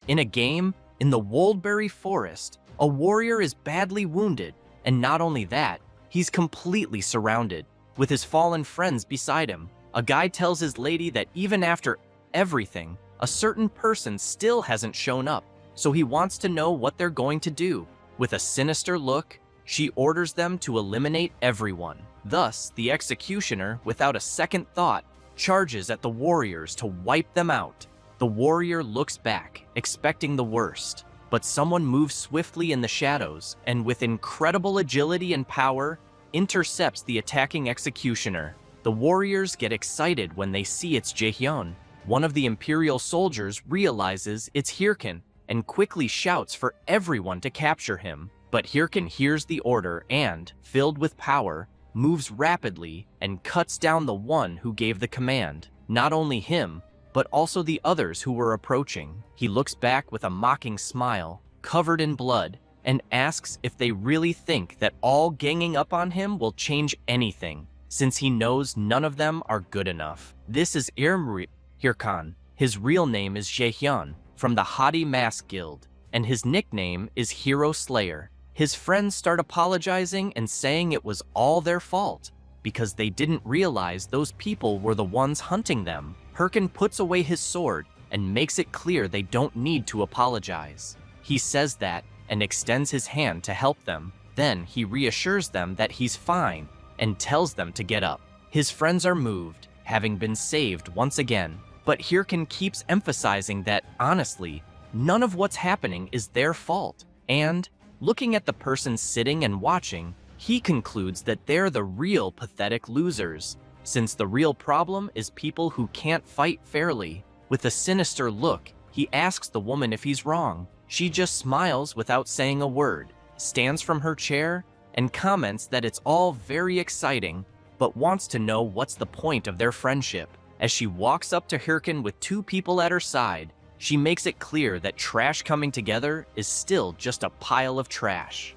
In a game, in the Woldberry Forest, a warrior is badly wounded, and not only that, he's completely surrounded, with his fallen friends beside him. A guy tells his lady that even after everything, a certain person still hasn't shown up, so he wants to know what they're going to do. With a sinister look, she orders them to eliminate everyone. Thus, the executioner, without a second thought, charges at the warriors to wipe them out. The warrior looks back, expecting the worst, but someone moves swiftly in the shadows and with incredible agility and power, intercepts the attacking executioner. The warriors get excited when they see it's Jaehyun. One of the Imperial soldiers realizes it's Hirkin and quickly shouts for everyone to capture him. But Hirkin hears the order and, filled with power, moves rapidly and cuts down the one who gave the command. Not only him, but also the others who were approaching. He looks back with a mocking smile, covered in blood, and asks if they really think that all ganging up on him will change anything, since he knows none of them are good enough. This is Hirkan. His real name is Jaehyun, from the Haughty Mask Guild, and his nickname is Hero Slayer. His friends start apologizing and saying it was all their fault, because they didn't realize those people were the ones hunting them. Hirkan puts away his sword and makes it clear they don't need to apologize. He says that and extends his hand to help them. Then he reassures them that he's fine and tells them to get up. His friends are moved, having been saved once again, but Hirkan keeps emphasizing that, honestly, none of what's happening is their fault. And, looking at the person sitting and watching, he concludes that they're the real pathetic losers, since the real problem is people who can't fight fairly. With a sinister look, he asks the woman if he's wrong. She just smiles without saying a word, stands from her chair, and comments that it's all very exciting, but wants to know what's the point of their friendship. As she walks up to Hirkan with two people at her side, she makes it clear that trash coming together is still just a pile of trash.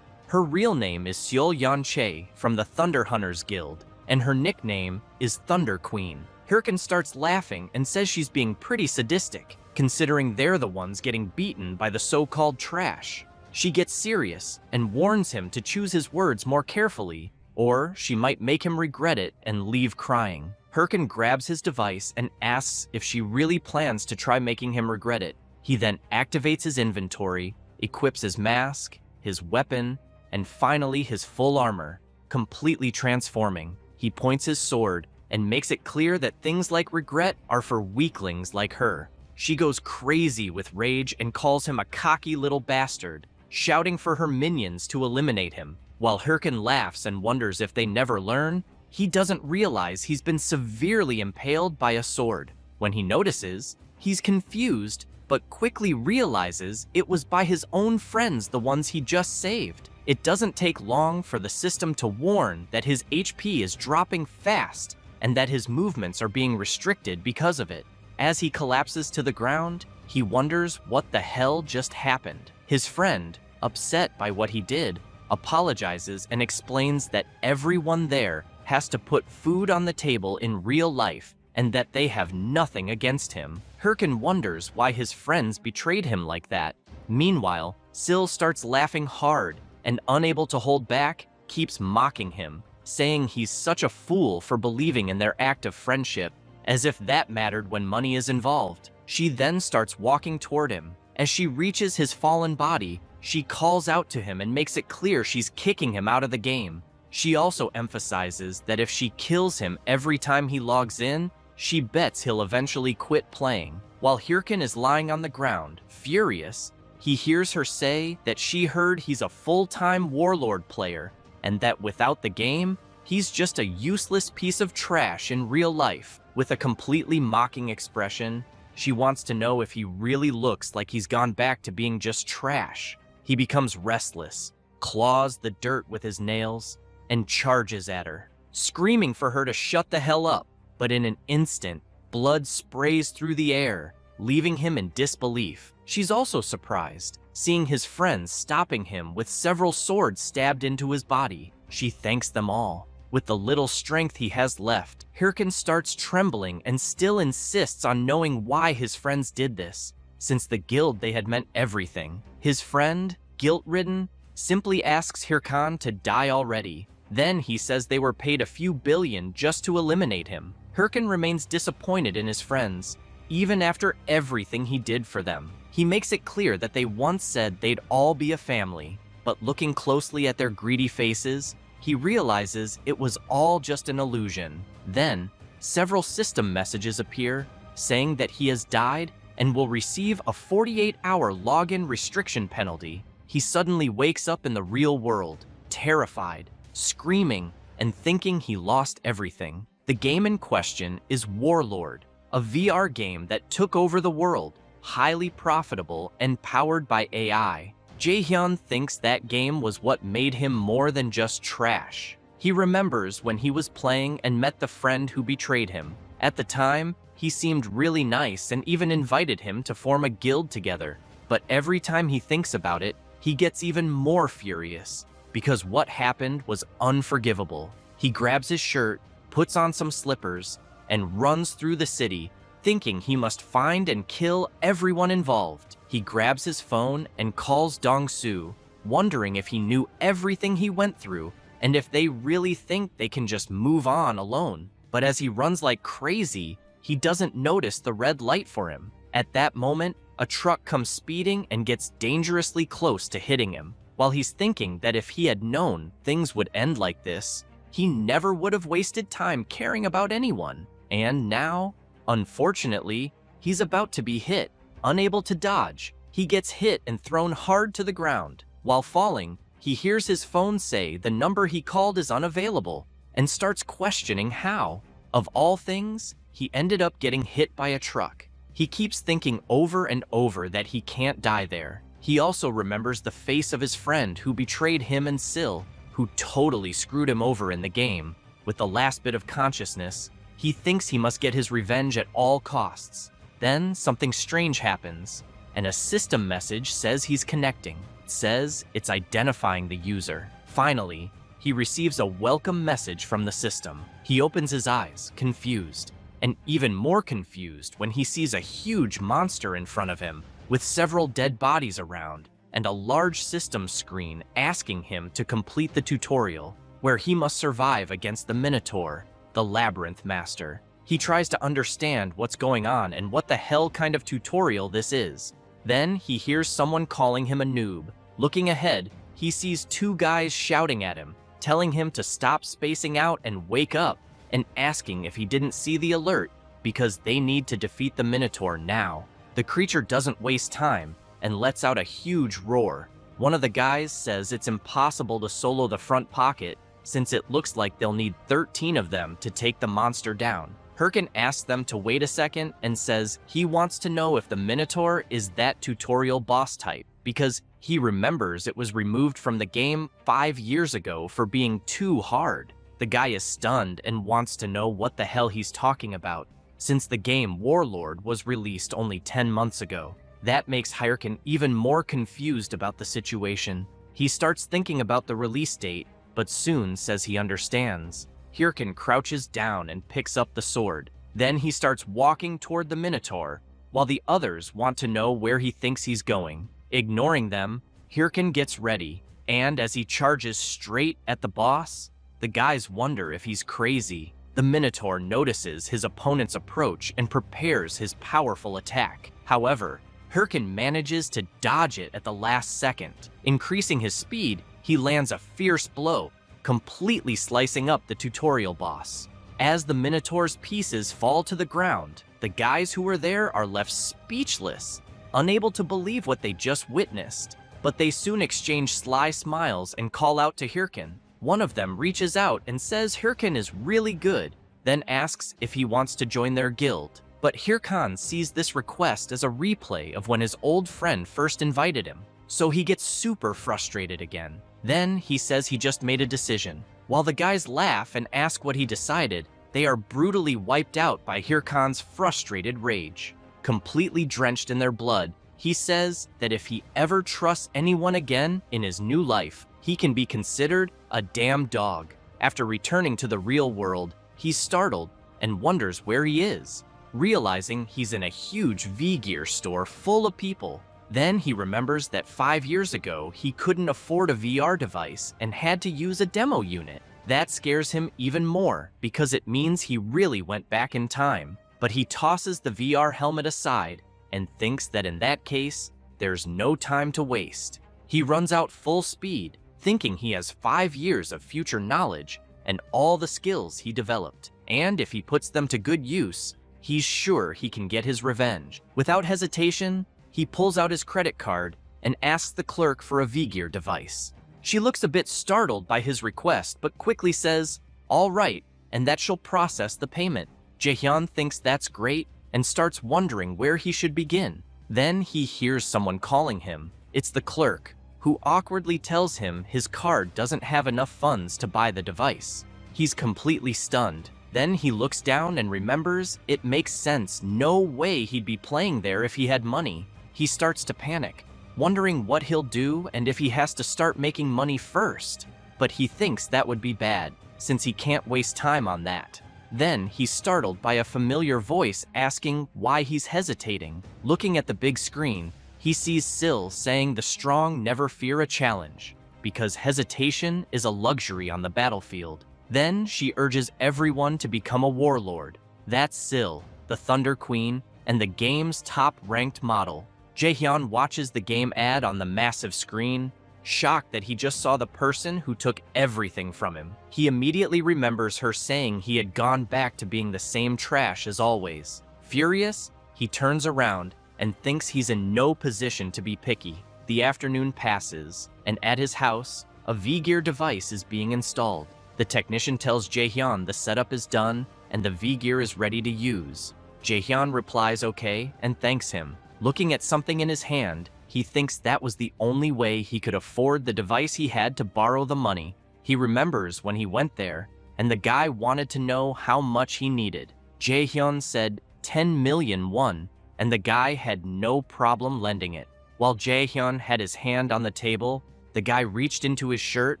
Her real name is Seol Yeon Chae from the Thunder Hunters Guild, and her nickname is Thunder Queen. Hirkan starts laughing and says she's being pretty sadistic, considering they're the ones getting beaten by the so-called trash. She gets serious and warns him to choose his words more carefully, or she might make him regret it and leave crying. Hirkan grabs his device and asks if she really plans to try making him regret it. He then activates his inventory, equips his mask, his weapon, and finally his full armor, completely transforming. He points his sword and makes it clear that things like regret are for weaklings like her. She goes crazy with rage and calls him a cocky little bastard, shouting for her minions to eliminate him. While Hirkan laughs and wonders if they never learn, he doesn't realize he's been severely impaled by a sword. When he notices, he's confused, but quickly realizes it was by his own friends, the ones he just saved. It doesn't take long for the system to warn that his HP is dropping fast and that his movements are being restricted because of it. As he collapses to the ground, he wonders what the hell just happened. His friend, upset by what he did, apologizes and explains that everyone there has to put food on the table in real life and that they have nothing against him. Hirkan wonders why his friends betrayed him like that. Meanwhile, Sil starts laughing hard and, unable to hold back, keeps mocking him, saying he's such a fool for believing in their act of friendship, as if that mattered when money is involved. She then starts walking toward him. As she reaches his fallen body, she calls out to him and makes it clear she's kicking him out of the game. She also emphasizes that if she kills him every time he logs in, she bets he'll eventually quit playing. While Hirkan is lying on the ground, furious, he hears her say that she heard he's a full-time warlord player and that without the game, he's just a useless piece of trash in real life. With a completely mocking expression, she wants to know if he really looks like he's gone back to being just trash. He becomes restless, claws the dirt with his nails, and charges at her, screaming for her to shut the hell up. But in an instant, blood sprays through the air, leaving him in disbelief. She's also surprised, seeing his friends stopping him with several swords stabbed into his body. She thanks them all. With the little strength he has left, Hirkan starts trembling and still insists on knowing why his friends did this, since the guild they had meant everything. His friend, guilt-ridden, simply asks Hirkan to die already. Then he says they were paid a few billion just to eliminate him. Hirkan remains disappointed in his friends, even after everything he did for them. He makes it clear that they once said they'd all be a family, but looking closely at their greedy faces, he realizes it was all just an illusion. Then, several system messages appear, saying that he has died and will receive a 48-hour login restriction penalty. He suddenly wakes up in the real world, terrified, screaming, and thinking he lost everything. The game in question is Warlord, a VR game that took over the world, highly profitable and powered by AI. Jaehyun thinks that game was what made him more than just trash. He remembers when he was playing and met the friend who betrayed him. At the time, he seemed really nice and even invited him to form a guild together. But every time he thinks about it, he gets even more furious, because what happened was unforgivable. He grabs his shirt, puts on some slippers, and runs through the city, thinking he must find and kill everyone involved. He grabs his phone and calls Dong-soo, wondering if he knew everything he went through and if they really think they can just move on alone. But as he runs like crazy, he doesn't notice the red light for him. At that moment, a truck comes speeding and gets dangerously close to hitting him. While he's thinking that if he had known things would end like this, he never would have wasted time caring about anyone. And now, unfortunately, he's about to be hit. Unable to dodge, he gets hit and thrown hard to the ground. While falling, he hears his phone say the number he called is unavailable and starts questioning how. Of all things, he ended up getting hit by a truck. He keeps thinking over and over that he can't die there. He also remembers the face of his friend who betrayed him and Sil, who totally screwed him over in the game. With the last bit of consciousness, he thinks he must get his revenge at all costs. Then something strange happens, and a system message says he's connecting. It says it's identifying the user. Finally, he receives a welcome message from the system. He opens his eyes, confused, and even more confused when he sees a huge monster in front of him, with several dead bodies around, and a large system screen asking him to complete the tutorial, where he must survive against the Minotaur, the Labyrinth Master. He tries to understand what's going on and what the hell kind of tutorial this is. Then he hears someone calling him a noob. Looking ahead, he sees two guys shouting at him, telling him to stop spacing out and wake up, and asking if he didn't see the alert because they need to defeat the Minotaur now. The creature doesn't waste time and lets out a huge roar. One of the guys says it's impossible to solo the front pocket since it looks like they'll need 13 of them to take the monster down. Hirkan asks them to wait a second and says he wants to know if the Minotaur is that tutorial boss type, because he remembers it was removed from the game 5 years ago for being too hard. The guy is stunned and wants to know what the hell he's talking about, since the game Warlord was released only 10 months ago. That makes Hirkan even more confused about the situation. He starts thinking about the release date, but soon says he understands. Hirkan crouches down and picks up the sword. Then he starts walking toward the Minotaur, while the others want to know where he thinks he's going. Ignoring them, Hirkan gets ready, and as he charges straight at the boss, the guys wonder if he's crazy. The Minotaur notices his opponent's approach and prepares his powerful attack. However, Hirkan manages to dodge it at the last second. Increasing his speed, he lands a fierce blow, completely slicing up the tutorial boss. As the Minotaur's pieces fall to the ground, the guys who were there are left speechless, unable to believe what they just witnessed. But they soon exchange sly smiles and call out to Hirkan. One of them reaches out and says Hirkan is really good, then asks if he wants to join their guild. But Hirkan sees this request as a replay of when his old friend first invited him, so he gets super frustrated again. Then he says he just made a decision. While the guys laugh and ask what he decided, they are brutally wiped out by Hirkan's frustrated rage. Completely drenched in their blood, he says that if he ever trusts anyone again in his new life, he can be considered a damn dog. After returning to the real world, he's startled and wonders where he is. realizing he's in a huge V-Gear store full of people. Then he remembers that 5 years ago he couldn't afford a VR device and had to use a demo unit. That scares him even more because it means he really went back in time. But he tosses the VR helmet aside and thinks that in that case, there's no time to waste. He runs out full speed, thinking he has 5 years of future knowledge and all the skills he developed. And if he puts them to good use, he's sure he can get his revenge. Without hesitation, he pulls out his credit card and asks the clerk for a V-Gear device. She looks a bit startled by his request, but quickly says, "All right," and that she'll process the payment. Jaehyun thinks that's great and starts wondering where he should begin. Then he hears someone calling him. It's the clerk, who awkwardly tells him his card doesn't have enough funds to buy the device. He's completely stunned. Then he looks down and remembers it makes sense. No way he'd be playing there if he had money. He starts to panic, wondering what he'll do and if he has to start making money first. But he thinks that would be bad, since he can't waste time on that. Then he's startled by a familiar voice asking why he's hesitating. Looking at the big screen, he sees Sil saying the strong never fear a challenge, because hesitation is a luxury on the battlefield. Then she urges everyone to become a warlord. That's Sil, the Thunder Queen, and the game's top-ranked model. Jaehyun watches the game ad on the massive screen, shocked that he just saw the person who took everything from him. He immediately remembers her saying he had gone back to being the same trash as always. Furious, he turns around and thinks he's in no position to be picky. The afternoon passes, and at his house, a V-Gear device is being installed. The technician tells Jaehyun the setup is done and the V-Gear is ready to use. Jaehyun replies okay and thanks him. Looking at something in his hand, he thinks that was the only way he could afford the device. He had to borrow the money. He remembers when he went there, and the guy wanted to know how much he needed. Jaehyun said 10 million won, and the guy had no problem lending it. While Jaehyun had his hand on the table, the guy reached into his shirt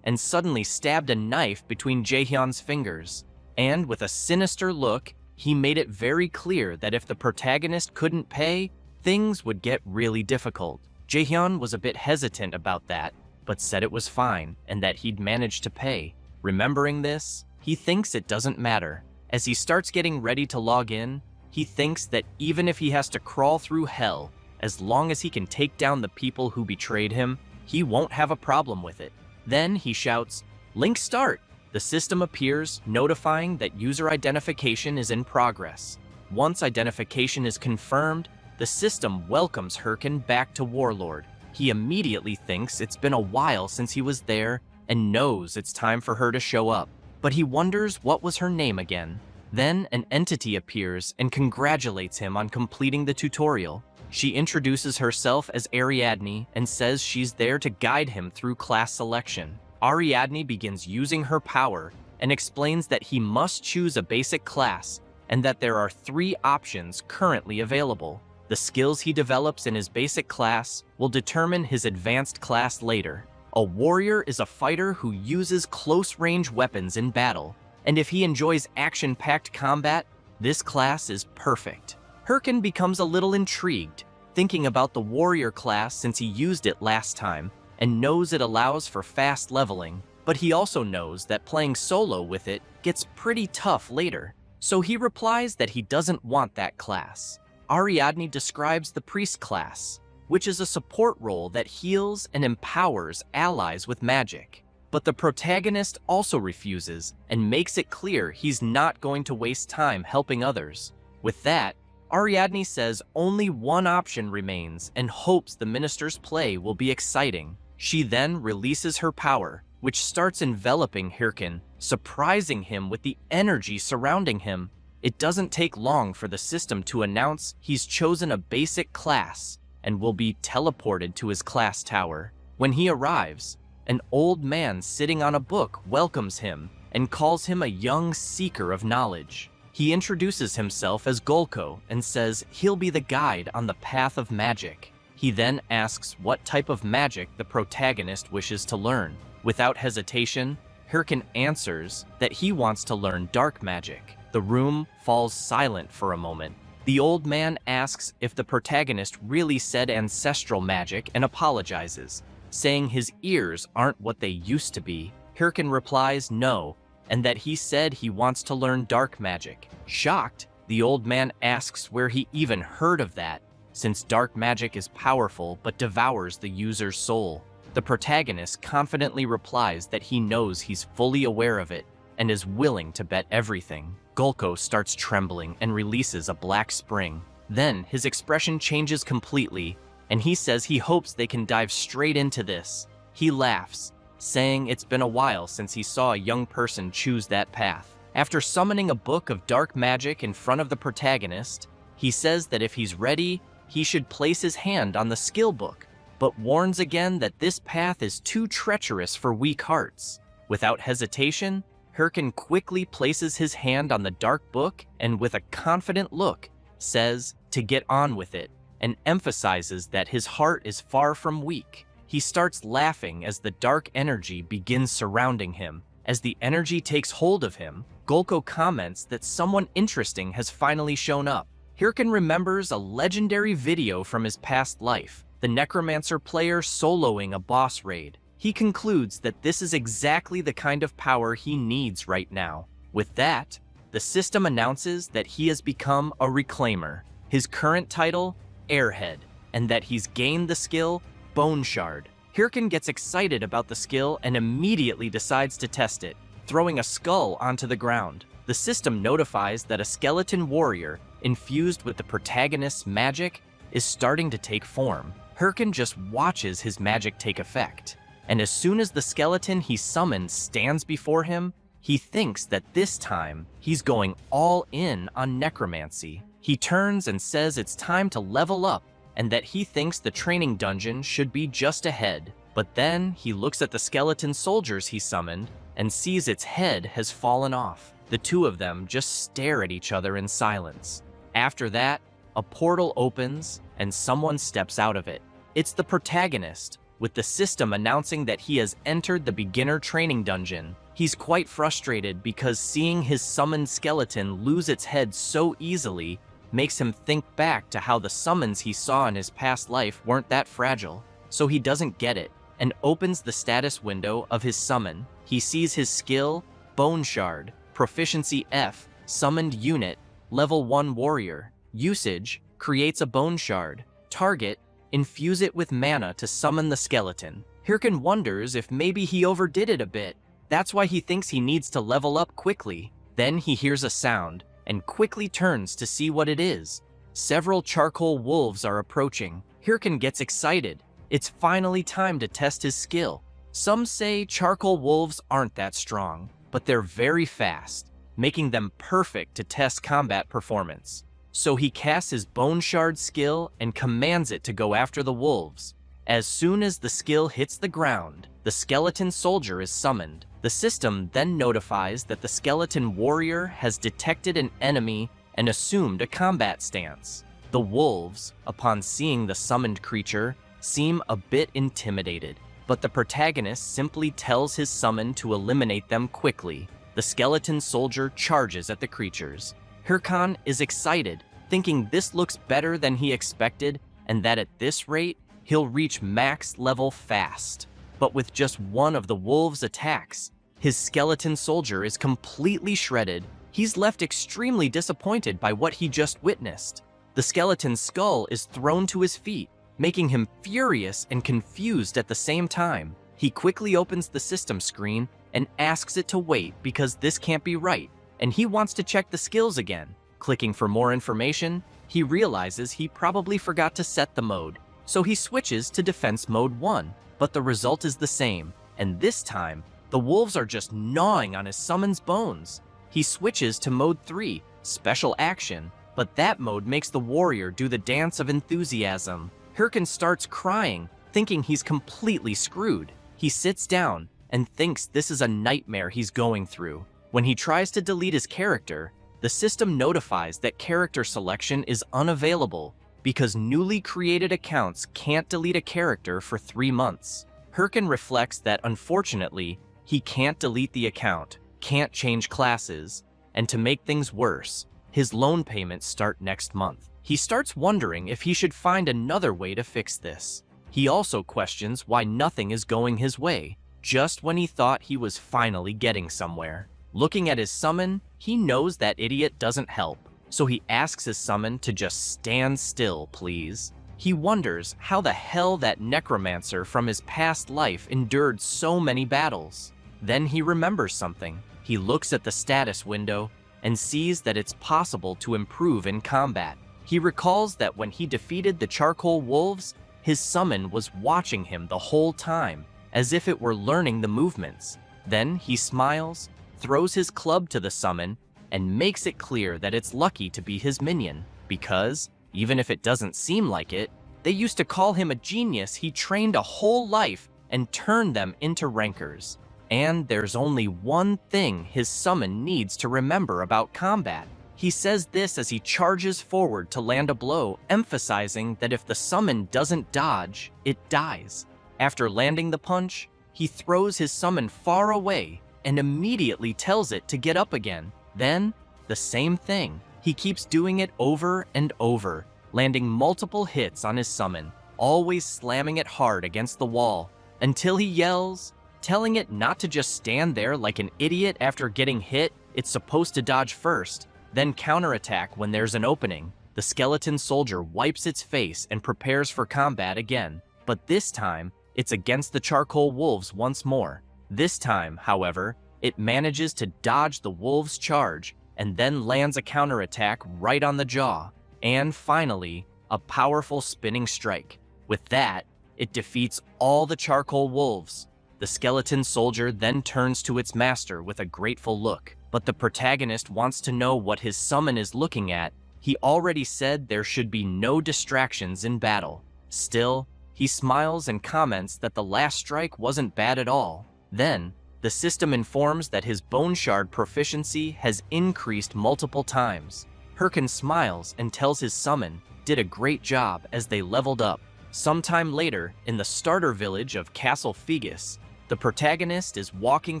and suddenly stabbed a knife between Jaehyun's fingers. And with a sinister look, he made it very clear that if the protagonist couldn't pay, things would get really difficult. Jaehyun was a bit hesitant about that, but said it was fine and that he'd managed to pay. Remembering this, he thinks it doesn't matter. As he starts getting ready to log in, he thinks that even if he has to crawl through hell, as long as he can take down the people who betrayed him, he won't have a problem with it. Then he shouts, "Link start!" The system appears, notifying that user identification is in progress. Once identification is confirmed, the system welcomes Hirkin back to Warlord. He immediately thinks it's been a while since he was there and knows it's time for her to show up. But he wonders what was her name again. Then an entity appears and congratulates him on completing the tutorial. She introduces herself as Ariadne and says she's there to guide him through class selection. Ariadne begins using her power and explains that he must choose a basic class and that there are 3 options currently available. The skills he develops in his basic class will determine his advanced class later. A warrior is a fighter who uses close-range weapons in battle, and if he enjoys action-packed combat, this class is perfect. Hirkin becomes a little intrigued, thinking about the warrior class since he used it last time, and knows it allows for fast leveling, but he also knows that playing solo with it gets pretty tough later, so he replies that he doesn't want that class. Ariadne describes the priest class, which is a support role that heals and empowers allies with magic. But the protagonist also refuses and makes it clear he's not going to waste time helping others. With that, Ariadne says only one option remains and hopes the minister's play will be exciting. She then releases her power, which starts enveloping Hirkin, surprising him with the energy surrounding him. It doesn't take long for the system to announce he's chosen a basic class and will be teleported to his class tower. When he arrives, an old man sitting on a book welcomes him and calls him a young seeker of knowledge. He introduces himself as Golko and says he'll be the guide on the path of magic. He then asks what type of magic the protagonist wishes to learn. Without hesitation, Hirkin answers that he wants to learn dark magic. The room falls silent for a moment. The old man asks if the protagonist really said ancestral magic and apologizes, saying his ears aren't what they used to be. Hirkin replies no, and that he said he wants to learn dark magic. Shocked, the old man asks where he even heard of that, since dark magic is powerful but devours the user's soul. The protagonist confidently replies that he knows he's fully aware of it and is willing to bet everything. Golko starts trembling and releases a black spring. Then his expression changes completely, and he says he hopes they can dive straight into this. He laughs, saying it's been a while since he saw a young person choose that path. After summoning a book of dark magic in front of the protagonist, he says that if he's ready, he should place his hand on the skill book, but warns again that this path is too treacherous for weak hearts. Without hesitation, Hirkin quickly places his hand on the dark book and with a confident look, says to get on with it, and emphasizes that his heart is far from weak. He starts laughing as the dark energy begins surrounding him. As the energy takes hold of him, Golko comments that someone interesting has finally shown up. Hirkin remembers a legendary video from his past life, the Necromancer player soloing a boss raid. He concludes that this is exactly the kind of power he needs right now. With that, the system announces that he has become a Reclaimer, his current title, Airhead, and that he's gained the skill, Bone Shard. Hirkin gets excited about the skill and immediately decides to test it, throwing a skull onto the ground. The system notifies that a skeleton warrior, infused with the protagonist's magic, is starting to take form. Hirkin just watches his magic take effect, and as soon as the skeleton he summoned stands before him, he thinks that this time he's going all in on necromancy. He turns and says it's time to level up and that he thinks the training dungeon should be just ahead. But then he looks at the skeleton soldiers he summoned and sees its head has fallen off. The two of them just stare at each other in silence. After that, a portal opens and someone steps out of it. It's the protagonist, with the system announcing that he has entered the beginner training dungeon. He's quite frustrated because seeing his summoned skeleton lose its head so easily makes him think back to how the summons he saw in his past life weren't that fragile. So he doesn't get it and opens the status window of his summon. He sees his skill, Bone Shard, Proficiency F, Summoned Unit, Level 1 Warrior. Usage, creates a Bone Shard. Target, infuse it with mana to summon the skeleton. Hirkin wonders if maybe he overdid it a bit. That's why he thinks he needs to level up quickly. Then he hears a sound and quickly turns to see what it is. Several charcoal wolves are approaching. Hirkin gets excited. It's finally time to test his skill. Some say charcoal wolves aren't that strong, but they're very fast, making them perfect to test combat performance. So he casts his Bone Shard skill and commands it to go after the wolves. As soon as the skill hits the ground, the skeleton soldier is summoned. The system then notifies that the skeleton warrior has detected an enemy and assumed a combat stance. The wolves, upon seeing the summoned creature, seem a bit intimidated, but the protagonist simply tells his summon to eliminate them quickly. The skeleton soldier charges at the creatures. Hirkin is excited, thinking this looks better than he expected and that at this rate, he'll reach max level fast. But with just one of the wolves' attacks, his skeleton soldier is completely shredded. He's left extremely disappointed by what he just witnessed. The skeleton's skull is thrown to his feet, making him furious and confused at the same time. He quickly opens the system screen and asks it to wait because this can't be right, and he wants to check the skills again. Clicking for more information, he realizes he probably forgot to set the mode, so he switches to Defense Mode 1, but the result is the same, and this time, the wolves are just gnawing on his summon's bones. He switches to Mode 3, Special Action, but that mode makes the warrior do the dance of enthusiasm. Hirkin starts crying, thinking he's completely screwed. He sits down and thinks this is a nightmare he's going through. When he tries to delete his character, the system notifies that character selection is unavailable because newly created accounts can't delete a character for 3 months. Hirkin reflects that unfortunately, he can't delete the account, can't change classes, and to make things worse, his loan payments start next month. He starts wondering if he should find another way to fix this. He also questions why nothing is going his way, just when he thought he was finally getting somewhere. Looking at his summon, he knows that idiot doesn't help, so he asks his summon to just stand still, please. He wonders how the hell that necromancer from his past life endured so many battles. Then he remembers something. He looks at the status window and sees that it's possible to improve in combat. He recalls that when he defeated the charcoal wolves, his summon was watching him the whole time, as if it were learning the movements. Then he smiles, throws his club to the summon, and makes it clear that it's lucky to be his minion, because, even if it doesn't seem like it, they used to call him a genius he trained a whole life and turned them into rankers. And there's only one thing his summon needs to remember about combat. He says this as he charges forward to land a blow, emphasizing that if the summon doesn't dodge, it dies. After landing the punch, he throws his summon far away and immediately tells it to get up again. Then, the same thing. He keeps doing it over and over, landing multiple hits on his summon, always slamming it hard against the wall, until he yells, telling it not to just stand there like an idiot after getting hit. It's supposed to dodge first, then counterattack when there's an opening. The skeleton soldier wipes its face and prepares for combat again, but this time, it's against the charcoal wolves once more. This time, however, it manages to dodge the wolves' charge and then lands a counterattack right on the jaw, and finally, a powerful spinning strike. With that, it defeats all the charcoal wolves. The skeleton soldier then turns to its master with a grateful look, but the protagonist wants to know what his summon is looking at. He already said there should be no distractions in battle. Still, he smiles and comments that the last strike wasn't bad at all. Then, the system informs that his bone shard proficiency has increased multiple times. Hirkin smiles and tells his summon did a great job as they leveled up. Sometime later, in the starter village of Castle Fegus, the protagonist is walking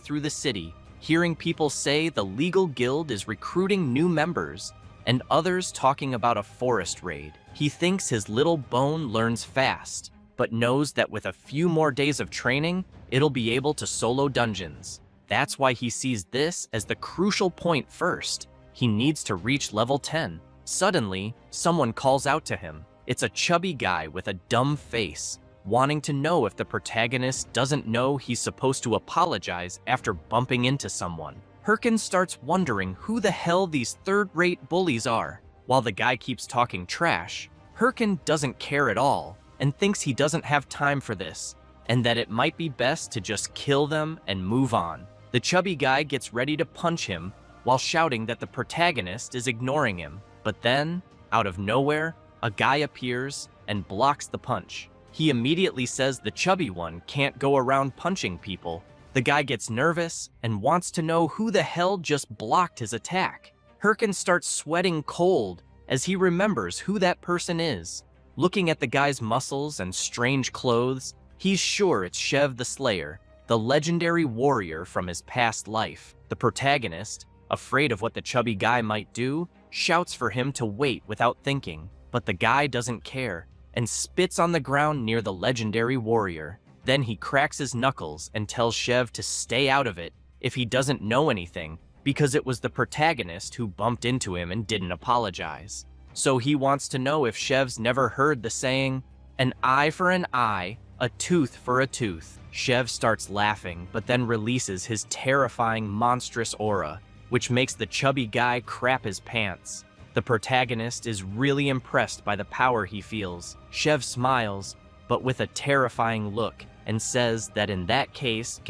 through the city, hearing people say the legal guild is recruiting new members, and others talking about a forest raid. He thinks his little bone learns fast, but knows that with a few more days of training, it'll be able to solo dungeons. That's why he sees this as the crucial point first. He needs to reach level 10. Suddenly, someone calls out to him. It's a chubby guy with a dumb face, wanting to know if the protagonist doesn't know he's supposed to apologize after bumping into someone. Hirkin starts wondering who the hell these third-rate bullies are. While the guy keeps talking trash, Hirkin doesn't care at all and thinks he doesn't have time for this, and that it might be best to just kill them and move on. The chubby guy gets ready to punch him while shouting that the protagonist is ignoring him. But then, out of nowhere, a guy appears and blocks the punch. He immediately says the chubby one can't go around punching people. The guy gets nervous and wants to know who the hell just blocked his attack. Hirkin starts sweating cold as he remembers who that person is. Looking at the guy's muscles and strange clothes, he's sure it's Shev the Slayer, the legendary warrior from his past life. The protagonist, afraid of what the chubby guy might do, shouts for him to wait without thinking, but the guy doesn't care and spits on the ground near the legendary warrior. Then he cracks his knuckles and tells Shev to stay out of it if he doesn't know anything, because it was the protagonist who bumped into him and didn't apologize. So he wants to know if Shev's never heard the saying, an eye for an eye, a tooth for a tooth. Shev starts laughing, but then releases his terrifying monstrous aura, which makes the chubby guy crap his pants. The protagonist is really impressed by the power he feels. Shev smiles, but with a terrifying look, and says that in that case,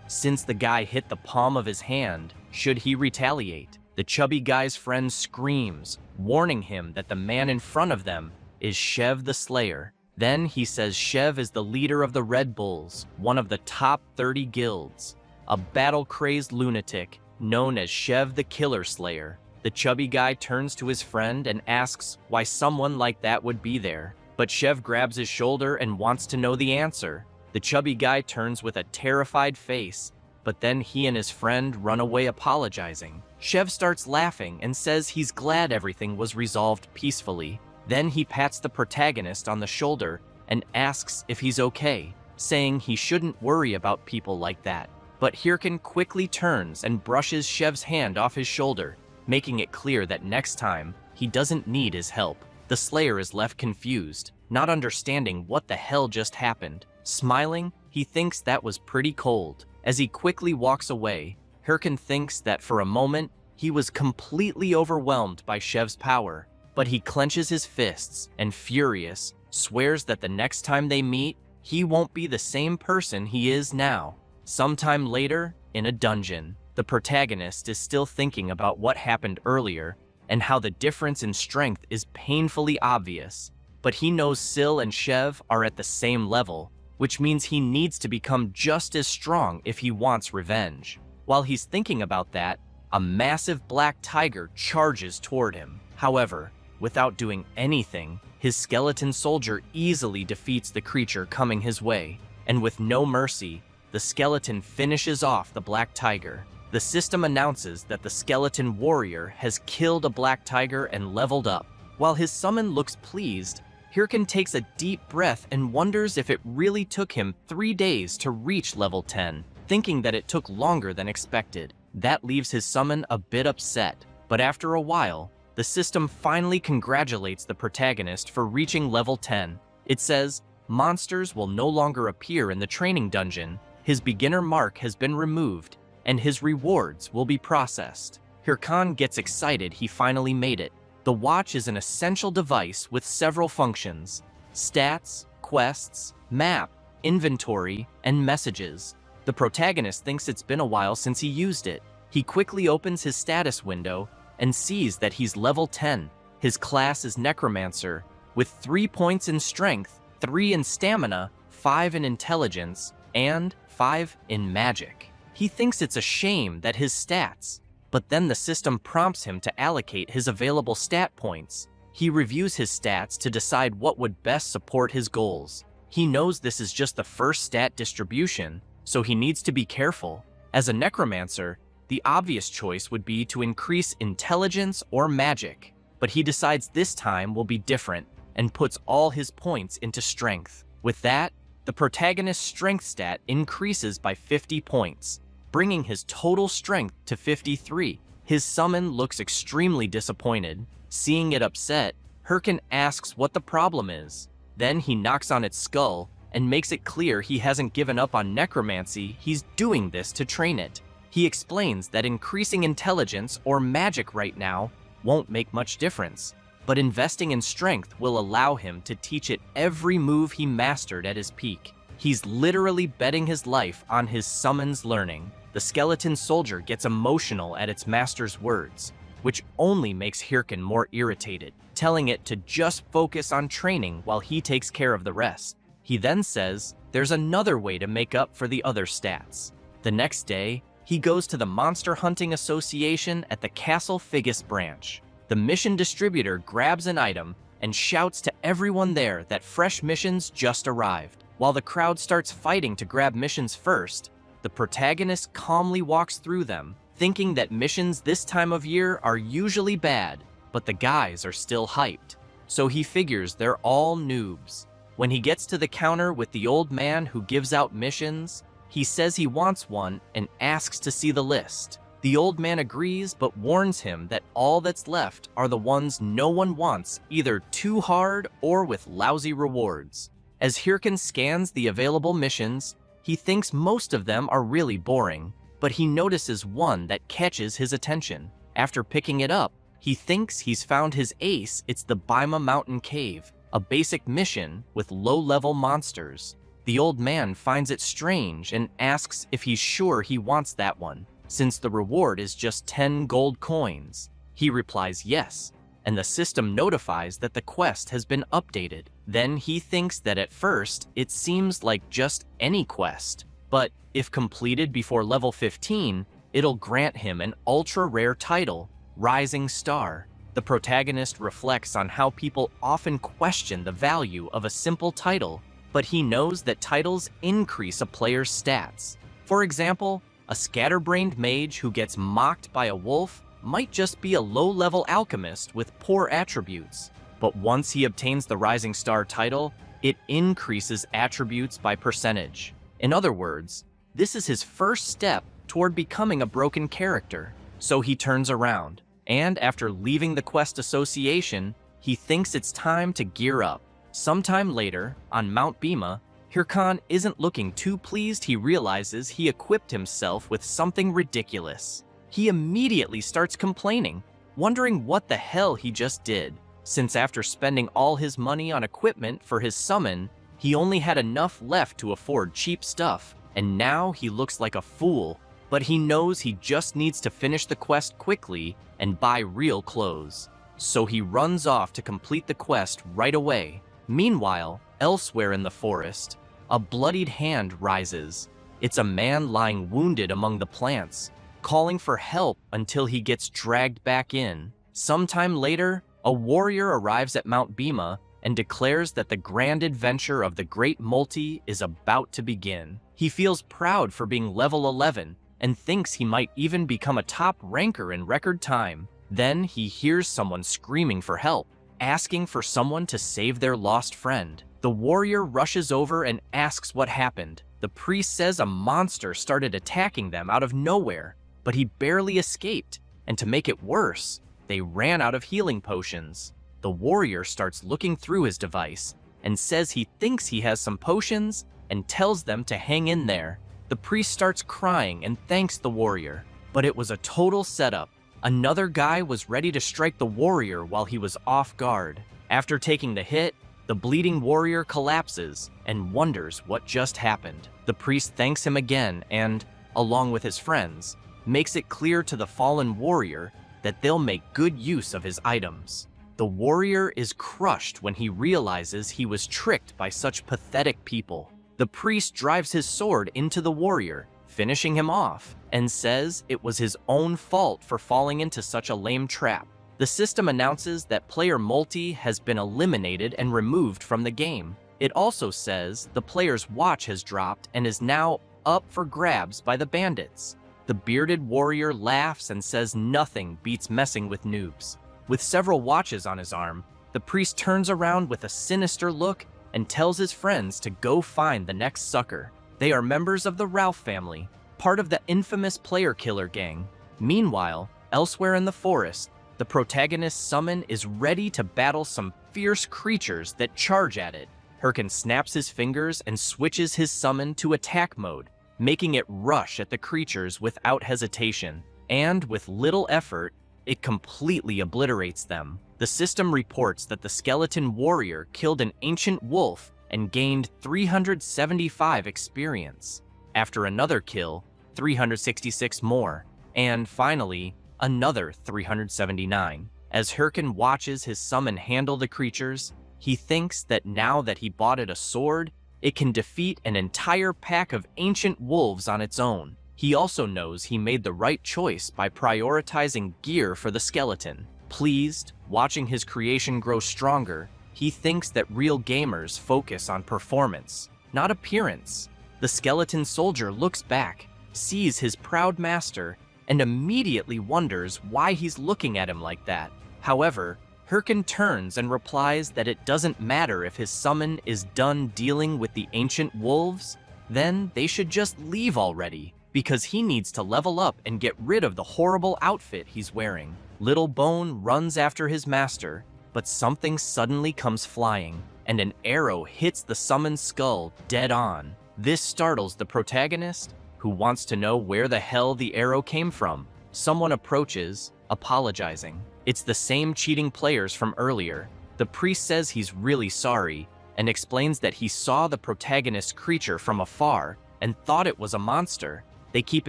since the guy hit the palm of his hand, should he retaliate? The chubby guy's friend screams, warning him that the man in front of them is Shev the Slayer. Then he says Shev is the leader of the Red Bulls, one of the top 30 guilds, a battle-crazed lunatic known as Shev the Killer Slayer. The chubby guy turns to his friend and asks why someone like that would be there, but Shev grabs his shoulder and wants to know the answer. The chubby guy turns with a terrified face, but then he and his friend run away apologizing. Chev starts laughing and says he's glad everything was resolved peacefully. Then he pats the protagonist on the shoulder and asks if he's okay, saying he shouldn't worry about people like that. But Hirkin quickly turns and brushes Chev's hand off his shoulder, making it clear that next time, he doesn't need his help. The Slayer is left confused, not understanding what the hell just happened. Smiling, he thinks that was pretty cold. As he quickly walks away, Hirkin thinks that for a moment, he was completely overwhelmed by Chev's power. But he clenches his fists and, furious, swears that the next time they meet, he won't be the same person he is now. Sometime later, in a dungeon, the protagonist is still thinking about what happened earlier and how the difference in strength is painfully obvious. But he knows Syl and Chev are at the same level, which means he needs to become just as strong if he wants revenge. While he's thinking about that, a massive black tiger charges toward him. However, without doing anything, his skeleton soldier easily defeats the creature coming his way, and with no mercy, the skeleton finishes off the black tiger. The system announces that the skeleton warrior has killed a black tiger and leveled up. While his summon looks pleased, Hirkin takes a deep breath and wonders if it really took him 3 days to reach level 10, thinking that it took longer than expected. That leaves his summon a bit upset, but after a while, the system finally congratulates the protagonist for reaching level 10. It says, monsters will no longer appear in the training dungeon, his beginner mark has been removed, and his rewards will be processed. Hirkan gets excited he finally made it. The watch is an essential device with several functions: stats, quests, map, inventory, and messages. The protagonist thinks it's been a while since he used it. He quickly opens his status window and sees that he's level 10. His class is Necromancer, with 3 points in strength, 3 in stamina, 5 in intelligence, and 5 in magic. He thinks it's a shame that his stats, but then the system prompts him to allocate his available stat points. He reviews his stats to decide what would best support his goals. He knows this is just the first stat distribution, so he needs to be careful. As a Necromancer, the obvious choice would be to increase intelligence or magic, but he decides this time will be different and puts all his points into strength. With that, the protagonist's strength stat increases by 50 points, bringing his total strength to 53. His summon looks extremely disappointed. Seeing it upset, Hirkin asks what the problem is. Then he knocks on its skull and makes it clear he hasn't given up on necromancy, he's doing this to train it. He explains that increasing intelligence or magic right now won't make much difference, but investing in strength will allow him to teach it every move he mastered at his peak. He's literally betting his life on his summon's learning. The skeleton soldier gets emotional at its master's words, which only makes Hirkin more irritated, telling it to just focus on training while he takes care of the rest. He then says there's another way to make up for the other stats. The next day, he goes to the Monster Hunting Association at the Castle Figus branch. The mission distributor grabs an item and shouts to everyone there that fresh missions just arrived. While the crowd starts fighting to grab missions first, the protagonist calmly walks through them, thinking that missions this time of year are usually bad, but the guys are still hyped. So he figures they're all noobs. When he gets to the counter with the old man who gives out missions, he says he wants one and asks to see the list. The old man agrees but warns him that all that's left are the ones no one wants, either too hard or with lousy rewards. As Hirkin scans the available missions, he thinks most of them are really boring, but he notices one that catches his attention. After picking it up, he thinks he's found his ace. It's the Baima Mountain Cave, a basic mission with low-level monsters. The old man finds it strange and asks if he's sure he wants that one, since the reward is just 10 gold coins. He replies yes, and the system notifies that the quest has been updated. Then he thinks that at first, it seems like just any quest, but if completed before level 15, it'll grant him an ultra-rare title, Rising Star. The protagonist reflects on how people often question the value of a simple title, but he knows that titles increase a player's stats. For example, a scatterbrained mage who gets mocked by a wolf might just be a low-level alchemist with poor attributes. But once he obtains the Rising Star title, it increases attributes by percentage. In other words, this is his first step toward becoming a broken character. So he turns around, and after leaving the Quest Association, he thinks it's time to gear up. Sometime later, on Mount Bhima, Hirkan isn't looking too pleased. He realizes he equipped himself with something ridiculous. He immediately starts complaining, wondering what the hell he just did, since after spending all his money on equipment for his summon, he only had enough left to afford cheap stuff, and now he looks like a fool. But he knows he just needs to finish the quest quickly and buy real clothes. So he runs off to complete the quest right away. Meanwhile, elsewhere in the forest, a bloodied hand rises. It's a man lying wounded among the plants, calling for help until he gets dragged back in. Sometime later, a warrior arrives at Mount Bhima and declares that the grand adventure of the Great Multi is about to begin. He feels proud for being level 11 and thinks he might even become a top ranker in record time. Then he hears someone screaming for help, asking for someone to save their lost friend. The warrior rushes over and asks what happened. The priest says a monster started attacking them out of nowhere, but he barely escaped, and to make it worse, they ran out of healing potions. The warrior starts looking through his device and says he thinks he has some potions and tells them to hang in there. The priest starts crying and thanks the warrior, but it was a total setup. Another guy was ready to strike the warrior while he was off guard. After taking the hit, the bleeding warrior collapses and wonders what just happened. The priest thanks him again and, along with his friends, makes it clear to the fallen warrior that they'll make good use of his items. The warrior is crushed when he realizes he was tricked by such pathetic people. The priest drives his sword into the warrior, finishing him off, and says it was his own fault for falling into such a lame trap. The system announces that player multi has been eliminated and removed from the game. It also says the player's watch has dropped and is now up for grabs by the bandits. The bearded warrior laughs and says nothing beats messing with noobs. With several watches on his arm, the priest turns around with a sinister look and tells his friends to go find the next sucker. They are members of the Ralph family, part of the infamous player killer gang. Meanwhile, elsewhere in the forest, the protagonist's summon is ready to battle some fierce creatures that charge at it. Hirkan snaps his fingers and switches his summon to attack mode, making it rush at the creatures without hesitation, and with little effort, it completely obliterates them. The system reports that the skeleton warrior killed an ancient wolf and gained 375 experience. After another kill, 366 more, and finally, another 379. As Hirkan watches his summon handle the creatures, he thinks that now that he bought it a sword, it can defeat an entire pack of ancient wolves on its own. He also knows he made the right choice by prioritizing gear for the skeleton. Pleased, watching his creation grow stronger, he thinks that real gamers focus on performance, not appearance. The skeleton soldier looks back, sees his proud master, and immediately wonders why he's looking at him like that. However, Hirkan turns and replies that it doesn't matter if his summon is done dealing with the ancient wolves, then they should just leave already, because he needs to level up and get rid of the horrible outfit he's wearing. Little Bone runs after his master, but something suddenly comes flying, and an arrow hits the summoned skull dead on. This startles the protagonist, who wants to know where the hell the arrow came from. Someone approaches, apologizing. It's the same cheating players from earlier. The priest says he's really sorry, and explains that he saw the protagonist's creature from afar and thought it was a monster. They keep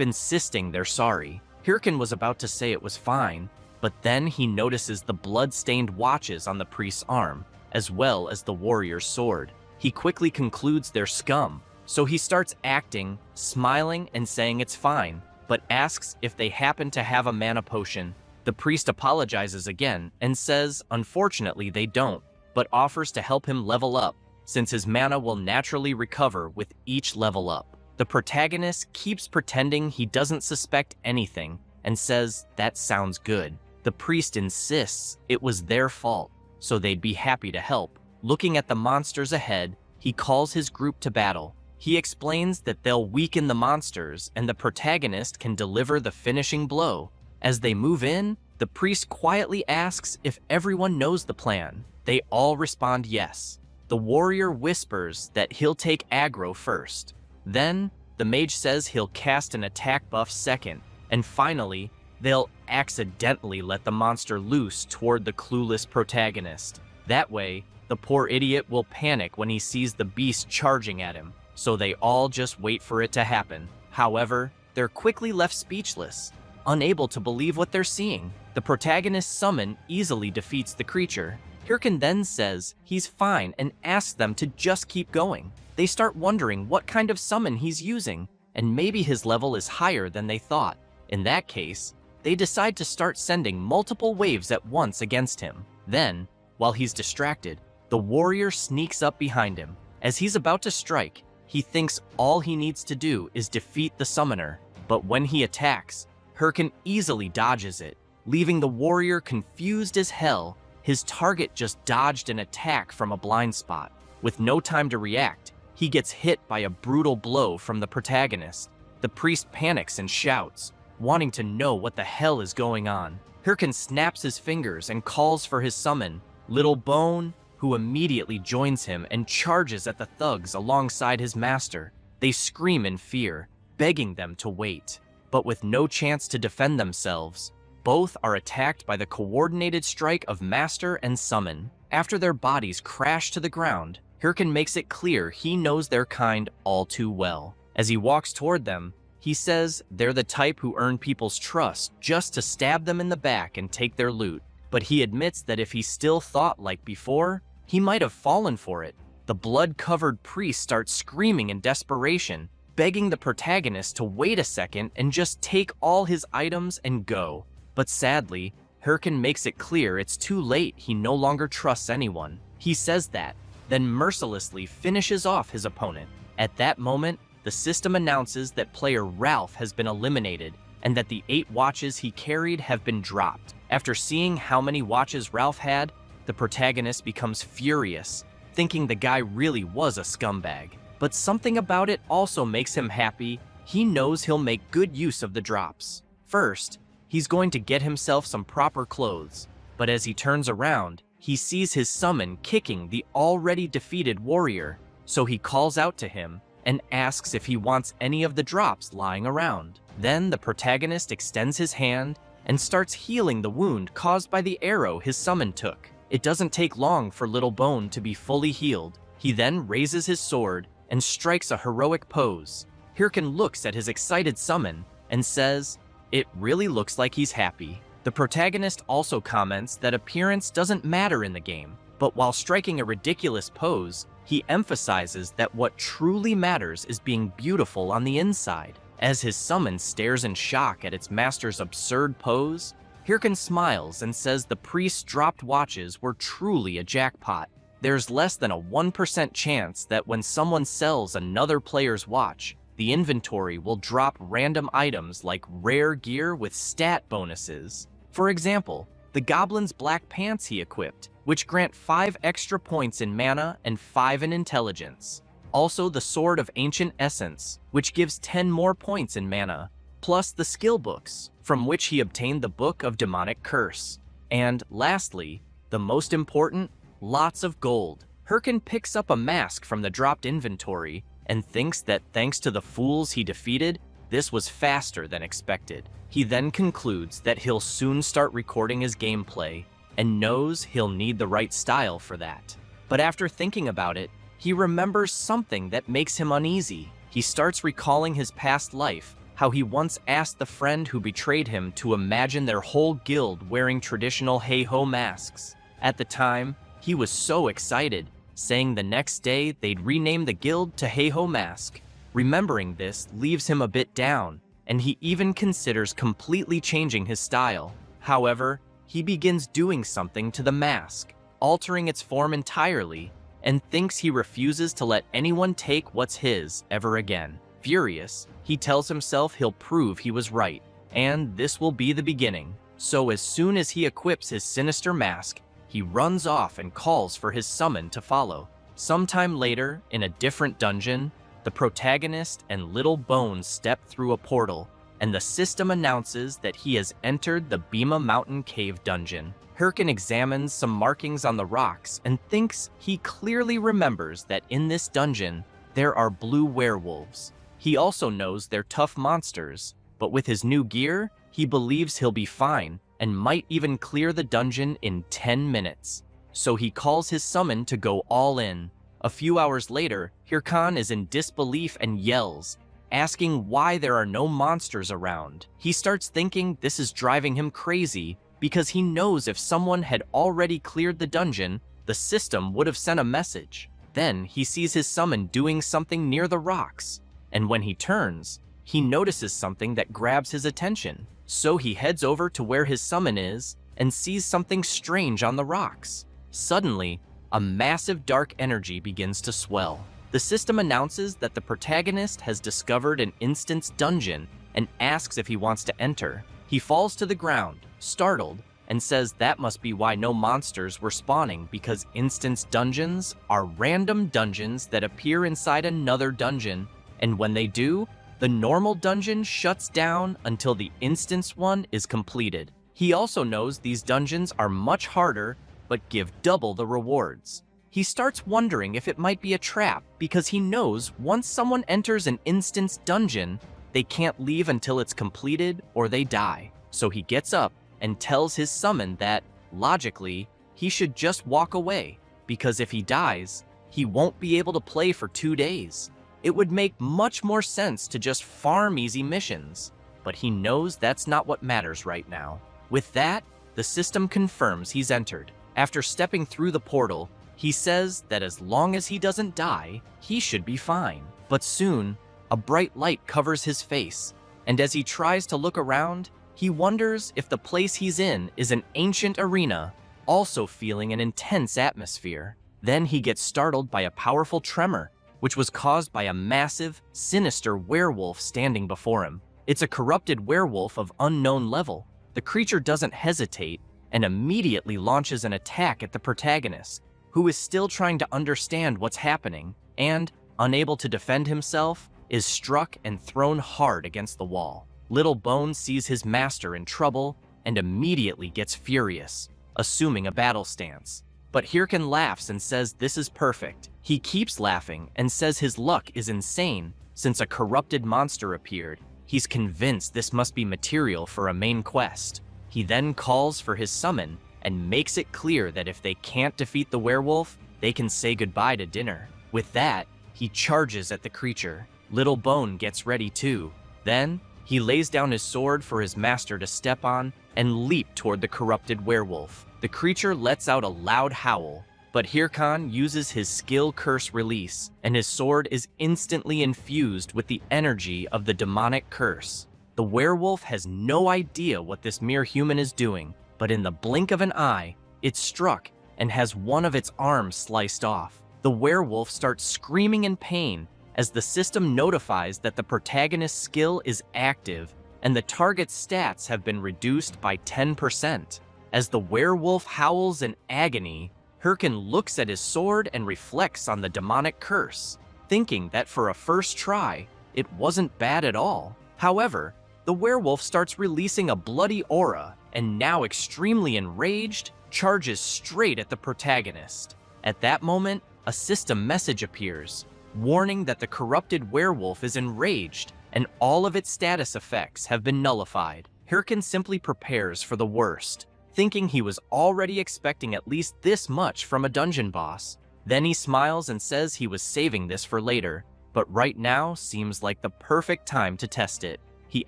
insisting they're sorry. Hirkan was about to say it was fine, but then he notices the blood-stained watches on the priest's arm, as well as the warrior's sword. He quickly concludes they're scum, so he starts acting, smiling and saying it's fine, but asks if they happen to have a mana potion. The priest apologizes again and says unfortunately they don't, but offers to help him level up, since his mana will naturally recover with each level up. The protagonist keeps pretending he doesn't suspect anything, and says that sounds good. The priest insists it was their fault, so they'd be happy to help. Looking at the monsters ahead, he calls his group to battle. He explains that they'll weaken the monsters and the protagonist can deliver the finishing blow. As they move in, the priest quietly asks if everyone knows the plan. They all respond yes. The warrior whispers that he'll take aggro first. Then, the mage says he'll cast an attack buff second. And finally, they'll accidentally let the monster loose toward the clueless protagonist. That way, the poor idiot will panic when he sees the beast charging at him, so they all just wait for it to happen. However, they're quickly left speechless, unable to believe what they're seeing. The protagonist's summon easily defeats the creature. Hirkin then says he's fine and asks them to just keep going. They start wondering what kind of summon he's using, and maybe his level is higher than they thought. In that case, they decide to start sending multiple waves at once against him. Then, while he's distracted, the warrior sneaks up behind him. As he's about to strike, he thinks all he needs to do is defeat the summoner. But when he attacks, Hirkin easily dodges it, leaving the warrior confused as hell. His target just dodged an attack from a blind spot. With no time to react, he gets hit by a brutal blow from the protagonist. The priest panics and shouts, wanting to know what the hell is going on. Hirkin snaps his fingers and calls for his summon, Little Bone, who immediately joins him and charges at the thugs alongside his master. They scream in fear, begging them to wait. But with no chance to defend themselves, both are attacked by the coordinated strike of master and summon. After their bodies crash to the ground, Hirkin makes it clear he knows their kind all too well. As he walks toward them, he says they're the type who earn people's trust just to stab them in the back and take their loot. But he admits that if he still thought like before, he might have fallen for it. The blood-covered priest starts screaming in desperation, begging the protagonist to wait a second and just take all his items and go. But sadly, Hirkin makes it clear it's too late. He no longer trusts anyone. He says that, then mercilessly finishes off his opponent. At that moment, the system announces that player Ralph has been eliminated and that the 8 watches he carried have been dropped. After seeing how many watches Ralph had, the protagonist becomes furious, thinking the guy really was a scumbag. But something about it also makes him happy. He knows he'll make good use of the drops. First, he's going to get himself some proper clothes, but as he turns around, he sees his summon kicking the already defeated warrior, so he calls out to him and asks if he wants any of the drops lying around. Then the protagonist extends his hand and starts healing the wound caused by the arrow his summon took. It doesn't take long for Little Bone to be fully healed. He then raises his sword and strikes a heroic pose. Hirkin looks at his excited summon and says, "It really looks like he's happy." The protagonist also comments that appearance doesn't matter in the game, but while striking a ridiculous pose, he emphasizes that what truly matters is being beautiful on the inside. As his summon stares in shock at its master's absurd pose, Hirkin smiles and says the priest's dropped watches were truly a jackpot. There's less than a 1% chance that when someone sells another player's watch, the inventory will drop random items like rare gear with stat bonuses. For example, the goblin's black pants he equipped, which grant 5 extra points in mana and 5 in intelligence. Also the Sword of Ancient Essence, which gives 10 more points in mana, plus the skill books, from which he obtained the Book of Demonic Curse. And lastly, the most important, lots of gold. Hirkin picks up a mask from the dropped inventory and thinks that thanks to the fools he defeated, this was faster than expected. He then concludes that he'll soon start recording his gameplay and knows he'll need the right style for that. But after thinking about it, he remembers something that makes him uneasy. He starts recalling his past life, how he once asked the friend who betrayed him to imagine their whole guild wearing traditional hey-ho masks. At the time, he was so excited, saying the next day they'd rename the guild to Hey-Ho Mask. Remembering this leaves him a bit down, and he even considers completely changing his style. However, he begins doing something to the mask, altering its form entirely, and thinks he refuses to let anyone take what's his ever again. Furious, he tells himself he'll prove he was right, and this will be the beginning. So as soon as he equips his sinister mask, he runs off and calls for his summon to follow. Sometime later, in a different dungeon, the protagonist and Little Bones step through a portal, and the system announces that he has entered the Bima Mountain Cave dungeon. Hirkin examines some markings on the rocks and thinks he clearly remembers that in this dungeon, there are blue werewolves. He also knows they're tough monsters, but with his new gear, he believes he'll be fine and might even clear the dungeon in 10 minutes. So he calls his summon to go all in. A few hours later, Hirkan is in disbelief and yells, asking why there are no monsters around. He starts thinking this is driving him crazy because he knows if someone had already cleared the dungeon, the system would have sent a message. Then he sees his summon doing something near the rocks, and when he turns, he notices something that grabs his attention. So he heads over to where his summon is and sees something strange on the rocks. Suddenly, a massive dark energy begins to swell. The system announces that the protagonist has discovered an instance dungeon and asks if he wants to enter. He falls to the ground, startled, and says that must be why no monsters were spawning, because instance dungeons are random dungeons that appear inside another dungeon, and when they do, the normal dungeon shuts down until the instance one is completed. He also knows these dungeons are much harder, but give double the rewards. He starts wondering if it might be a trap because he knows once someone enters an instance dungeon, they can't leave until it's completed or they die. So he gets up and tells his summon that, logically, he should just walk away because if he dies, he won't be able to play for 2 days. It would make much more sense to just farm easy missions, but he knows that's not what matters right now. With that, the system confirms he's entered. After stepping through the portal, he says that as long as he doesn't die, he should be fine. But soon, a bright light covers his face, and as he tries to look around, he wonders if the place he's in is an ancient arena, also feeling an intense atmosphere. Then he gets startled by a powerful tremor, which was caused by a massive, sinister werewolf standing before him. It's a corrupted werewolf of unknown level. The creature doesn't hesitate and immediately launches an attack at the protagonist, who is still trying to understand what's happening and, unable to defend himself, is struck and thrown hard against the wall. Little Bones sees his master in trouble and immediately gets furious, assuming a battle stance. But Hirkan laughs and says this is perfect. He keeps laughing and says his luck is insane since a corrupted monster appeared. He's convinced this must be material for a main quest. He then calls for his summon and makes it clear that if they can't defeat the werewolf, they can say goodbye to dinner. With that, he charges at the creature. Little Bone gets ready too. Then, he lays down his sword for his master to step on and leap toward the corrupted werewolf. The creature lets out a loud howl, but Hirkan uses his skill curse release, and his sword is instantly infused with the energy of the demonic curse. The werewolf has no idea what this mere human is doing, but in the blink of an eye, it's struck and has one of its arms sliced off. The werewolf starts screaming in pain as the system notifies that the protagonist's skill is active and the target's stats have been reduced by 10%. As the werewolf howls in agony, Hirkan looks at his sword and reflects on the demonic curse, thinking that for a first try, it wasn't bad at all. However, the werewolf starts releasing a bloody aura and now extremely enraged, charges straight at the protagonist. At that moment, a system message appears, warning that the corrupted werewolf is enraged and all of its status effects have been nullified. Hirkan simply prepares for the worst, thinking he was already expecting at least this much from a dungeon boss. Then he smiles and says he was saving this for later, but right now seems like the perfect time to test it. He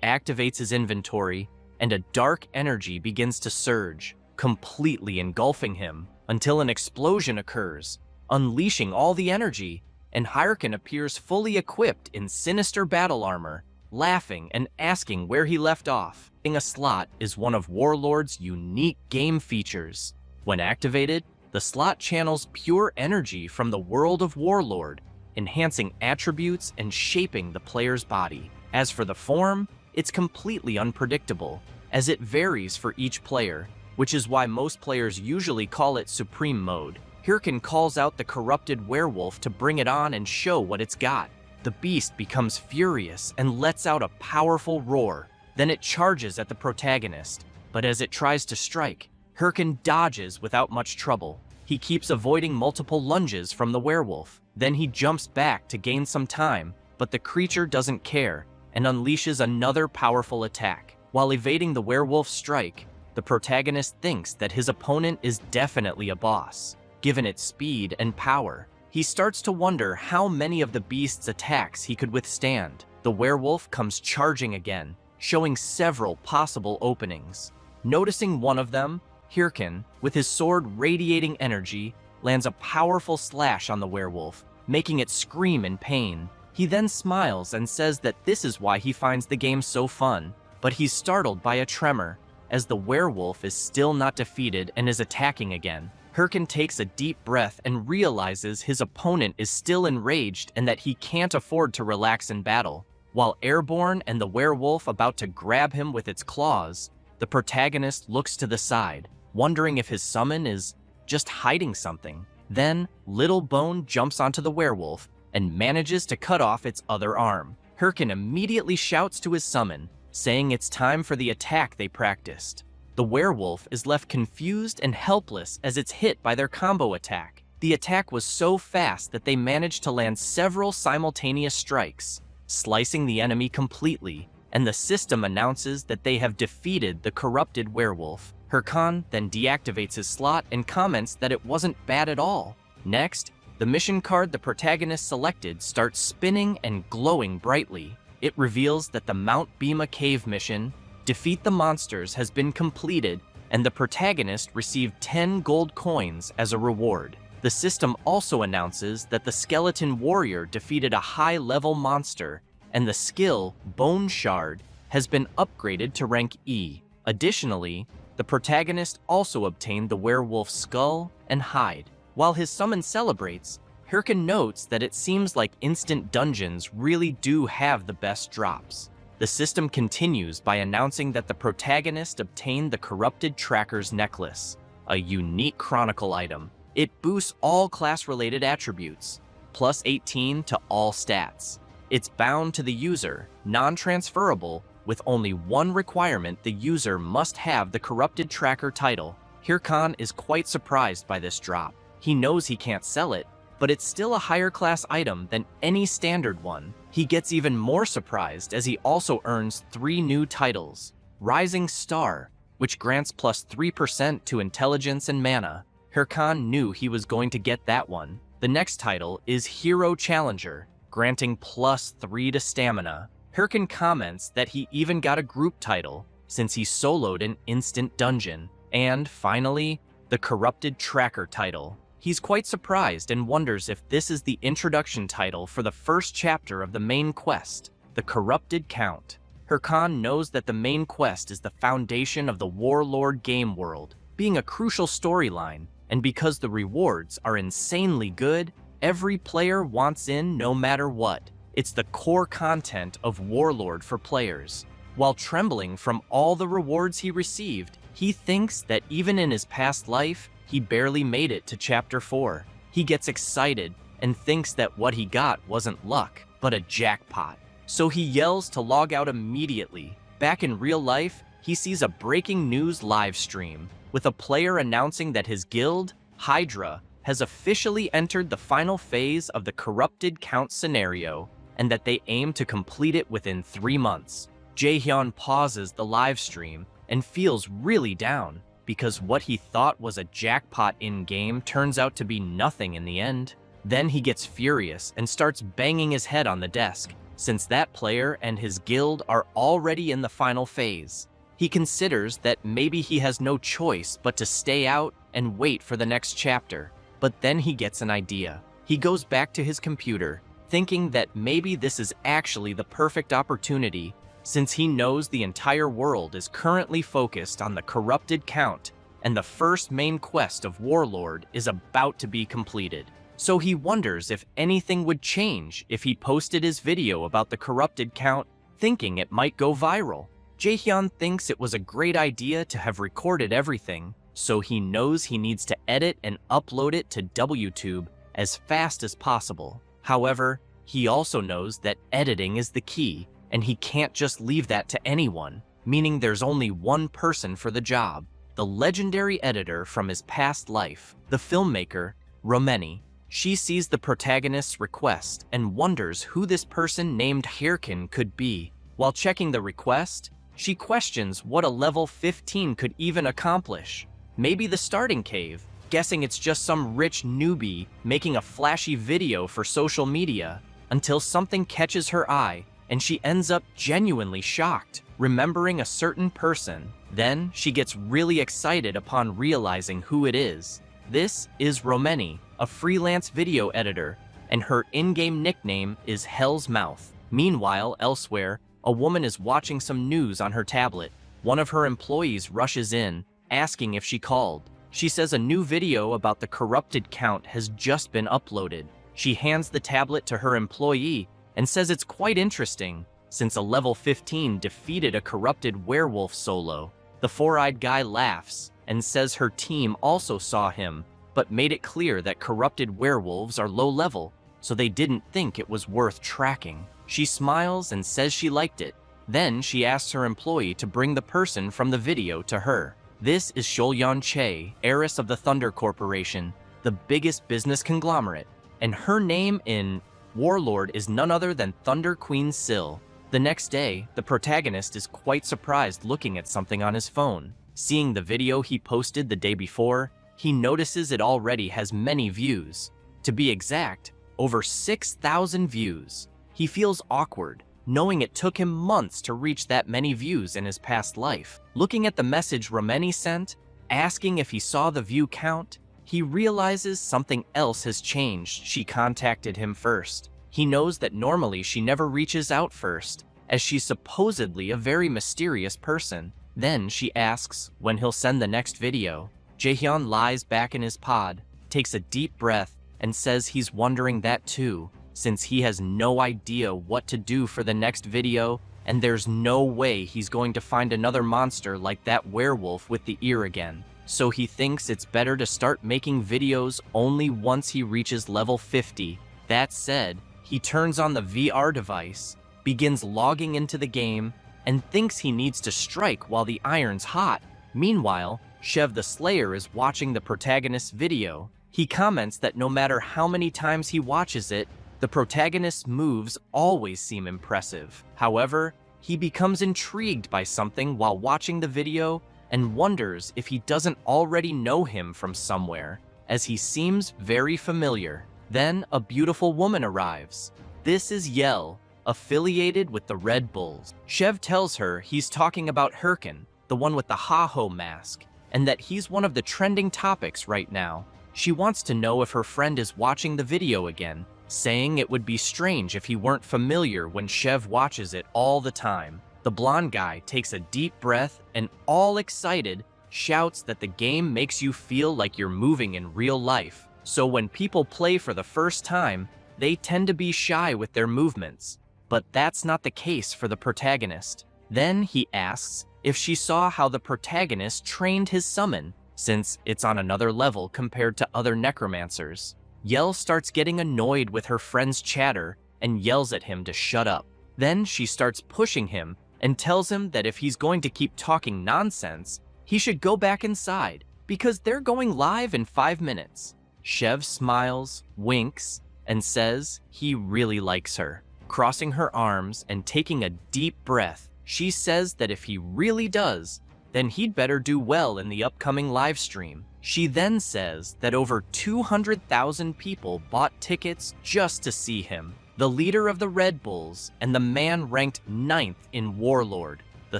activates his inventory, and a dark energy begins to surge, completely engulfing him, until an explosion occurs, unleashing all the energy, and Hirkan appears fully equipped in sinister battle armor, laughing and asking where he left off. Being a slot is one of Warlord's unique game features. When activated, the slot channels pure energy from the world of Warlord, enhancing attributes and shaping the player's body. As for the form, it's completely unpredictable, as it varies for each player, which is why most players usually call it Supreme Mode. Hirkin calls out the corrupted werewolf to bring it on and show what it's got. The beast becomes furious and lets out a powerful roar. Then it charges at the protagonist, but as it tries to strike, Hirkin dodges without much trouble. He keeps avoiding multiple lunges from the werewolf. Then he jumps back to gain some time, but the creature doesn't care and unleashes another powerful attack. While evading the werewolf's strike, the protagonist thinks that his opponent is definitely a boss. Given its speed and power, he starts to wonder how many of the beast's attacks he could withstand. The werewolf comes charging again, showing several possible openings. Noticing one of them, Hirkin, with his sword radiating energy, lands a powerful slash on the werewolf, making it scream in pain. He then smiles and says that this is why he finds the game so fun, but he's startled by a tremor, as the werewolf is still not defeated and is attacking again. Hirkin takes a deep breath and realizes his opponent is still enraged and that he can't afford to relax in battle. While airborne and the werewolf about to grab him with its claws, the protagonist looks to the side, wondering if his summon is just hiding something. Then, Little Bone jumps onto the werewolf and manages to cut off its other arm. Hirkin immediately shouts to his summon, saying it's time for the attack they practiced. The werewolf is left confused and helpless as it's hit by their combo attack. The attack was so fast that they managed to land several simultaneous strikes, slicing the enemy completely, and the system announces that they have defeated the corrupted werewolf. Hirkin then deactivates his slot and comments that it wasn't bad at all. Next, the mission card the protagonist selected starts spinning and glowing brightly. It reveals that the Mount Bima Cave mission, Defeat the Monsters, has been completed, and the protagonist received 10 gold coins as a reward. The system also announces that the Skeleton Warrior defeated a high-level monster, and the skill, Bone Shard, has been upgraded to rank E. Additionally, the protagonist also obtained the werewolf's skull and hide. While his summon celebrates, Hirkin notes that it seems like instant dungeons really do have the best drops. The system continues by announcing that the protagonist obtained the Corrupted Tracker's Necklace, a unique chronicle item. It boosts all class-related attributes, plus 18 to all stats. It's bound to the user, non-transferable, with only one requirement: the user must have the Corrupted Tracker title. Hirkin is quite surprised by this drop. He knows he can't sell it, but it's still a higher class item than any standard one. He gets even more surprised as he also earns 3 new titles. Rising Star, which grants plus 3% to intelligence and mana. Hirkin knew he was going to get that one. The next title is Hero Challenger, granting plus 3 to stamina. Hirkin comments that he even got a group title, since he soloed an instant dungeon. And finally, the Corrupted Tracker title. He's quite surprised and wonders if this is the introduction title for the first chapter of the main quest, the Corrupted Count. Hirkin knows that the main quest is the foundation of the Warlord game world, being a crucial storyline, and because the rewards are insanely good, every player wants in no matter what. It's the core content of Warlord for players. While trembling from all the rewards he received, he thinks that even in his past life, he barely made it to Chapter 4. He gets excited and thinks that what he got wasn't luck, but a jackpot. So he yells to log out immediately. Back in real life, he sees a breaking news live stream, with a player announcing that his guild, Hydra, has officially entered the final phase of the Corrupted Count scenario, and that they aim to complete it within 3 months. Jaehyun pauses the live stream and feels really down, because what he thought was a jackpot in-game turns out to be nothing in the end. Then he gets furious and starts banging his head on the desk, since that player and his guild are already in the final phase. He considers that maybe he has no choice but to stay out and wait for the next chapter. But then he gets an idea. He goes back to his computer, thinking that maybe this is actually the perfect opportunity, since he knows the entire world is currently focused on the Corrupted Count, and the first main quest of Warlord is about to be completed. So he wonders if anything would change if he posted his video about the Corrupted Count thinking it might go viral. Jaehyun thinks it was a great idea to have recorded everything, so he knows he needs to edit and upload it to WTube as fast as possible. However, he also knows that editing is the key, and he can't just leave that to anyone, meaning there's only one person for the job: the legendary editor from his past life, the filmmaker, Romeni. She sees the protagonist's request and wonders who this person named Hirkin could be. While checking the request, she questions what a level 15 could even accomplish. Maybe the starting cave, guessing it's just some rich newbie making a flashy video for social media, until something catches her eye and she ends up genuinely shocked, remembering a certain person. Then she gets really excited upon realizing who it is. This is Romeni, a freelance video editor, and her in-game nickname is Hell's Mouth. Meanwhile, elsewhere, a woman is watching some news on her tablet. One of her employees rushes in, asking if she called. She says a new video about the corrupted count has just been uploaded. She hands the tablet to her employee and says it's quite interesting, since a level 15 defeated a corrupted werewolf solo. The four-eyed guy laughs and says her team also saw him, but made it clear that corrupted werewolves are low level, so they didn't think it was worth tracking. She smiles and says she liked it. Then she asks her employee to bring the person from the video to her. This is Sholyon Che, heiress of the Thunder Corporation, the biggest business conglomerate, and her name in Warlord is none other than Thunder Queen Syl. The next day, the protagonist is quite surprised looking at something on his phone. Seeing the video he posted the day before, he notices it already has many views. To be exact, over 6,000 views. He feels awkward, knowing it took him months to reach that many views in his past life. Looking at the message Romeni sent, asking if he saw the view count, he realizes something else has changed. She contacted him first. He knows that normally she never reaches out first, as she's supposedly a very mysterious person. Then she asks when he'll send the next video. Jaehyun lies back in his pod, takes a deep breath, and says he's wondering that too, since he has no idea what to do for the next video, and there's no way he's going to find another monster like that werewolf with the ear again. So he thinks it's better to start making videos only once he reaches level 50. That said, he turns on the VR device, begins logging into the game, and thinks he needs to strike while the iron's hot. Meanwhile, Shev the Slayer is watching the protagonist's video. He comments that no matter how many times he watches it, the protagonist's moves always seem impressive. However, he becomes intrigued by something while watching the video and wonders if he doesn't already know him from somewhere, as he seems very familiar. Then a beautiful woman arrives. This is Yell, affiliated with the Red Bulls. Shev tells her he's talking about Hirkin, the one with the ha-ho mask, and that he's one of the trending topics right now. She wants to know if her friend is watching the video again, saying it would be strange if he weren't familiar when Shev watches it all the time. The blonde guy takes a deep breath and, all excited, shouts that the game makes you feel like you're moving in real life. So when people play for the first time, they tend to be shy with their movements. But that's not the case for the protagonist. Then he asks if she saw how the protagonist trained his summon, since it's on another level compared to other necromancers. Yell starts getting annoyed with her friend's chatter and yells at him to shut up. Then she starts pushing him and tells him that if he's going to keep talking nonsense, he should go back inside because they're going live in 5 minutes. Shev smiles, winks, and says he really likes her. Crossing her arms and taking a deep breath, she says that if he really does, then he'd better do well in the upcoming live stream. She then says that over 200,000 people bought tickets just to see him, the leader of the Red Bulls and the man ranked 9th in Warlord, the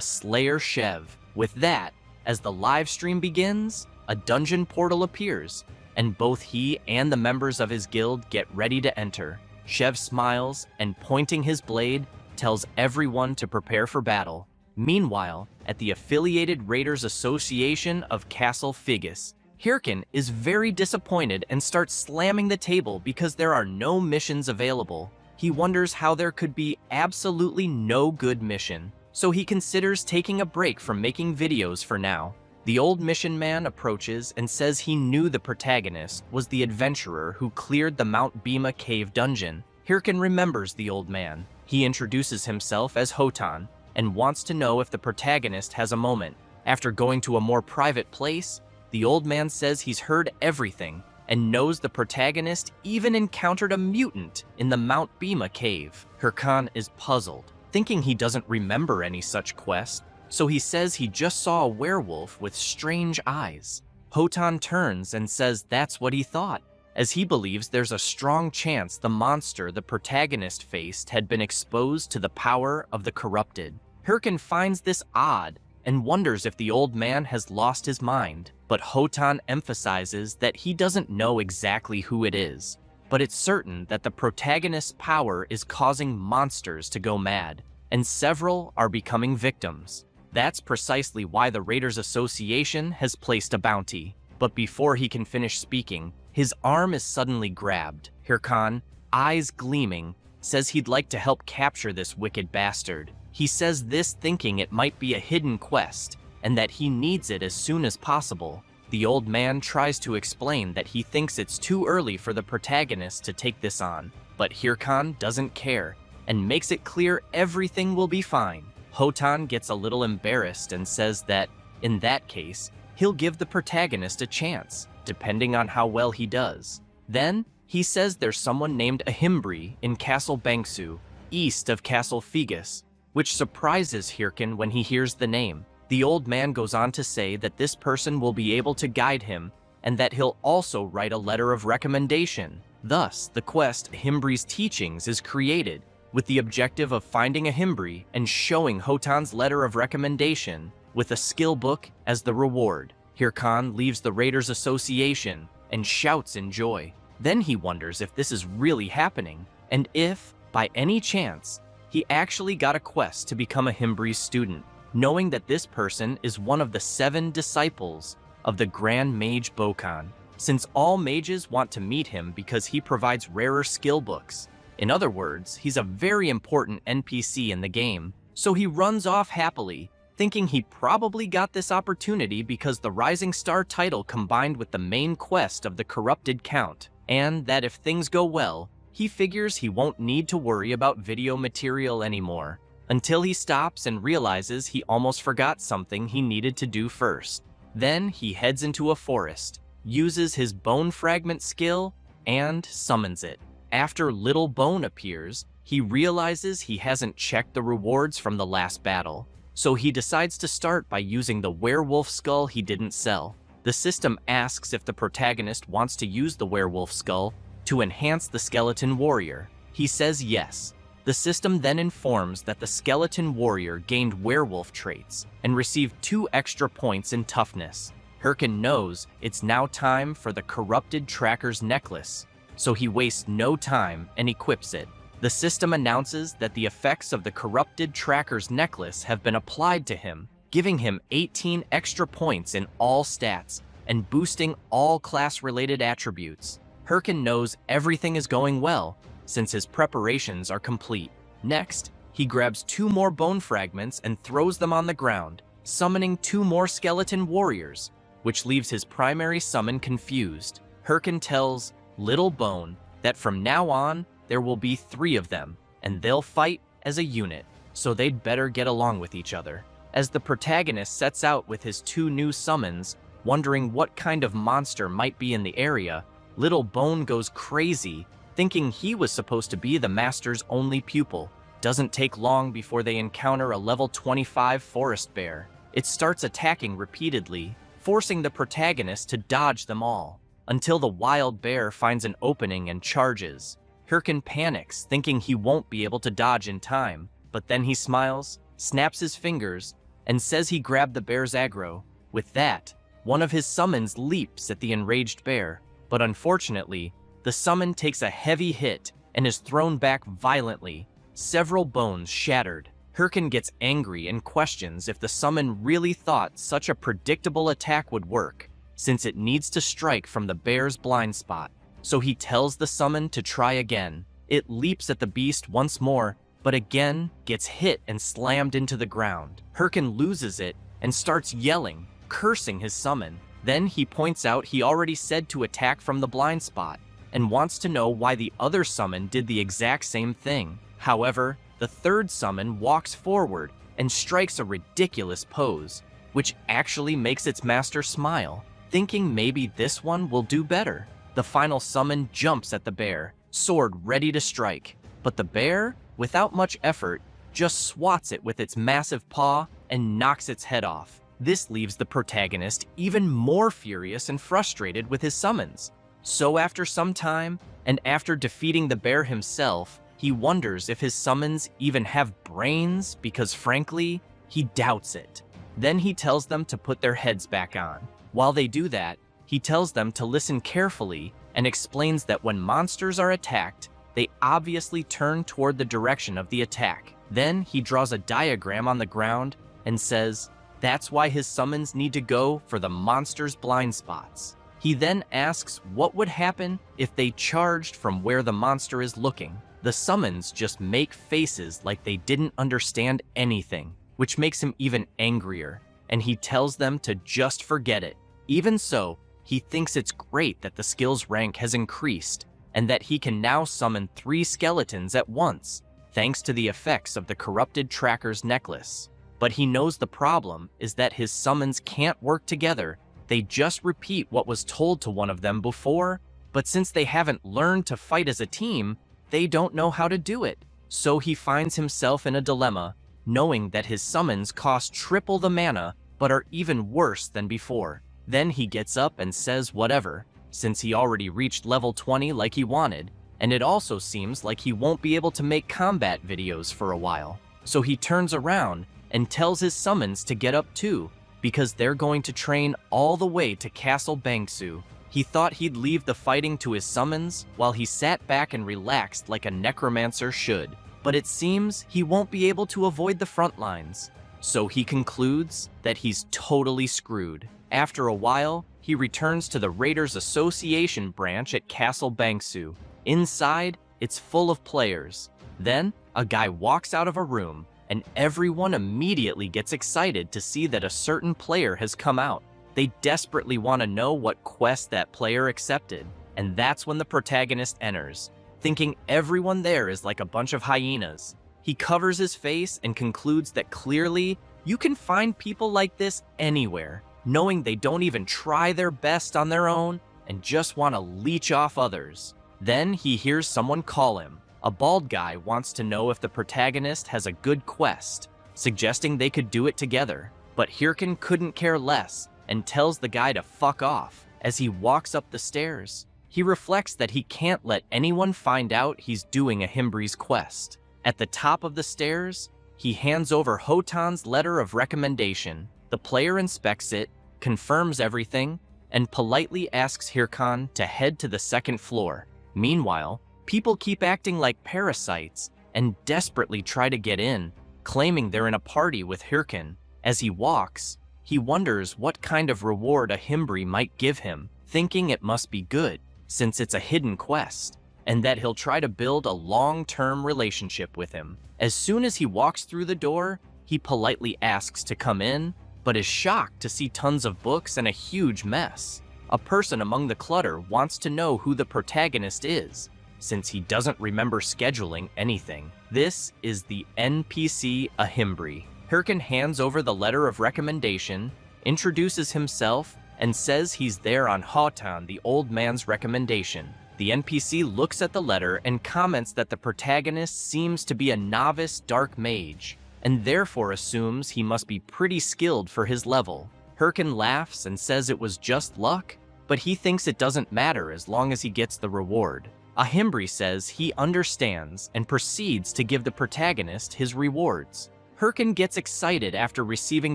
Slayer Shev. With that, as the live stream begins, a dungeon portal appears, and both he and the members of his guild get ready to enter. Shev smiles and, pointing his blade, tells everyone to prepare for battle. Meanwhile, at the affiliated Raiders Association of Castle Figgis, Hirkin is very disappointed and starts slamming the table because there are no missions available. He wonders how there could be absolutely no good mission, so he considers taking a break from making videos for now. The old mission man approaches and says he knew the protagonist was the adventurer who cleared the Mount Bhima cave dungeon. Hirkin remembers the old man. He introduces himself as Hotan and wants to know if the protagonist has a moment. After going to a more private place, the old man says he's heard everything and knows the protagonist even encountered a mutant in the Mount Bhima cave. Hirkan is puzzled, thinking he doesn't remember any such quest, so he says he just saw a werewolf with strange eyes. Hotan turns and says that's what he thought, as he believes there's a strong chance the monster the protagonist faced had been exposed to the power of the corrupted. Hirkin finds this odd and wonders if the old man has lost his mind, but Hotan emphasizes that he doesn't know exactly who it is, but it's certain that the protagonist's power is causing monsters to go mad, and several are becoming victims. That's precisely why the Raiders Association has placed a bounty. But before he can finish speaking, his arm is suddenly grabbed. Hirkan, eyes gleaming, says he'd like to help capture this wicked bastard. He says this thinking it might be a hidden quest, and that he needs it as soon as possible. The old man tries to explain that he thinks it's too early for the protagonist to take this on, but Hirkan doesn't care, and makes it clear everything will be fine. Hotan gets a little embarrassed and says that, in that case, he'll give the protagonist a chance, depending on how well he does. Then, he says there's someone named Ahimbri in Castle Bangsu, east of Castle Figus, which surprises Hirkin when he hears the name. The old man goes on to say that this person will be able to guide him, and that he'll also write a letter of recommendation. Thus, the quest Ahimbri's Teachings is created, with the objective of finding Ahimbri and showing Hotan's letter of recommendation, with a skill book as the reward. Hirkan leaves the Raiders Association and shouts in joy. Then he wonders if this is really happening, and if, by any chance, he actually got a quest to become Ahimbri's student, knowing that this person is one of the 7 disciples of the Grand Mage Bokan, since all mages want to meet him because he provides rarer skill books. In other words, he's a very important NPC in the game, so he runs off happily, thinking he probably got this opportunity because the Rising Star title combined with the main quest of the Corrupted Count, and that if things go well, he figures he won't need to worry about video material anymore, until he stops and realizes he almost forgot something he needed to do first. Then he heads into a forest, uses his bone fragment skill, and summons it. After Little Bone appears, he realizes he hasn't checked the rewards from the last battle, so he decides to start by using the werewolf skull he didn't sell. The system asks if the protagonist wants to use the werewolf skull to enhance the skeleton warrior. He says yes. The system then informs that the skeleton warrior gained werewolf traits and received 2 extra points in toughness. Hirkin knows it's now time for the Corrupted Tracker's necklace, so he wastes no time and equips it. The system announces that the effects of the Corrupted Tracker's necklace have been applied to him, giving him 18 extra points in all stats and boosting all class-related attributes. Hirkin knows everything is going well, since his preparations are complete. Next, he grabs 2 more bone fragments and throws them on the ground, summoning 2 more skeleton warriors, which leaves his primary summon confused. Hirkin tells Little Bone that from now on, there will be 3 of them, and they'll fight as a unit, so they'd better get along with each other. As the protagonist sets out with his 2 new summons, wondering what kind of monster might be in the area, Little Bone goes crazy, thinking he was supposed to be the master's only pupil. Doesn't take long before they encounter a level 25 forest bear. It starts attacking repeatedly, forcing the protagonist to dodge them all, until the wild bear finds an opening and charges. Hirkin panics, thinking he won't be able to dodge in time, but then he smiles, snaps his fingers, and says he grabbed the bear's aggro. With that, one of his summons leaps at the enraged bear, but unfortunately, the summon takes a heavy hit and is thrown back violently, several bones shattered. Hirkin gets angry and questions if the summon really thought such a predictable attack would work, since it needs to strike from the bear's blind spot. So he tells the summon to try again. It leaps at the beast once more, but again gets hit and slammed into the ground. Hirkin loses it and starts yelling, cursing his summon. Then he points out he already said to attack from the blind spot, and wants to know why the other summon did the exact same thing. However, the third summon walks forward and strikes a ridiculous pose, which actually makes its master smile, thinking maybe this one will do better. The final summon jumps at the bear, sword ready to strike, but the bear, without much effort, just swats it with its massive paw and knocks its head off. This leaves the protagonist even more furious and frustrated with his summons. So after some time, and after defeating the bear himself, he wonders if his summons even have brains because frankly, he doubts it. Then he tells them to put their heads back on. While they do that, he tells them to listen carefully and explains that when monsters are attacked, they obviously turn toward the direction of the attack. Then he draws a diagram on the ground and says that's why his summons need to go for the monster's blind spots. He then asks what would happen if they charged from where the monster is looking. The summons just make faces like they didn't understand anything, which makes him even angrier, and he tells them to just forget it. Even so, he thinks it's great that the skill's rank has increased, and that he can now summon 3 skeletons at once, thanks to the effects of the corrupted tracker's necklace. But he knows the problem is that his summons can't work together. They just repeat what was told to one of them before, but since they haven't learned to fight as a team, they don't know how to do it. So he finds himself in a dilemma, knowing that his summons cost triple the mana, but are even worse than before. Then he gets up and says whatever, since he already reached level 20 like he wanted, and it also seems like he won't be able to make combat videos for a while. So he turns around and tells his summons to get up too, because they're going to train all the way to Castle Bangsu. He thought he'd leave the fighting to his summons while he sat back and relaxed like a necromancer should, but it seems he won't be able to avoid the front lines. So he concludes that he's totally screwed. After a while, he returns to the Raiders Association branch at Castle Bangsu. Inside, it's full of players. Then, a guy walks out of a room, and everyone immediately gets excited to see that a certain player has come out. They desperately want to know what quest that player accepted, and that's when the protagonist enters, thinking everyone there is like a bunch of hyenas. He covers his face and concludes that clearly, you can find people like this anywhere, knowing they don't even try their best on their own and just want to leech off others. Then he hears someone call him. A bald guy wants to know if the protagonist has a good quest, suggesting they could do it together. But Hirkin couldn't care less and tells the guy to fuck off. As he walks up the stairs, he reflects that he can't let anyone find out he's doing a Himbri's quest. At the top of the stairs, he hands over Hotan's letter of recommendation. The player inspects it, confirms everything, and politely asks Hirkan to head to the second floor. Meanwhile, people keep acting like parasites and desperately try to get in, claiming they're in a party with Hirkan. As he walks, he wonders what kind of reward a Himbri might give him, thinking it must be good, since it's a hidden quest, and that he'll try to build a long-term relationship with him. As soon as he walks through the door, he politely asks to come in, but is shocked to see tons of books and a huge mess. A person among the clutter wants to know who the protagonist is, since he doesn't remember scheduling anything. This is the NPC Ahimbri. Hirkin hands over the letter of recommendation, introduces himself, and says he's there on Hotan, the old man's recommendation. The NPC looks at the letter and comments that the protagonist seems to be a novice dark mage, and therefore assumes he must be pretty skilled for his level. Hirkin laughs and says it was just luck, but he thinks it doesn't matter as long as he gets the reward. Ahimbri says he understands and proceeds to give the protagonist his rewards. Hirkin gets excited after receiving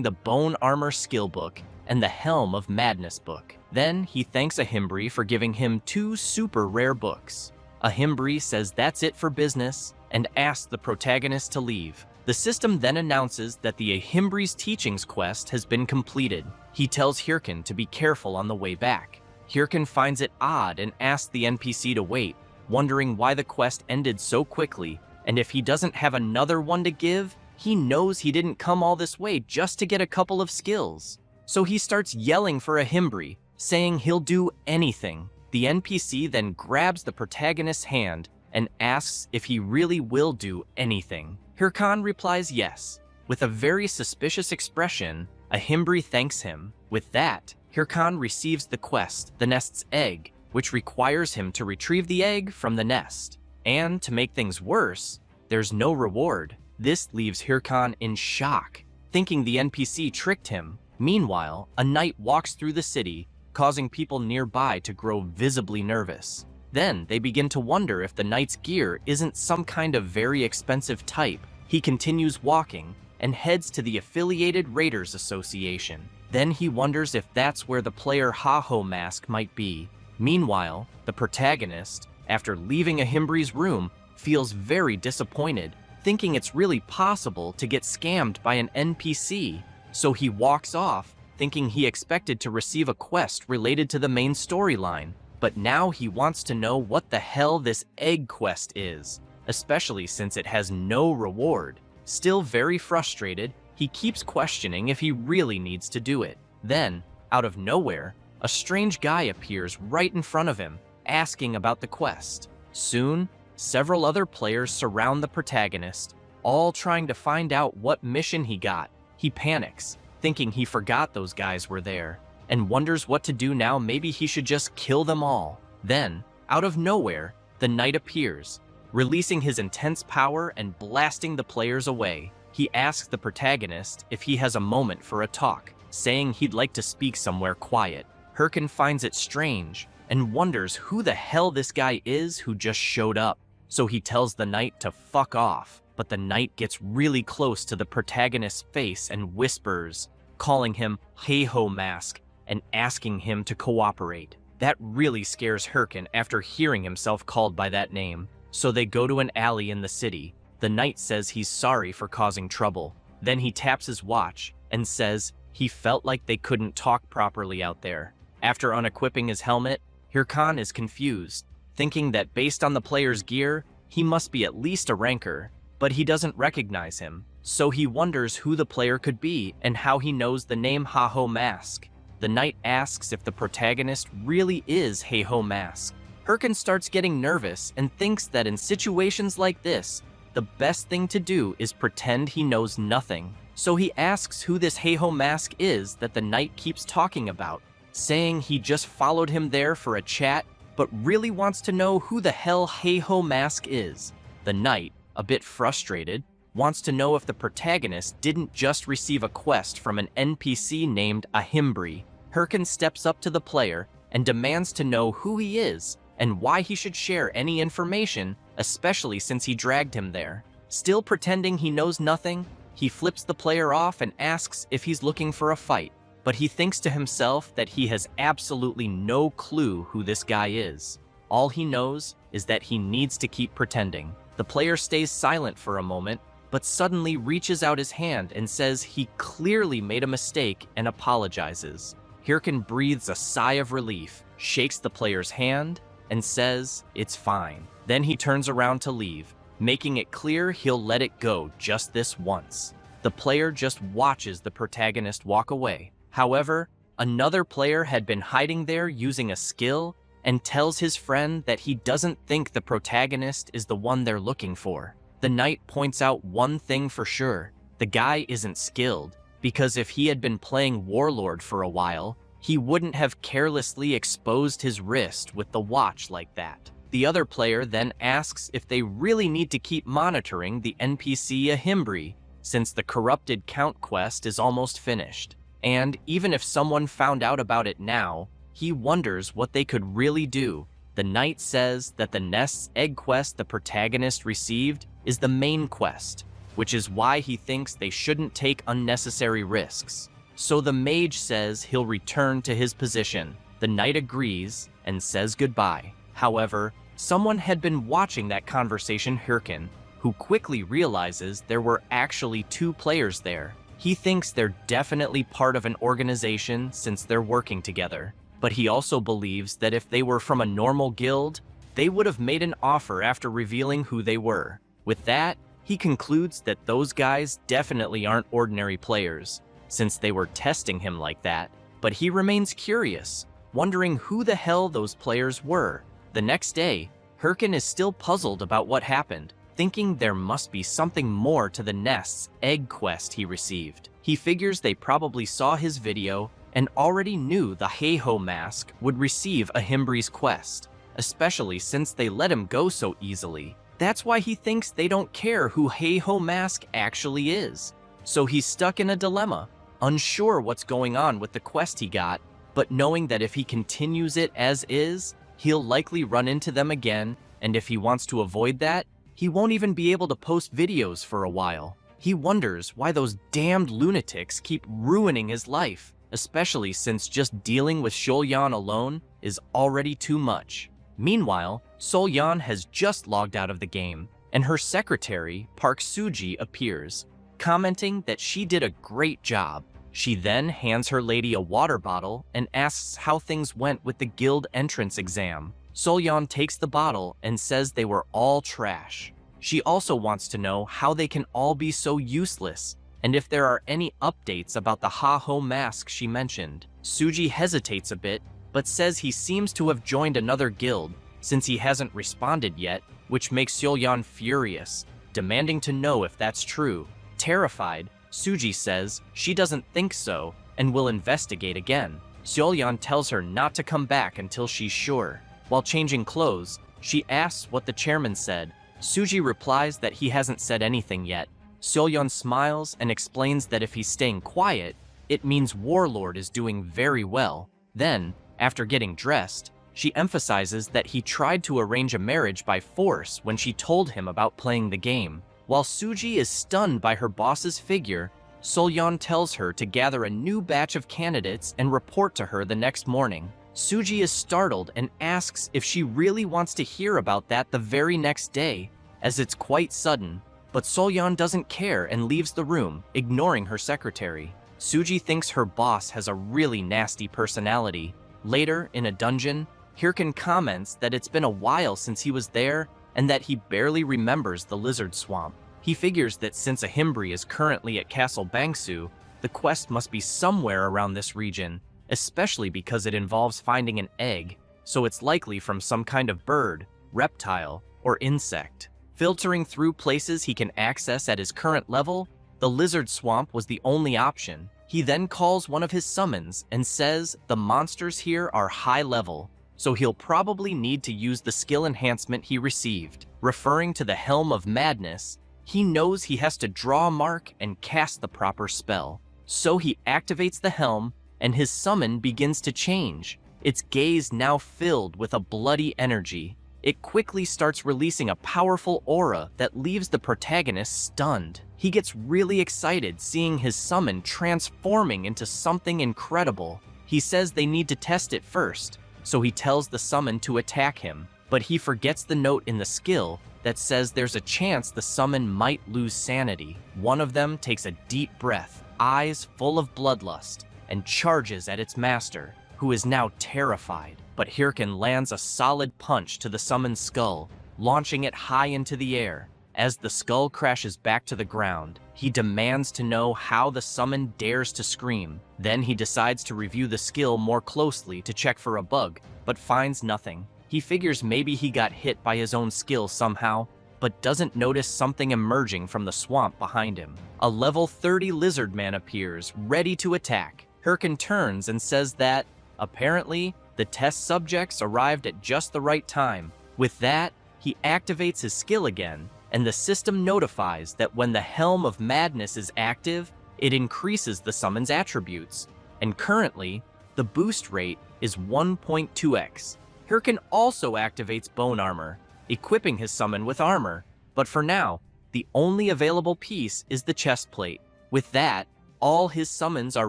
the Bone Armor skill book and the Helm of Madness book. Then he thanks Ahimbri for giving him 2 super rare books. Ahimbri says that's it for business and asks the protagonist to leave. The system then announces that the Ahimbri's teachings quest has been completed. He tells Hirkin to be careful on the way back. Hirkin finds it odd and asks the NPC to wait, wondering why the quest ended so quickly, and if he doesn't have another one to give, he knows he didn't come all this way just to get a couple of skills. So he starts yelling for a Himbri, saying he'll do anything. The NPC then grabs the protagonist's hand and asks if he really will do anything. Hirkan replies yes. With a very suspicious expression, a Himbri thanks him. With that, Hirkan receives the quest, the nest's egg, which requires him to retrieve the egg from the nest. And to make things worse, there's no reward. This leaves Hirkan in shock, thinking the NPC tricked him. Meanwhile, a knight walks through the city, causing people nearby to grow visibly nervous. Then they begin to wonder if the knight's gear isn't some kind of very expensive type. He continues walking and heads to the Affiliated Raiders Association. Then he wonders if that's where the player Ha-Ho mask might be. Meanwhile, the protagonist, after leaving a Himbri's room, feels very disappointed, thinking it's really possible to get scammed by an NPC. So he walks off, thinking he expected to receive a quest related to the main storyline. But now he wants to know what the hell this egg quest is, especially since it has no reward. Still very frustrated, he keeps questioning if he really needs to do it. Then, out of nowhere, a strange guy appears right in front of him, asking about the quest. Soon, several other players surround the protagonist, all trying to find out what mission he got. He panics, thinking he forgot those guys were there, and wonders what to do now. Maybe he should just kill them all. Then, out of nowhere, the knight appears, releasing his intense power and blasting the players away. He asks the protagonist if he has a moment for a talk, saying he'd like to speak somewhere quiet. Hirkan finds it strange and wonders who the hell this guy is who just showed up. So he tells the knight to fuck off, but the knight gets really close to the protagonist's face and whispers, calling him Ha-Ho mask and asking him to cooperate. That really scares Hirkan after hearing himself called by that name. So they go to an alley in the city. The knight says he's sorry for causing trouble. Then he taps his watch and says he felt like they couldn't talk properly out there. After unequipping his helmet, Hirkan is confused, thinking that based on the player's gear, he must be at least a ranker, but he doesn't recognize him. So he wonders who the player could be and how he knows the name Ha-Ho mask. The knight asks if the protagonist really is Ha-Ho mask. Hirkan starts getting nervous and thinks that in situations like this, the best thing to do is pretend he knows nothing. So he asks who this Ha-Ho mask is that the knight keeps talking about, saying he just followed him there for a chat, but really wants to know who the hell Ha-Ho mask is. The knight, a bit frustrated, wants to know if the protagonist didn't just receive a quest from an NPC named a Himbri. Hirkan steps up to the player and demands to know who he is and why he should share any information, especially since he dragged him there. Still pretending he knows nothing, he flips the player off and asks if he's looking for a fight, but he thinks to himself that he has absolutely no clue who this guy is. All he knows is that he needs to keep pretending. The player stays silent for a moment, but suddenly reaches out his hand and says he clearly made a mistake and apologizes. Hirkan breathes a sigh of relief, shakes the player's hand, and says it's fine. Then he turns around to leave, making it clear he'll let it go just this once. The player just watches the protagonist walk away. However, another player had been hiding there using a skill and tells his friend that he doesn't think the protagonist is the one they're looking for. The knight points out one thing for sure: the guy isn't skilled, because if he had been playing Warlord for a while, he wouldn't have carelessly exposed his wrist with the watch like that. The other player then asks if they really need to keep monitoring the NPC Ahimbri, since the corrupted Count quest is almost finished. And even if someone found out about it now, he wonders what they could really do. The knight says that the nest's egg quest the protagonist received is the main quest, which is why he thinks they shouldn't take unnecessary risks. So the mage says he'll return to his position. The knight agrees and says goodbye. However, someone had been watching that conversation, Hirkan, who quickly realizes there were actually two players there. He thinks they're definitely part of an organization since they're working together, but he also believes that if they were from a normal guild, they would have made an offer after revealing who they were. With that, he concludes that those guys definitely aren't ordinary players, since they were testing him like that, but he remains curious, wondering who the hell those players were. The next day, Hirkin is still puzzled about what happened, thinking there must be something more to the Nest's egg quest he received. He figures they probably saw his video and already knew the Heiho mask would receive a Himbri's quest, especially since they let him go so easily. That's why he thinks they don't care who Heiho mask actually is. So he's stuck in a dilemma, unsure what's going on with the quest he got, but knowing that if he continues it as is, he'll likely run into them again, and if he wants to avoid that, he won't even be able to post videos for a while. He wonders why those damned lunatics keep ruining his life, especially since just dealing with Solyan alone is already too much. Meanwhile, Solyan has just logged out of the game, and her secretary, Park Suji, appears, commenting that she did a great job. She then hands her lady a water bottle and asks how things went with the guild entrance exam. Solyan takes the bottle and says they were all trash. She also wants to know how they can all be so useless, and if there are any updates about the Heiho mask she mentioned. Suji hesitates a bit, but says he seems to have joined another guild since he hasn't responded yet, which makes Solyan furious, demanding to know if that's true. Terrified, Suji says she doesn't think so and will investigate again. Solyan tells her not to come back until she's sure. While changing clothes, she asks what the chairman said. Suji replies that he hasn't said anything yet. Solyan smiles and explains that if he's staying quiet, it means Warlord is doing very well. Then, after getting dressed, she emphasizes that he tried to arrange a marriage by force when she told him about playing the game. While Suji is stunned by her boss's figure, Solyan tells her to gather a new batch of candidates and report to her the next morning. Suji is startled and asks if she really wants to hear about that the very next day, as it's quite sudden, but Solyan doesn't care and leaves the room, ignoring her secretary. Suji thinks her boss has a really nasty personality. Later, in a dungeon, Hirkin comments that it's been a while since he was there and that he barely remembers the lizard swamp. He figures that since a Himbri is currently at Castle Bangsu, the quest must be somewhere around this region, especially because it involves finding an egg, so it's likely from some kind of bird, reptile, or insect. Filtering through places he can access at his current level, the lizard swamp was the only option. He then calls one of his summons and says the monsters here are high level, so he'll probably need to use the skill enhancement he received. Referring to the Helm of Madness, he knows he has to draw a mark and cast the proper spell. So he activates the helm, and his summon begins to change, its gaze now filled with a bloody energy. It quickly starts releasing a powerful aura that leaves the protagonist stunned. He gets really excited seeing his summon transforming into something incredible. He says they need to test it first, so he tells the summon to attack him, but he forgets the note in the skill that says there's a chance the summon might lose sanity. One of them takes a deep breath, eyes full of bloodlust, and charges at its master, who is now terrified. But Hirkin lands a solid punch to the summon's skull, launching it high into the air. As the skull crashes back to the ground, he demands to know how the summon dares to scream. Then he decides to review the skill more closely to check for a bug, but finds nothing. He figures maybe he got hit by his own skill somehow, but doesn't notice something emerging from the swamp behind him. A level 30 lizard man appears, ready to attack. Hirkin turns and says that, apparently, the test subjects arrived at just the right time. With that, he activates his skill again, and the system notifies that when the Helm of Madness is active, it increases the summon's attributes, and currently, the boost rate is 1.2x. Hirkin also activates Bone Armor, equipping his summon with armor, but for now, the only available piece is the chest plate. With that, all his summons are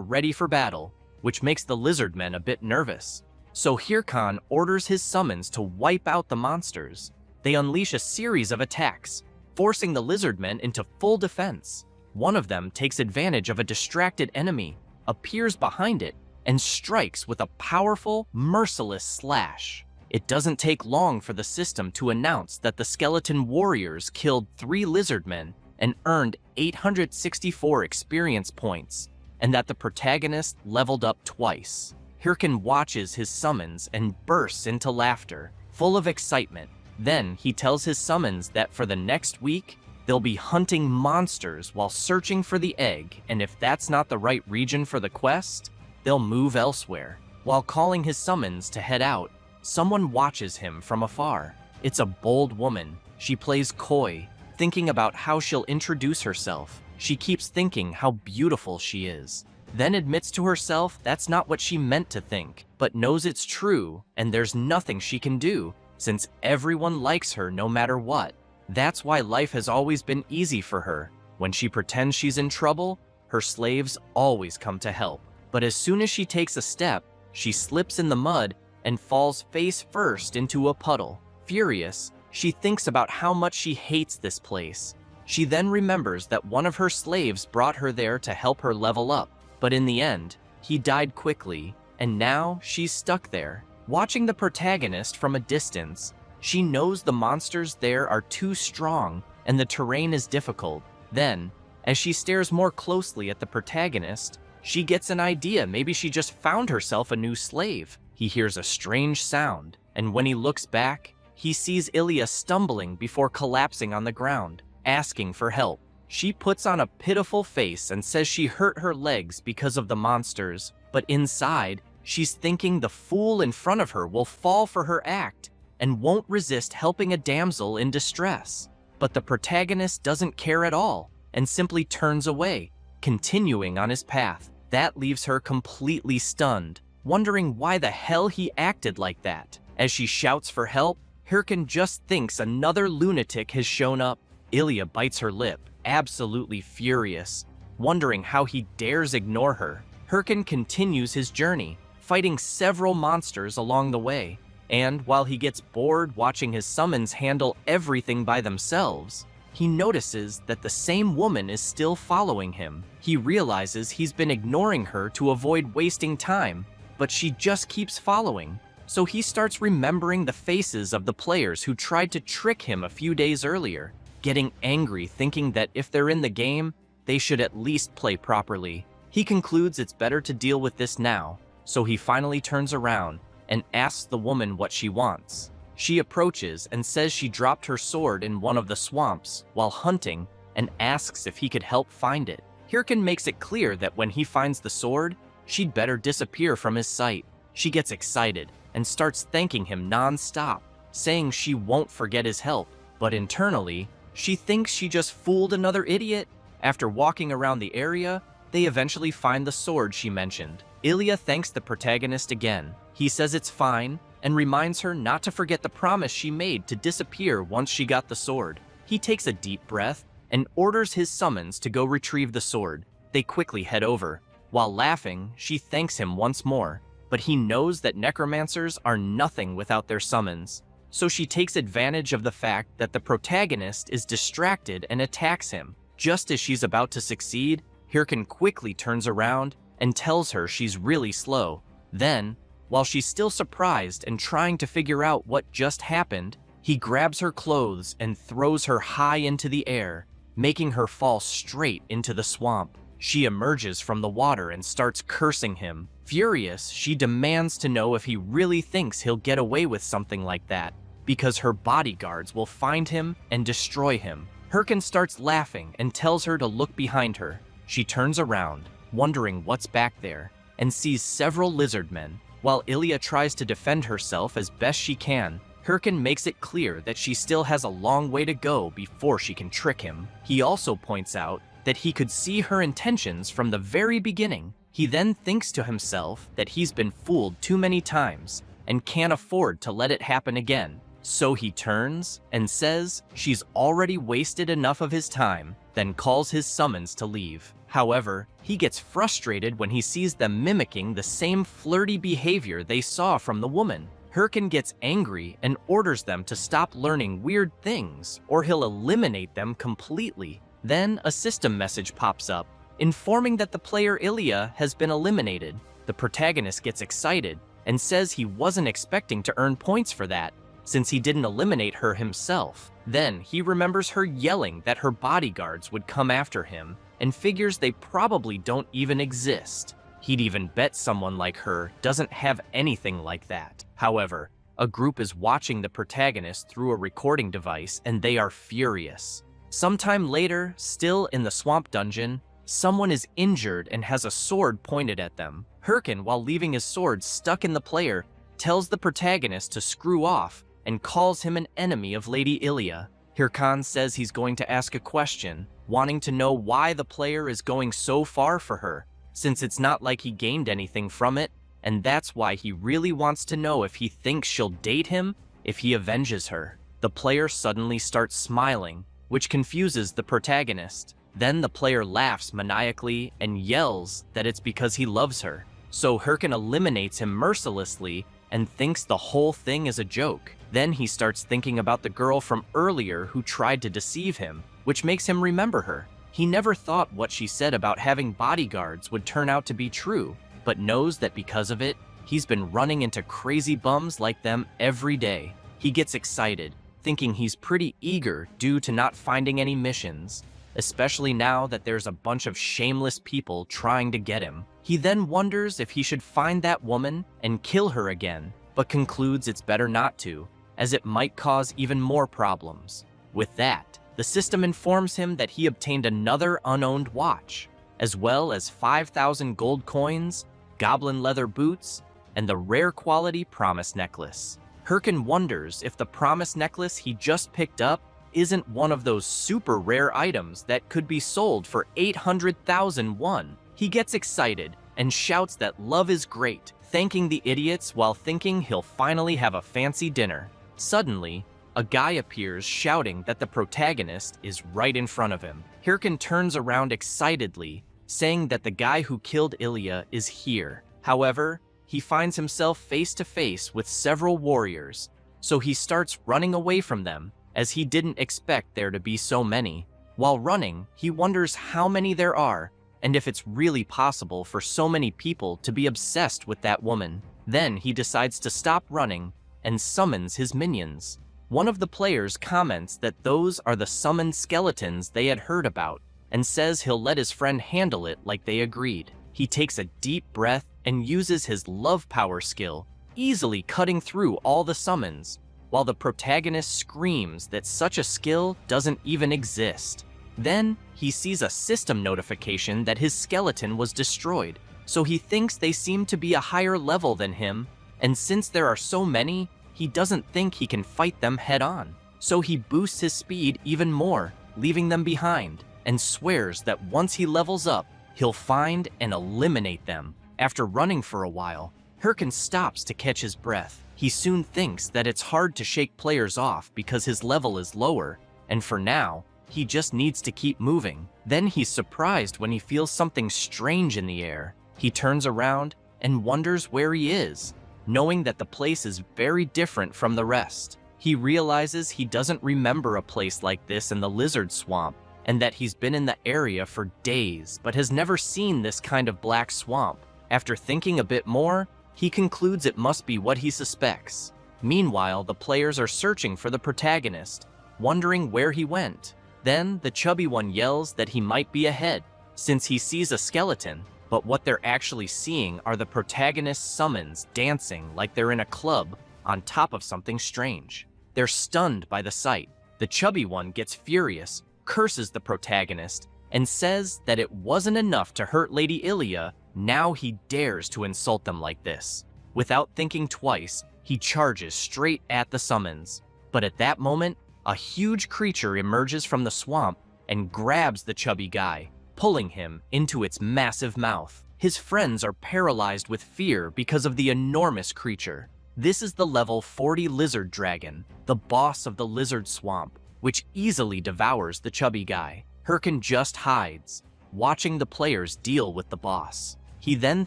ready for battle, which makes the lizard men a bit nervous. So Hirkan orders his summons to wipe out the monsters. They unleash a series of attacks, forcing the lizard men into full defense. One of them takes advantage of a distracted enemy, appears behind it, and strikes with a powerful, merciless slash. It doesn't take long for the system to announce that the skeleton warriors killed 3 lizardmen and earned 864 experience points, and that the protagonist leveled up twice. Hirkin watches his summons and bursts into laughter, full of excitement. Then he tells his summons that for the next week, they'll be hunting monsters while searching for the egg, and if that's not the right region for the quest, they'll move elsewhere. While calling his summons to head out, someone watches him from afar. It's a bold woman. She plays coy, thinking about how she'll introduce herself. She keeps thinking how beautiful she is, then admits to herself that's not what she meant to think, but knows it's true and there's nothing she can do, since everyone likes her no matter what. That's why life has always been easy for her. When she pretends she's in trouble, her slaves always come to help. But as soon as she takes a step, she slips in the mud and falls face first into a puddle. Furious, she thinks about how much she hates this place. She then remembers that one of her slaves brought her there to help her level up, but in the end, he died quickly, and now she's stuck there. Watching the protagonist from a distance, she knows the monsters there are too strong and the terrain is difficult. Then, as she stares more closely at the protagonist, she gets an idea. Maybe she just found herself a new slave. He hears a strange sound, and when he looks back, he sees Ilya stumbling before collapsing on the ground, asking for help. She puts on a pitiful face and says she hurt her legs because of the monsters, but inside, she's thinking the fool in front of her will fall for her act and won't resist helping a damsel in distress. But the protagonist doesn't care at all and simply turns away, continuing on his path. That leaves her completely stunned, wondering why the hell he acted like that. As she shouts for help, Hirkin just thinks another lunatic has shown up. Ilya bites her lip, absolutely furious, wondering how he dares ignore her. Hirkin continues his journey, fighting several monsters along the way, and while he gets bored watching his summons handle everything by themselves, he notices that the same woman is still following him. He realizes he's been ignoring her to avoid wasting time, but she just keeps following. So he starts remembering the faces of the players who tried to trick him a few days earlier, getting angry, thinking that if they're in the game, they should at least play properly. He concludes it's better to deal with this now, so he finally turns around and asks the woman what she wants. She approaches and says she dropped her sword in one of the swamps while hunting and asks if he could help find it. Hirkin makes it clear that when he finds the sword, she'd better disappear from his sight. She gets excited and starts thanking him non-stop, saying she won't forget his help, but internally, she thinks she just fooled another idiot. After walking around the area, they eventually find the sword she mentioned. Ilya thanks the protagonist again. He says it's fine and reminds her not to forget the promise she made to disappear once she got the sword. He takes a deep breath and orders his summons to go retrieve the sword. They quickly head over. While laughing, she thanks him once more, but he knows that necromancers are nothing without their summons. So she takes advantage of the fact that the protagonist is distracted and attacks him. Just as she's about to succeed, Hirkin quickly turns around and tells her she's really slow. Then, while she's still surprised and trying to figure out what just happened, he grabs her clothes and throws her high into the air, making her fall straight into the swamp. She emerges from the water and starts cursing him. Furious, she demands to know if he really thinks he'll get away with something like that, because her bodyguards will find him and destroy him. Hirkin starts laughing and tells her to look behind her. She turns around, wondering what's back there, and sees several lizardmen. While Ilya tries to defend herself as best she can, Hirkin makes it clear that she still has a long way to go before she can trick him. He also points out that he could see her intentions from the very beginning. He then thinks to himself that he's been fooled too many times and can't afford to let it happen again. So he turns and says she's already wasted enough of his time, then calls his summons to leave. However, he gets frustrated when he sees them mimicking the same flirty behavior they saw from the woman. Hirkin gets angry and orders them to stop learning weird things or he'll eliminate them completely. Then a system message pops up, informing that the player Ilya has been eliminated. The protagonist gets excited and says he wasn't expecting to earn points for that, since he didn't eliminate her himself. Then he remembers her yelling that her bodyguards would come after him, and figures they probably don't even exist. He'd even bet someone like her doesn't have anything like that. However, a group is watching the protagonist through a recording device, and they are furious. Sometime later, still in the swamp dungeon, someone is injured and has a sword pointed at them. Hirkin, while leaving his sword stuck in the player, tells the protagonist to screw off and calls him an enemy of Lady Ilya. Hirkan says he's going to ask a question, wanting to know why the player is going so far for her, since it's not like he gained anything from it, and that's why he really wants to know if he thinks she'll date him if he avenges her. The player suddenly starts smiling, which confuses the protagonist. Then the player laughs maniacally and yells that it's because he loves her. So Hirkin eliminates him mercilessly and thinks the whole thing is a joke. Then he starts thinking about the girl from earlier who tried to deceive him, which makes him remember her. He never thought what she said about having bodyguards would turn out to be true, but knows that because of it, he's been running into crazy bums like them every day. He gets excited, thinking he's pretty eager due to not finding any missions, especially now that there's a bunch of shameless people trying to get him. He then wonders if he should find that woman and kill her again, but concludes it's better not to, as it might cause even more problems. With that, the system informs him that he obtained another unowned watch, as well as 5,000 gold coins, goblin leather boots, and the rare quality promise necklace. Hirkin wonders if the promise necklace he just picked up isn't one of those super rare items that could be sold for 800,000 won. He gets excited and shouts that love is great, thanking the idiots while thinking he'll finally have a fancy dinner. Suddenly, a guy appears shouting that the protagonist is right in front of him. Hirkin turns around excitedly, saying that the guy who killed Ilya is here. However, he finds himself face to face with several warriors, so he starts running away from them, as he didn't expect there to be so many. While running, he wonders how many there are, and if it's really possible for so many people to be obsessed with that woman. Then he decides to stop running and summons his minions. One of the players comments that those are the summoned skeletons they had heard about, and says he'll let his friend handle it like they agreed. He takes a deep breath and uses his love power skill, easily cutting through all the summons, while the protagonist screams that such a skill doesn't even exist. Then, he sees a system notification that his skeleton was destroyed, so he thinks they seem to be a higher level than him, and since there are so many, he doesn't think he can fight them head-on. So he boosts his speed even more, leaving them behind, and swears that once he levels up, he'll find and eliminate them. After running for a while, Hirkin stops to catch his breath. He soon thinks that it's hard to shake players off because his level is lower, and for now, he just needs to keep moving. Then he's surprised when he feels something strange in the air. He turns around and wonders where he is, knowing that the place is very different from the rest. He realizes he doesn't remember a place like this in the lizard swamp, and that he's been in the area for days, but has never seen this kind of black swamp. After thinking a bit more, he concludes it must be what he suspects. Meanwhile, the players are searching for the protagonist, wondering where he went. Then, the chubby one yells that he might be ahead, since he sees a skeleton, but what they're actually seeing are the protagonist's summons dancing like they're in a club on top of something strange. They're stunned by the sight. The chubby one gets furious, curses the protagonist, and says that it wasn't enough to hurt Lady Ilya, now he dares to insult them like this. Without thinking twice, he charges straight at the summons. But at that moment, a huge creature emerges from the swamp and grabs the chubby guy, pulling him into its massive mouth. His friends are paralyzed with fear because of the enormous creature. This is the level 40 lizard dragon, the boss of the lizard swamp, which easily devours the chubby guy. Hirkin just hides, watching the players deal with the boss. He then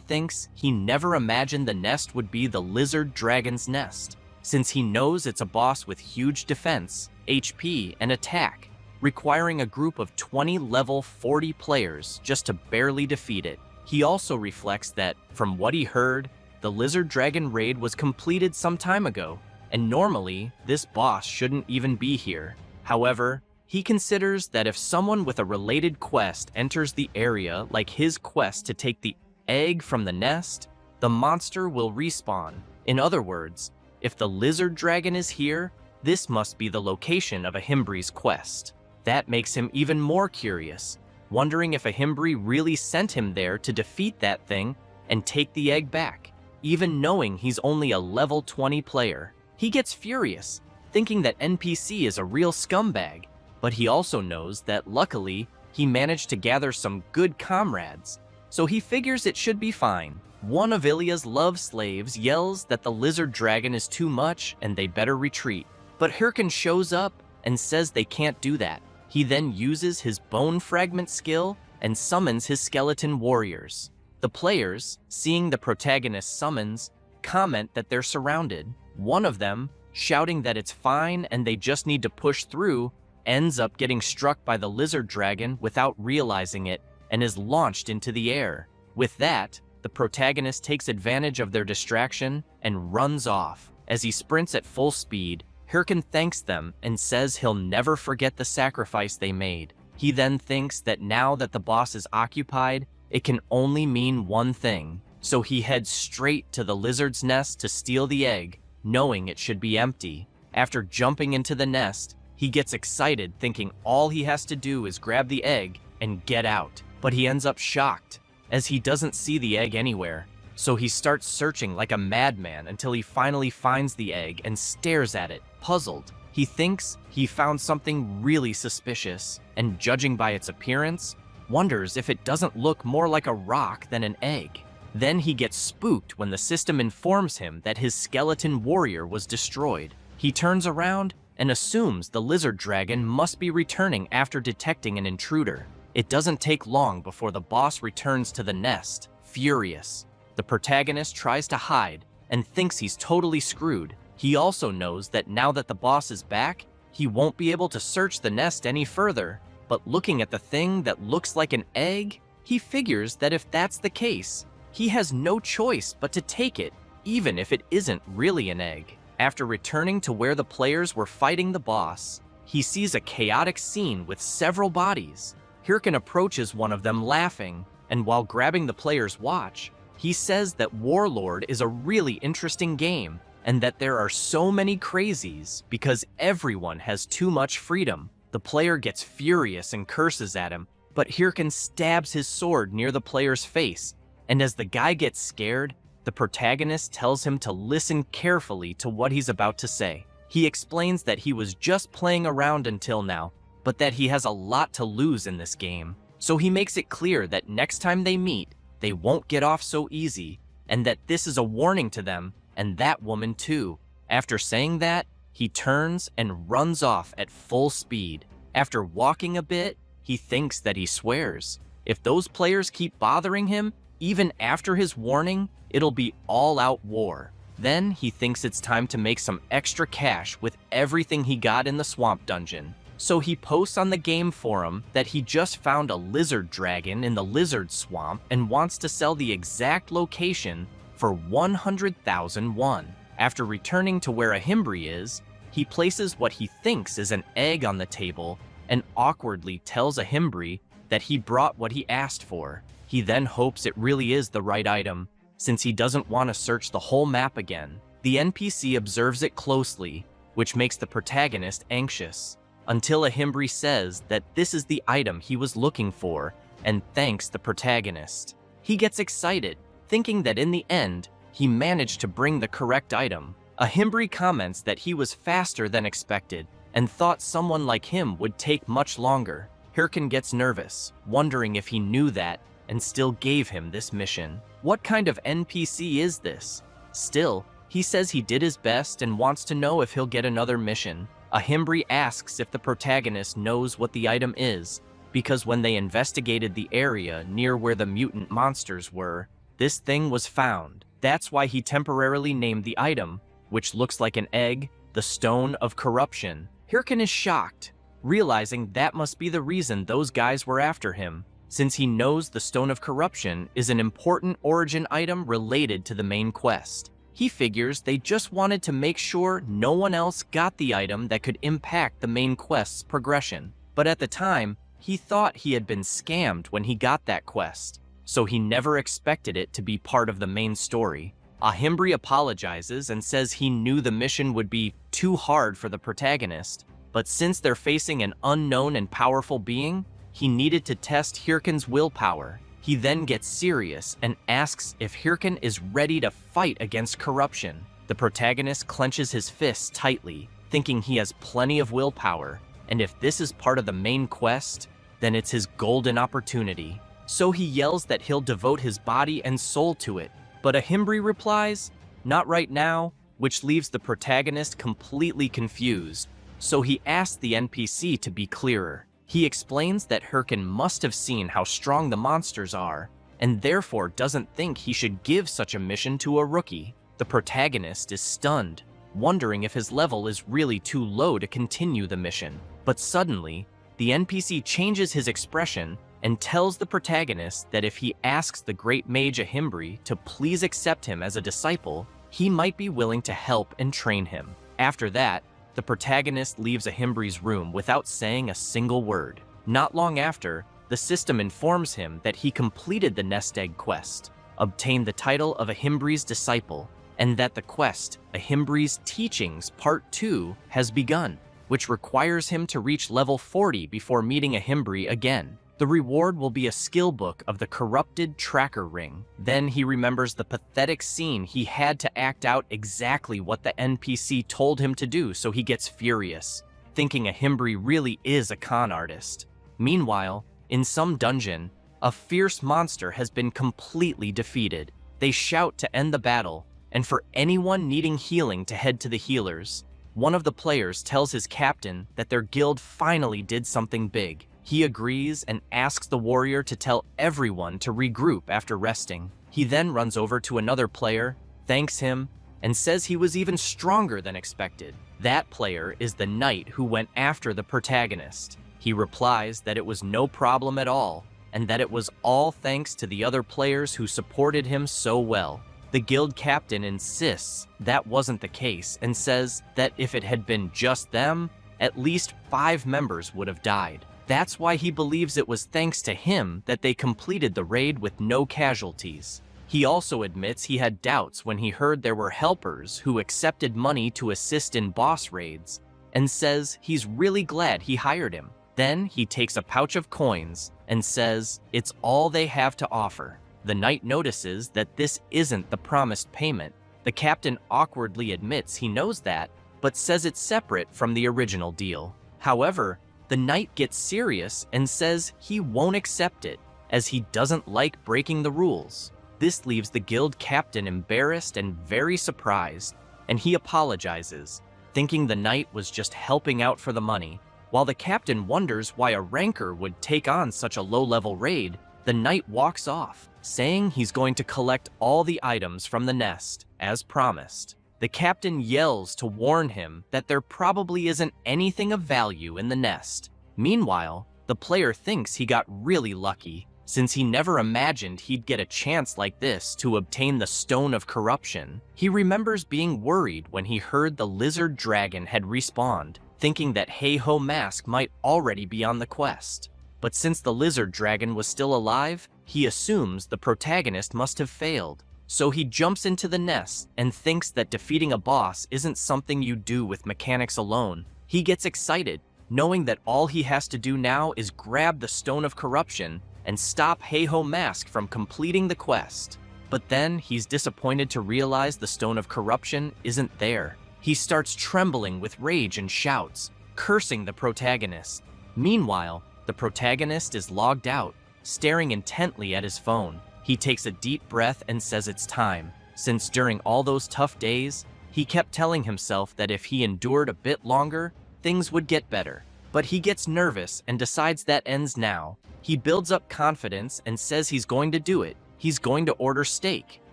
thinks he never imagined the nest would be the lizard dragon's nest, since he knows it's a boss with huge defense, HP, and attack, requiring a group of 20 level 40 players just to barely defeat it. He also reflects that, from what he heard, the lizard dragon raid was completed some time ago, and normally this boss shouldn't even be here. However, he considers that if someone with a related quest enters the area like his quest to take the egg from the nest, the monster will respawn. In other words, if the lizard dragon is here, this must be the location of Ahimbri's quest. That makes him even more curious, wondering if Ahimbri really sent him there to defeat that thing and take the egg back, even knowing he's only a level 20 player. He gets furious, thinking that NPC is a real scumbag, but he also knows that luckily he managed to gather some good comrades, so he figures it should be fine. One of Ilya's love slaves yells that the lizard dragon is too much and they better retreat, but Hirkin shows up and says they can't do that. He then uses his bone fragment skill and summons his skeleton warriors. The players, seeing the protagonist's summons, comment that they're surrounded. One of them, shouting that it's fine and they just need to push through, ends up getting struck by the lizard dragon without realizing it and is launched into the air. With that, the protagonist takes advantage of their distraction and runs off. As he sprints at full speed, Hirkin thanks them and says he'll never forget the sacrifice they made. He then thinks that now that the boss is occupied, it can only mean one thing. So he heads straight to the lizard's nest to steal the egg, knowing it should be empty. After jumping into the nest, he gets excited thinking all he has to do is grab the egg and get out. But he ends up shocked, as he doesn't see the egg anywhere. So he starts searching like a madman until he finally finds the egg and stares at it, puzzled. He thinks he found something really suspicious, and judging by its appearance, wonders if it doesn't look more like a rock than an egg. Then he gets spooked when the system informs him that his skeleton warrior was destroyed. He turns around and assumes the lizard dragon must be returning after detecting an intruder. It doesn't take long before the boss returns to the nest, furious. The protagonist tries to hide and thinks he's totally screwed. He also knows that now that the boss is back, he won't be able to search the nest any further. But looking at the thing that looks like an egg, he figures that if that's the case, he has no choice but to take it, even if it isn't really an egg. After returning to where the players were fighting the boss, he sees a chaotic scene with several bodies. Hirkin approaches one of them laughing, and while grabbing the player's watch, he says that Warlord is a really interesting game and that there are so many crazies because everyone has too much freedom. The player gets furious and curses at him, but Hirkin stabs his sword near the player's face, and as the guy gets scared, the protagonist tells him to listen carefully to what he's about to say. He explains that he was just playing around until now, but that he has a lot to lose in this game. So he makes it clear that next time they meet, they won't get off so easy, and that this is a warning to them, and that woman too. After saying that, he turns and runs off at full speed. After walking a bit, he thinks that he swears. If those players keep bothering him, even after his warning, it'll be all-out war. Then he thinks it's time to make some extra cash with everything he got in the swamp dungeon. So he posts on the game forum that he just found a lizard dragon in the lizard swamp and wants to sell the exact location for 100,000 won. After returning to where Ahimbri is, he places what he thinks is an egg on the table and awkwardly tells Ahimbri that he brought what he asked for. He then hopes it really is the right item, since he doesn't want to search the whole map again. The NPC observes it closely, which makes the protagonist anxious, until Ahimbri says that this is the item he was looking for and thanks the protagonist. He gets excited, thinking that in the end, he managed to bring the correct item. Ahimbri comments that he was faster than expected and thought someone like him would take much longer. Hirkin gets nervous, wondering if he knew that and still gave him this mission. What kind of NPC is this? Still, he says he did his best and wants to know if he'll get another mission. Ahimbri asks if the protagonist knows what the item is, because when they investigated the area near where the mutant monsters were, this thing was found. That's why he temporarily named the item, which looks like an egg, the Stone of Corruption. Hirkin is shocked, realizing that must be the reason those guys were after him. since he knows the Stone of Corruption is an important origin item related to the main quest. He figures they just wanted to make sure no one else got the item that could impact the main quest's progression. But at the time, he thought he had been scammed when he got that quest, so he never expected it to be part of the main story. Ahimbri apologizes and says he knew the mission would be too hard for the protagonist, but since they're facing an unknown and powerful being, he needed to test Hirken's willpower. He then gets serious and asks if Hirken is ready to fight against corruption. The protagonist clenches his fists tightly, thinking he has plenty of willpower, and if this is part of the main quest, then it's his golden opportunity. So he yells that he'll devote his body and soul to it, but Ahimbri replies, "Not right now," which leaves the protagonist completely confused. So he asks the NPC to be clearer. He explains that Hirken must have seen how strong the monsters are, and therefore doesn't think he should give such a mission to a rookie. The protagonist is stunned, wondering if his level is really too low to continue the mission. But suddenly, the NPC changes his expression and tells the protagonist that if he asks the great mage Ahimbri to please accept him as a disciple, he might be willing to help and train him. After that, the protagonist leaves Ahimbri's room without saying a single word. Not long after, the system informs him that he completed the Nest Egg quest, obtained the title of Ahimbri's disciple, and that the quest, Ahimbri's Teachings Part 2, has begun, which requires him to reach level 40 before meeting Ahimbri again. The reward will be a skill book of the corrupted tracker ring. Then he remembers the pathetic scene he had to act out exactly what the NPC told him to do, so he gets furious, thinking Ahimbri really is a con artist. Meanwhile, in some dungeon, a fierce monster has been completely defeated. They shout to end the battle, and for anyone needing healing to head to the healers. One of the players tells his captain that their guild finally did something big. He agrees and asks the warrior to tell everyone to regroup after resting. He then runs over to another player, thanks him, and says he was even stronger than expected. That player is the knight who went after the protagonist. He replies that it was no problem at all, and that it was all thanks to the other players who supported him so well. The guild captain insists that wasn't the case and says that if it had been just them, at least 5 members would have died. That's why he believes it was thanks to him that they completed the raid with no casualties. He also admits he had doubts when he heard there were helpers who accepted money to assist in boss raids, and says he's really glad he hired him. Then he takes a pouch of coins and says it's all they have to offer. The knight notices that this isn't the promised payment. The captain awkwardly admits he knows that, but says it's separate from the original deal. However, the knight gets serious and says he won't accept it, as he doesn't like breaking the rules. This leaves the guild captain embarrassed and very surprised, and he apologizes, thinking the knight was just helping out for the money. While the captain wonders why a ranker would take on such a low-level raid, the knight walks off, saying he's going to collect all the items from the nest, as promised. The captain yells to warn him that there probably isn't anything of value in the nest. Meanwhile, the player thinks he got really lucky, since he never imagined he'd get a chance like this to obtain the Stone of Corruption. He remembers being worried when he heard the lizard dragon had respawned, thinking that Heiho Mask might already be on the quest. But since the lizard dragon was still alive, he assumes the protagonist must have failed. So he jumps into the nest and thinks that defeating a boss isn't something you do with mechanics alone. He gets excited, knowing that all he has to do now is grab the Stone of Corruption and stop Heiho Mask from completing the quest. But then he's disappointed to realize the Stone of Corruption isn't there. He starts trembling with rage and shouts, cursing the protagonist. Meanwhile, the protagonist is logged out, staring intently at his phone. He takes a deep breath and says it's time, since during all those tough days, he kept telling himself that if he endured a bit longer, things would get better. But he gets nervous and decides that ends now. He builds up confidence and says he's going to do it. He's going to order steak.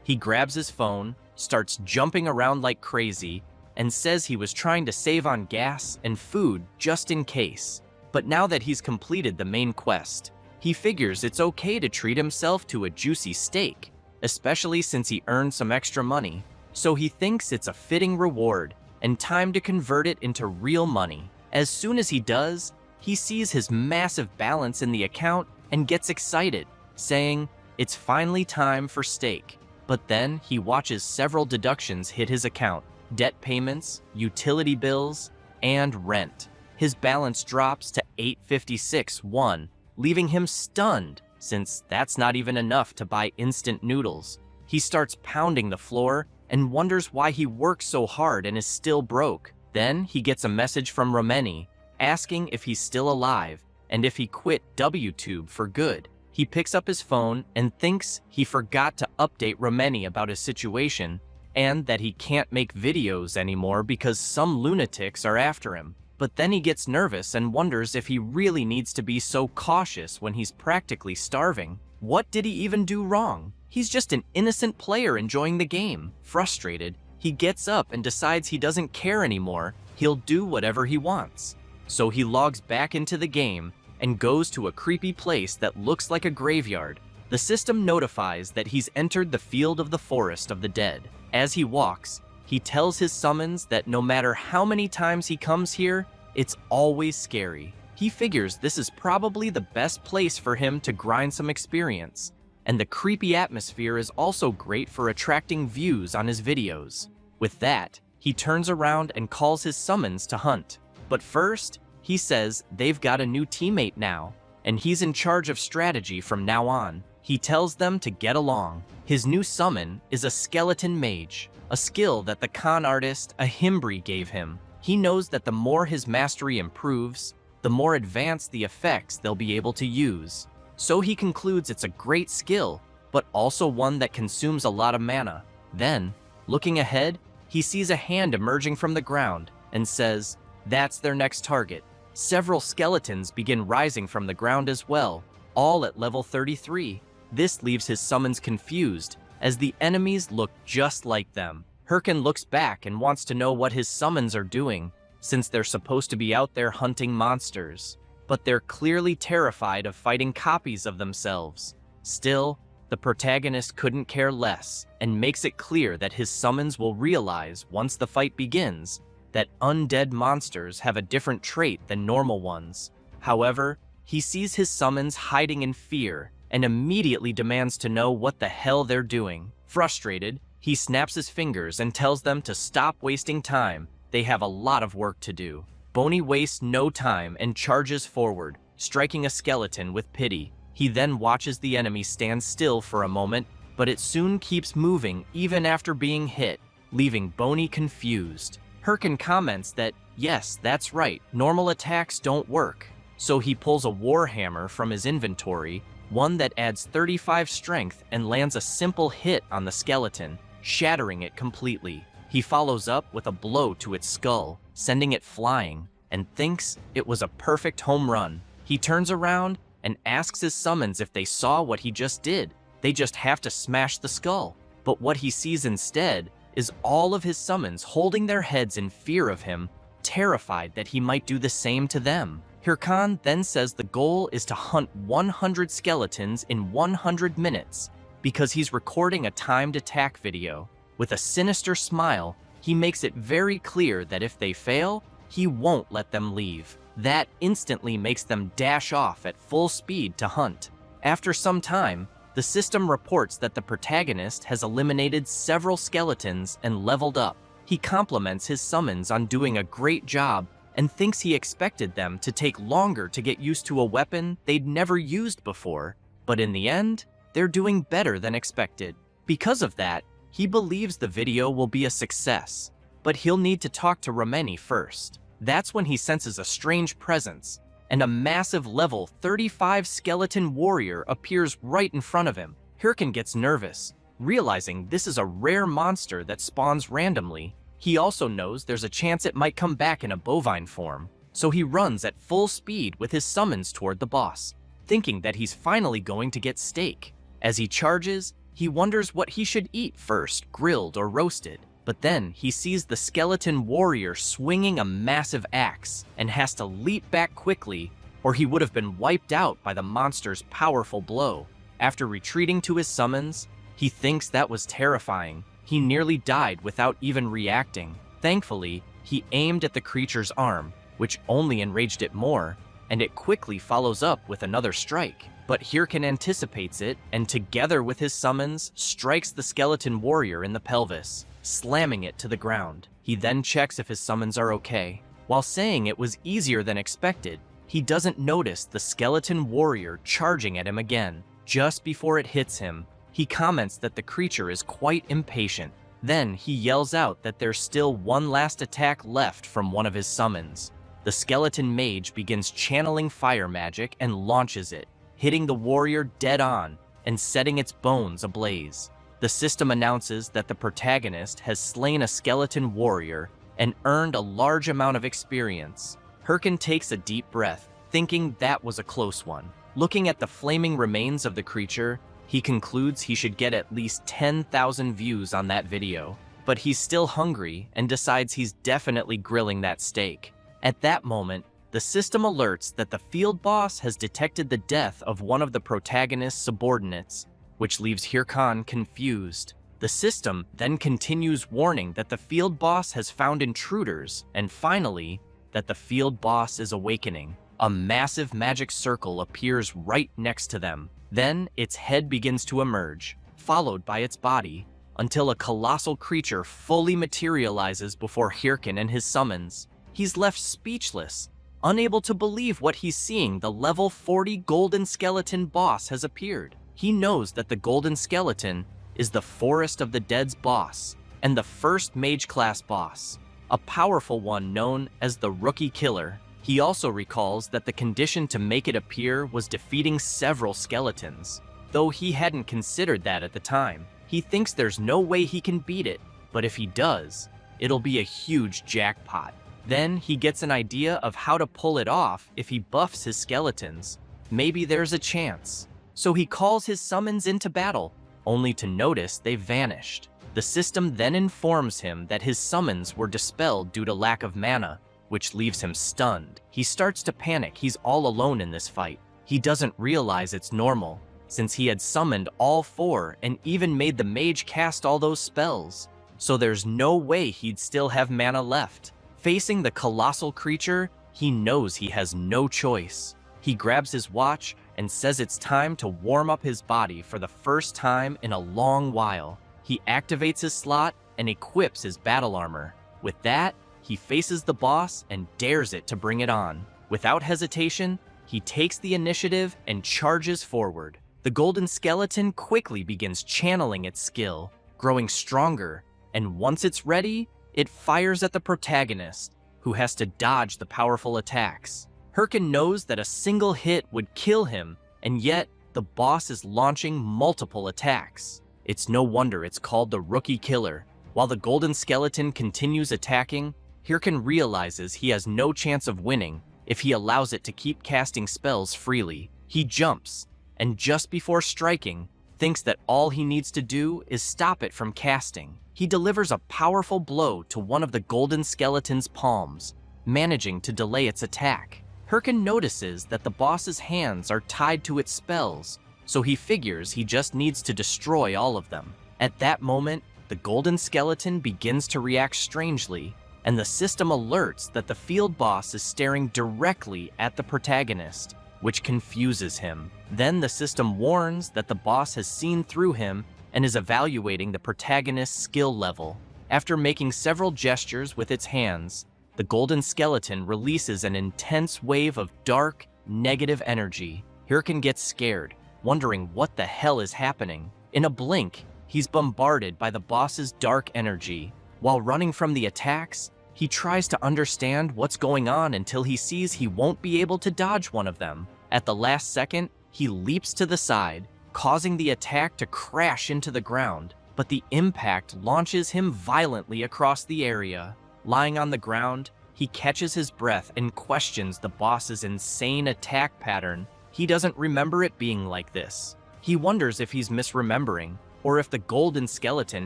He grabs his phone, starts jumping around like crazy, and says he was trying to save on gas and food just in case. But now that he's completed the main quest, He figures it's okay to treat himself to a juicy steak, especially since he earned some extra money. So he thinks it's a fitting reward and time to convert it into real money. As soon as he does, he sees his massive balance in the account and gets excited, saying, "It's finally time for steak." But then he watches several deductions hit his account: debt payments, utility bills, and rent. His balance drops to 856.1, leaving him stunned, since that's not even enough to buy instant noodles. He starts pounding the floor and wonders why he works so hard and is still broke. Then he gets a message from Romeni, asking if he's still alive and if he quit WTube for good. He picks up his phone and thinks he forgot to update Romeni about his situation and that he can't make videos anymore because some lunatics are after him. But then he gets nervous and wonders if he really needs to be so cautious when he's practically starving. What did he even do wrong? He's just an innocent player enjoying the game. Frustrated, he gets up and decides he doesn't care anymore. He'll do whatever he wants. So he logs back into the game and goes to a creepy place that looks like a graveyard. The system notifies that he's entered the field of the forest of the dead. As he walks, he tells his summons that no matter how many times he comes here, it's always scary. He figures this is probably the best place for him to grind some experience, and the creepy atmosphere is also great for attracting views on his videos. With that, he turns around and calls his summons to hunt. But first, he says they've got a new teammate now, and he's in charge of strategy from now on. He tells them to get along. His new summon is a skeleton mage, a skill that the con artist Ahimbri gave him. He knows that the more his mastery improves, the more advanced the effects they'll be able to use. So he concludes it's a great skill, but also one that consumes a lot of mana. Then, looking ahead, he sees a hand emerging from the ground and says, that's their next target. Several skeletons begin rising from the ground as well, all at level 33. This leaves his summons confused, as the enemies look just like them. Hirkin looks back and wants to know what his summons are doing, since they're supposed to be out there hunting monsters. But they're clearly terrified of fighting copies of themselves. Still, the protagonist couldn't care less, and makes it clear that his summons will realize once the fight begins that undead monsters have a different trait than normal ones. However, he sees his summons hiding in fear and immediately demands to know what the hell they're doing. Frustrated, he snaps his fingers and tells them to stop wasting time. They have a lot of work to do. Boney wastes no time and charges forward, striking a skeleton with pity. He then watches the enemy stand still for a moment, but it soon keeps moving even after being hit, leaving Boney confused. Hirkin comments that, yes, that's right, normal attacks don't work. So he pulls a warhammer from his inventory, one that adds 35 strength and lands a simple hit on the skeleton, shattering it completely. He follows up with a blow to its skull, sending it flying, and thinks it was a perfect home run. He turns around and asks his summons if they saw what he just did. They just have to smash the skull. But what he sees instead is all of his summons holding their heads in fear of him, terrified that he might do the same to them. Hirkan then says the goal is to hunt 100 skeletons in 100 minutes, because he's recording a timed attack video. With a sinister smile, he makes it very clear that if they fail, he won't let them leave. That instantly makes them dash off at full speed to hunt. After some time, the system reports that the protagonist has eliminated several skeletons and leveled up. He compliments his summons on doing a great job and thinks he expected them to take longer to get used to a weapon they'd never used before. But in the end, they're doing better than expected. Because of that, he believes the video will be a success, but he'll need to talk to Romeni first. That's when he senses a strange presence, and a massive level 35 skeleton warrior appears right in front of him. Hirkin gets nervous, realizing this is a rare monster that spawns randomly. He also knows there's a chance it might come back in a bovine form, so he runs at full speed with his summons toward the boss, thinking that he's finally going to get steak. As he charges, he wonders what he should eat first, grilled or roasted. But then he sees the skeleton warrior swinging a massive axe and has to leap back quickly or he would have been wiped out by the monster's powerful blow. After retreating to his summons, he thinks that was terrifying. He nearly died without even reacting. Thankfully, he aimed at the creature's arm, which only enraged it more, and it quickly follows up with another strike. But Hirkin anticipates it, and together with his summons, strikes the skeleton warrior in the pelvis, slamming it to the ground. He then checks if his summons are okay. While saying it was easier than expected, he doesn't notice the skeleton warrior charging at him again. Just before it hits him, he comments that the creature is quite impatient. Then he yells out that there's still one last attack left from one of his summons. The skeleton mage begins channeling fire magic and launches it, hitting the warrior dead on and setting its bones ablaze. The system announces that the protagonist has slain a skeleton warrior and earned a large amount of experience. Hirkin takes a deep breath, thinking that was a close one. Looking at the flaming remains of the creature, he concludes he should get at least 10,000 views on that video. But he's still hungry and decides he's definitely grilling that steak. At that moment, the system alerts that the field boss has detected the death of one of the protagonist's subordinates, which leaves Hirkan confused. The system then continues warning that the field boss has found intruders, and finally, that the field boss is awakening. A massive magic circle appears right next to them. Then its head begins to emerge, followed by its body, until a colossal creature fully materializes before Hirkin and his summons. He's left speechless, unable to believe what he's seeing. The level 40 golden skeleton boss has appeared. He knows that the golden skeleton is the Forest of the Dead's boss, and the first mage class boss, a powerful one known as the Rookie Killer. He also recalls that the condition to make it appear was defeating several skeletons, though he hadn't considered that at the time. He thinks there's no way he can beat it, but if he does, it'll be a huge jackpot. Then he gets an idea of how to pull it off if he buffs his skeletons. Maybe there's a chance. So he calls his summons into battle, only to notice they've vanished. The system then informs him that his summons were dispelled due to lack of mana, which leaves him stunned. He starts to panic. He's all alone in this fight. He doesn't realize it's normal, since he had summoned all four and even made the mage cast all those spells. So there's no way he'd still have mana left. Facing the colossal creature, he knows he has no choice. He grabs his watch and says it's time to warm up his body for the first time in a long while. He activates his slot and equips his battle armor. With that, he faces the boss and dares it to bring it on. Without hesitation, he takes the initiative and charges forward. The golden skeleton quickly begins channeling its skill, growing stronger, and once it's ready, it fires at the protagonist, who has to dodge the powerful attacks. Hirkin knows that a single hit would kill him, and yet the boss is launching multiple attacks. It's no wonder it's called the Rookie Killer. While the golden skeleton continues attacking, Hirkin realizes he has no chance of winning if he allows it to keep casting spells freely. He jumps, and just before striking, thinks that all he needs to do is stop it from casting. He delivers a powerful blow to one of the golden skeleton's palms, managing to delay its attack. Hirkin notices that the boss's hands are tied to its spells, so he figures he just needs to destroy all of them. At that moment, the golden skeleton begins to react strangely, and the system alerts that the field boss is staring directly at the protagonist, which confuses him. Then the system warns that the boss has seen through him and is evaluating the protagonist's skill level. After making several gestures with its hands, the golden skeleton releases an intense wave of dark, negative energy. Hirkin gets scared, wondering what the hell is happening. In a blink, he's bombarded by the boss's dark energy. While running from the attacks, he tries to understand what's going on until he sees he won't be able to dodge one of them. At the last second, he leaps to the side, causing the attack to crash into the ground, but the impact launches him violently across the area. Lying on the ground, he catches his breath and questions the boss's insane attack pattern. He doesn't remember it being like this. He wonders if he's misremembering, or if the golden skeleton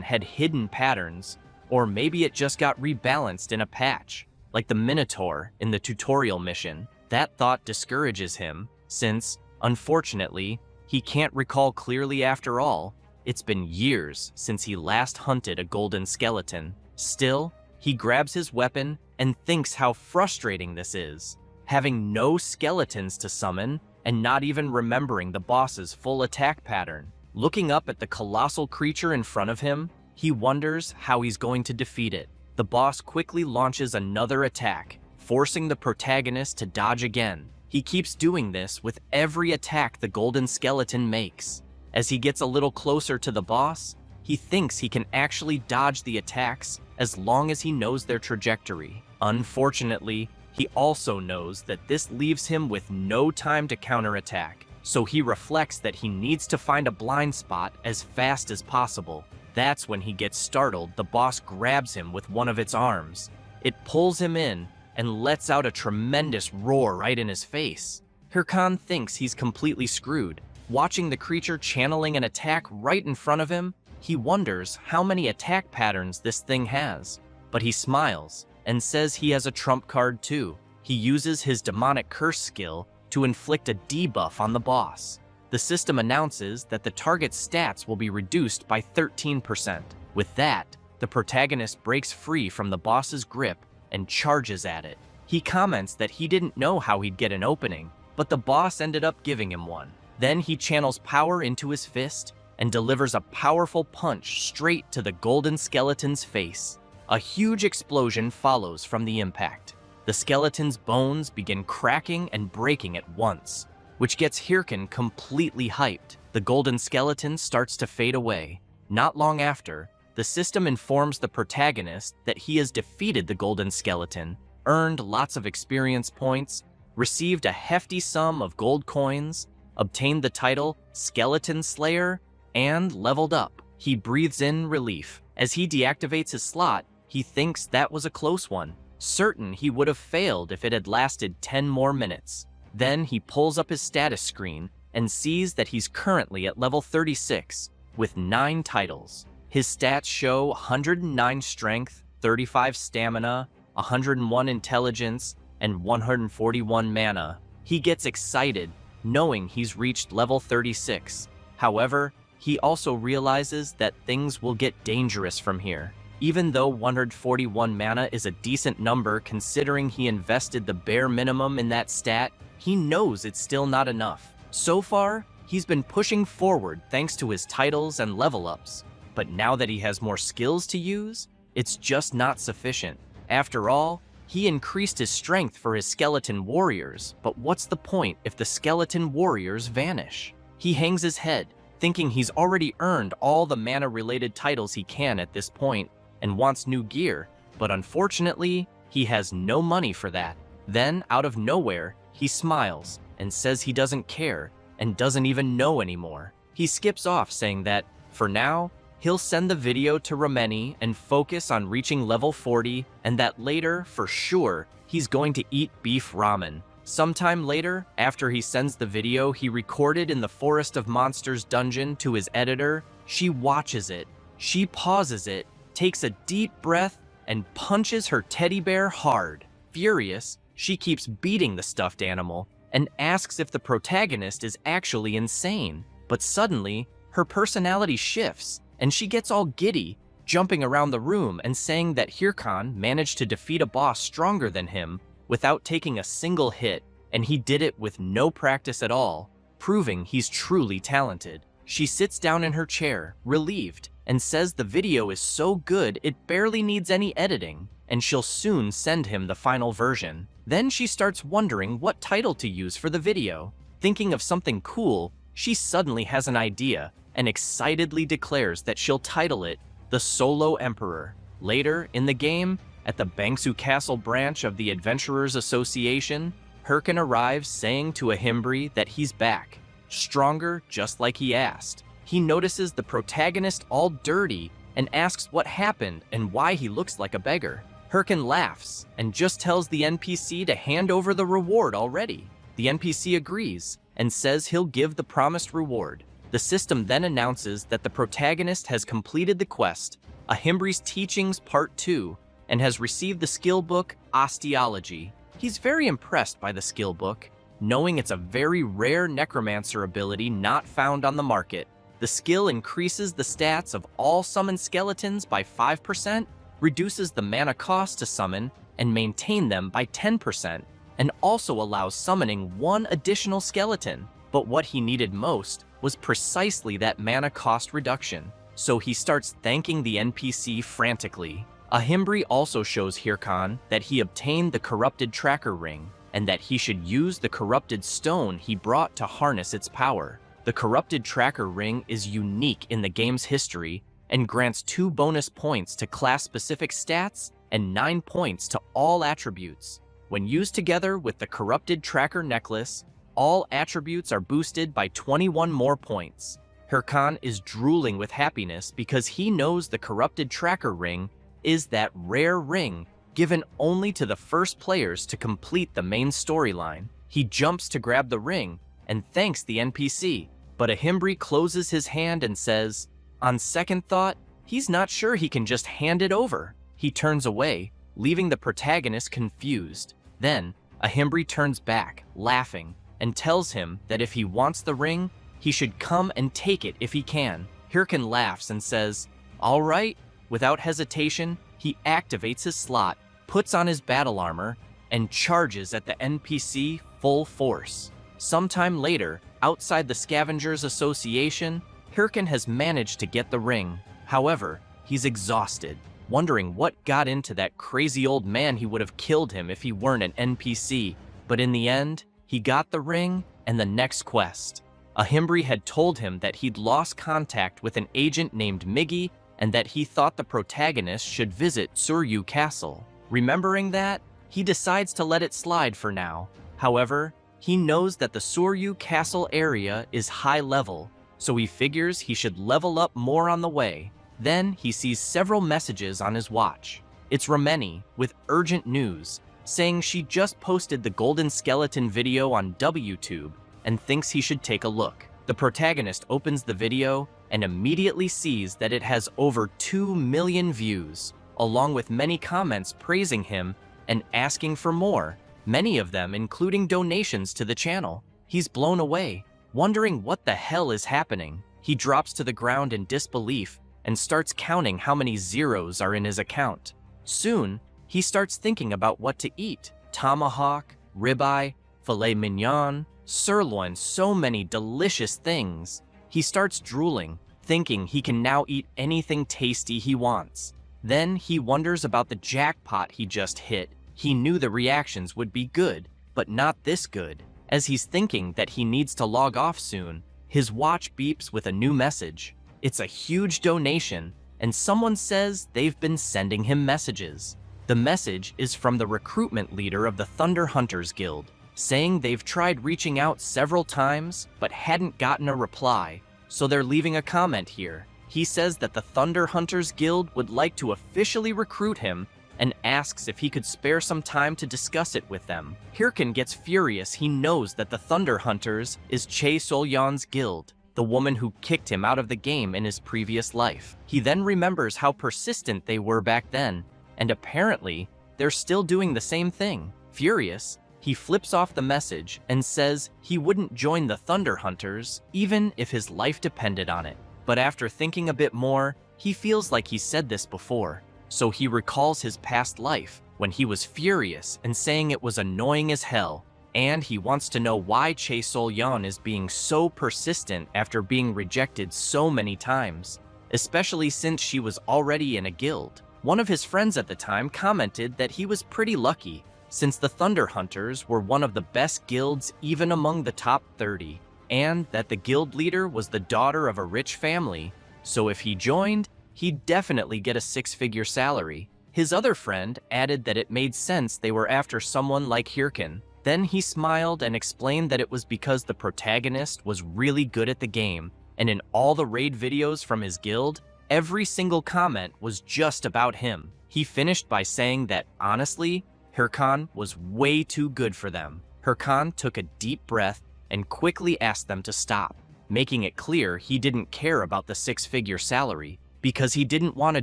had hidden patterns, or maybe it just got rebalanced in a patch, like the Minotaur in the tutorial mission. That thought discourages him, since, unfortunately, he can't recall clearly after all. It's been years since he last hunted a golden skeleton. Still, he grabs his weapon and thinks how frustrating this is. Having no skeletons to summon and not even remembering the boss's full attack pattern. Looking up at the colossal creature in front of him, he wonders how he's going to defeat it. The boss quickly launches another attack, forcing the protagonist to dodge again. He keeps doing this with every attack the golden skeleton makes. As he gets a little closer to the boss, he thinks he can actually dodge the attacks as long as he knows their trajectory. Unfortunately, he also knows that this leaves him with no time to counterattack, so he reflects that he needs to find a blind spot as fast as possible. That's when he gets startled. The boss grabs him with one of its arms. It pulls him in and lets out a tremendous roar right in his face. Hirkan thinks he's completely screwed. Watching the creature channeling an attack right in front of him, he wonders how many attack patterns this thing has. But he smiles and says he has a trump card too. He uses his demonic curse skill to inflict a debuff on the boss. The system announces that the target's stats will be reduced by 13%. With that, the protagonist breaks free from the boss's grip and charges at it. He comments that he didn't know how he'd get an opening, but the boss ended up giving him one. Then he channels power into his fist and delivers a powerful punch straight to the golden skeleton's face. A huge explosion follows from the impact. The skeleton's bones begin cracking and breaking at once, which gets Hirkan completely hyped. The golden skeleton starts to fade away. Not long after, the system informs the protagonist that he has defeated the golden skeleton, earned lots of experience points, received a hefty sum of gold coins, obtained the title Skeleton Slayer, and leveled up. He breathes in relief. As he deactivates his slot, he thinks that was a close one, certain he would have failed if it had lasted 10 more minutes. Then he pulls up his status screen and sees that he's currently at level 36 with 9 titles. His stats show 109 strength, 35 stamina, 101 intelligence, and 141 mana. He gets excited knowing he's reached level 36. However, he also realizes that things will get dangerous from here. Even though 141 mana is a decent number considering he invested the bare minimum in that stat, he knows it's still not enough. So far, he's been pushing forward thanks to his titles and level ups. But now that he has more skills to use, it's just not sufficient. After all, he increased his strength for his skeleton warriors, but what's the point if the skeleton warriors vanish? He hangs his head, thinking he's already earned all the mana-related titles he can at this point, and wants new gear, but unfortunately, he has no money for that. Then, out of nowhere, he smiles and says he doesn't care and doesn't even know anymore. He skips off saying that, for now, he'll send the video to Rameni and focus on reaching level 40, and that later, for sure, he's going to eat beef ramen. Sometime later, after he sends the video he recorded in the Forest of Monsters dungeon to his editor, she watches it. She pauses it, takes a deep breath, and punches her teddy bear hard. Furious, she keeps beating the stuffed animal and asks if the protagonist is actually insane. But suddenly, her personality shifts, and she gets all giddy, jumping around the room and saying that Hirkan managed to defeat a boss stronger than him without taking a single hit, and he did it with no practice at all, proving he's truly talented. She sits down in her chair, relieved, and says the video is so good it barely needs any editing, and she'll soon send him the final version. Then she starts wondering what title to use for the video. Thinking of something cool, she suddenly has an idea and excitedly declares that she'll title it The Solo Emperor. Later, in the game, at the Bangsu Castle branch of the Adventurers Association, Hirkan arrives saying to Ahimbri that he's back, stronger just like he asked. He notices the protagonist all dirty and asks what happened and why he looks like a beggar. Hirkan laughs and just tells the NPC to hand over the reward already. The NPC agrees and says he'll give the promised reward. The system then announces that the protagonist has completed the quest, Ahimbri's Teachings Part 2, and has received the skill book, Osteology. He's very impressed by the skill book, knowing it's a very rare necromancer ability not found on the market. The skill increases the stats of all summoned skeletons by 5%, reduces the mana cost to summon and maintain them by 10%, and also allows summoning one additional skeleton. But what he needed most was precisely that mana cost reduction, so he starts thanking the NPC frantically. Ahimbri also shows Hirkan that he obtained the corrupted tracker ring, and that he should use the corrupted stone he brought to harness its power. The corrupted tracker ring is unique in the game's history and grants 2 bonus points to class-specific stats and 9 points to all attributes. When used together with the corrupted tracker necklace, all attributes are boosted by 21 more points. Hirkan is drooling with happiness because he knows the corrupted tracker ring is that rare ring given only to the first players to complete the main storyline. He jumps to grab the ring and thanks the NPC, but Ahimbri closes his hand and says, on second thought, he's not sure he can just hand it over. He turns away, leaving the protagonist confused. Then, Ahimbri turns back, laughing, and tells him that if he wants the ring, he should come and take it if he can. Hirkan laughs and says, all right. Without hesitation, he activates his slot, puts on his battle armor, and charges at the NPC full force. Sometime later, outside the Scavengers Association, Hirkan has managed to get the ring. However, he's exhausted, wondering what got into that crazy old man. He would have killed him if he weren't an NPC. But in the end, he got the ring and the next quest. Ahimbri had told him that he'd lost contact with an agent named Miggy and that he thought the protagonist should visit Suryu Castle. Remembering that, he decides to let it slide for now. However, he knows that the Suryu Castle area is high level, so he figures he should level up more on the way. Then he sees several messages on his watch. It's Rameni with urgent news, saying she just posted the Golden Skeleton video on WTube and thinks he should take a look. The protagonist opens the video and immediately sees that it has over 2 million views, along with many comments praising him and asking for more, many of them including donations to the channel. He's blown away, wondering what the hell is happening. He drops to the ground in disbelief and starts counting how many zeros are in his account. Soon, he starts thinking about what to eat. Tomahawk, ribeye, filet mignon, sirloin, so many delicious things. He starts drooling, thinking he can now eat anything tasty he wants. Then he wonders about the jackpot he just hit. He knew the reactions would be good, but not this good. As he's thinking that he needs to log off soon, his watch beeps with a new message. It's a huge donation, and someone says they've been sending him messages. The message is from the recruitment leader of the Thunder Hunters Guild, saying they've tried reaching out several times but hadn't gotten a reply, so they're leaving a comment here. He says that the Thunder Hunters Guild would like to officially recruit him and asks if he could spare some time to discuss it with them. Hirkan gets furious. He knows that the Thunder Hunters is Chae Sol-yeon's guild, the woman who kicked him out of the game in his previous life. He then remembers how persistent they were back then, and apparently, they're still doing the same thing. Furious, he flips off the message and says he wouldn't join the Thunder Hunters even if his life depended on it. But after thinking a bit more, he feels like he said this before, so he recalls his past life when he was furious and saying it was annoying as hell, and he wants to know why Chae Sol-yeon is being so persistent after being rejected so many times, especially since she was already in a guild. One of his friends at the time commented that he was pretty lucky, since the Thunder Hunters were one of the best guilds even among the top 30, and that the guild leader was the daughter of a rich family, so if he joined, he'd definitely get a 6-figure salary. His other friend added that it made sense they were after someone like Hirkan. Then he smiled and explained that it was because the protagonist was really good at the game, and in all the raid videos from his guild, every single comment was just about him. He finished by saying that, honestly, Hirkan was way too good for them. Hirkan took a deep breath and quickly asked them to stop, making it clear he didn't care about the 6-figure salary because he didn't want to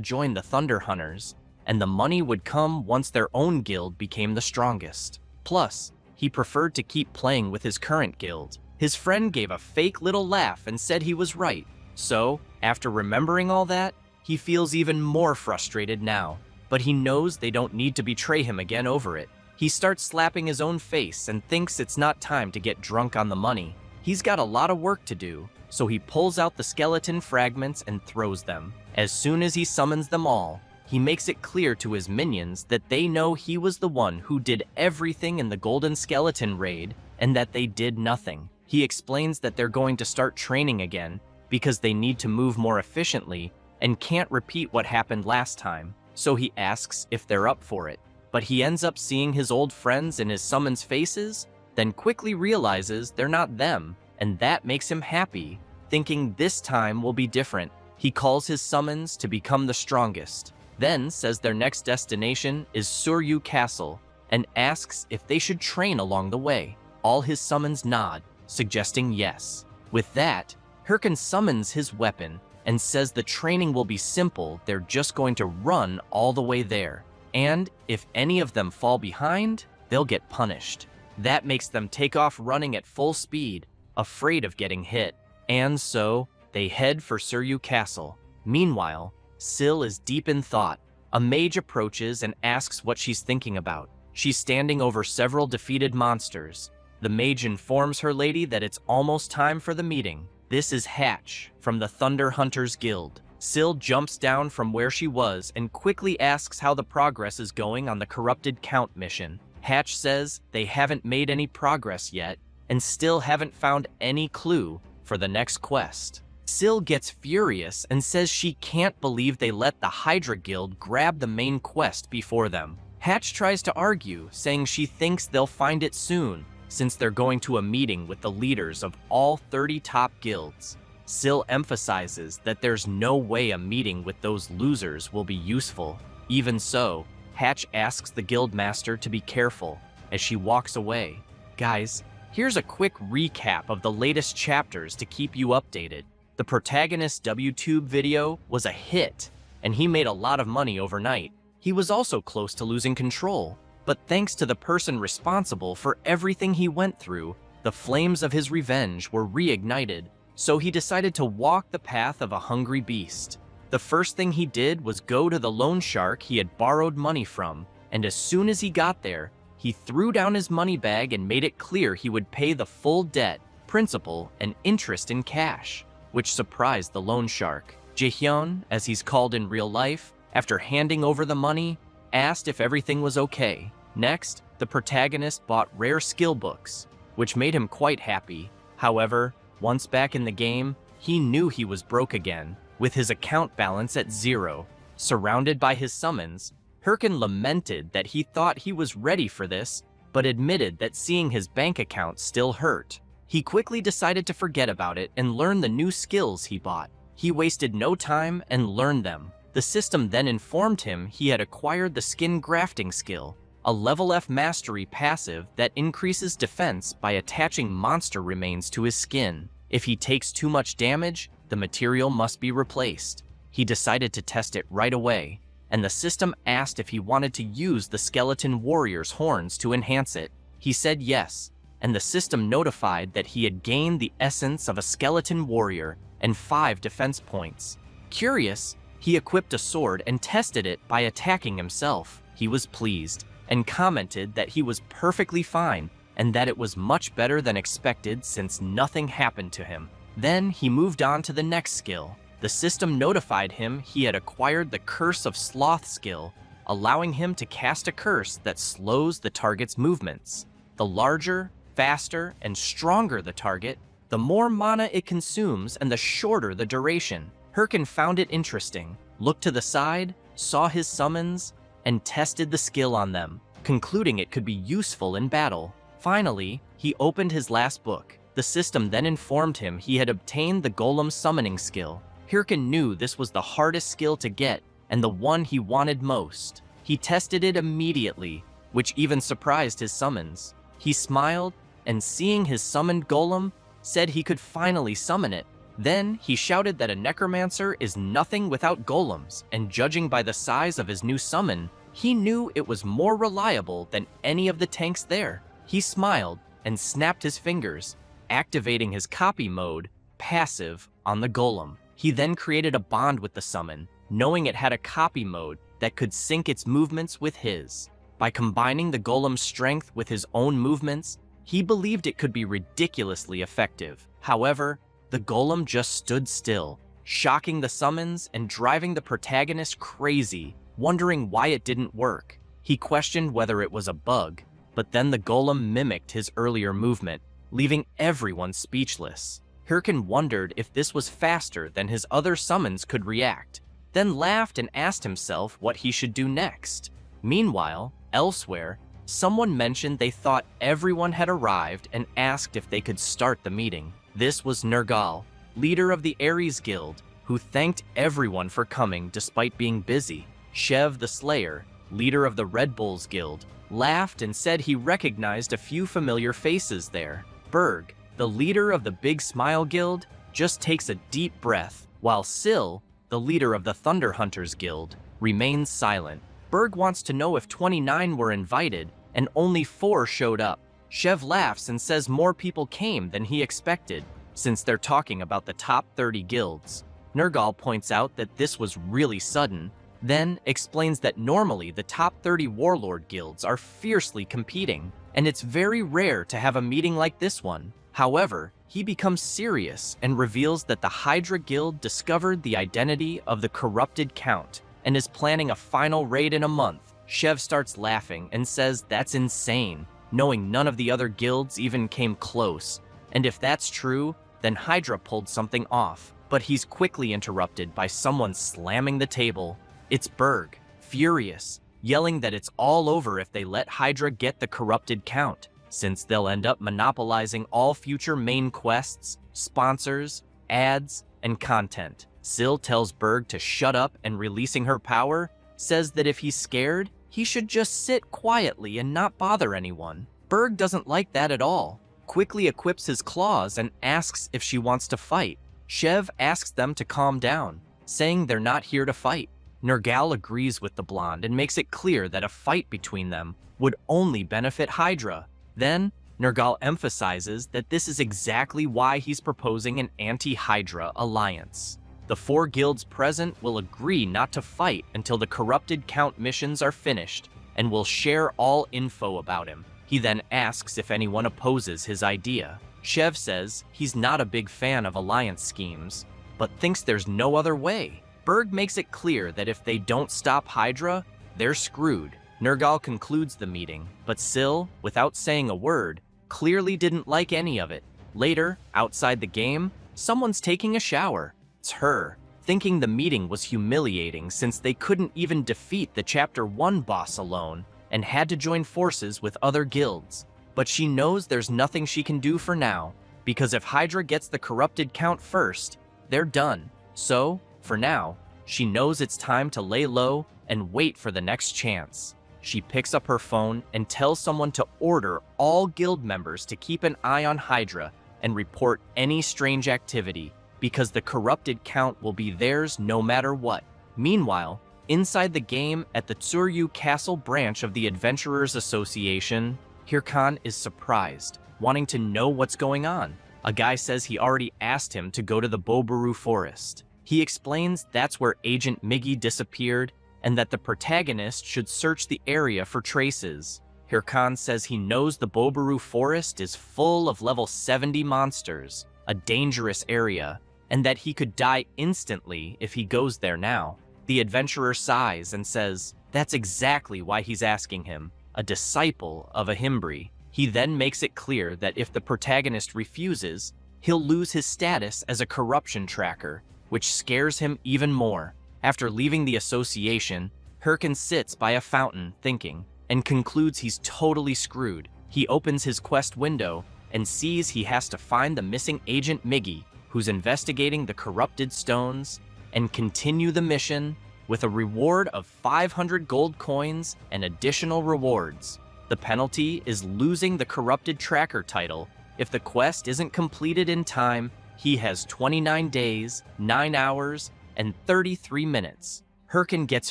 join the Thunder Hunters, and the money would come once their own guild became the strongest. Plus, he preferred to keep playing with his current guild. His friend gave a fake little laugh and said he was right. So, after remembering all that, he feels even more frustrated now. But he knows they don't need to betray him again over it. He starts slapping his own face and thinks it's not time to get drunk on the money. He's got a lot of work to do, so he pulls out the skeleton fragments and throws them. As soon as he summons them all, he makes it clear to his minions that they know he was the one who did everything in the Golden Skeleton raid and that they did nothing. He explains that they're going to start training again because they need to move more efficiently and can't repeat what happened last time, so he asks if they're up for it. But he ends up seeing his old friends in his summons faces, then quickly realizes they're not them, and that makes him happy, thinking this time will be different. He calls his summons to become the strongest, then says their next destination is Suryu Castle, and asks if they should train along the way. All his summons nod, suggesting yes. With that, Hirkin summons his weapon and says the training will be simple, they're just going to run all the way there. And if any of them fall behind, they'll get punished. That makes them take off running at full speed, afraid of getting hit. And so, they head for Suryu Castle. Meanwhile, Syl is deep in thought. A mage approaches and asks what she's thinking about. She's standing over several defeated monsters. The mage informs her lady that it's almost time for the meeting. This is Hatch from the Thunder Hunters Guild. Syl jumps down from where she was and quickly asks how the progress is going on the Corrupted Count mission. Hatch says they haven't made any progress yet and still haven't found any clue for the next quest. Syl gets furious and says she can't believe they let the Hydra Guild grab the main quest before them. Hatch tries to argue, saying she thinks they'll find it soon, since they're going to a meeting with the leaders of all 30 top guilds. Syl emphasizes that there's no way a meeting with those losers will be useful. Even so, Hatch asks the guild master to be careful as she walks away. Guys, here's a quick recap of the latest chapters to keep you updated. The protagonist's WTube video was a hit, and he made a lot of money overnight. He was also close to losing control, but thanks to the person responsible for everything he went through, the flames of his revenge were reignited, so he decided to walk the path of a hungry beast. The first thing he did was go to the loan shark he had borrowed money from, and as soon as he got there, he threw down his money bag and made it clear he would pay the full debt, principal, and interest in cash, which surprised the loan shark. Jaehyun, as he's called in real life, after handing over the money, asked if everything was okay. Next, the protagonist bought rare skill books, which made him quite happy. However, once back in the game, he knew he was broke again, with his account balance at 0. Surrounded by his summons, Hirkin lamented that he thought he was ready for this, but admitted that seeing his bank account still hurt. He quickly decided to forget about it and learn the new skills he bought. He wasted no time and learned them. The system then informed him he had acquired the skin grafting skill, a level F mastery passive that increases defense by attaching monster remains to his skin. If he takes too much damage, the material must be replaced. He decided to test it right away, and the system asked if he wanted to use the skeleton warrior's horns to enhance it. He said yes, and the system notified that he had gained the essence of a skeleton warrior and 5 defense points. Curious, he equipped a sword and tested it by attacking himself. He was pleased and commented that he was perfectly fine and that it was much better than expected since nothing happened to him. Then he moved on to the next skill. The system notified him he had acquired the Curse of Sloth skill, allowing him to cast a curse that slows the target's movements. The larger, faster, and stronger the target, the more mana it consumes and the shorter the duration. Hirkin found it interesting, looked to the side, saw his summons, and tested the skill on them, concluding it could be useful in battle. Finally, he opened his last book. The system then informed him he had obtained the Golem summoning skill. Hirkin knew this was the hardest skill to get and the one he wanted most. He tested it immediately, which even surprised his summons. He smiled, and seeing his summoned golem, said he could finally summon it. Then he shouted that a necromancer is nothing without golems, and judging by the size of his new summon, He knew it was more reliable than any of the tanks there. He smiled and snapped his fingers, activating his copy mode, passive, on the golem. He then created a bond with the summon, knowing it had a copy mode that could sync its movements with his. By combining the golem's strength with his own movements, he believed it could be ridiculously effective. However, the golem just stood still, shocking the summons and driving the protagonist crazy, wondering why it didn't work. He questioned whether it was a bug, but then the golem mimicked his earlier movement, leaving everyone speechless. Hirkin wondered if this was faster than his other summons could react, then laughed and asked himself what he should do next. Meanwhile, elsewhere, someone mentioned they thought everyone had arrived and asked if they could start the meeting. This was Nergal, leader of the Ares Guild, who thanked everyone for coming despite being busy. Shev the Slayer, leader of the Red Bulls Guild, laughed and said he recognized a few familiar faces there. Berg, the leader of the Big Smile Guild, just takes a deep breath, while Syl, the leader of the Thunder Hunters Guild, remains silent. Berg wants to know if 29 were invited, and only 4 showed up. Shev laughs and says more people came than he expected, since they're talking about the top 30 guilds. Nergal points out that this was really sudden, then explains that normally the top 30 warlord guilds are fiercely competing, and it's very rare to have a meeting like this one. However, he becomes serious and reveals that the Hydra Guild discovered the identity of the corrupted Count and is planning a final raid in a month. Shev starts laughing and says that's insane, knowing none of the other guilds even came close. And if that's true, then Hydra pulled something off. But he's quickly interrupted by someone slamming the table. It's Berg, furious, yelling that it's all over if they let Hydra get the corrupted Count, since they'll end up monopolizing all future main quests, sponsors, ads, and content. Syl tells Berg to shut up and releasing her power, says that if he's scared, he should just sit quietly and not bother anyone. Berg doesn't like that at all, quickly equips his claws and asks if she wants to fight. Shev asks them to calm down, saying they're not here to fight. Nergal agrees with the blonde and makes it clear that a fight between them would only benefit Hydra. Then, Nergal emphasizes that this is exactly why he's proposing an anti-Hydra alliance. The 4 guilds present will agree not to fight until the corrupted Count missions are finished, and will share all info about him. He then asks if anyone opposes his idea. Shev says he's not a big fan of alliance schemes, but thinks there's no other way. Berg makes it clear that if they don't stop Hydra, they're screwed. Nergal concludes the meeting, but Syl, without saying a word, clearly didn't like any of it. Later, outside the game, someone's taking a shower. It's her, thinking the meeting was humiliating since they couldn't even defeat the Chapter 1 boss alone and had to join forces with other guilds. But she knows there's nothing she can do for now, because if Hydra gets the corrupted Count first, they're done. So, for now, she knows it's time to lay low and wait for the next chance. She picks up her phone and tells someone to order all guild members to keep an eye on Hydra and report any strange activity, because the corrupted Count will be theirs no matter what. Meanwhile, inside the game at the Tsuryu Castle branch of the Adventurers Association, Hirkan is surprised, wanting to know what's going on. A guy says he already asked him to go to the Bobaru Forest. He explains that's where Agent Miggy disappeared and that the protagonist should search the area for traces. Hirkan says he knows the Bobaru Forest is full of level 70 monsters, a dangerous area, and that he could die instantly if he goes there now. The adventurer sighs and says that's exactly why he's asking him, a disciple of Ahimbri. He then makes it clear that if the protagonist refuses, he'll lose his status as a corruption tracker, which scares him even more. After leaving the association, Hirkan sits by a fountain thinking, and concludes he's totally screwed. He opens his quest window and sees he has to find the missing Agent Miggy, who's investigating the corrupted stones, and continue the mission with a reward of 500 gold coins and additional rewards. The penalty is losing the corrupted tracker title. If the quest isn't completed in time, he has 29 days, 9 hours, and 33 minutes. Hirkan gets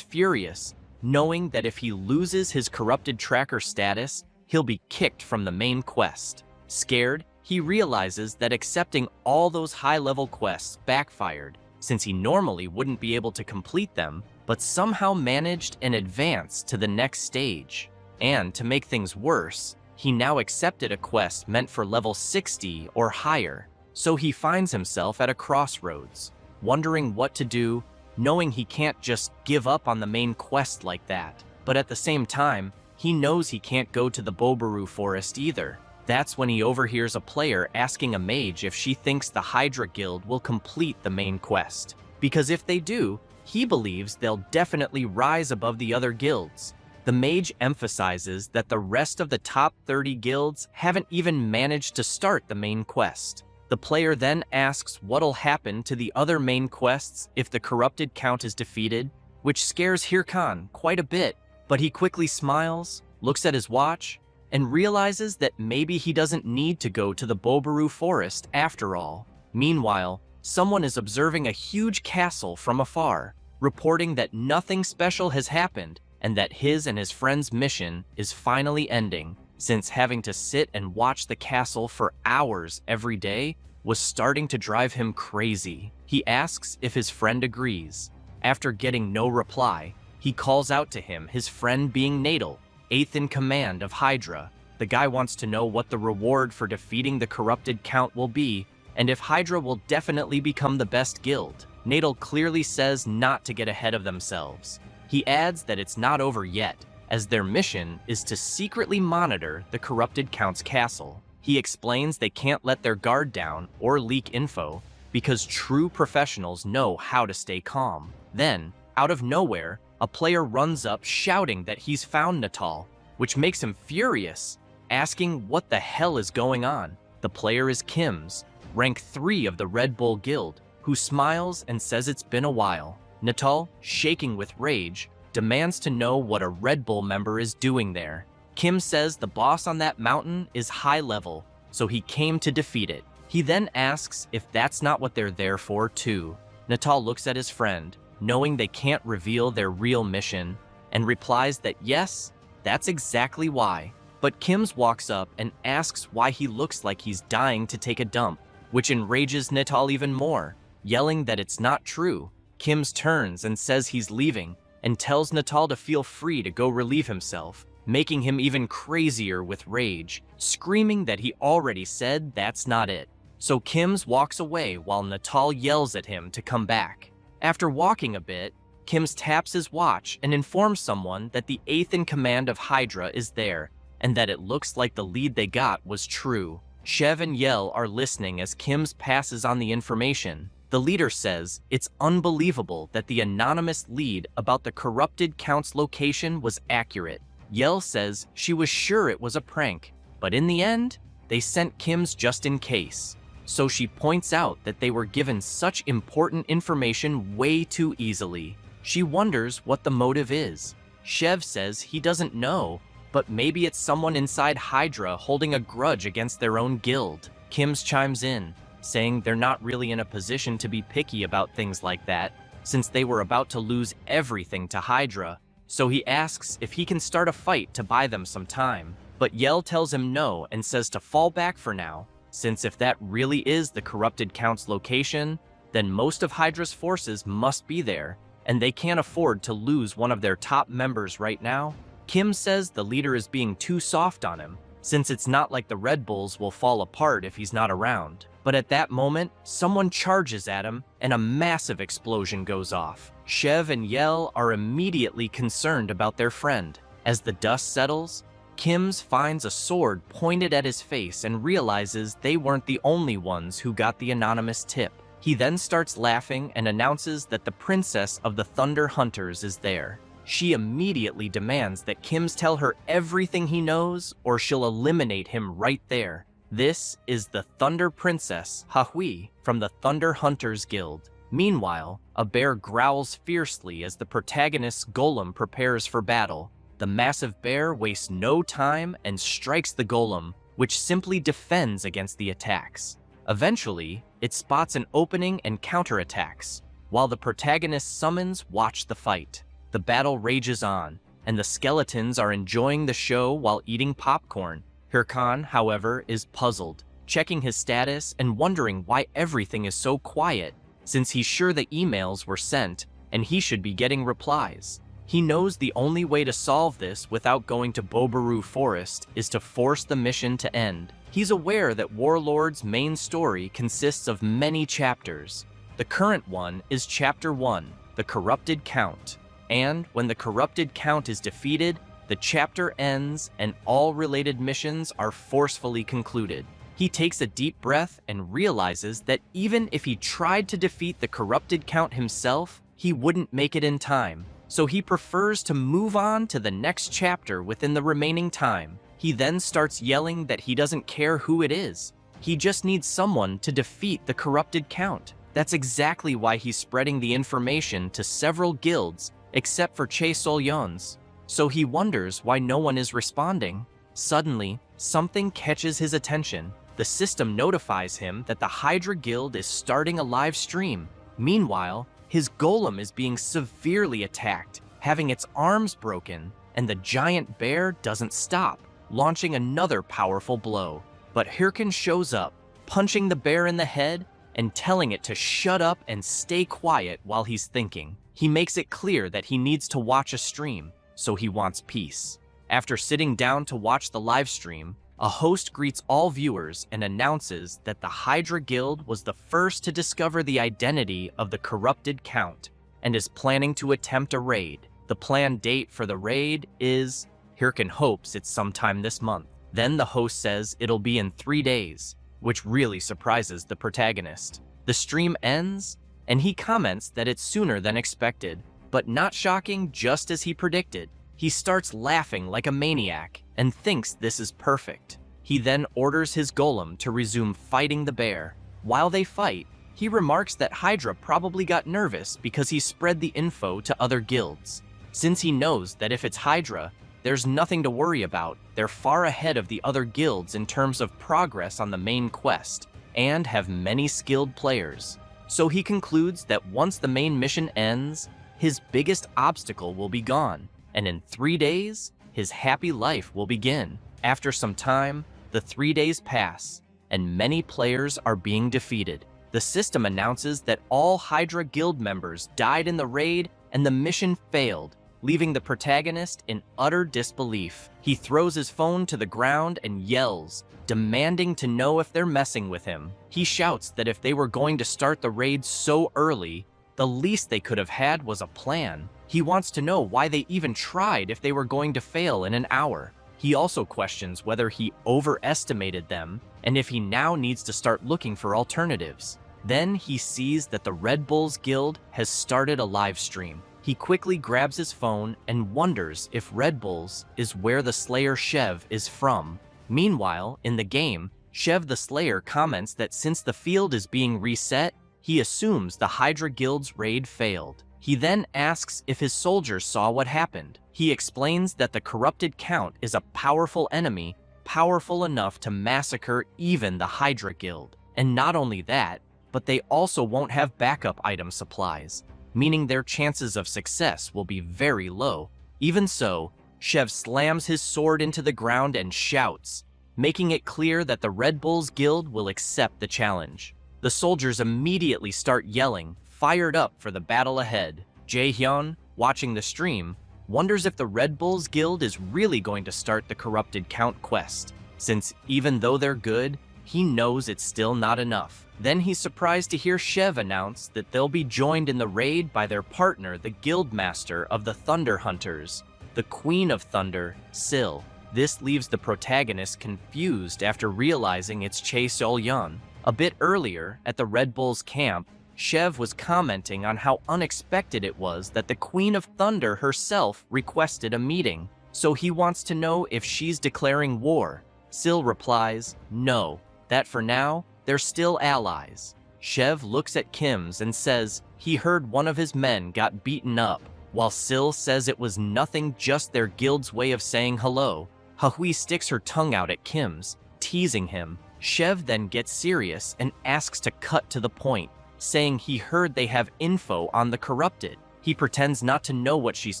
furious, knowing that if he loses his corrupted tracker status, he'll be kicked from the main quest. Scared, he realizes that accepting all those high-level quests backfired, since he normally wouldn't be able to complete them, but somehow managed and advanced to the next stage. And to make things worse, he now accepted a quest meant for level 60 or higher, so he finds himself at a crossroads, wondering what to do, knowing he can't just give up on the main quest like that. But at the same time, he knows he can't go to the Bobaru forest either. That's when he overhears a player asking a mage if she thinks the Hydra Guild will complete the main quest. Because if they do, he believes they'll definitely rise above the other guilds. The mage emphasizes that the rest of the top 30 guilds haven't even managed to start the main quest. The player then asks what'll happen to the other main quests if the corrupted count is defeated, which scares Hirkan quite a bit, but he quickly smiles, looks at his watch, and realizes that maybe he doesn't need to go to the Bobaru forest after all. Meanwhile, someone is observing a huge castle from afar, reporting that nothing special has happened and that his and his friend's mission is finally ending, since having to sit and watch the castle for hours every day was starting to drive him crazy. He asks if his friend agrees. After getting no reply, he calls out to him, his friend being Nadal, 8th in command of Hydra. The guy wants to know what the reward for defeating the corrupted count will be, and if Hydra will definitely become the best guild. Nadal clearly says not to get ahead of themselves. He adds that it's not over yet, as their mission is to secretly monitor the corrupted count's castle. He explains they can't let their guard down or leak info, because true professionals know how to stay calm. Then, out of nowhere, a player runs up shouting that he's found Natal, which makes him furious, asking what the hell is going on. The player is Kim's, rank 3 of the Red Bull Guild, who smiles and says it's been a while. Natal, shaking with rage, demands to know what a Red Bull member is doing there. Kim says the boss on that mountain is high level, so he came to defeat it. He then asks if that's not what they're there for too. Natal looks at his friend, knowing they can't reveal their real mission, and replies that yes, that's exactly why. But Kim's walks up and asks why he looks like he's dying to take a dump, which enrages Natal even more, yelling that it's not true. Kim's turns and says he's leaving, and tells Natal to feel free to go relieve himself, making him even crazier with rage, screaming that he already said that's not it. So Kim's walks away while Natal yells at him to come back. After walking a bit, Kim's taps his watch and informs someone that the 8th in command of Hydra is there, and that it looks like the lead they got was true. Shev and Yell are listening as Kim's passes on the information. The leader says it's unbelievable that the anonymous lead about the corrupted count's location was accurate. Yell says she was sure it was a prank, but in the end, they sent Kim's just in case. So she points out that they were given such important information way too easily. She wonders what the motive is. Shev says he doesn't know, but maybe it's someone inside Hydra holding a grudge against their own guild. Kim's chimes in, saying they're not really in a position to be picky about things like that, since they were about to lose everything to Hydra. So he asks if he can start a fight to buy them some time. But Yell tells him no and says to fall back for now, since if that really is the corrupted count's location, then most of Hydra's forces must be there, and they can't afford to lose one of their top members right now. Kim says the leader is being too soft on him, since it's not like the Red Bulls will fall apart if he's not around. But at that moment, someone charges at him, and a massive explosion goes off. Shev and Yell are immediately concerned about their friend. As the dust settles, Kim's finds a sword pointed at his face and realizes they weren't the only ones who got the anonymous tip. He then starts laughing and announces that the princess of the Thunder Hunters is there. She immediately demands that Kim's tell her everything he knows or she'll eliminate him right there. This is the Thunder Princess, Hahui, from the Thunder Hunters Guild. Meanwhile, a bear growls fiercely as the protagonist's golem prepares for battle. The massive bear wastes no time and strikes the golem, which simply defends against the attacks. Eventually, it spots an opening and counterattacks, while the protagonist's summons watch the fight. The battle rages on, and the skeletons are enjoying the show while eating popcorn. Hirkan, however, is puzzled, checking his status and wondering why everything is so quiet, since he's sure the emails were sent and he should be getting replies. He knows the only way to solve this without going to Bobaru Forest is to force the mission to end. He's aware that Warlord's main story consists of many chapters. The current one is Chapter 1, The Corrupted Count. And when the Corrupted Count is defeated, the chapter ends and all related missions are forcefully concluded. He takes a deep breath and realizes that even if he tried to defeat the Corrupted Count himself, he wouldn't make it in time. So he prefers to move on to the next chapter within the remaining time. He then starts yelling that he doesn't care who it is. He just needs someone to defeat the Corrupted Count. That's exactly why he's spreading the information to several guilds, except for Che Solyon's. So he wonders why no one is responding. Suddenly, something catches his attention. The system notifies him that the Hydra Guild is starting a live stream. Meanwhile, his golem is being severely attacked, having its arms broken, and the giant bear doesn't stop, launching another powerful blow. But Hirkan shows up, punching the bear in the head and telling it to shut up and stay quiet while he's thinking. He makes it clear that he needs to watch a stream, so he wants peace. After sitting down to watch the live stream, a host greets all viewers and announces that the Hydra Guild was the first to discover the identity of the Corrupted Count and is planning to attempt a raid. The planned date for the raid is, Hirkan hopes it's sometime this month. Then the host says it'll be in 3 days, which really surprises the protagonist. The stream ends, and he comments that it's sooner than expected, but not shocking, just as he predicted. He starts laughing like a maniac and thinks this is perfect. He then orders his golem to resume fighting the bear. While they fight, he remarks that Hydra probably got nervous because he spread the info to other guilds. Since he knows that if it's Hydra, there's nothing to worry about, they're far ahead of the other guilds in terms of progress on the main quest, and have many skilled players. So he concludes that once the main mission ends, his biggest obstacle will be gone, and in 3 days, his happy life will begin. After some time, the 3 days pass, and many players are being defeated. The system announces that all Hydra Guild members died in the raid and the mission failed, leaving the protagonist in utter disbelief. He throws his phone to the ground and yells, demanding to know if they're messing with him. He shouts that if they were going to start the raid so early, the least they could have had was a plan. He wants to know why they even tried if they were going to fail in an hour. He also questions whether he overestimated them and if he now needs to start looking for alternatives. Then he sees that the Red Bulls Guild has started a live stream. He quickly grabs his phone and wonders if Red Bulls is where the Slayer Shev is from. Meanwhile, in the game, Shev the Slayer comments that since the field is being reset, he assumes the Hydra Guild's raid failed. He then asks if his soldiers saw what happened. He explains that the Corrupted Count is a powerful enemy, powerful enough to massacre even the Hydra Guild. And not only that, but they also won't have backup item supplies, meaning their chances of success will be very low. Even so, Shev slams his sword into the ground and shouts, making it clear that the Red Bulls Guild will accept the challenge. The soldiers immediately start yelling, fired up for the battle ahead. Jae-hyun, watching the stream, wonders if the Red Bulls Guild is really going to start the Corrupted Count quest, since even though they're good, he knows it's still not enough. Then he's surprised to hear Shev announce that they'll be joined in the raid by their partner, the Guildmaster of the Thunder Hunters, the Queen of Thunder, Sil. This leaves the protagonist confused after realizing it's Che Sol-yeon. A bit earlier, at the Red Bulls camp, Shev was commenting on how unexpected it was that the Queen of Thunder herself requested a meeting, so he wants to know if she's declaring war. Sil replies, no, that for now, they're still allies. Shev looks at Kim's and says he heard one of his men got beaten up, while Sil says it was nothing, just their guild's way of saying hello. Hahui sticks her tongue out at Kim's, teasing him. Shev then gets serious and asks to cut to the point, saying he heard they have info on the Corrupted. He pretends not to know what she's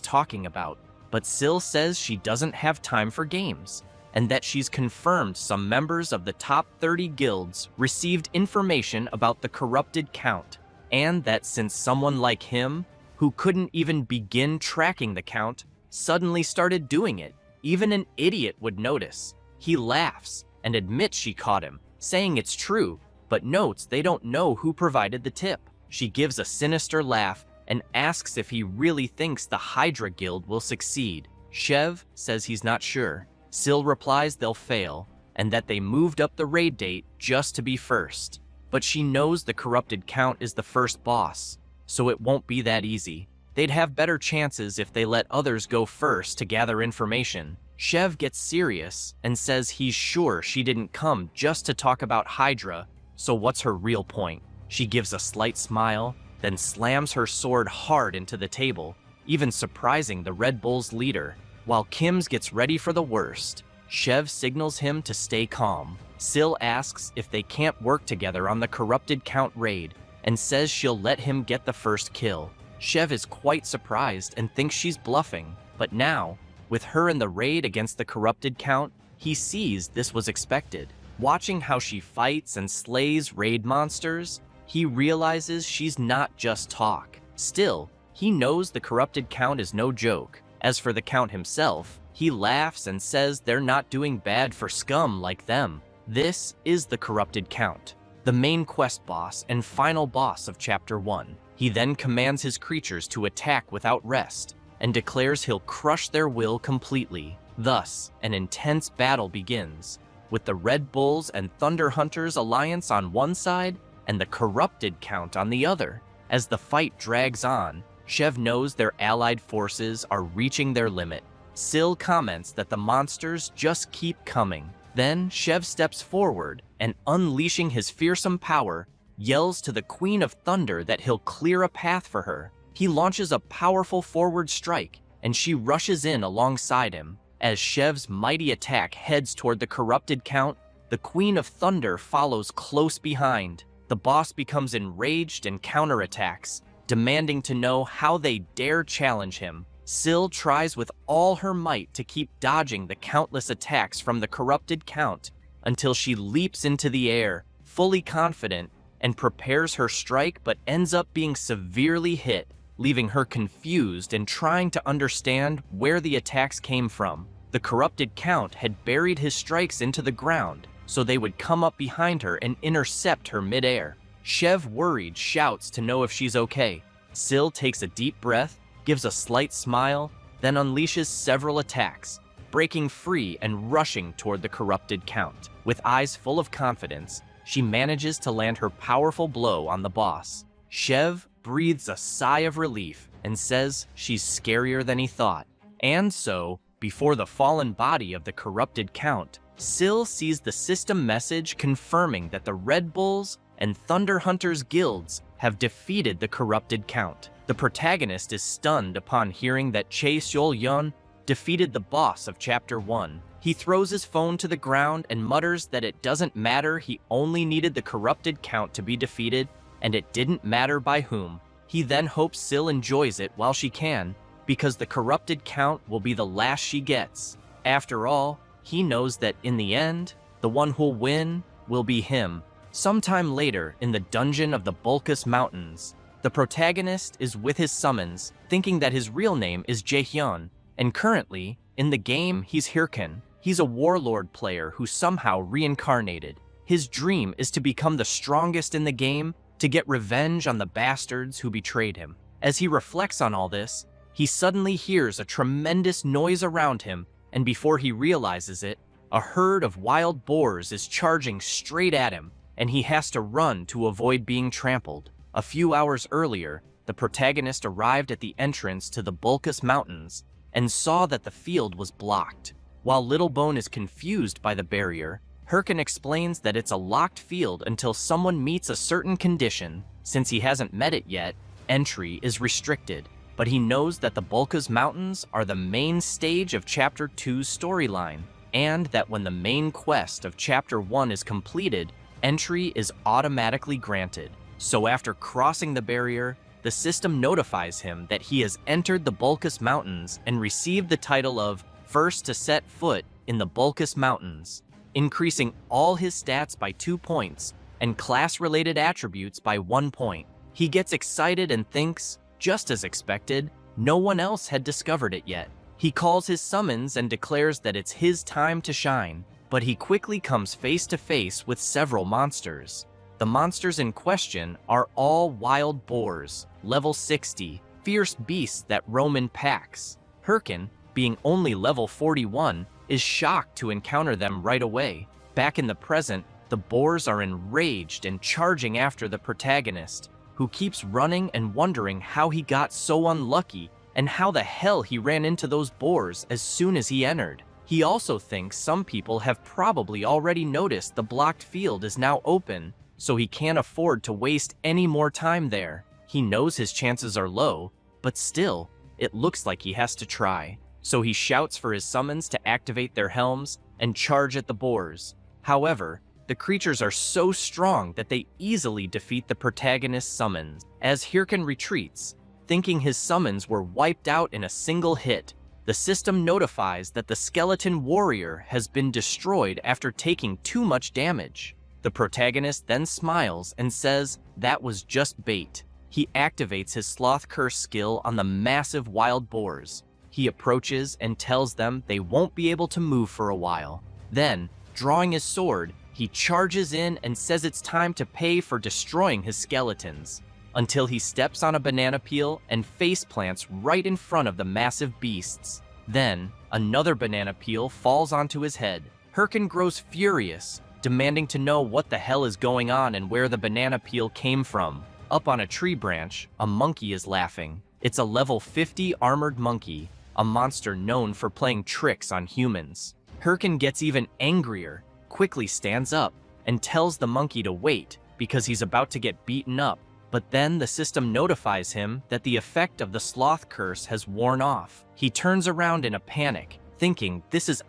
talking about, but Syl says she doesn't have time for games, and that she's confirmed some members of the top 30 guilds received information about the corrupted count, and that since someone like him, who couldn't even begin tracking the count, suddenly started doing it, even an idiot would notice. He laughs and admits she caught him, saying it's true, but notes they don't know who provided the tip. She gives a sinister laugh and asks if he really thinks the Hydra Guild will succeed. Shev says he's not sure. Syl replies they'll fail, and that they moved up the raid date just to be first. But she knows the corrupted count is the first boss, so it won't be that easy. They'd have better chances if they let others go first to gather information. Shev gets serious and says he's sure she didn't come just to talk about Hydra, so what's her real point? She gives a slight smile, then slams her sword hard into the table, even surprising the Red Bull's leader. While Kims gets ready for the worst, Shev signals him to stay calm. Syl asks if they can't work together on the corrupted count raid, and says she'll let him get the first kill. Shev is quite surprised and thinks she's bluffing, but now, with her in the raid against the corrupted count, he sees this was expected. Watching how she fights and slays raid monsters, he realizes she's not just talk. Still, he knows the corrupted count is no joke. As for the count himself, he laughs and says they're not doing bad for scum like them. This is the corrupted count, the main quest boss and final boss of Chapter 1. He then commands his creatures to attack without rest, and declares he'll crush their will completely. Thus, an intense battle begins, with the Red Bulls and Thunder Hunters alliance on one side, and the corrupted count on the other. As the fight drags on, Shev knows their allied forces are reaching their limit. Syl comments that the monsters just keep coming. Then Shev steps forward and, unleashing his fearsome power, yells to the Queen of Thunder that he'll clear a path for her. He launches a powerful forward strike, and she rushes in alongside him. As Shev's mighty attack heads toward the corrupted count, the Queen of Thunder follows close behind. The boss becomes enraged and counterattacks, demanding to know how they dare challenge him. Syl tries with all her might to keep dodging the countless attacks from the corrupted count until she leaps into the air, fully confident, and prepares her strike but ends up being severely hit, leaving her confused and trying to understand where the attacks came from. The corrupted count had buried his strikes into the ground, so they would come up behind her and intercept her midair. Shev, worried, shouts to know if she's okay. Syl takes a deep breath, gives a slight smile, then unleashes several attacks, breaking free and rushing toward the corrupted count. With eyes full of confidence, she manages to land her powerful blow on the boss. Shev breathes a sigh of relief and says she's scarier than he thought. And so, before the fallen body of the corrupted count, Syl sees the system message confirming that the Red Bulls and Thunder Hunters guilds have defeated the corrupted count. The protagonist is stunned upon hearing that Chae Seol-yeon defeated the boss of Chapter 1. He throws his phone to the ground and mutters that it doesn't matter, he only needed the corrupted count to be defeated, and it didn't matter by whom. He then hopes Syl enjoys it while she can, because the corrupted count will be the last she gets. After all, he knows that in the end, the one who'll win will be him. Sometime later, in the dungeon of the Bulkus Mountains, the protagonist is with his summons, thinking that his real name is Jaehyun, and currently, in the game, he's Hirkan. He's a warlord player who somehow reincarnated. His dream is to become the strongest in the game, to get revenge on the bastards who betrayed him. As he reflects on all this, he suddenly hears a tremendous noise around him, and before he realizes it, a herd of wild boars is charging straight at him, and he has to run to avoid being trampled. A few hours earlier, the protagonist arrived at the entrance to the Bulkus Mountains and saw that the field was blocked. While Littlebone is confused by the barrier, Hirkan explains that it's a locked field until someone meets a certain condition. Since he hasn't met it yet, entry is restricted. But he knows that the Bulkus Mountains are the main stage of Chapter 2's storyline, and that when the main quest of Chapter 1 is completed, entry is automatically granted. So after crossing the barrier, the system notifies him that he has entered the Bulkus Mountains and received the title of first to set foot in the Bulkus Mountains, increasing all his stats by 2 points and class-related attributes by 1 point. He gets excited and thinks, just as expected, no one else had discovered it yet. He calls his summons and declares that it's his time to shine, but he quickly comes face to face with several monsters. The monsters in question are all wild boars, level 60, fierce beasts that roam in packs. Hirkin, being only level 41, is shocked to encounter them right away. Back in the present, the boars are enraged and charging after the protagonist, who keeps running and wondering how he got so unlucky and how the hell he ran into those boars as soon as he entered. He also thinks some people have probably already noticed the blocked field is now open, so he can't afford to waste any more time there. He knows his chances are low, but still, it looks like he has to try. So he shouts for his summons to activate their helms and charge at the boars. However, the creatures are so strong that they easily defeat the protagonist's summons. As Hirkin retreats, thinking his summons were wiped out in a single hit, the system notifies that the skeleton warrior has been destroyed after taking too much damage. The protagonist then smiles and says that was just bait. He activates his sloth curse skill on the massive wild boars. He approaches and tells them they won't be able to move for a while. Then, drawing his sword, he charges in and says it's time to pay for destroying his skeletons, until he steps on a banana peel and face plants right in front of the massive beasts. Then, another banana peel falls onto his head. Hirkin grows furious, demanding to know what the hell is going on and where the banana peel came from. Up on a tree branch, a monkey is laughing. It's a level 50 armored monkey, a monster known for playing tricks on humans. Hirkin gets even angrier, quickly stands up, and tells the monkey to wait because he's about to get beaten up. But then the system notifies him that the effect of the sloth curse has worn off. He turns around in a panic, thinking this is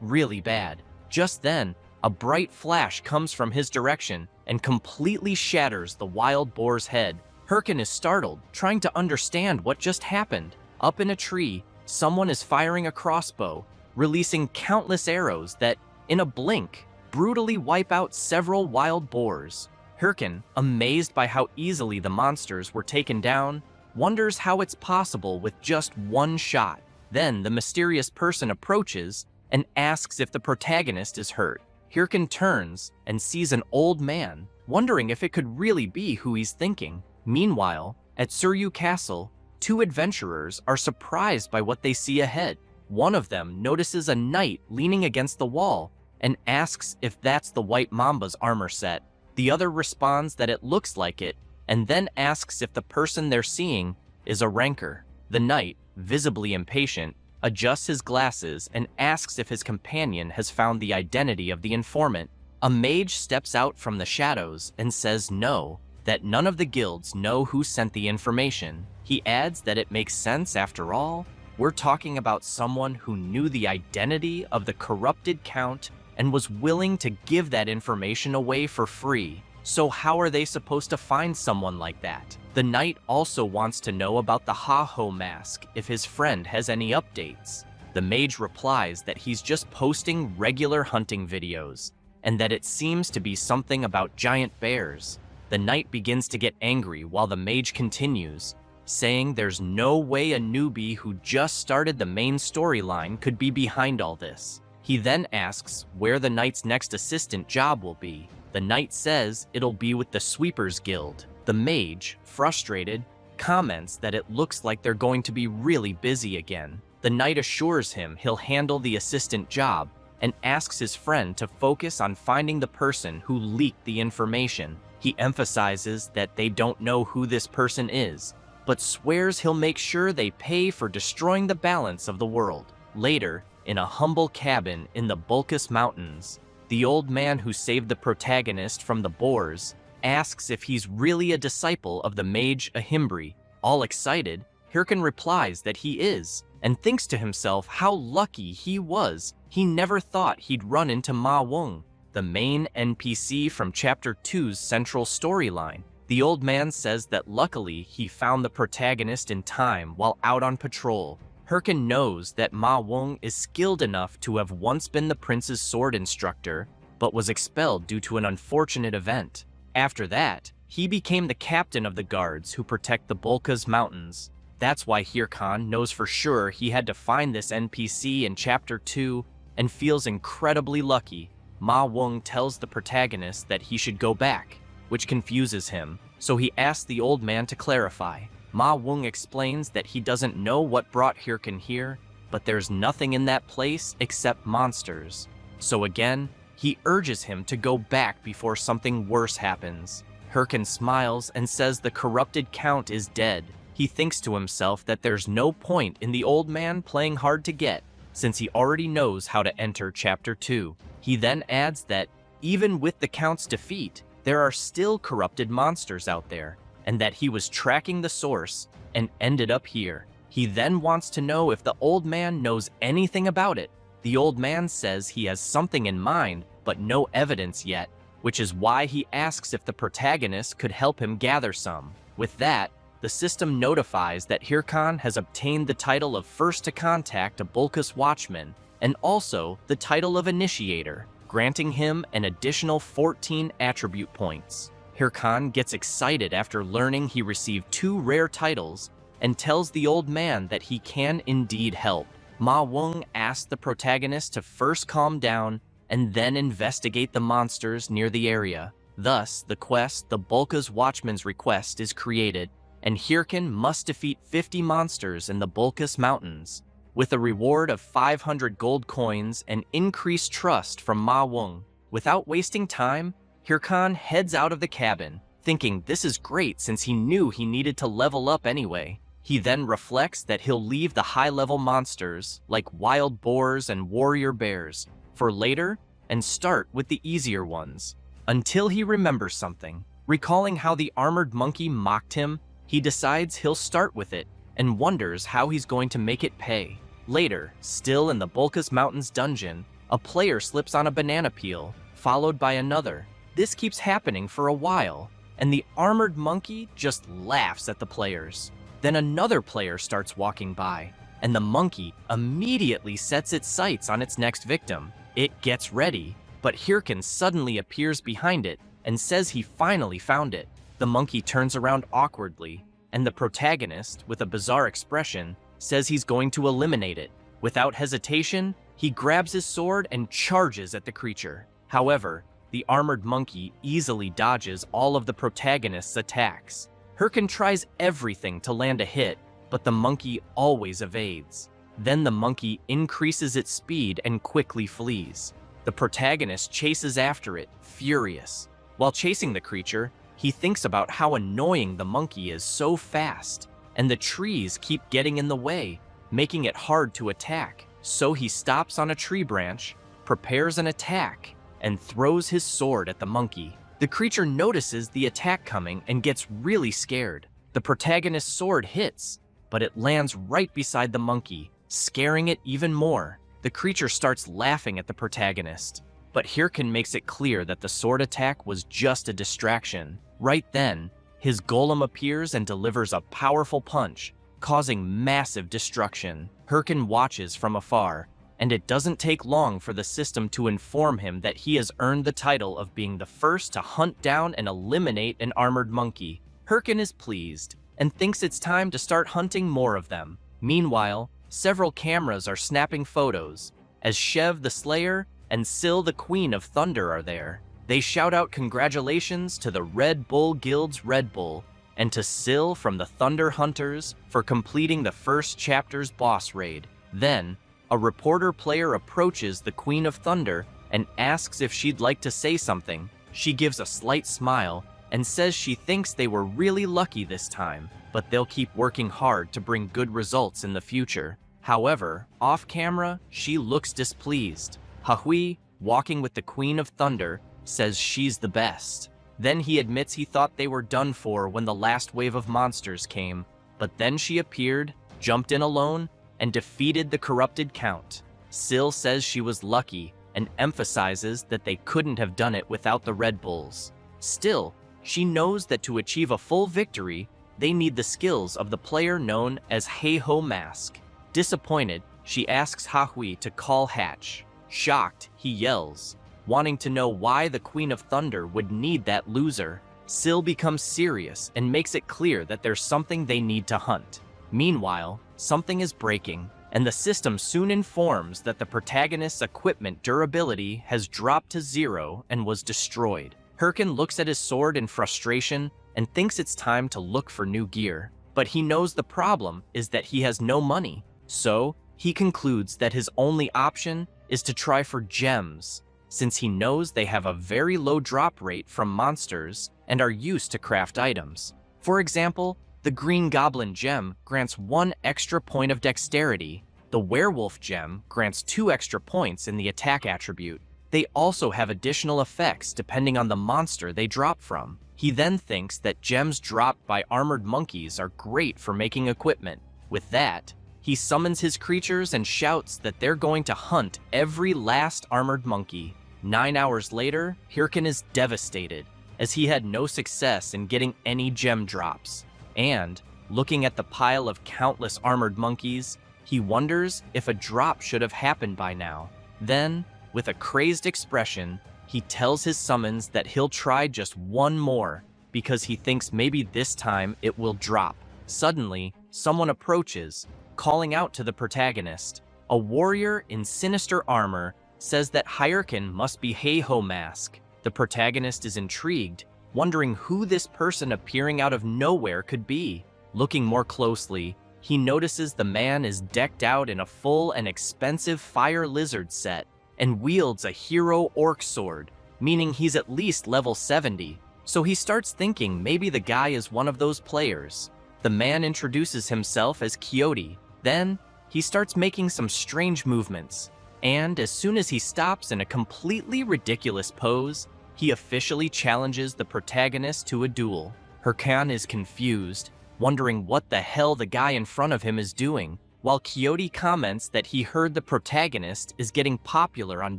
really bad. Just then, a bright flash comes from his direction and completely shatters the wild boar's head. Hirkin is startled, trying to understand what just happened. Up in a tree, someone is firing a crossbow, releasing countless arrows that, in a blink, brutally wipe out several wild boars. Hirkin, amazed by how easily the monsters were taken down, wonders how it's possible with just one shot. Then the mysterious person approaches and asks if the protagonist is hurt. Hirkin turns and sees an old man, wondering if it could really be who he's thinking. Meanwhile, at Suryu Castle, 2 adventurers are surprised by what they see ahead. One of them notices a knight leaning against the wall and asks if that's the White Mamba's armor set. The other responds that it looks like it, and then asks if the person they're seeing is a ranker. The knight, visibly impatient, adjusts his glasses and asks if his companion has found the identity of the informant. A mage steps out from the shadows and says no, that none of the guilds know who sent the information. He adds that it makes sense after all. We're talking about someone who knew the identity of the corrupted count and was willing to give that information away for free. So how are they supposed to find someone like that? The knight also wants to know about the Ha-Ho mask if his friend has any updates. The mage replies that he's just posting regular hunting videos, and that it seems to be something about giant bears. The knight begins to get angry while the mage continues, saying there's no way a newbie who just started the main storyline could be behind all this. He then asks where the knight's next assistant job will be. The knight says it'll be with the Sweepers Guild. The mage, frustrated, comments that it looks like they're going to be really busy again. The knight assures him he'll handle the assistant job and asks his friend to focus on finding the person who leaked the information. He emphasizes that they don't know who this person is, but swears he'll make sure they pay for destroying the balance of the world. Later, in a humble cabin in the Bulkus Mountains, the old man who saved the protagonist from the boars asks if he's really a disciple of the mage Ahimbri. All excited, Hirkin replies that he is, and thinks to himself how lucky he was. He never thought he'd run into Ma Wung, the main NPC from Chapter 2's central storyline. The old man says that luckily he found the protagonist in time while out on patrol. Hirkin knows that Ma Wong is skilled enough to have once been the prince's sword instructor, but was expelled due to an unfortunate event. After that, he became the captain of the guards who protect the Bulka's mountains. That's why Hirkan knows for sure he had to find this NPC in Chapter 2 and feels incredibly lucky. Ma Wong tells the protagonist that he should go back, which confuses him, so he asks the old man to clarify. Ma Wong explains that he doesn't know what brought Hirkan here, but there's nothing in that place except monsters. So again, he urges him to go back before something worse happens. Hirkan smiles and says the corrupted count is dead. He thinks to himself that there's no point in the old man playing hard to get, since he already knows how to enter Chapter 2. He then adds that, even with the count's defeat, there are still corrupted monsters out there, and that he was tracking the source and ended up here. He then wants to know if the old man knows anything about it. The old man says he has something in mind, but no evidence yet, which is why he asks if the protagonist could help him gather some. With that, the system notifies that Hirkan has obtained the title of First to Contact a Bulkus Watchman, and also the title of Initiator, granting him an additional 14 attribute points. Hirkan gets excited after learning he received 2 rare titles and tells the old man that he can indeed help. Ma Wong asks the protagonist to first calm down and then investigate the monsters near the area. Thus, the quest, the Bulka's Watchman's Request, is created, and Hirkan must defeat 50 monsters in the Bulkus Mountains, with a reward of 500 gold coins and increased trust from Ma Wong. Without wasting time, Hirkan heads out of the cabin, thinking this is great since he knew he needed to level up anyway. He then reflects that he'll leave the high-level monsters, like wild boars and warrior bears, for later and start with the easier ones. Until he remembers something. Recalling how the armored monkey mocked him, he decides he'll start with it and wonders how he's going to make it pay. Later, still in the Bulkus Mountains dungeon, a player slips on a banana peel, followed by another. This keeps happening for a while, and the armored monkey just laughs at the players. Then another player starts walking by, and the monkey immediately sets its sights on its next victim. It gets ready, but Hirkan suddenly appears behind it and says he finally found it. The monkey turns around awkwardly, and the protagonist, with a bizarre expression, says he's going to eliminate it. Without hesitation, he grabs his sword and charges at the creature. However, the armored monkey easily dodges all of the protagonist's attacks. Hirkan tries everything to land a hit, but the monkey always evades. Then the monkey increases its speed and quickly flees. The protagonist chases after it, furious. While chasing the creature, he thinks about how annoying the monkey is so fast, and the trees keep getting in the way, making it hard to attack. So he stops on a tree branch, prepares an attack, and throws his sword at the monkey. The creature notices the attack coming and gets really scared. The protagonist's sword hits, but it lands right beside the monkey, scaring it even more. The creature starts laughing at the protagonist, but Hirkan makes it clear that the sword attack was just a distraction. Right then, his golem appears and delivers a powerful punch, causing massive destruction. Hirkan watches from afar, and it doesn't take long for the system to inform him that he has earned the title of being the first to hunt down and eliminate an armored monkey. Hirkan is pleased, and thinks it's time to start hunting more of them. Meanwhile, several cameras are snapping photos, as Shev the Slayer and Syl the Queen of Thunder are there. They shout out congratulations to the Red Bull Guild's Red Bull, and to Syl from the Thunder Hunters for completing the first chapter's boss raid. Then, a reporter player approaches the Queen of Thunder and asks if she'd like to say something. She gives a slight smile and says she thinks they were really lucky this time, but they'll keep working hard to bring good results in the future. However, off camera, she looks displeased. Hahui, walking with the Queen of Thunder, says she's the best. Then he admits he thought they were done for when the last wave of monsters came, but then she appeared, jumped in alone, and defeated the corrupted count. Syl says she was lucky and emphasizes that they couldn't have done it without the Red Bulls. Still, She knows that to achieve a full victory, they need the skills of the player known as Heiho Mask. Disappointed, she asks Hahui to call Hatch. Shocked, he yells, wanting to know why the Queen of Thunder would need that loser. Syl becomes serious and makes it clear that there's something they need to hunt. Meanwhile, something is breaking, and the system soon informs that the protagonist's equipment durability has dropped to 0 and was destroyed. Hirkin looks at his sword in frustration and thinks it's time to look for new gear. But he knows the problem is that he has no money, so he concludes that his only option is to try for gems, since he knows they have a very low drop rate from monsters and are used to craft items. For example, the Green Goblin gem grants 1 extra point of dexterity. The Werewolf gem grants 2 extra points in the attack attribute. They also have additional effects depending on the monster they drop from. He then thinks that gems dropped by armored monkeys are great for making equipment. With that, he summons his creatures and shouts that they're going to hunt every last armored monkey. 9 hours later, Hirkin is devastated, as he had no success in getting any gem drops. And, looking at the pile of countless armored monkeys, he wonders if a drop should have happened by now. Then, with a crazed expression, he tells his summons that he'll try just one more, because he thinks maybe this time it will drop. Suddenly, someone approaches, calling out to the protagonist. A warrior in sinister armor says that Hirkin must be Heiho Mask. The protagonist is intrigued, wondering who this person appearing out of nowhere could be. Looking more closely, he notices the man is decked out in a full and expensive fire lizard set and wields a hero orc sword, meaning he's at least level 70. So he starts thinking maybe the guy is one of those players. The man introduces himself as Quixote. Then, he starts making some strange movements, and as soon as he stops in a completely ridiculous pose, he officially challenges the protagonist to a duel. Hirkin is confused, wondering what the hell the guy in front of him is doing, while Quixote comments that he heard the protagonist is getting popular on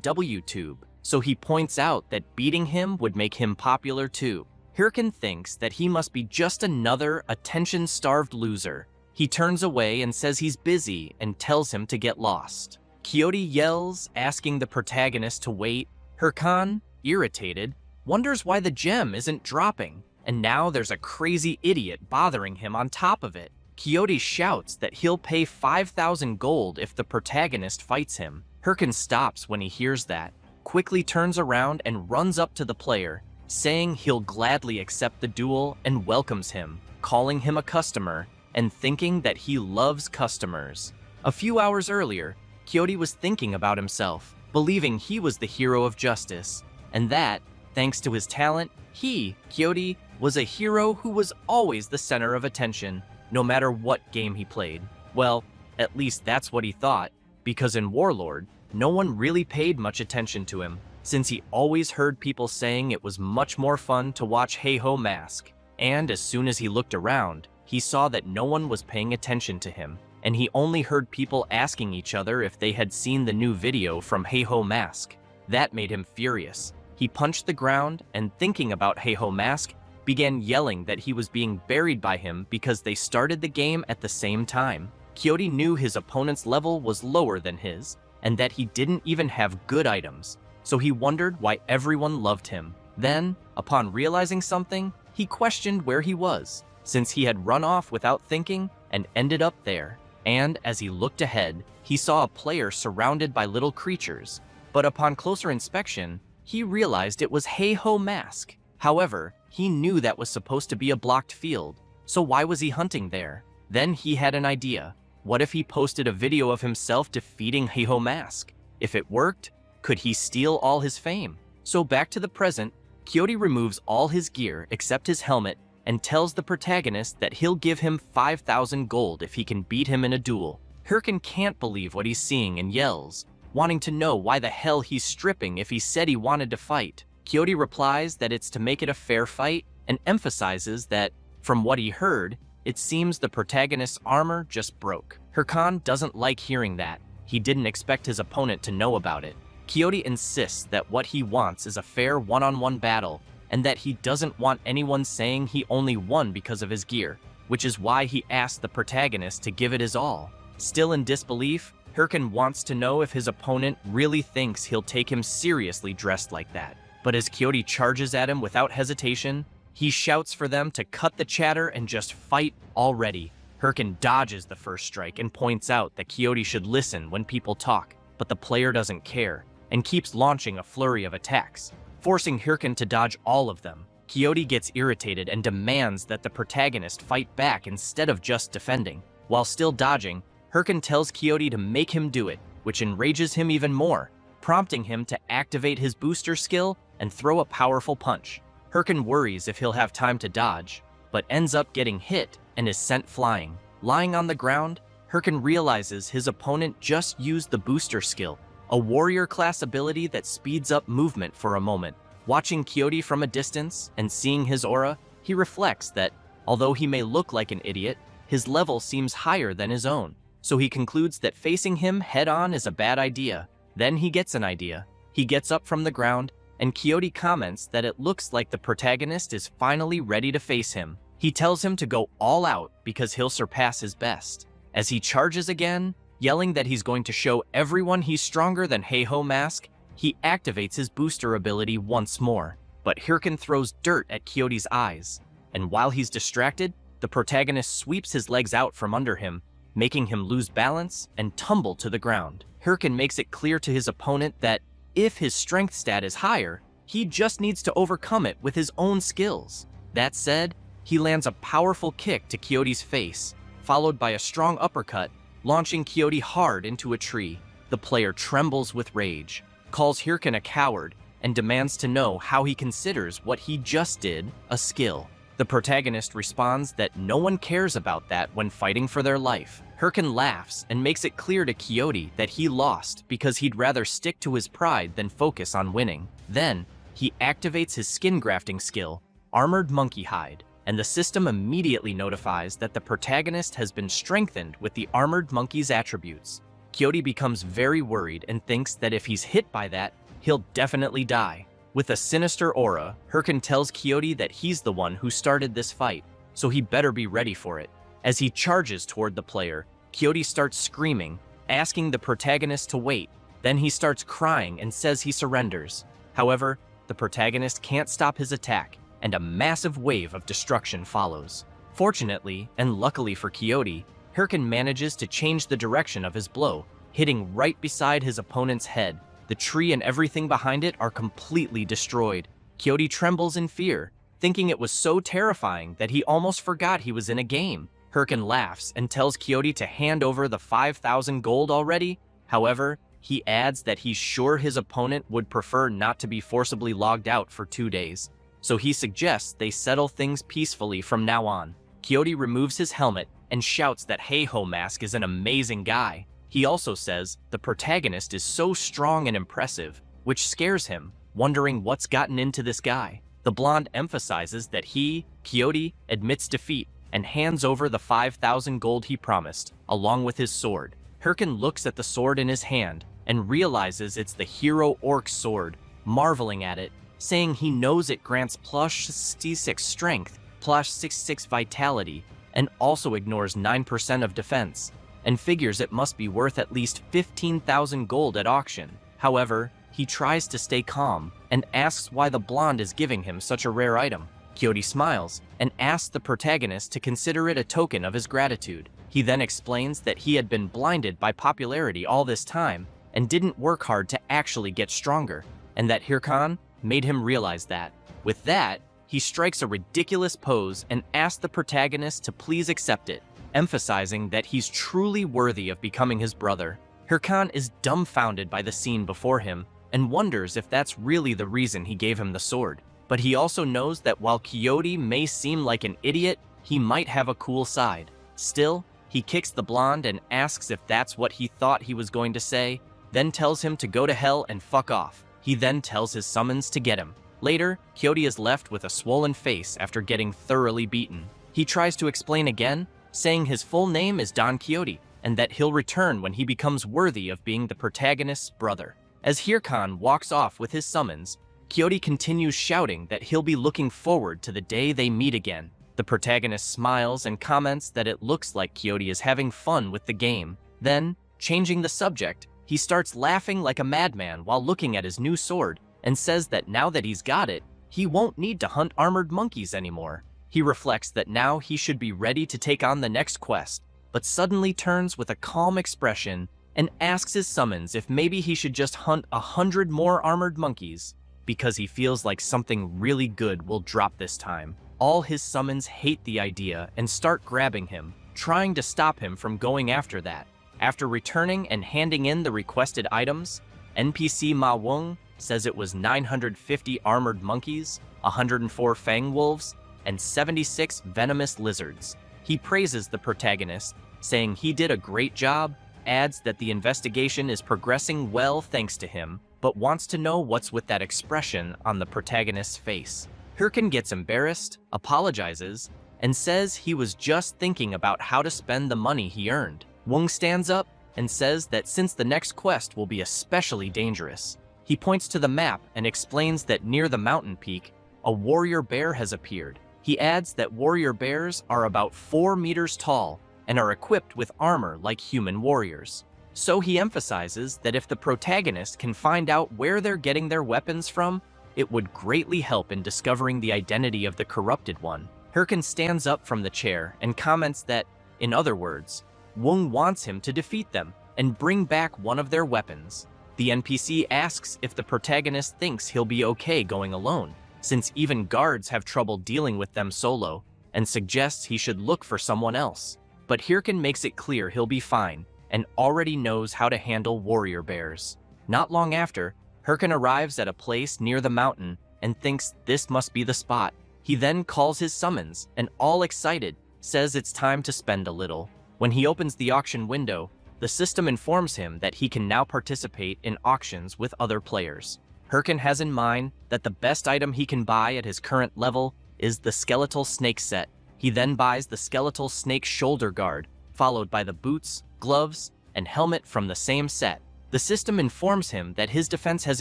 WTube, so he points out that beating him would make him popular too. Hirkin thinks that he must be just another attention-starved loser. He turns away and says he's busy and tells him to get lost. Quixote yells, asking the protagonist to wait. Hirkin, irritated, wonders why the gem isn't dropping, and now there's a crazy idiot bothering him on top of it. Quixote shouts that he'll pay 5,000 gold if the protagonist fights him. Hirkin stops when he hears that, quickly turns around and runs up to the player, saying he'll gladly accept the duel and welcomes him, calling him a customer, and thinking that he loves customers. A few hours earlier, Quixote was thinking about himself, believing he was the hero of justice, and that, thanks to his talent, he, Quixote, was a hero who was always the center of attention, no matter what game he played. Well, at least that's what he thought, because in Warlord, no one really paid much attention to him, since he always heard people saying it was much more fun to watch Heiho Mask, and as soon as he looked around, he saw that no one was paying attention to him, and he only heard people asking each other if they had seen the new video from Heiho Mask. That made him furious. He punched the ground and, thinking about Heiho Mask, began yelling that he was being buried by him because they started the game at the same time. Quixote knew his opponent's level was lower than his, and that he didn't even have good items, so he wondered why everyone loved him. Then, upon realizing something, he questioned where he was, since he had run off without thinking and ended up there. And as he looked ahead, he saw a player surrounded by little creatures, but upon closer inspection, he realized it was Heiho Mask. However, he knew that was supposed to be a blocked field, so why was he hunting there? Then he had an idea. What if he posted a video of himself defeating Heiho Mask? If it worked, could he steal all his fame? So back to the present, Quixote removes all his gear except his helmet and tells the protagonist that he'll give him 5,000 gold if he can beat him in a duel. Hirkin can't believe what he's seeing and yells, wanting to know why the hell he's stripping if he said he wanted to fight. Quixote replies that it's to make it a fair fight and emphasizes that, from what he heard, it seems the protagonist's armor just broke. Hirkin doesn't like hearing that. He didn't expect his opponent to know about it. Quixote insists that what he wants is a fair one-on-one battle and that he doesn't want anyone saying he only won because of his gear, which is why he asked the protagonist to give it his all. Still in disbelief, Hirkin wants to know if his opponent really thinks he'll take him seriously dressed like that. But as Quixote charges at him without hesitation, he shouts for them to cut the chatter and just fight already. Hirkin dodges the first strike and points out that Quixote should listen when people talk, but the player doesn't care and keeps launching a flurry of attacks, forcing Hirkin to dodge all of them. Quixote gets irritated and demands that the protagonist fight back instead of just defending. While still dodging, Hirkin tells Quixote to make him do it, which enrages him even more, prompting him to activate his booster skill and throw a powerful punch. Hirkin worries if he'll have time to dodge, but ends up getting hit and is sent flying. Lying on the ground, Hirkin realizes his opponent just used the booster skill, a warrior class ability that speeds up movement for a moment. Watching Quixote from a distance and seeing his aura, he reflects that, although he may look like an idiot, his level seems higher than his own, so he concludes that facing him head-on is a bad idea. Then he gets an idea. He gets up from the ground, and Quixote comments that it looks like the protagonist is finally ready to face him. He tells him to go all out because he'll surpass his best. As he charges again, yelling that he's going to show everyone he's stronger than Heiho Mask, he activates his booster ability once more. But Hirkin throws dirt at Quixote's eyes, and while he's distracted, the protagonist sweeps his legs out from under him, making him lose balance and tumble to the ground. Hirkin makes it clear to his opponent that if his strength stat is higher, he just needs to overcome it with his own skills. That said, he lands a powerful kick to Quixote's face, followed by a strong uppercut, launching Quixote hard into a tree. The player trembles with rage, calls Hirkin a coward, and demands to know how he considers what he just did a skill. The protagonist responds that no one cares about that when fighting for their life. Hirkin laughs and makes it clear to Quixote that he lost because he'd rather stick to his pride than focus on winning. Then, he activates his skin grafting skill, Armored Monkey Hide, and the system immediately notifies that the protagonist has been strengthened with the Armored Monkey's attributes. Quixote becomes very worried and thinks that if he's hit by that, he'll definitely die. With a sinister aura, Hirkin tells Quixote that he's the one who started this fight, so he better be ready for it. As he charges toward the player, Quixote starts screaming, asking the protagonist to wait. Then he starts crying and says he surrenders. However, the protagonist can't stop his attack, and a massive wave of destruction follows. Fortunately, and luckily for Quixote, Hirkin manages to change the direction of his blow, hitting right beside his opponent's head. The tree and everything behind it are completely destroyed. Quixote trembles in fear, thinking it was so terrifying that he almost forgot he was in a game. Hirkin laughs and tells Quixote to hand over the 5,000 gold already. However, he adds that he's sure his opponent would prefer not to be forcibly logged out for 2 days, so he suggests they settle things peacefully from now on. Quixote removes his helmet and shouts that Heiho Mask is an amazing guy. He also says the protagonist is so strong and impressive, which scares him, wondering what's gotten into this guy. The blonde emphasizes that he, Quixote, admits defeat and hands over the 5,000 gold he promised, along with his sword. Hirkin looks at the sword in his hand and realizes it's the hero orc sword, marveling at it, saying he knows it grants plus 66 strength, plus 66 vitality, and also ignores 9% of defense, and figures it must be worth at least 15,000 gold at auction. However, he tries to stay calm and asks why the blonde is giving him such a rare item. Quixote smiles and asks the protagonist to consider it a token of his gratitude. He then explains that he had been blinded by popularity all this time and didn't work hard to actually get stronger, and that Hirkin made him realize that. With that, he strikes a ridiculous pose and asks the protagonist to please accept it, emphasizing that he's truly worthy of becoming his brother. Hirkin is dumbfounded by the scene before him and wonders if that's really the reason he gave him the sword. But he also knows that while Quixote may seem like an idiot, he might have a cool side. Still, he kicks the blonde and asks if that's what he thought he was going to say, then tells him to go to hell and fuck off. He then tells his summons to get him. Later, Quixote is left with a swollen face after getting thoroughly beaten. He tries to explain again, saying his full name is Don Quixote, and that he'll return when he becomes worthy of being the protagonist's brother. As Hirkin walks off with his summons, Kyoto continues shouting that he'll be looking forward to the day they meet again. The protagonist smiles and comments that it looks like Kyoto is having fun with the game. Then, changing the subject, he starts laughing like a madman while looking at his new sword and says that now that he's got it, he won't need to hunt armored monkeys anymore. He reflects that now he should be ready to take on the next quest, but suddenly turns with a calm expression and asks his summons if maybe he should just hunt 100 more armored monkeys, because he feels like something really good will drop this time. All his summons hate the idea and start grabbing him, trying to stop him from going after that. After returning and handing in the requested items, NPC Ma Wung says it was 950 armored monkeys, 104 fang wolves, and 76 venomous lizards. He praises the protagonist, saying he did a great job, adds that the investigation is progressing well thanks to him, but wants to know what's with that expression on the protagonist's face. Hirkin gets embarrassed, apologizes, and says he was just thinking about how to spend the money he earned. Wung stands up and says that since the next quest will be especially dangerous, he points to the map and explains that near the mountain peak, a warrior bear has appeared. He adds that warrior bears are about 4 meters tall and are equipped with armor like human warriors. So he emphasizes that if the protagonist can find out where they're getting their weapons from, it would greatly help in discovering the identity of the corrupted one. Hirkin stands up from the chair and comments that, in other words, Wung wants him to defeat them and bring back one of their weapons. The NPC asks if the protagonist thinks he'll be okay going alone, since even guards have trouble dealing with them solo, and suggests he should look for someone else. But Hirkin makes it clear he'll be fine, and already knows how to handle warrior bears. Not long after, Hirkin arrives at a place near the mountain and thinks this must be the spot. He then calls his summons, and all excited, says it's time to spend a little. When he opens the auction window, the system informs him that he can now participate in auctions with other players. Hirkin has in mind that the best item he can buy at his current level is the skeletal snake set. He then buys the skeletal snake shoulder guard, followed by the boots, gloves, and helmet from the same set. The system informs him that his defense has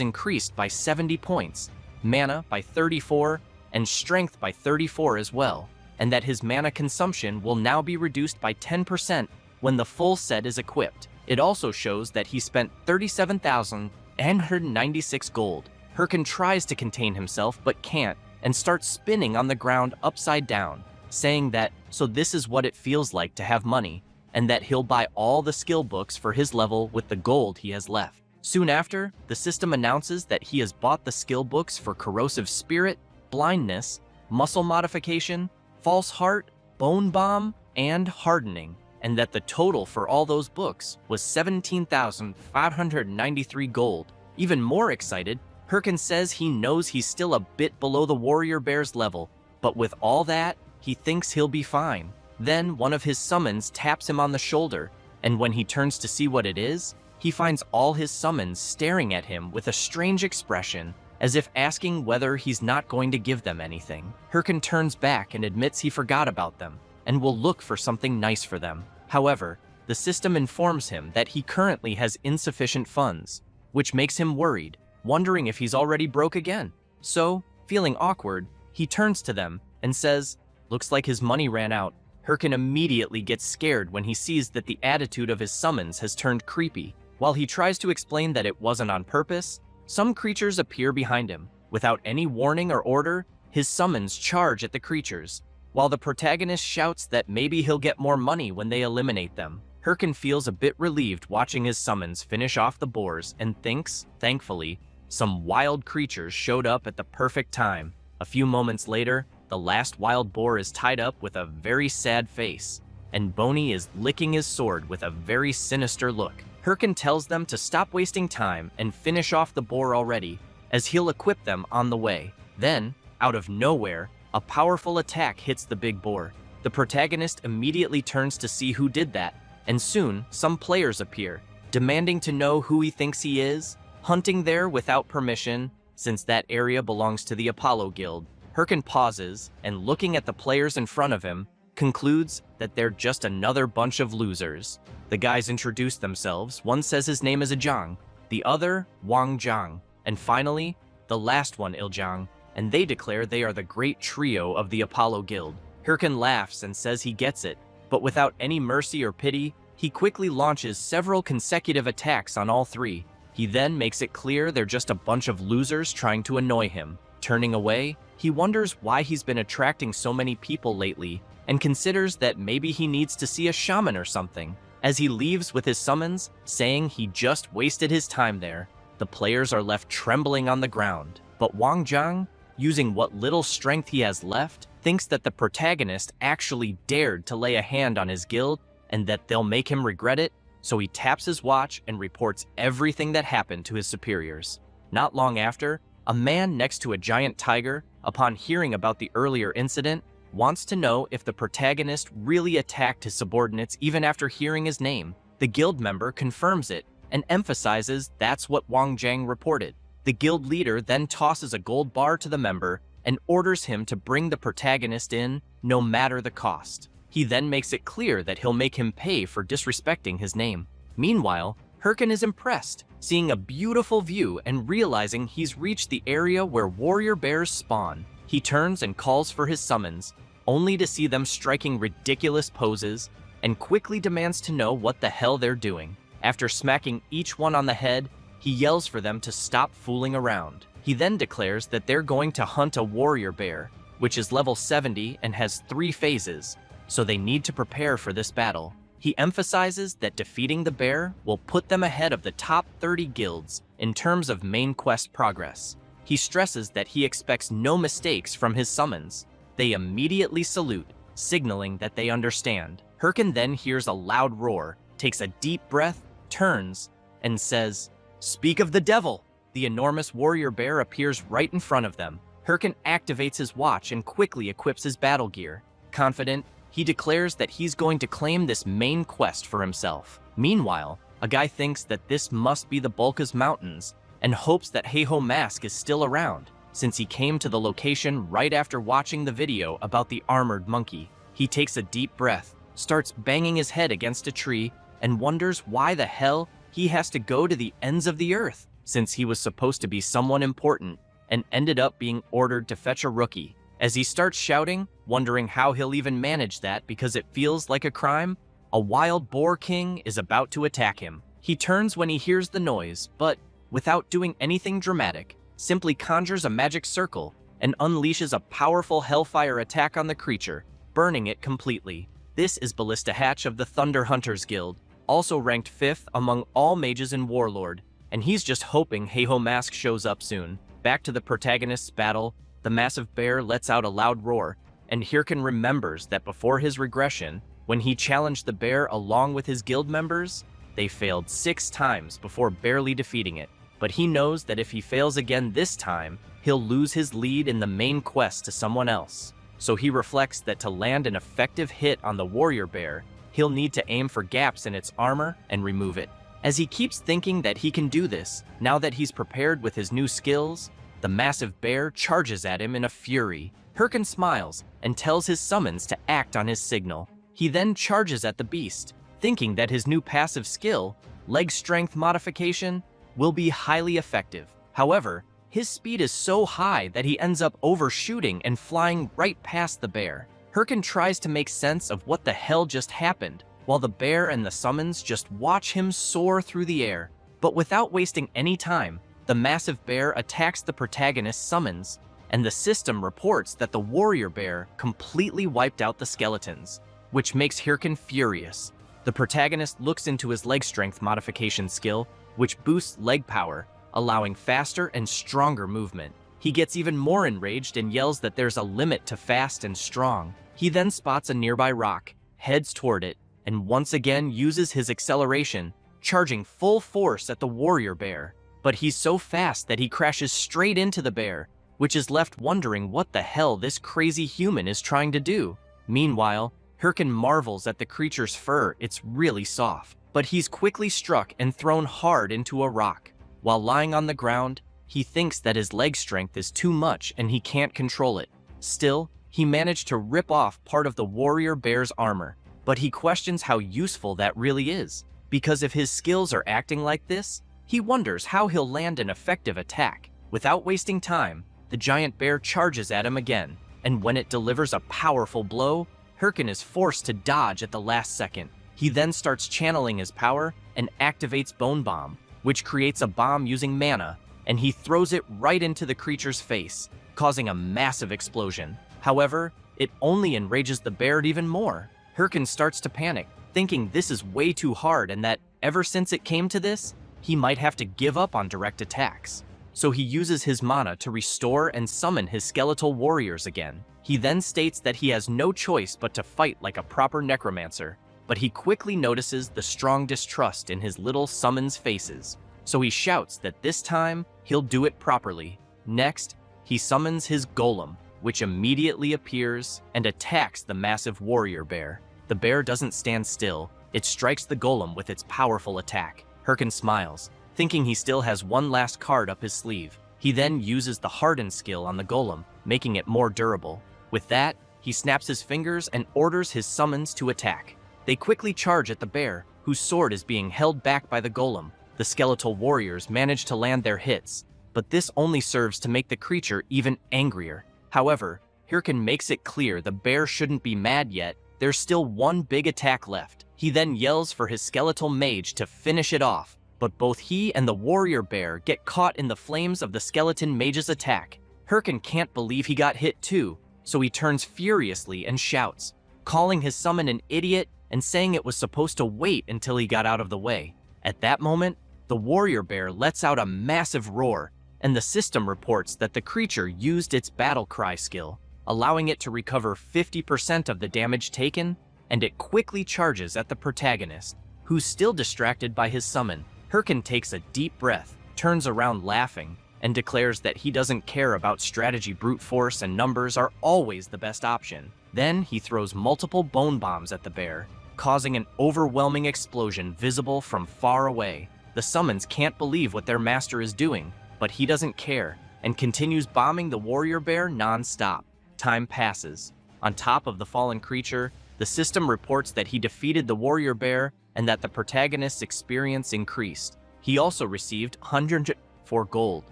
increased by 70 points, mana by 34, and strength by 34 as well, and that his mana consumption will now be reduced by 10% when the full set is equipped. It also shows that he spent 37,996 gold. Hirkin tries to contain himself but can't, and starts spinning on the ground upside down, saying that, so this is what it feels like to have money, and that he'll buy all the skill books for his level with the gold he has left. Soon after, the system announces that he has bought the skill books for Corrosive Spirit, Blindness, Muscle Modification, False Heart, Bone Bomb, and Hardening, and that the total for all those books was 17,593 gold. Even more excited, Hirkin says he knows he's still a bit below the warrior bear's level, but with all that, he thinks he'll be fine. Then one of his summons taps him on the shoulder, and when he turns to see what it is, he finds all his summons staring at him with a strange expression, as if asking whether he's not going to give them anything. Hirkin turns back and admits he forgot about them, and will look for something nice for them. However, the system informs him that he currently has insufficient funds, which makes him worried, wondering if he's already broke again. So, feeling awkward, he turns to them and says, "Looks like his money ran out." Hirkin immediately gets scared when he sees that the attitude of his summons has turned creepy. While he tries to explain that it wasn't on purpose, some creatures appear behind him. Without any warning or order, his summons charge at the creatures, while the protagonist shouts that maybe he'll get more money when they eliminate them. Hirkin feels a bit relieved watching his summons finish off the boars and thinks, thankfully, some wild creatures showed up at the perfect time. A few moments later, the last wild boar is tied up with a very sad face, and Boney is licking his sword with a very sinister look. Hirkin tells them to stop wasting time and finish off the boar already, as he'll equip them on the way. Then, out of nowhere, a powerful attack hits the big boar. The protagonist immediately turns to see who did that, and soon some players appear, demanding to know who he thinks he is, hunting there without permission, since that area belongs to the Apollo Guild. Hirkin pauses, and looking at the players in front of him, concludes that they're just another bunch of losers. The guys introduce themselves. One says his name is Ajang, the other Wang Zhang, and finally, the last one, Iljang, and they declare they are the great trio of the Apollo Guild. Hirkin laughs and says he gets it, but without any mercy or pity, he quickly launches several consecutive attacks on all three. He then makes it clear they're just a bunch of losers trying to annoy him. Turning away, he wonders why he's been attracting so many people lately and considers that maybe he needs to see a shaman or something. As he leaves with his summons, saying he just wasted his time there, the players are left trembling on the ground. But Wang Zhang, using what little strength he has left, thinks that the protagonist actually dared to lay a hand on his guild and that they'll make him regret it, so he taps his watch and reports everything that happened to his superiors. Not long after, a man next to a giant tiger, upon hearing about the earlier incident, wants to know if the protagonist really attacked his subordinates even after hearing his name. The guild member confirms it and emphasizes that's what Wang Zhang reported. The guild leader then tosses a gold bar to the member and orders him to bring the protagonist in no matter the cost. He then makes it clear that he'll make him pay for disrespecting his name. Meanwhile, Hirkin is impressed, seeing a beautiful view and realizing he's reached the area where warrior bears spawn. He turns and calls for his summons, only to see them striking ridiculous poses, and quickly demands to know what the hell they're doing. After smacking each one on the head, he yells for them to stop fooling around. He then declares that they're going to hunt a warrior bear, which is level 70 and has 3 phases, so they need to prepare for this battle. He emphasizes that defeating the bear will put them ahead of the top 30 guilds in terms of main quest progress. He stresses that he expects no mistakes from his summons. They immediately salute, signaling that they understand. Hirkin then hears a loud roar, takes a deep breath, turns, and says, "Speak of the devil!" The enormous warrior bear appears right in front of them. Hirkin activates his watch and quickly equips his battle gear. Confident, he declares that he's going to claim this main quest for himself. Meanwhile, a guy thinks that this must be the Bulka's Mountains and hopes that Heiho Mask is still around, since he came to the location right after watching the video about the armored monkey. He takes a deep breath, starts banging his head against a tree, and wonders why the hell he has to go to the ends of the earth, since he was supposed to be someone important and ended up being ordered to fetch a rookie. As he starts shouting, wondering how he'll even manage that because it feels like a crime, a wild boar king is about to attack him. He turns when he hears the noise, but without doing anything dramatic, simply conjures a magic circle and unleashes a powerful hellfire attack on the creature, burning it completely. This is Ballista Hatch of the Thunder Hunters Guild, also ranked 5th among all mages in Warlord, and he's just hoping Heiho Mask shows up soon. Back to the protagonist's battle, the massive bear lets out a loud roar, and Hirkin remembers that before his regression, when he challenged the bear along with his guild members, they failed 6 times before barely defeating it. But he knows that if he fails again this time, he'll lose his lead in the main quest to someone else. So he reflects that to land an effective hit on the warrior bear, he'll need to aim for gaps in its armor and remove it. As he keeps thinking that he can do this, now that he's prepared with his new skills, the massive bear charges at him in a fury. Hirkin smiles and tells his summons to act on his signal. He then charges at the beast, thinking that his new passive skill, leg strength modification, will be highly effective. However, his speed is so high that he ends up overshooting and flying right past the bear. Hirkin tries to make sense of what the hell just happened, while the bear and the summons just watch him soar through the air. But without wasting any time, the massive bear attacks the protagonist's summons, and the system reports that the warrior bear completely wiped out the skeletons, which makes Hirkin furious. The protagonist looks into his leg strength modification skill, which boosts leg power, allowing faster and stronger movement. He gets even more enraged and yells that there's a limit to fast and strong. He then spots a nearby rock, heads toward it, and once again uses his acceleration, charging full force at the warrior bear. But he's so fast that he crashes straight into the bear, which is left wondering what the hell this crazy human is trying to do. Meanwhile, Hirkin marvels at the creature's fur. It's really soft. But he's quickly struck and thrown hard into a rock. While lying on the ground, he thinks that his leg strength is too much and he can't control it. Still, he managed to rip off part of the warrior bear's armor, but he questions how useful that really is, because if his skills are acting like this, he wonders how he'll land an effective attack. Without wasting time, the giant bear charges at him again, and when it delivers a powerful blow, Hirkin is forced to dodge at the last second. He then starts channeling his power and activates Bone Bomb, which creates a bomb using mana, and he throws it right into the creature's face, causing a massive explosion. However, it only enrages the bear even more. Hirkin starts to panic, thinking this is way too hard and that ever since it came to this, he might have to give up on direct attacks. So he uses his mana to restore and summon his skeletal warriors again. He then states that he has no choice but to fight like a proper necromancer, but he quickly notices the strong distrust in his little summons faces. So he shouts that this time, he'll do it properly. Next, he summons his golem, which immediately appears and attacks the massive warrior bear. The bear doesn't stand still. It strikes the golem with its powerful attack. Hirkin smiles, thinking he still has one last card up his sleeve. He then uses the Harden skill on the golem, making it more durable. With that, he snaps his fingers and orders his summons to attack. They quickly charge at the bear, whose sword is being held back by the golem. The skeletal warriors manage to land their hits, but this only serves to make the creature even angrier. However, Hirkin makes it clear the bear shouldn't be mad yet. There's still one big attack left. He then yells for his skeletal mage to finish it off, but both he and the warrior bear get caught in the flames of the skeleton mage's attack. Hirkin can't believe he got hit too, so he turns furiously and shouts, calling his summon an idiot and saying it was supposed to wait until he got out of the way. At that moment, the warrior bear lets out a massive roar, and the system reports that the creature used its battle cry skill, allowing it to recover 50% of the damage taken, and it quickly charges at the protagonist, who's still distracted by his summon. Hirkin takes a deep breath, turns around laughing, and declares that he doesn't care about strategy. Brute force and numbers are always the best option. Then he throws multiple bone bombs at the bear, causing an overwhelming explosion visible from far away. The summons can't believe what their master is doing, but he doesn't care, and continues bombing the warrior bear non-stop. Time passes. On top of the fallen creature, the system reports that he defeated the warrior bear and that the protagonist's experience increased. He also received 104 gold.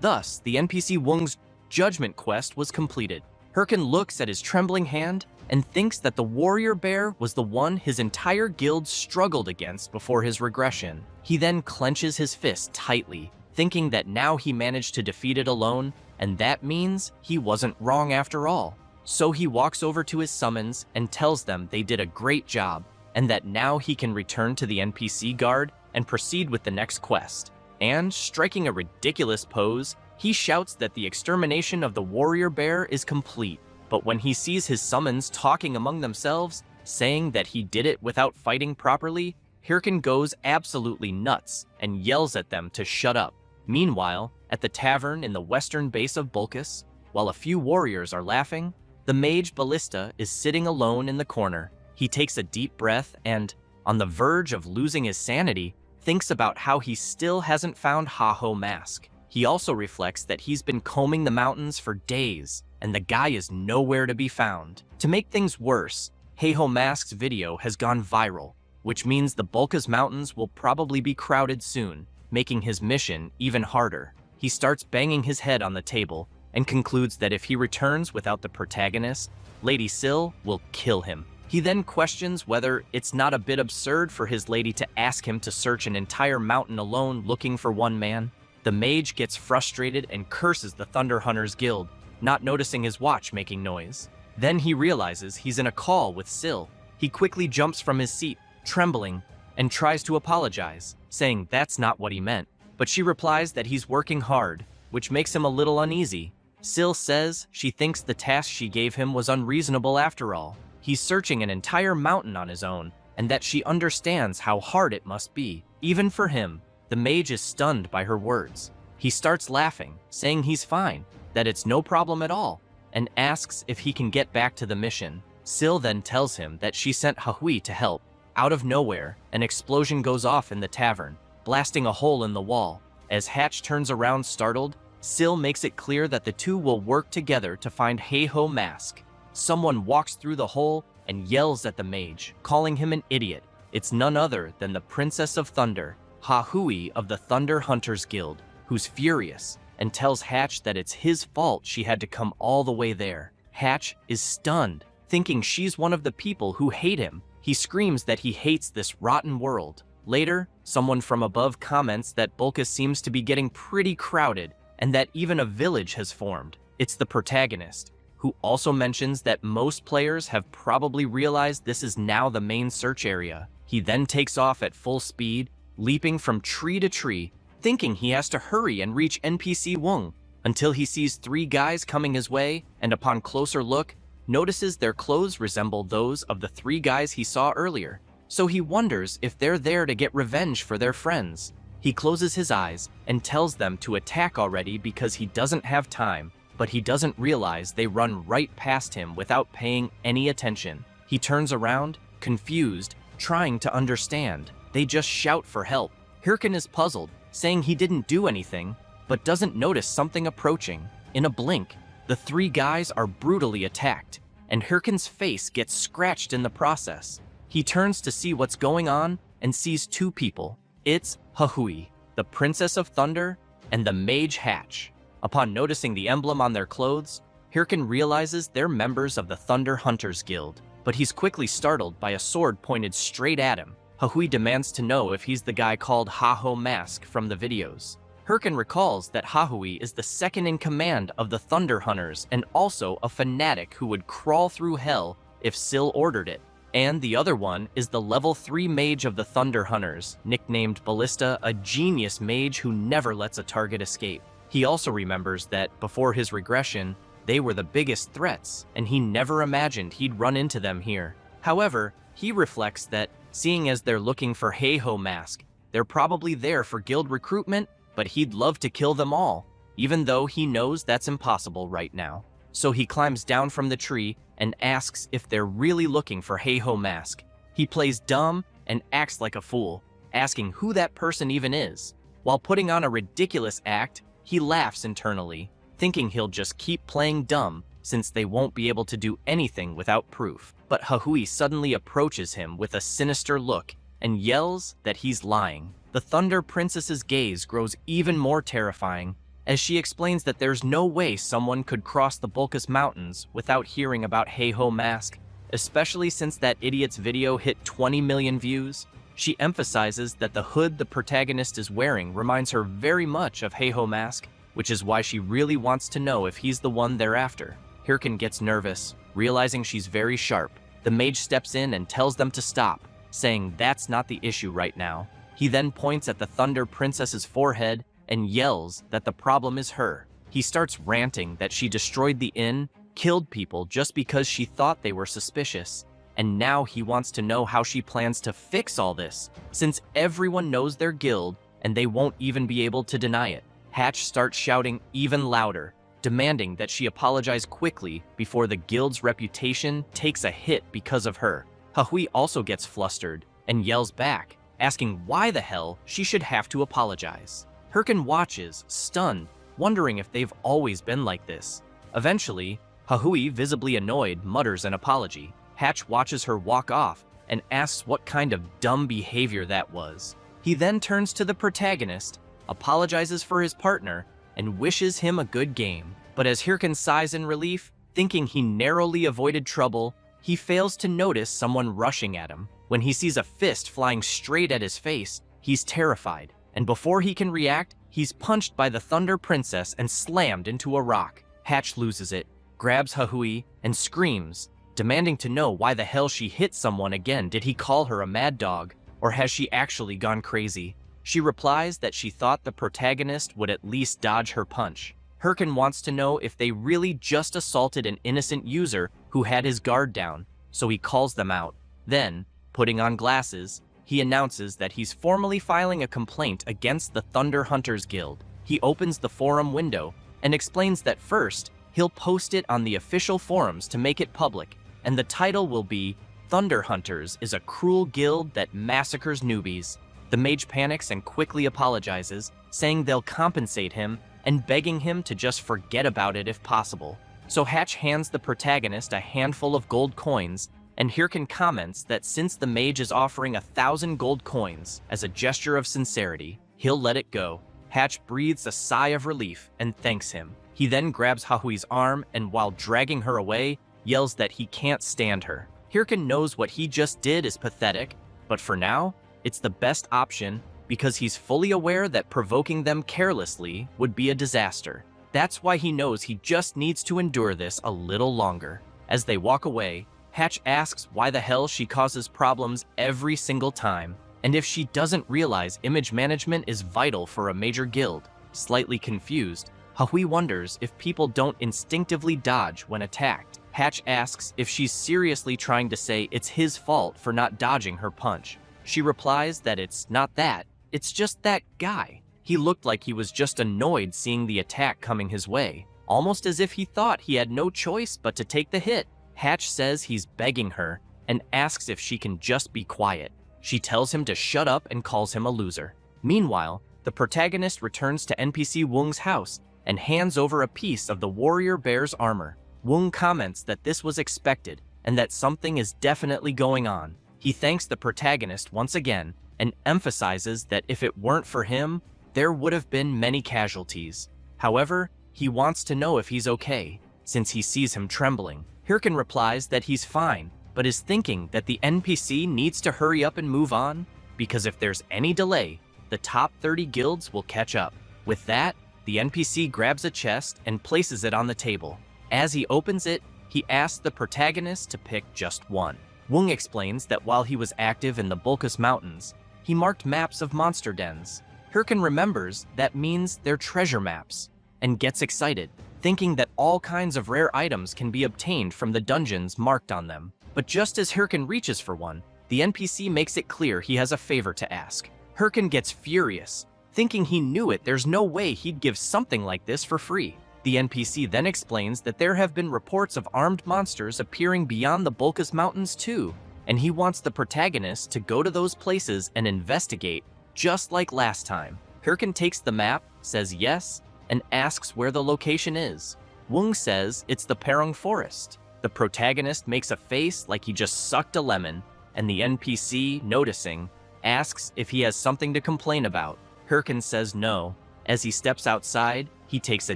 Thus, the NPC Wung's judgment quest was completed. Hirkin looks at his trembling hand and thinks that the warrior bear was the one his entire guild struggled against before his regression. He then clenches his fist tightly, thinking that now he managed to defeat it alone, and that means he wasn't wrong after all. So he walks over to his summons and tells them they did a great job, and that now he can return to the NPC guard and proceed with the next quest. And, striking a ridiculous pose, he shouts that the extermination of the warrior bear is complete. But when he sees his summons talking among themselves, saying that he did it without fighting properly, Hirkin goes absolutely nuts and yells at them to shut up. Meanwhile, at the tavern in the western base of Bulkus, while a few warriors are laughing, the mage Ballista is sitting alone in the corner. He takes a deep breath and, on the verge of losing his sanity, thinks about how he still hasn't found Ha-Ho Mask. He also reflects that he's been combing the mountains for days, and the guy is nowhere to be found. To make things worse, Ha-Ho Mask's video has gone viral, which means the Bulkus Mountains will probably be crowded soon, making his mission even harder. He starts banging his head on the table and concludes that if he returns without the protagonist, Lady Syl will kill him. He then questions whether it's not a bit absurd for his lady to ask him to search an entire mountain alone looking for one man. The mage gets frustrated and curses the Thunder Hunters Guild, not noticing his watch making noise. Then he realizes he's in a call with Syl. He quickly jumps from his seat, trembling, and tries to apologize, saying that's not what he meant. But she replies that he's working hard, which makes him a little uneasy. Syl says she thinks the task she gave him was unreasonable after all. He's searching an entire mountain on his own, and that she understands how hard it must be, even for him. The mage is stunned by her words. He starts laughing, saying he's fine, that it's no problem at all, and asks if he can get back to the mission. Syl then tells him that she sent Hahui to help. Out of nowhere, an explosion goes off in the tavern, blasting a hole in the wall. As Hatch turns around startled, Syl makes it clear that the two will work together to find Ha-Ho Mask. Someone walks through the hole and yells at the mage, calling him an idiot. It's none other than the Princess of Thunder, Hahui of the Thunder Hunters Guild, who's furious. and tells Hatch that it's his fault she had to come all the way there. Hatch is stunned, thinking she's one of the people who hate him. He screams that he hates this rotten world. Later, someone from above comments that Bulka seems to be getting pretty crowded and that even a village has formed. It's the protagonist, who also mentions that most players have probably realized this is now the main search area. He then takes off at full speed, leaping from tree to tree, thinking he has to hurry and reach NPC Wung, until he sees 3 guys coming his way, and upon closer look, notices their clothes resemble those of the 3 guys he saw earlier. So he wonders if they're there to get revenge for their friends. He closes his eyes and tells them to attack already because he doesn't have time, but he doesn't realize they run right past him without paying any attention. He turns around, confused, trying to understand. They just shout for help. Hirkin is puzzled, saying he didn't do anything, but doesn't notice something approaching. In a blink, the 3 guys are brutally attacked, and Hirkin's face gets scratched in the process. He turns to see what's going on and sees 2 people. It's Hahui, the Princess of Thunder, and the Mage Hatch. Upon noticing the emblem on their clothes, Hirkin realizes they're members of the Thunder Hunters Guild, but he's quickly startled by a sword pointed straight at him. Hahui demands to know if he's the guy called Ha-Ho Mask from the videos. Hirkin recalls that Hahui is the second in command of the Thunder Hunters and also a fanatic who would crawl through hell if Syl ordered it. And the other one is the level 3 mage of the Thunder Hunters, nicknamed Ballista, a genius mage who never lets a target escape. He also remembers that, before his regression, they were the biggest threats, and he never imagined he'd run into them here. However, he reflects that, seeing as they're looking for Ha-Ho Mask, they're probably there for guild recruitment, but he'd love to kill them all, even though he knows that's impossible right now. So he climbs down from the tree and asks if they're really looking for Ha-Ho Mask. He plays dumb and acts like a fool, asking who that person even is. While putting on a ridiculous act, he laughs internally, thinking he'll just keep playing dumb since they won't be able to do anything without proof. But Hahui suddenly approaches him with a sinister look and yells that he's lying. The Thunder Princess's gaze grows even more terrifying as she explains that there's no way someone could cross the Bulkus Mountains without hearing about Ha-Ho Mask, especially since that idiot's video hit 20 million views. She emphasizes that the hood the protagonist is wearing reminds her very much of Ha-Ho Mask, which is why she really wants to know if he's the one they're after. Hirkin gets nervous, realizing she's very sharp. The mage steps in and tells them to stop, saying that's not the issue right now. He then points at the Thunder Princess's forehead and yells that the problem is her. He starts ranting that she destroyed the inn, killed people just because she thought they were suspicious, and now he wants to know how she plans to fix all this, since everyone knows their guild and they won't even be able to deny it. Hatch starts shouting even louder, demanding that she apologize quickly before the guild's reputation takes a hit because of her. Hahui also gets flustered and yells back, asking why the hell she should have to apologize. Hirkin watches, stunned, wondering if they've always been like this. Eventually, Hahui, visibly annoyed, mutters an apology. Hatch watches her walk off and asks what kind of dumb behavior that was. He then turns to the protagonist, apologizes for his partner, and wishes him a good game. But as Hirkin sighs in relief, thinking he narrowly avoided trouble, he fails to notice someone rushing at him. When he sees a fist flying straight at his face, he's terrified, and before he can react, he's punched by the Thunder Princess and slammed into a rock. Hatch loses it, grabs Hahui, and screams, demanding to know why the hell she hit someone again. Did he call her a mad dog, or has she actually gone crazy? She replies that she thought the protagonist would at least dodge her punch. Hirkin wants to know if they really just assaulted an innocent user who had his guard down, so he calls them out. Then, putting on glasses, he announces that he's formally filing a complaint against the Thunder Hunters Guild. He opens the forum window and explains that first, he'll post it on the official forums to make it public, and the title will be Thunder Hunters is a cruel guild that massacres newbies. The mage panics and quickly apologizes, saying they'll compensate him and begging him to just forget about it if possible. So Hatch hands the protagonist a handful of gold coins, and Hirkin comments that since the mage is offering 1,000 gold coins as a gesture of sincerity, he'll let it go. Hatch breathes a sigh of relief and thanks him. He then grabs Hahui's arm and while dragging her away, yells that he can't stand her. Hirkin knows what he just did is pathetic, but for now, it's the best option because he's fully aware that provoking them carelessly would be a disaster. That's why he knows he just needs to endure this a little longer. As they walk away, Hatch asks why the hell she causes problems every single time, and if she doesn't realize image management is vital for a major guild. Slightly confused, Hahui wonders if people don't instinctively dodge when attacked. Hatch asks if she's seriously trying to say it's his fault for not dodging her punch. She replies that it's not that, it's just that guy. He looked like he was just annoyed seeing the attack coming his way, almost as if he thought he had no choice but to take the hit. Hatch says he's begging her and asks if she can just be quiet. She tells him to shut up and calls him a loser. Meanwhile, the protagonist returns to NPC Wung's house and hands over a piece of the warrior bear's armor. Wung comments that this was expected and that something is definitely going on. He thanks the protagonist once again and emphasizes that if it weren't for him, there would have been many casualties. However, he wants to know if he's okay, since he sees him trembling. Hirkin replies that he's fine, but is thinking that the NPC needs to hurry up and move on, because if there's any delay, the top 30 guilds will catch up. With that, the NPC grabs a chest and places it on the table. As he opens it, he asks the protagonist to pick just one. Wung explains that while he was active in the Bulkus Mountains, he marked maps of monster dens. Hirkin remembers that means they're treasure maps, and gets excited, thinking that all kinds of rare items can be obtained from the dungeons marked on them. But just as Hirkin reaches for one, the NPC makes it clear he has a favor to ask. Hirkin gets furious, thinking he knew it, there's no way he'd give something like this for free. The NPC then explains that there have been reports of armed monsters appearing beyond the Bulkus Mountains too, and he wants the protagonist to go to those places and investigate, just like last time. Hirkin takes the map, says yes, and asks where the location is. Wung says it's the Perung Forest. The protagonist makes a face like he just sucked a lemon, and the NPC, noticing, asks if he has something to complain about. Hirkin says no. As he steps outside, he takes a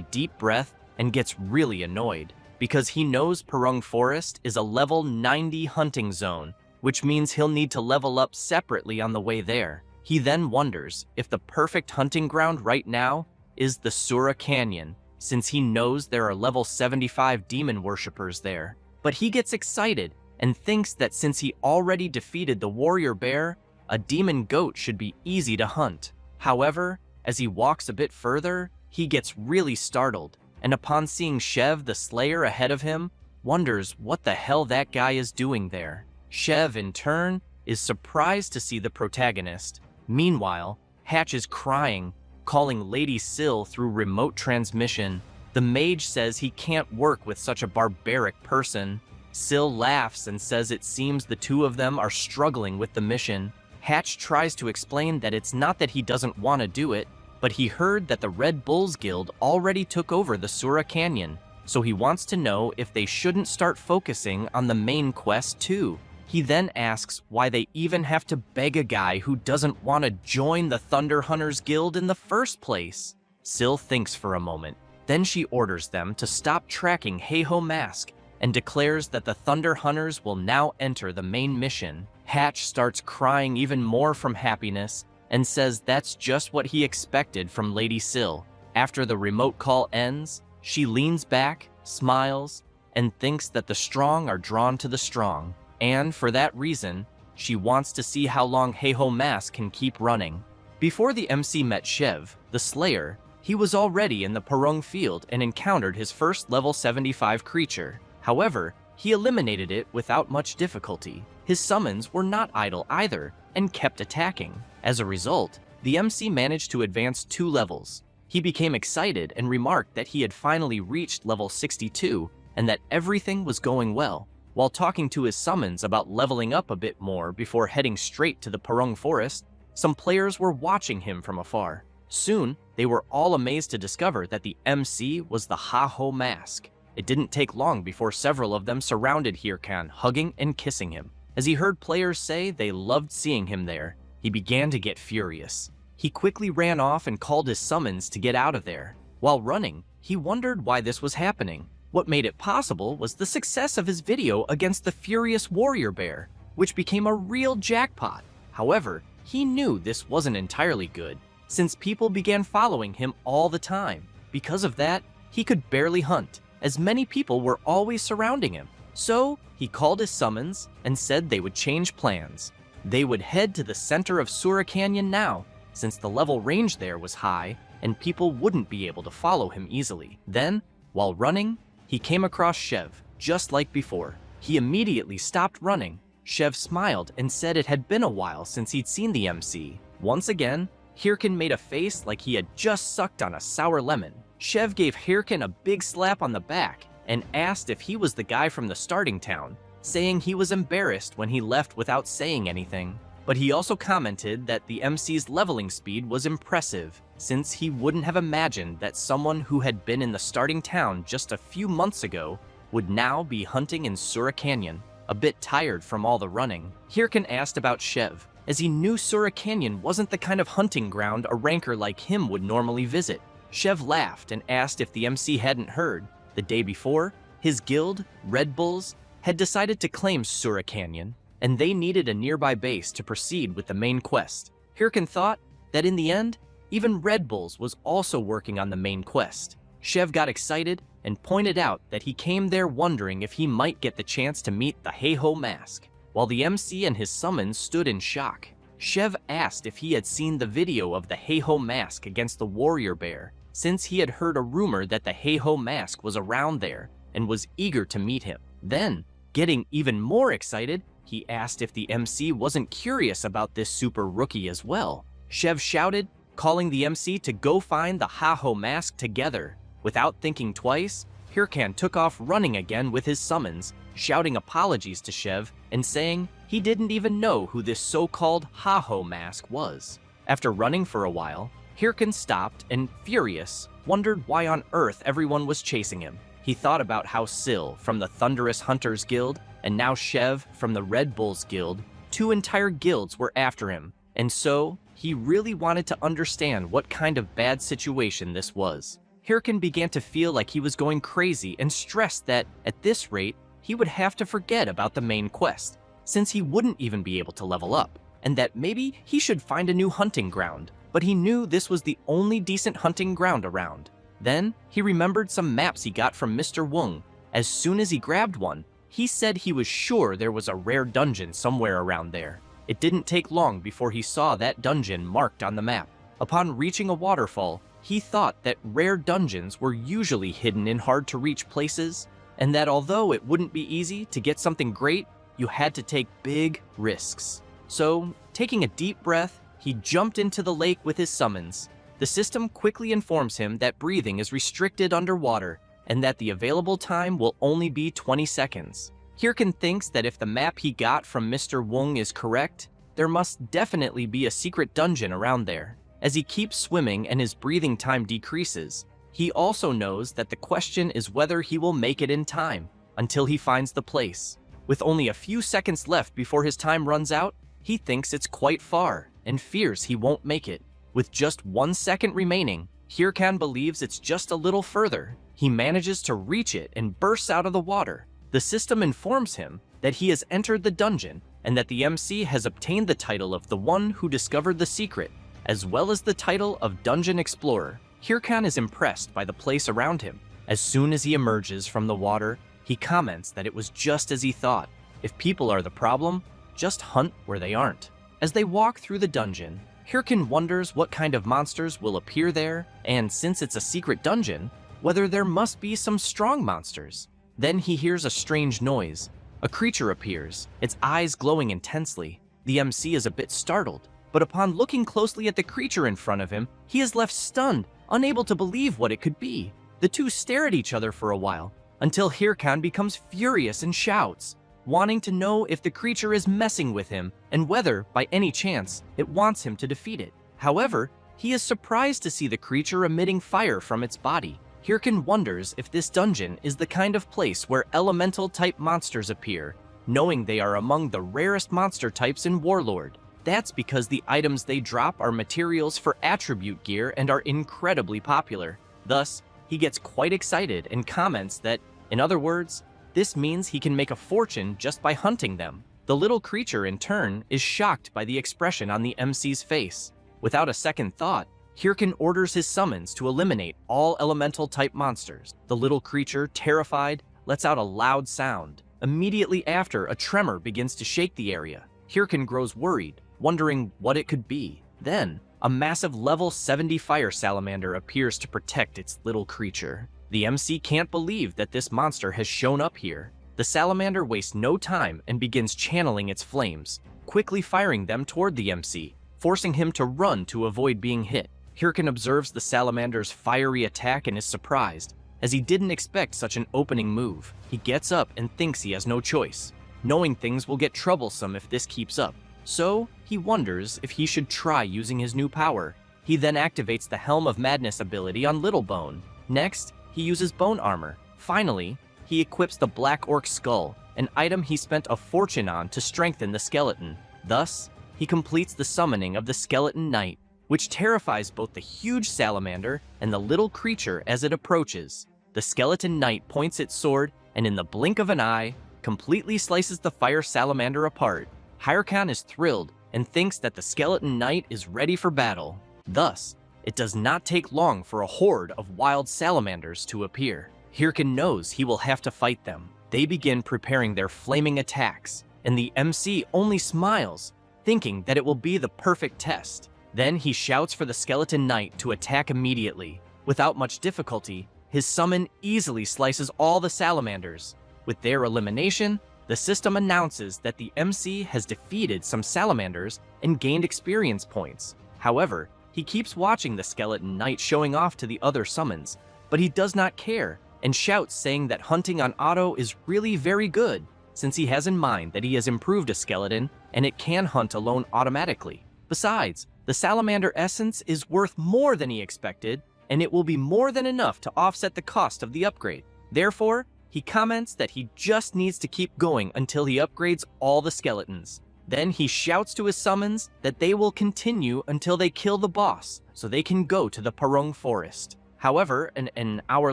deep breath and gets really annoyed, because he knows Perung Forest is a level 90 hunting zone, which means he'll need to level up separately on the way there. He then wonders if the perfect hunting ground right now is the Sura Canyon, since he knows there are level 75 demon worshippers there. But he gets excited and thinks that since he already defeated the warrior bear, a demon goat should be easy to hunt. However, as he walks a bit further, he gets really startled, and upon seeing Shev the Slayer ahead of him, wonders what the hell that guy is doing there. Shev, in turn, is surprised to see the protagonist. Meanwhile, Hatch is crying, calling Lady Syl through remote transmission. The mage says he can't work with such a barbaric person. Syl laughs and says it seems the two of them are struggling with the mission. Hatch tries to explain that it's not that he doesn't want to do it, but he heard that the Red Bulls Guild already took over the Sura Canyon, so he wants to know if they shouldn't start focusing on the main quest too. He then asks why they even have to beg a guy who doesn't want to join the Thunder Hunters Guild in the first place. Syl thinks for a moment. Then she orders them to stop tracking Heiho Mask and declares that the Thunder Hunters will now enter the main mission. Hatch starts crying even more from happiness and says that's just what he expected from Lady Syl. After the remote call ends, she leans back, smiles, and thinks that the strong are drawn to the strong. And for that reason, she wants to see how long Heiho Mask can keep running. Before the MC met Shev, the Slayer, he was already in the Perung field and encountered his first level 75 creature. However, he eliminated it without much difficulty. His summons were not idle either, and kept attacking. As a result, the MC managed to advance 2 levels. He became excited and remarked that he had finally reached level 62 and that everything was going well. While talking to his summons about leveling up a bit more before heading straight to the Perung Forest, some players were watching him from afar. Soon, they were all amazed to discover that the MC was the Heiho Mask. It didn't take long before several of them surrounded Hirkan, hugging and kissing him. As he heard players say they loved seeing him there, he began to get furious. He quickly ran off and called his summons to get out of there. While running, he wondered why this was happening. What made it possible was the success of his video against the furious warrior bear, which became a real jackpot. However, he knew this wasn't entirely good, since people began following him all the time. Because of that, he could barely hunt, as many people were always surrounding him. So, he called his summons and said they would change plans. They would head to the center of Sura Canyon now, since the level range there was high and people wouldn't be able to follow him easily. Then, while running, he came across Chev, just like before. He immediately stopped running. Chev smiled and said it had been a while since he'd seen the MC. Once again, Hirkin made a face like he had just sucked on a sour lemon. Chev gave Hirkin a big slap on the back and asked if he was the guy from the starting town, saying he was embarrassed when he left without saying anything. But he also commented that the MC's leveling speed was impressive, since he wouldn't have imagined that someone who had been in the starting town just a few months ago would now be hunting in Sura Canyon. A bit tired from all the running, Hirkin asked about Chev, as he knew Sura Canyon wasn't the kind of hunting ground a ranker like him would normally visit. Chev laughed and asked if the MC hadn't heard. The day before, his guild, Red Bulls, had decided to claim Sura Canyon, and they needed a nearby base to proceed with the main quest. Hirkin thought that in the end, even Red Bulls was also working on the main quest. Chev got excited and pointed out that he came there wondering if he might get the chance to meet the Heiho Mask. While the MC and his summons stood in shock, Chev asked if he had seen the video of the Heiho Mask against the warrior bear, since he had heard a rumor that the Heiho Mask was around there and was eager to meet him. Then, getting even more excited, he asked if the MC wasn't curious about this super rookie as well. Chev shouted, calling the MC to go find the Heiho Mask together. Without thinking twice, Hirkan took off running again with his summons, shouting apologies to Chev and saying he didn't even know who this so-called Heiho Mask was. After running for a while, Hirkan stopped and, furious, wondered why on earth everyone was chasing him. He thought about how Syl from the Thunderous Hunters Guild and now Chev from the Red Bulls Guild, two entire guilds were after him, and so he really wanted to understand what kind of bad situation this was. Hirkan began to feel like he was going crazy and stressed that, at this rate, he would have to forget about the main quest, since he wouldn't even be able to level up, and that maybe he should find a new hunting ground. But he knew this was the only decent hunting ground around. Then, he remembered some maps he got from Mr. Wung. As soon as he grabbed one, he said he was sure there was a rare dungeon somewhere around there. It didn't take long before he saw that dungeon marked on the map. Upon reaching a waterfall, he thought that rare dungeons were usually hidden in hard-to-reach places, and that although it wouldn't be easy to get something great, you had to take big risks. So, taking a deep breath, he jumped into the lake with his summons. The system quickly informs him that breathing is restricted underwater, and that the available time will only be 20 seconds. Hirkan thinks that if the map he got from Mr. Wung is correct, there must definitely be a secret dungeon around there. As he keeps swimming and his breathing time decreases, he also knows that the question is whether he will make it in time until he finds the place. With only a few seconds left before his time runs out, he thinks it's quite far and fears he won't make it. With just 1 second remaining, Hirkan believes it's just a little further. He manages to reach it and bursts out of the water. The system informs him that he has entered the dungeon and that the MC has obtained the title of the one who discovered the secret, as well as the title of Dungeon Explorer. Hirkan is impressed by the place around him. As soon as he emerges from the water, he comments that it was just as he thought. If people are the problem, just hunt where they aren't. As they walk through the dungeon, Hirkan wonders what kind of monsters will appear there, and since it's a secret dungeon, whether there must be some strong monsters. Then he hears a strange noise. A creature appears, its eyes glowing intensely. The MC is a bit startled, but upon looking closely at the creature in front of him, he is left stunned, unable to believe what it could be. The two stare at each other for a while, until Hirkan becomes furious and shouts, wanting to know if the creature is messing with him and whether, by any chance, it wants him to defeat it. However, he is surprised to see the creature emitting fire from its body. Hirkan wonders if this dungeon is the kind of place where elemental-type monsters appear, knowing they are among the rarest monster types in Warlord. That's because the items they drop are materials for attribute gear and are incredibly popular. Thus, he gets quite excited and comments that, in other words, this means he can make a fortune just by hunting them. The little creature, in turn, is shocked by the expression on the MC's face. Without a second thought, Hirkan orders his summons to eliminate all elemental-type monsters. The little creature, terrified, lets out a loud sound. Immediately after, a tremor begins to shake the area. Hirkan grows worried, wondering what it could be. Then, a massive level 70 fire salamander appears to protect its little creature. The MC can't believe that this monster has shown up here. The salamander wastes no time and begins channeling its flames, quickly firing them toward the MC, forcing him to run to avoid being hit. Hirkan observes the salamander's fiery attack and is surprised, as he didn't expect such an opening move. He gets up and thinks he has no choice, knowing things will get troublesome if this keeps up. So, he wonders if he should try using his new power. He then activates the Helm of Madness ability on Little Bone. Next, he uses bone armor. Finally, he equips the Black Orc Skull, an item he spent a fortune on to strengthen the skeleton. Thus, he completes the summoning of the Skeleton Knight, which terrifies both the huge salamander and the little creature as it approaches. The Skeleton Knight points its sword and in the blink of an eye, completely slices the fire salamander apart. Hirkan is thrilled and thinks that the Skeleton Knight is ready for battle. Thus, it does not take long for a horde of wild salamanders to appear. Hirkan knows he will have to fight them. They begin preparing their flaming attacks, and the MC only smiles, thinking that it will be the perfect test. Then he shouts for the Skeleton Knight to attack immediately. Without much difficulty, his summon easily slices all the salamanders. With their elimination, the system announces that the MC has defeated some salamanders and gained experience points. However, he keeps watching the Skeleton Knight showing off to the other summons, but he does not care and shouts saying that hunting on auto is really very good, since he has in mind that he has improved a skeleton and it can hunt alone automatically. Besides, the salamander essence is worth more than he expected, and it will be more than enough to offset the cost of the upgrade. Therefore, he comments that he just needs to keep going until he upgrades all the skeletons. Then he shouts to his summons that they will continue until they kill the boss, so they can go to the Parong Forest. However, an hour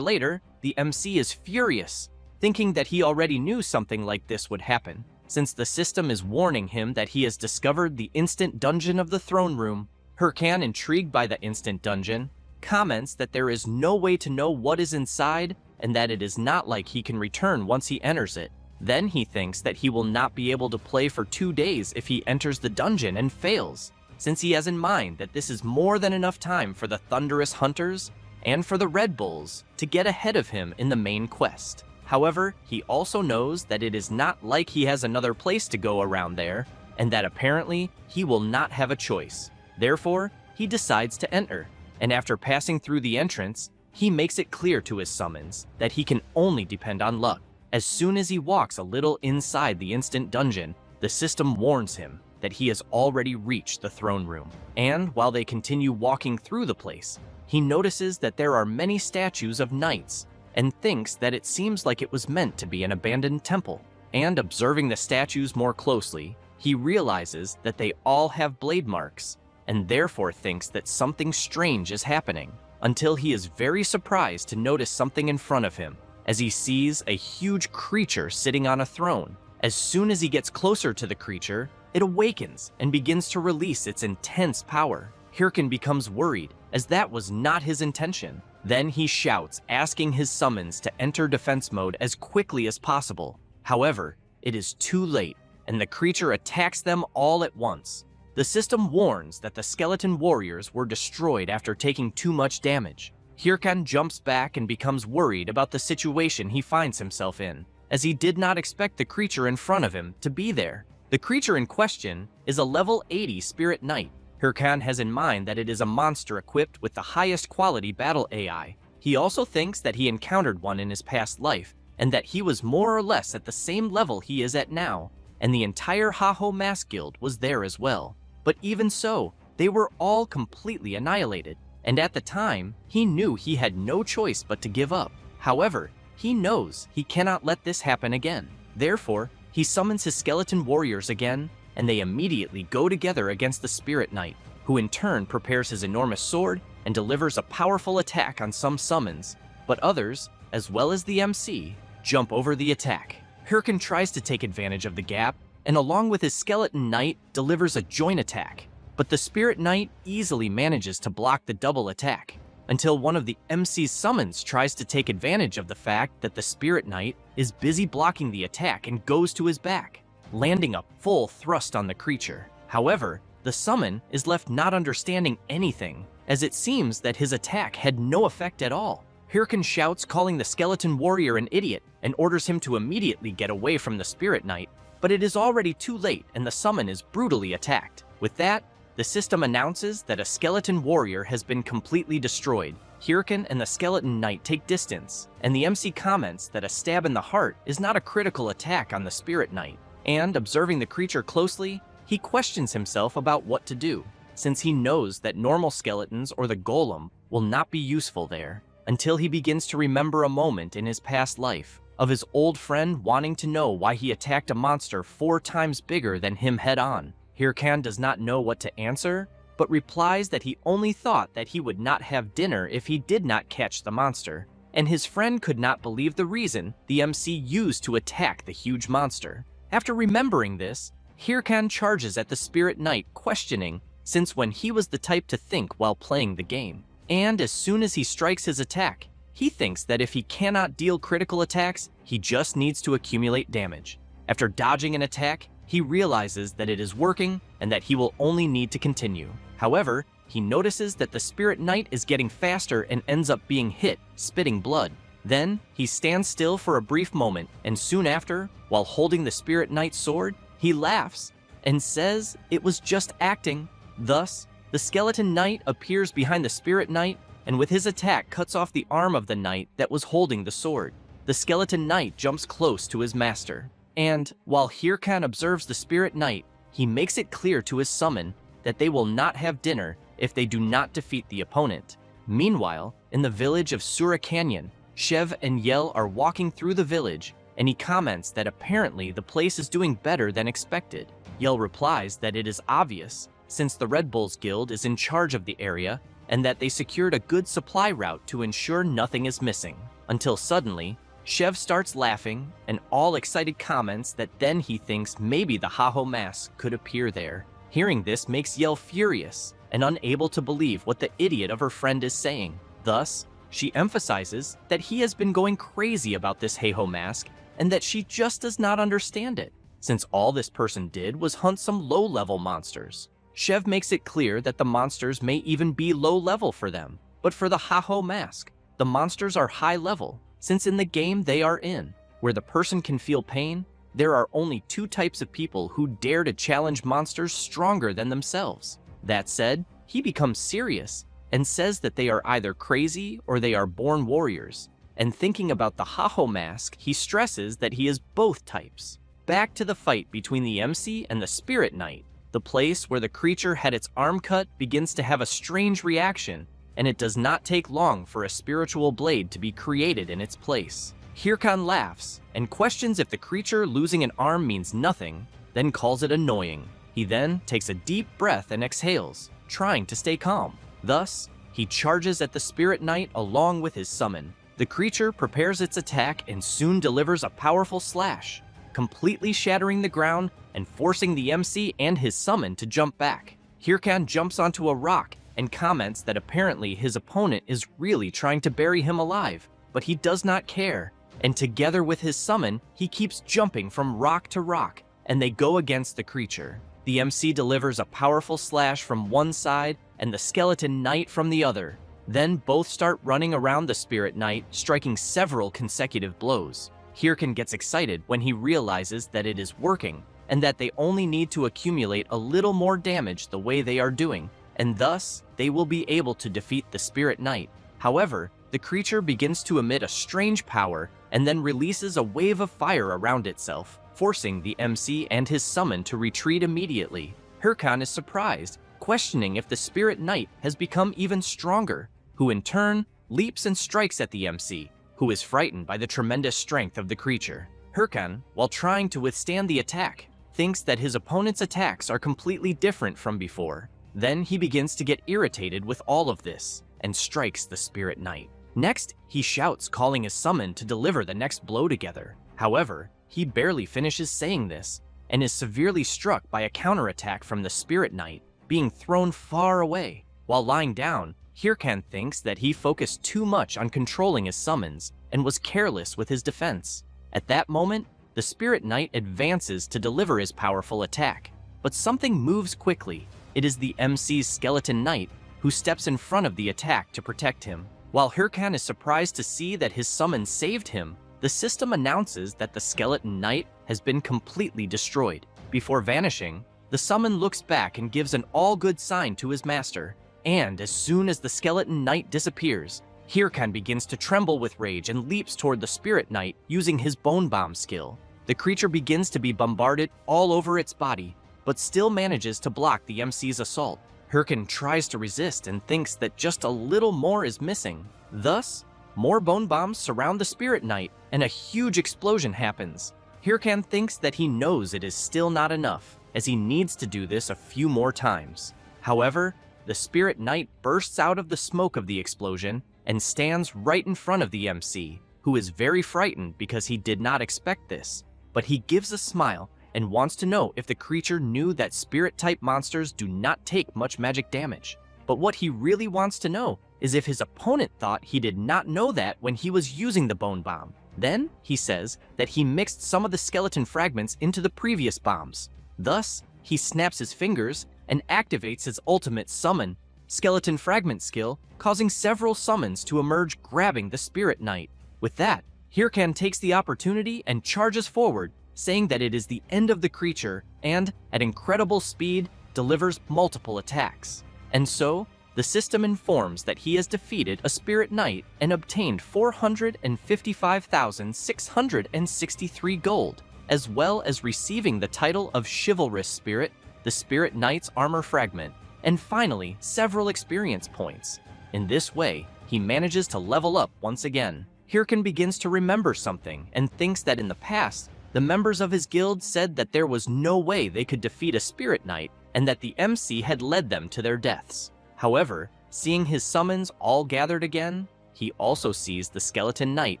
later, the MC is furious, thinking that he already knew something like this would happen, since the system is warning him that he has discovered the instant dungeon of the throne room. Hirkan, intrigued by the instant dungeon, comments that there is no way to know what is inside and that it is not like he can return once he enters it. Then he thinks that he will not be able to play for 2 days if he enters the dungeon and fails, since he has in mind that this is more than enough time for the Thunderous Hunters and for the Red Bulls to get ahead of him in the main quest. However, he also knows that it is not like he has another place to go around there, and that apparently he will not have a choice. Therefore, he decides to enter, and after passing through the entrance, he makes it clear to his summons that he can only depend on luck. As soon as he walks a little inside the instant dungeon, the system warns him that he has already reached the throne room. And while they continue walking through the place, he notices that there are many statues of knights and thinks that it seems like it was meant to be an abandoned temple. And observing the statues more closely, he realizes that they all have blade marks, and therefore thinks that something strange is happening, until he is very surprised to notice something in front of him, as he sees a huge creature sitting on a throne. As soon as he gets closer to the creature, it awakens and begins to release its intense power. Hirkan becomes worried, as that was not his intention. Then he shouts, asking his summons to enter defense mode as quickly as possible. However, it is too late, and the creature attacks them all at once. The system warns that the skeleton warriors were destroyed after taking too much damage. Hirkan jumps back and becomes worried about the situation he finds himself in, as he did not expect the creature in front of him to be there. The creature in question is a level 80 Spirit Knight. Hirkan has in mind that it is a monster equipped with the highest quality battle AI. He also thinks that he encountered one in his past life, and that he was more or less at the same level he is at now, and the entire Haho Mask Guild was there as well. But even so, they were all completely annihilated, and at the time, he knew he had no choice but to give up. However, he knows he cannot let this happen again. Therefore, he summons his skeleton warriors again and they immediately go together against the Spirit Knight, who in turn prepares his enormous sword and delivers a powerful attack on some summons, but others, as well as the MC, jump over the attack. Hirkan tries to take advantage of the gap, and along with his Skeleton Knight, delivers a joint attack, but the Spirit Knight easily manages to block the double attack, until one of the MC's summons tries to take advantage of the fact that the Spirit Knight is busy blocking the attack and goes to his back, landing a full thrust on the creature. However, the summon is left not understanding anything, as it seems that his attack had no effect at all. Hirkan shouts, calling the skeleton warrior an idiot, and orders him to immediately get away from the Spirit Knight, but it is already too late and the summon is brutally attacked. With that, the system announces that a skeleton warrior has been completely destroyed. Hirkan and the Skeleton Knight take distance, and the MC comments that a stab in the heart is not a critical attack on the Spirit Knight. And observing the creature closely, he questions himself about what to do, since he knows that normal skeletons or the golem will not be useful there, until he begins to remember a moment in his past life of his old friend wanting to know why he attacked a monster 4 times bigger than him head-on. Hirkan does not know what to answer, but replies that he only thought that he would not have dinner if he did not catch the monster, and his friend could not believe the reason the MC used to attack the huge monster. After remembering this, Hirkan charges at the Spirit Knight, questioning since when he was the type to think while playing the game. And as soon as he strikes his attack, he thinks that if he cannot deal critical attacks, he just needs to accumulate damage. After dodging an attack, he realizes that it is working and that he will only need to continue. However, he notices that the Spirit Knight is getting faster and ends up being hit, spitting blood. Then, he stands still for a brief moment, and soon after, while holding the Spirit Knight's sword, he laughs and says it was just acting. Thus, the Skeleton Knight appears behind the Spirit Knight and with his attack cuts off the arm of the knight that was holding the sword. The Skeleton Knight jumps close to his master, and while Hirkan observes the Spirit Knight, he makes it clear to his summon that they will not have dinner if they do not defeat the opponent. Meanwhile, in the village of Sura Canyon, Shev and Yel are walking through the village, and he comments that apparently the place is doing better than expected. Yel replies that it is obvious, since the Red Bulls Guild is in charge of the area, and that they secured a good supply route to ensure nothing is missing. Until suddenly, Shev starts laughing, and all excited comments that then he thinks maybe the Haho mask could appear there. Hearing this makes Yel furious, and unable to believe what the idiot of her friend is saying. Thus, she emphasizes that he has been going crazy about this Haho mask, and that she just does not understand it, since all this person did was hunt some low-level monsters. Shev makes it clear that the monsters may even be low-level for them, but for the Haho mask, the monsters are high-level, since in the game they are in, where the person can feel pain, there are only 2 types of people who dare to challenge monsters stronger than themselves. That said, he becomes serious and says that they are either crazy or they are born warriors, and thinking about the Haho mask, he stresses that he is both types. Back to the fight between the MC and the Spirit Knight. The place where the creature had its arm cut begins to have a strange reaction, and it does not take long for a spiritual blade to be created in its place. Hirkan laughs and questions if the creature losing an arm means nothing, then calls it annoying. He then takes a deep breath and exhales, trying to stay calm. Thus, he charges at the Spirit Knight along with his summon. The creature prepares its attack and soon delivers a powerful slash, completely shattering the ground and forcing the MC and his summon to jump back. Hirkan jumps onto a rock and comments that apparently his opponent is really trying to bury him alive, but he does not care, and together with his summon, he keeps jumping from rock to rock, and they go against the creature. The MC delivers a powerful slash from one side and the Skeleton Knight from the other. Then both start running around the Spirit Knight, striking several consecutive blows. Hirkan gets excited when he realizes that it is working, and that they only need to accumulate a little more damage the way they are doing, and thus they will be able to defeat the Spirit Knight. However, the creature begins to emit a strange power and then releases a wave of fire around itself, forcing the MC and his summon to retreat immediately. Hirkan is surprised, questioning if the Spirit Knight has become even stronger, who in turn leaps and strikes at the MC, who is frightened by the tremendous strength of the creature. Hirkan, while trying to withstand the attack, thinks that his opponent's attacks are completely different from before. Then he begins to get irritated with all of this and strikes the Spirit Knight. Next, he shouts, calling his summon to deliver the next blow together. However, he barely finishes saying this and is severely struck by a counterattack from the Spirit Knight, being thrown far away. While lying down, Hirkan thinks that he focused too much on controlling his summons and was careless with his defense. At that moment, the Spirit Knight advances to deliver his powerful attack, but something moves quickly. It is the MC's Skeleton Knight who steps in front of the attack to protect him. While Hirkan is surprised to see that his summon saved him, the system announces that the Skeleton Knight has been completely destroyed. Before vanishing, the summon looks back and gives an all-good sign to his master. And as soon as the Skeleton Knight disappears, Hirkan begins to tremble with rage and leaps toward the Spirit Knight using his Bone Bomb skill. The creature begins to be bombarded all over its body, but still manages to block the MC's assault. Hirkan tries to resist and thinks that just a little more is missing. Thus, more bone bombs surround the Spirit Knight and a huge explosion happens. Hirkan thinks that he knows it is still not enough, as he needs to do this a few more times. However, the Spirit Knight bursts out of the smoke of the explosion and stands right in front of the MC, who is very frightened because he did not expect this. But he gives a smile and wants to know if the creature knew that Spirit-type monsters do not take much magic damage. But what he really wants to know is if his opponent thought he did not know that when he was using the Bone Bomb. Then, he says that he mixed some of the skeleton fragments into the previous bombs. Thus, he snaps his fingers and activates his ultimate summon, Skeleton Fragment skill, causing several summons to emerge, grabbing the Spirit Knight. With that, Hirkan takes the opportunity and charges forward, saying that it is the end of the creature and, at incredible speed, delivers multiple attacks. And so, the system informs that he has defeated a Spirit Knight and obtained 455,663 gold, as well as receiving the title of Chivalrous Spirit, the Spirit Knight's armor fragment, and finally, several experience points. In this way, he manages to level up once again. Hirkan begins to remember something and thinks that in the past, the members of his guild said that there was no way they could defeat a Spirit Knight and that the MC had led them to their deaths. However, seeing his summons all gathered again, he also sees the Skeleton Knight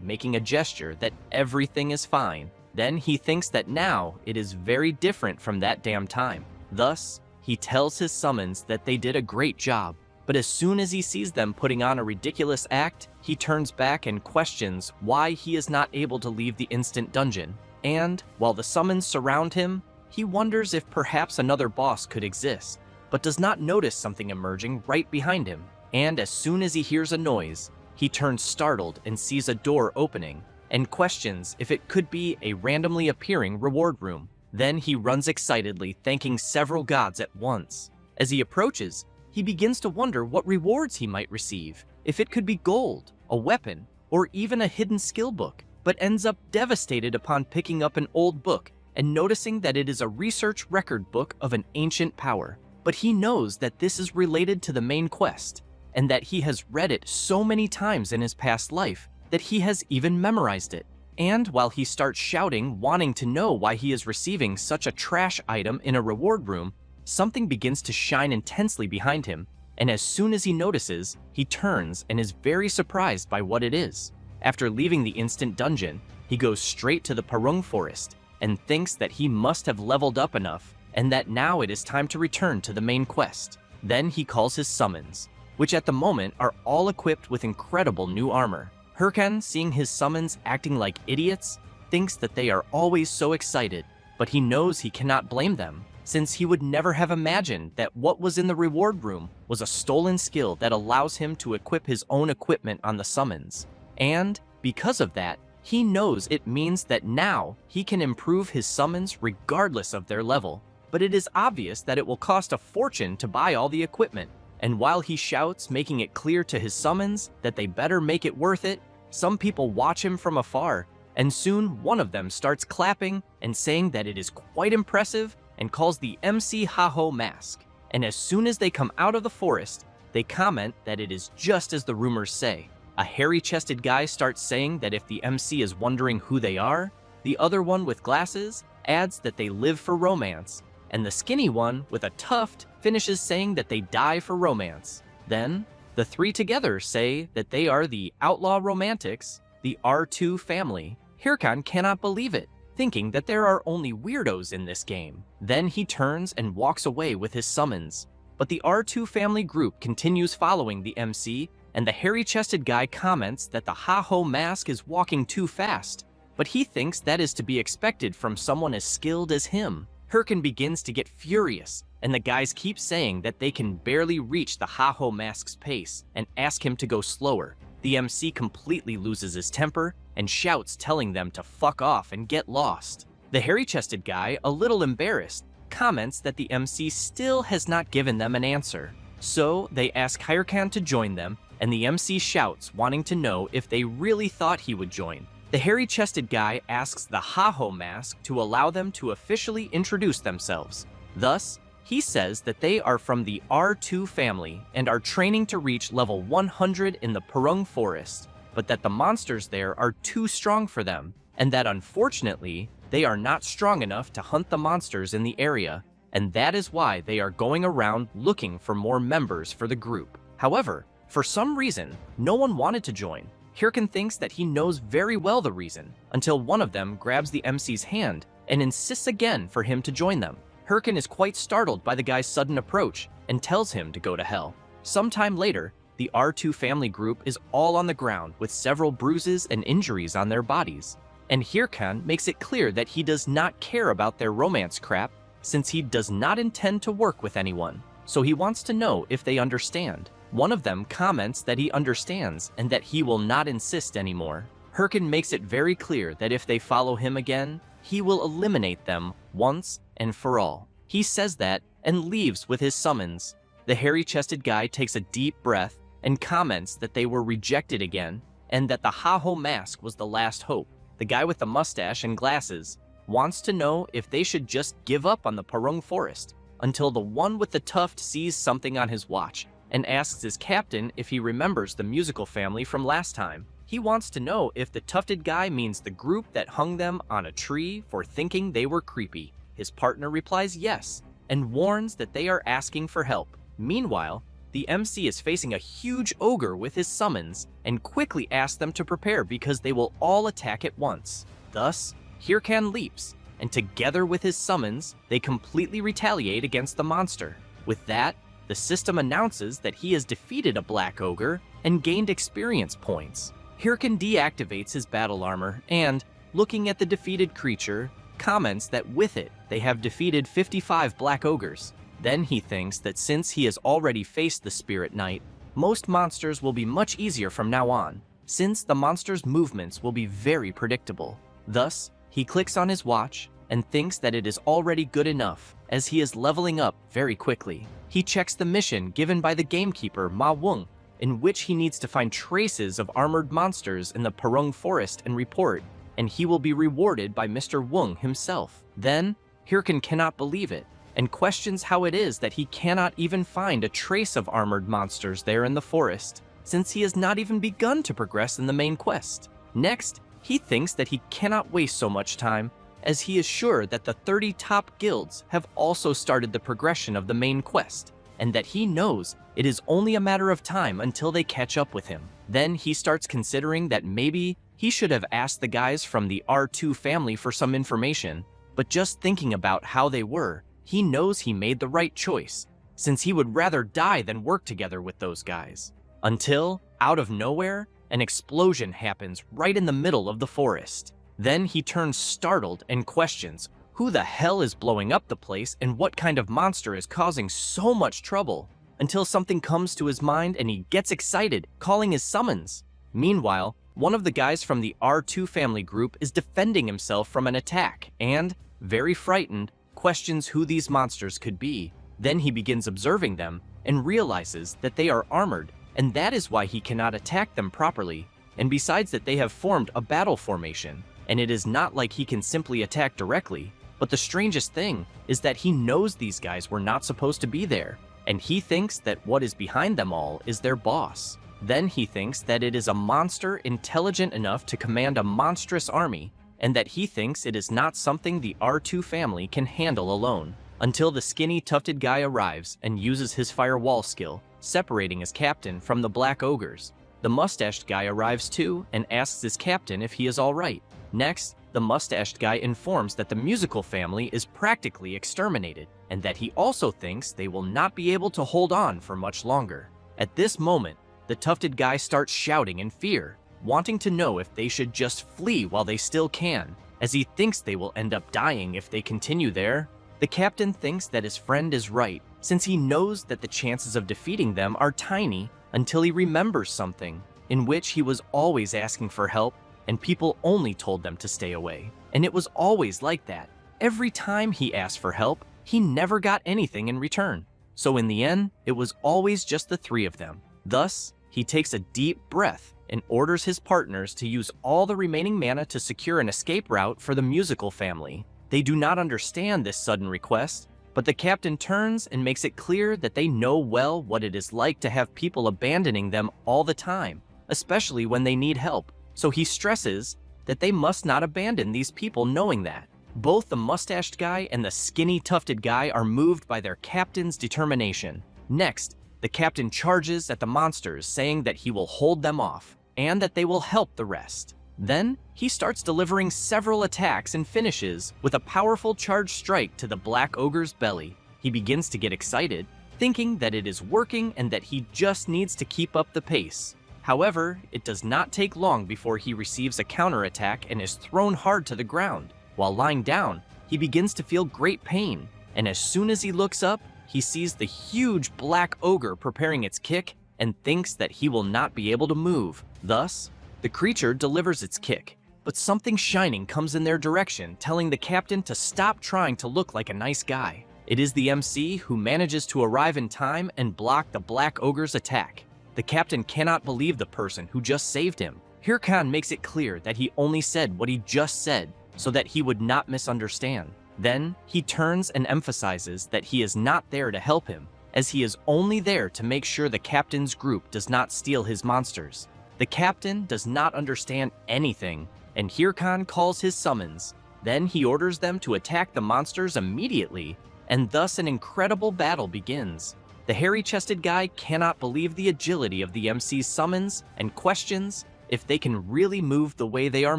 making a gesture that everything is fine. Then he thinks that now it is very different from that damn time. Thus, he tells his summons that they did a great job, but as soon as he sees them putting on a ridiculous act, he turns back and questions why he is not able to leave the instant dungeon. And, while the summons surround him, he wonders if perhaps another boss could exist, but does not notice something emerging right behind him. And as soon as he hears a noise, he turns startled and sees a door opening, and questions if it could be a randomly appearing reward room. Then he runs excitedly, thanking several gods at once. As he approaches, he begins to wonder what rewards he might receive, if it could be gold, a weapon, or even a hidden skill book, but ends up devastated upon picking up an old book and noticing that it is a research record book of an ancient power. But he knows that this is related to the main quest, and that he has read it so many times in his past life that he has even memorized it. And while he starts shouting, wanting to know why he is receiving such a trash item in a reward room, something begins to shine intensely behind him, and as soon as he notices, he turns and is very surprised by what it is. After leaving the instant dungeon, he goes straight to the Parung Forest and thinks that he must have leveled up enough and that now it is time to return to the main quest. Then he calls his summons, which at the moment are all equipped with incredible new armor. Hirkan, seeing his summons acting like idiots, thinks that they are always so excited, but he knows he cannot blame them, since he would never have imagined that what was in the reward room was a stolen skill that allows him to equip his own equipment on the summons. And, because of that, he knows it means that now he can improve his summons regardless of their level. But it is obvious that it will cost a fortune to buy all the equipment. And while he shouts, making it clear to his summons that they better make it worth it, some people watch him from afar, and soon one of them starts clapping and saying that it is quite impressive and calls the MC Haho mask. And as soon as they come out of the forest, they comment that it is just as the rumors say. A hairy-chested guy starts saying that if the MC is wondering who they are, the other one with glasses adds that they live for romance, and the skinny one with a tuft finishes saying that they die for romance. Then, the three together say that they are the outlaw romantics, the R2 family. Hirkan cannot believe it, thinking that there are only weirdos in this game. Then he turns and walks away with his summons. But the R2 family group continues following the MC, and the hairy-chested guy comments that the Ha-Ho mask is walking too fast, but he thinks that is to be expected from someone as skilled as him. Hirkan begins to get furious, and the guys keep saying that they can barely reach the Ha-Ho mask's pace and ask him to go slower. The MC completely loses his temper and shouts, telling them to fuck off and get lost. The hairy-chested guy, a little embarrassed, comments that the MC still has not given them an answer. So they ask Hirkan to join them, and the MC shouts, wanting to know if they really thought he would join. The hairy-chested guy asks the Ha-Ho mask to allow them to officially introduce themselves. Thus, he says that they are from the R2 family and are training to reach level 100 in the Purung Forest, but that the monsters there are too strong for them, and that unfortunately, they are not strong enough to hunt the monsters in the area, and that is why they are going around looking for more members for the group. However, for some reason, no one wanted to join. Hirkan thinks that he knows very well the reason, until one of them grabs the MC's hand and insists again for him to join them. Hirkan is quite startled by the guy's sudden approach and tells him to go to hell. Sometime later, the R2 family group is all on the ground with several bruises and injuries on their bodies, and Hirkan makes it clear that he does not care about their romance crap since he does not intend to work with anyone, so he wants to know if they understand. One of them comments that he understands and that he will not insist anymore. Hirkan makes it very clear that if they follow him again, he will eliminate them once and for all. He says that and leaves with his summons. The hairy-chested guy takes a deep breath and comments that they were rejected again and that the Ha-Ho mask was the last hope. The guy with the mustache and glasses wants to know if they should just give up on the Purung Forest until the one with the tuft sees something on his watch and asks his captain if he remembers the musical family from last time. He wants to know if the tufted guy means the group that hung them on a tree for thinking they were creepy. His partner replies yes, and warns that they are asking for help. Meanwhile, the MC is facing a huge ogre with his summons and quickly asks them to prepare because they will all attack at once. Thus, Hirkan leaps, and together with his summons, they completely retaliate against the monster. With that, the system announces that he has defeated a black ogre and gained experience points. Hirkan deactivates his battle armor and, looking at the defeated creature, comments that with it, they have defeated 55 black ogres. Then he thinks that since he has already faced the Spirit Knight, most monsters will be much easier from now on, since the monster's movements will be very predictable. Thus, he clicks on his watch and thinks that it is already good enough, as he is leveling up very quickly. He checks the mission given by the gamekeeper Ma Wung, in which he needs to find traces of armored monsters in the Purung Forest and report, and he will be rewarded by Mr. Wung himself. Then, Hirkan cannot believe it, and questions how it is that he cannot even find a trace of armored monsters there in the forest, since he has not even begun to progress in the main quest. Next, he thinks that he cannot waste so much time, as he is sure that the 30 top guilds have also started the progression of the main quest, and that he knows it is only a matter of time until they catch up with him. Then he starts considering that maybe he should have asked the guys from the R2 family for some information, but just thinking about how they were, he knows he made the right choice, since he would rather die than work together with those guys. Until, out of nowhere, an explosion happens right in the middle of the forest. Then he turns startled and questions who the hell is blowing up the place and what kind of monster is causing so much trouble, until something comes to his mind and he gets excited, calling his summons. Meanwhile, one of the guys from the R2 family group is defending himself from an attack and, very frightened, questions who these monsters could be. Then he begins observing them and realizes that they are armored, and that is why he cannot attack them properly, and besides that they have formed a battle formation, and it is not like he can simply attack directly. But the strangest thing is that he knows these guys were not supposed to be there, and he thinks that what is behind them all is their boss. Then he thinks that it is a monster intelligent enough to command a monstrous army, and that he thinks it is not something the R2 family can handle alone, until the skinny tufted guy arrives and uses his firewall skill, separating his captain from the black ogres. The mustached guy arrives too and asks his captain if he is alright. Next, the mustached guy informs that the musical family is practically exterminated, and that he also thinks they will not be able to hold on for much longer. At this moment, the tufted guy starts shouting in fear, wanting to know if they should just flee while they still can, as he thinks they will end up dying if they continue there. The captain thinks that his friend is right, since he knows that the chances of defeating them are tiny, until he remembers something, in which he was always asking for help, and people only told them to stay away. And it was always like that. Every time he asked for help, he never got anything in return. So in the end, it was always just the three of them. Thus, he takes a deep breath and orders his partners to use all the remaining mana to secure an escape route for the musical family. They do not understand this sudden request, but the captain turns and makes it clear that they know well what it is like to have people abandoning them all the time, especially when they need help. So he stresses that they must not abandon these people, knowing that. Both the mustached guy and the skinny tufted guy are moved by their captain's determination. Next, the captain charges at the monsters, saying that he will hold them off, and that they will help the rest. Then, he starts delivering several attacks and finishes with a powerful charge strike to the black ogre's belly. He begins to get excited, thinking that it is working and that he just needs to keep up the pace. However, it does not take long before he receives a counterattack and is thrown hard to the ground. While lying down, he begins to feel great pain, and as soon as he looks up, he sees the huge black ogre preparing its kick and thinks that he will not be able to move. Thus, the creature delivers its kick, but something shining comes in their direction, telling the captain to stop trying to look like a nice guy. It is the MC who manages to arrive in time and block the black ogre's attack. The captain cannot believe the person who just saved him. Hirkan makes it clear that he only said what he just said so that he would not misunderstand. Then, he turns and emphasizes that he is not there to help him, as he is only there to make sure the captain's group does not steal his monsters. The captain does not understand anything, and Hirkan calls his summons. Then he orders them to attack the monsters immediately, and thus an incredible battle begins. The hairy-chested guy cannot believe the agility of the MC's summons and questions if they can really move the way they are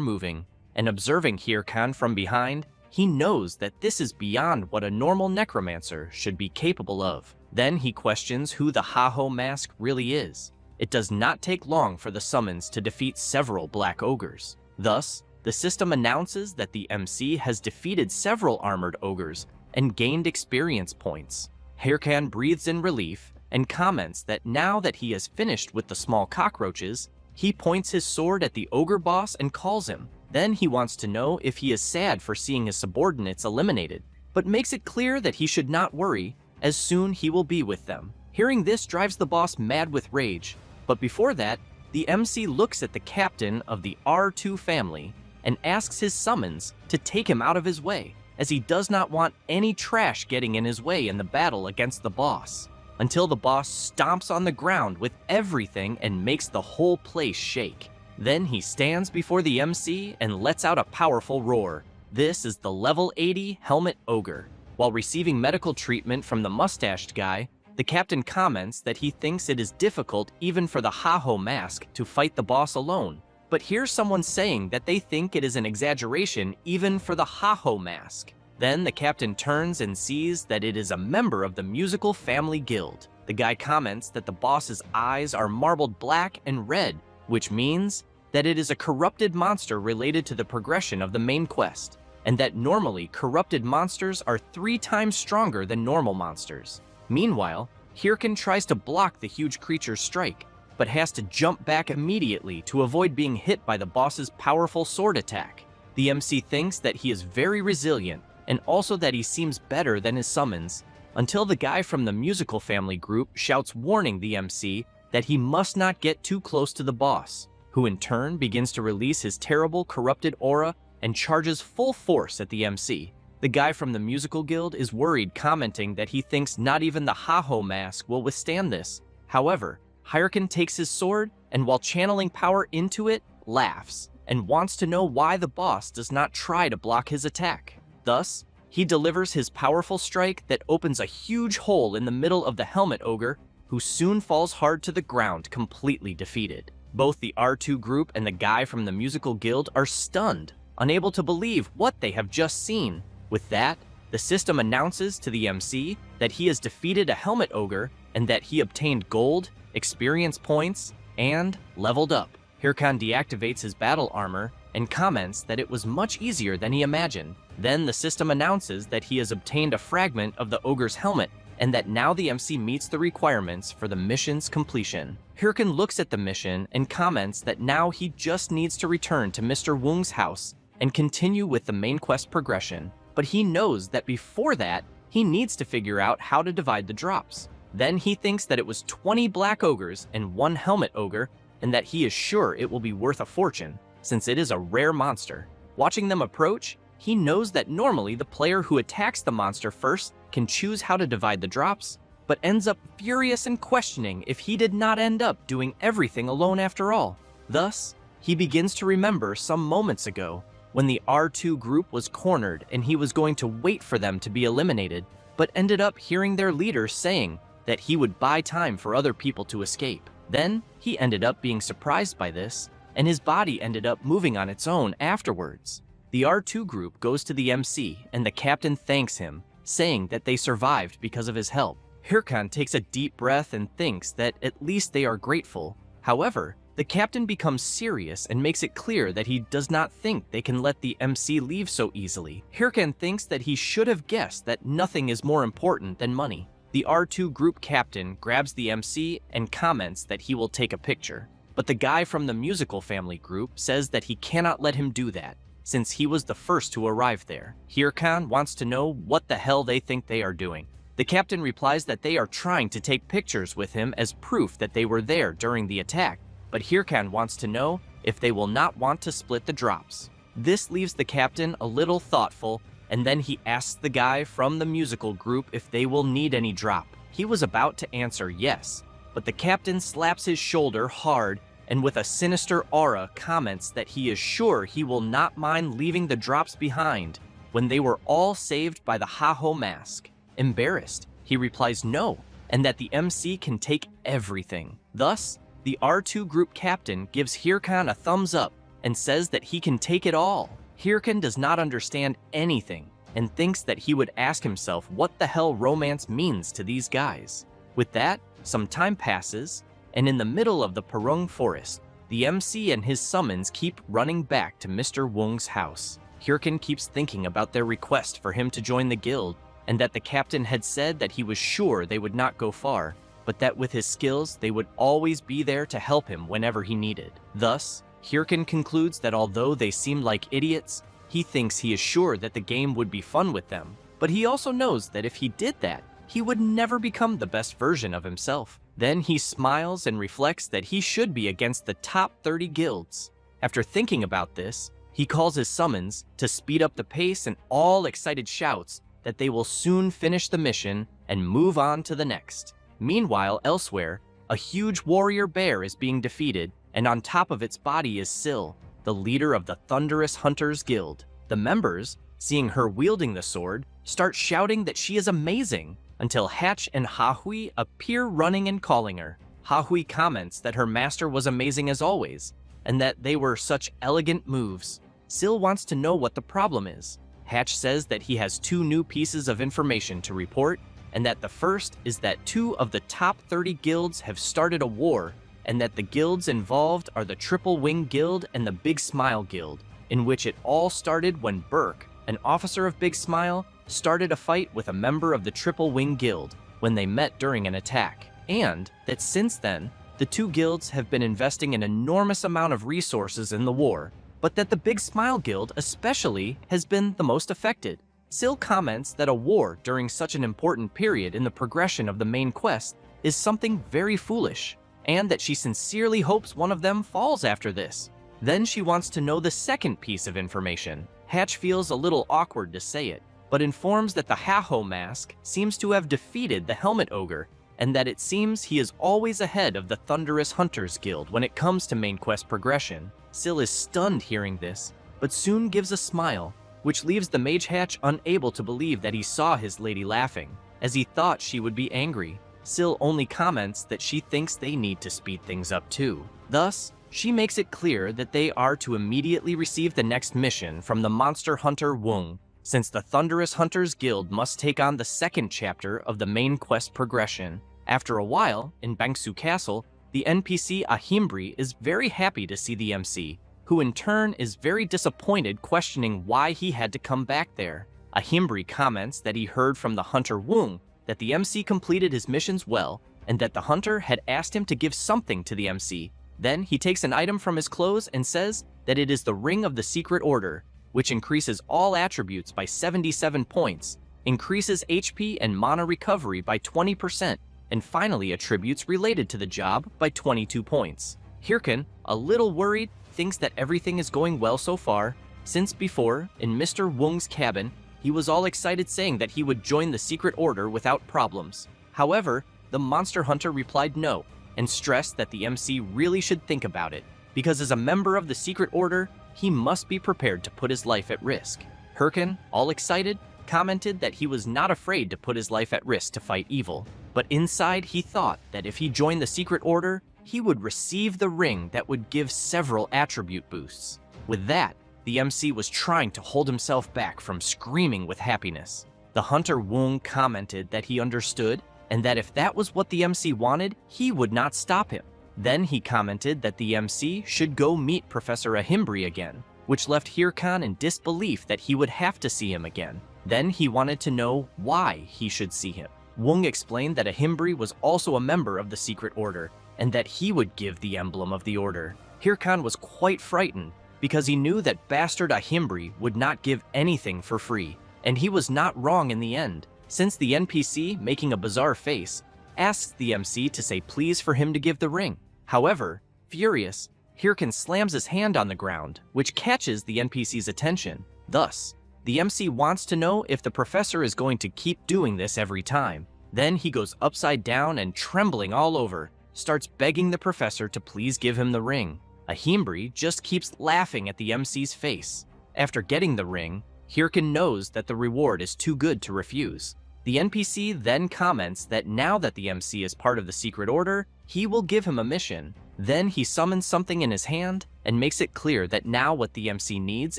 moving. And observing Hirkan from behind, he knows that this is beyond what a normal necromancer should be capable of. Then he questions who the Ha-Ho mask really is. It does not take long for the summons to defeat several black ogres. Thus, the system announces that the MC has defeated several armored ogres and gained experience points. Hirkan breathes in relief and comments that now that he has finished with the small cockroaches, he points his sword at the ogre boss and calls him. Then he wants to know if he is sad for seeing his subordinates eliminated, but makes it clear that he should not worry, as soon he will be with them. Hearing this drives the boss mad with rage, but before that, the MC looks at the captain of the R2 family and asks his summons to take him out of his way, as he does not want any trash getting in his way in the battle against the boss, until the boss stomps on the ground with everything and makes the whole place shake. Then he stands before the MC and lets out a powerful roar. This is the level 80 Helmet Ogre. While receiving medical treatment from the mustached guy, the captain comments that he thinks it is difficult even for the Ha-Ho mask to fight the boss alone. But here's someone saying that they think it is an exaggeration even for the Ha-Ho mask. Then the captain turns and sees that it is a member of the musical family guild. The guy comments that the boss's eyes are marbled black and red, which means that it is a corrupted monster related to the progression of the main quest, and that normally corrupted monsters are 3 times stronger than normal monsters. Meanwhile, Hirkan tries to block the huge creature's strike, but has to jump back immediately to avoid being hit by the boss's powerful sword attack. The MC thinks that he is very resilient, and also that he seems better than his summons, until the guy from the musical family group shouts warning the MC that he must not get too close to the boss, who in turn begins to release his terrible corrupted aura and charges full force at the MC. The guy from the musical guild is worried, commenting that he thinks not even the Ha-Ho mask will withstand this. However, Hirkan takes his sword and while channeling power into it, laughs, and wants to know why the boss does not try to block his attack. Thus, he delivers his powerful strike that opens a huge hole in the middle of the helmet ogre, who soon falls hard to the ground, completely defeated. Both the R2 group and the guy from the musical guild are stunned, unable to believe what they have just seen. With that, the system announces to the MC that he has defeated a helmet ogre and that he obtained gold, experience points, and leveled up. Hirkan deactivates his battle armor and comments that it was much easier than he imagined. Then the system announces that he has obtained a fragment of the ogre's helmet and that now the MC meets the requirements for the mission's completion. Hirkan looks at the mission and comments that now he just needs to return to Mr. Wung's house and continue with the main quest progression. But he knows that before that, he needs to figure out how to divide the drops. Then he thinks that it was 20 black ogres and 1 helmet ogre, and that he is sure it will be worth a fortune, since it is a rare monster. Watching them approach, he knows that normally the player who attacks the monster first can choose how to divide the drops, but ends up furious and questioning if he did not end up doing everything alone after all. Thus, he begins to remember some moments ago when the R2 group was cornered and he was going to wait for them to be eliminated, but ended up hearing their leader saying that he would buy time for other people to escape. Then, he ended up being surprised by this, and his body ended up moving on its own afterwards. The R2 group goes to the MC, and the captain thanks him, saying that they survived because of his help. Hirkan takes a deep breath and thinks that at least they are grateful. However, the captain becomes serious and makes it clear that he does not think they can let the MC leave so easily. Hirkan thinks that he should have guessed that nothing is more important than money. The R2 group captain grabs the MC and comments that he will take a picture. But the guy from the musical family group says that he cannot let him do that, since he was the first to arrive there. Hirkan wants to know what the hell they think they are doing. The captain replies that they are trying to take pictures with him as proof that they were there during the attack, but Hirkan wants to know if they will not want to split the drops. This leaves the captain a little thoughtful, and then he asks the guy from the musical group if they will need any drop. He was about to answer yes, but the captain slaps his shoulder hard and with a sinister aura comments that he is sure he will not mind leaving the drops behind when they were all saved by the Ha-Ho mask. Embarrassed, he replies no, and that the MC can take everything. Thus, the R2 group captain gives Hirkan a thumbs up and says that he can take it all. Hirkan does not understand anything and thinks that he would ask himself what the hell romance means to these guys. With that, some time passes, and in the middle of the Perung forest, the MC and his summons keep running back to Mr. Wung's house. Hirkan keeps thinking about their request for him to join the guild, and that the captain had said that he was sure they would not go far, but that with his skills they would always be there to help him whenever he needed. Thus, Hirkan concludes that although they seem like idiots, he thinks he is sure that the game would be fun with them, but he also knows that if he did that, he would never become the best version of himself. Then he smiles and reflects that he should be against the top 30 guilds. After thinking about this, he calls his summons to speed up the pace and all excited shouts that they will soon finish the mission and move on to the next. Meanwhile, elsewhere, a huge warrior bear is being defeated, and on top of its body is Syl, the leader of the Thunderous Hunters Guild. The members, seeing her wielding the sword, start shouting that she is amazing, until Hatch and Hahui appear running and calling her. Hahui comments that her master was amazing as always, and that they were such elegant moves. Syl wants to know what the problem is. Hatch says that he has 2 new pieces of information to report, and that the first is that 2 of the top 30 guilds have started a war, and that the guilds involved are the Triple Wing Guild and the Big Smile Guild, in which it all started when Burke, an officer of Big Smile, started a fight with a member of the Triple Wing Guild when they met during an attack, and that since then, the 2 guilds have been investing an enormous amount of resources in the war, but that the Big Smile Guild especially has been the most affected. Syl comments that a war during such an important period in the progression of the main quest is something very foolish, and that she sincerely hopes one of them falls after this. Then she wants to know the second piece of information. Hatch feels a little awkward to say it, but informs that the Ha-Ho mask seems to have defeated the Helmet Ogre, and that it seems he is always ahead of the Thunderous Hunters Guild when it comes to main quest progression. Syl is stunned hearing this, but soon gives a smile, which leaves the Mage Hatch unable to believe that he saw his lady laughing, as he thought she would be angry. Syl only comments that she thinks they need to speed things up too. Thus, she makes it clear that they are to immediately receive the next mission from the monster hunter Wung, since the Thunderous Hunters Guild must take on the second chapter of the main quest progression. After a while, in Bangsu Castle, the NPC Ahimbri is very happy to see the MC, who in turn is very disappointed, questioning why he had to come back there. Ahimbri comments that he heard from the hunter Wung that the MC completed his missions well, and that the hunter had asked him to give something to the MC. Then he takes an item from his clothes and says that it is the Ring of the Secret Order, which increases all attributes by 77 points, increases HP and mana recovery by 20%, and finally attributes related to the job by 22 points. Hirkan, a little worried, thinks that everything is going well so far, since before, in Mr. Wung's cabin, he was all excited saying that he would join the Secret Order without problems. However, the monster hunter replied no, and stressed that the MC really should think about it, because as a member of the Secret Order, he must be prepared to put his life at risk. Hirkan, all excited, commented that he was not afraid to put his life at risk to fight evil, but inside he thought that if he joined the Secret Order, he would receive the ring that would give several attribute boosts. With that, the MC was trying to hold himself back from screaming with happiness. The hunter Wung commented that he understood, and that if that was what the MC wanted, he would not stop him. Then he commented that the MC should go meet Professor Ahimbri again, which left Hirkan in disbelief that he would have to see him again. Then he wanted to know why he should see him. Wung explained that Ahimbri was also a member of the Secret Order, and that he would give the emblem of the order. Hirkan was quite frightened, because he knew that bastard Ahimbri would not give anything for free, and he was not wrong in the end, since the NPC, making a bizarre face, asks the MC to say please for him to give the ring. However, furious, Hirkan slams his hand on the ground, which catches the NPC's attention. Thus, the MC wants to know if the professor is going to keep doing this every time. Then he goes upside down and, trembling all over, starts begging the professor to please give him the ring. Ahimbri just keeps laughing at the MC's face. After getting the ring, Hirkan knows that the reward is too good to refuse. The NPC then comments that now that the MC is part of the Secret Order, he will give him a mission. Then he summons something in his hand and makes it clear that now what the MC needs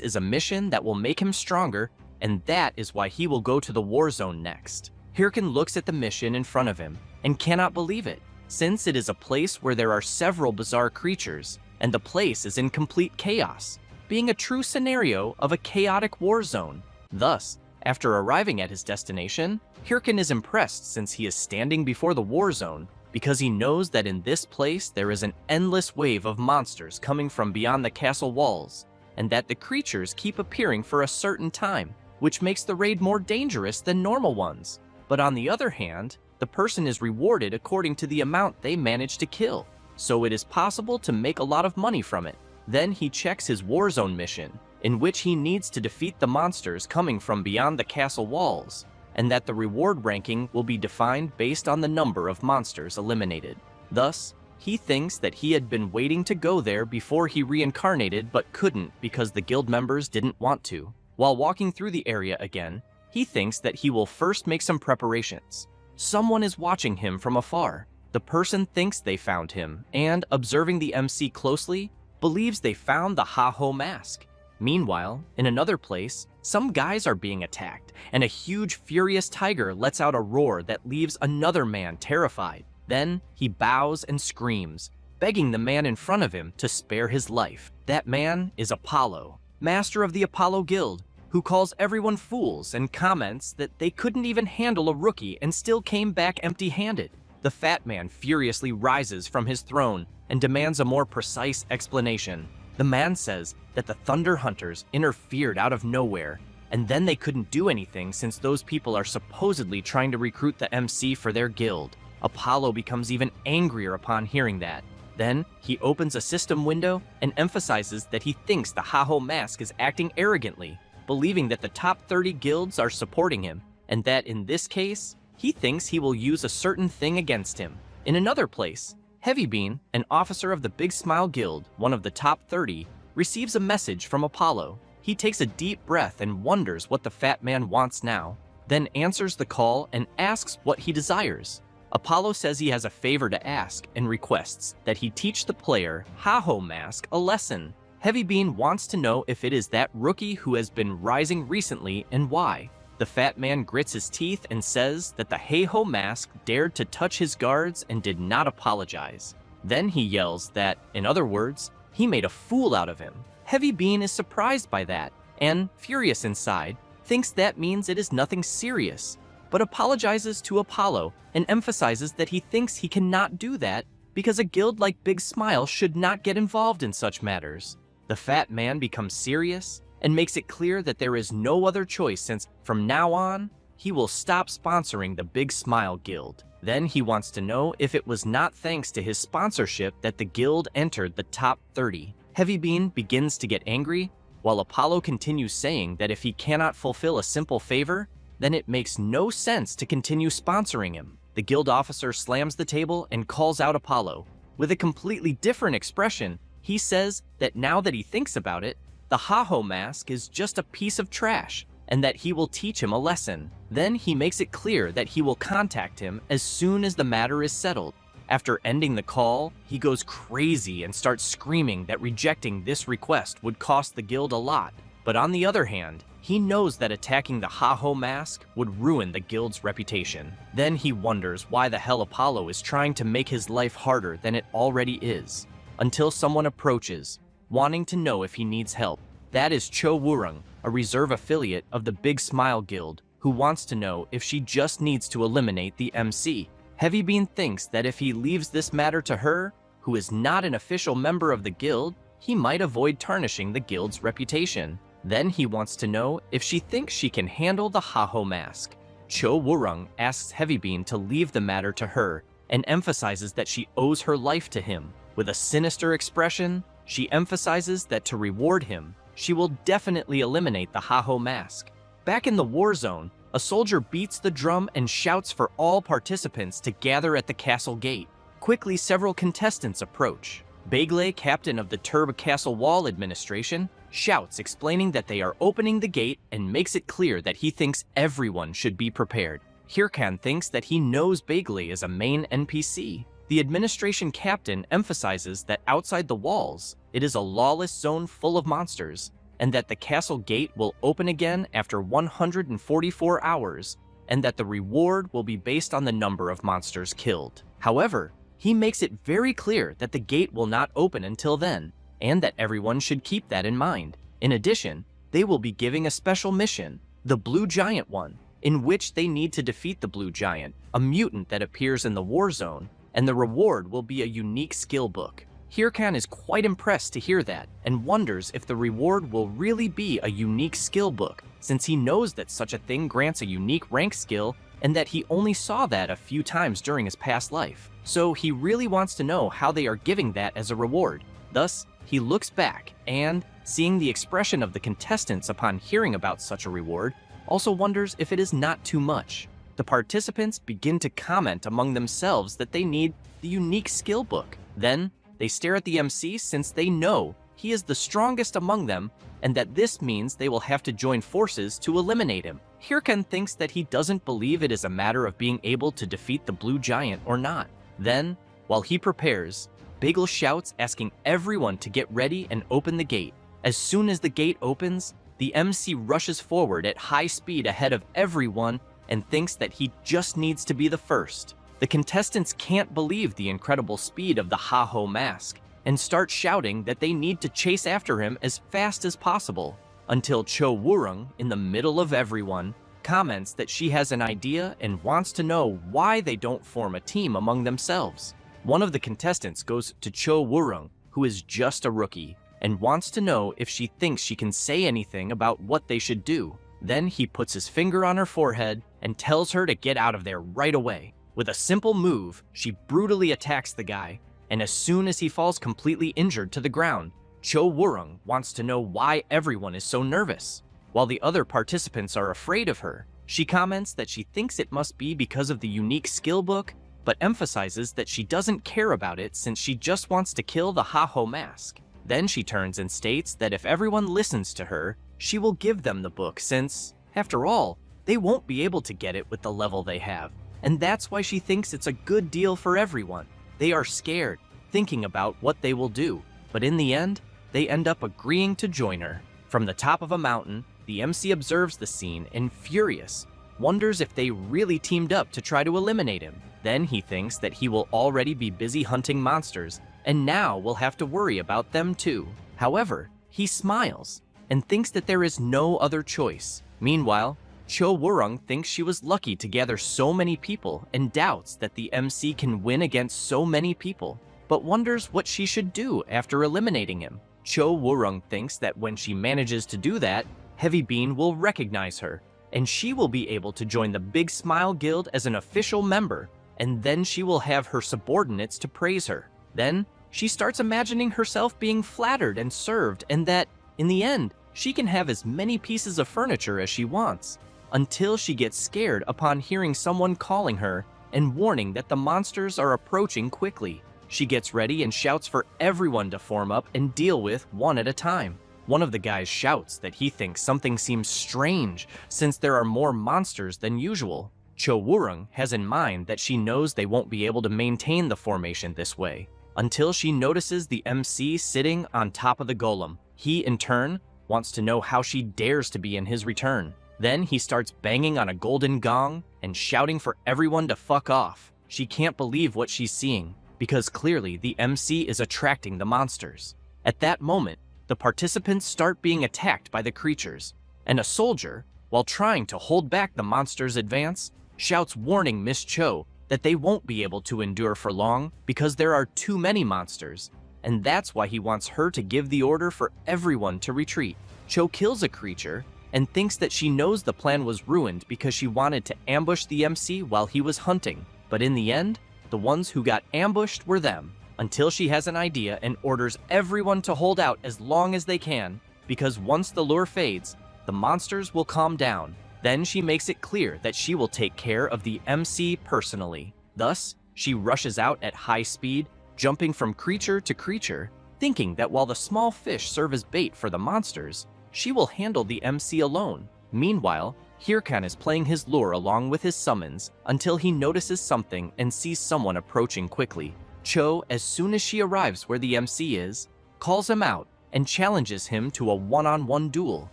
is a mission that will make him stronger, and that is why he will go to the war zone next. Hirkan looks at the mission in front of him and cannot believe it, since it is a place where there are several bizarre creatures, and the place is in complete chaos, being a true scenario of a chaotic war zone. Thus, after arriving at his destination, Hirkan is impressed since he is standing before the war zone, because he knows that in this place there is an endless wave of monsters coming from beyond the castle walls, and that the creatures keep appearing for a certain time, which makes the raid more dangerous than normal ones. But on the other hand, the person is rewarded according to the amount they manage to kill, so it is possible to make a lot of money from it. Then he checks his Warzone mission, in which he needs to defeat the monsters coming from beyond the castle walls, and that the reward ranking will be defined based on the number of monsters eliminated. Thus, he thinks that he had been waiting to go there before he reincarnated but couldn't because the guild members didn't want to. While walking through the area again, he thinks that he will first make some preparations. Someone is watching him from afar. The person thinks they found him, and, observing the MC closely, believes they found the Ha-Ho mask. Meanwhile, in another place, some guys are being attacked, and a huge furious tiger lets out a roar that leaves another man terrified. Then, he bows and screams, begging the man in front of him to spare his life. That man is Apollo, master of the Apollo Guild, who calls everyone fools and comments that they couldn't even handle a rookie and still came back empty-handed. The fat man furiously rises from his throne and demands a more precise explanation. The man says that the Thunder Hunters interfered out of nowhere, and then they couldn't do anything since those people are supposedly trying to recruit the MC for their guild. Apollo becomes even angrier upon hearing that. Then, he opens a system window and emphasizes that he thinks the Ha-Ho mask is acting arrogantly, believing that the top 30 guilds are supporting him, and that in this case, he thinks he will use a certain thing against him. In another place, Heavybean, an officer of the Big Smile Guild, one of the top 30, receives a message from Apollo. He takes a deep breath and wonders what the fat man wants now, then answers the call and asks what he desires. Apollo says he has a favor to ask and requests that he teach the player Haho Mask a lesson. Heavybean wants to know if it is that rookie who has been rising recently and why. The fat man grits his teeth and says that the Heiho Mask dared to touch his guards and did not apologize. Then he yells that, in other words, he made a fool out of him. Heavybean is surprised by that and, furious inside, thinks that means it is nothing serious, but apologizes to Apollo and emphasizes that he thinks he cannot do that because a guild like Big Smile should not get involved in such matters. The fat man becomes serious and makes it clear that there is no other choice since, from now on, he will stop sponsoring the Big Smile Guild. Then he wants to know if it was not thanks to his sponsorship that the guild entered the top 30. Heavybean begins to get angry, while Apollo continues saying that if he cannot fulfill a simple favor, then it makes no sense to continue sponsoring him. The guild officer slams the table and calls out Apollo. With a completely different expression, he says that now that he thinks about it, the Haho Mask is just a piece of trash, and that he will teach him a lesson. Then he makes it clear that he will contact him as soon as the matter is settled. After ending the call, he goes crazy and starts screaming that rejecting this request would cost the guild a lot. But on the other hand, he knows that attacking the Haho Mask would ruin the guild's reputation. Then he wonders why the hell Apollo is trying to make his life harder than it already is, until someone approaches, wanting to know if he needs help. That is Cho Wurung, a reserve affiliate of the Big Smile Guild, who wants to know if she just needs to eliminate the MC. Heavybean thinks that if he leaves this matter to her, who is not an official member of the guild, he might avoid tarnishing the guild's reputation. Then he wants to know if she thinks she can handle the Haho Mask. Cho Wurung asks Heavybean to leave the matter to her and emphasizes that she owes her life to him. With a sinister expression, she emphasizes that to reward him, she will definitely eliminate the Haho Mask. Back in the war zone, a soldier beats the drum and shouts for all participants to gather at the castle gate. Quickly, several contestants approach. Bagley, captain of the Turb Castle Wall Administration, shouts explaining that they are opening the gate and makes it clear that he thinks everyone should be prepared. Hirkan thinks that he knows Bagley is a main NPC. The administration captain emphasizes that outside the walls, it is a lawless zone full of monsters, and that the castle gate will open again after 144 hours, and that the reward will be based on the number of monsters killed. However, he makes it very clear that the gate will not open until then, and that everyone should keep that in mind. In addition, they will be giving a special mission, the Blue Giant one, in which they need to defeat the Blue Giant, a mutant that appears in the war zone, and the reward will be a unique skill book. Hirkan is quite impressed to hear that and wonders if the reward will really be a unique skill book, since he knows that such a thing grants a unique rank skill and that he only saw that a few times during his past life. So he really wants to know how they are giving that as a reward. Thus, he looks back and, seeing the expression of the contestants upon hearing about such a reward, also wonders if it is not too much. The participants begin to comment among themselves that they need the unique skill book. Then, they stare at the MC since they know he is the strongest among them and that this means they will have to join forces to eliminate him. Hirkan thinks that he doesn't believe it is a matter of being able to defeat the Blue Giant or not. Then, while he prepares, Bagel shouts asking everyone to get ready and open the gate. As soon as the gate opens, the MC rushes forward at high speed ahead of everyone and thinks that he just needs to be the first. The contestants can't believe the incredible speed of the Haho Mask and start shouting that they need to chase after him as fast as possible, until Cho Wurung, in the middle of everyone, comments that she has an idea and wants to know why they don't form a team among themselves. One of the contestants goes to Cho Wurung, who is just a rookie, and wants to know if she thinks she can say anything about what they should do. Then he puts his finger on her forehead and tells her to get out of there right away. With a simple move, she brutally attacks the guy, and as soon as he falls completely injured to the ground, Cho Wurung wants to know why everyone is so nervous. While the other participants are afraid of her, She comments that she thinks it must be because of the unique skill book, but emphasizes that she doesn't care about it since she just wants to kill the Haho mask. Then she turns and states that if everyone listens to her, she will give them the book since, after all, they won't be able to get it with the level they have. And that's why she thinks it's a good deal for everyone. They are scared, thinking about what they will do, but in the end, they end up agreeing to join her. From the top of a mountain, the MC observes the scene and, furious, wonders if they really teamed up to try to eliminate him. Then he thinks that he will already be busy hunting monsters, and now will have to worry about them too. However, he smiles and thinks that there is no other choice. Meanwhile, Cho Woo-rung thinks she was lucky to gather so many people and doubts that the MC can win against so many people, but wonders what she should do after eliminating him. Cho Woo-rung thinks that when she manages to do that, Heavy Bean will recognize her, and she will be able to join the Big Smile Guild as an official member, and then she will have her subordinates to praise her. Then, she starts imagining herself being flattered and served, and that, in the end, she can have as many pieces of furniture as she wants, until she gets scared upon hearing someone calling her and warning that the monsters are approaching quickly. She gets ready and shouts for everyone to form up and deal with one at a time. One of the guys shouts that he thinks something seems strange since there are more monsters than usual. Cho Woo-rung has in mind that she knows they won't be able to maintain the formation this way, until she notices the MC sitting on top of the golem. He, in turn, wants to know how she dares to be in his return. Then he starts banging on a golden gong and shouting for everyone to fuck off. She can't believe what she's seeing, because clearly the MC is attracting the monsters. At that moment, the participants start being attacked by the creatures, and a soldier, while trying to hold back the monsters' advance, shouts warning Miss Cho that they won't be able to endure for long because there are too many monsters, and that's why he wants her to give the order for everyone to retreat. Cho kills a creature and thinks that she knows the plan was ruined because she wanted to ambush the MC while he was hunting, but in the end, the ones who got ambushed were them, until she has an idea and orders everyone to hold out as long as they can, because once the lure fades, the monsters will calm down. Then she makes it clear that she will take care of the MC personally. Thus, she rushes out at high speed, jumping from creature to creature, thinking that while the small fish serve as bait for the monsters, she will handle the MC alone. Meanwhile, Hirkan is playing his lure along with his summons until he notices something and sees someone approaching quickly. Cho, as soon as she arrives where the MC is, calls him out and challenges him to a one-on-one duel.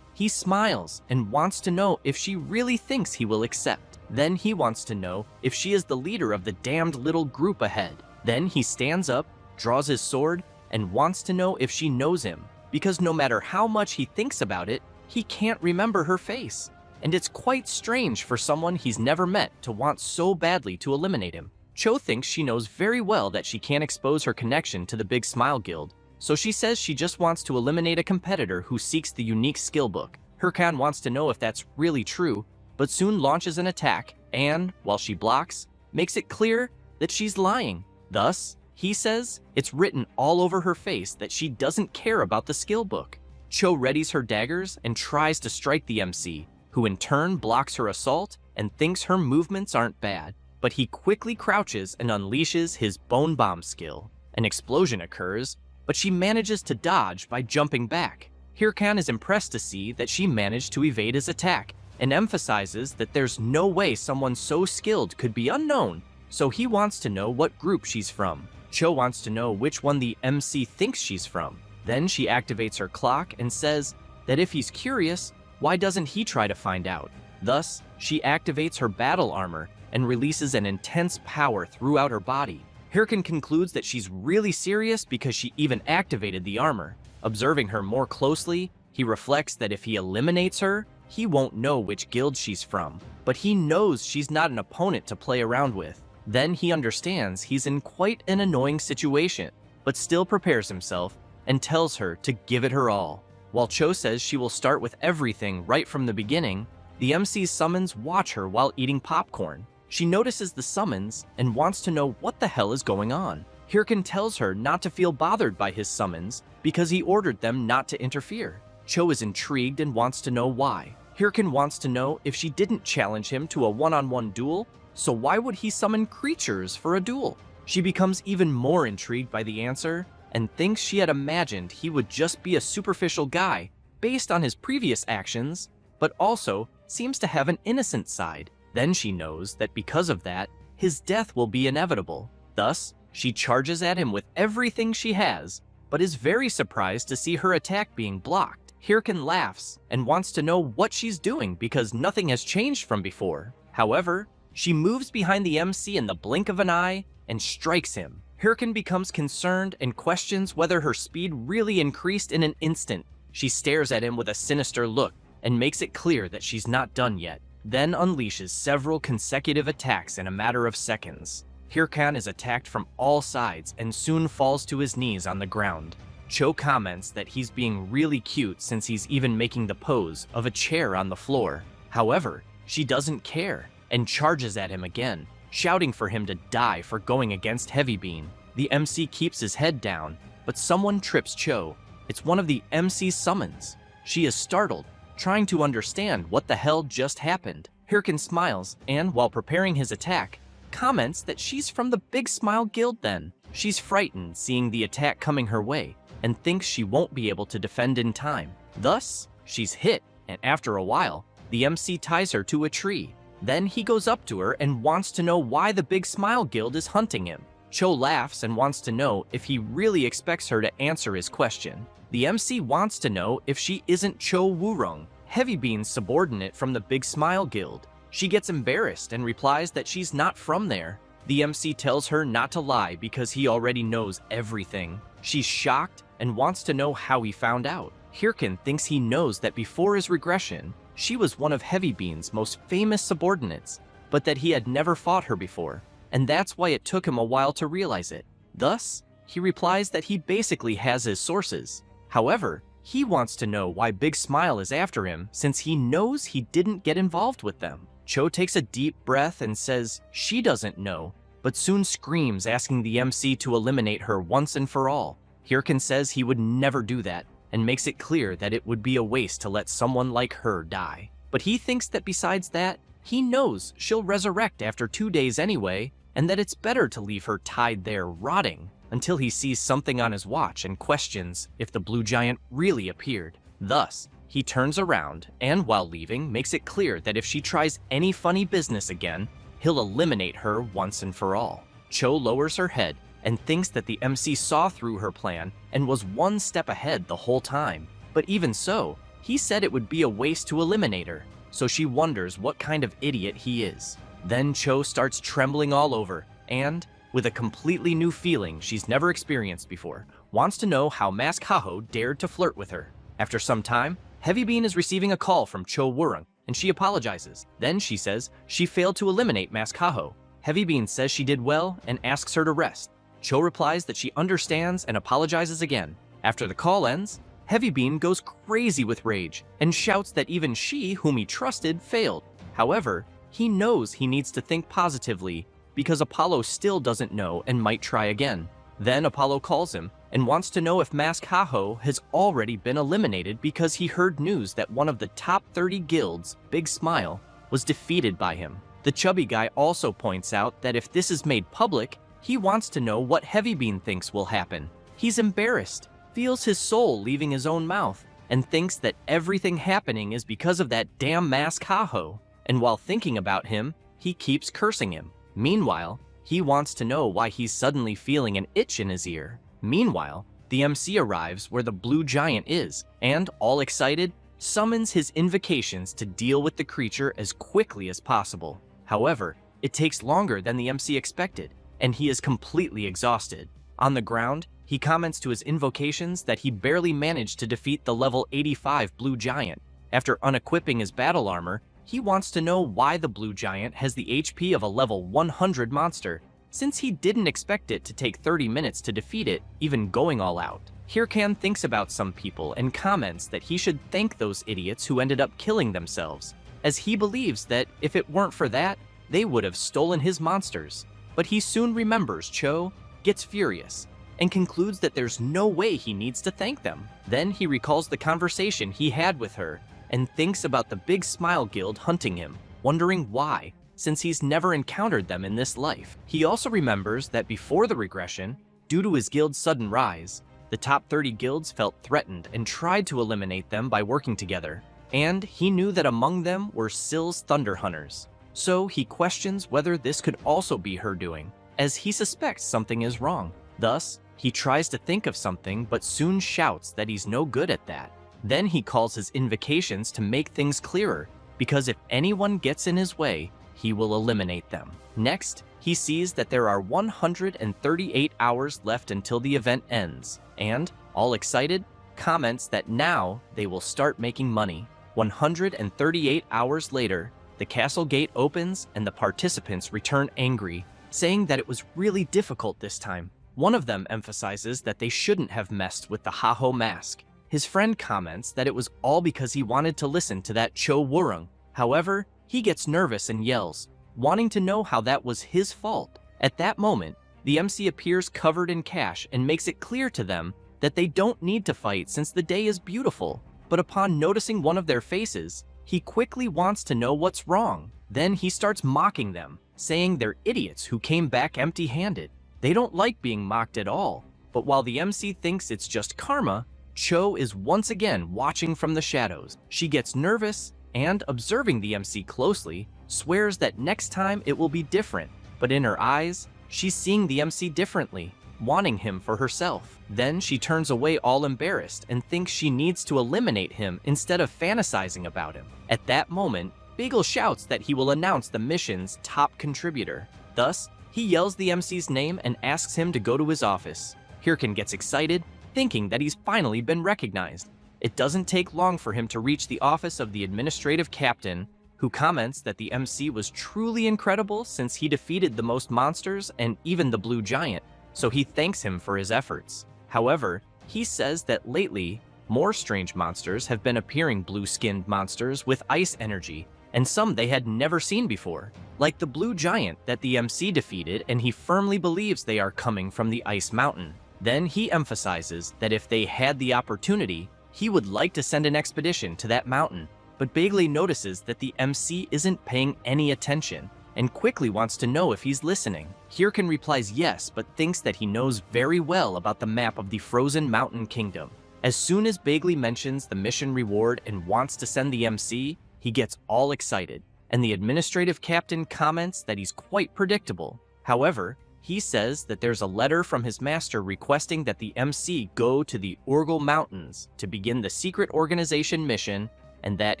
He smiles and wants to know if she really thinks he will accept. Then he wants to know if she is the leader of the damned little group ahead. Then he stands up, draws his sword, and wants to know if she knows him, because no matter how much he thinks about it, he can't remember her face. And it's quite strange for someone he's never met to want so badly to eliminate him. Cho thinks she knows very well that she can't expose her connection to the Big Smile Guild, so she says she just wants to eliminate a competitor who seeks the unique skill book. Hirkan wants to know if that's really true, but soon launches an attack and, while she blocks, makes it clear that she's lying. Thus, he says it's written all over her face that she doesn't care about the skill book. Cho readies her daggers and tries to strike the MC, who in turn blocks her assault and thinks her movements aren't bad. But he quickly crouches and unleashes his bone bomb skill. An explosion occurs, but she manages to dodge by jumping back. Hirkan is impressed to see that she managed to evade his attack and emphasizes that there's no way someone so skilled could be unknown, so he wants to know what group she's from. Cho wants to know which one the MC thinks she's from. Then she activates her clock and says that if he's curious, why doesn't he try to find out? Thus, she activates her battle armor and releases an intense power throughout her body. Hirkan concludes that she's really serious because she even activated the armor. Observing her more closely, he reflects that if he eliminates her, he won't know which guild she's from, but he knows she's not an opponent to play around with. Then he understands he's in quite an annoying situation, but still prepares himself and tells her to give it her all. While Cho says she will start with everything right from the beginning, the MC's summons watch her while eating popcorn. She notices the summons and wants to know what the hell is going on. Hirkan tells her not to feel bothered by his summons because he ordered them not to interfere. Cho is intrigued and wants to know why. Hirkin wants to know if she didn't challenge him to a one-on-one duel, so why would he summon creatures for a duel? She becomes even more intrigued by the answer and thinks she had imagined he would just be a superficial guy based on his previous actions, but also seems to have an innocent side. Then she knows that because of that, his death will be inevitable. Thus, she charges at him with everything she has, but is very surprised to see her attack being blocked. Hirkin laughs and wants to know what she's doing because nothing has changed from before. However, she moves behind the MC in the blink of an eye and strikes him. Hirkin becomes concerned and questions whether her speed really increased in an instant. She stares at him with a sinister look and makes it clear that she's not done yet, then unleashes several consecutive attacks in a matter of seconds. Hirkan is attacked from all sides and soon falls to his knees on the ground. Cho comments that he's being really cute since he's even making the pose of a chair on the floor. However, she doesn't care and charges at him again, shouting for him to die for going against Heavy Bean. The MC keeps his head down, but someone trips Cho. It's one of the MC's summons. She is startled, trying to understand what the hell just happened. Hirkin smiles and, while preparing his attack, comments that she's from the Big Smile Guild then. She's frightened seeing the attack coming her way and thinks she won't be able to defend in time. Thus, she's hit, and after a while, the MC ties her to a tree. Then he goes up to her and wants to know why the Big Smile Guild is hunting him. Cho laughs and wants to know if he really expects her to answer his question. The MC wants to know if she isn't Cho Wurong, Heavy Bean's subordinate from the Big Smile Guild. She gets embarrassed and replies that she's not from there. The MC tells her not to lie because he already knows everything. She's shocked and wants to know how he found out. Hirkin thinks he knows that before his regression, she was one of Heavy Bean's most famous subordinates, but that he had never fought her before, and that's why it took him a while to realize it. Thus, he replies that he basically has his sources. However, he wants to know why Big Smile is after him since he knows he didn't get involved with them. Cho takes a deep breath and says she doesn't know, but soon screams asking the MC to eliminate her once and for all. Hirkin says he would never do that and makes it clear that it would be a waste to let someone like her die. But he thinks that besides that, he knows she'll resurrect after 2 days anyway, and that it's better to leave her tied there rotting until he sees something on his watch and questions if the blue giant really appeared. Thus, he turns around and, while leaving, makes it clear that if she tries any funny business again, he'll eliminate her once and for all. Cho lowers her head and thinks that the MC saw through her plan and was one step ahead the whole time. But even so, he said it would be a waste to eliminate her, so she wonders what kind of idiot he is. Then Cho starts trembling all over and, with a completely new feeling she's never experienced before, wants to know how Mask Haho dared to flirt with her. After some time, Heavy Bean is receiving a call from Cho Wurung, and she apologizes. Then she says she failed to eliminate Mask Haho. Heavy Bean says she did well and asks her to rest. Cho replies that she understands and apologizes again. After the call ends, Heavy Bean goes crazy with rage and shouts that even she, whom he trusted, failed. However, he knows he needs to think positively because Apollo still doesn't know and might try again. Then Apollo calls him and wants to know if Mask Haho has already been eliminated because he heard news that one of the top 30 guilds, Big Smile, was defeated by him. The chubby guy also points out that if this is made public, he wants to know what Heavy Bean thinks will happen. He's embarrassed, feels his soul leaving his own mouth, and thinks that everything happening is because of that damn Mask Haho. And while thinking about him, he keeps cursing him. Meanwhile, he wants to know why he's suddenly feeling an itch in his ear. Meanwhile, the MC arrives where the blue giant is, and, all excited, summons his invocations to deal with the creature as quickly as possible. However, it takes longer than the MC expected, and he is completely exhausted. On the ground, he comments to his invocations that he barely managed to defeat the level 85 blue giant. After unequipping his battle armor, he wants to know why the blue giant has the HP of a level 100 monster, since he didn't expect it to take 30 minutes to defeat it, even going all out. Hirkan thinks about some people and comments that he should thank those idiots who ended up killing themselves, as he believes that if it weren't for that, they would have stolen his monsters. But he soon remembers Cho, gets furious, and concludes that there's no way he needs to thank them. Then he recalls the conversation he had with her and thinks about the Big Smile Guild hunting him, wondering why, since he's never encountered them in this life. He also remembers that before the regression, due to his guild's sudden rise, the top 30 guilds felt threatened and tried to eliminate them by working together, and he knew that among them were Sill's Thunder Hunters. So he questions whether this could also be her doing, as he suspects something is wrong. Thus, he tries to think of something but soon shouts that he's no good at that. Then he calls his invocations to make things clearer, because if anyone gets in his way, he will eliminate them. Next, he sees that there are 138 hours left until the event ends, and, all excited, comments that now they will start making money. 138 hours later, the castle gate opens and the participants return angry, saying that it was really difficult this time. One of them emphasizes that they shouldn't have messed with the Haho mask. His friend comments that it was all because he wanted to listen to that Cho Wurung. However, he gets nervous and yells, wanting to know how that was his fault. At that moment, the MC appears covered in cash and makes it clear to them that they don't need to fight since the day is beautiful. But upon noticing one of their faces, he quickly wants to know what's wrong. Then he starts mocking them, saying they're idiots who came back empty-handed. They don't like being mocked at all. But while the MC thinks it's just karma, Cho is once again watching from the shadows. She gets nervous and, observing the MC closely, swears that next time it will be different. But in her eyes, she's seeing the MC differently, wanting him for herself. Then she turns away all embarrassed and thinks she needs to eliminate him instead of fantasizing about him. At that moment, Bagel shouts that he will announce the mission's top contributor. Thus, he yells the MC's name and asks him to go to his office. Hirkin gets excited, thinking that he's finally been recognized. It doesn't take long for him to reach the office of the administrative captain, who comments that the MC was truly incredible since he defeated the most monsters and even the Blue Giant, so he thanks him for his efforts. However, he says that lately, more strange monsters have been appearing, blue-skinned monsters with ice energy, and some they had never seen before, like the Blue Giant that the MC defeated, and he firmly believes they are coming from the Ice Mountain. Then he emphasizes that if they had the opportunity, he would like to send an expedition to that mountain. But Bagley notices that the MC isn't paying any attention, and quickly wants to know if he's listening. Hirkin replies yes, but thinks that he knows very well about the map of the Frozen Mountain Kingdom. As soon as Bagley mentions the mission reward and wants to send the MC, he gets all excited, and the administrative captain comments that he's quite predictable. However, he says that there's a letter from his master requesting that the MC go to the Urgel Mountains to begin the secret organization mission, and that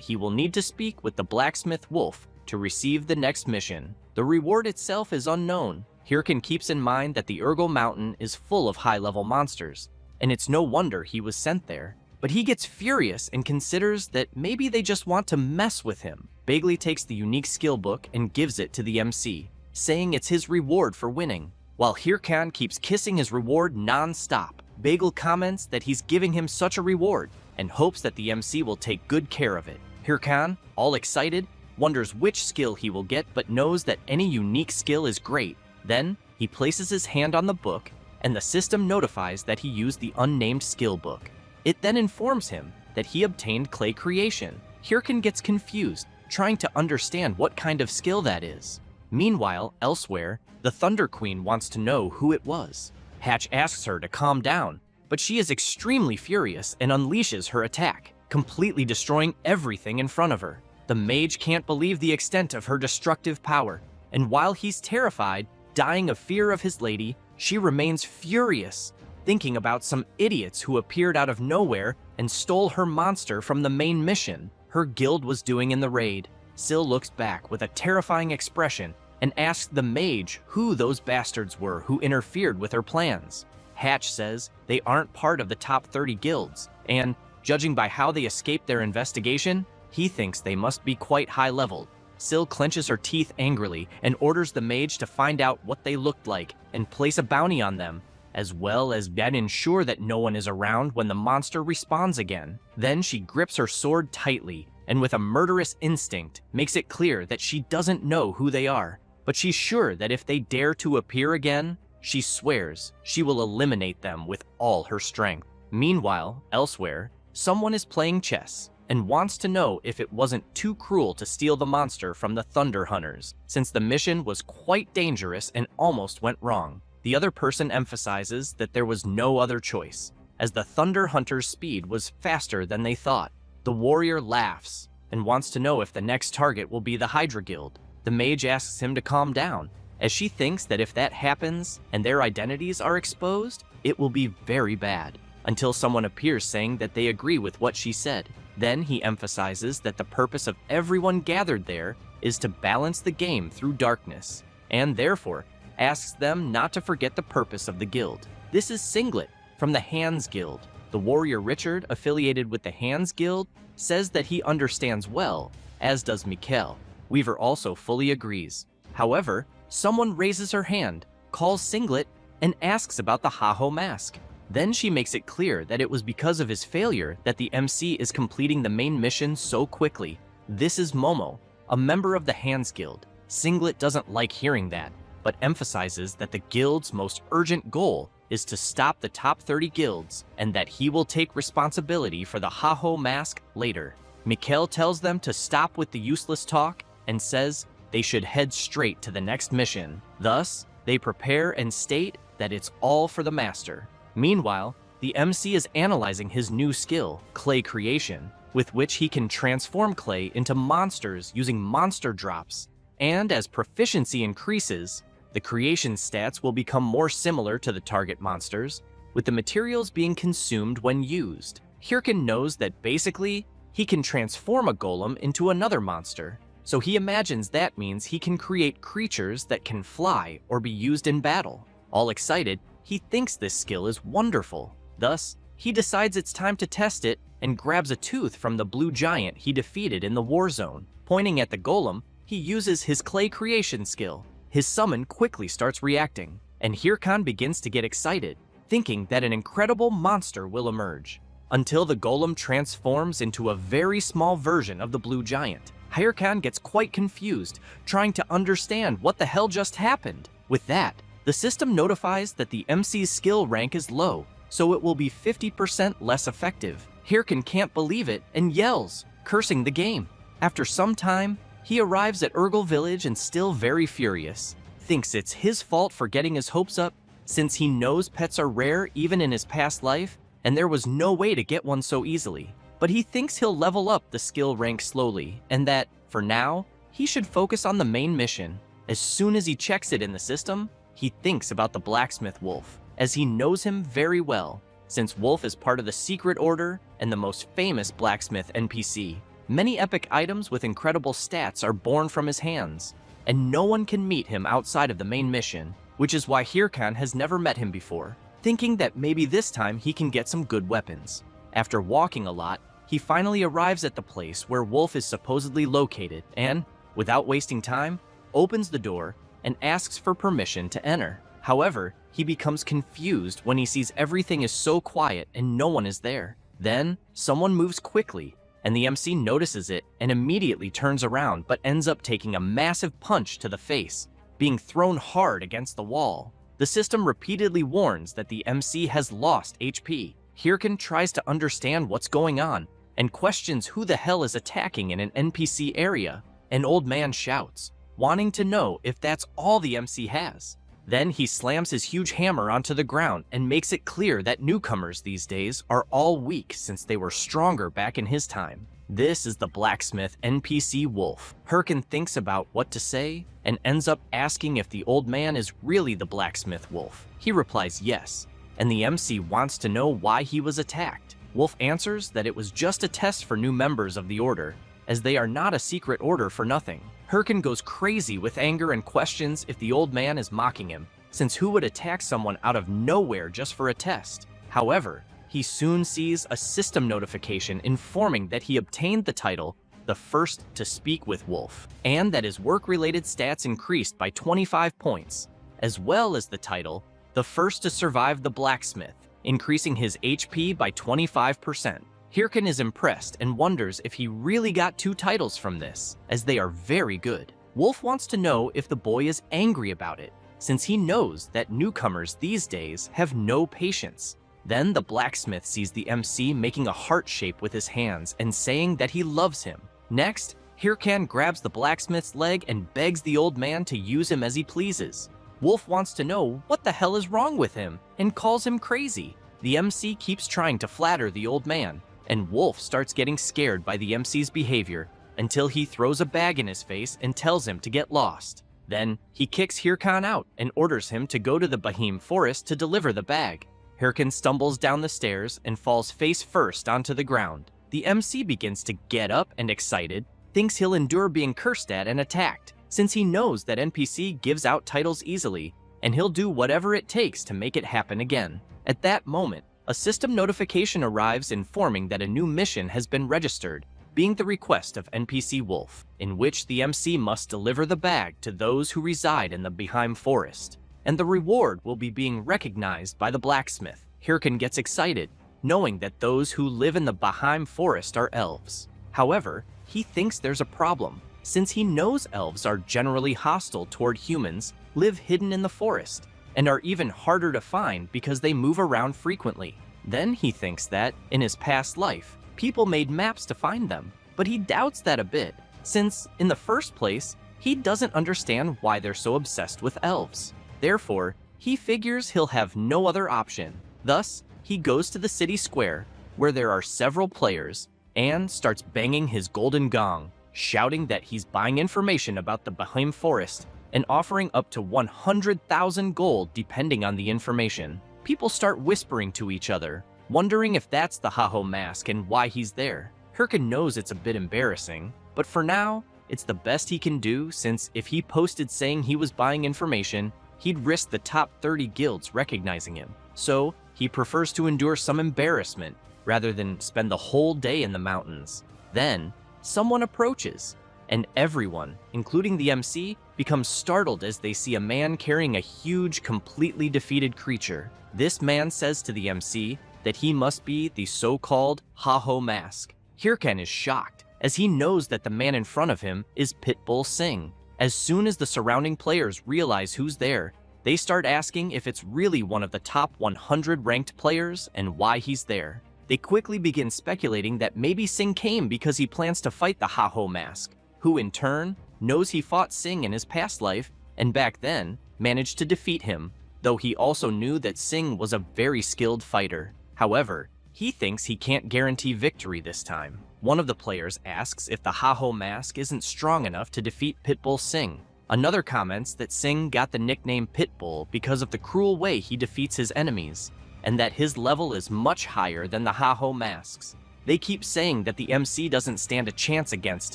he will need to speak with the blacksmith wolf to receive the next mission. The reward itself is unknown. Hirkin keeps in mind that the Urgel Mountain is full of high-level monsters, and it's no wonder he was sent there. But he gets furious and considers that maybe they just want to mess with him. Bagley takes the unique skill book and gives it to the MC, saying it's his reward for winning. While Hirkan keeps kissing his reward non-stop, Bagel comments that he's giving him such a reward and hopes that the MC will take good care of it. Hirkan, all excited, wonders which skill he will get but knows that any unique skill is great. Then, he places his hand on the book and the system notifies that he used the unnamed skill book. It then informs him that he obtained clay creation. Hirkin gets confused, trying to understand what kind of skill that is. Meanwhile, elsewhere, the Thunder Queen wants to know who it was. Hatch asks her to calm down, but she is extremely furious and unleashes her attack, completely destroying everything in front of her. The mage can't believe the extent of her destructive power, and while he's terrified, dying of fear of his lady, she remains furious, thinking about some idiots who appeared out of nowhere and stole her monster from the main mission her guild was doing in the raid. Sill looks back with a terrifying expression and asks the mage who those bastards were who interfered with her plans. Hatch says they aren't part of the top 30 guilds, and, judging by how they escaped their investigation, he thinks they must be quite high-leveled. Sill clenches her teeth angrily and orders the mage to find out what they looked like and place a bounty on them, as well as then ensure that no one is around when the monster respawns again. Then she grips her sword tightly and with a murderous instinct makes it clear that she doesn't know who they are, but she's sure that if they dare to appear again, she swears she will eliminate them with all her strength. Meanwhile, elsewhere, someone is playing chess, and wants to know if it wasn't too cruel to steal the monster from the Thunder Hunters, since the mission was quite dangerous and almost went wrong. The other person emphasizes that there was no other choice, as the Thunder Hunters' speed was faster than they thought. The warrior laughs and wants to know if the next target will be the Hydra Guild. The mage asks him to calm down, as she thinks that if that happens and their identities are exposed, it will be very bad, until someone appears saying that they agree with what she said. Then he emphasizes that the purpose of everyone gathered there is to balance the game through darkness, and therefore asks them not to forget the purpose of the guild. This is Singlet from the Hands Guild. The warrior Richard, affiliated with the Hands Guild, says that he understands well, as does Mikkel. Weaver also fully agrees. However, someone raises her hand, calls Singlet, and asks about the Haho mask. Then she makes it clear that it was because of his failure that the MC is completing the main mission so quickly. This is Momo, a member of the Hands Guild. Singlet doesn't like hearing that, but emphasizes that the guild's most urgent goal is to stop the top 30 guilds, and that he will take responsibility for the Haho mask later. Mikkel tells them to stop with the useless talk and says they should head straight to the next mission. Thus, they prepare and state that it's all for the master. Meanwhile, the MC is analyzing his new skill, clay creation, with which he can transform clay into monsters using monster drops. And as proficiency increases, the creation stats will become more similar to the target monsters, with the materials being consumed when used. Hirkin knows that basically, he can transform a golem into another monster, so he imagines that means he can create creatures that can fly or be used in battle. All excited, he thinks this skill is wonderful. Thus, he decides it's time to test it and grabs a tooth from the blue giant he defeated in the war zone. Pointing at the golem, he uses his clay creation skill. His summon quickly starts reacting, and Hirkan begins to get excited, thinking that an incredible monster will emerge, until the golem transforms into a very small version of the blue giant. Hirkan gets quite confused, trying to understand what the hell just happened. With that, the system notifies that the MC's skill rank is low, so it will be 50% less effective. Hirkan can't believe it and yells, cursing the game. After some time, he arrives at Urgel village and still very furious, thinks it's his fault for getting his hopes up, since he knows pets are rare even in his past life, and there was no way to get one so easily. But he thinks he'll level up the skill rank slowly, and that, for now, he should focus on the main mission. As soon as he checks it in the system, he thinks about the blacksmith Wolf, as he knows him very well, since Wolf is part of the Secret Order and the most famous blacksmith NPC. Many epic items with incredible stats are born from his hands, and no one can meet him outside of the main mission, which is why Hirkan has never met him before, thinking that maybe this time he can get some good weapons. After walking a lot, he finally arrives at the place where Wolf is supposedly located and, without wasting time, opens the door and asks for permission to enter. However, he becomes confused when he sees everything is so quiet and no one is there. Then, someone moves quickly, and the MC notices it and immediately turns around but ends up taking a massive punch to the face, being thrown hard against the wall. The system repeatedly warns that the MC has lost HP. Hirkan tries to understand what's going on and questions who the hell is attacking in an NPC area. An old man shouts, wanting to know if that's all the MC has. Then he slams his huge hammer onto the ground and makes it clear that newcomers these days are all weak since they were stronger back in his time. This is the blacksmith NPC Wolf. Hirkan thinks about what to say and ends up asking if the old man is really the blacksmith Wolf. He replies yes, and the MC wants to know why he was attacked. Wolf answers that it was just a test for new members of the order, as they are not a secret order for nothing. Hirkan goes crazy with anger and questions if the old man is mocking him, since who would attack someone out of nowhere just for a test? However, he soon sees a system notification informing that he obtained the title, the first to speak with Wolf, and that his work-related stats increased by 25 points, as well as the title, the first to survive the blacksmith, increasing his HP by 25%. Hirkan is impressed and wonders if he really got 2 titles from this, as they are very good. Wolf wants to know if the boy is angry about it, since he knows that newcomers these days have no patience. Then the blacksmith sees the MC making a heart shape with his hands and saying that he loves him. Next, Hirkan grabs the blacksmith's leg and begs the old man to use him as he pleases. Wolf wants to know what the hell is wrong with him and calls him crazy. The MC keeps trying to flatter the old man, and Wolf starts getting scared by the MC's behavior until he throws a bag in his face and tells him to get lost. Then he kicks Hirkan out and orders him to go to the Bahim forest to deliver the bag. Hirkan stumbles down the stairs and falls face first onto the ground. The MC begins to get up and, excited, thinks he'll endure being cursed at and attacked, since he knows that NPC gives out titles easily, and he'll do whatever it takes to make it happen again. At that moment, a system notification arrives informing that a new mission has been registered, being the request of NPC Wolf, in which the MC must deliver the bag to those who reside in the Bahim forest, and the reward will be being recognized by the blacksmith. Hirkan gets excited, knowing that those who live in the Bahim forest are elves. However, he thinks there's a problem, since he knows elves are generally hostile toward humans, live hidden in the forest, and are even harder to find because they move around frequently. Then he thinks that, in his past life, people made maps to find them, but he doubts that a bit, since, in the first place, he doesn't understand why they're so obsessed with elves. Therefore, he figures he'll have no other option. Thus, he goes to the city square, where there are several players, and starts banging his golden gong, shouting that he's buying information about the Bahim forest and offering up to 100,000 gold depending on the information. People start whispering to each other, wondering if that's the Haho mask and why he's there. Hirkan knows it's a bit embarrassing, but for now, it's the best he can do, since if he posted saying he was buying information, he'd risk the top 30 guilds recognizing him. So, he prefers to endure some embarrassment rather than spend the whole day in the mountains. Then, someone approaches, and everyone, including the MC, becomes startled as they see a man carrying a huge, completely defeated creature. This man says to the MC that he must be the so-called Haho mask. Hirkan is shocked, as he knows that the man in front of him is Pitbull Singh. As soon as the surrounding players realize who's there, they start asking if it's really one of the top 100 ranked players and why he's there. They quickly begin speculating that maybe Singh came because he plans to fight the Haho mask, who in turn knows he fought Singh in his past life and back then managed to defeat him, though he also knew that Singh was a very skilled fighter. However, he thinks he can't guarantee victory this time. One of the players asks if the Haho mask isn't strong enough to defeat Pitbull Singh. Another comments that Singh got the nickname Pitbull because of the cruel way he defeats his enemies, and that his level is much higher than the Haho masks. They keep saying that the MC doesn't stand a chance against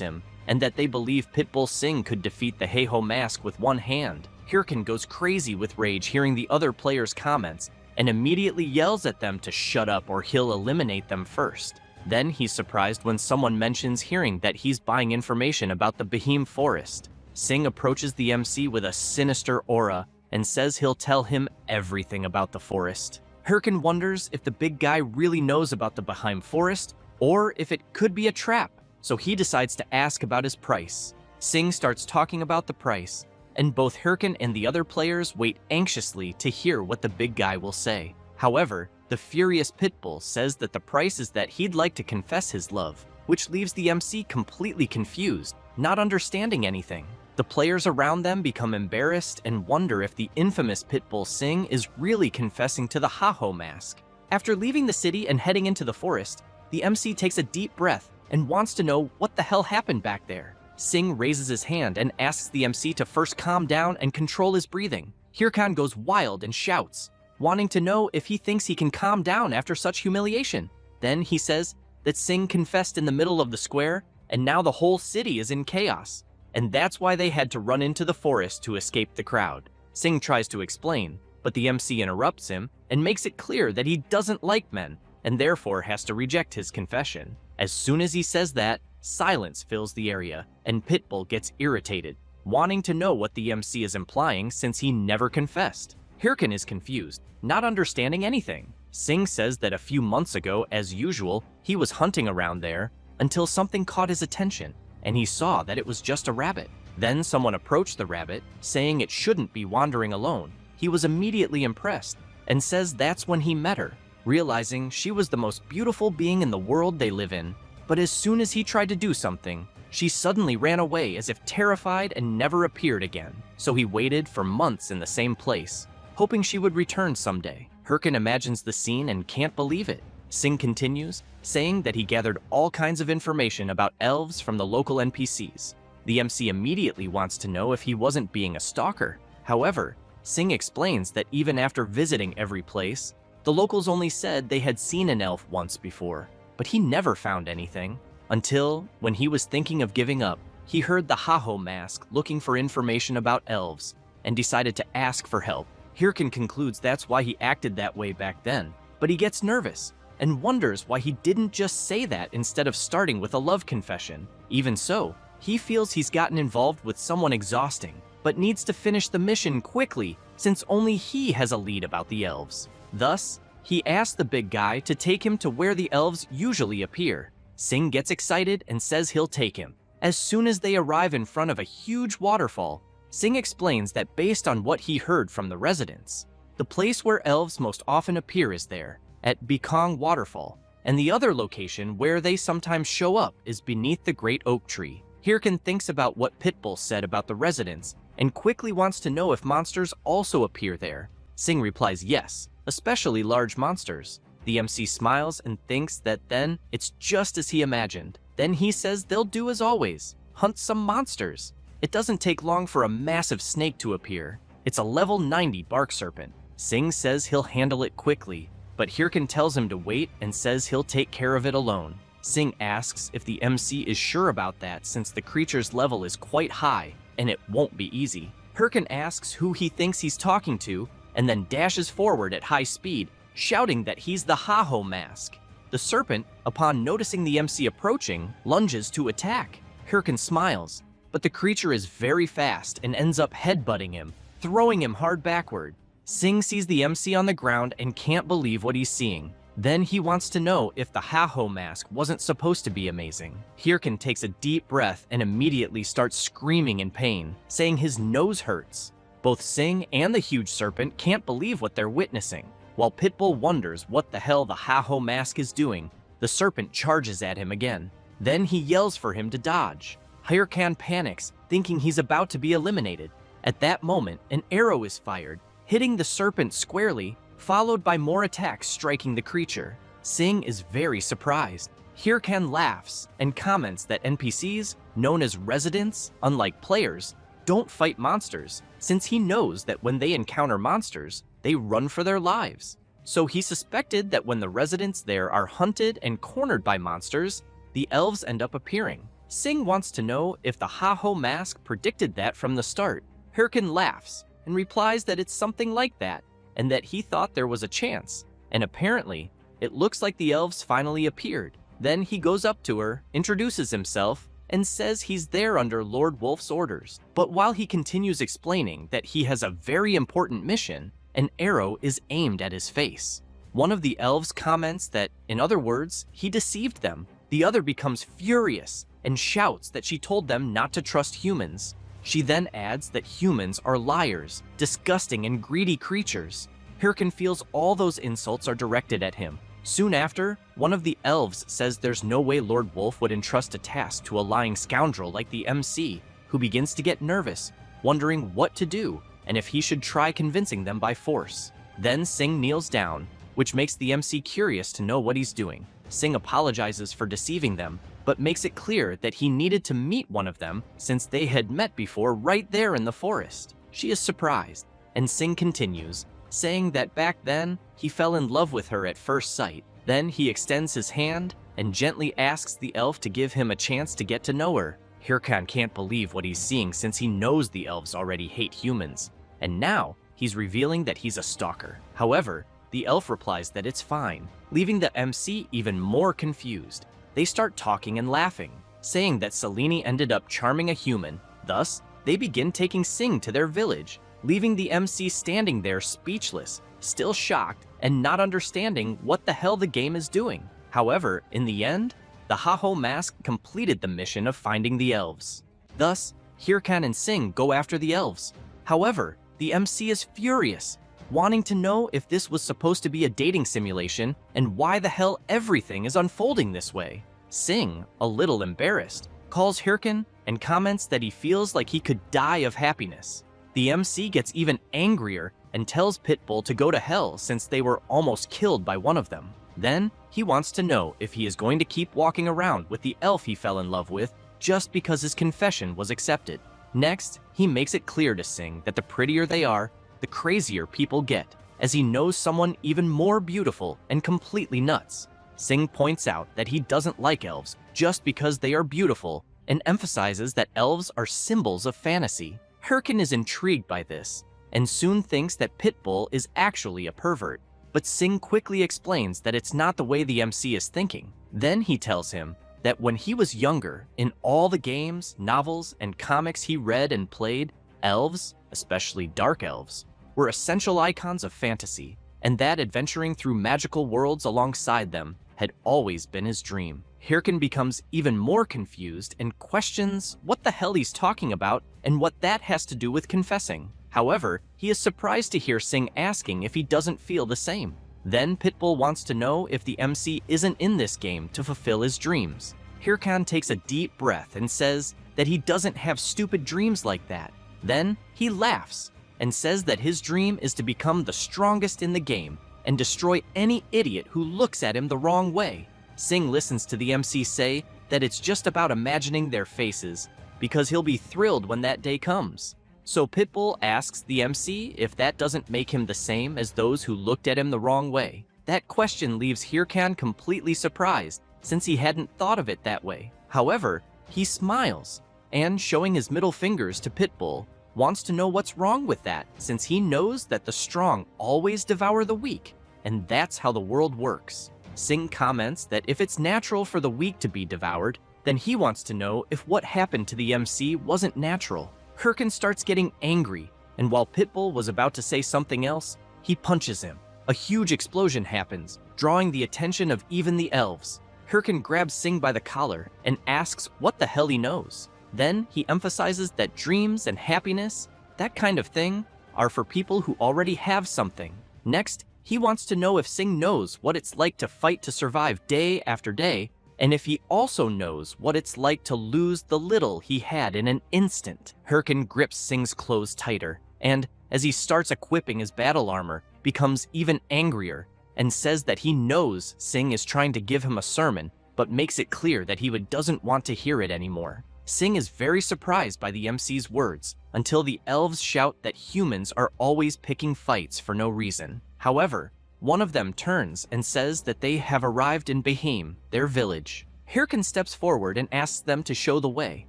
him, and that they believe Pitbull Singh could defeat the Haho mask with one hand. Hirkan goes crazy with rage hearing the other players' comments, and immediately yells at them to shut up or he'll eliminate them first. Then he's surprised when someone mentions hearing that he's buying information about the Bahim forest. Singh approaches the MC with a sinister aura and says he'll tell him everything about the forest. Hirkan wonders if the big guy really knows about the Bahim forest or if it could be a trap, so he decides to ask about his price. Singh starts talking about the price, and both Hirkan and the other players wait anxiously to hear what the big guy will say. However, the furious Pitbull says that the price is that he'd like to confess his love, which leaves the MC completely confused, not understanding anything. The players around them become embarrassed and wonder if the infamous Pitbull Singh is really confessing to the Haho mask. After leaving the city and heading into the forest, the MC takes a deep breath and wants to know what the hell happened back there. Singh raises his hand and asks the MC to first calm down and control his breathing. Hirkan goes wild and shouts, wanting to know if he thinks he can calm down after such humiliation. Then he says that Singh confessed in the middle of the square, and now the whole city is in chaos, and that's why they had to run into the forest to escape the crowd. Singh tries to explain, but the MC interrupts him and makes it clear that he doesn't like men, and therefore has to reject his confession. As soon as he says that, silence fills the area, and Pitbull gets irritated, wanting to know what the MC is implying since he never confessed. Hirkan is confused, not understanding anything. Singh says that a few months ago, as usual, he was hunting around there until something caught his attention, and he saw that it was just a rabbit. Then someone approached the rabbit, saying it shouldn't be wandering alone. He was immediately impressed, and says that's when he met her. realizing she was the most beautiful being in the world they live in. But as soon as he tried to do something, she suddenly ran away as if terrified and never appeared again. So he waited for months in the same place, hoping she would return someday. Hirkan imagines the scene and can't believe it. Singh continues, saying that he gathered all kinds of information about elves from the local NPCs. The MC immediately wants to know if he wasn't being a stalker. However, Singh explains that even after visiting every place, the locals only said they had seen an elf once before, but he never found anything. Until, when he was thinking of giving up, he heard the Haho mask looking for information about elves and decided to ask for help. Hirkan concludes that's why he acted that way back then, but he gets nervous and wonders why he didn't just say that instead of starting with a love confession. Even so, he feels he's gotten involved with someone exhausting, but needs to finish the mission quickly since only he has a lead about the elves. Thus, he asks the big guy to take him to where the elves usually appear. Singh gets excited and says he'll take him. As soon as they arrive in front of a huge waterfall, Singh explains that based on what he heard from the residents, the place where elves most often appear is there, at Bikong Waterfall, and the other location where they sometimes show up is beneath the great oak tree. Hirkan thinks about what Pitbull said about the residents and quickly wants to know if monsters also appear there. Singh replies yes, especially large monsters. The MC smiles and thinks that then it's just as he imagined. Then he says they'll do as always, hunt some monsters. It doesn't take long for a massive snake to appear. It's a level 90 bark serpent. Singh says he'll handle it quickly, but Hirkan tells him to wait and says he'll take care of it alone. Singh asks if the MC is sure about that since the creature's level is quite high and it won't be easy. Hirkan asks who he thinks he's talking to and then dashes forward at high speed, shouting that he's the Haho mask. The serpent, upon noticing the MC approaching, lunges to attack. Hirkan smiles, but the creature is very fast and ends up headbutting him, throwing him hard backward. Singh sees the MC on the ground and can't believe what he's seeing. Then he wants to know if the Haho mask wasn't supposed to be amazing. Hirkan takes a deep breath and immediately starts screaming in pain, saying his nose hurts. Both Singh and the huge serpent can't believe what they're witnessing. While Pitbull wonders what the hell the Haho mask is doing, the serpent charges at him again. Then he yells for him to dodge. Hirkan panics, thinking he's about to be eliminated. At that moment, an arrow is fired, hitting the serpent squarely, followed by more attacks striking the creature. Singh is very surprised. Hirkan laughs and comments that NPCs, known as residents, unlike players, don't fight monsters, since he knows that when they encounter monsters, they run for their lives. So he suspected that when the residents there are hunted and cornered by monsters, the elves end up appearing. Singh wants to know if the Haho mask predicted that from the start. Hirkan laughs and replies that it's something like that, and that he thought there was a chance. And apparently, it looks like the elves finally appeared. Then he goes up to her, introduces himself, and says he's there under Lord Wolf's orders. But while he continues explaining that he has a very important mission, an arrow is aimed at his face. One of the elves comments that, in other words, he deceived them. The other becomes furious and shouts that she told them not to trust humans. She then adds that humans are liars, disgusting and greedy creatures. Hirkan feels all those insults are directed at him. Soon after, one of the elves says there's no way Lord Wolf would entrust a task to a lying scoundrel like the MC, who begins to get nervous, wondering what to do and if he should try convincing them by force. Then Singh kneels down, which makes the MC curious to know what he's doing. Singh apologizes for deceiving them, but makes it clear that he needed to meet one of them since they had met before right there in the forest. She is surprised, and Singh continues, saying that back then, he fell in love with her at first sight. Then he extends his hand and gently asks the elf to give him a chance to get to know her. Hirkan can't believe what he's seeing since he knows the elves already hate humans, and now he's revealing that he's a stalker. However, the elf replies that it's fine, leaving the MC even more confused. They start talking and laughing, saying that Selene ended up charming a human. Thus, they begin taking Singh to their village, leaving the MC standing there speechless, still shocked and not understanding what the hell the game is doing. However, in the end, the Haho mask completed the mission of finding the elves. Thus, Hirkan and Singh go after the elves. However, the MC is furious, wanting to know if this was supposed to be a dating simulation and why the hell everything is unfolding this way. Sing, a little embarrassed, calls Hirkan and comments that he feels like he could die of happiness. The MC gets even angrier and tells Pitbull to go to hell since they were almost killed by one of them. Then, he wants to know if he is going to keep walking around with the elf he fell in love with just because his confession was accepted. Next, he makes it clear to Sing that the prettier they are, the crazier people get, as he knows someone even more beautiful and completely nuts. Sing points out that he doesn't like elves just because they are beautiful and emphasizes that elves are symbols of fantasy. Hirkan is intrigued by this and soon thinks that Pitbull is actually a pervert, but Sing quickly explains that it's not the way the MC is thinking. Then he tells him that when he was younger, in all the games, novels, and comics he read and played, elves, especially dark elves, were essential icons of fantasy, and that adventuring through magical worlds alongside them had always been his dream. Hirkan becomes even more confused and questions what the hell he's talking about and what that has to do with confessing. However, he is surprised to hear Sing asking if he doesn't feel the same. Then Pitbull wants to know if the MC isn't in this game to fulfill his dreams. Hirkan takes a deep breath and says that he doesn't have stupid dreams like that. Then he laughs and says that his dream is to become the strongest in the game and destroy any idiot who looks at him the wrong way. Sing listens to the MC say that it's just about imagining their faces because he'll be thrilled when that day comes. So Pitbull asks the MC if that doesn't make him the same as those who looked at him the wrong way. That question leaves Hirkan completely surprised since he hadn't thought of it that way. However, he smiles and, showing his middle fingers to Pitbull, wants to know what's wrong with that since he knows that the strong always devour the weak, and that's how the world works. Sing comments that if it's natural for the weak to be devoured, then he wants to know if what happened to the MC wasn't natural. Hirkan starts getting angry, and while Pitbull was about to say something else, he punches him. A huge explosion happens, drawing the attention of even the elves. Hirkan grabs Sing by the collar and asks what the hell he knows. Then he emphasizes that dreams and happiness, that kind of thing, are for people who already have something. Next, he wants to know if Sing knows what it's like to fight to survive day after day, and if he also knows what it's like to lose the little he had in an instant. Hirkan grips Sing's clothes tighter, and as he starts equipping his battle armor, becomes even angrier, and says that he knows Sing is trying to give him a sermon, but makes it clear that he doesn't want to hear it anymore. Sing is very surprised by the MC's words, until the elves shout that humans are always picking fights for no reason. However, one of them turns and says that they have arrived in Behem, their village. Hirkan steps forward and asks them to show the way.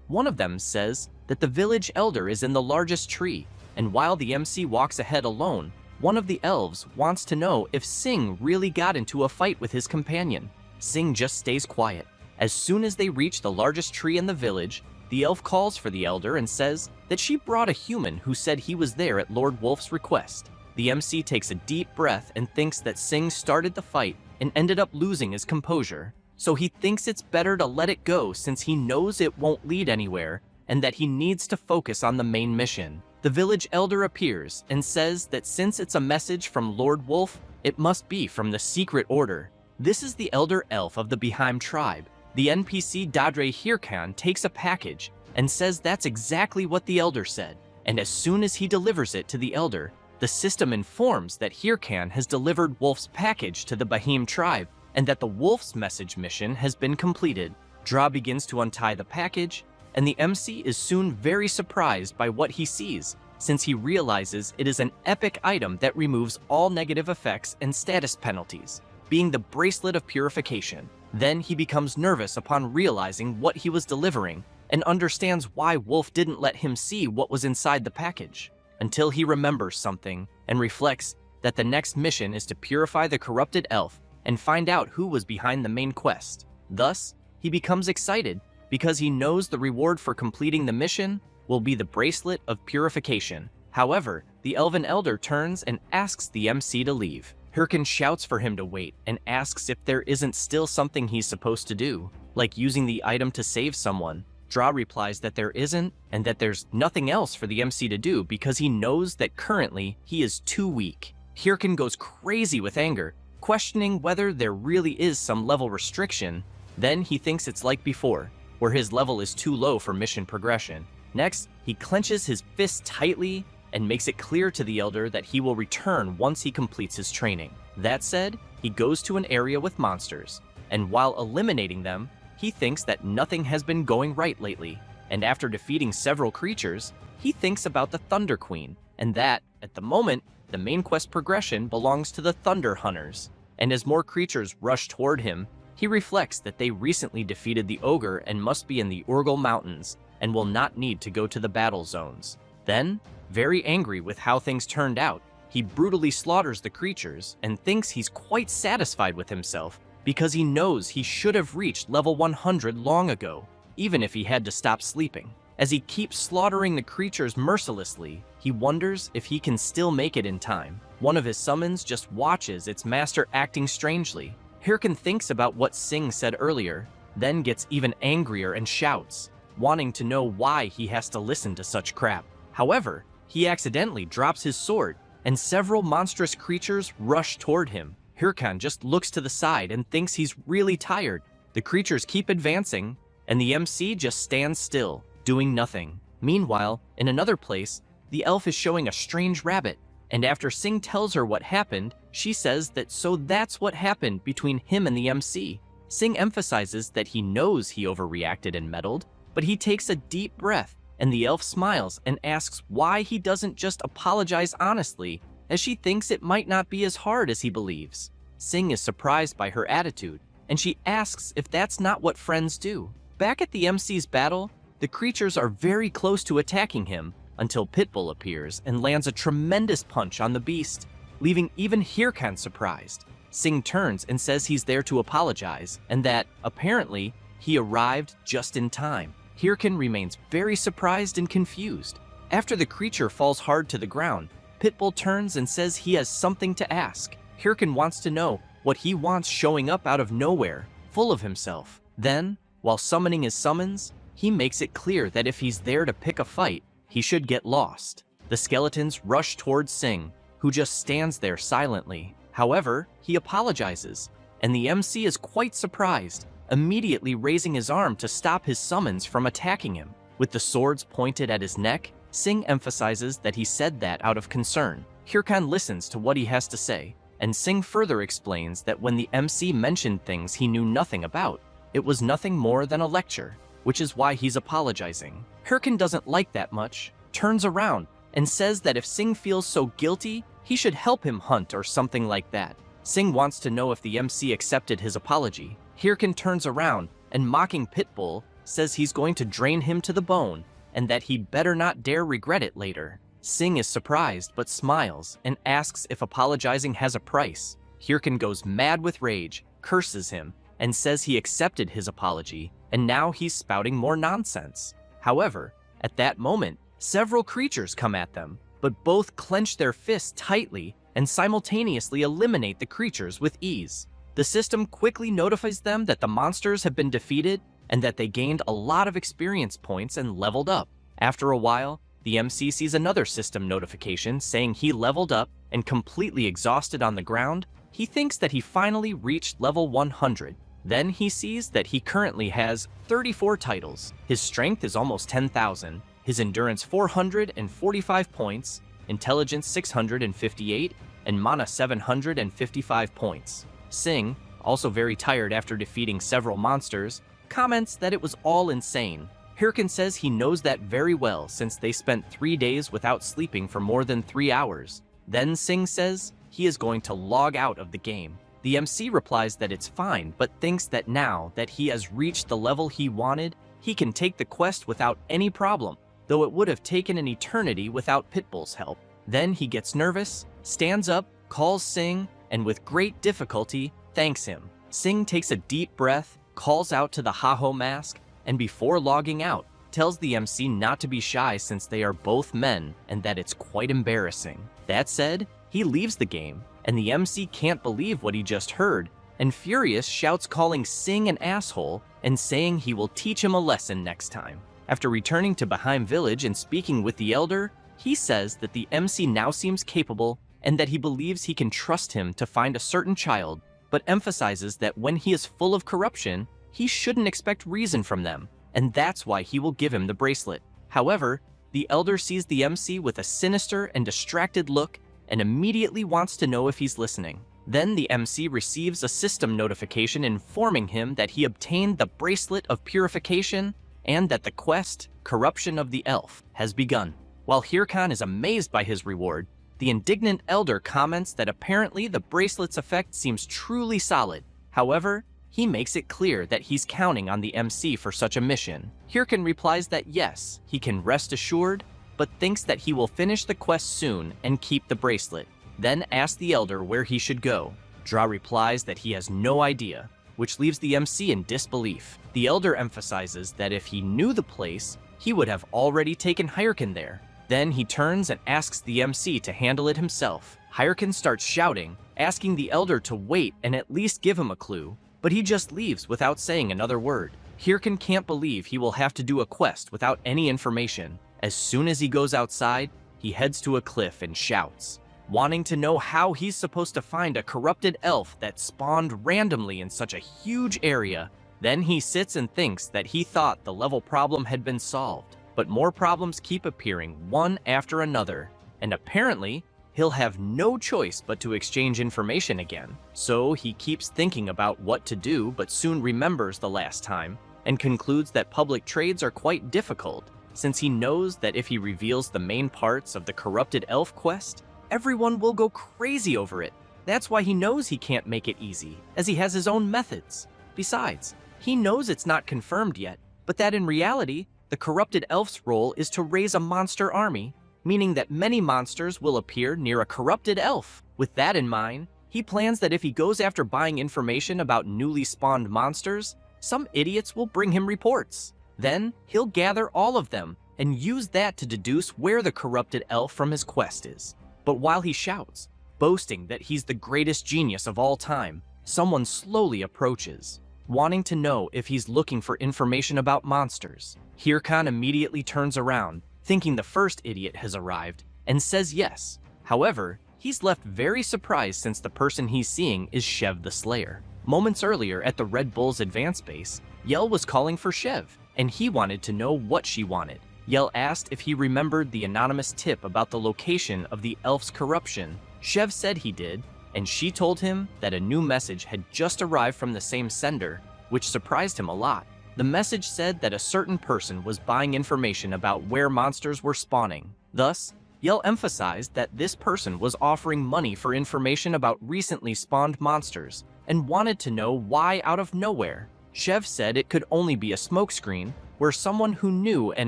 One of them says that the village elder is in the largest tree, and while the MC walks ahead alone, one of the elves wants to know if Sing really got into a fight with his companion. Sing just stays quiet. As soon as they reach the largest tree in the village, the elf calls for the elder and says that she brought a human who said he was there at Lord Wolf's request. The MC takes a deep breath and thinks that Sing started the fight and ended up losing his composure. So he thinks it's better to let it go since he knows it won't lead anywhere and that he needs to focus on the main mission. The village elder appears and says that since it's a message from Lord Wolf, it must be from the secret order. This is the elder elf of the Behem tribe. The NPC Dadre Hirkan takes a package and says that's exactly what the elder said, and as soon as he delivers it to the elder, the system informs that Hirkan has delivered Wolf's package to the Behem tribe and that the Wolf's message mission has been completed. Dra begins to untie the package, and the MC is soon very surprised by what he sees, since he realizes it is an epic item that removes all negative effects and status penalties, being the Bracelet of Purification. Then he becomes nervous upon realizing what he was delivering and understands why Wolf didn't let him see what was inside the package, until he remembers something and reflects that the next mission is to purify the corrupted elf and find out who was behind the main quest. Thus, he becomes excited because he knows the reward for completing the mission will be the Bracelet of Purification. However, the elven elder turns and asks the MC to leave. Hirkan shouts for him to wait and asks if there isn't still something he's supposed to do, like using the item to save someone. Dra replies that there isn't and that there's nothing else for the MC to do because he knows that currently he is too weak. Hirkin goes crazy with anger, questioning whether there really is some level restriction. Then he thinks it's like before, where his level is too low for mission progression. Next, he clenches his fist tightly and makes it clear to the Elder that he will return once he completes his training. That said, he goes to an area with monsters, and while eliminating them, he thinks that nothing has been going right lately. And after defeating several creatures, he thinks about the Thunder Queen, and that, at the moment, the main quest progression belongs to the Thunder Hunters. And as more creatures rush toward him, he reflects that they recently defeated the ogre and must be in the Urgal Mountains, and will not need to go to the battle zones. Then, very angry with how things turned out, he brutally slaughters the creatures and thinks he's quite satisfied with himself because he knows he should have reached level 100 long ago, even if he had to stop sleeping. As he keeps slaughtering the creatures mercilessly, he wonders if he can still make it in time. One of his summons just watches its master acting strangely. Hirkin thinks about what Sing said earlier, then gets even angrier and shouts, wanting to know why he has to listen to such crap. However, he accidentally drops his sword, and several monstrous creatures rush toward him. Hirkin just looks to the side and thinks he's really tired. The creatures keep advancing, and the MC just stands still, doing nothing. Meanwhile, in another place, the elf is showing a strange rabbit, and after Sing tells her what happened, she says that so that's what happened between him and the MC. Sing emphasizes that he knows he overreacted and meddled, but he takes a deep breath, and the elf smiles and asks why he doesn't just apologize honestly, as she thinks it might not be as hard as he believes. Sing is surprised by her attitude, and she asks if that's not what friends do. Back at the MC's battle, the creatures are very close to attacking him until Pitbull appears and lands a tremendous punch on the beast, leaving even Hirkin surprised. Sing turns and says he's there to apologize, and that, apparently, he arrived just in time. Hirkin remains very surprised and confused. After the creature falls hard to the ground, Pitbull turns and says he has something to ask. Hirkin wants to know what he wants showing up out of nowhere, full of himself. Then, while summoning his summons, he makes it clear that if he's there to pick a fight, he should get lost. The skeletons rush towards Sing, who just stands there silently. However, he apologizes, and the MC is quite surprised, immediately raising his arm to stop his summons from attacking him. With the swords pointed at his neck, Sing emphasizes that he said that out of concern. Hirkin listens to what he has to say, and Sing further explains that when the MC mentioned things he knew nothing about, it was nothing more than a lecture, which is why he's apologizing. Hirkin doesn't like that much, turns around, and says that if Sing feels so guilty, he should help him hunt or something like that. Sing wants to know if the MC accepted his apology. Hirkin turns around and, mocking Pitbull, says he's going to drain him to the bone and that he better not dare regret it later. Sing is surprised but smiles and asks if apologizing has a price. Hirkin goes mad with rage, curses him, and says he accepted his apology and now he's spouting more nonsense. However, at that moment, several creatures come at them, but both clench their fists tightly and simultaneously eliminate the creatures with ease. The system quickly notifies them that the monsters have been defeated and that they gained a lot of experience points and leveled up. After a while, the MC sees another system notification saying he leveled up and completely exhausted on the ground. He thinks that he finally reached level 100. Then he sees that he currently has 34 titles. His strength is almost 10,000, his endurance 445 points, intelligence 658, and mana 755 points. Sing, also very tired after defeating several monsters, comments that it was all insane. Hirkin says he knows that very well since they spent 3 days without sleeping for more than 3 hours. Then Sing says he is going to log out of the game. The MC replies that it's fine, but thinks that now that he has reached the level he wanted, he can take the quest without any problem, though it would have taken an eternity without Pitbull's help. Then he gets nervous, stands up, calls Sing, and with great difficulty, thanks him. Sing takes a deep breath, calls out to the Haho mask, and before logging out, tells the MC not to be shy since they are both men and that it's quite embarrassing. That said, he leaves the game, and the MC can't believe what he just heard, and furious shouts calling Sing an asshole and saying he will teach him a lesson next time. After returning to Baheim Village and speaking with the Elder, he says that the MC now seems capable and that he believes he can trust him to find a certain child, but emphasizes that when he is full of corruption, he shouldn't expect reason from them, and that's why he will give him the bracelet. However, the elder sees the MC with a sinister and distracted look and immediately wants to know if he's listening. Then the MC receives a system notification informing him that he obtained the Bracelet of Purification and that the quest, Corruption of the Elf, has begun. While Hirkan is amazed by his reward, the indignant elder comments that apparently the bracelet's effect seems truly solid. However, he makes it clear that he's counting on the MC for such a mission. Hirkan replies that yes, he can rest assured, but thinks that he will finish the quest soon and keep the bracelet. Then asks the elder where he should go. Dra replies that he has no idea, which leaves the MC in disbelief. The elder emphasizes that if he knew the place, he would have already taken Hirkan there. Then he turns and asks the MC to handle it himself. Hirkan starts shouting, asking the elder to wait and at least give him a clue, but he just leaves without saying another word. Hirkan can't believe he will have to do a quest without any information. As soon as he goes outside, he heads to a cliff and shouts, wanting to know how he's supposed to find a corrupted elf that spawned randomly in such a huge area. Then he sits and thinks that he thought the level problem had been solved, but more problems keep appearing one after another, and apparently he'll have no choice but to exchange information again. So he keeps thinking about what to do, but soon remembers the last time and concludes that public trades are quite difficult, since he knows that if he reveals the main parts of the corrupted elf quest, everyone will go crazy over it. That's why he knows he can't make it easy, as he has his own methods. Besides, he knows it's not confirmed yet, but that in reality, the corrupted elf's role is to raise a monster army, meaning that many monsters will appear near a corrupted elf. With that in mind, he plans that if he goes after buying information about newly spawned monsters, some idiots will bring him reports. Then he'll gather all of them and use that to deduce where the corrupted elf from his quest is. But while he shouts, boasting that he's the greatest genius of all time, someone slowly approaches, wanting to know if he's looking for information about monsters. Hirkan immediately turns around, thinking the first idiot has arrived, and says yes. However, he's left very surprised since the person he's seeing is Shev the Slayer. Moments earlier at the Red Bull's advance base, Yell was calling for Shev, and he wanted to know what she wanted. Yell asked if he remembered the anonymous tip about the location of the elf's corruption. Shev said he did, and she told him that a new message had just arrived from the same sender, which surprised him a lot. The message said that a certain person was buying information about where monsters were spawning. Thus, Yell emphasized that this person was offering money for information about recently spawned monsters, and wanted to know why out of nowhere. Shev said it could only be a smokescreen where someone who knew an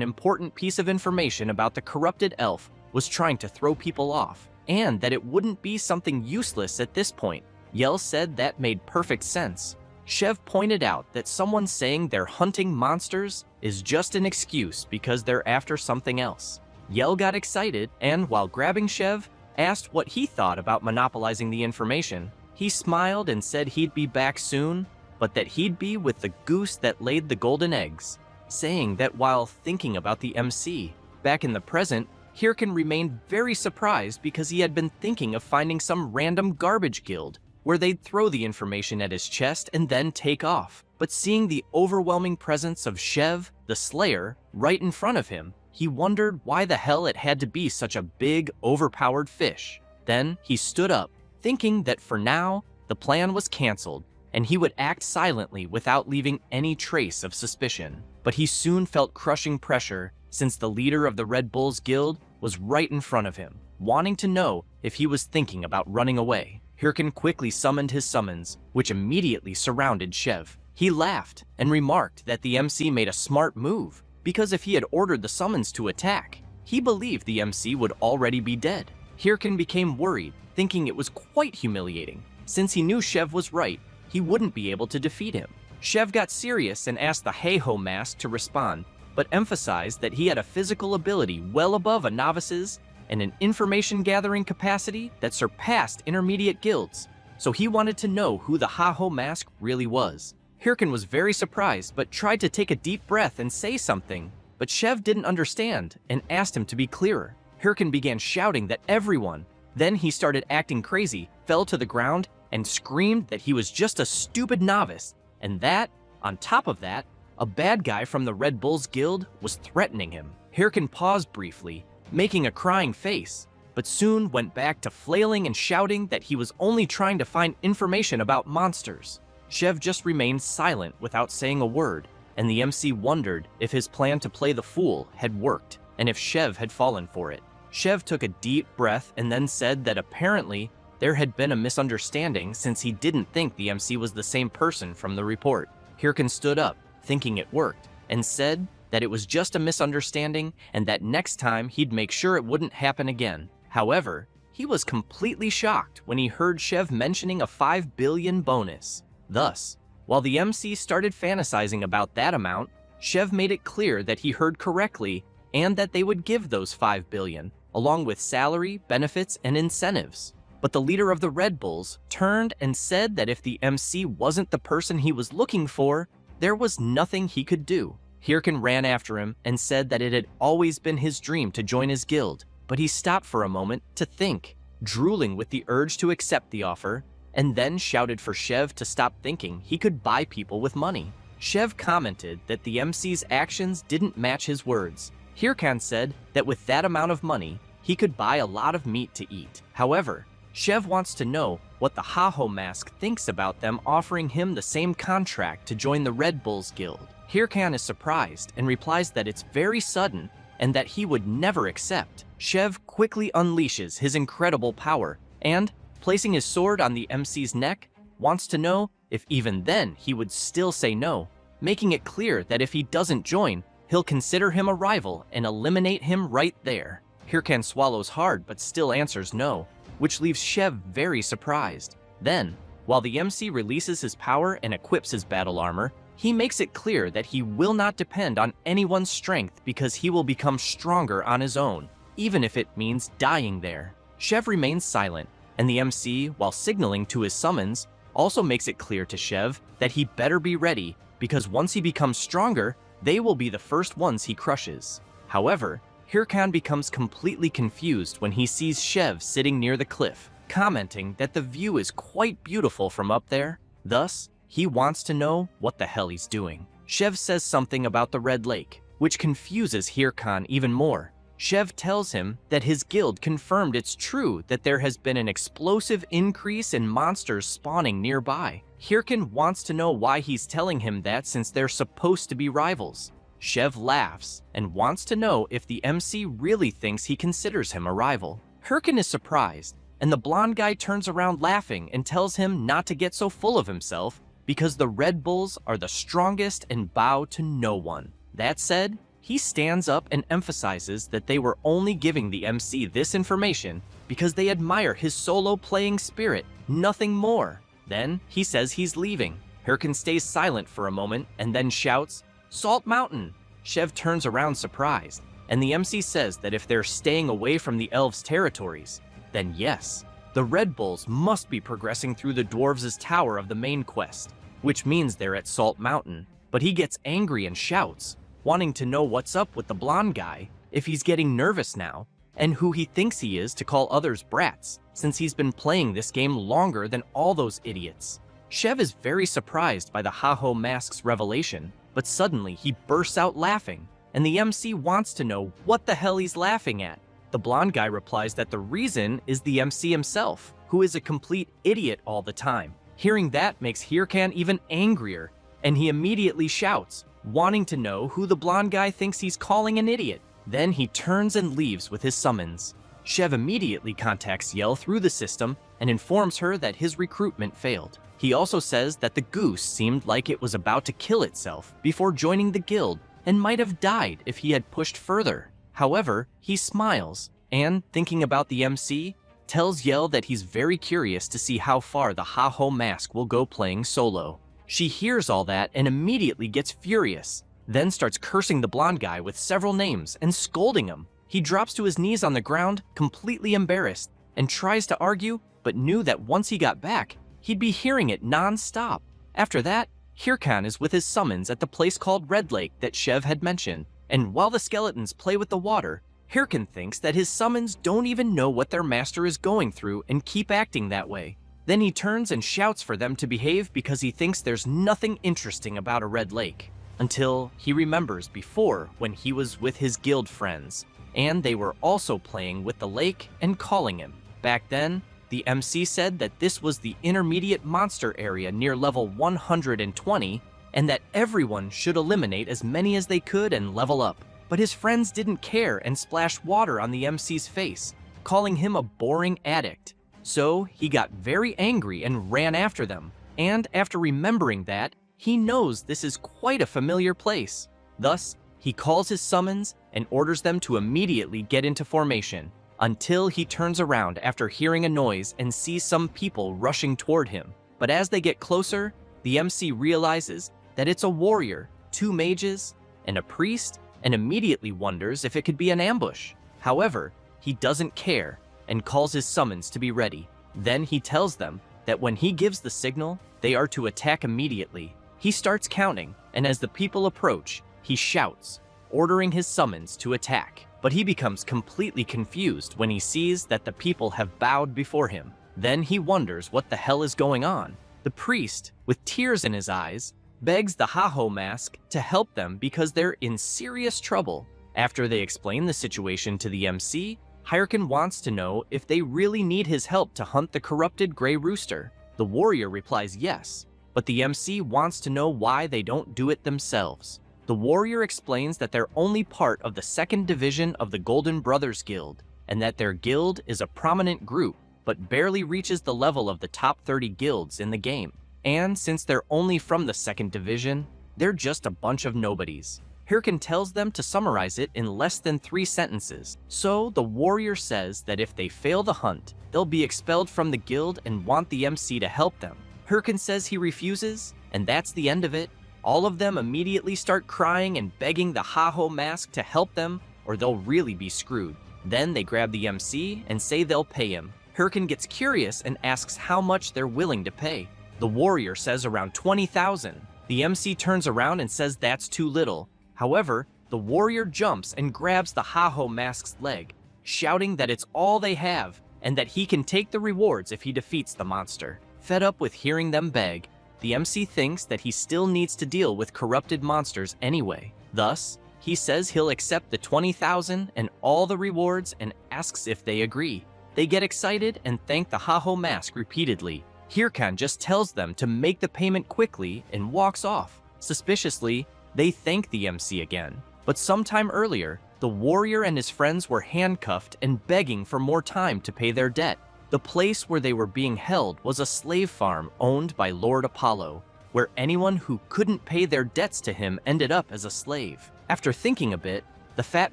important piece of information about the corrupted elf was trying to throw people off, and that it wouldn't be something useless at this point. Yell said that made perfect sense. Shev pointed out that someone saying they're hunting monsters is just an excuse because they're after something else. Yell got excited and, while grabbing Shev, asked what he thought about monopolizing the information. He smiled and said he'd be back soon, but that he'd be with the goose that laid the golden eggs, saying that while thinking about the MC. Back in the present, Hirkan remained very surprised because he had been thinking of finding some random garbage guild where they'd throw the information at his chest and then take off. But seeing the overwhelming presence of Shev, the Slayer, right in front of him, he wondered why the hell it had to be such a big, overpowered fish. Then he stood up, thinking that for now, the plan was cancelled, and he would act silently without leaving any trace of suspicion. But he soon felt crushing pressure since the leader of the Red Bulls Guild was right in front of him, wanting to know if he was thinking about running away. Hirkan quickly summoned his summons, which immediately surrounded Shev. He laughed and remarked that the MC made a smart move, because if he had ordered the summons to attack, he believed the MC would already be dead. Hirkan became worried, thinking it was quite humiliating. Since he knew Shev was right, he wouldn't be able to defeat him. Shev got serious and asked the Hey-Ho Mask to respond, but emphasized that he had a physical ability well above a novice's and an information-gathering capacity that surpassed intermediate guilds, so he wanted to know who the Ha-Ho Mask really was. Hirkan was very surprised, but tried to take a deep breath and say something, but Shev didn't understand and asked him to be clearer. Hirkan began shouting that everyone, Then he started acting crazy, fell to the ground, and screamed that he was just a stupid novice, and that, on top of that, a bad guy from the Red Bulls Guild was threatening him. Hirkan paused briefly, making a crying face, but soon went back to flailing and shouting that he was only trying to find information about monsters. Chev just remained silent without saying a word, and the MC wondered if his plan to play the fool had worked, and if Chev had fallen for it. Chev took a deep breath and then said that apparently there had been a misunderstanding since he didn't think the MC was the same person from the report. Hirkan stood up, thinking it worked, and said that it was just a misunderstanding and that next time he'd make sure it wouldn't happen again. However, he was completely shocked when he heard Chev mentioning a 5 billion bonus. Thus, while the MC started fantasizing about that amount, Chev made it clear that he heard correctly and that they would give those 5 billion, along with salary, benefits, and incentives. But the leader of the Red Bulls turned and said that if the MC wasn't the person he was looking for, there was nothing he could do. Hirkan ran after him and said that it had always been his dream to join his guild, but he stopped for a moment to think, drooling with the urge to accept the offer, and then shouted for Chev to stop thinking he could buy people with money. Chev commented that the MC's actions didn't match his words. Hirkan said that with that amount of money, he could buy a lot of meat to eat. However, Chev wants to know what the Haho Mask thinks about them offering him the same contract to join the Red Bulls Guild. Hirkan is surprised and replies that it's very sudden and that he would never accept. Chev quickly unleashes his incredible power and, placing his sword on the MC's neck, wants to know if even then he would still say no, making it clear that if he doesn't join, he'll consider him a rival and eliminate him right there. Hirkan swallows hard but still answers no, which leaves Chev very surprised. Then, while the MC releases his power and equips his battle armor, he makes it clear that he will not depend on anyone's strength because he will become stronger on his own, even if it means dying there. Chev remains silent, and the MC, while signaling to his summons, also makes it clear to Chev that he better be ready because once he becomes stronger, they will be the first ones he crushes. However, Hirkan becomes completely confused when he sees Chev sitting near the cliff, commenting that the view is quite beautiful from up there. Thus, he wants to know what the hell he's doing. Chev says something about the Red Lake, which confuses Hirkan even more. Chev tells him that his guild confirmed it's true that there has been an explosive increase in monsters spawning nearby. Hirkan wants to know why he's telling him that since they're supposed to be rivals. Chev laughs and wants to know if the MC really thinks he considers him a rival. Hirkan is surprised, and the blonde guy turns around laughing and tells him not to get so full of himself because the Red Bulls are the strongest and bow to no one. That said, he stands up and emphasizes that they were only giving the MC this information because they admire his solo playing spirit, nothing more. Then he says he's leaving. Hirkan stays silent for a moment and then shouts, "Salt Mountain!" Chev turns around surprised, and the MC says that if they're staying away from the elves' territories, then yes, the Red Bulls must be progressing through the dwarves' tower of the main quest, which means they're at Salt Mountain. But he gets angry and shouts, wanting to know what's up with the blonde guy, if he's getting nervous now, and who he thinks he is to call others brats, since he's been playing this game longer than all those idiots. Chev is very surprised by the Haho Mask's revelation, but suddenly he bursts out laughing, and the MC wants to know what the hell he's laughing at. The blonde guy replies that the reason is the MC himself, who is a complete idiot all the time. Hearing that makes Hirkan even angrier, and he immediately shouts, wanting to know who the blonde guy thinks he's calling an idiot. Then he turns and leaves with his summons. Chev immediately contacts Yell through the system and informs her that his recruitment failed. He also says that the goose seemed like it was about to kill itself before joining the guild and might have died if he had pushed further. However, he smiles and, thinking about the MC, tells Yell that he's very curious to see how far the Haho Mask will go playing solo. She hears all that and immediately gets furious, then starts cursing the blonde guy with several names and scolding him. He drops to his knees on the ground, completely embarrassed, and tries to argue, but knew that once he got back, he'd be hearing it non-stop. After that, Hirkan is with his summons at the place called Red Lake that Chev had mentioned, and while the skeletons play with the water, Hirkin thinks that his summons don't even know what their master is going through and keep acting that way. Then he turns and shouts for them to behave because he thinks there's nothing interesting about a red lake. Until he remembers before when he was with his guild friends, and they were also playing with the lake and calling him. Back then, the MC said that this was the intermediate monster area near level 120, and that everyone should eliminate as many as they could and level up. But his friends didn't care and splashed water on the MC's face, calling him a boring addict. So he got very angry and ran after them, and after remembering that, he knows this is quite a familiar place. Thus, he calls his summons and orders them to immediately get into formation, until he turns around after hearing a noise and sees some people rushing toward him. But as they get closer, the MC realizes that it's a warrior, 2 mages, and a priest, and immediately wonders if it could be an ambush. However, he doesn't care and calls his summons to be ready. Then he tells them that when he gives the signal, they are to attack immediately. He starts counting, and as the people approach, he shouts, ordering his summons to attack. But he becomes completely confused when he sees that the people have bowed before him. Then he wonders what the hell is going on. The priest, with tears in his eyes, begs the Haho mask to help them because they're in serious trouble. After they explain the situation to the MC, Hirkin wants to know if they really need his help to hunt the corrupted gray rooster. The warrior replies yes, but the MC wants to know why they don't do it themselves. The warrior explains that they're only part of the 2nd division of the Golden Brothers Guild, and that their guild is a prominent group, but barely reaches the level of the top 30 guilds in the game. And since they're only from the 2nd division, they're just a bunch of nobodies. Hirkin tells them to summarize it in less than 3 sentences. So the warrior says that if they fail the hunt, they'll be expelled from the guild and want the MC to help them. Hirkin says he refuses, and that's the end of it. All of them immediately start crying and begging the Haho mask to help them, or they'll really be screwed. Then they grab the MC and say they'll pay him. Hirkin gets curious and asks how much they're willing to pay. The warrior says around 20,000. The MC turns around and says that's too little. However, the warrior jumps and grabs the Haho mask's leg, shouting that it's all they have and that he can take the rewards if he defeats the monster. Fed up with hearing them beg, the MC thinks that he still needs to deal with corrupted monsters anyway. Thus, he says he'll accept the 20,000 and all the rewards and asks if they agree. They get excited and thank the Haho mask repeatedly. Hirkin just tells them to make the payment quickly and walks off. Suspiciously, they thank the MC again. But sometime earlier, the warrior and his friends were handcuffed and begging for more time to pay their debt. The place where they were being held was a slave farm owned by Lord Apollo, where anyone who couldn't pay their debts to him ended up as a slave. After thinking a bit, the fat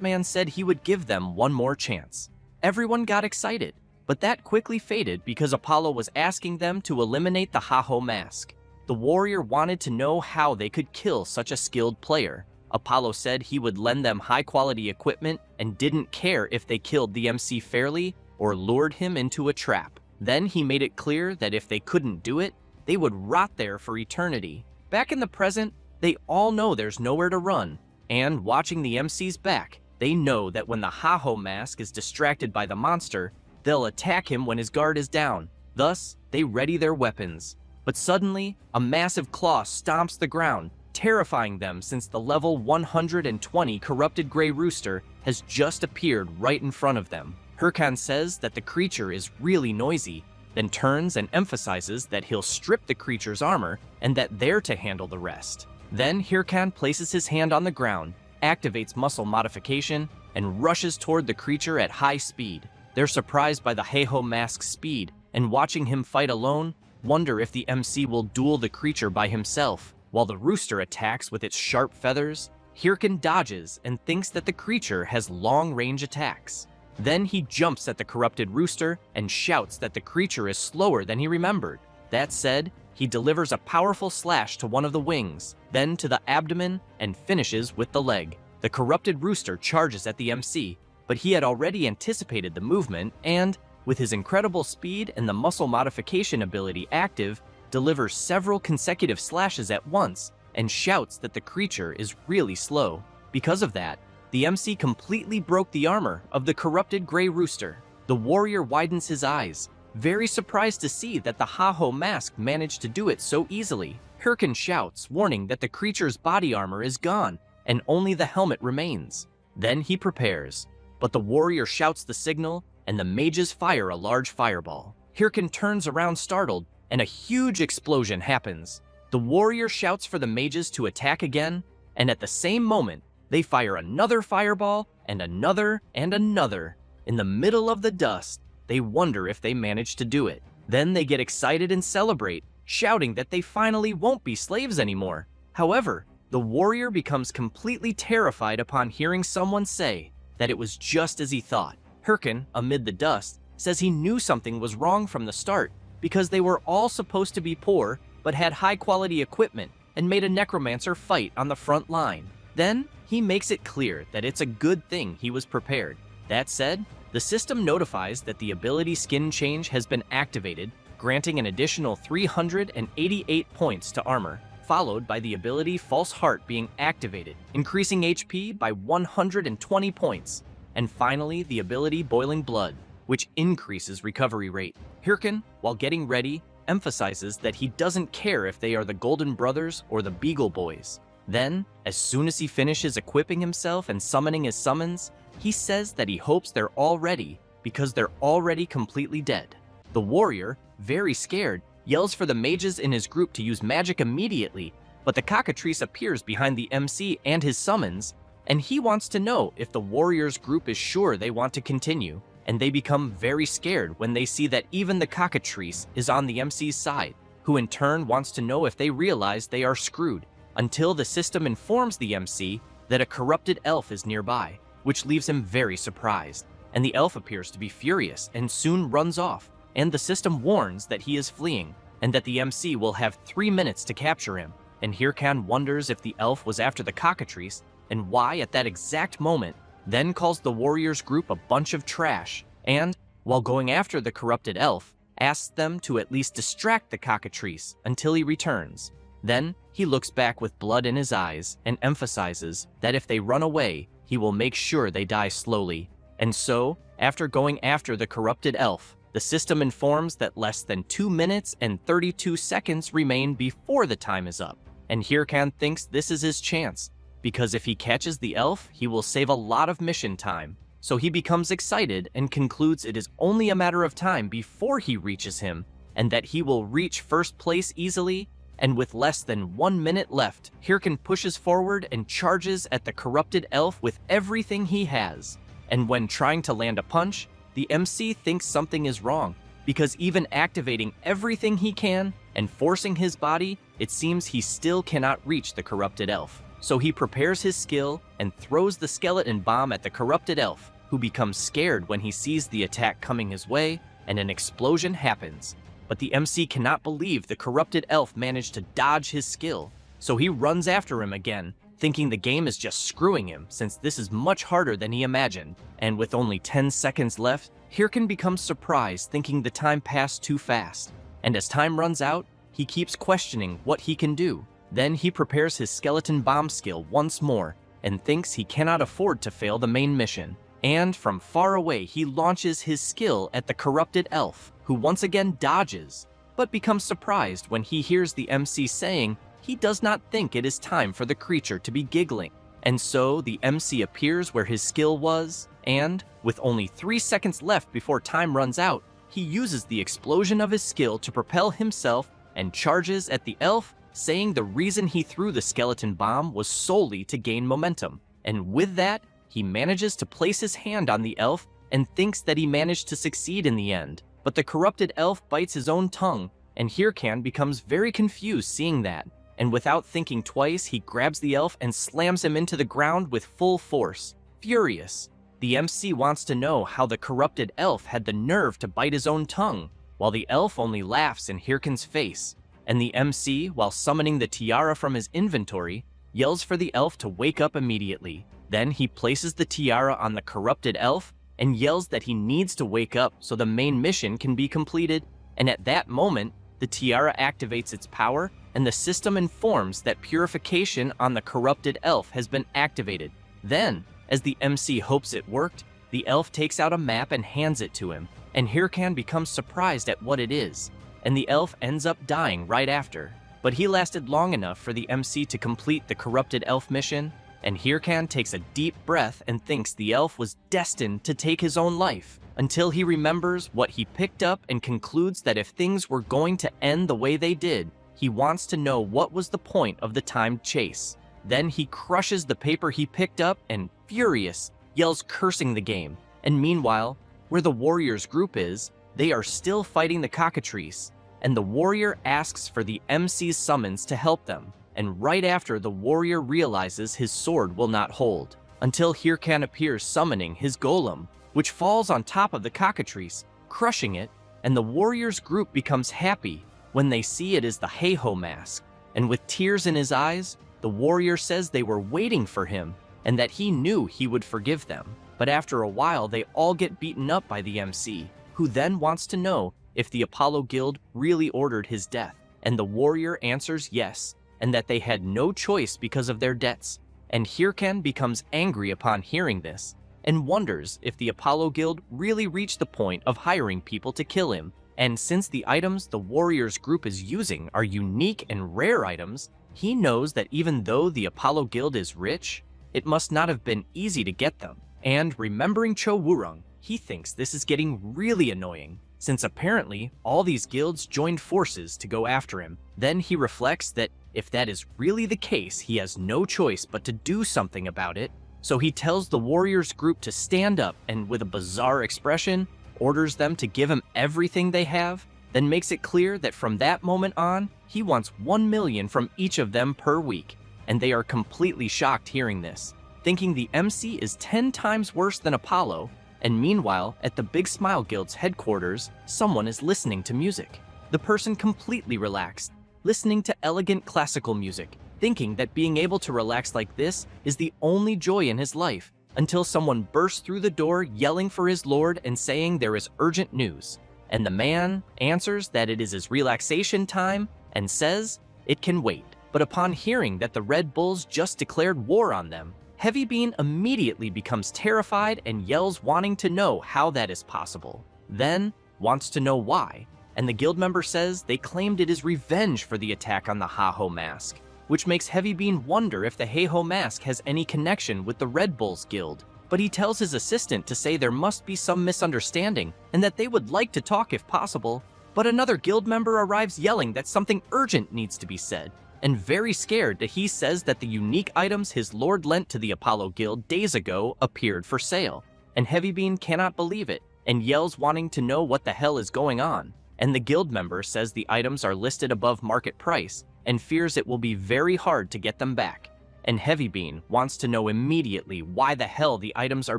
man said he would give them one more chance. Everyone got excited, but that quickly faded because Apollo was asking them to eliminate the Haho mask. The warrior wanted to know how they could kill such a skilled player. Apollo said he would lend them high-quality equipment and didn't care if they killed the MC fairly or lured him into a trap. Then he made it clear that if they couldn't do it, they would rot there for eternity. Back in the present, they all know there's nowhere to run, and watching the MC's back, they know that when the Haho mask is distracted by the monster, they'll attack him when his guard is down. Thus, they ready their weapons. But suddenly, a massive claw stomps the ground, terrifying them since the level 120 corrupted gray rooster has just appeared right in front of them. Hirkin says that the creature is really noisy, then turns and emphasizes that he'll strip the creature's armor and that they're to handle the rest. Then Hirkin places his hand on the ground, activates muscle modification, and rushes toward the creature at high speed. They're surprised by the Haho mask's speed, and watching him fight alone, wonder if the MC will duel the creature by himself. While the rooster attacks with its sharp feathers, Hirkin dodges and thinks that the creature has long-range attacks. Then he jumps at the corrupted rooster and shouts that the creature is slower than he remembered. That said, he delivers a powerful slash to one of the wings, then to the abdomen, and finishes with the leg. The corrupted rooster charges at the MC, but he had already anticipated the movement and, with his incredible speed and the muscle modification ability active, delivers several consecutive slashes at once and shouts that the creature is really slow. Because of that, the MC completely broke the armor of the corrupted Grey Rooster. The warrior widens his eyes, very surprised to see that the Ha-Ho mask managed to do it so easily. Hirkin shouts, warning that the creature's body armor is gone and only the helmet remains. Then he prepares, but the warrior shouts the signal and the mages fire a large fireball. Hirkin turns around startled and a huge explosion happens. The warrior shouts for the mages to attack again, and at the same moment, they fire another fireball and another and another. In the middle of the dust, they wonder if they managed to do it. Then they get excited and celebrate, shouting that they finally won't be slaves anymore. However, the warrior becomes completely terrified upon hearing someone say that it was just as he thought. Hirkin, amid the dust, says he knew something was wrong from the start because they were all supposed to be poor but had high-quality equipment and made a necromancer fight on the front line. Then, he makes it clear that it's a good thing he was prepared. That said, the system notifies that the ability Skin Change has been activated, granting an additional 388 points to armor, followed by the ability False Heart being activated, increasing HP by 120 points, and finally the ability Boiling Blood, which increases recovery rate. Hirkin, while getting ready, emphasizes that he doesn't care if they are the Golden Brothers or the Beagle Boys. Then, as soon as he finishes equipping himself and summoning his summons, he says that he hopes they're all ready because they're already completely dead. The warrior, very scared, yells for the mages in his group to use magic immediately, but the cockatrice appears behind the MC and his summons, and he wants to know if the warrior's group is sure they want to continue, and they become very scared when they see that even the cockatrice is on the MC's side, who in turn wants to know if they realize they are screwed, until the system informs the MC that a corrupted elf is nearby, which leaves him very surprised, and the elf appears to be furious and soon runs off, and the system warns that he is fleeing, and that the MC will have 3 minutes to capture him, and Hirkan wonders if the elf was after the cockatrice, and why at that exact moment, then calls the warrior's group a bunch of trash, and, while going after the corrupted elf, asks them to at least distract the cockatrice until he returns. Then, he looks back with blood in his eyes and emphasizes that if they run away, he will make sure they die slowly. And so, after going after the corrupted elf, the system informs that less than 2 minutes and 32 seconds remain before the time is up. And Hirkan thinks this is his chance, because if he catches the elf, he will save a lot of mission time. So he becomes excited and concludes it is only a matter of time before he reaches him, and that he will reach first place easily. And with less than 1 minute left, Hirkan pushes forward and charges at the corrupted elf with everything he has. And when trying to land a punch, the MC thinks something is wrong, because even activating everything he can and forcing his body, it seems he still cannot reach the corrupted elf. So he prepares his skill and throws the skeleton bomb at the corrupted elf, who becomes scared when he sees the attack coming his way, and an explosion happens. But the MC cannot believe the corrupted elf managed to dodge his skill, so he runs after him again, thinking the game is just screwing him since this is much harder than he imagined. And with only 10 seconds left, Hirkan becomes surprised, thinking the time passed too fast. And as time runs out, he keeps questioning what he can do. Then he prepares his skeleton bomb skill once more and thinks he cannot afford to fail the main mission. And from far away, he launches his skill at the corrupted elf, who once again dodges, but becomes surprised when he hears the MC saying he does not think it is time for the creature to be giggling. And so the MC appears where his skill was, and, with only 3 seconds left before time runs out, he uses the explosion of his skill to propel himself and charges at the elf, saying the reason he threw the skeleton bomb was solely to gain momentum. And with that, he manages to place his hand on the elf and thinks that he managed to succeed in the end. But the corrupted elf bites his own tongue, and Hirkan becomes very confused seeing that. And without thinking twice, he grabs the elf and slams him into the ground with full force. Furious, the MC wants to know how the corrupted elf had the nerve to bite his own tongue, while the elf only laughs in Hirkan's face. And the MC, while summoning the tiara from his inventory, yells for the elf to wake up immediately. Then he places the tiara on the corrupted elf and yells that he needs to wake up so the main mission can be completed. And at that moment, the tiara activates its power, and the system informs that purification on the corrupted elf has been activated. Then, As the MC hopes it worked, the elf takes out a map and hands it to him, and Hirkan becomes surprised at what it is, and the elf ends up dying right after. But he lasted long enough for the MC to complete the corrupted elf mission, and Hirkan takes a deep breath and thinks the elf was destined to take his own life, until he remembers what he picked up and concludes that if things were going to end the way they did, he wants to know what was the point of the timed chase. Then he crushes the paper he picked up and, furious, yells cursing the game. And meanwhile, where the warriors group is, they are still fighting the cockatrice, and the warrior asks for the MC's summons to help them. And right after, the warrior realizes his sword will not hold, until Hirkan appears summoning his golem, which falls on top of the cockatrice, crushing it, and the warrior's group becomes happy when they see it is the Heiho mask. And with tears in his eyes, the warrior says they were waiting for him and that he knew he would forgive them. But after a while, they all get beaten up by the MC, who then wants to know if the Apollo Guild really ordered his death. And the warrior answers yes, and that they had no choice because of their debts. And Hirkan becomes angry upon hearing this, and wonders if the Apollo Guild really reached the point of hiring people to kill him. And since the items the warrior's group is using are unique and rare items, he knows that even though the Apollo Guild is rich, it must not have been easy to get them. And remembering Cho Wurung, he thinks this is getting really annoying, since apparently all these guilds joined forces to go after him. Then he reflects that if that is really the case, he has no choice but to do something about it. So he tells the warriors group to stand up and, with a bizarre expression, orders them to give him everything they have, then makes it clear that from that moment on, he wants 1 million from each of them per week. And they are completely shocked hearing this, thinking the MC is 10 times worse than Apollo. And meanwhile, at the Big Smile Guild's headquarters, someone is listening to music. The person completely relaxed, listening to elegant classical music, thinking that being able to relax like this is the only joy in his life, until someone bursts through the door yelling for his lord and saying there is urgent news. And the man answers that it is his relaxation time and says it can wait. But upon hearing that the Red Bulls just declared war on them, Heavy Bean immediately becomes terrified and yells, wanting to know how that is possible. Then wants to know why, and the guild member says they claimed it is revenge for the attack on the Heiho mask, which makes Heavy Bean wonder if the Heiho mask has any connection with the Red Bulls Guild. But he tells his assistant to say there must be some misunderstanding and that they would like to talk if possible. But another guild member arrives yelling that something urgent needs to be said, and very scared that he says that the unique items his lord lent to the Apollo Guild days ago appeared for sale. And Heavy Bean cannot believe it and yells, wanting to know what the hell is going on. And the guild member says the items are listed above market price and fears it will be very hard to get them back. And Heavy Bean wants to know immediately why the hell the items are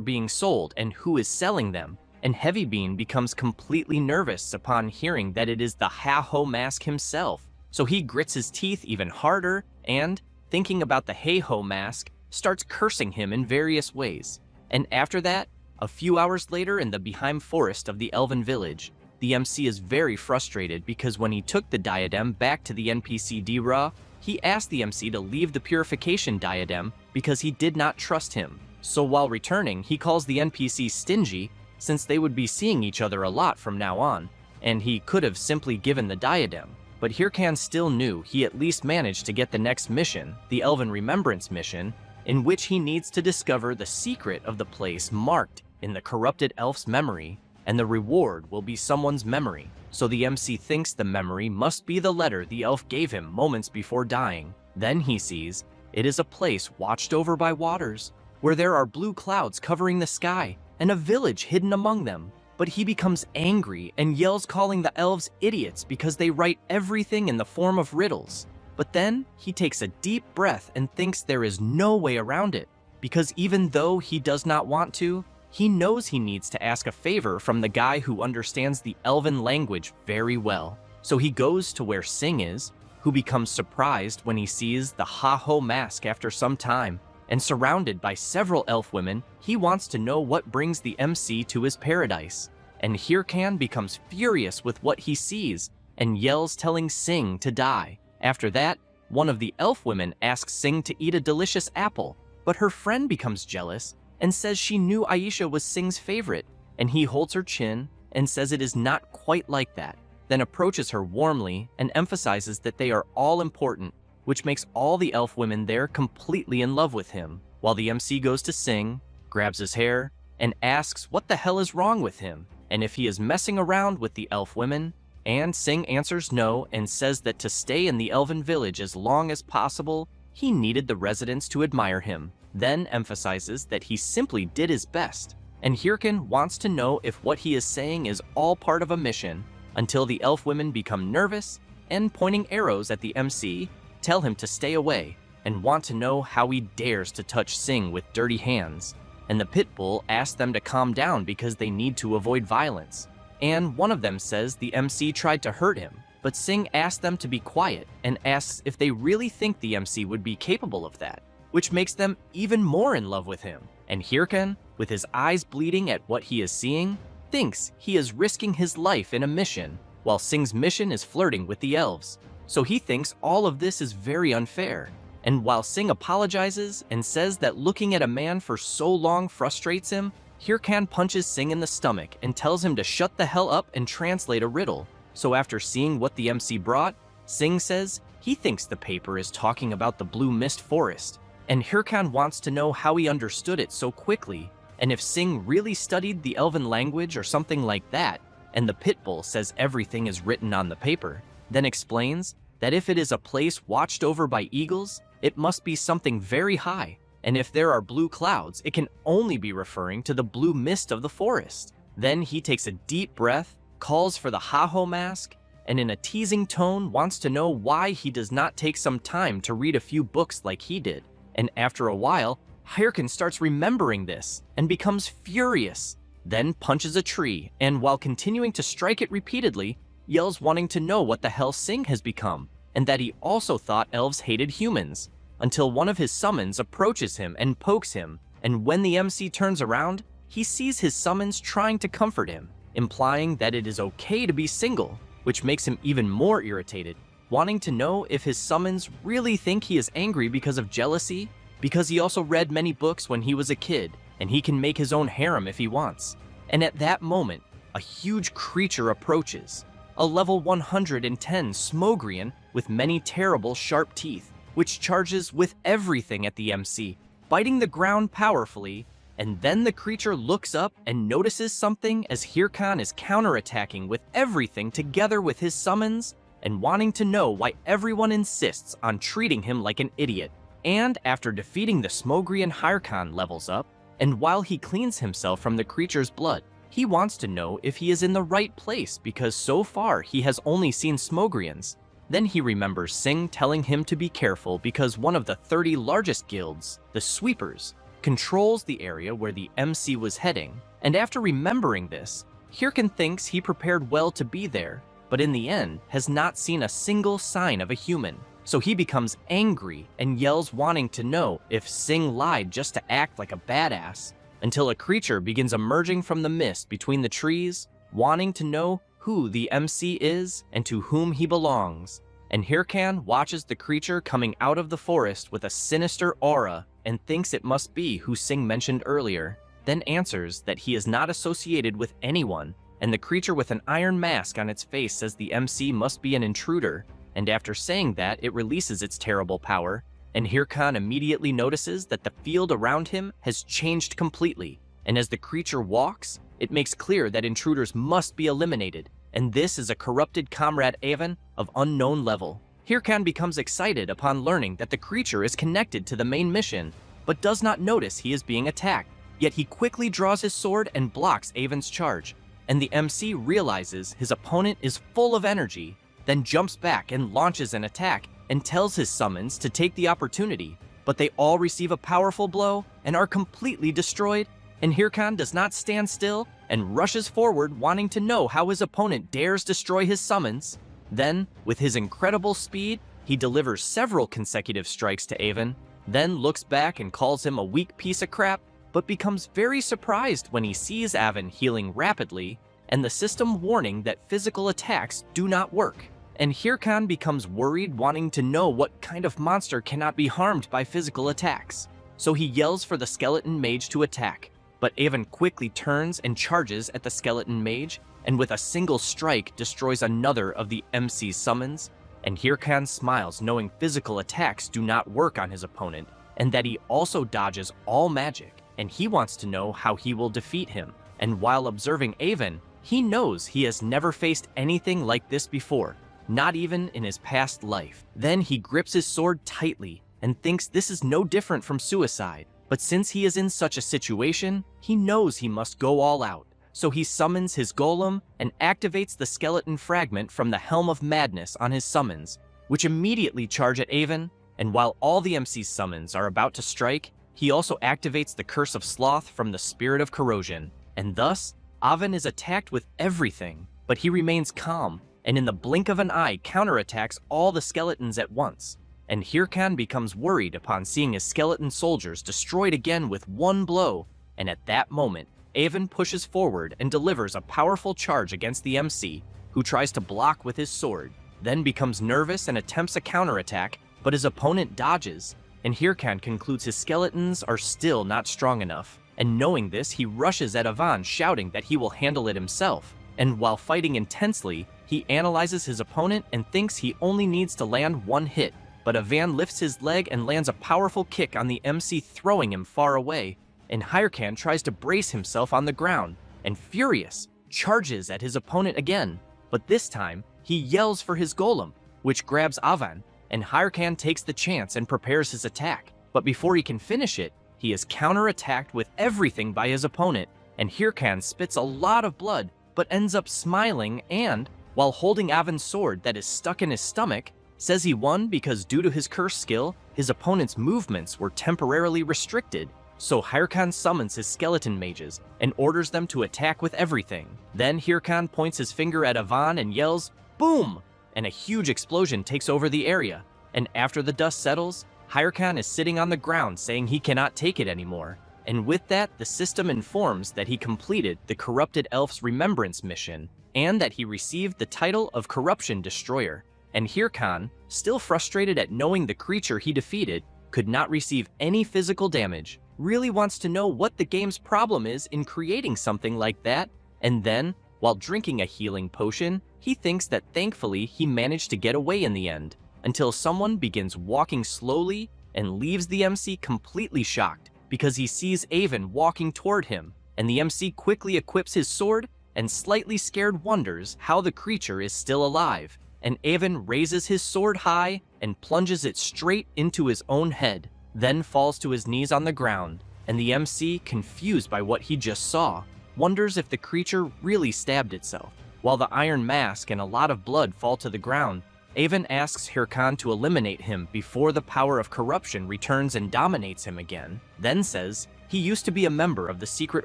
being sold and who is selling them. And Heavy Bean becomes completely nervous upon hearing that it is the Heiho mask himself. So he grits his teeth even harder and, thinking about the Heiho mask, starts cursing him in various ways. And after that, a few hours later in the Beheim forest of the Elven village, the MC is very frustrated because when he took the diadem back to the NPC Dira, he asked the MC to leave the purification diadem because he did not trust him. So while returning, he calls the NPC stingy since they would be seeing each other a lot from now on, and he could have simply given the diadem. But Hirkan still knew he at least managed to get the next mission, the Elven Remembrance mission, in which he needs to discover the secret of the place marked in the corrupted elf's memory, and the reward will be someone's memory. So the MC thinks the memory must be the letter the elf gave him moments before dying. Then he sees it is a place watched over by waters, where there are blue clouds covering the sky, and a village hidden among them. But he becomes angry and yells, calling the elves idiots because they write everything in the form of riddles. But then he takes a deep breath and thinks there is no way around it, because even though he does not want to, he knows he needs to ask a favor from the guy who understands the Elven language very well. So he goes to where Sing is, who becomes surprised when he sees the Heiho mask after some time. And surrounded by several elf women, he wants to know what brings the MC to his paradise. And Hirkan becomes furious with what he sees and yells, telling Sing to die. After that, one of the elf women asks Sing to eat a delicious apple, but her friend becomes jealous and says she knew Aisha was Sing's favorite, and he holds her chin and says it is not quite like that, then approaches her warmly and emphasizes that they are all important, which makes all the elf women there completely in love with him, while the MC goes to Sing, grabs his hair, and asks what the hell is wrong with him, and if he is messing around with the elf women, and Sing answers no and says that to stay in the elven village as long as possible, he needed the residents to admire him, then emphasizes that he simply did his best, and Hirkan wants to know if what he is saying is all part of a mission, until the elf women become nervous and, pointing arrows at the MC, tell him to stay away and want to know how he dares to touch Sing with dirty hands, and the pit bull asks them to calm down because they need to avoid violence, and one of them says the MC tried to hurt him, but Sing asks them to be quiet and asks if they really think the MC would be capable of that, which makes them even more in love with him. And Hirkan, with his eyes bleeding at what he is seeing, thinks he is risking his life in a mission, while Sing's mission is flirting with the elves. So he thinks all of this is very unfair. And while Sing apologizes and says that looking at a man for so long frustrates him, Hirkan punches Sing in the stomach and tells him to shut the hell up and translate a riddle. So after seeing what the MC brought, Sing says he thinks the paper is talking about the Blue Mist Forest, and Hirkan wants to know how he understood it so quickly, and if Sing really studied the elven language or something like that, and the pitbull says everything is written on the paper, then explains that if it is a place watched over by eagles, it must be something very high, and if there are blue clouds, it can only be referring to the blue mist of the forest. Then he takes a deep breath, calls for the Haho mask, and in a teasing tone wants to know why he does not take some time to read a few books like he did. And after a while, Hirkan starts remembering this and becomes furious, then punches a tree, and while continuing to strike it repeatedly, yells wanting to know what the hell Sing has become, and that he also thought elves hated humans, until one of his summons approaches him and pokes him, and when the MC turns around, he sees his summons trying to comfort him, implying that it is okay to be single, which makes him even more irritated, wanting to know if his summons really think he is angry because of jealousy, because he also read many books when he was a kid, and he can make his own harem if he wants. And at that moment, a huge creature approaches, a level 110 Smogrian with many terrible sharp teeth, which charges with everything at the MC, biting the ground powerfully, and then the creature looks up and notices something as Hirkan is counterattacking with everything together with his summons, and wanting to know why everyone insists on treating him like an idiot. And after defeating the Smogrian, Hirkan levels up, and while he cleans himself from the creature's blood, he wants to know if he is in the right place because so far he has only seen Smogrians. Then he remembers Sing telling him to be careful because one of the 30 largest guilds, the Sweepers, controls the area where the MC was heading, and after remembering this, Hirkan thinks he prepared well to be there, but in the end has not seen a single sign of a human. So he becomes angry and yells wanting to know if Sing lied just to act like a badass, until a creature begins emerging from the mist between the trees, wanting to know who the MC is and to whom he belongs. And Hirkan watches the creature coming out of the forest with a sinister aura and thinks it must be who Sing mentioned earlier, then answers that he is not associated with anyone, and the creature with an iron mask on its face says the MC must be an intruder, and after saying that, it releases its terrible power, and Hirkan immediately notices that the field around him has changed completely, and as the creature walks, it makes clear that intruders must be eliminated, and this is a corrupted comrade Avon of unknown level. Hirkan becomes excited upon learning that the creature is connected to the main mission, but does not notice he is being attacked, yet he quickly draws his sword and blocks Avon's charge, and the MC realizes his opponent is full of energy, then jumps back and launches an attack and tells his summons to take the opportunity, but they all receive a powerful blow and are completely destroyed, and Hirkan does not stand still and rushes forward wanting to know how his opponent dares destroy his summons. Then, with his incredible speed, he delivers several consecutive strikes to Avon, then looks back and calls him a weak piece of crap, but becomes very surprised when he sees Avon healing rapidly and the system warning that physical attacks do not work. And Hirkan becomes worried wanting to know what kind of monster cannot be harmed by physical attacks. so he yells for the skeleton mage to attack. But Avon quickly turns and charges at the skeleton mage, and with a single strike destroys another of the MC's summons. And Hirkan smiles, knowing physical attacks do not work on his opponent, and that he also dodges all magic, and he wants to know how he will defeat him. And while observing Avon, he knows he has never faced anything like this before, not even in his past life. Then he grips his sword tightly and thinks this is no different from suicide. But since he is in such a situation, he knows he must go all out. So he summons his golem and activates the skeleton fragment from the Helm of Madness on his summons, which immediately charge at Avon. And while all the MC's summons are about to strike, he also activates the Curse of Sloth from the Spirit of Corrosion. And thus, Avon is attacked with everything, but he remains calm, and in the blink of an eye counterattacks all the skeletons at once. And Hirkan becomes worried upon seeing his skeleton soldiers destroyed again with one blow, and at that moment, Avon pushes forward and delivers a powerful charge against the MC, who tries to block with his sword, then becomes nervous and attempts a counterattack, but his opponent dodges, and Hirkan concludes his skeletons are still not strong enough. And knowing this, he rushes at Avon, shouting that he will handle it himself. And while fighting intensely, he analyzes his opponent and thinks he only needs to land one hit. But Avon lifts his leg and lands a powerful kick on the MC, throwing him far away. And Hirkan tries to brace himself on the ground, and furious, charges at his opponent again. But this time, he yells for his golem, which grabs Avon, and Hirkan takes the chance and prepares his attack. But before he can finish it, he is counterattacked with everything by his opponent, and Hirkan spits a lot of blood, but ends up smiling and, while holding Avon's sword that is stuck in his stomach, says he won because due to his curse skill, his opponent's movements were temporarily restricted. So Hirkan summons his skeleton mages and orders them to attack with everything. Then Hirkan points his finger at Avon and yells, "Boom!" And a huge explosion takes over the area. And after the dust settles, Hirkan is sitting on the ground saying he cannot take it anymore. And with that, the system informs that he completed the Corrupted Elf's Remembrance mission, and that he received the title of Corruption Destroyer. And Hirkan, still frustrated at knowing the creature he defeated could not receive any physical damage, really wants to know what the game's problem is in creating something like that. And then, while drinking a healing potion, he thinks that thankfully he managed to get away in the end, until someone begins walking slowly and leaves the MC completely shocked because he sees Avon walking toward him, and the MC quickly equips his sword and slightly scared wonders how the creature is still alive. And Avon raises his sword high and plunges it straight into his own head, then falls to his knees on the ground, and the MC, confused by what he just saw, wonders if the creature really stabbed itself. While the iron mask and a lot of blood fall to the ground, Avon asks Hirkan to eliminate him before the power of corruption returns and dominates him again, then says he used to be a member of the secret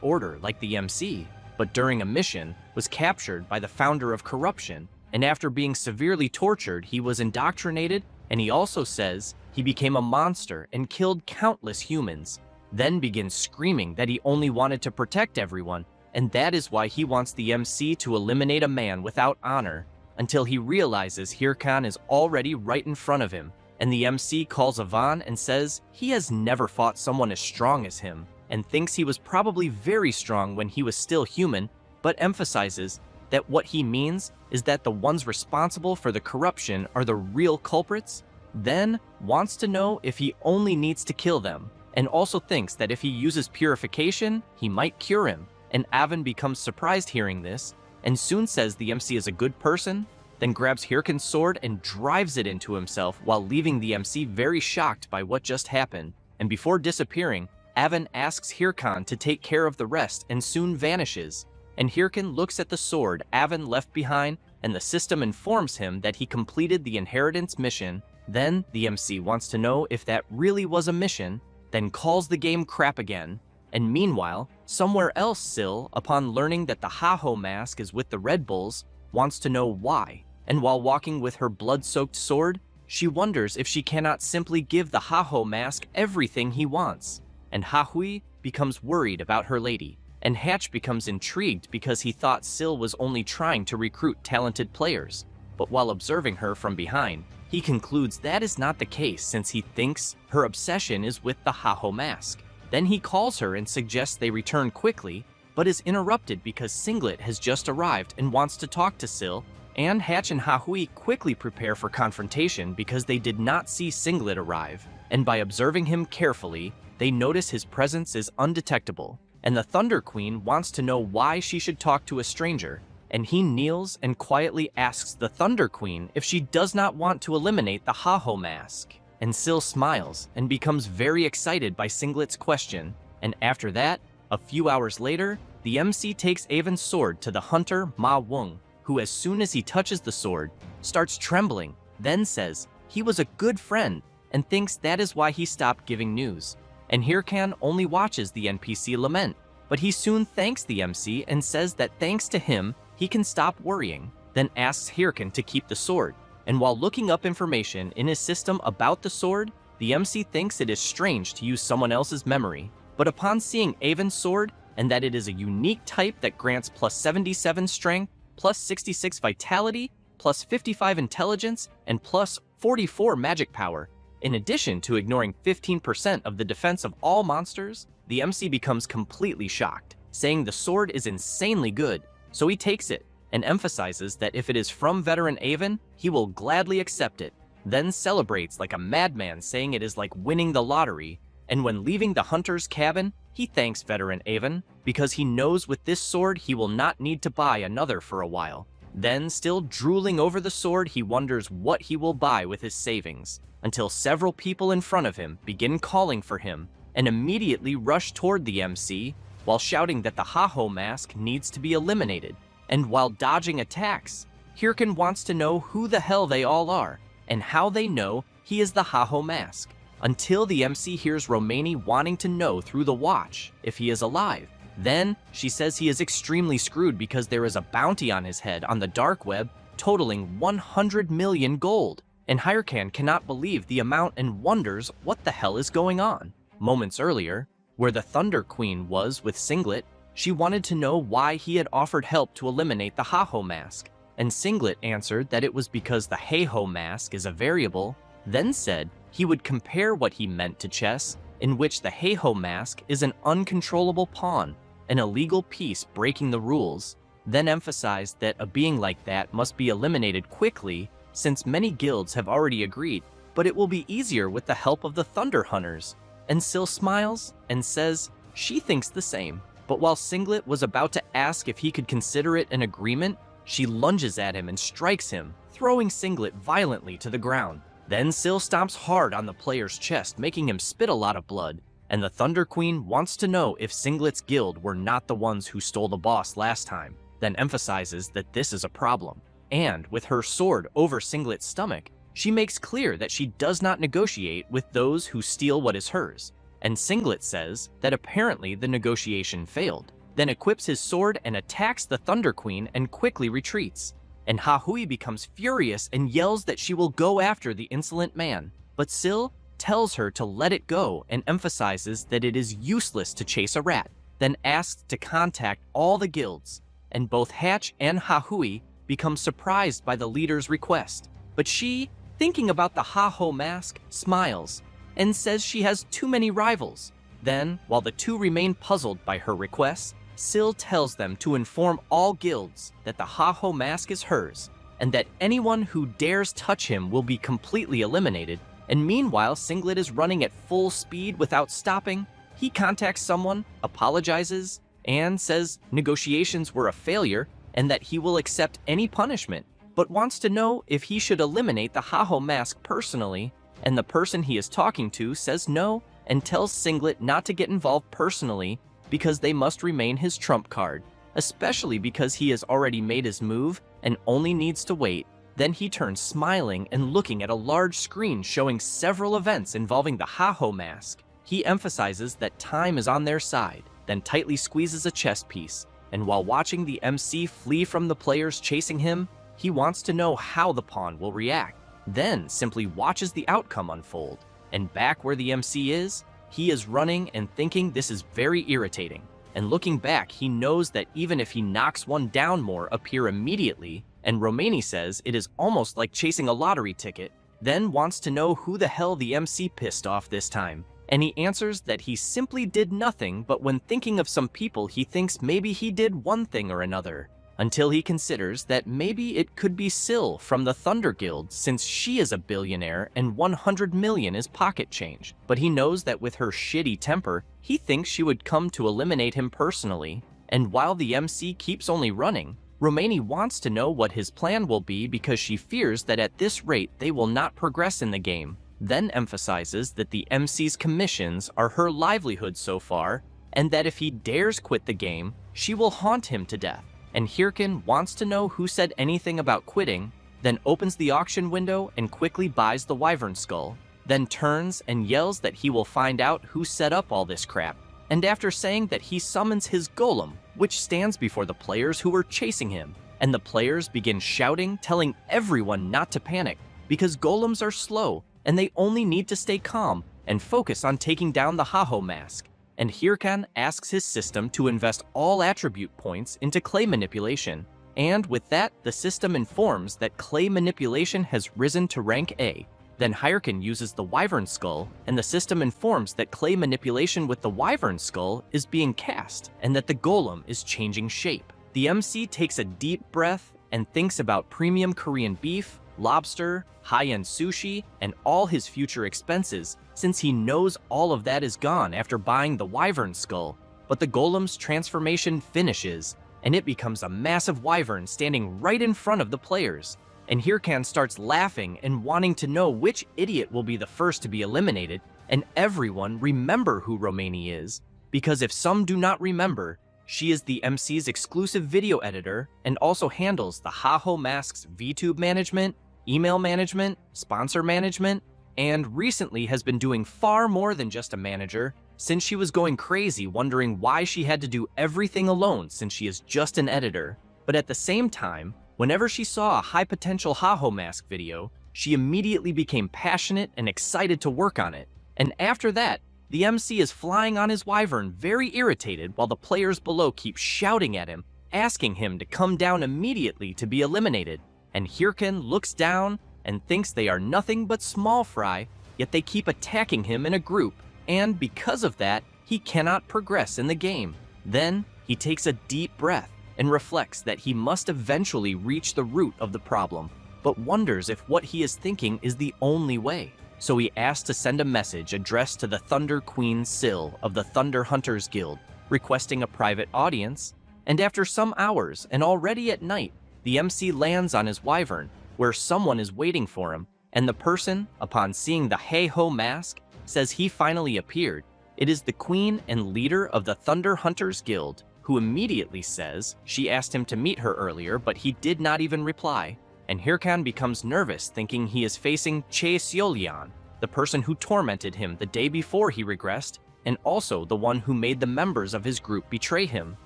order like the MC, but during a mission was captured by the founder of corruption, and after being severely tortured, he was indoctrinated, and he also says he became a monster and killed countless humans, then begins screaming that he only wanted to protect everyone, and that is why he wants the MC to eliminate a man without honor, until he realizes Hirkan is already right in front of him, and the MC calls Avon and says he has never fought someone as strong as him, and thinks he was probably very strong when he was still human, but emphasizes that what he means is that the ones responsible for the corruption are the real culprits, then wants to know if he only needs to kill them, and also thinks that if he uses purification, he might cure him. And Avon becomes surprised hearing this, and soon says the MC is a good person, then grabs Hirkan's sword and drives it into himself while leaving the MC very shocked by what just happened. And before disappearing, Avon asks Hirkan to take care of the rest and soon vanishes. And Hirkan looks at the sword Avon left behind, and the system informs him that he completed the inheritance mission. Then the MC wants to know if that really was a mission, then calls the game crap again. And meanwhile, somewhere else Syl, upon learning that the Ha-Ho mask is with the Red Bulls, wants to know why. And while walking with her blood-soaked sword, she wonders if she cannot simply give the Ha-Ho mask everything he wants. And Ha-Hui becomes worried about her lady, and Hatch becomes intrigued because he thought Syl was only trying to recruit talented players. but while observing her from behind, he concludes that is not the case since he thinks her obsession is with the Haho mask. Then he calls her and suggests they return quickly, but is interrupted because Singlet has just arrived and wants to talk to Sil, and Hatch and Hahui quickly prepare for confrontation because they did not see Singlet arrive, and by observing him carefully, they notice his presence is undetectable, and the Thunder Queen wants to know why she should talk to a stranger, and he kneels and quietly asks the Thunder Queen if she does not want to eliminate the Haho mask. And Sil smiles and becomes very excited by Singlet's question, and after that, a few hours later, the MC takes Avon's sword to the hunter Ma Wung, who as soon as he touches the sword, starts trembling, then says he was a good friend and thinks that is why he stopped giving news. And Hirkan only watches the NPC lament, but he soon thanks the MC and says that thanks to him, he can stop worrying, then asks Hirkan to keep the sword. And while looking up information in his system about the sword, the MC thinks it is strange to use someone else's memory, but upon seeing Avon's sword and that it is a unique type that grants plus 77 strength, plus 66 vitality, plus 55 intelligence, and plus 44 magic power, in addition to ignoring 15% of the defense of all monsters, the MC becomes completely shocked, saying the sword is insanely good, so he takes it, and emphasizes that if it is from veteran Avon, he will gladly accept it, then celebrates like a madman saying it is like winning the lottery, and when leaving the hunter's cabin, he thanks veteran Avon because he knows with this sword he will not need to buy another for a while. Then, still drooling over the sword, he wonders what he will buy with his savings, until several people in front of him begin calling for him and immediately rush toward the MC while shouting that the Haho mask needs to be eliminated. And while dodging attacks, Hirkan wants to know who the hell they all are and how they know he is the Haho mask, until the MC hears Romani wanting to know through the watch if he is alive. Then she says he is extremely screwed because there is a bounty on his head on the dark web totaling 100 million gold, and Hirkan cannot believe the amount and wonders what the hell is going on. Moments earlier, where the Thunder Queen was with Singlet, she wanted to know why he had offered help to eliminate the Haho mask, and Singlet answered that it was because the Heiho mask is a variable, then said he would compare what he meant to chess, in which the Heiho mask is an uncontrollable pawn, an illegal piece breaking the rules, then emphasized that a being like that must be eliminated quickly since many guilds have already agreed, but it will be easier with the help of the Thunder Hunters. And Sil smiles and says she thinks the same. But while Singlet was about to ask if he could consider it an agreement, she lunges at him and strikes him, throwing Singlet violently to the ground. Then Sil stomps hard on the player's chest, making him spit a lot of blood, and the Thunder Queen wants to know if Singlet's guild were not the ones who stole the boss last time, then emphasizes that this is a problem. And with her sword over Singlet's stomach, she makes clear that she does not negotiate with those who steal what is hers. And Singlet says that apparently the negotiation failed, then equips his sword and attacks the Thunder Queen and quickly retreats. And Hahui becomes furious and yells that she will go after the insolent man, but Sil tells her to let it go and emphasizes that it is useless to chase a rat, then asks to contact all the guilds, and both Hatch and Hahui become surprised by the leader's request. But she, thinking about the Haho mask, smiles and says she has too many rivals. Then, while the two remain puzzled by her requests, Sil tells them to inform all guilds that the Haho mask is hers, and that anyone who dares touch him will be completely eliminated. And meanwhile, Singlet is running at full speed without stopping. He contacts someone, apologizes, and says negotiations were a failure and that he will accept any punishment, but wants to know if he should eliminate the Haho mask personally, and the person he is talking to says no and tells Singlet not to get involved personally because they must remain his trump card, especially because he has already made his move and only needs to wait. Then he turns smiling and looking at a large screen showing several events involving the Haho mask. He emphasizes that time is on their side, then tightly squeezes a chess piece, and while watching the MC flee from the players chasing him, he wants to know how the pawn will react, then simply watches the outcome unfold. And back where the MC is, he is running and thinking this is very irritating. And looking back, he knows that even if he knocks one down more appear immediately, and Romani says it is almost like chasing a lottery ticket, then wants to know who the hell the MC pissed off this time. And he answers that he simply did nothing, but when thinking of some people he thinks maybe he did one thing or another, until he considers that maybe it could be Syl from the Thunder Guild since she is a billionaire and 100 million is pocket change. But he knows that with her shitty temper, he thinks she would come to eliminate him personally. And while the MC keeps only running, Romani wants to know what his plan will be because she fears that at this rate they will not progress in the game, then emphasizes that the MC's commissions are her livelihood so far, and that if he dares quit the game, she will haunt him to death. And Hirkin wants to know who said anything about quitting, then opens the auction window and quickly buys the wyvern skull, then turns and yells that he will find out who set up all this crap. And after saying that he summons his golem, which stands before the players who were chasing him, and the players begin shouting, telling everyone not to panic, because golems are slow and they only need to stay calm and focus on taking down the Haho mask. And Hirkan asks his system to invest all attribute points into clay manipulation, and with that, the system informs that clay manipulation has risen to rank A. Then Hirkan uses the wyvern skull, and the system informs that clay manipulation with the wyvern skull is being cast, and that the golem is changing shape. The MC takes a deep breath and thinks about premium Korean beef, lobster, high-end sushi, and all his future expenses, since he knows all of that is gone after buying the wyvern skull. But the golem's transformation finishes, and it becomes a massive wyvern standing right in front of the players. And Hirkan starts laughing and wanting to know which idiot will be the first to be eliminated, and everyone remember who Romani is, because if some do not remember, she is the MC's exclusive video editor and also handles the Haho Mask's VTube management, email management, sponsor management, and recently has been doing far more than just a manager, since she was going crazy wondering why she had to do everything alone since she is just an editor. But at the same time, whenever she saw a high-potential Haho Mask video, she immediately became passionate and excited to work on it. And after that, the MC is flying on his wyvern very irritated while the players below keep shouting at him, asking him to come down immediately to be eliminated. And Hirkan looks down and thinks they are nothing but small fry, yet they keep attacking him in a group, and because of that, he cannot progress in the game. Then, he takes a deep breath and reflects that he must eventually reach the root of the problem, but wonders if what he is thinking is the only way. So he asks to send a message addressed to the Thunder Queen Syl of the Thunder Hunters Guild, requesting a private audience, and after some hours and already at night, the MC lands on his wyvern, where someone is waiting for him, and the person, upon seeing the Haho mask, says he finally appeared. It is the queen and leader of the Thunder Hunters Guild, who immediately says she asked him to meet her earlier, but he did not even reply. And Hirkan becomes nervous, thinking he is facing Chae Seolyeon, the person who tormented him the day before he regressed, and also the one who made the members of his group betray him.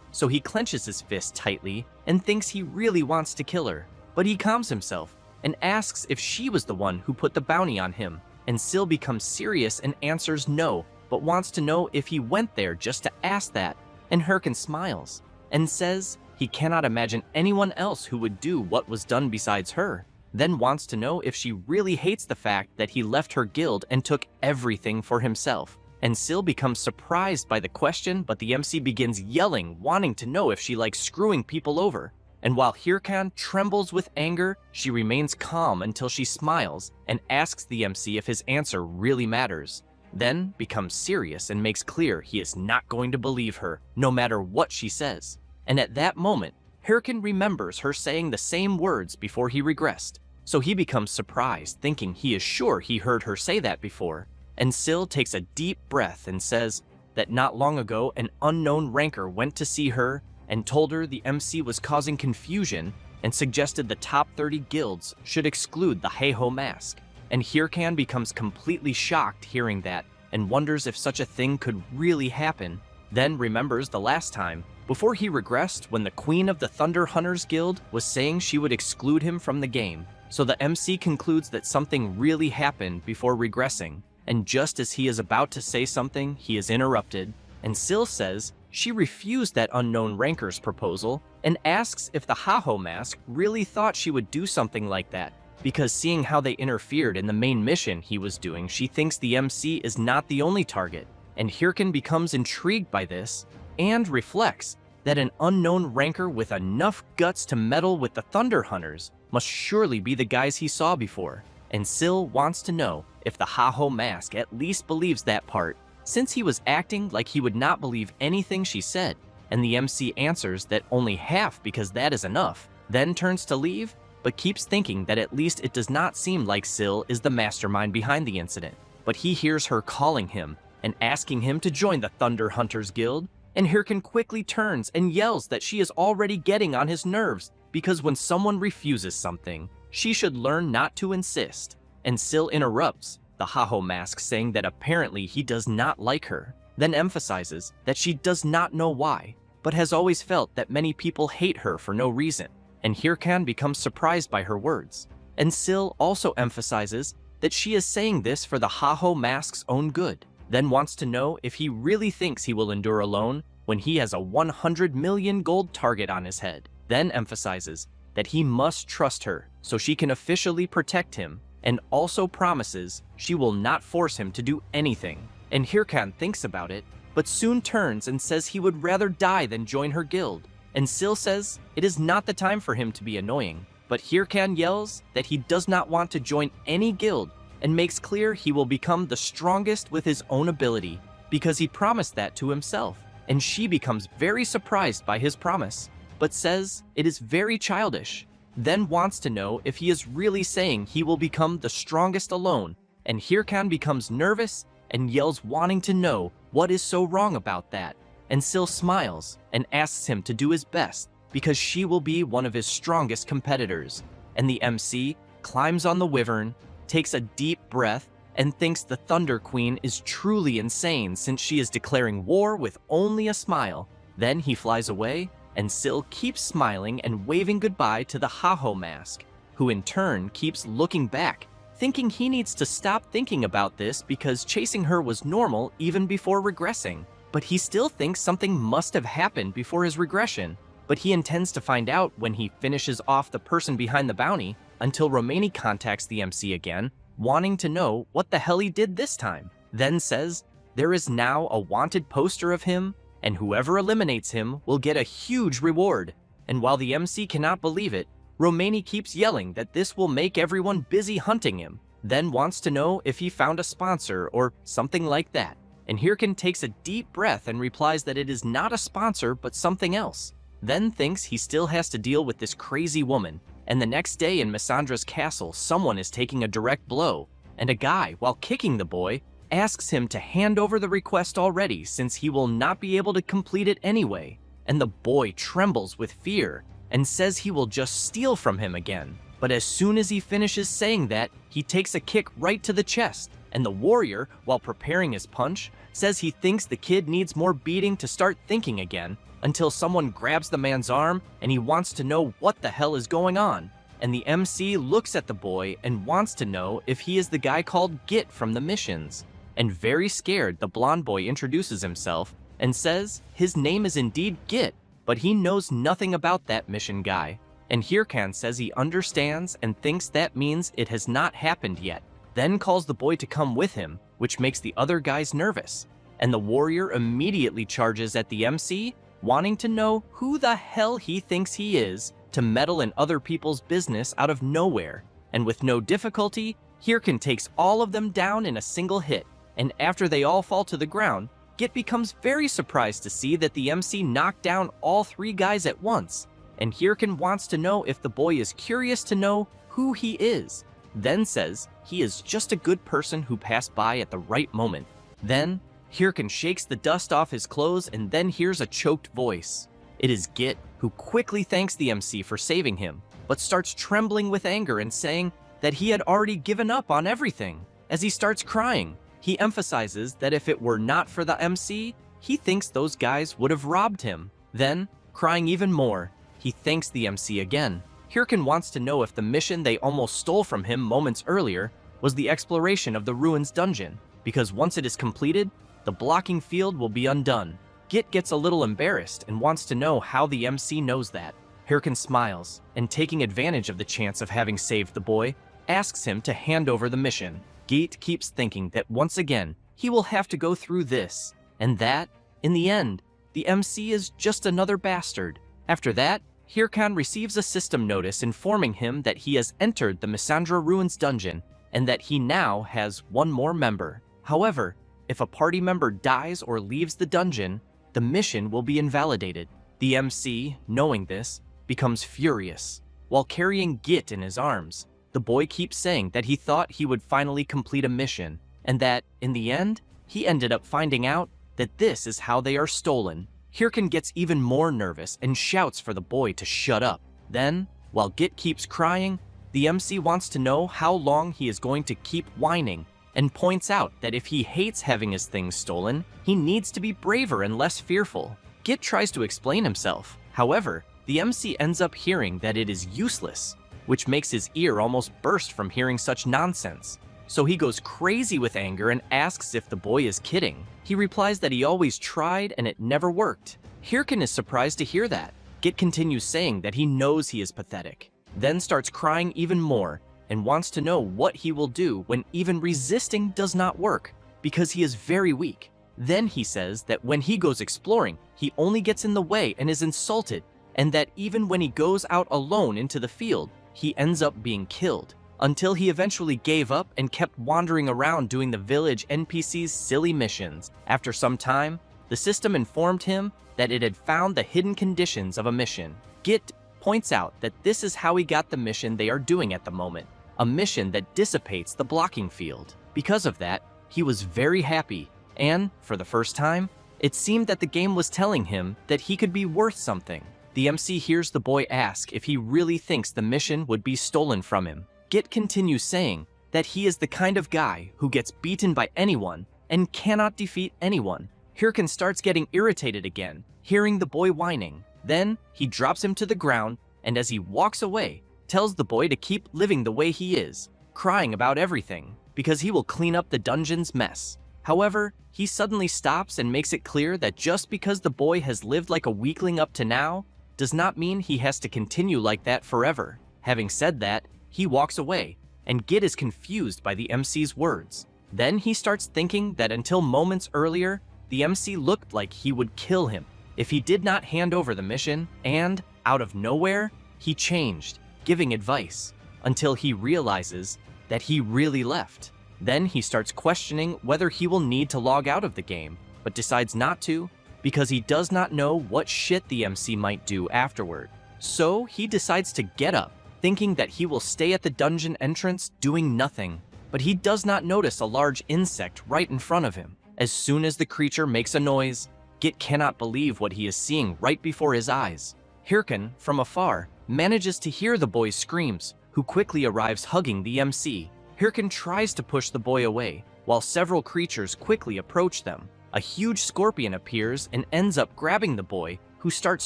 So he clenches his fist tightly and thinks he really wants to kill her. But he calms himself and asks if she was the one who put the bounty on him, and Syl becomes serious and answers no, but wants to know if he went there just to ask that. And Hirkan smiles and says he cannot imagine anyone else who would do what was done besides her, then wants to know if she really hates the fact that he left her guild and took everything for himself. And Syl becomes surprised by the question, but the MC begins yelling, wanting to know if she likes screwing people over. And while Hirkan trembles with anger, she remains calm until she smiles and asks the MC if his answer really matters. Then becomes serious and makes clear he is not going to believe her, no matter what she says. And at that moment, Hirkan remembers her saying the same words before he regressed, so he becomes surprised, thinking he is sure he heard her say that before. And Syl takes a deep breath and says that not long ago an unknown ranker went to see her and told her the MC was causing confusion and suggested the top 30 guilds should exclude the Haho mask. And Hirkan becomes completely shocked hearing that and wonders if such a thing could really happen, then remembers the last time, before he regressed, when the Queen of the Thunder Hunters Guild was saying she would exclude him from the game. So the MC concludes that something really happened before regressing, and just as he is about to say something, he is interrupted, and Syl says she refused that unknown ranker's proposal and asks if the Haho mask really thought she would do something like that, because seeing how they interfered in the main mission he was doing, she thinks the MC is not the only target, and Hirkin becomes intrigued by this and reflects that an unknown ranker with enough guts to meddle with the Thunder Hunters must surely be the guys he saw before, and Sil wants to know if the Haho mask at least believes that part, since he was acting like he would not believe anything she said, and the MC answers that only half because that is enough, then turns to leave, but keeps thinking that at least it does not seem like Sil is the mastermind behind the incident. But he hears her calling him and asking him to join the Thunder Hunters Guild, and Hirkin quickly turns and yells that she is already getting on his nerves because when someone refuses something, she should learn not to insist. And Sil interrupts the Haho mask, saying that apparently he does not like her, then emphasizes that she does not know why, but has always felt that many people hate her for no reason, and Hirkan becomes surprised by her words. And Sil also emphasizes that she is saying this for the Haho mask's own good, then wants to know if he really thinks he will endure alone when he has a 100 million gold target on his head, then emphasizes that he must trust her so she can officially protect him, and also promises she will not force him to do anything. And Hirkan thinks about it, but soon turns and says he would rather die than join her guild. And Sil says it is not the time for him to be annoying, but Hirkan yells that he does not want to join any guild and makes clear he will become the strongest with his own ability because he promised that to himself. And she becomes very surprised by his promise, but says it is very childish, then wants to know if he is really saying he will become the strongest alone, and Hirkan becomes nervous and yells wanting to know what is so wrong about that. And Sil smiles and asks him to do his best because she will be one of his strongest competitors. And the MC climbs on the wyvern, takes a deep breath, and thinks the Thunder Queen is truly insane since she is declaring war with only a smile. Then he flies away, and Sil keeps smiling and waving goodbye to the Haho mask, who in turn keeps looking back, thinking he needs to stop thinking about this because chasing her was normal even before regressing. But he still thinks something must have happened before his regression, but he intends to find out when he finishes off the person behind the bounty, until Romani contacts the MC again, wanting to know what the hell he did this time, then says there is now a wanted poster of him, and whoever eliminates him will get a huge reward. And while the MC cannot believe it, Romani keeps yelling that this will make everyone busy hunting him, then wants to know if he found a sponsor or something like that. And Hirkan takes a deep breath and replies that it is not a sponsor but something else, then thinks he still has to deal with this crazy woman. And the next day in Missandra's castle, someone is taking a direct blow, and a guy, while kicking the boy, asks him to hand over the request already since he will not be able to complete it anyway. And the boy trembles with fear and says he will just steal from him again. But as soon as he finishes saying that, he takes a kick right to the chest, and the warrior, while preparing his punch, says he thinks the kid needs more beating to start thinking again, until someone grabs the man's arm and he wants to know what the hell is going on. And the MC looks at the boy and wants to know if he is the guy called Git from the missions. And very scared, the blonde boy introduces himself and says his name is indeed Git, but he knows nothing about that mission guy. And Hirkan says he understands and thinks that means it has not happened yet, then calls the boy to come with him, which makes the other guys nervous. And the warrior immediately charges at the MC, wanting to know who the hell he thinks he is to meddle in other people's business out of nowhere. And with no difficulty, Hirkan takes all of them down in a single hit. And after they all fall to the ground, Git becomes very surprised to see that the MC knocked down all three guys at once. And Hirkan wants to know if the boy is curious to know who he is, then says he is just a good person who passed by at the right moment. Then Hirkan shakes the dust off his clothes and then hears a choked voice. It is Git, who quickly thanks the MC for saving him, but starts trembling with anger and saying that he had already given up on everything. As he starts crying, he emphasizes that if it were not for the MC, he thinks those guys would have robbed him. Then, crying even more, he thanks the MC again. Hirkan wants to know if the mission they almost stole from him moments earlier was the exploration of the ruins dungeon, because once it is completed, the blocking field will be undone. Git gets a little embarrassed and wants to know how the MC knows that. Hirkin smiles, and taking advantage of the chance of having saved the boy, asks him to hand over the mission. Git keeps thinking that once again, he will have to go through this, and that, in the end, the MC is just another bastard. After that, Hirkan receives a system notice informing him that he has entered the Misandra Ruins dungeon and that he now has one more member. However, if a party member dies or leaves the dungeon, the mission will be invalidated. The MC, knowing this, becomes furious. While carrying Git in his arms, the boy keeps saying that he thought he would finally complete a mission, and that, in the end, he ended up finding out that this is how they are stolen. Hirkan gets even more nervous and shouts for the boy to shut up. Then, while Git keeps crying, the MC wants to know how long he is going to keep whining, and points out that if he hates having his things stolen, he needs to be braver and less fearful. Git tries to explain himself. However, the MC ends up hearing that it is useless, which makes his ear almost burst from hearing such nonsense. So he goes crazy with anger and asks if the boy is kidding. He replies that he always tried and it never worked. Hirkan is surprised to hear that. Git continues saying that he knows he is pathetic, then starts crying even more and wants to know what he will do when even resisting does not work, because he is very weak. Then he says that when he goes exploring, he only gets in the way and is insulted, and that even when he goes out alone into the field, he ends up being killed, until he eventually gave up and kept wandering around doing the village NPC's silly missions. After some time, the system informed him that it had found the hidden conditions of a mission. Git points out that this is how he got the mission they are doing at the moment, a mission that dissipates the blocking field. Because of that, he was very happy, and, for the first time, it seemed that the game was telling him that he could be worth something. The MC hears the boy ask if he really thinks the mission would be stolen from him. Git continues saying that he is the kind of guy who gets beaten by anyone and cannot defeat anyone. Hirkan starts getting irritated again, hearing the boy whining. Then, he drops him to the ground, and as he walks away, tells the boy to keep living the way he is, crying about everything, because he will clean up the dungeon's mess. However, he suddenly stops and makes it clear that just because the boy has lived like a weakling up to now, does not mean he has to continue like that forever. Having said that, he walks away, and Git is confused by the MC's words. Then he starts thinking that until moments earlier, the MC looked like he would kill him if he did not hand over the mission, and, out of nowhere, he changed, giving advice, until he realizes that he really left. Then he starts questioning whether he will need to log out of the game, but decides not to, because he does not know what shit the MC might do afterward. So he decides to get up, thinking that he will stay at the dungeon entrance doing nothing, but he does not notice a large insect right in front of him. As soon as the creature makes a noise, Git cannot believe what he is seeing right before his eyes. Hirkan, from afar, manages to hear the boy's screams, who quickly arrives hugging the MC. Hirkan tries to push the boy away, while several creatures quickly approach them. A huge scorpion appears and ends up grabbing the boy, who starts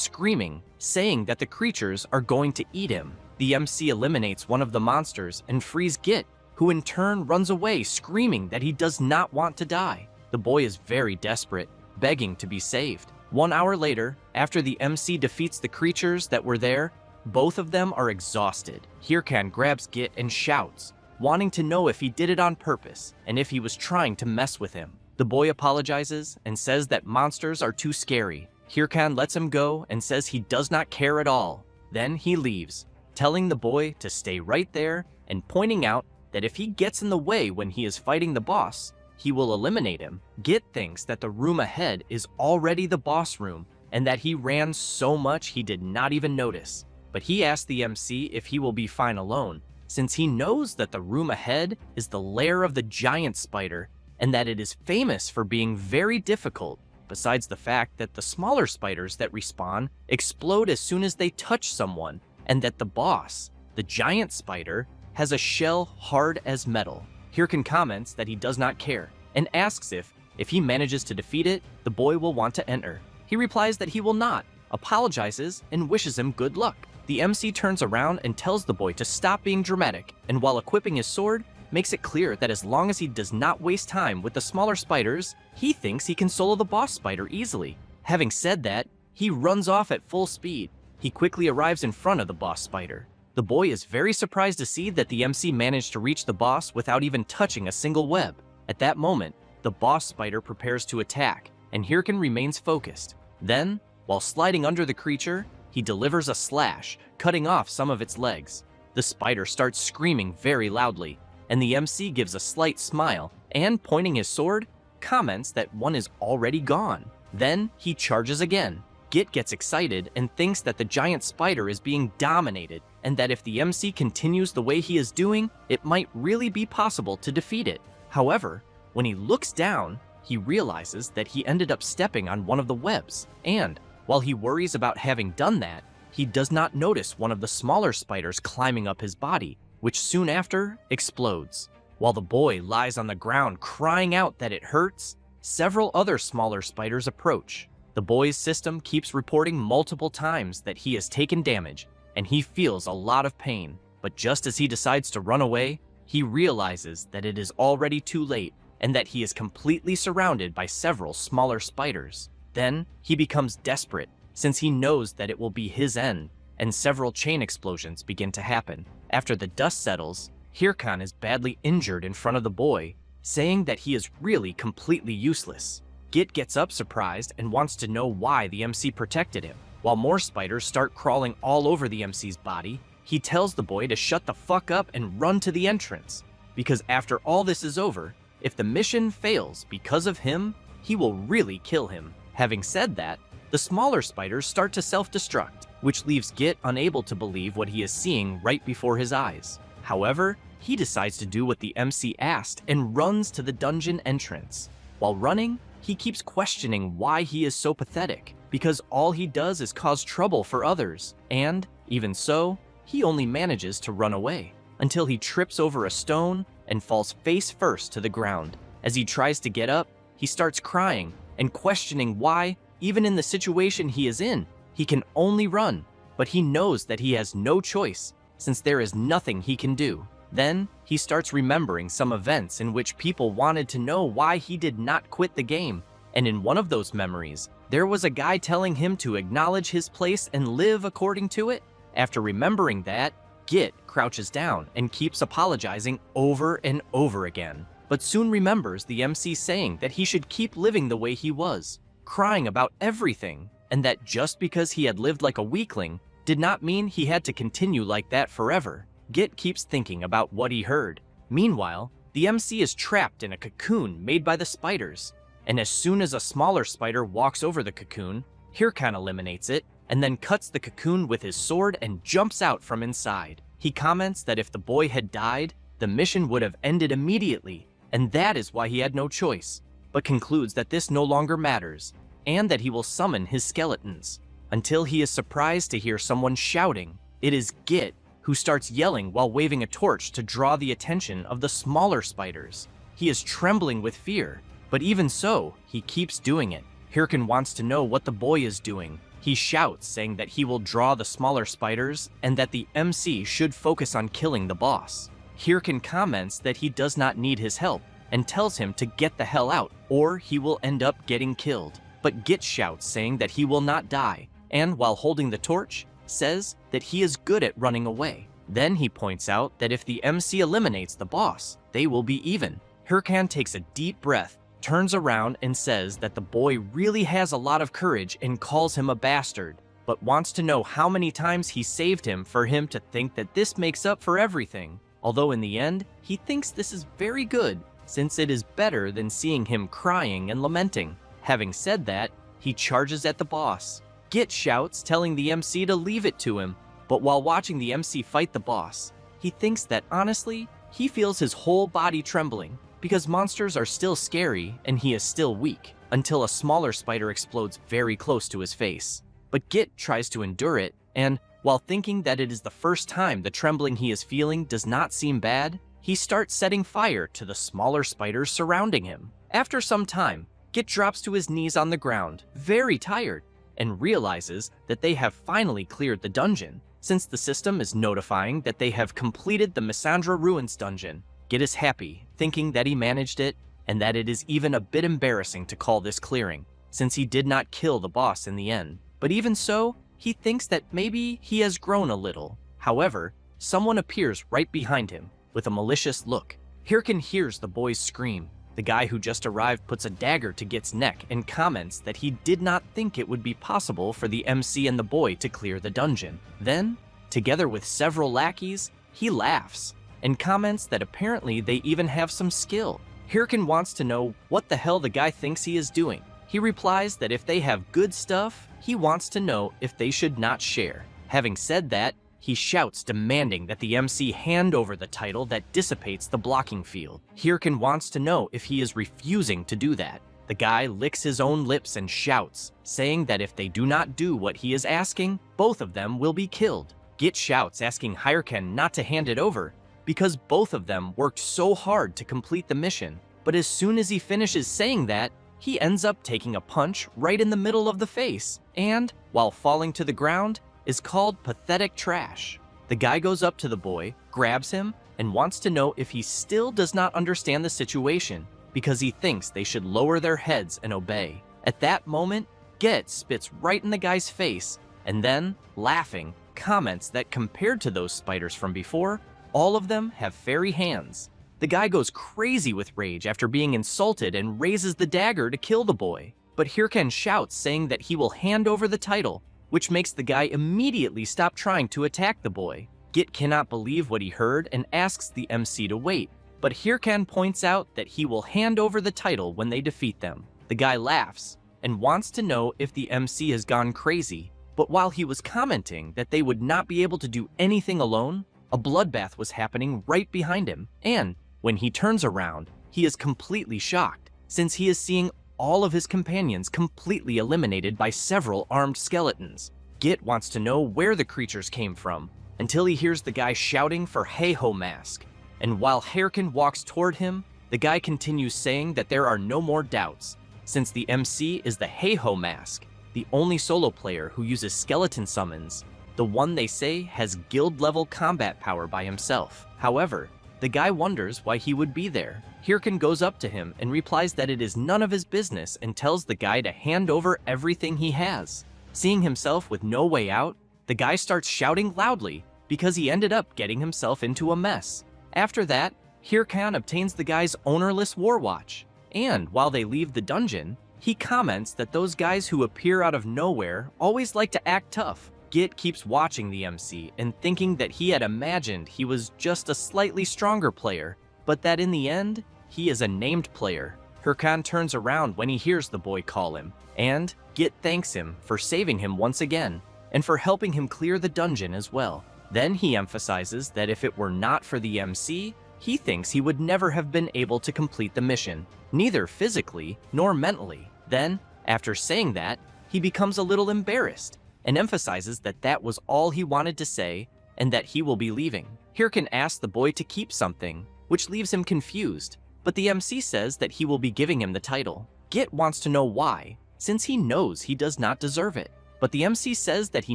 screaming, saying that the creatures are going to eat him. The MC eliminates one of the monsters and frees Git, who in turn runs away screaming that he does not want to die. The boy is very desperate, begging to be saved. 1 hour later, after the MC defeats the creatures that were there, both of them are exhausted. Hirkan grabs Git and shouts, wanting to know if he did it on purpose and if he was trying to mess with him. The boy apologizes and says that monsters are too scary. Hirkan lets him go and says he does not care at all. Then he leaves, telling the boy to stay right there and pointing out that if he gets in the way when he is fighting the boss, he will eliminate him. Git thinks that the room ahead is already the boss room and that he ran so much he did not even notice. But he asks the MC if he will be fine alone, since he knows that the room ahead is the lair of the giant spider and that it is famous for being very difficult, besides the fact that the smaller spiders that respawn explode as soon as they touch someone, and that the boss, the giant spider, has a shell hard as metal. Hirkan comments that he does not care, and asks if he manages to defeat it, the boy will want to enter. He replies that he will not, apologizes, and wishes him good luck. The MC turns around and tells the boy to stop being dramatic, and while equipping his sword, makes it clear that as long as he does not waste time with the smaller spiders, he thinks he can solo the boss spider easily. Having said that, he runs off at full speed. He quickly arrives in front of the boss spider. The boy is very surprised to see that the MC managed to reach the boss without even touching a single web. At that moment, the boss spider prepares to attack, and Hirkan remains focused. Then, while sliding under the creature, he delivers a slash, cutting off some of its legs. The spider starts screaming very loudly, and the MC gives a slight smile and, pointing his sword, comments that one is already gone. Then he charges again. Git gets excited and thinks that the giant spider is being dominated, and that if the MC continues the way he is doing, it might really be possible to defeat it. However, when he looks down, he realizes that he ended up stepping on one of the webs, and while he worries about having done that, he does not notice one of the smaller spiders climbing up his body, which soon after explodes. While the boy lies on the ground crying out that it hurts, several other smaller spiders approach. The boy's system keeps reporting multiple times that he has taken damage, and he feels a lot of pain. But just as he decides to run away, he realizes that it is already too late and that he is completely surrounded by several smaller spiders. Then he becomes desperate, since he knows that it will be his end, and several chain explosions begin to happen. After the dust settles, Hirkan is badly injured in front of the boy, saying that he is really completely useless. Git gets up surprised and wants to know why the MC protected him. While more spiders start crawling all over the MC's body, he tells the boy to shut the fuck up and run to the entrance, because after all this is over, if the mission fails because of him, he will really kill him. Having said that, the smaller spiders start to self-destruct, which leaves Git unable to believe what he is seeing right before his eyes. However, he decides to do what the MC asked and runs to the dungeon entrance. While running, he keeps questioning why he is so pathetic, because all he does is cause trouble for others, and, even so, he only manages to run away, until he trips over a stone and falls face first to the ground. As he tries to get up, he starts crying and questioning why, even in the situation he is in, he can only run, but he knows that he has no choice, since there is nothing he can do. Then, he starts remembering some events in which people wanted to know why he did not quit the game, and in one of those memories, there was a guy telling him to acknowledge his place and live according to it. After remembering that, Git crouches down and keeps apologizing over and over again, but soon remembers the MC saying that he should keep living the way he was, crying about everything, and that just because he had lived like a weakling did not mean he had to continue like that forever. Git keeps thinking about what he heard. Meanwhile, the MC is trapped in a cocoon made by the spiders, and as soon as a smaller spider walks over the cocoon, Hirkan eliminates it, and then cuts the cocoon with his sword and jumps out from inside. He comments that if the boy had died, the mission would have ended immediately, and that is why he had no choice, but concludes that this no longer matters, and that he will summon his skeletons, until he is surprised to hear someone shouting. It is Git, who starts yelling while waving a torch to draw the attention of the smaller spiders. He is trembling with fear, but even so, he keeps doing it. Hirkan wants to know what the boy is doing. He shouts, saying that he will draw the smaller spiders and that the MC should focus on killing the boss. Hirkan comments that he does not need his help and tells him to get the hell out or he will end up getting killed. But Git shouts, saying that he will not die, and while holding the torch, says that he is good at running away. Then he points out that if the MC eliminates the boss, they will be even. Hirkan takes a deep breath, turns around and says that the boy really has a lot of courage and calls him a bastard, but wants to know how many times he saved him for him to think that this makes up for everything. Although in the end, he thinks this is very good, since it is better than seeing him crying and lamenting. Having said that, he charges at the boss. Git shouts, telling the MC to leave it to him, but while watching the MC fight the boss, he thinks that honestly, he feels his whole body trembling, because monsters are still scary and he is still weak, until a smaller spider explodes very close to his face. But Git tries to endure it, and while thinking that it is the first time the trembling he is feeling does not seem bad, he starts setting fire to the smaller spiders surrounding him. After some time, Git drops to his knees on the ground, very tired, and realizes that they have finally cleared the dungeon, since the system is notifying that they have completed the Misandra Ruins dungeon. Git is happy, thinking that he managed it, and that it is even a bit embarrassing to call this clearing. since he did not kill the boss in the end. But even so, he thinks that maybe he has grown a little. However, someone appears right behind him with a malicious look. Hirkin hears the boys scream. The guy who just arrived puts a dagger to Git's neck and comments that he did not think it would be possible for the MC and the boy to clear the dungeon. Then, together with several lackeys, he laughs and comments that apparently they even have some skill. Hirkin wants to know what the hell the guy thinks he is doing. He replies that if they have good stuff, he wants to know if they should not share. Having said that, he shouts demanding that the MC hand over the title that dissipates the blocking field. Hirkin wants to know if he is refusing to do that. The guy licks his own lips and shouts, saying that if they do not do what he is asking, both of them will be killed. Git shouts asking Hirkin not to hand it over because both of them worked so hard to complete the mission. But as soon as he finishes saying that, he ends up taking a punch right in the middle of the face and, while falling to the ground, is called pathetic trash. The guy goes up to the boy, grabs him, and wants to know if he still does not understand the situation because he thinks they should lower their heads and obey. At that moment, Git spits right in the guy's face and then, laughing, comments that compared to those spiders from before, all of them have fairy hands. The guy goes crazy with rage after being insulted and raises the dagger to kill the boy. But Hirkin shouts saying that he will hand over the title, which makes the guy immediately stop trying to attack the boy. Git cannot believe what he heard and asks the MC to wait, but Hirkin points out that he will hand over the title when they defeat them. The guy laughs and wants to know if the MC has gone crazy, but while he was commenting that they would not be able to do anything alone, a bloodbath was happening right behind him, and when he turns around, he is completely shocked, since he is seeing all of his companions completely eliminated by several armed skeletons. Git wants to know where the creatures came from, until he hears the guy shouting for Hey-Ho Mask. And while Hirkin walks toward him, the guy continues saying that there are no more doubts, since the MC is the Hey-Ho Mask, the only solo player who uses skeleton summons, the one they say has guild-level combat power by himself. However, the guy wonders why he would be there. Hirkin goes up to him and replies that it is none of his business and tells the guy to hand over everything he has. Seeing himself with no way out, the guy starts shouting loudly because he ended up getting himself into a mess. After that, Hirkin obtains the guy's ownerless war watch, and while they leave the dungeon, he comments that those guys who appear out of nowhere always like to act tough. Git keeps watching the MC and thinking that he had imagined he was just a slightly stronger player, but that in the end, he is a named player. Hirkin turns around when he hears the boy call him, and Git thanks him for saving him once again, and for helping him clear the dungeon as well. Then he emphasizes that if it were not for the MC, he thinks he would never have been able to complete the mission, neither physically nor mentally. Then, after saying that, he becomes a little embarrassed, and emphasizes that that was all he wanted to say, and that he will be leaving. Hirkin asks the boy to keep something, which leaves him confused, but the MC says that he will be giving him the title. Git wants to know why, since he knows he does not deserve it, but the MC says that he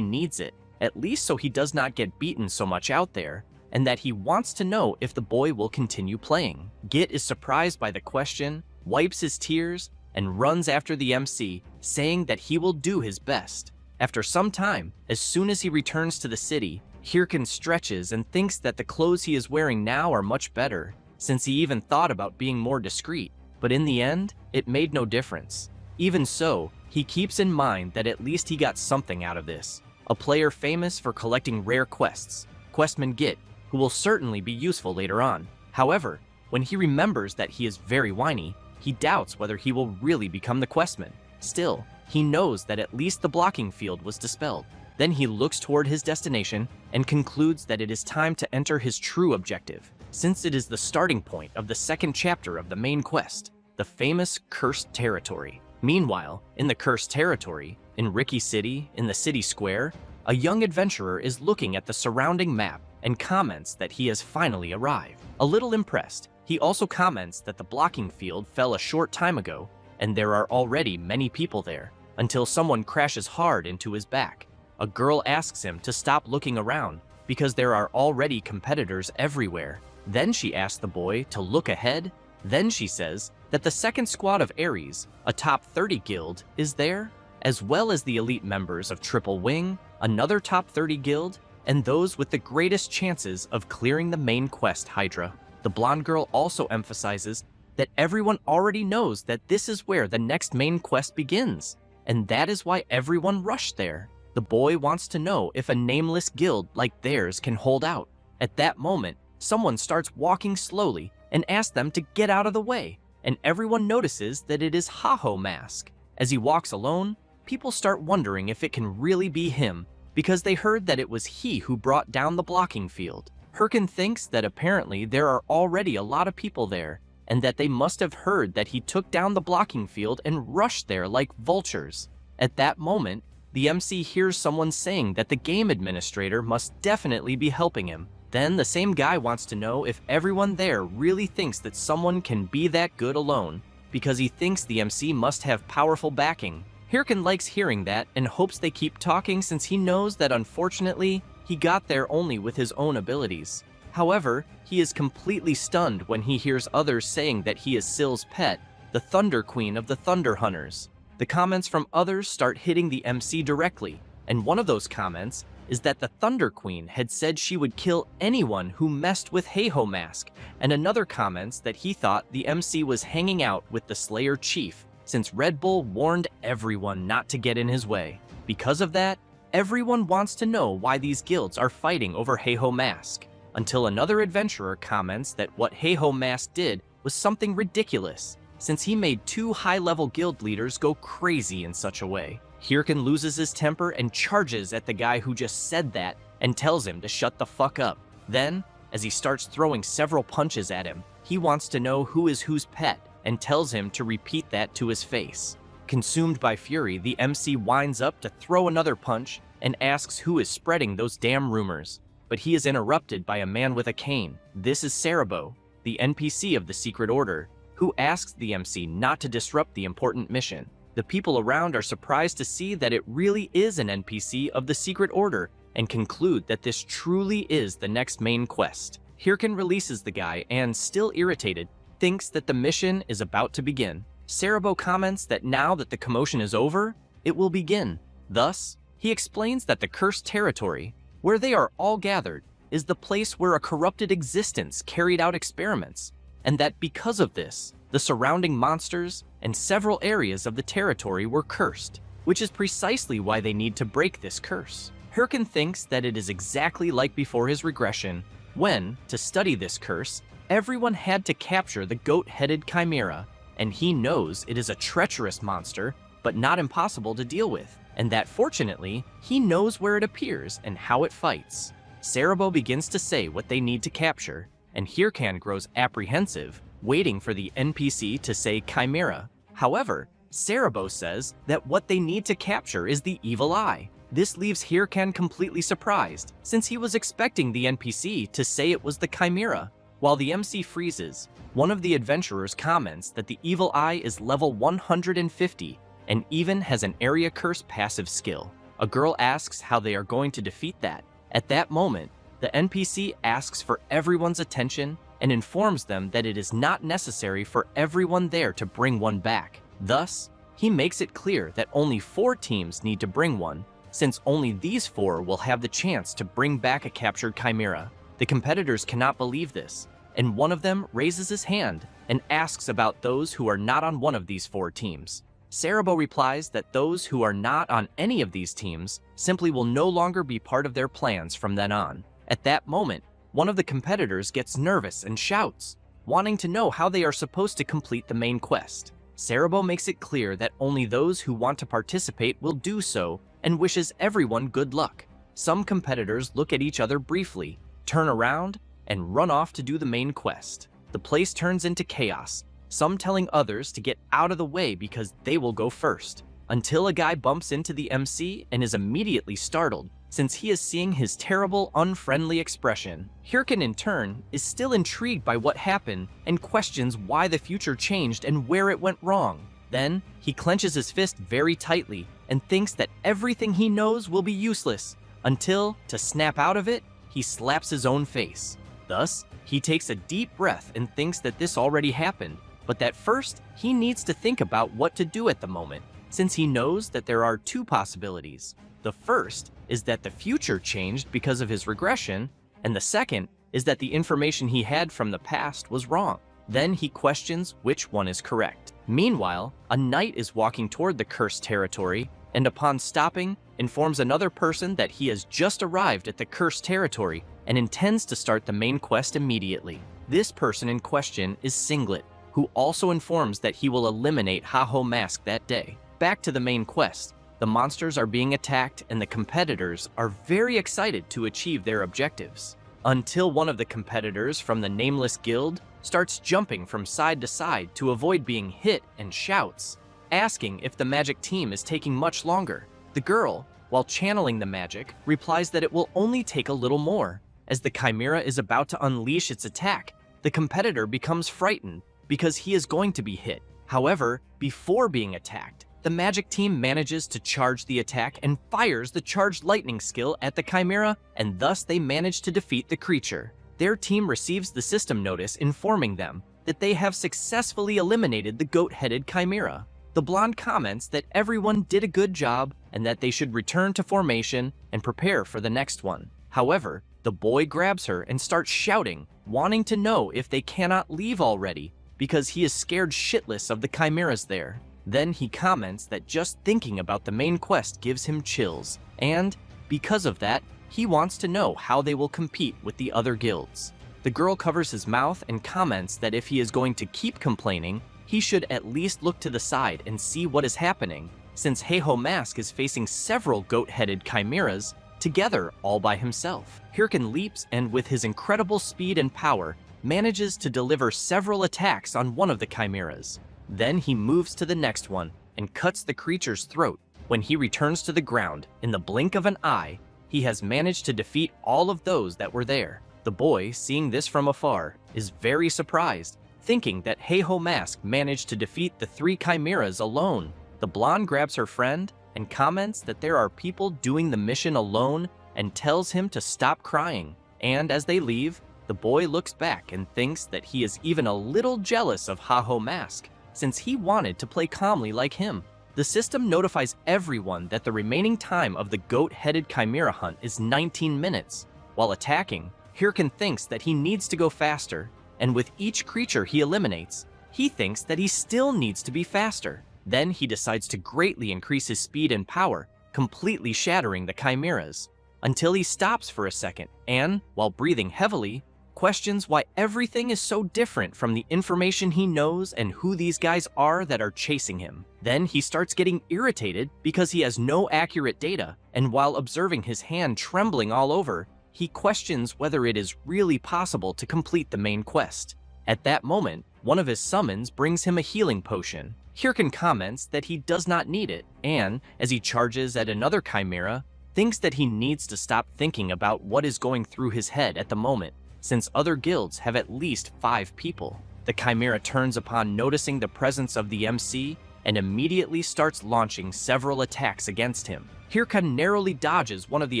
needs it, at least so he does not get beaten so much out there, and that he wants to know if the boy will continue playing. Git is surprised by the question, wipes his tears, and runs after the MC, saying that he will do his best. After some time, as soon as he returns to the city, Hirkin stretches and thinks that the clothes he is wearing now are much better, since he even thought about being more discreet. But in the end, it made no difference. Even so, he keeps in mind that at least he got something out of this. A player famous for collecting rare quests, Questman Git, who will certainly be useful later on. However, when he remembers that he is very whiny, he doubts whether he will really become the Questman. Still, he knows that at least the blocking field was dispelled. Then he looks toward his destination and concludes that it is time to enter his true objective, since it is the starting point of the second chapter of the main quest, the famous Cursed Territory. Meanwhile, in the Cursed Territory, in Ricky City, in the city square, a young adventurer is looking at the surrounding map and comments that he has finally arrived. A little impressed, he also comments that the blocking field fell a short time ago, and there are already many people there, until someone crashes hard into his back. A girl asks him to stop looking around because there are already competitors everywhere. Then she asks the boy to look ahead. Then she says that the second squad of Ares, a top 30 guild, is there, as well as the elite members of Triple Wing, another top 30 guild, and those with the greatest chances of clearing the main quest Hydra. The blonde girl also emphasizes that everyone already knows that this is where the next main quest begins, and that is why everyone rushed there. The boy wants to know if a nameless guild like theirs can hold out. At that moment, someone starts walking slowly and asks them to get out of the way, and everyone notices that it is Haho Mask. As he walks alone, people start wondering if it can really be him, because they heard that it was he who brought down the blocking field. Hirkin thinks that apparently there are already a lot of people there, and that they must have heard that he took down the blocking field and rushed there like vultures. At that moment, the MC hears someone saying that the game administrator must definitely be helping him. Then the same guy wants to know if everyone there really thinks that someone can be that good alone, because he thinks the MC must have powerful backing. Hirkin likes hearing that and hopes they keep talking, since he knows that unfortunately, he got there only with his own abilities. However, he is completely stunned when he hears others saying that he is Sill's pet, the Thunder Queen of the Thunder Hunters. The comments from others start hitting the MC directly, and one of those comments is that the Thunder Queen had said she would kill anyone who messed with Haho Mask, and another comments that he thought the MC was hanging out with the Slayer Chief, since Red Bull warned everyone not to get in his way. Because of that, everyone wants to know why these guilds are fighting over Haho Mask, until another adventurer comments that what Haho Mask did was something ridiculous, since he made 2 high-level guild leaders go crazy in such a way. Hirkin loses his temper and charges at the guy who just said that and tells him to shut the fuck up. Then, as he starts throwing several punches at him, he wants to know who is whose pet and tells him to repeat that to his face. Consumed by fury, the MC winds up to throw another punch and asks who is spreading those damn rumors. But he is interrupted by a man with a cane. This is Cerebro, the NPC of the Secret Order, who asks the MC not to disrupt the important mission. The people around are surprised to see that it really is an NPC of the Secret Order and conclude that this truly is the next main quest. Hirkin releases the guy and, still irritated, thinks that the mission is about to begin. Cerebro comments that now that the commotion is over, it will begin. Thus, he explains that the cursed territory, where they are all gathered, is the place where a corrupted existence carried out experiments, and that because of this, the surrounding monsters and several areas of the territory were cursed, which is precisely why they need to break this curse. Hirkin thinks that it is exactly like before his regression, when, to study this curse, everyone had to capture the goat-headed chimera, and he knows it is a treacherous monster, but not impossible to deal with, and that fortunately, he knows where it appears and how it fights. Cerebro begins to say what they need to capture, and Hirkin grows apprehensive, waiting for the NPC to say chimera. However, Cerebro says that what they need to capture is the evil eye. This leaves Hirkin completely surprised, since he was expecting the NPC to say it was the chimera. While the MC freezes, one of the adventurers comments that the evil eye is level 150 and even has an area curse passive skill. A girl asks how they are going to defeat that. At that moment, the NPC asks for everyone's attention and informs them that it is not necessary for everyone there to bring one back. Thus, he makes it clear that only 4 teams need to bring one, since only these 4 will have the chance to bring back a captured chimera. The competitors cannot believe this, and one of them raises his hand and asks about those who are not on one of these 4 teams. Cerebro replies that those who are not on any of these teams simply will no longer be part of their plans from then on. At that moment, one of the competitors gets nervous and shouts, wanting to know how they are supposed to complete the main quest. Cerebro makes it clear that only those who want to participate will do so and wishes everyone good luck. Some competitors look at each other briefly, turn around, and run off to do the main quest. The place turns into chaos, some telling others to get out of the way because they will go first, until a guy bumps into the MC and is immediately startled, since he is seeing his terrible, unfriendly expression. Hirkin, in turn, is still intrigued by what happened and questions why the future changed and where it went wrong. Then, he clenches his fist very tightly and thinks that everything he knows will be useless, until, to snap out of it, he slaps his own face. Thus, he takes a deep breath and thinks that this already happened, but that first, he needs to think about what to do at the moment, since he knows that there are two possibilities. The first is that the future changed because of his regression, and the second is that the information he had from the past was wrong. Then he questions which one is correct. Meanwhile, a knight is walking toward the cursed territory, and upon stopping, informs another person that he has just arrived at the cursed territory and intends to start the main quest immediately. This person in question is Singlet, who also informs that he will eliminate Ha-Ho Mask that day. Back to the main quest. The monsters are being attacked and the competitors are very excited to achieve their objectives. Until one of the competitors from the Nameless Guild starts jumping from side to side to avoid being hit and shouts, asking if the magic team is taking much longer. The girl, while channeling the magic, replies that it will only take a little more. As the chimera is about to unleash its attack, the competitor becomes frightened because he is going to be hit. However, before being attacked, the magic team manages to charge the attack and fires the charged lightning skill at the chimera, and thus they manage to defeat the creature. Their team receives the system notice informing them that they have successfully eliminated the goat-headed chimera. The blonde comments that everyone did a good job and that they should return to formation and prepare for the next one. However, the boy grabs her and starts shouting, wanting to know if they cannot leave already because he is scared shitless of the chimeras there. Then he comments that just thinking about the main quest gives him chills, and because of that, he wants to know how they will compete with the other guilds. The girl covers his mouth and comments that if he is going to keep complaining, he should at least look to the side and see what is happening, since Ha-Ho Mask is facing several goat-headed chimeras together all by himself. Hirkin leaps and with his incredible speed and power, manages to deliver several attacks on one of the chimeras. Then he moves to the next one and cuts the creature's throat. When he returns to the ground, in the blink of an eye, he has managed to defeat all of those that were there. The boy, seeing this from afar, is very surprised, thinking that Ha-Ho Mask managed to defeat the 3 chimeras alone. The blonde grabs her friend and comments that there are people doing the mission alone and tells him to stop crying. And as they leave, the boy looks back and thinks that he is even a little jealous of Ha-Ho Mask, since he wanted to play calmly like him. The system notifies everyone that the remaining time of the goat-headed chimera hunt is 19 minutes. While attacking, Hirkin thinks that he needs to go faster, and with each creature he eliminates, he thinks that he still needs to be faster. Then he decides to greatly increase his speed and power, completely shattering the chimeras, until he stops for a second and, while breathing heavily, questions why everything is so different from the information he knows and who these guys are that are chasing him. Then he starts getting irritated because he has no accurate data, and while observing his hand trembling all over, he questions whether it is really possible to complete the main quest. At that moment, one of his summons brings him a healing potion. Hirkin comments that he does not need it, and, as he charges at another chimera, thinks that he needs to stop thinking about what is going through his head at the moment, since other guilds have at least 5 people. The chimera turns upon noticing the presence of the MC and immediately starts launching several attacks against him. Hirkin narrowly dodges one of the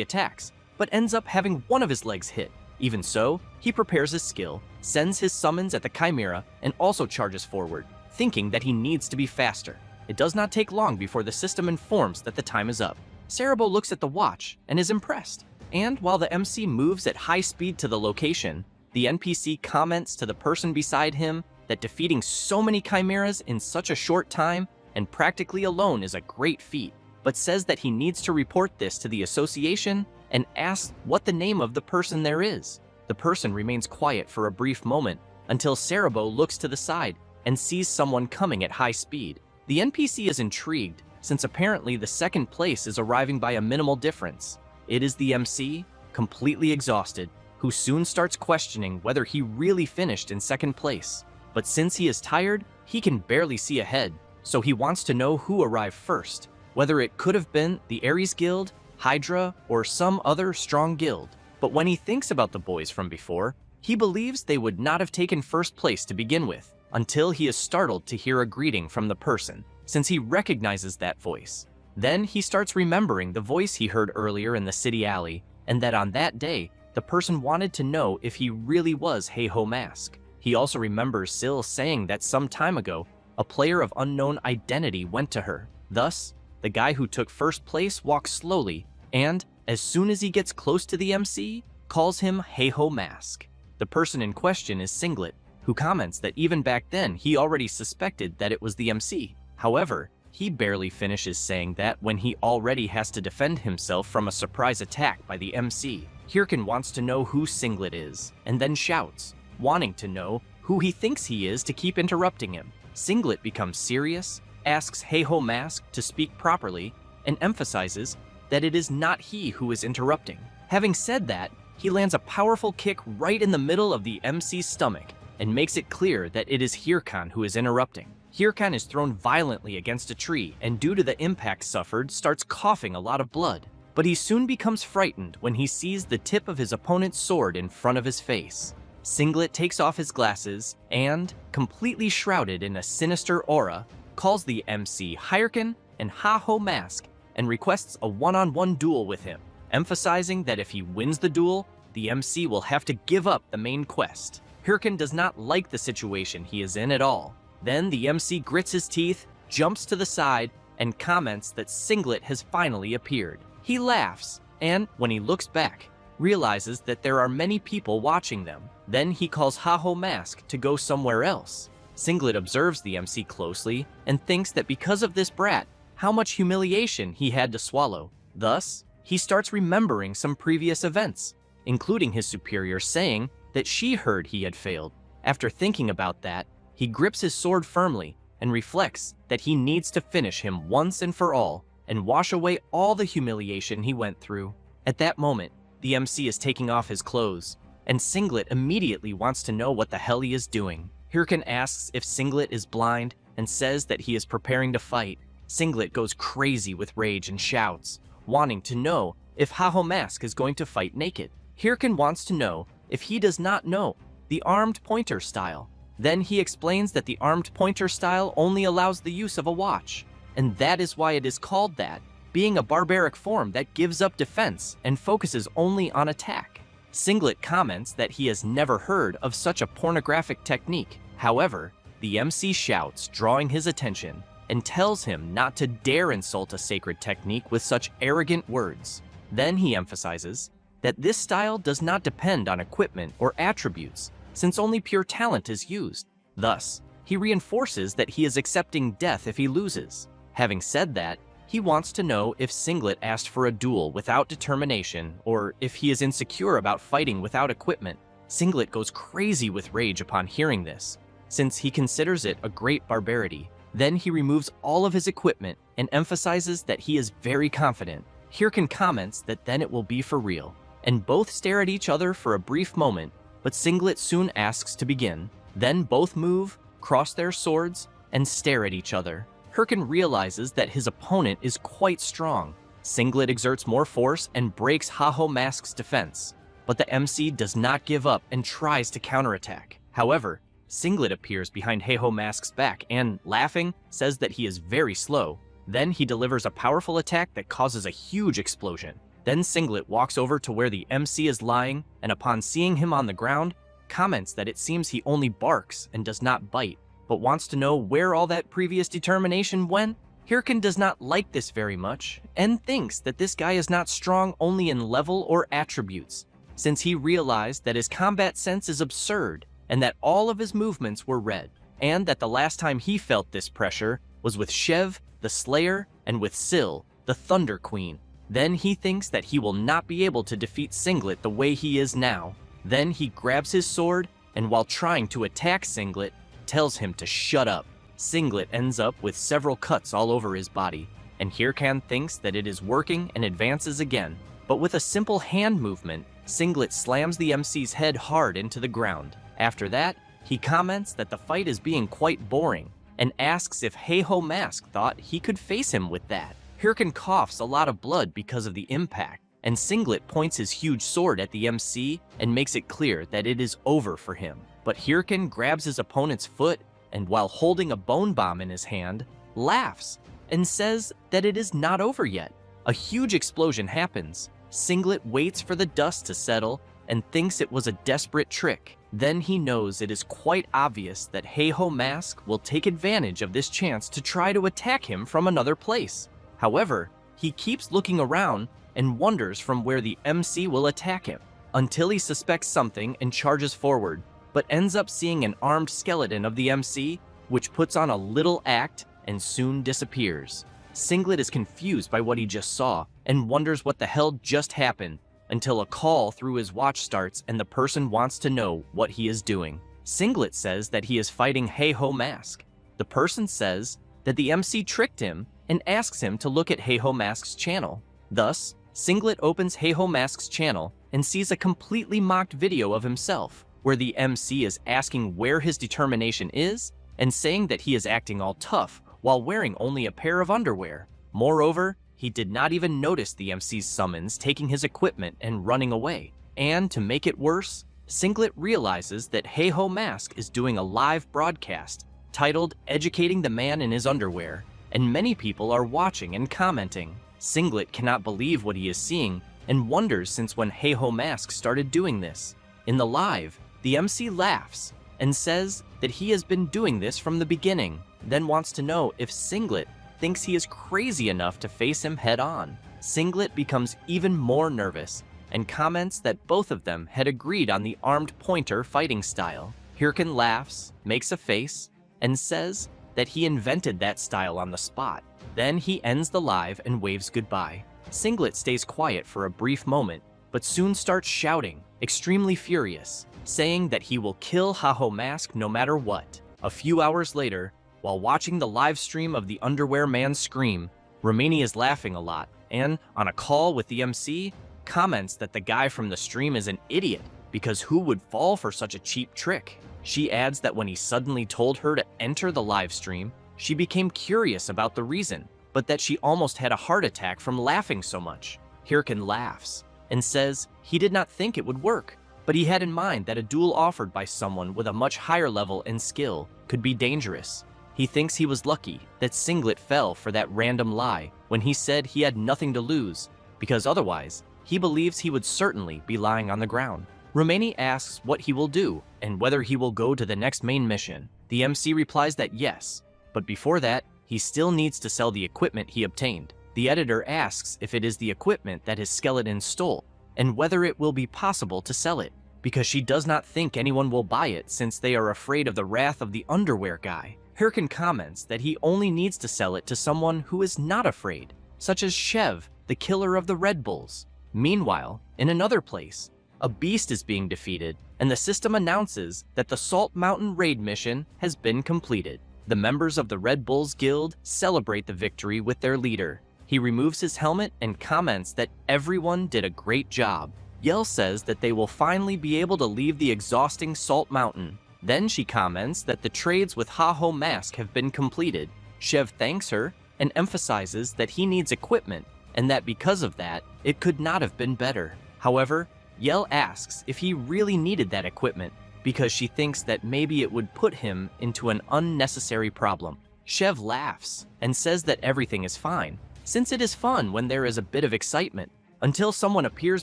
attacks, but ends up having one of his legs hit. Even so, he prepares his skill, sends his summons at the chimera, and also charges forward, thinking that he needs to be faster. It does not take long before the system informs that the time is up. Cerebro looks at the watch and is impressed. And while the MC moves at high speed to the location, the NPC comments to the person beside him that defeating so many chimeras in such a short time and practically alone is a great feat, but says that he needs to report this to the association and asks what the name of the person there is. The person remains quiet for a brief moment until Cerebro looks to the side and sees someone coming at high speed. The NPC is intrigued, since apparently the second place is arriving by a minimal difference. It is the MC, completely exhausted, who soon starts questioning whether he really finished in second place. But since he is tired, he can barely see ahead, so he wants to know who arrived first, whether it could have been the Ares Guild, Hydra, or some other strong guild. But when he thinks about the boys from before, he believes they would not have taken first place to begin with, until he is startled to hear a greeting from the person, since he recognizes that voice. Then he starts remembering the voice he heard earlier in the city alley, and that on that day, the person wanted to know if he really was Ha-Ho Mask. He also remembers Syl saying that some time ago, a player of unknown identity went to her. Thus, the guy who took first place walks slowly, and as soon as he gets close to the MC, calls him Hey-Ho Mask. The person in question is Singlet, who comments that even back then he already suspected that it was the MC. However, he barely finishes saying that when he already has to defend himself from a surprise attack by the MC. Hirkin wants to know who Singlet is, and then shouts, wanting to know who he thinks he is to keep interrupting him. Singlet becomes serious, asks Hey-Ho Mask to speak properly, and emphasizes that it is not he who is interrupting. Having said that, he lands a powerful kick right in the middle of the MC's stomach and makes it clear that it is Hirkan who is interrupting. Hirkan is thrown violently against a tree and due to the impact suffered starts coughing a lot of blood. But he soon becomes frightened when he sees the tip of his opponent's sword in front of his face. Singlet takes off his glasses and, completely shrouded in a sinister aura, calls the MC Hirkan and Ha-Ho Mask and requests a one-on-one duel with him, emphasizing that if he wins the duel, the MC will have to give up the main quest. Hirkan does not like the situation he is in at all. Then the MC grits his teeth, jumps to the side, and comments that Singlet has finally appeared. He laughs, and when he looks back, realizes that there are many people watching them. Then he calls Ha-Ho Mask to go somewhere else. Singlet observes the MC closely and thinks that because of this brat, how much humiliation he had to swallow. Thus, he starts remembering some previous events, including his superior saying that she heard he had failed. After thinking about that, he grips his sword firmly and reflects that he needs to finish him once and for all and wash away all the humiliation he went through. At that moment, the MC is taking off his clothes, and Singlet immediately wants to know what the hell he is doing. Hirkan asks if Singlet is blind and says that he is preparing to fight. Singlet goes crazy with rage and shouts, wanting to know if Ha-Ho Mask is going to fight naked. Hirkan wants to know if he does not know the armed pointer style. Then he explains that the armed pointer style only allows the use of a watch, and that is why it is called that, being a barbaric form that gives up defense and focuses only on attack. Singlet comments that he has never heard of such a pornographic technique. However, the MC shouts, drawing his attention, and tells him not to dare insult a sacred technique with such arrogant words. Then he emphasizes that this style does not depend on equipment or attributes, since only pure talent is used. Thus, he reinforces that he is accepting death if he loses. Having said that, he wants to know if Singlet asked for a duel without determination or if he is insecure about fighting without equipment. Singlet goes crazy with rage upon hearing this, since he considers it a great barbarity. Then he removes all of his equipment and emphasizes that he is very confident. Hirkan comments that then it will be for real, and both stare at each other for a brief moment, but Singlet soon asks to begin. Then both move, cross their swords, and stare at each other. Hirkan realizes that his opponent is quite strong. Singlet exerts more force and breaks Ha-Ho Mask's defense, but the MC does not give up and tries to counterattack. However, Singlet appears behind Hey-Ho Mask's back and, laughing, says that he is very slow. Then he delivers a powerful attack that causes a huge explosion. Then Singlet walks over to where the MC is lying, and upon seeing him on the ground, comments that it seems he only barks and does not bite, but wants to know where all that previous determination went. Hirkan does not like this very much, and thinks that this guy is not strong only in level or attributes, since he realized that his combat sense is absurd, and that all of his movements were read, and that the last time he felt this pressure was with Shev, the Slayer, and with Syl, the Thunder Queen. Then he thinks that he will not be able to defeat Singlet the way he is now. Then he grabs his sword, and while trying to attack Singlet, tells him to shut up. Singlet ends up with several cuts all over his body, and Hirkan thinks that it is working and advances again. But with a simple hand movement, Singlet slams the MC's head hard into the ground. After that, he comments that the fight is being quite boring, and asks if Hey-Ho Mask thought he could face him with that. Hirkan coughs a lot of blood because of the impact, and Singlet points his huge sword at the MC and makes it clear that it is over for him. But Hirkan grabs his opponent's foot and, while holding a bone bomb in his hand, laughs and says that it is not over yet. A huge explosion happens. Singlet waits for the dust to settle and thinks it was a desperate trick. Then he knows it is quite obvious that Heiho Mask will take advantage of this chance to try to attack him from another place. However, he keeps looking around and wonders from where the MC will attack him, until he suspects something and charges forward, but ends up seeing an armed skeleton of the MC, which puts on a little act and soon disappears. Singlet is confused by what he just saw and wonders what the hell just happened, until a call through his watch starts and the person wants to know what he is doing. Singlet says that he is fighting Heiho Mask. The person says that the MC tricked him and asks him to look at Heiho Mask's channel. Thus, Singlet opens Heiho Mask's channel and sees a completely mocked video of himself, where the MC is asking where his determination is and saying that he is acting all tough while wearing only a pair of underwear. Moreover, he did not even notice the MC's summons taking his equipment and running away. And to make it worse, Singlet realizes that Heiho Mask is doing a live broadcast titled "Educating the Man in His Underwear," and many people are watching and commenting. Singlet cannot believe what he is seeing and wonders since when Heiho Mask started doing this. In the live, the MC laughs and says that he has been doing this from the beginning, then wants to know if Singlet thinks he is crazy enough to face him head on. Singlet becomes even more nervous and comments that both of them had agreed on the armed pointer fighting style. Hirkin laughs, makes a face, and says that he invented that style on the spot. Then he ends the live and waves goodbye. Singlet stays quiet for a brief moment, but soon starts shouting, extremely furious, saying that he will kill Heiho Mask no matter what. A few hours later, while watching the live stream of the Underwear Man scream, Romani is laughing a lot and, on a call with the MC, comments that the guy from the stream is an idiot because who would fall for such a cheap trick? She adds that when he suddenly told her to enter the live stream, she became curious about the reason, but that she almost had a heart attack from laughing so much. Hirkin laughs and says he did not think it would work, but he had in mind that a duel offered by someone with a much higher level and skill could be dangerous. He thinks he was lucky that Singlet fell for that random lie when he said he had nothing to lose, because otherwise, he believes he would certainly be lying on the ground. Romani asks what he will do and whether he will go to the next main mission. The MC replies that yes, but before that, he still needs to sell the equipment he obtained. The editor asks if it is the equipment that his skeleton stole and whether it will be possible to sell it, because she does not think anyone will buy it since they are afraid of the wrath of the underwear guy. Hirkin comments that he only needs to sell it to someone who is not afraid, such as Shev, the killer of the Red Bulls. Meanwhile, in another place, a beast is being defeated, and the system announces that the Salt Mountain raid mission has been completed. The members of the Red Bulls Guild celebrate the victory with their leader. He removes his helmet and comments that everyone did a great job. Yell says that they will finally be able to leave the exhausting Salt Mountain. Then she comments that the trades with Heiho Mask have been completed. Shev thanks her and emphasizes that he needs equipment and that because of that, it could not have been better. However, Yell asks if he really needed that equipment because she thinks that maybe it would put him into an unnecessary problem. Shev laughs and says that everything is fine, since it is fun when there is a bit of excitement, until someone appears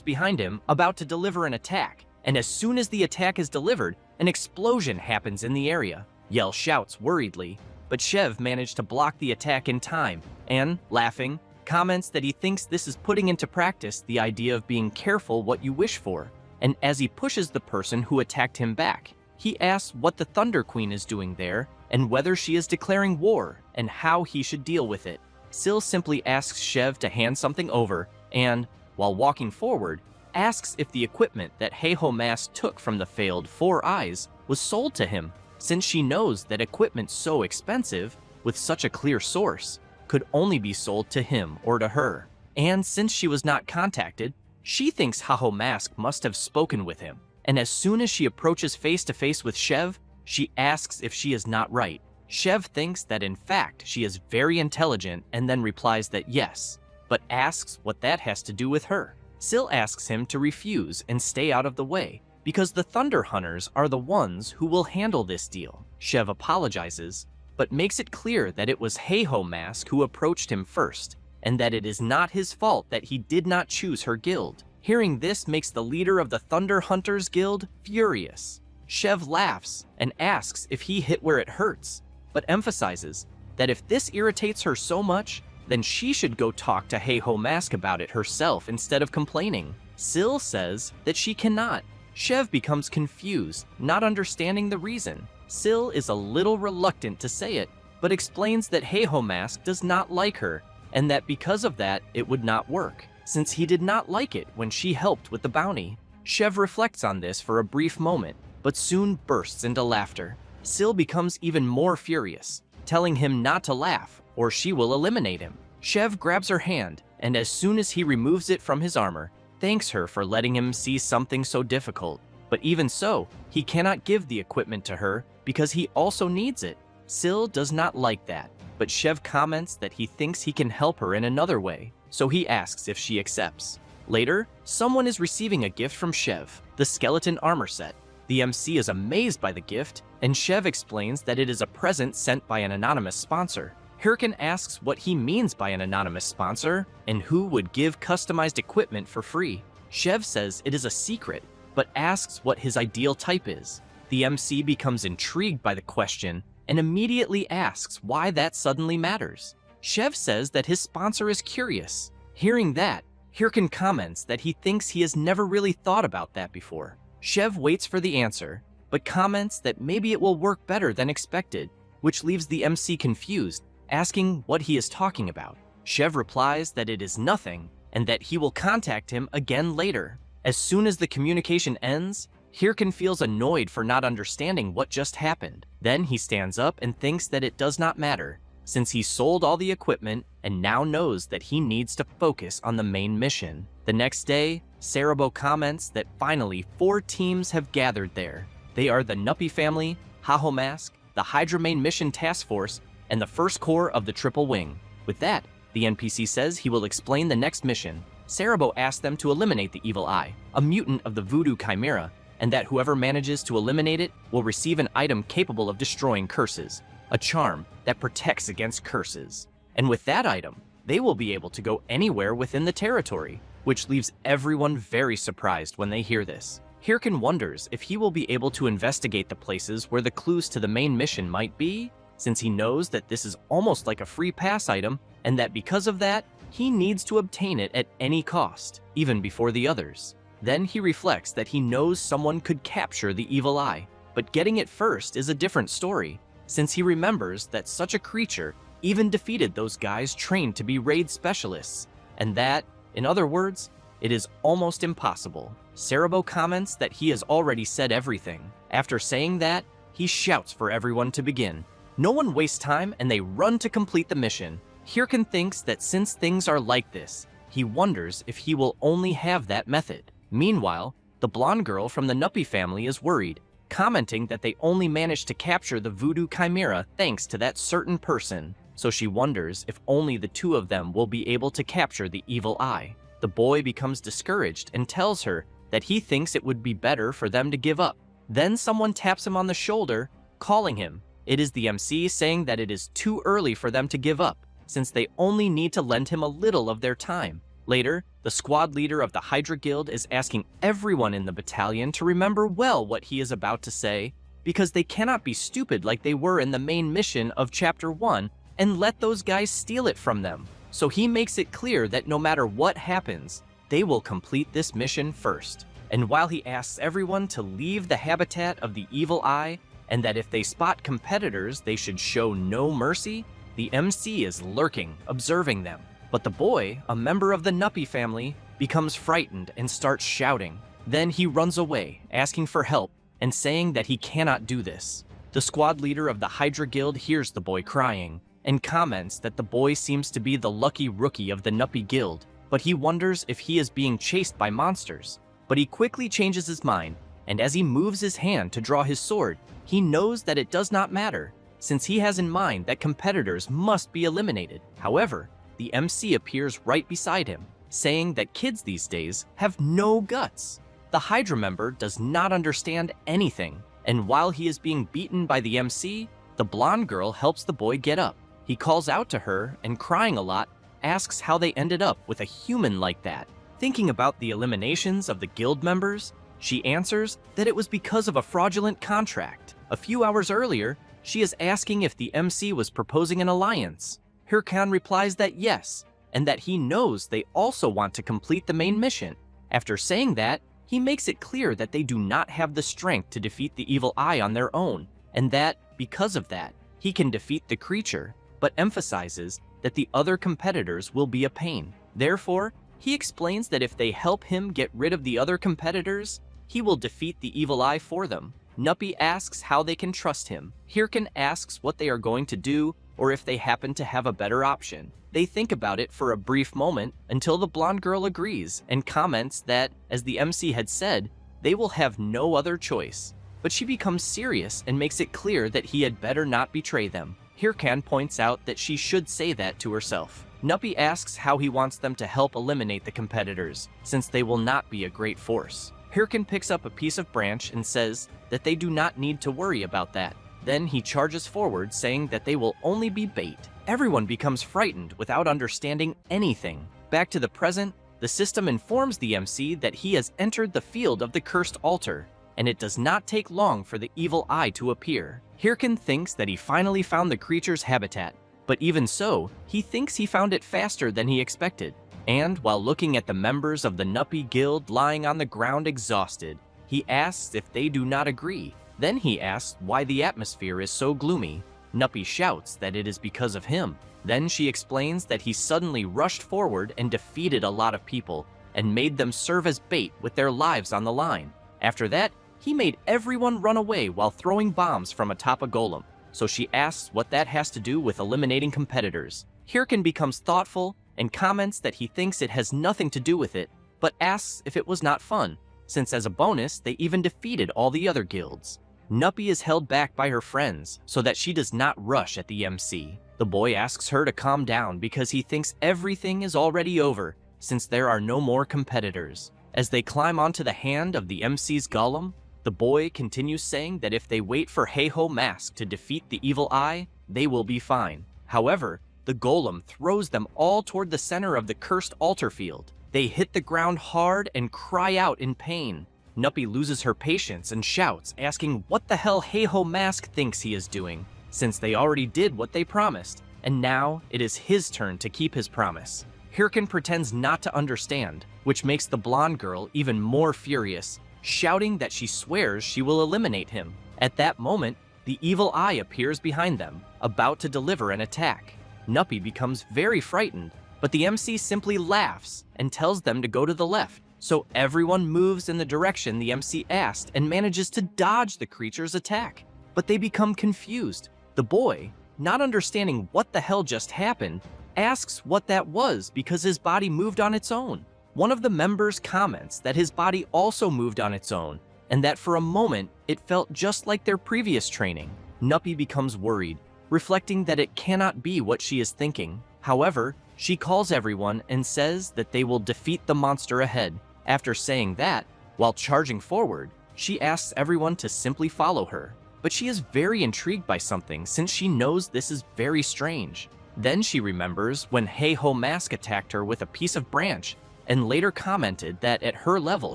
behind him about to deliver an attack, and as soon as the attack is delivered, an explosion happens in the area. Yell shouts worriedly, but Shev managed to block the attack in time and, laughing, comments that he thinks this is putting into practice the idea of being careful what you wish for. And as he pushes the person who attacked him back, he asks what the Thunder Queen is doing there and whether she is declaring war and how he should deal with it. Sil simply asks Shev to hand something over and, while walking forward, asks if the equipment that Heiho Mask took from the failed Four Eyes was sold to him, since she knows that equipment so expensive, with such a clear source, could only be sold to him or to her. And since she was not contacted, she thinks Heiho Mask must have spoken with him, and as soon as she approaches face to face with Shev, she asks if she is not right. Shev thinks that in fact she is very intelligent and then replies that yes, but asks what that has to do with her. Sil asks him to refuse and stay out of the way, because the Thunder Hunters are the ones who will handle this deal. Shev apologizes, but makes it clear that it was Heiho Mask who approached him first, and that it is not his fault that he did not choose her guild. Hearing this makes the leader of the Thunder Hunters Guild furious. Chev laughs and asks if he hit where it hurts, but emphasizes that if this irritates her so much, then she should go talk to Heiho Mask about it herself instead of complaining. Sil says that she cannot. Chev becomes confused, not understanding the reason. Sil is a little reluctant to say it, but explains that Heiho Mask does not like her, and that because of that, it would not work, since he did not like it when she helped with the bounty. Chev reflects on this for a brief moment, but soon bursts into laughter. Sil becomes even more furious, telling him not to laugh, or she will eliminate him. Chev grabs her hand, and as soon as he removes it from his armor, thanks her for letting him see something so difficult. But even so, he cannot give the equipment to her because he also needs it. Sil does not like that, but Chev comments that he thinks he can help her in another way, so he asks if she accepts. Later, someone is receiving a gift from Chev, the skeleton armor set. The MC is amazed by the gift, and Chev explains that it is a present sent by an anonymous sponsor. Hirkin asks what he means by an anonymous sponsor, and who would give customized equipment for free. Chev says it is a secret, but asks what his ideal type is. The MC becomes intrigued by the question, and immediately asks why that suddenly matters. Chev says that his sponsor is curious. Hearing that, Hirkin comments that he thinks he has never really thought about that before. Chev waits for the answer, but comments that maybe it will work better than expected, which leaves the MC confused, asking what he is talking about. Chev replies that it is nothing, and that he will contact him again later. As soon as the communication ends, Hirkin feels annoyed for not understanding what just happened. Then he stands up and thinks that it does not matter, since he sold all the equipment and now knows that he needs to focus on the main mission. The next day, Cerebro comments that finally 4 teams have gathered there. They are the Nuppy family, Heiho Mask, the Hydra Main Mission Task Force, and the First Corps of the Triple Wing. With that, the NPC says he will explain the next mission. Cerebro asks them to eliminate the Evil Eye, a mutant of the Voodoo Chimera, and that whoever manages to eliminate it will receive an item capable of destroying curses, a charm that protects against curses. And with that item, they will be able to go anywhere within the territory, which leaves everyone very surprised when they hear this. Hirkin wonders if he will be able to investigate the places where the clues to the main mission might be, since he knows that this is almost like a free pass item, and that because of that, he needs to obtain it at any cost, even before the others. Then he reflects that he knows someone could capture the Evil Eye, but getting it first is a different story, since he remembers that such a creature even defeated those guys trained to be raid specialists, and that, in other words, it is almost impossible. Cerebro comments that he has already said everything. After saying that, he shouts for everyone to begin. No one wastes time and they run to complete the mission. Hirkin thinks that since things are like this, he wonders if he will only have that method. Meanwhile, the blonde girl from the Nuppy family is worried, commenting that they only managed to capture the Voodoo Chimera thanks to that certain person, so she wonders if only the 2 of them will be able to capture the Evil Eye. The boy becomes discouraged and tells her that he thinks it would be better for them to give up. Then someone taps him on the shoulder, calling him. It is the MC saying that it is too early for them to give up, since they only need to lend him a little of their time. Later, the squad leader of the Hydra Guild is asking everyone in the battalion to remember well what he is about to say, because they cannot be stupid like they were in the main mission of Chapter 1 and let those guys steal it from them. So he makes it clear that no matter what happens, they will complete this mission first. And while he asks everyone to leave the habitat of the Evil Eye, and that if they spot competitors, they should show no mercy, the MC is lurking, observing them. But the boy, a member of the Nuppy family, becomes frightened and starts shouting. Then he runs away, asking for help, and saying that he cannot do this. The squad leader of the Hydra Guild hears the boy crying, and comments that the boy seems to be the lucky rookie of the Nuppy Guild, but he wonders if he is being chased by monsters. But he quickly changes his mind, and as he moves his hand to draw his sword, he knows that it does not matter, since he has in mind that competitors must be eliminated. However, the MC appears right beside him, saying that kids these days have no guts. The Hydra member does not understand anything, and while he is being beaten by the MC, the blonde girl helps the boy get up. He calls out to her and, crying a lot, asks how they ended up with a human like that. Thinking about the eliminations of the guild members, She answers that it was because of a fraudulent contract. A few hours earlier, she is asking if the MC was proposing an alliance. Hirkan replies that yes, and that he knows they also want to complete the main mission. After saying that, he makes it clear that they do not have the strength to defeat the evil eye on their own, and that, because of that, he can defeat the creature, but emphasizes that the other competitors will be a pain. Therefore, he explains that if they help him get rid of the other competitors, he will defeat the evil eye for them. Nuppy asks how they can trust him. Hirkan asks what they are going to do, or if they happen to have a better option. They think about it for a brief moment until the blonde girl agrees and comments that, as the MC had said, they will have no other choice. But she becomes serious and makes it clear that he had better not betray them. Hirkan points out that she should say that to herself. Nuppy asks how he wants them to help eliminate the competitors, since they will not be a great force. Hirkan picks up a piece of branch and says that they do not need to worry about that. Then he charges forward, saying that they will only be bait. Everyone becomes frightened without understanding anything. Back to the present, the system informs the MC that he has entered the field of the cursed altar, and it does not take long for the evil eye to appear. Hirkan thinks that he finally found the creature's habitat, but even so, he thinks he found it faster than he expected. And while looking at the members of the Nuppy Guild lying on the ground exhausted, he asks if they do not agree. Then he asks why the atmosphere is so gloomy. Nuppy shouts that it is because of him. Then she explains that he suddenly rushed forward and defeated a lot of people and made them serve as bait with their lives on the line. After that, he made everyone run away while throwing bombs from atop a golem. So she asks what that has to do with eliminating competitors. Hirkan becomes thoughtful and comments that he thinks it has nothing to do with it, but asks if it was not fun, since as a bonus, they even defeated all the other guilds. Nuppy is held back by her friends so that she does not rush at the MC. The boy asks her to calm down because he thinks everything is already over since there are no more competitors. As they climb onto the hand of the MC's golem, the boy continues saying that if they wait for Heiho Mask to defeat the evil eye, they will be fine. However, the golem throws them all toward the center of the cursed altar field. They hit the ground hard and cry out in pain. Nuppy loses her patience and shouts, asking what the hell Heiho Mask thinks he is doing, since they already did what they promised, and now it is his turn to keep his promise. Hirkan pretends not to understand, which makes the blonde girl even more furious, shouting that she swears she will eliminate him. At that moment, the evil eye appears behind them, about to deliver an attack. Nuppy becomes very frightened, but the MC simply laughs and tells them to go to the left. So everyone moves in the direction the MC asked and manages to dodge the creature's attack. But they become confused. The boy, not understanding what the hell just happened, asks what that was because his body moved on its own. One of the members comments that his body also moved on its own, and that for a moment it felt just like their previous training. Nuppy becomes worried, reflecting that it cannot be what she is thinking. However, she calls everyone and says that they will defeat the monster ahead. After saying that, while charging forward, she asks everyone to simply follow her. But she is very intrigued by something since she knows this is very strange. Then she remembers when Heiho Mask attacked her with a piece of branch and later commented that at her level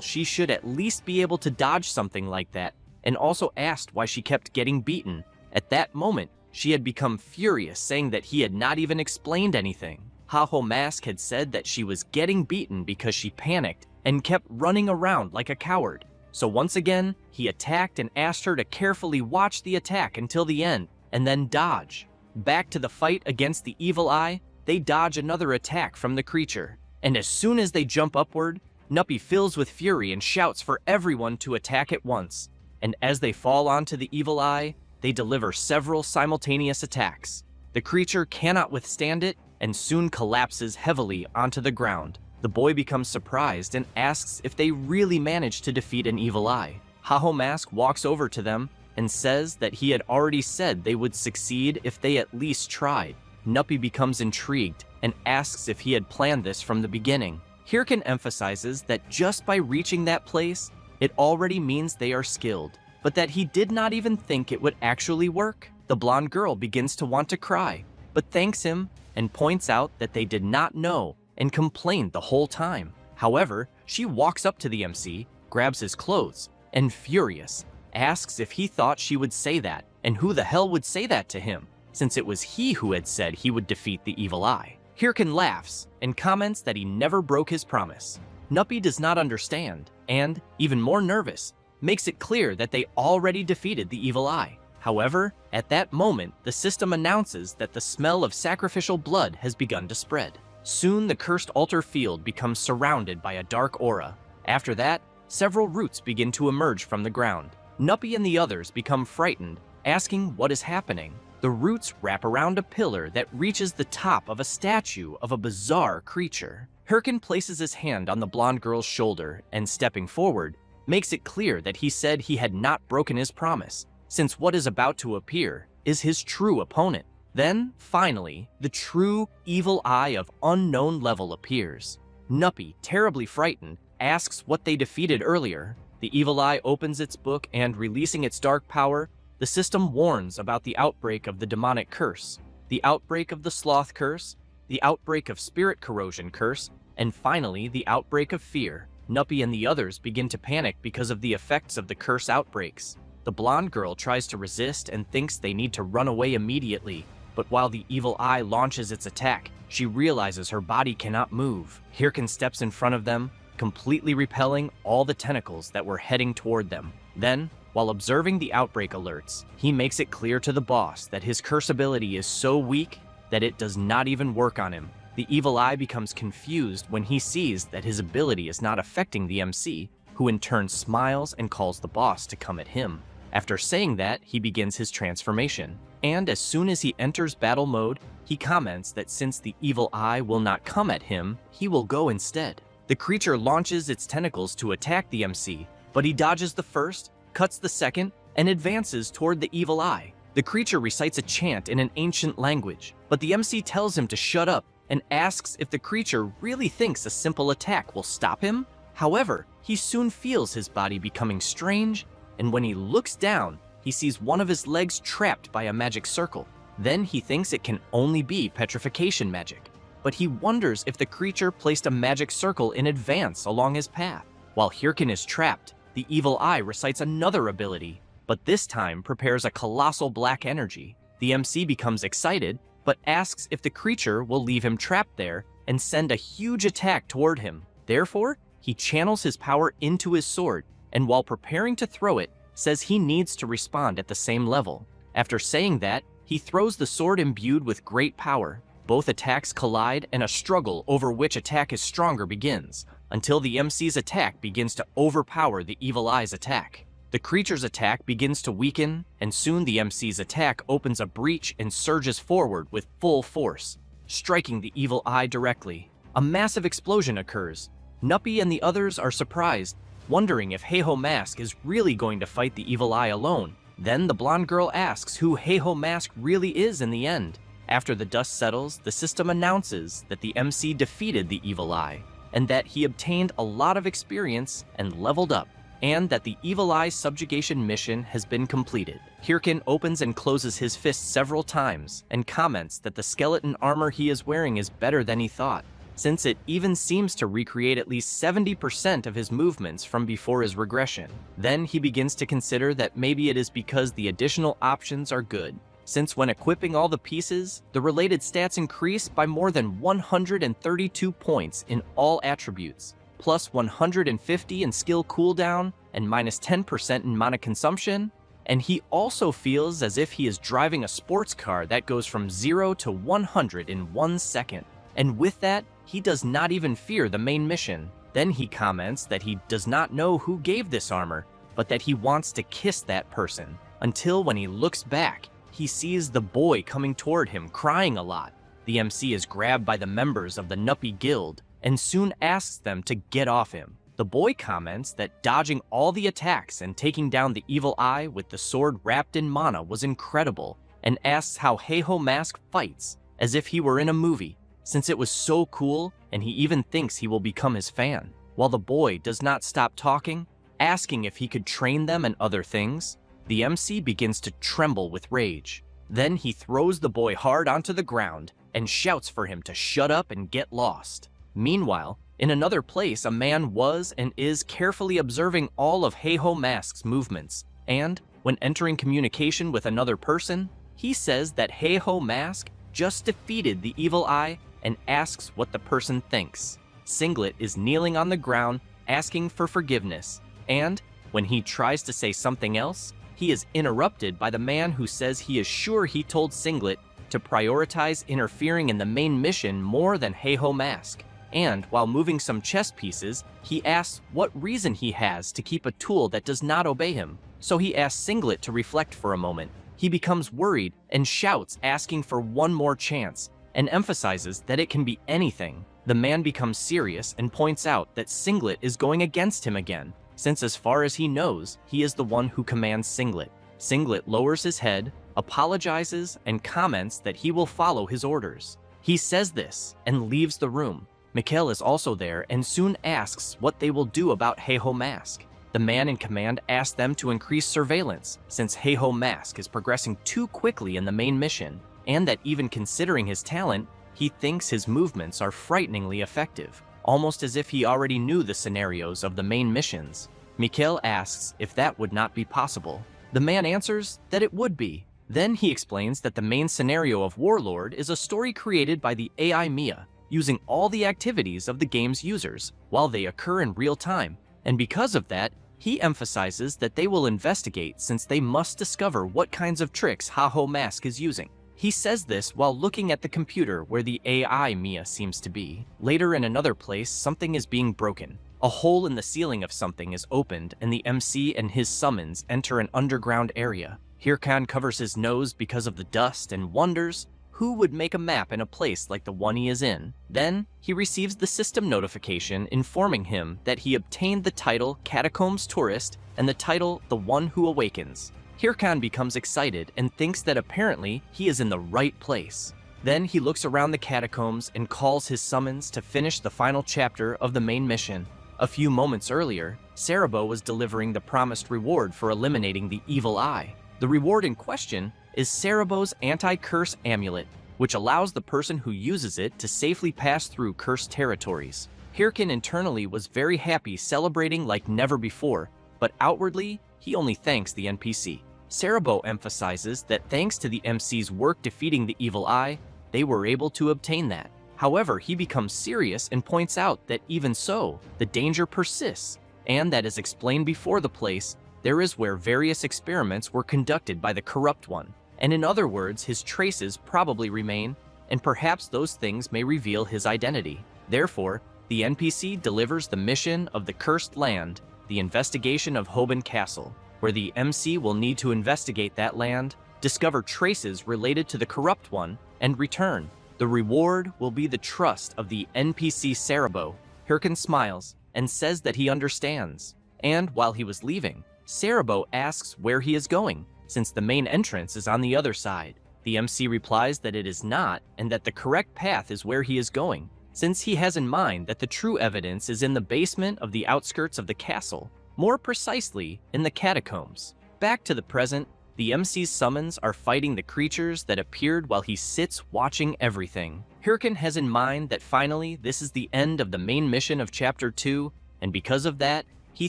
she should at least be able to dodge something like that, and also asked why she kept getting beaten. At that moment, she had become furious, saying that he had not even explained anything. Heiho Mask had said that she was getting beaten because she panicked and kept running around like a coward. So once again, he attacked and asked her to carefully watch the attack until the end, and then dodge. Back to the fight against the evil eye, they dodge another attack from the creature. And as soon as they jump upward, Nuppy fills with fury and shouts for everyone to attack at once. And as they fall onto the evil eye, they deliver several simultaneous attacks. The creature cannot withstand it and soon collapses heavily onto the ground. The boy becomes surprised and asks if they really managed to defeat an evil eye. Heiho Mask walks over to them and says that he had already said they would succeed if they at least tried. Nuppy becomes intrigued and asks if he had planned this from the beginning. Hirkan emphasizes that just by reaching that place, it already means they are skilled, but that he did not even think it would actually work. The blonde girl begins to want to cry, but thanks him and points out that they did not know and complained the whole time. However, she walks up to the MC grabs his clothes, and furious, asks if he thought she would say that, and who the hell would say that to him, since it was he who had said he would defeat the evil eye. Hirkin laughs and comments that he never broke his promise. Nuppy does not understand, and, even more nervous, makes it clear that they already defeated the evil eye. However, at that moment, the system announces that the smell of sacrificial blood has begun to spread. Soon, the cursed altar field becomes surrounded by a dark aura. After that, several roots begin to emerge from the ground. Nuppy and the others become frightened, asking what is happening. The roots wrap around a pillar that reaches the top of a statue of a bizarre creature. Hirkin places his hand on the blonde girl's shoulder and, stepping forward, makes it clear that he said he had not broken his promise, since what is about to appear is his true opponent. Then, finally, the true evil eye of unknown level appears. Nuppy, terribly frightened, asks what they defeated earlier. The evil eye opens its book and, releasing its dark power, the system warns about the outbreak of the demonic curse, the outbreak of the sloth curse, the outbreak of spirit corrosion curse, and finally the outbreak of fear. Nuppy and the others begin to panic because of the effects of the curse outbreaks. The blonde girl tries to resist and thinks they need to run away immediately, but while the evil eye launches its attack, she realizes her body cannot move. Hirkin steps in front of them, completely repelling all the tentacles that were heading toward them. Then, while observing the outbreak alerts, he makes it clear to the boss that his curse ability is so weak that it does not even work on him. The evil eye becomes confused when he sees that his ability is not affecting the MC, who in turn smiles and calls the boss to come at him. After saying that, he begins his transformation, and as soon as he enters battle mode, he comments that since the evil eye will not come at him, he will go instead. The creature launches its tentacles to attack the MC, but he dodges the first, cuts the second, and advances toward the evil eye. The creature recites a chant in an ancient language, but the MC tells him to shut up and asks if the creature really thinks a simple attack will stop him. However, he soon feels his body becoming strange, and when he looks down, he sees one of his legs trapped by a magic circle. Then he thinks it can only be petrification magic, but he wonders if the creature placed a magic circle in advance along his path. While Hirkin is trapped, the evil eye recites another ability, but this time prepares a colossal black energy. The MC becomes excited, but asks if the creature will leave him trapped there and send a huge attack toward him. Therefore, he channels his power into his sword, and while preparing to throw it, says he needs to respond at the same level. After saying that, he throws the sword imbued with great power. Both attacks collide, and a struggle over which attack is stronger begins, until the MC's attack begins to overpower the evil eye's attack. The creature's attack begins to weaken, and soon the MC's attack opens a breach and surges forward with full force, striking the evil eye directly. A massive explosion occurs. Nuppy and the others are surprised, wondering if Heiho Mask is really going to fight the evil eye alone. Then the blonde girl asks who Heiho Mask really is in the end. After the dust settles, the system announces that the MC defeated the evil eye, and that he obtained a lot of experience and leveled up, and that the evil eye's subjugation mission has been completed. Hirkin opens and closes his fist several times and comments that the skeleton armor he is wearing is better than he thought, since it even seems to recreate at least 70% of his movements from before his regression. Then he begins to consider that maybe it is because the additional options are good, since when equipping all the pieces, the related stats increase by more than 132 points in all attributes, plus 150 in skill cooldown, and minus 10% in mana consumption. And he also feels as if he is driving a sports car that goes from 0 to 100 in 1 second. And with that, he does not even fear the main mission. Then he comments that he does not know who gave this armor, but that he wants to kiss that person, until when he looks back, he sees the boy coming toward him crying a lot. The MC is grabbed by the members of the Nuppy Guild and soon asks them to get off him. The boy comments that dodging all the attacks and taking down the evil eye with the sword wrapped in mana was incredible, and asks how Heiho Mask fights as if he were in a movie, since it was so cool, and he even thinks he will become his fan. While the boy does not stop talking, asking if he could train them and other things, the MC begins to tremble with rage. Then he throws the boy hard onto the ground and shouts for him to shut up and get lost. Meanwhile, In another place, a man was and is carefully observing all of Heiho Mask's movements, and when entering communication with another person, he says that Heiho Mask just defeated the evil eye and asks what the person thinks. Singlet is kneeling on the ground asking for forgiveness, and when he tries to say something else, he is interrupted by the man who says he is sure he told Singlet to prioritize interfering in the main mission more than Heiho Mask. And while moving some chess pieces, he asks what reason he has to keep a tool that does not obey him. So he asks Singlet to reflect for a moment. He becomes worried and shouts, asking for one more chance, and emphasizes that it can be anything. The man becomes serious and points out that Singlet is going against him again, since as far as he knows, he is the one who commands Singlet. Singlet lowers his head, apologizes, and comments that he will follow his orders. He says this and leaves the room. Mikhail is also there and soon asks what they will do about Heiho Mask. The man in command asks them to increase surveillance, since Heiho Mask is progressing too quickly in the main mission, and that even considering his talent, he thinks his movements are frighteningly effective, almost as if he already knew the scenarios of the main missions. Mikhail asks if that would not be possible. The man answers that it would be. Then he explains that the main scenario of Warlord is a story created by the AI Mia, using all the activities of the game's users while they occur in real time, and because of that, he emphasizes that they will investigate since they must discover what kinds of tricks Heiho Mask is using. He says this while looking at the computer where the AI Mia seems to be. Later in another place, something is being broken. A hole in the ceiling of something is opened and the MC and his summons enter an underground area. Hirkan covers his nose because of the dust and wonders who would make a map in a place like the one he is in. Then, he receives the system notification informing him that he obtained the title Catacombs Tourist and the title The One Who Awakens. Hirkan becomes excited and thinks that apparently he is in the right place. Then he looks around the catacombs and calls his summons to finish the final chapter of the main mission. A few moments earlier, Sarabo was delivering the promised reward for eliminating the evil eye. The reward in question is Sarabo's anti-curse amulet, which allows the person who uses it to safely pass through cursed territories. Hirkan internally was very happy, celebrating like never before, but outwardly, he only thanks the NPC. Sarabo emphasizes that thanks to the MC's work defeating the evil eye, they were able to obtain that. However, he becomes serious and points out that even so, the danger persists, and that as explained before the place, there is where various experiments were conducted by the corrupt one. And in other words, his traces probably remain, and perhaps those things may reveal his identity. Therefore, the NPC delivers the mission of the Cursed Land, the investigation of Hoban Castle, where the MC will need to investigate that land, discover traces related to the corrupt one, and return. The reward will be the trust of the NPC Sarabo. Hirkan smiles and says that he understands. And while he was leaving, Sarabo asks where he is going, since the main entrance is on the other side. The MC replies that it is not, and that the correct path is where he is going, since he has in mind that the true evidence is in the basement of the outskirts of the castle, more precisely in the catacombs. Back to the present, the MC's summons are fighting the creatures that appeared while he sits watching everything. Hirkan has in mind that finally this is the end of the main mission of Chapter 2, and because of that, he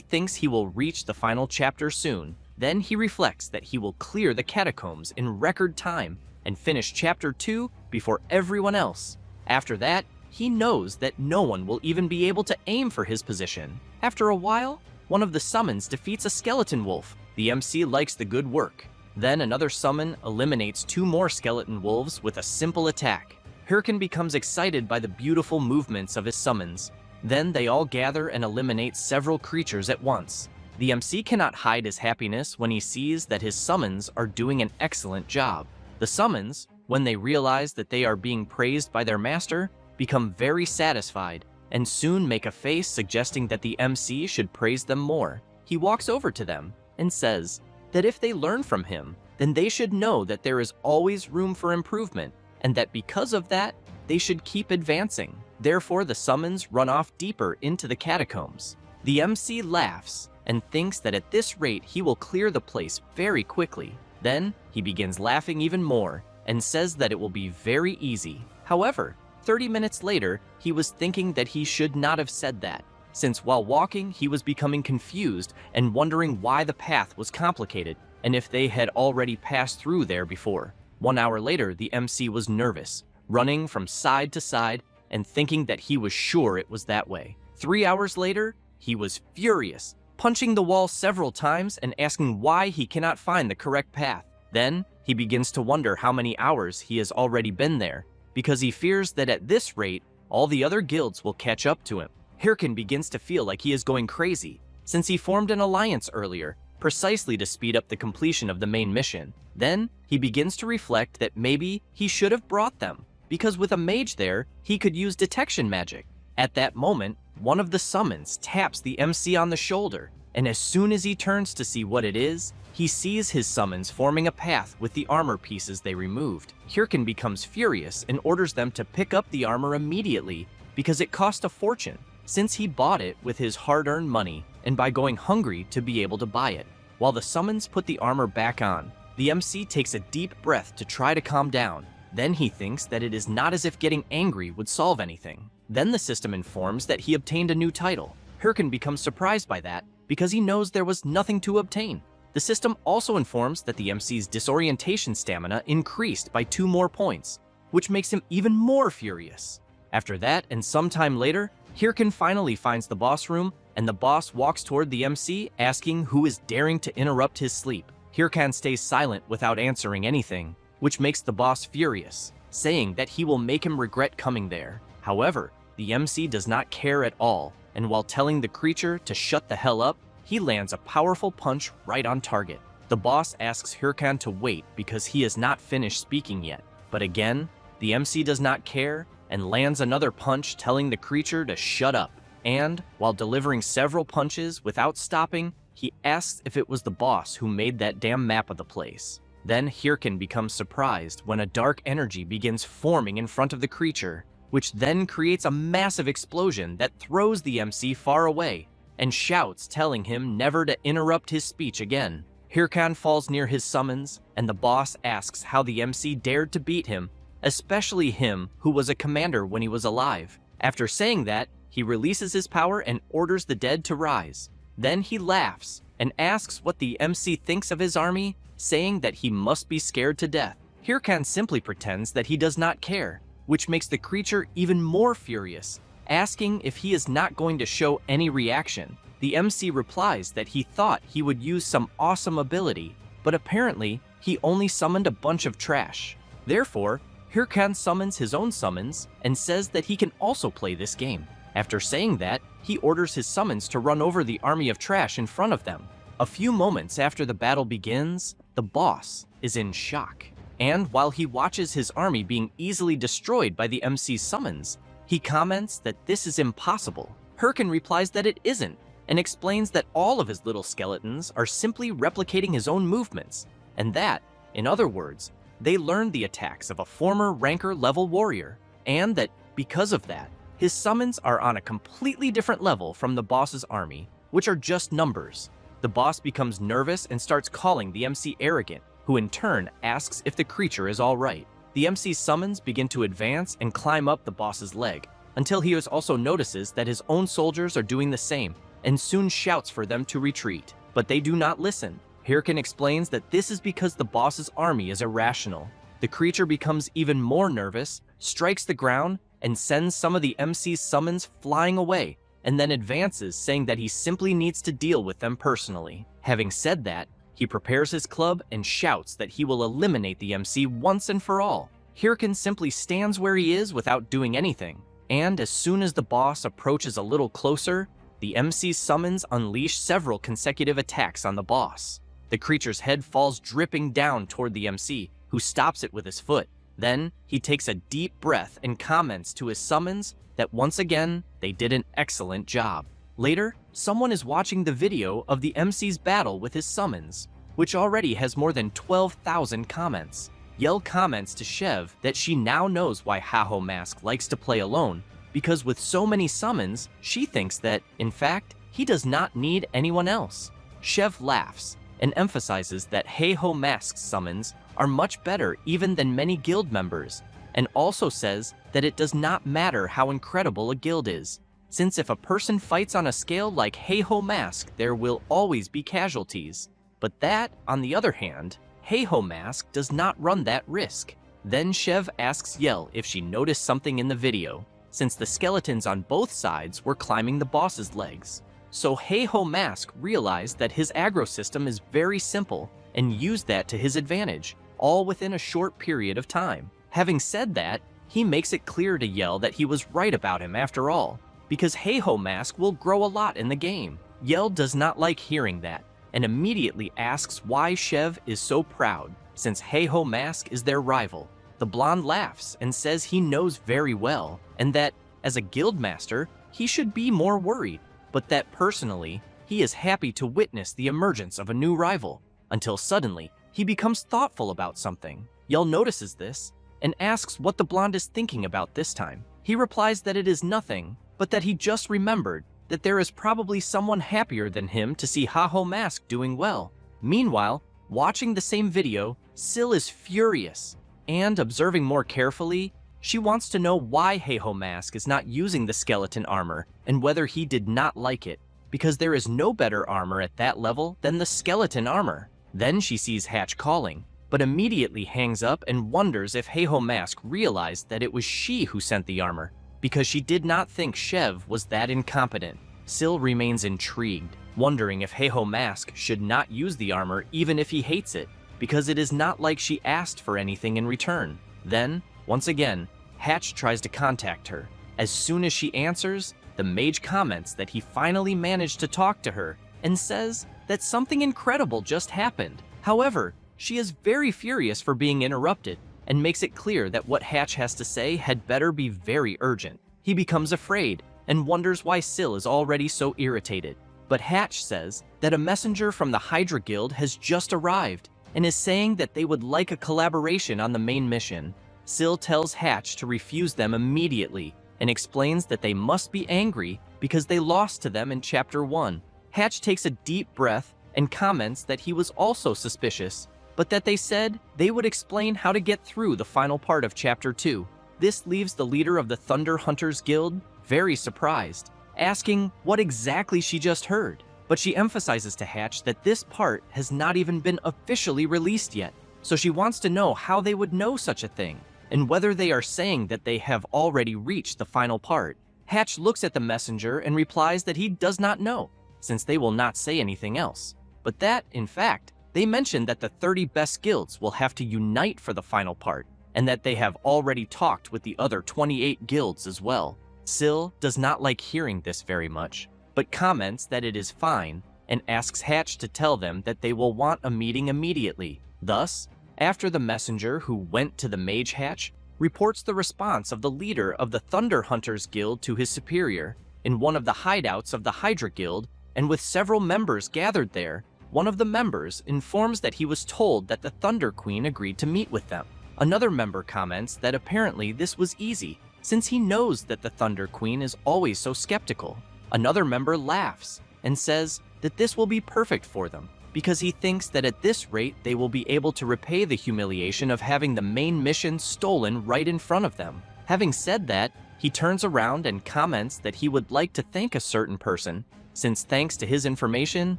thinks he will reach the final chapter soon. Then he reflects that he will clear the catacombs in record time and finish Chapter 2 before everyone else. After that, he knows that no one will even be able to aim for his position. After a while, one of the summons defeats a skeleton wolf. The MC likes the good work. Then another summon eliminates 2 more skeleton wolves with a simple attack. Hirkan becomes excited by the beautiful movements of his summons. Then they all gather and eliminate several creatures at once. The MC cannot hide his happiness when he sees that his summons are doing an excellent job. The summons, when they realize that they are being praised by their master, become very satisfied and soon make a face suggesting that the MC should praise them more. He walks over to them and says that if they learn from him, then they should know that there is always room for improvement, and that because of that, they should keep advancing. Therefore, the summons run off deeper into the catacombs. The MC laughs and thinks that at this rate he will clear the place very quickly. Then he begins laughing even more and says that it will be very easy. However, 30 minutes later, he was thinking that he should not have said that, since while walking, he was becoming confused and wondering why the path was complicated and if they had already passed through there before. 1 hour later, the MC was nervous, running from side to side and thinking that he was sure it was that way. 3 hours later, he was furious, punching the wall several times and asking why he cannot find the correct path. Then, he begins to wonder how many hours he has already been there, because he fears that at this rate, all the other guilds will catch up to him. Hirkin begins to feel like he is going crazy, since he formed an alliance earlier, precisely to speed up the completion of the main mission. Then, he begins to reflect that maybe he should have brought them, because with a mage there, he could use detection magic. At that moment, one of the summons taps the MC on the shoulder, and as soon as he turns to see what it is, he sees his summons forming a path with the armor pieces they removed. Hirkin becomes furious and orders them to pick up the armor immediately because it cost a fortune, since he bought it with his hard-earned money and by going hungry to be able to buy it. While the summons put the armor back on, the MC takes a deep breath to try to calm down. Then he thinks that it is not as if getting angry would solve anything. Then the system informs that he obtained a new title. Hirkin becomes surprised by that because he knows there was nothing to obtain. The system also informs that the MC's disorientation stamina increased by 2 more points, which makes him even more furious. After that, and sometime later, Hirkin finally finds the boss room, and the boss walks toward the MC, asking who is daring to interrupt his sleep. Hirkin stays silent without answering anything, which makes the boss furious, saying that he will make him regret coming there. However, the MC does not care at all, and while telling the creature to shut the hell up, he lands a powerful punch right on target. The boss asks Hirkin to wait because he has not finished speaking yet, but again, the MC does not care and lands another punch telling the creature to shut up. And, while delivering several punches without stopping, he asks if it was the boss who made that damn map of the place. Then Hirkin becomes surprised when a dark energy begins forming in front of the creature, which then creates a massive explosion that throws the MC far away, and shouts telling him never to interrupt his speech again. Hirkin falls near his summons, and the boss asks how the MC dared to beat him, especially him who was a commander when he was alive. After saying that, he releases his power and orders the dead to rise. Then he laughs and asks what the MC thinks of his army, saying that he must be scared to death. Hirkin simply pretends that he does not care, which makes the creature even more furious, asking if he is not going to show any reaction. The MC replies that he thought he would use some awesome ability, but apparently he only summoned a bunch of trash. Therefore, Hirkin summons his own summons and says that he can also play this game. After saying that, he orders his summons to run over the army of trash in front of them. A few moments after the battle begins, the boss is in shock. And while he watches his army being easily destroyed by the MC's summons, he comments that this is impossible. Hirkin replies that it isn't, and explains that all of his little skeletons are simply replicating his own movements, and that, in other words, they learned the attacks of a former ranker-level warrior, and that, because of that, his summons are on a completely different level from the boss's army, which are just numbers. The boss becomes nervous and starts calling the MC arrogant, who in turn asks if the creature is alright. The MC's summons begin to advance and climb up the boss's leg, until he also notices that his own soldiers are doing the same, and soon shouts for them to retreat. But they do not listen. Hirkin explains that this is because the boss's army is irrational. The creature becomes even more nervous, strikes the ground, and sends some of the MC's summons flying away, and then advances, saying that he simply needs to deal with them personally. Having said that, he prepares his club and shouts that he will eliminate the MC once and for all. Hirkin simply stands where he is without doing anything, and as soon as the boss approaches a little closer, the MC's summons unleash several consecutive attacks on the boss. The creature's head falls dripping down toward the MC, who stops it with his foot. Then, he takes a deep breath and comments to his summons that once again, they did an excellent job. Later, someone is watching the video of the MC's battle with his summons, which already has more than 12,000 comments. Yell comments to Shev that she now knows why Haho Mask likes to play alone, because with so many summons, she thinks that, in fact, he does not need anyone else. Shev laughs and emphasizes that Haho Mask's summons are much better even than many guild members, and also says that it does not matter how incredible a guild is, since if a person fights on a scale like Heiho Mask, there will always be casualties. But that, on the other hand, Heiho Mask does not run that risk. Then Chev asks Yell if she noticed something in the video, since the skeletons on both sides were climbing the boss's legs. So Heiho Mask realized that his aggro system is very simple and used that to his advantage, all within a short period of time. Having said that, he makes it clear to Yell that he was right about him after all, because Heiho Mask will grow a lot in the game. Yell does not like hearing that, and immediately asks why Chev is so proud, since Heiho Mask is their rival. The blonde laughs and says he knows very well, and that, as a guild master, he should be more worried, but that personally, he is happy to witness the emergence of a new rival, until suddenly, he becomes thoughtful about something. Yell notices this, and asks what the blonde is thinking about this time. He replies that it is nothing, but that he just remembered that there is probably someone happier than him to see Heiho Mask doing well. Meanwhile, watching the same video, Syl is furious, and observing more carefully, she wants to know why Heiho Mask is not using the skeleton armor and whether he did not like it, because there is no better armor at that level than the skeleton armor. Then she sees Hatch calling, but immediately hangs up and wonders if Heiho Mask realized that it was she who sent the armor, because she did not think Chev was that incompetent. Syl remains intrigued, wondering if Heiho Mask should not use the armor even if he hates it, because it is not like she asked for anything in return. Then, once again, Hatch tries to contact her. As soon as she answers, the mage comments that he finally managed to talk to her and says that something incredible just happened. However, she is very furious for being interrupted and makes it clear that what Hatch has to say had better be very urgent. He becomes afraid and wonders why Syl is already so irritated. But Hatch says that a messenger from the Hydra Guild has just arrived and is saying that they would like a collaboration on the main mission. Syl tells Hatch to refuse them immediately and explains that they must be angry because they lost to them in Chapter 1. Hatch takes a deep breath and comments that he was also suspicious, but that they said they would explain how to get through the final part of Chapter 2. This leaves the leader of the Thunder Hunters Guild very surprised, asking what exactly she just heard. But she emphasizes to Hatch that this part has not even been officially released yet, so she wants to know how they would know such a thing, and whether they are saying that they have already reached the final part. Hatch looks at the messenger and replies that he does not know, since they will not say anything else, but that, in fact, they mentioned that the 30 best guilds will have to unite for the final part, and that they have already talked with the other 28 guilds as well. Syl does not like hearing this very much, but comments that it is fine and asks Hatch to tell them that they will want a meeting immediately. Thus, after the messenger who went to the Mage Hatch reports the response of the leader of the Thunder Hunters Guild to his superior in one of the hideouts of the Hydra Guild, and with several members gathered there, one of the members informs that he was told that the Thunder Queen agreed to meet with them. Another member comments that apparently this was easy, since he knows that the Thunder Queen is always so skeptical. Another member laughs and says that this will be perfect for them, because he thinks that at this rate they will be able to repay the humiliation of having the main mission stolen right in front of them. Having said that, he turns around and comments that he would like to thank a certain person, since thanks to his information,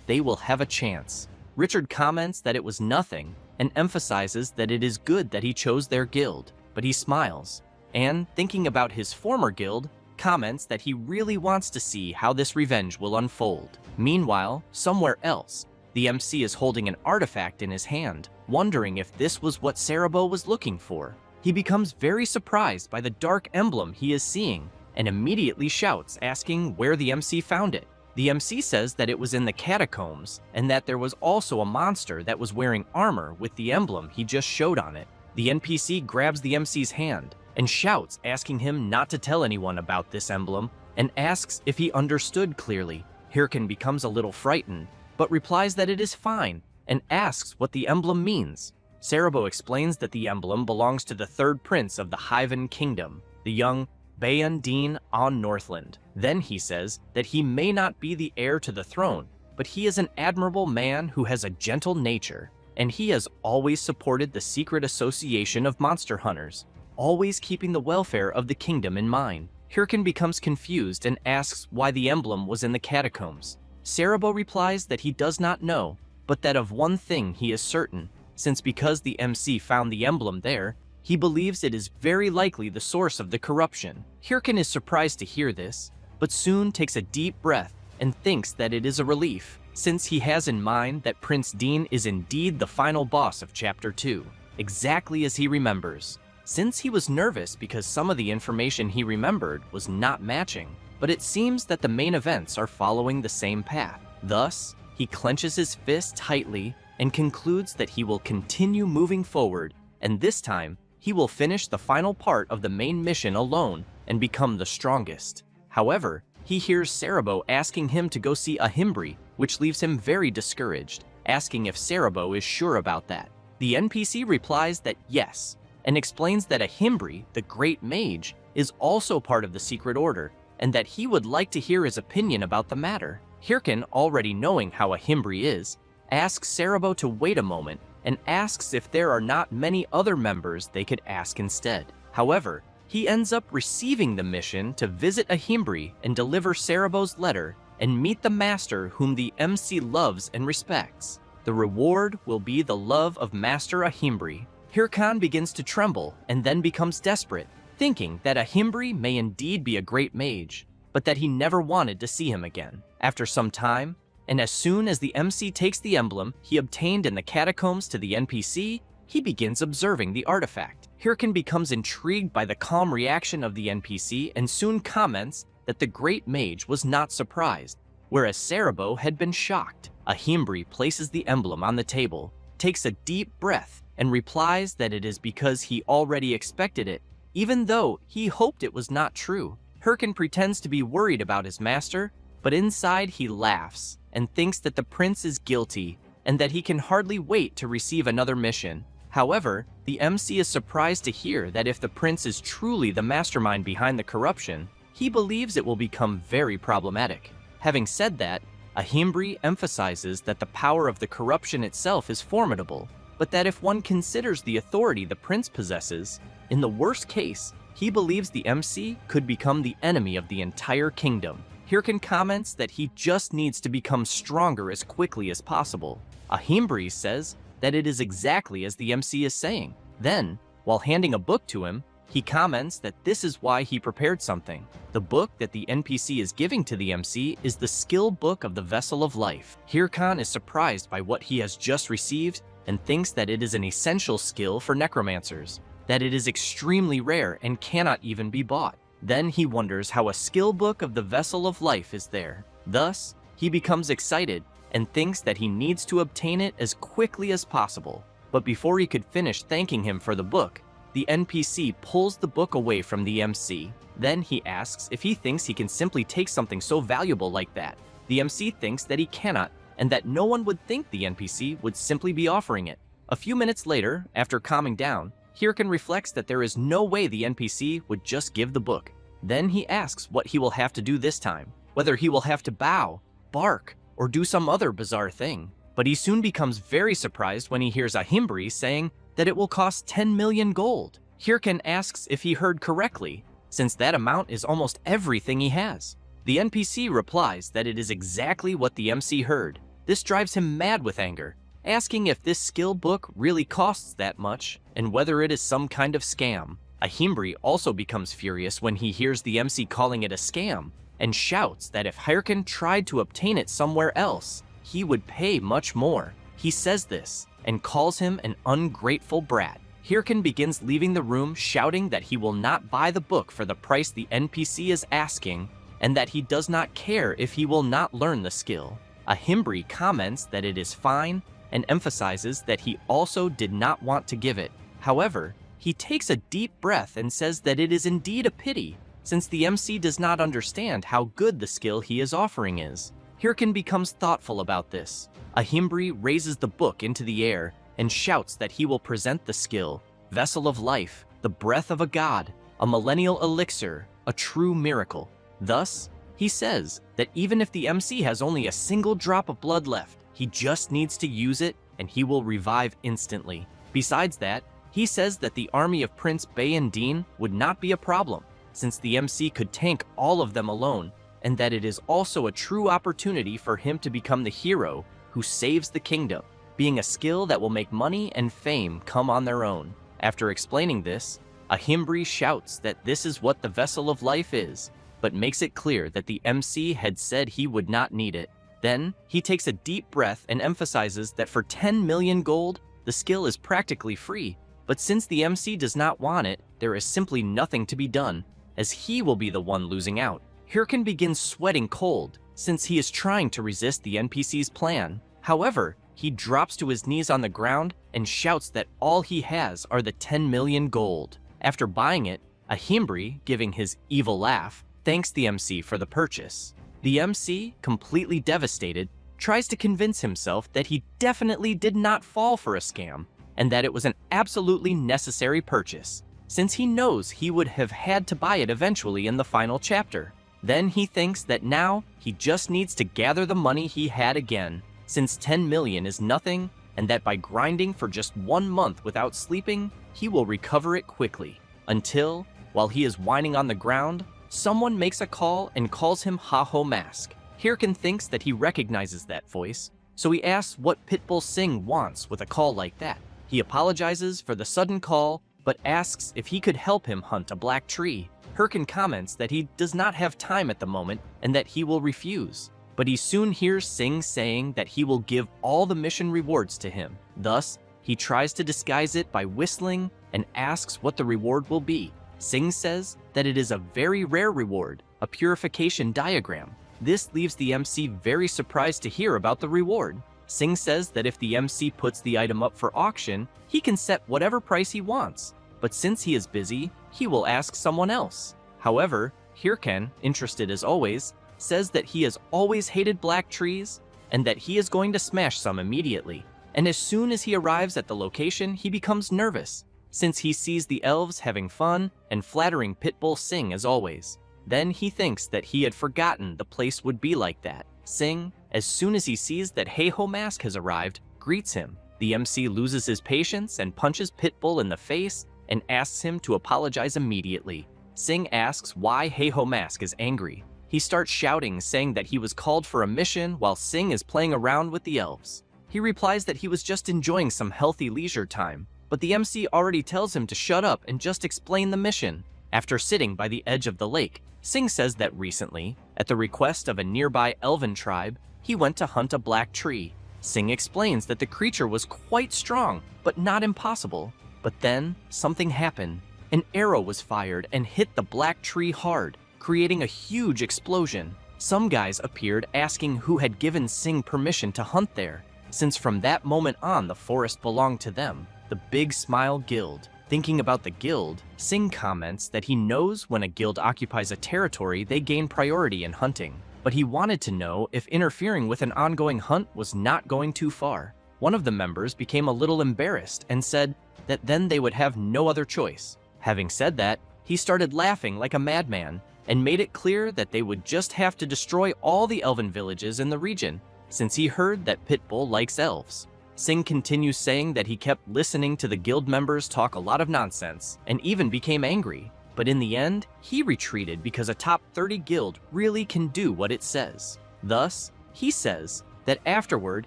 they will have a chance. Richard comments that it was nothing and emphasizes that it is good that he chose their guild, but he smiles, and, thinking about his former guild, comments that he really wants to see how this revenge will unfold. Meanwhile, somewhere else, the MC is holding an artifact in his hand, wondering if this was what Cerebro was looking for. He becomes very surprised by the dark emblem he is seeing, and immediately shouts, asking where the MC found it. The MC says that it was in the catacombs, and that there was also a monster that was wearing armor with the emblem he just showed on it. The NPC grabs the MC's hand and shouts, asking him not to tell anyone about this emblem, and asks if he understood clearly. Hirkin becomes a little frightened, but replies that it is fine, and asks what the emblem means. Cerebro explains that the emblem belongs to the third prince of the Hyven Kingdom, the young Bayan Dean on Northland. Then he says that he may not be the heir to the throne, but he is an admirable man who has a gentle nature, and he has always supported the secret association of monster hunters. always keeping the welfare of the kingdom in mind. Hirkin becomes confused and asks why the emblem was in the catacombs. Cerebro replies that he does not know, but that of one thing he is certain, since because the MC found the emblem there, he believes it is very likely the source of the corruption. Hirkin is surprised to hear this, but soon takes a deep breath and thinks that it is a relief, since he has in mind that Prince Dean is indeed the final boss of Chapter 2, exactly as he remembers. Since he was nervous because some of the information he remembered was not matching, but it seems that the main events are following the same path. Thus, he clenches his fist tightly and concludes that he will continue moving forward, and this time, he will finish the final part of the main mission alone and become the strongest. However, he hears Cerebro asking him to go see a Himbri, which leaves him very discouraged, asking if Cerebro is sure about that. The NPC replies that yes, and explains that a Himbri, the Great Mage, is also part of the Secret Order, and that he would like to hear his opinion about the matter. Hirkin, already knowing how a Himbri is, asks Cerebro to wait a moment and asks if there are not many other members they could ask instead. However, he ends up receiving the mission to visit a Himbri and deliver Cerebro's letter and meet the master whom the MC loves and respects. The reward will be the love of Master Ahimbri. Hirkan begins to tremble and then becomes desperate, thinking that Ahimbri may indeed be a great mage, but that he never wanted to see him again. After some time, and as soon as the MC takes the emblem he obtained in the catacombs to the NPC, he begins observing the artifact. Hirkin becomes intrigued by the calm reaction of the NPC and soon comments that the Great Mage was not surprised, whereas Cerebro had been shocked. Ahimbri places the emblem on the table, takes a deep breath, and replies that it is because he already expected it, even though he hoped it was not true. Hirkin pretends to be worried about his master, but inside he laughs and thinks that the prince is guilty and that he can hardly wait to receive another mission. However, the MC is surprised to hear that if the prince is truly the mastermind behind the corruption, he believes it will become very problematic. Having said that, Ahimbri emphasizes that the power of the corruption itself is formidable, but that if one considers the authority the prince possesses, in the worst case, he believes the MC could become the enemy of the entire kingdom. Hirkin comments that he just needs to become stronger as quickly as possible. Ahimbri says that it is exactly as the MC is saying. Then, while handing a book to him, he comments that this is why he prepared something. The book that the NPC is giving to the MC is the skill book of the Vessel of Life. Hirkan is surprised by what he has just received and thinks that it is an essential skill for necromancers, that it is extremely rare and cannot even be bought. Then he wonders how a skill book of the Vessel of Life is there. Thus, he becomes excited and thinks that he needs to obtain it as quickly as possible. But before he could finish thanking him for the book, the NPC pulls the book away from the MC. Then he asks if he thinks he can simply take something so valuable like that. The MC thinks that he cannot, and that no one would think the NPC would simply be offering it. A few minutes later, after calming down, Hirkin reflects that there is no way the NPC would just give the book. Then he asks what he will have to do this time, whether he will have to bow, bark, or do some other bizarre thing. But he soon becomes very surprised when he hears Ahimbri saying that it will cost 10 million gold. Hirkin asks if he heard correctly, since that amount is almost everything he has. The NPC replies that it is exactly what the MC heard. This drives him mad with anger, asking if this skill book really costs that much and whether it is some kind of scam. Ahimbri also becomes furious when he hears the MC calling it a scam and shouts that if Hirkin tried to obtain it somewhere else, he would pay much more. He says this and calls him an ungrateful brat. Hirkin begins leaving the room shouting that he will not buy the book for the price the NPC is asking and that he does not care if he will not learn the skill. Ahimbri comments that it is fine and emphasizes that he also did not want to give it. However, he takes a deep breath and says that it is indeed a pity, since the MC does not understand how good the skill he is offering is. Hirkin becomes thoughtful about this. Ahimbri raises the book into the air and shouts that he will present the skill, Vessel of Life, the breath of a god, a millennial elixir, a true miracle. Thus, he says that even if the MC has only a single drop of blood left, he just needs to use it and he will revive instantly. Besides that, He says that the army of Prince Bay and Dean would not be a problem, since the MC could tank all of them alone, and that it is also a true opportunity for him to become the hero who saves the kingdom, being a skill that will make money and fame come on their own. After explaining this, Ahimbri shouts that this is what the vessel of life is, but makes it clear that the MC had said he would not need it. Then, he takes a deep breath and emphasizes that for 10 million gold, the skill is practically free, but since the MC does not want it, there is simply nothing to be done, as he will be the one losing out. Hirkin begins sweating cold, since he is trying to resist the NPC's plan. However, he drops to his knees on the ground and shouts that all he has are the 10 million gold. After buying it, Ahimbri, giving his evil laugh, thanks the MC for the purchase. The MC, completely devastated, tries to convince himself that he definitely did not fall for a scam, and that it was an absolutely necessary purchase, since he knows he would have had to buy it eventually in the final chapter. Then he thinks that now he just needs to gather the money he had again, since 10 million is nothing, and that by grinding for just 1 month without sleeping, he will recover it quickly. Until, while he is whining on the ground, someone makes a call and calls him Ha-Ho Mask. Hirkin thinks that he recognizes that voice, so he asks what Pitbull Singh wants with a call like that. He apologizes for the sudden call, but asks if he could help him hunt a black tree. Hirkin comments that he does not have time at the moment and that he will refuse. But he soon hears Singh saying that he will give all the mission rewards to him. Thus, he tries to disguise it by whistling and asks what the reward will be. Singh says that it is a very rare reward, a purification diagram. This leaves the MC very surprised to hear about the reward. Singh says that if the MC puts the item up for auction, he can set whatever price he wants. But since he is busy, he will ask someone else. However, Hirkin, interested as always, says that he has always hated black trees and that he is going to smash some immediately. And as soon as he arrives at the location, he becomes nervous, since he sees the elves having fun and flattering Pitbull Singh as always. Then he thinks that he had forgotten the place would be like that. Singh, as soon as he sees that Ha-Ho Mask has arrived, greets him. The MC loses his patience and punches Pitbull in the face and asks him to apologize immediately. Singh asks why Ha-Ho Mask is angry. He starts shouting, saying that he was called for a mission while Singh is playing around with the elves. He replies that he was just enjoying some healthy leisure time, but the MC already tells him to shut up and just explain the mission. After sitting by the edge of the lake, Singh says that recently, at the request of a nearby elven tribe, he went to hunt a black tree. Singh explains that the creature was quite strong, but not impossible. But then, something happened. An arrow was fired and hit the black tree hard, creating a huge explosion. Some guys appeared asking who had given Singh permission to hunt there, since from that moment on the forest belonged to them, the Big Smile Guild. Thinking about the guild, Singh comments that he knows when a guild occupies a territory, they gain priority in hunting. But he wanted to know if interfering with an ongoing hunt was not going too far. One of the members became a little embarrassed and said that then they would have no other choice. Having said that, he started laughing like a madman and made it clear that they would just have to destroy all the elven villages in the region, since he heard that Pitbull likes elves. Singh continues saying that he kept listening to the guild members talk a lot of nonsense and even became angry. But in the end, he retreated because a top 30 guild really can do what it says. Thus, he says that afterward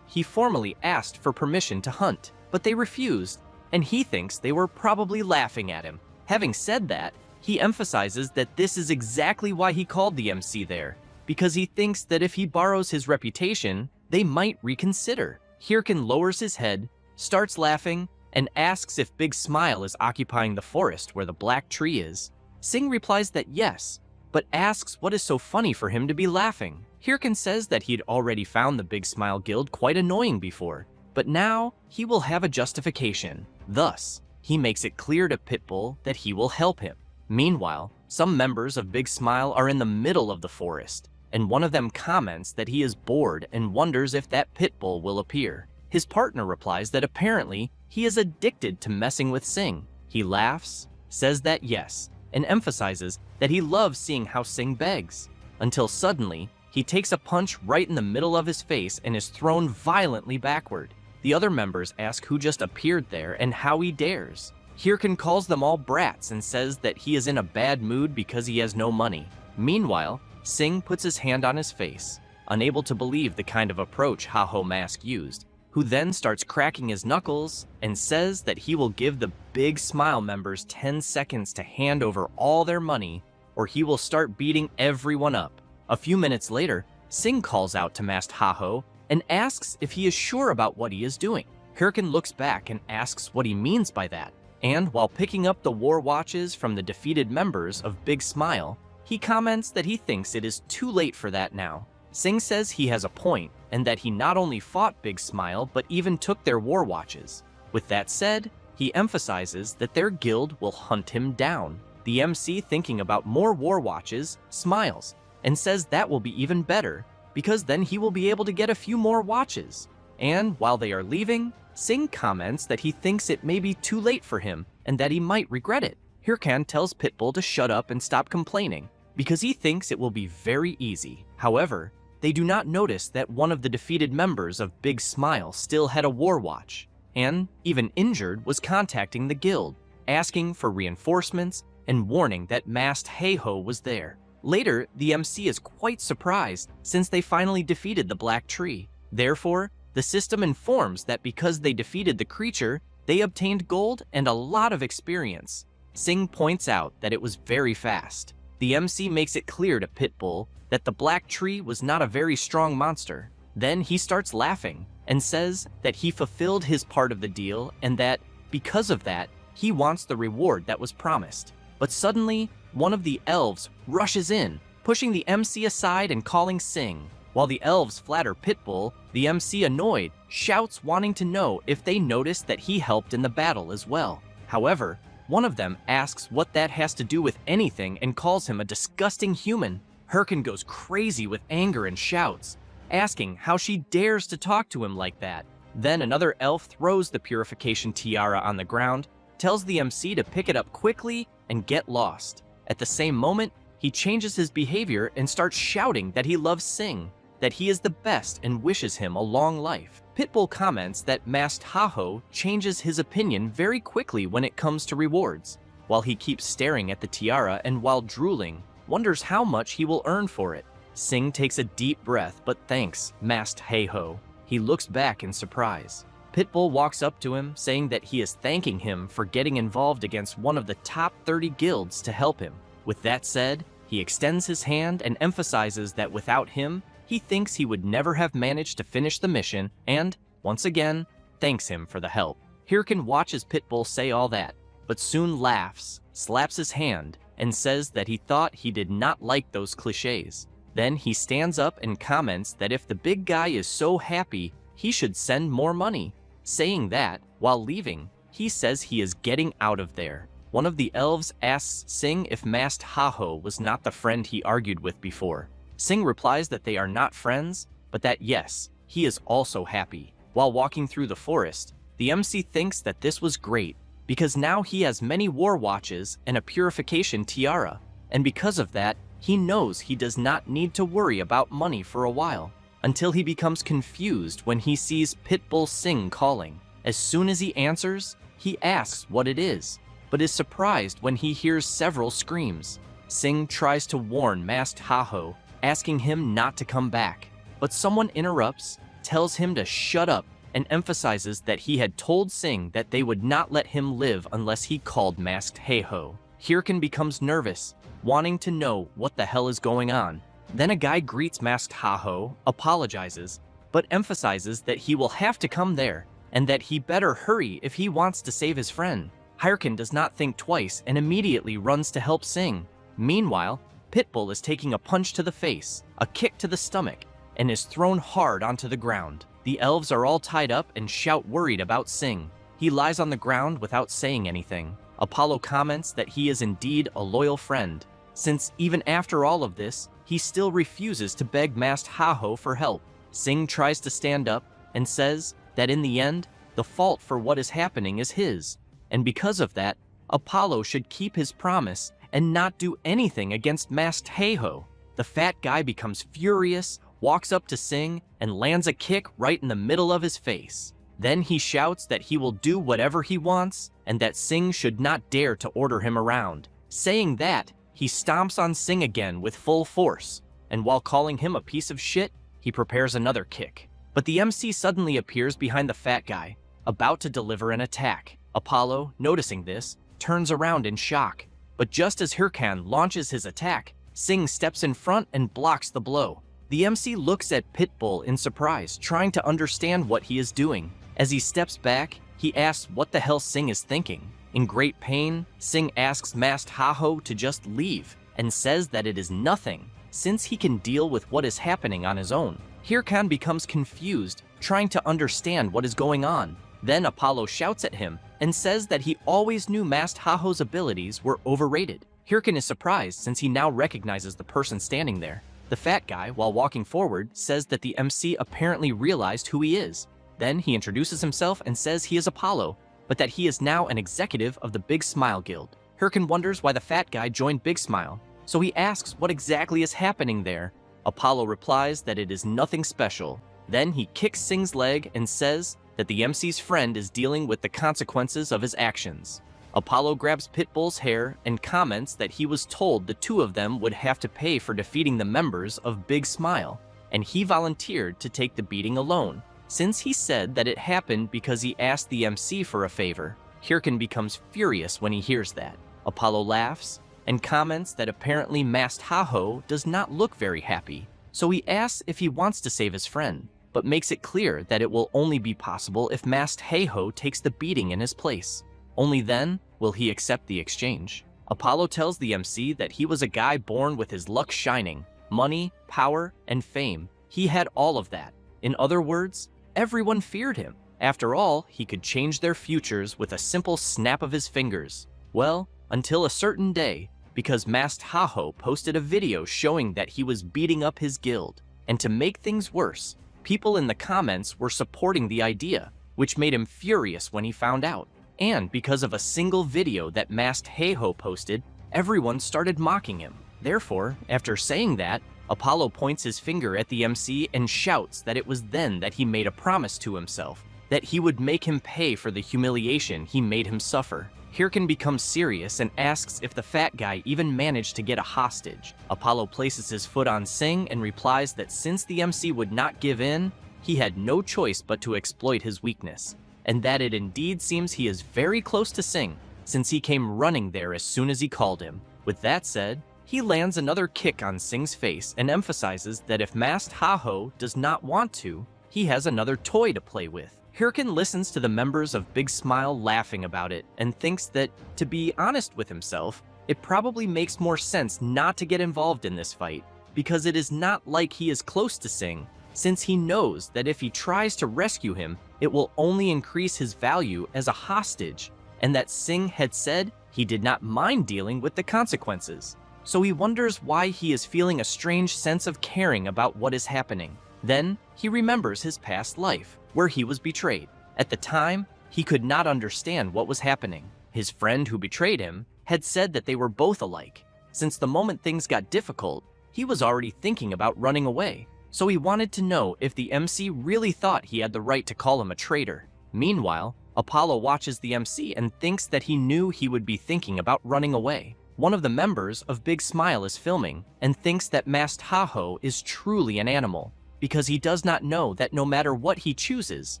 he formally asked for permission to hunt, but they refused, and he thinks they were probably laughing at him. Having said that, he emphasizes that this is exactly why he called the MC there, because he thinks that if he borrows his reputation, they might reconsider. Hirkin lowers his head, starts laughing, and asks if Big Smile is occupying the forest where the black tree is. Singh replies that yes, but asks what is so funny for him to be laughing. Hirkin says that he'd already found the Big Smile Guild quite annoying before, but now he will have a justification. Thus, he makes it clear to Pitbull that he will help him. Meanwhile, some members of Big Smile are in the middle of the forest, and one of them comments that he is bored and wonders if that Pitbull will appear. His partner replies that apparently he is addicted to messing with Singh. He laughs, says that yes, and emphasizes that he loves seeing how Singh begs, until suddenly he takes a punch right in the middle of his face and is thrown violently backward. The other members ask who just appeared there and how he dares. Hirkin calls them all brats and says that he is in a bad mood because he has no money. Meanwhile, Sing puts his hand on his face, unable to believe the kind of approach Ha-Ho Mask used, who then starts cracking his knuckles and says that he will give the Big Smile members 10 seconds to hand over all their money or he will start beating everyone up. A few minutes later, Sing calls out to Masked Ha-Ho and asks if he is sure about what he is doing. Hirkin looks back and asks what he means by that, and while picking up the war watches from the defeated members of Big Smile, he comments that he thinks it is too late for that now. Sing says he has a point, and that he not only fought Big Smile, but even took their war watches. With that said, he emphasizes that their guild will hunt him down. The MC, thinking about more war watches, smiles, and says that will be even better, because then he will be able to get a few more watches. And while they are leaving, Sing comments that he thinks it may be too late for him, and that he might regret it. Hirkan tells Pitbull to shut up and stop complaining, because he thinks it will be very easy. However, they do not notice that one of the defeated members of Big Smile still had a war watch, and, even injured, was contacting the guild, asking for reinforcements and warning that Masked Ha-Ho was there. Later, the MC is quite surprised since they finally defeated the Black Tree. Therefore, the system informs that because they defeated the creature, they obtained gold and a lot of experience. Sing points out that it was very fast. The MC makes it clear to Pitbull that the Black Tree was not a very strong monster. Then he starts laughing and says that he fulfilled his part of the deal and that, because of that, he wants the reward that was promised. But suddenly, one of the elves rushes in, pushing the MC aside and calling Sing. While the elves flatter Pitbull, the MC, annoyed, shouts wanting to know if they noticed that he helped in the battle as well. However, one of them asks what that has to do with anything and calls him a disgusting human. Hirkin goes crazy with anger and shouts, asking how she dares to talk to him like that. Then another elf throws the purification tiara on the ground, tells the MC to pick it up quickly and get lost. At the same moment, he changes his behavior and starts shouting that he loves Sing, that he is the best and wishes him a long life. Pitbull comments that Masked Ha-Ho changes his opinion very quickly when it comes to rewards, while he keeps staring at the tiara and while drooling, wonders how much he will earn for it. Sing takes a deep breath but thanks Masked Ha-Ho. He looks back in surprise. Pitbull walks up to him saying that he is thanking him for getting involved against one of the top 30 guilds to help him. With that said, he extends his hand and emphasizes that without him, he thinks he would never have managed to finish the mission and, once again, thanks him for the help. Hirkin watches Pitbull say all that, but soon laughs, slaps his hand, and says that he thought he did not like those cliches. Then he stands up and comments that if the big guy is so happy, he should send more money. Saying that, while leaving, he says he is getting out of there. One of the elves asks Sing if Masked Ha-Ho was not the friend he argued with before. Sing replies that they are not friends, but that yes, he is also happy. While walking through the forest, the MC thinks that this was great, because now he has many war watches and a purification tiara, and because of that, he knows he does not need to worry about money for a while, until he becomes confused when he sees Pitbull Sing calling. As soon as he answers, he asks what it is, but is surprised when he hears several screams. Sing tries to warn Masked Ha-Ho, asking him not to come back, but someone interrupts, tells him to shut up, and emphasizes that he had told Sing that they would not let him live unless he called Masked Ha-Ho. Hirkin becomes nervous, wanting to know what the hell is going on. Then a guy greets Masked Ha-Ho, apologizes, but emphasizes that he will have to come there, and that he better hurry if he wants to save his friend. Hirkin does not think twice and immediately runs to help Sing. Meanwhile, Pitbull is taking a punch to the face, a kick to the stomach, and is thrown hard onto the ground. The elves are all tied up and shout worried about Sing. He lies on the ground without saying anything. Apollo comments that he is indeed a loyal friend, since even after all of this, he still refuses to beg Masked Ha-Ho for help. Sing tries to stand up and says that in the end, the fault for what is happening is his, and because of that, Apollo should keep his promise and not do anything against Masked Ha-Ho. The fat guy becomes furious, walks up to Sing, and lands a kick right in the middle of his face. Then he shouts that he will do whatever he wants, and that Sing should not dare to order him around. Saying that, he stomps on Sing again with full force, and while calling him a piece of shit, he prepares another kick. But the MC suddenly appears behind the fat guy, about to deliver an attack. Apollo, noticing this, turns around in shock. But just as Hirkan launches his attack, Sing steps in front and blocks the blow. The MC looks at Pitbull in surprise, trying to understand what he is doing. As he steps back, he asks what the hell Sing is thinking. In great pain, Sing asks Masked Haho to just leave, and says that it is nothing, since he can deal with what is happening on his own. Hirkan becomes confused, trying to understand what is going on. Then Apollo shouts at him and says that he always knew Masked Haho's abilities were overrated. Hirkan is surprised since he now recognizes the person standing there. The fat guy, while walking forward, says that the MC apparently realized who he is. Then he introduces himself and says he is Apollo, but that he is now an executive of the Big Smile Guild. Hirkan wonders why the fat guy joined Big Smile, so he asks what exactly is happening there. Apollo replies that it is nothing special. Then he kicks Sing's leg and says that the MC's friend is dealing with the consequences of his actions. Apollo grabs Pitbull's hair and comments that he was told the two of them would have to pay for defeating the members of Big Smile, and he volunteered to take the beating alone, since he said that it happened because he asked the MC for a favor. Hirkan becomes furious when he hears that. Apollo laughs and comments that apparently Masked Haho does not look very happy, so he asks if he wants to save his friend, but makes it clear that it will only be possible if Masked Haho takes the beating in his place. Only then will he accept the exchange. Apollo tells the MC that he was a guy born with his luck shining, money, power, and fame. He had all of that. In other words, everyone feared him. After all, he could change their futures with a simple snap of his fingers. Well, until a certain day, because Masked Haho posted a video showing that he was beating up his guild. And to make things worse, people in the comments were supporting the idea, which made him furious when he found out. And because of a single video that Masked Haho posted, everyone started mocking him. Therefore, after saying that, Apollo points his finger at the MC and shouts that it was then that he made a promise to himself, that he would make him pay for the humiliation he made him suffer. Hirkan becomes serious and asks if the fat guy even managed to get a hostage. Apollo places his foot on Sing and replies that since the MC would not give in, he had no choice but to exploit his weakness, and that it indeed seems he is very close to Sing, since he came running there as soon as he called him. With that said, he lands another kick on Sing's face and emphasizes that if Masked Haho does not want to, he has another toy to play with. Hirkan listens to the members of Big Smile laughing about it and thinks that, to be honest with himself, it probably makes more sense not to get involved in this fight, because it is not like he is close to Sing, since he knows that if he tries to rescue him, it will only increase his value as a hostage, and that Sing had said he did not mind dealing with the consequences. So he wonders why he is feeling a strange sense of caring about what is happening. Then he remembers his past life, where he was betrayed. At the time, he could not understand what was happening. His friend who betrayed him had said that they were both alike. Since the moment things got difficult, he was already thinking about running away. So he wanted to know if the MC really thought he had the right to call him a traitor. Meanwhile, Apollo watches the MC and thinks that he knew he would be thinking about running away. One of the members of Big Smile is filming and thinks that Masked Haho is truly an animal, because he does not know that no matter what he chooses,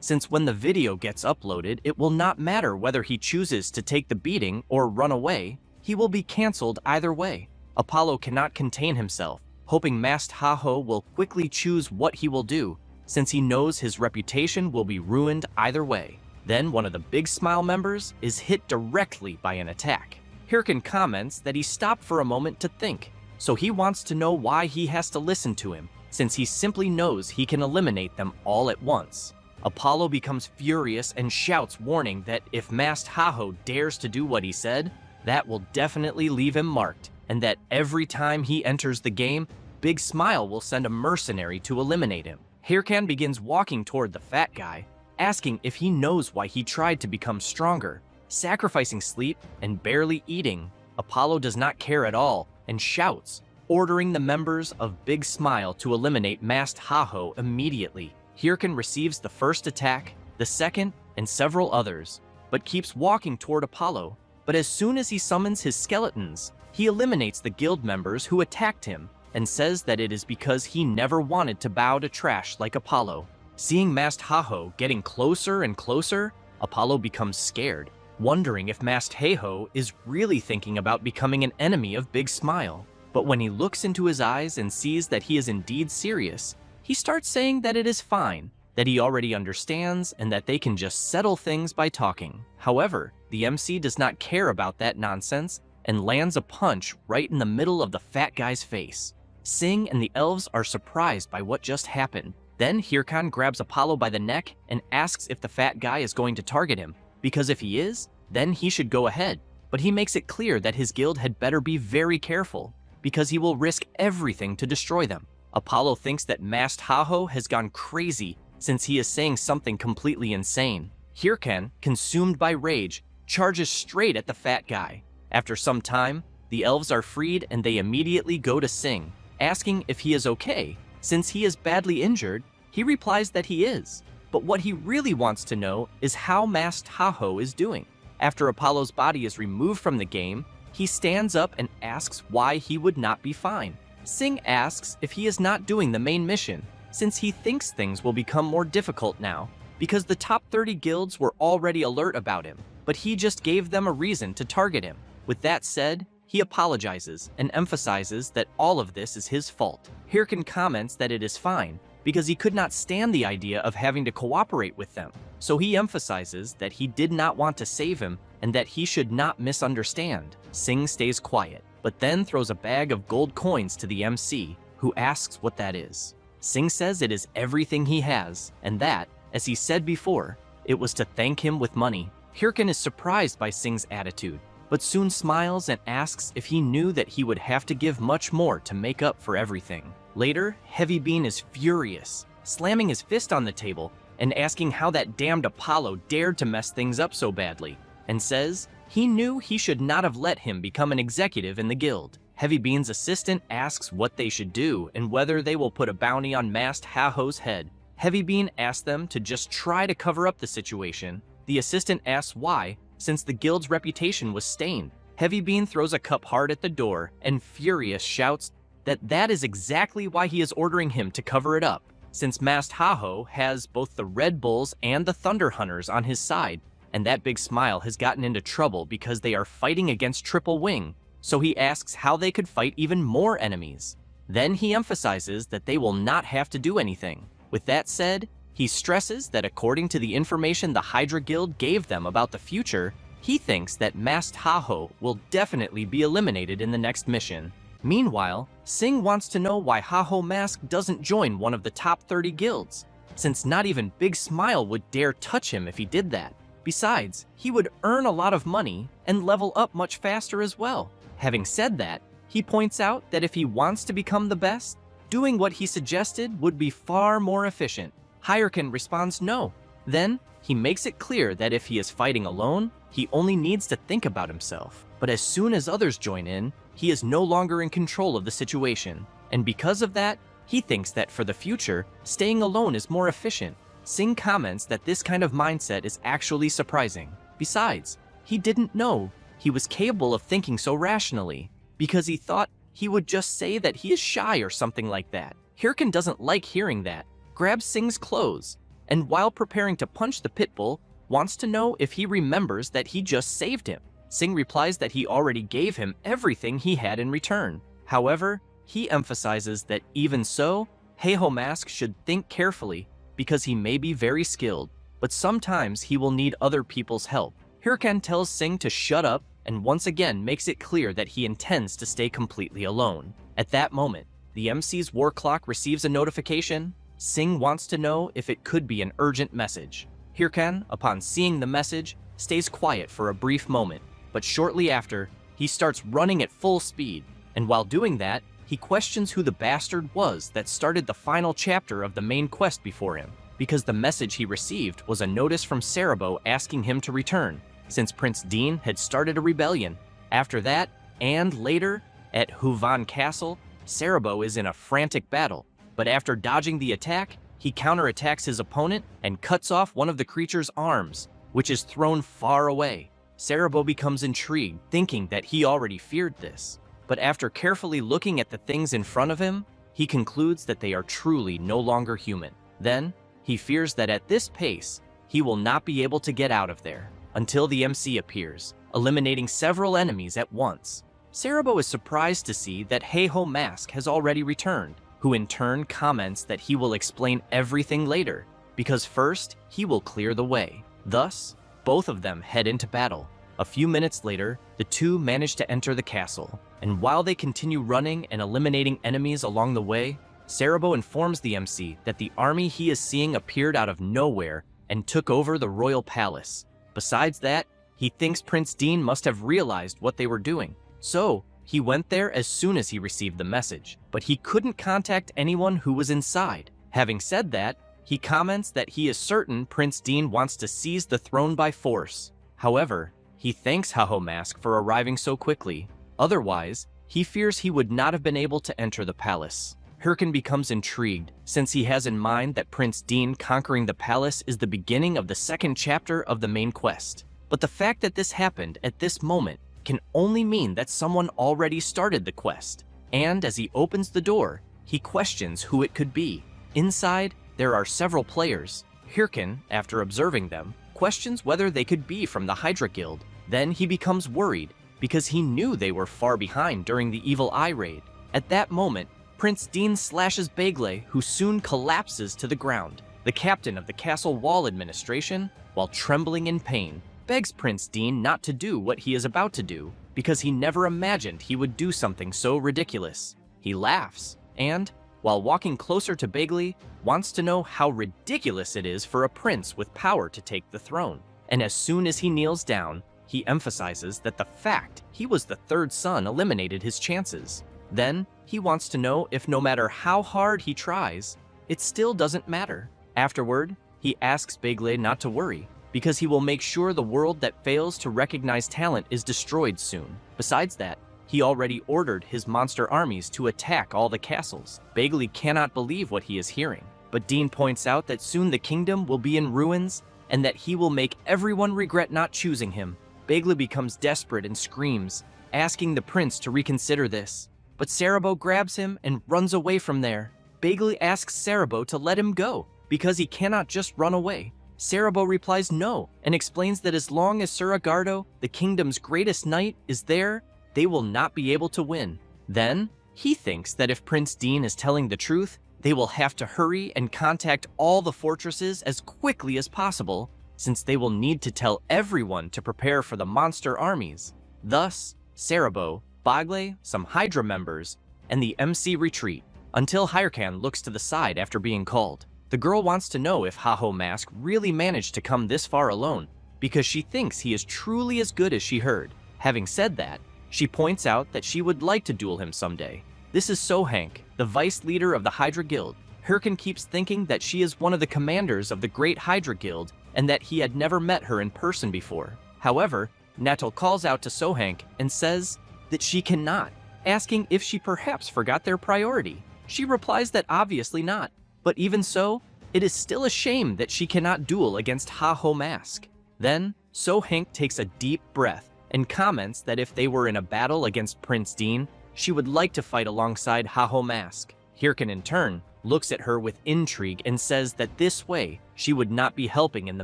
since when the video gets uploaded, it will not matter whether he chooses to take the beating or run away, he will be cancelled either way. Apollo cannot contain himself, hoping Masked Haho will quickly choose what he will do, since he knows his reputation will be ruined either way. Then one of the Big Smile members is hit directly by an attack. Hirkan comments that he stopped for a moment to think, so he wants to know why he has to listen to him, since he simply knows he can eliminate them all at once. Apollo becomes furious and shouts, warning that if Masked Haho dares to do what he said, that will definitely leave him marked, and that every time he enters the game, Big Smile will send a mercenary to eliminate him. Hirkan begins walking toward the fat guy, asking if he knows why he tried to become stronger, sacrificing sleep and barely eating. Apollo does not care at all and shouts, ordering the members of Big Smile to eliminate Masked Haho immediately. Hirkan receives the first attack, the second, and several others. but keeps walking toward Apollo. But as soon as he summons his skeletons, he eliminates the guild members who attacked him and says that it is because he never wanted to bow to trash like Apollo. Seeing Masked Haho getting closer and closer, Apollo becomes scared, wondering if Masked Haho is really thinking about becoming an enemy of Big Smile. But when he looks into his eyes and sees that he is indeed serious, he starts saying that it is fine, that he already understands, and that they can just settle things by talking. However, the MC does not care about that nonsense and lands a punch right in the middle of the fat guy's face. Sing and the elves are surprised by what just happened. Then Hirkan grabs Apollo by the neck and asks if the fat guy is going to target him, because if he is, then he should go ahead. But he makes it clear that his guild had better be very careful, because he will risk everything to destroy them. Apollo thinks that Masked Haho has gone crazy since he is saying something completely insane. Hirkan, consumed by rage, charges straight at the fat guy. After some time, the elves are freed and they immediately go to Sing, asking if he is okay. Since he is badly injured, he replies that he is. But what he really wants to know is how Masked Haho is doing. After Apollo's body is removed from the game, he stands up and asks why he would not be fine. Sing asks if he is not doing the main mission, since he thinks things will become more difficult now, because the top 30 guilds were already alert about him, but he just gave them a reason to target him. With that said, he apologizes and emphasizes that all of this is his fault. Hirkan comments that it is fine, because he could not stand the idea of having to cooperate with them. So he emphasizes that he did not want to save him and that he should not misunderstand. Sing stays quiet, but then throws a bag of gold coins to the MC, who asks what that is. Sing says it is everything he has, and that, as he said before, it was to thank him with money. Hirkan is surprised by Sing's attitude, but soon smiles and asks if he knew that he would have to give much more to make up for everything. Later, Heavy Bean is furious, slamming his fist on the table and asking how that damned Apollo dared to mess things up so badly, and says he knew he should not have let him become an executive in the guild. Heavy Bean's assistant asks what they should do and whether they will put a bounty on Masked Haho's head. Heavy Bean asks them to just try to cover up the situation. The assistant asks why, since the guild's reputation was stained. Heavy Bean throws a cup hard at the door and furious shouts that is exactly why he is ordering him to cover it up, since Masked Haho has both the Red Bulls and the Thunder Hunters on his side, and that Big Smile has gotten into trouble because they are fighting against Triple Wing, so he asks how they could fight even more enemies. Then he emphasizes that they will not have to do anything. With that said, he stresses that according to the information the Hydra Guild gave them about the future, he thinks that Masked Haho will definitely be eliminated in the next mission. Meanwhile, Sing wants to know why Haho Mask doesn't join one of the top 30 guilds, since not even Big Smile would dare touch him if he did that. Besides, he would earn a lot of money and level up much faster as well. Having said that, he points out that if he wants to become the best, doing what he suggested would be far more efficient. Hirkan responds no. Then, he makes it clear that if he is fighting alone, he only needs to think about himself. But as soon as others join in, he is no longer in control of the situation. And because of that, he thinks that for the future, staying alone is more efficient. Sing comments that this kind of mindset is actually surprising. Besides, he didn't know he was capable of thinking so rationally, because he thought he would just say that he is shy or something like that. Hirkan doesn't like hearing that, grabs Sing's clothes, and while preparing to punch the pitbull, wants to know if he remembers that he just saved him. Sing replies that he already gave him everything he had in return. However, he emphasizes that even so, Haho Mask should think carefully because he may be very skilled, but sometimes he will need other people's help. Hirkan tells Sing to shut up and once again makes it clear that he intends to stay completely alone. At that moment, the MC's war clock receives a notification. Sing wants to know if it could be an urgent message. Hirkan, upon seeing the message, stays quiet for a brief moment, but shortly after, he starts running at full speed, and while doing that, he questions who the bastard was that started the final chapter of the main quest before him, because the message he received was a notice from Cerebro asking him to return, since Prince Dean had started a rebellion. After that, and later, at Huvan Castle, Cerebro is in a frantic battle, but after dodging the attack, he counterattacks his opponent and cuts off one of the creature's arms. which is thrown far away. Cerebro becomes intrigued, thinking that he already feared this. But after carefully looking at the things in front of him, he concludes that they are truly no longer human. Then, he fears that at this pace, he will not be able to get out of there until the MC appears, eliminating several enemies at once. Cerebro is surprised to see that Heiho Mask has already returned, who in turn comments that he will explain everything later, because first, he will clear the way. Thus, both of them head into battle. A few minutes later, the two manage to enter the castle, and while they continue running and eliminating enemies along the way, Cerebro informs the MC that the army he is seeing appeared out of nowhere and took over the royal palace. Besides that, he thinks Prince Dean must have realized what they were doing. So, he went there as soon as he received the message, but he couldn't contact anyone who was inside. Having said that, he comments that he is certain Prince Dean wants to seize the throne by force. However, he thanks Heiho Mask for arriving so quickly. Otherwise, he fears he would not have been able to enter the palace. Hirkin becomes intrigued, since he has in mind that Prince Dean conquering the palace is the beginning of the second chapter of the main quest. But the fact that this happened at this moment can only mean that someone already started the quest. And as he opens the door, he questions who it could be. Inside, there are several players. Hirkin, after observing them, questions whether they could be from the Hydra Guild. Then he becomes worried, because he knew they were far behind during the Evil Eye raid. At that moment, Prince Dean slashes Begley, who soon collapses to the ground. The captain of the castle wall administration, while trembling in pain, begs Prince Dean not to do what he is about to do, because he never imagined he would do something so ridiculous. He laughs, and, while walking closer to Begley, wants to know how ridiculous it is for a prince with power to take the throne. And as soon as he kneels down, he emphasizes that the fact he was the third son eliminated his chances. Then, he wants to know if no matter how hard he tries, it still doesn't matter. Afterward, he asks Begley not to worry, because he will make sure the world that fails to recognize talent is destroyed soon. Besides that, he already ordered his monster armies to attack all the castles. Begley cannot believe what he is hearing, but Dean points out that soon the kingdom will be in ruins and that he will make everyone regret not choosing him. Begley becomes desperate and screams, asking the prince to reconsider this. But Cerebro grabs him and runs away from there. Begley asks Cerebro to let him go, because he cannot just run away. Cerebro replies no, and explains that as long as Suragardo, the kingdom's greatest knight, is there, they will not be able to win. Then, he thinks that if Prince Dean is telling the truth, they will have to hurry and contact all the fortresses as quickly as possible, since they will need to tell everyone to prepare for the monster armies. Thus, Cerebro, Begley, some Hydra members, and the MC retreat, until Hirkan looks to the side after being called. The girl wants to know if Heiho Mask really managed to come this far alone, because she thinks he is truly as good as she heard. Having said that, she points out that she would like to duel him someday. This is Sohank, the vice leader of the Hydra Guild. Hirkan keeps thinking that she is one of the commanders of the Great Hydra Guild and that he had never met her in person before. However, Natal calls out to Sohank and says that she cannot, asking if she perhaps forgot their priority. She replies that obviously not, but even so, it is still a shame that she cannot duel against Heiho Mask. Then, Sohank takes a deep breath and comments that if they were in a battle against Prince Dean, she would like to fight alongside Heiho Mask. Hirkan in turn looks at her with intrigue and says that this way she would not be helping in the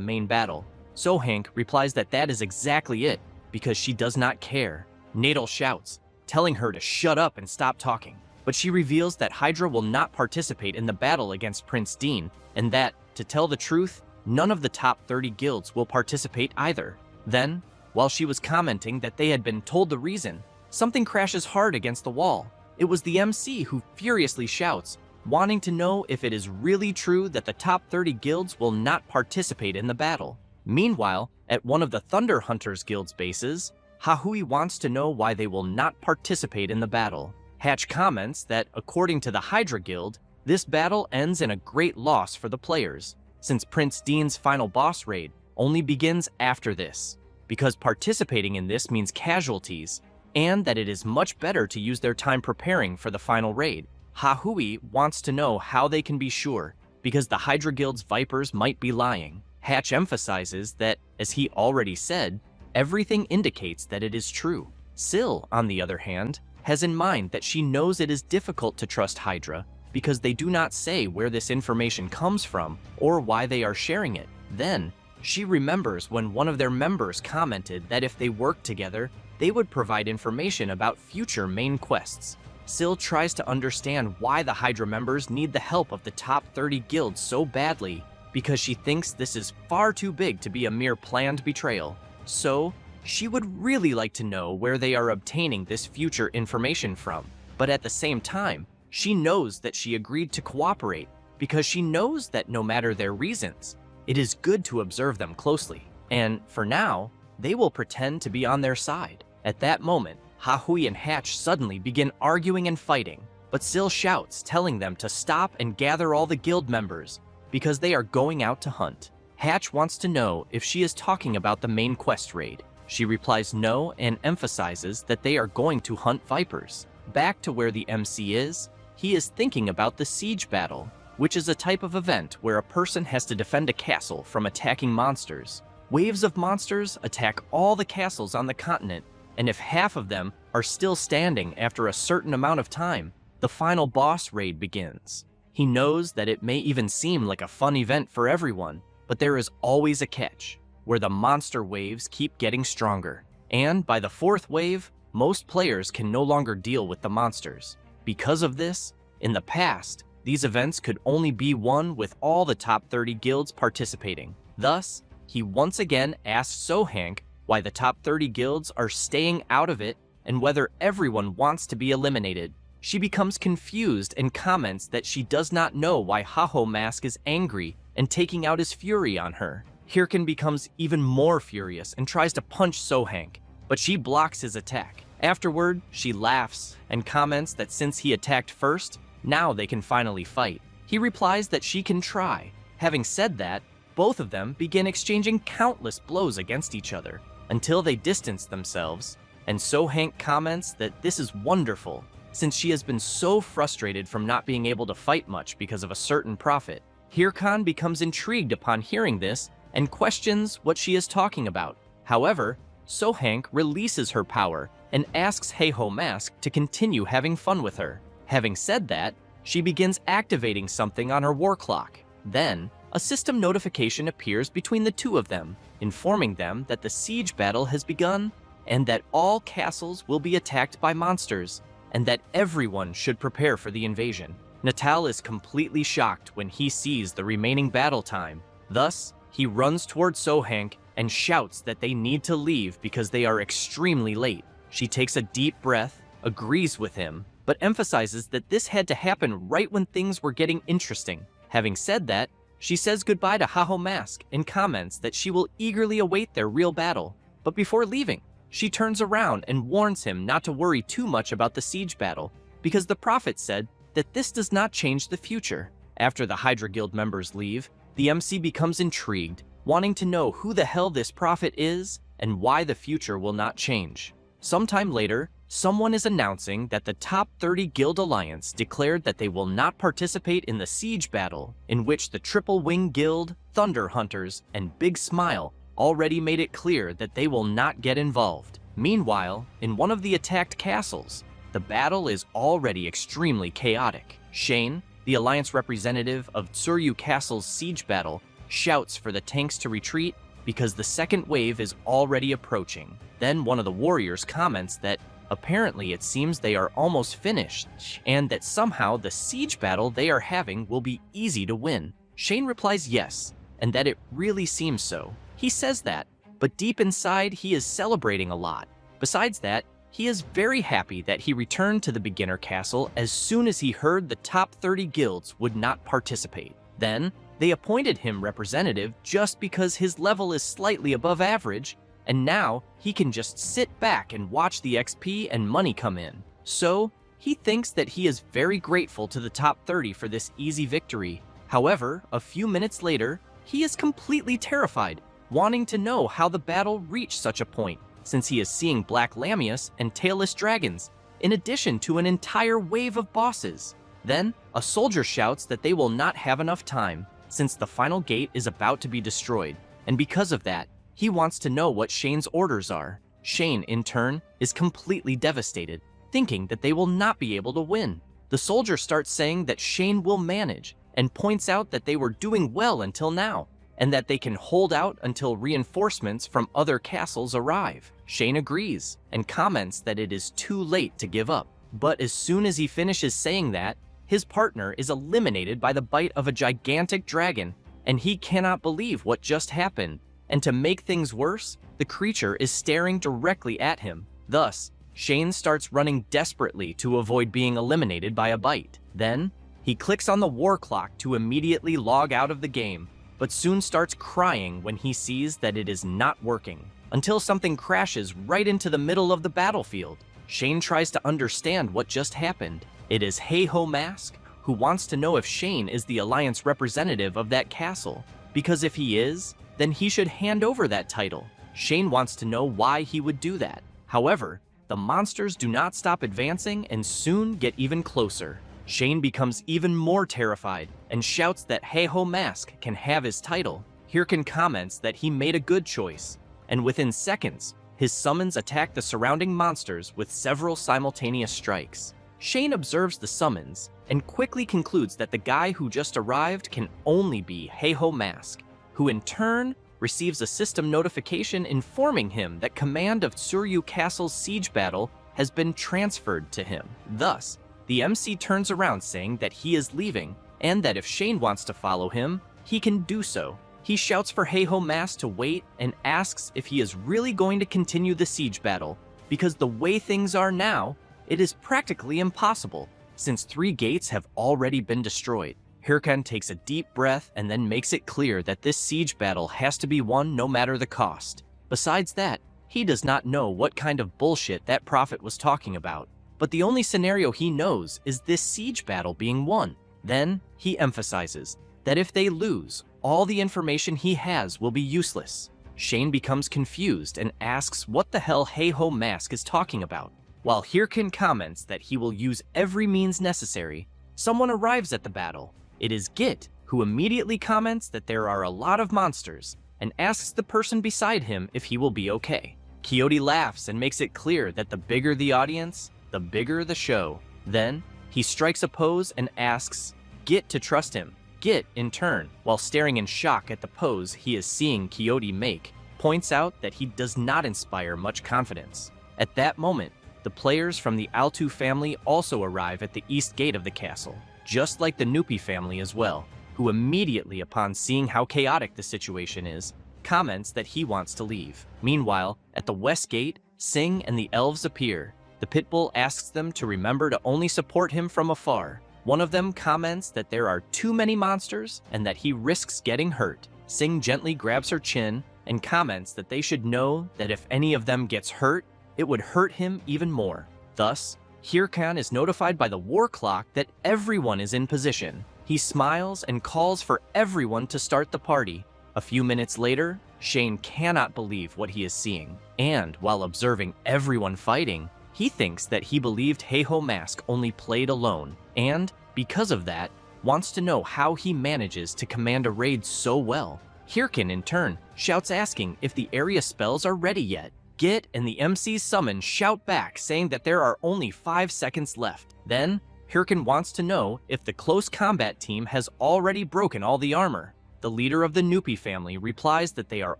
main battle. Sohank replies that that is exactly it, because she does not care. Natal shouts, telling her to shut up and stop talking, but she reveals that Hydra will not participate in the battle against Prince Dean, and that, to tell the truth, none of the top 30 guilds will participate either. Then, while she was commenting that they had been told the reason, something crashes hard against the wall. It was the MC who furiously shouts, wanting to know if it is really true that the top 30 guilds will not participate in the battle. Meanwhile, at one of the Thunder Hunters Guild's bases, Hahui wants to know why they will not participate in the battle. Hatch comments that, according to the Hydra Guild, this battle ends in a great loss for the players, since Prince Dean's final boss raid only begins after this, because participating in this means casualties, and that it is much better to use their time preparing for the final raid. Hahui wants to know how they can be sure, because the Hydra Guild's Vipers might be lying. Hatch emphasizes that, as he already said, everything indicates that it is true. Syl, on the other hand, has in mind that she knows it is difficult to trust Hydra because they do not say where this information comes from or why they are sharing it. Then, she remembers when one of their members commented that if they worked together, they would provide information about future main quests. Syl tries to understand why the Hydra members need the help of the top 30 guilds so badly, because she thinks this is far too big to be a mere planned betrayal. So, she would really like to know where they are obtaining this future information from. But at the same time, she knows that she agreed to cooperate because she knows that no matter their reasons, it is good to observe them closely. And for now, they will pretend to be on their side. At that moment, Hahui and Hatch suddenly begin arguing and fighting, but Syl shouts, telling them to stop and gather all the guild members because they are going out to hunt. Hatch wants to know if she is talking about the main quest raid. She replies no and emphasizes that they are going to hunt vipers. Back to where the MC is, he is thinking about the siege battle, which is a type of event where a person has to defend a castle from attacking monsters. Waves of monsters attack all the castles on the continent, and if half of them are still standing after a certain amount of time, the final boss raid begins. He knows that it may even seem like a fun event for everyone, but there is always a catch, where the monster waves keep getting stronger. And by the fourth wave, most players can no longer deal with the monsters. Because of this, in the past, these events could only be won with all the top 30 guilds participating. Thus, he once again asks Sohank why the top 30 guilds are staying out of it and whether everyone wants to be eliminated. She becomes confused and comments that she does not know why Haho Mask is angry and taking out his fury on her. Hirkin becomes even more furious and tries to punch Sohank, but she blocks his attack. Afterward, she laughs and comments that since he attacked first, now they can finally fight. He replies that she can try. Having said that, both of them begin exchanging countless blows against each other until they distance themselves, and Sohank comments that this is wonderful, since she has been so frustrated from not being able to fight much because of a certain prophet. Hirkan becomes intrigued upon hearing this and questions what she is talking about. However, Sohank releases her power and asks Heiho Mask to continue having fun with her. Having said that, she begins activating something on her war clock. Then, a system notification appears between the two of them, informing them that the siege battle has begun and that all castles will be attacked by monsters, and that everyone should prepare for the invasion. Natal is completely shocked when he sees the remaining battle time. Thus, he runs towards Sohank and shouts that they need to leave because they are extremely late. She takes a deep breath, agrees with him, but emphasizes that this had to happen right when things were getting interesting. Having said that, she says goodbye to Haho Mask and comments that she will eagerly await their real battle. But before leaving, she turns around and warns him not to worry too much about the siege battle, because the prophet said that this does not change the future. After the Hydra Guild members leave, the MC becomes intrigued, wanting to know who the hell this prophet is and why the future will not change. Sometime later, someone is announcing that the top 30 Guild Alliance declared that they will not participate in the siege battle, in which the Triple Wing Guild, Thunder Hunters, and Big Smile already made it clear that they will not get involved. Meanwhile, in one of the attacked castles, the battle is already extremely chaotic. Shane, the Alliance representative of Tsuryu Castle's siege battle, shouts for the tanks to retreat because the second wave is already approaching. Then one of the warriors comments that apparently it seems they are almost finished, and that somehow the siege battle they are having will be easy to win. Shane replies yes, and that it really seems so. He says that, but deep inside he is celebrating a lot. Besides that, he is very happy that he returned to the beginner castle as soon as he heard the top 30 guilds would not participate. Then, they appointed him representative just because his level is slightly above average, and now he can just sit back and watch the XP and money come in. So, he thinks that he is very grateful to the top 30 for this easy victory. However, a few minutes later, he is completely terrified, wanting to know how the battle reached such a point, since he is seeing Black Lamius and Tailless Dragons, in addition to an entire wave of bosses. Then, a soldier shouts that they will not have enough time. since the final gate is about to be destroyed, and because of that, he wants to know what Shane's orders are. Shane, in turn, is completely devastated, thinking that they will not be able to win. The soldier starts saying that Shane will manage, and points out that they were doing well until now, and that they can hold out until reinforcements from other castles arrive. Shane agrees, and comments that it is too late to give up. But as soon as he finishes saying that, his partner is eliminated by the bite of a gigantic dragon, and he cannot believe what just happened. And to make things worse, the creature is staring directly at him. Thus, Shane starts running desperately to avoid being eliminated by a bite. Then, he clicks on the war clock to immediately log out of the game, but soon starts crying when he sees that it is not working, until something crashes right into the middle of the battlefield. Shane tries to understand what just happened. It is Hey-Ho Mask, who wants to know if Shane is the Alliance representative of that castle, because if he is, then he should hand over that title. Shane wants to know why he would do that. However, the monsters do not stop advancing and soon get even closer. Shane becomes even more terrified and shouts that Hey-Ho Mask can have his title. Hirkin comments that he made a good choice, and within seconds, his summons attack the surrounding monsters with several simultaneous strikes. Shane observes the summons and quickly concludes that the guy who just arrived can only be Hey-Ho Mask, who in turn receives a system notification informing him that command of Tsuryu Castle's siege battle has been transferred to him. Thus, the MC turns around saying that he is leaving, and that if Shane wants to follow him, he can do so. He shouts for Hey-Ho Mask to wait and asks if he is really going to continue the siege battle, because the way things are now, it is practically impossible, since 3 gates have already been destroyed. Hirkan takes a deep breath and then makes it clear that this siege battle has to be won no matter the cost. Besides that, he does not know what kind of bullshit that prophet was talking about, but the only scenario he knows is this siege battle being won. Then, he emphasizes that if they lose, all the information he has will be useless. Shane becomes confused and asks what the hell Hey-Ho Mask is talking about. While Hirkin comments that he will use every means necessary, someone arrives at the battle. It is Git, who immediately comments that there are a lot of monsters, and asks the person beside him if he will be okay. Quixote laughs and makes it clear that the bigger the audience, the bigger the show. Then, he strikes a pose and asks Git to trust him. Git, in turn, while staring in shock at the pose he is seeing Quixote make, points out that he does not inspire much confidence. At that moment, the players from the Altu family also arrive at the east gate of the castle, just like the Nupi family as well, who immediately upon seeing how chaotic the situation is, comments that he wants to leave. Meanwhile, at the west gate, Sing and the elves appear. The Pitbull asks them to remember to only support him from afar. One of them comments that there are too many monsters and that he risks getting hurt. Sing gently grabs her chin and comments that they should know that if any of them gets hurt, it would hurt him even more. Thus, Hirkan is notified by the war clock that everyone is in position. He smiles and calls for everyone to start the party. A few minutes later, Shane cannot believe what he is seeing, and while observing everyone fighting, he thinks that he believed Hey-Ho Mask only played alone, and, because of that, wants to know how he manages to command a raid so well. Hirkin, in turn, shouts asking if the area spells are ready yet. Git and the MC's summon shout back saying that there are only 5 seconds left. Then, Hirkin wants to know if the close combat team has already broken all the armor. The leader of the Nupi family replies that they are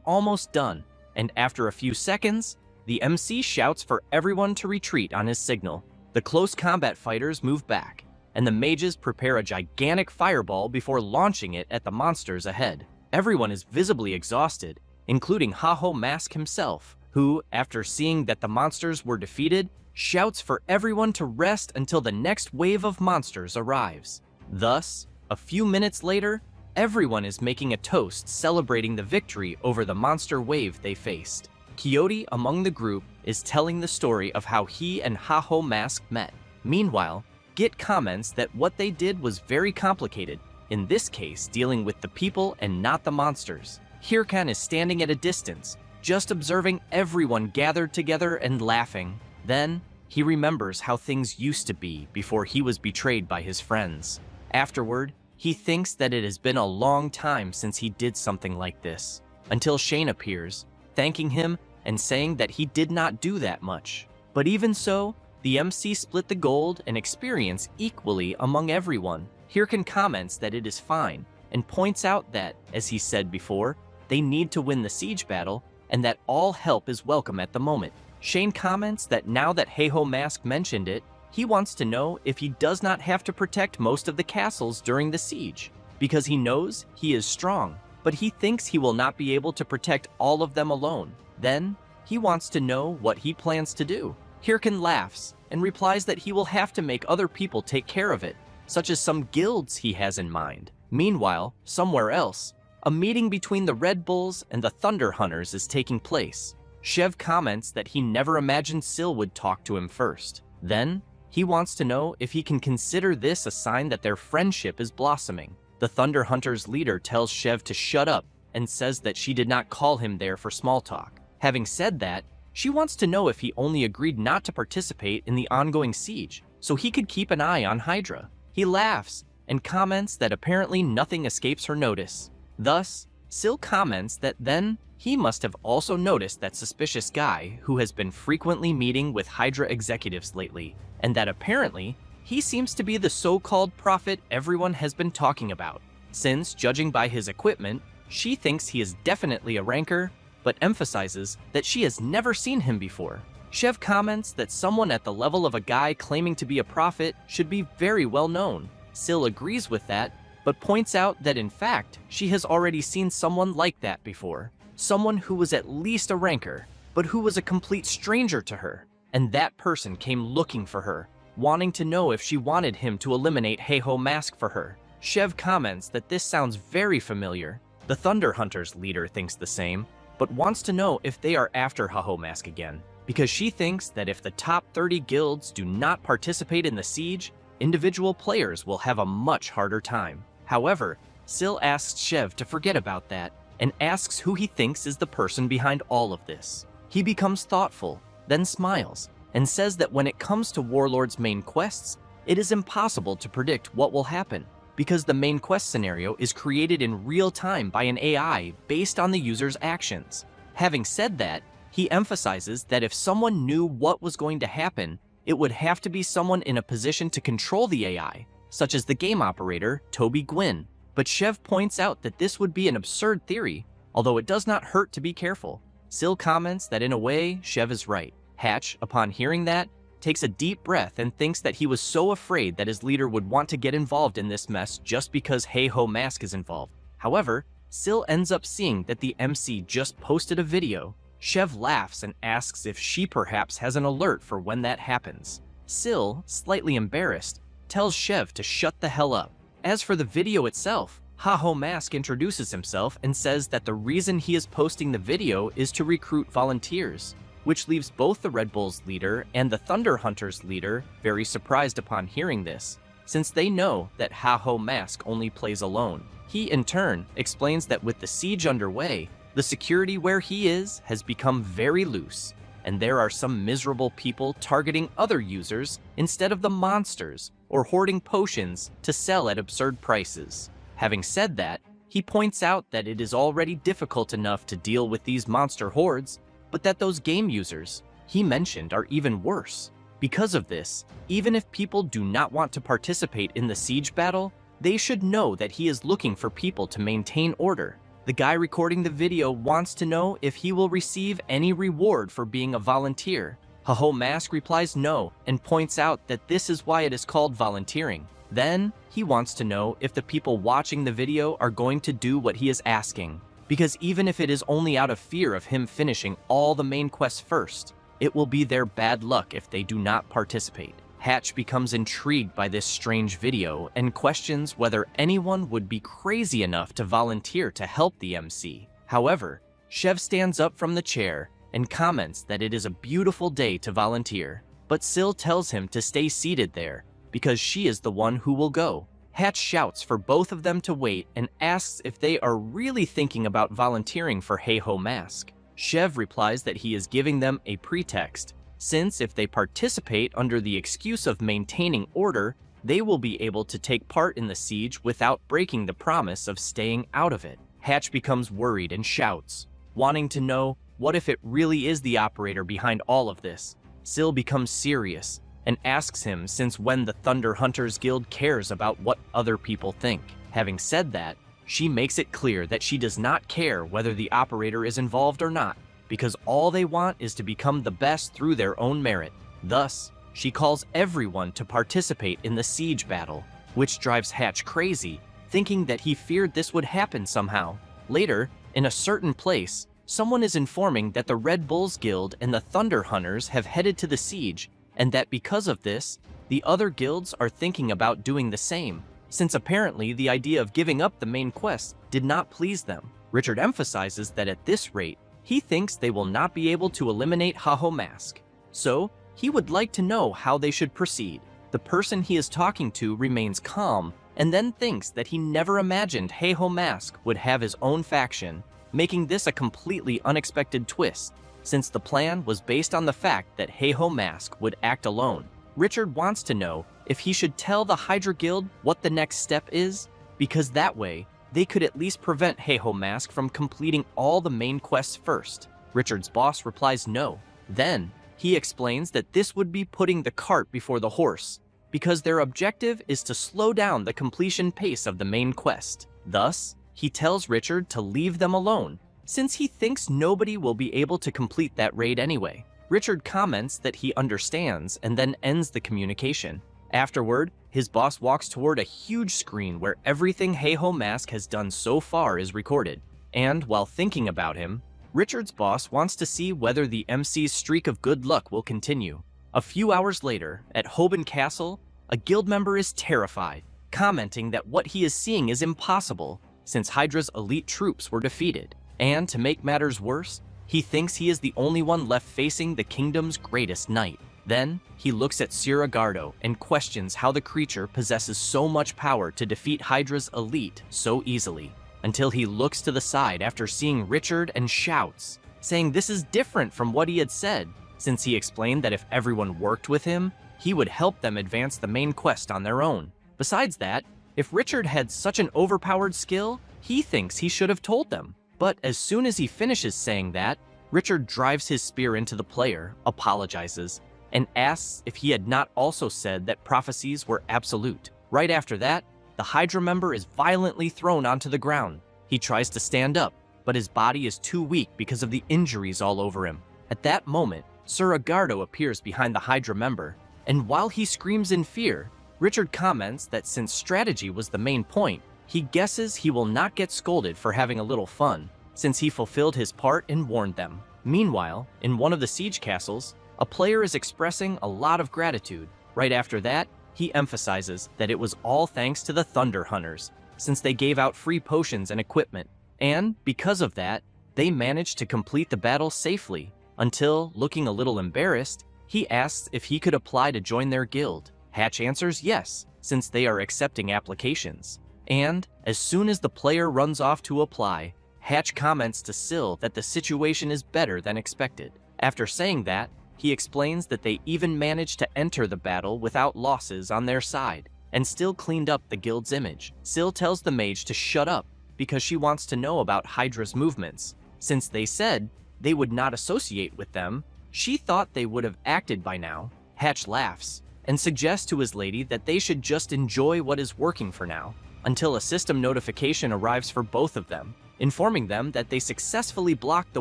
almost done, and after a few seconds, the MC shouts for everyone to retreat on his signal. The close combat fighters move back, and the mages prepare a gigantic fireball before launching it at the monsters ahead. Everyone is visibly exhausted, including Hey-Ho Mask himself, who, after seeing that the monsters were defeated, shouts for everyone to rest until the next wave of monsters arrives. Thus, a few minutes later, everyone is making a toast celebrating the victory over the monster wave they faced. Quixote, among the group, is telling the story of how he and Hey-Ho Mask met. Meanwhile, Git comments that what they did was very complicated, in this case dealing with the people and not the monsters. Hirkan is standing at a distance, just observing everyone gathered together and laughing. Then, he remembers how things used to be before he was betrayed by his friends. Afterward, He thinks that it has been a long time since he did something like this, until Shane appears, thanking him and saying that he did not do that much. But even so, the MC split the gold and experience equally among everyone. Hirkin comments that it is fine, and points out that, as he said before, they need to win the siege battle, and that all help is welcome at the moment. Shane comments that now that Heiho Mask mentioned it, he wants to know if he does not have to protect most of the castles during the siege, because he knows he is strong, but he thinks he will not be able to protect all of them alone. Then, he wants to know what he plans to do. Hirkin laughs and replies that he will have to make other people take care of it, such as some guilds he has in mind. Meanwhile, somewhere else, a meeting between the Red Bulls and the Thunder Hunters is taking place. Shev comments that he never imagined Syl would talk to him first. Then, he wants to know if he can consider this a sign that their friendship is blossoming. The Thunder Hunters leader tells Shev to shut up and says that she did not call him there for small talk. Having said that, she wants to know if he only agreed not to participate in the ongoing siege, so he could keep an eye on Hydra. He laughs and comments that apparently nothing escapes her notice. Thus, Syl comments that then he must have also noticed that suspicious guy who has been frequently meeting with Hydra executives lately, and that apparently he seems to be the so-called prophet everyone has been talking about, since, judging by his equipment, she thinks he is definitely a ranker, but emphasizes that she has never seen him before. Shev comments that someone at the level of a guy claiming to be a prophet should be very well known. Syl agrees with that, but points out that in fact, she has already seen someone like that before. Someone who was at least a ranker, but who was a complete stranger to her. And that person came looking for her, wanting to know if she wanted him to eliminate Heiho Mask for her. Shev comments that this sounds very familiar. The Thunder Hunters leader thinks the same, but wants to know if they are after Heiho Mask again, because she thinks that if the top 30 guilds do not participate in the siege, individual players will have a much harder time. However, Syl asks Shev to forget about that, and asks who he thinks is the person behind all of this. He becomes thoughtful, then smiles, and says that when it comes to Warlord's main quests, it is impossible to predict what will happen, because the main quest scenario is created in real time by an AI based on the user's actions. Having said that, he emphasizes that if someone knew what was going to happen, it would have to be someone in a position to control the AI, such as the game operator, Toby Gwynn. But Shev points out that this would be an absurd theory, although it does not hurt to be careful. Syl comments that in a way, Shev is right. Hatch, upon hearing that, takes a deep breath and thinks that he was so afraid that his leader would want to get involved in this mess just because Heiho Mask is involved. However, Syl ends up seeing that the MC just posted a video. Shev laughs and asks if she perhaps has an alert for when that happens. Syl, slightly embarrassed, tells Shev to shut the hell up. As for the video itself, Heiho Mask introduces himself and says that the reason he is posting the video is to recruit volunteers, which leaves both the Red Bulls leader and the Thunder Hunters leader very surprised upon hearing this, since they know that Heiho Mask only plays alone. He, in turn, explains that with the siege underway, the security where he is has become very loose, and there are some miserable people targeting other users instead of the monsters, or hoarding potions to sell at absurd prices. Having said that, he points out that it is already difficult enough to deal with these monster hordes, but that those game users he mentioned are even worse. Because of this, even if people do not want to participate in the siege battle, they should know that he is looking for people to maintain order. The guy recording the video wants to know if he will receive any reward for being a volunteer. Heiho Mask replies no, and points out that this is why it is called volunteering. Then, he wants to know if the people watching the video are going to do what he is asking, because even if it is only out of fear of him finishing all the main quests first, it will be their bad luck if they do not participate. Hatch becomes intrigued by this strange video and questions whether anyone would be crazy enough to volunteer to help the MC. However, Shev stands up from the chair and comments that it is a beautiful day to volunteer, but Syl tells him to stay seated there because she is the one who will go. Hatch shouts for both of them to wait and asks if they are really thinking about volunteering for Heiho Mask. Shev replies that he is giving them a pretext, since if they participate under the excuse of maintaining order, they will be able to take part in the siege without breaking the promise of staying out of it. Hatch becomes worried and shouts, wanting to know what if it really is the operator behind all of this. Syl becomes serious and asks him since when the Thunder Hunters Guild cares about what other people think. Having said that, she makes it clear that she does not care whether the operator is involved or not, because all they want is to become the best through their own merit. Thus, she calls everyone to participate in the siege battle, which drives Hatch crazy, thinking that he feared this would happen somehow. Later, in a certain place, someone is informing that the Red Bulls Guild and the Thunder Hunters have headed to the siege, and that because of this, the other guilds are thinking about doing the same, since apparently the idea of giving up the main quest did not please them. Richard emphasizes that at this rate, he thinks they will not be able to eliminate Ha-Ho Mask. So, he would like to know how they should proceed. The person he is talking to remains calm, and then thinks that he never imagined Ha-Ho Mask would have his own faction, making this a completely unexpected twist, since the plan was based on the fact that Ha-Ho Mask would act alone. Richard wants to know if he should tell the Hydra Guild what the next step is, because that way, they could at least prevent Ha-Ho Mask from completing all the main quests first. Richard's boss replies no. Then, he explains that this would be putting the cart before the horse, because their objective is to slow down the completion pace of the main quest. Thus, he tells Richard to leave them alone, since he thinks nobody will be able to complete that raid anyway. Richard comments that he understands and then ends the communication. Afterward, his boss walks toward a huge screen where everything Ha-Ho Mask has done so far is recorded. And while thinking about him, Richard's boss wants to see whether the MC's streak of good luck will continue. A few hours later, at Hoban Castle, a guild member is terrified, commenting that what he is seeing is impossible, since Hydra's elite troops were defeated. And to make matters worse, he thinks he is the only one left facing the kingdom's greatest knight. Then, he looks at Siragardo and questions how the creature possesses so much power to defeat Hydra's elite so easily, until he looks to the side after seeing Richard and shouts, saying this is different from what he had said, since he explained that if everyone worked with him, he would help them advance the main quest on their own. Besides that, if Richard had such an overpowered skill, he thinks he should have told them. But as soon as he finishes saying that, Richard drives his spear into the player, apologizes, and asks if he had not also said that prophecies were absolute. Right after that, the Hydra member is violently thrown onto the ground. He tries to stand up, but his body is too weak because of the injuries all over him. At that moment, Siragardo appears behind the Hydra member, and while he screams in fear, Richard comments that since strategy was the main point, he guesses he will not get scolded for having a little fun, since he fulfilled his part and warned them. Meanwhile, in one of the siege castles, a player is expressing a lot of gratitude. Right after that, he emphasizes that it was all thanks to the Thunder Hunters, since they gave out free potions and equipment, and because of that, they managed to complete the battle safely, until, looking a little embarrassed, he asks if he could apply to join their guild. Hatch answers yes, since they are accepting applications. And, as soon as the player runs off to apply, Hatch comments to Syl that the situation is better than expected. After saying that, he explains that they even managed to enter the battle without losses on their side, and still cleaned up the guild's image. Syl tells the mage to shut up, because she wants to know about Hydra's movements. Since they said they would not associate with them, she thought they would have acted by now. Hatch laughs, and suggests to his lady that they should just enjoy what is working for now, until a system notification arrives for both of them, informing them that they successfully blocked the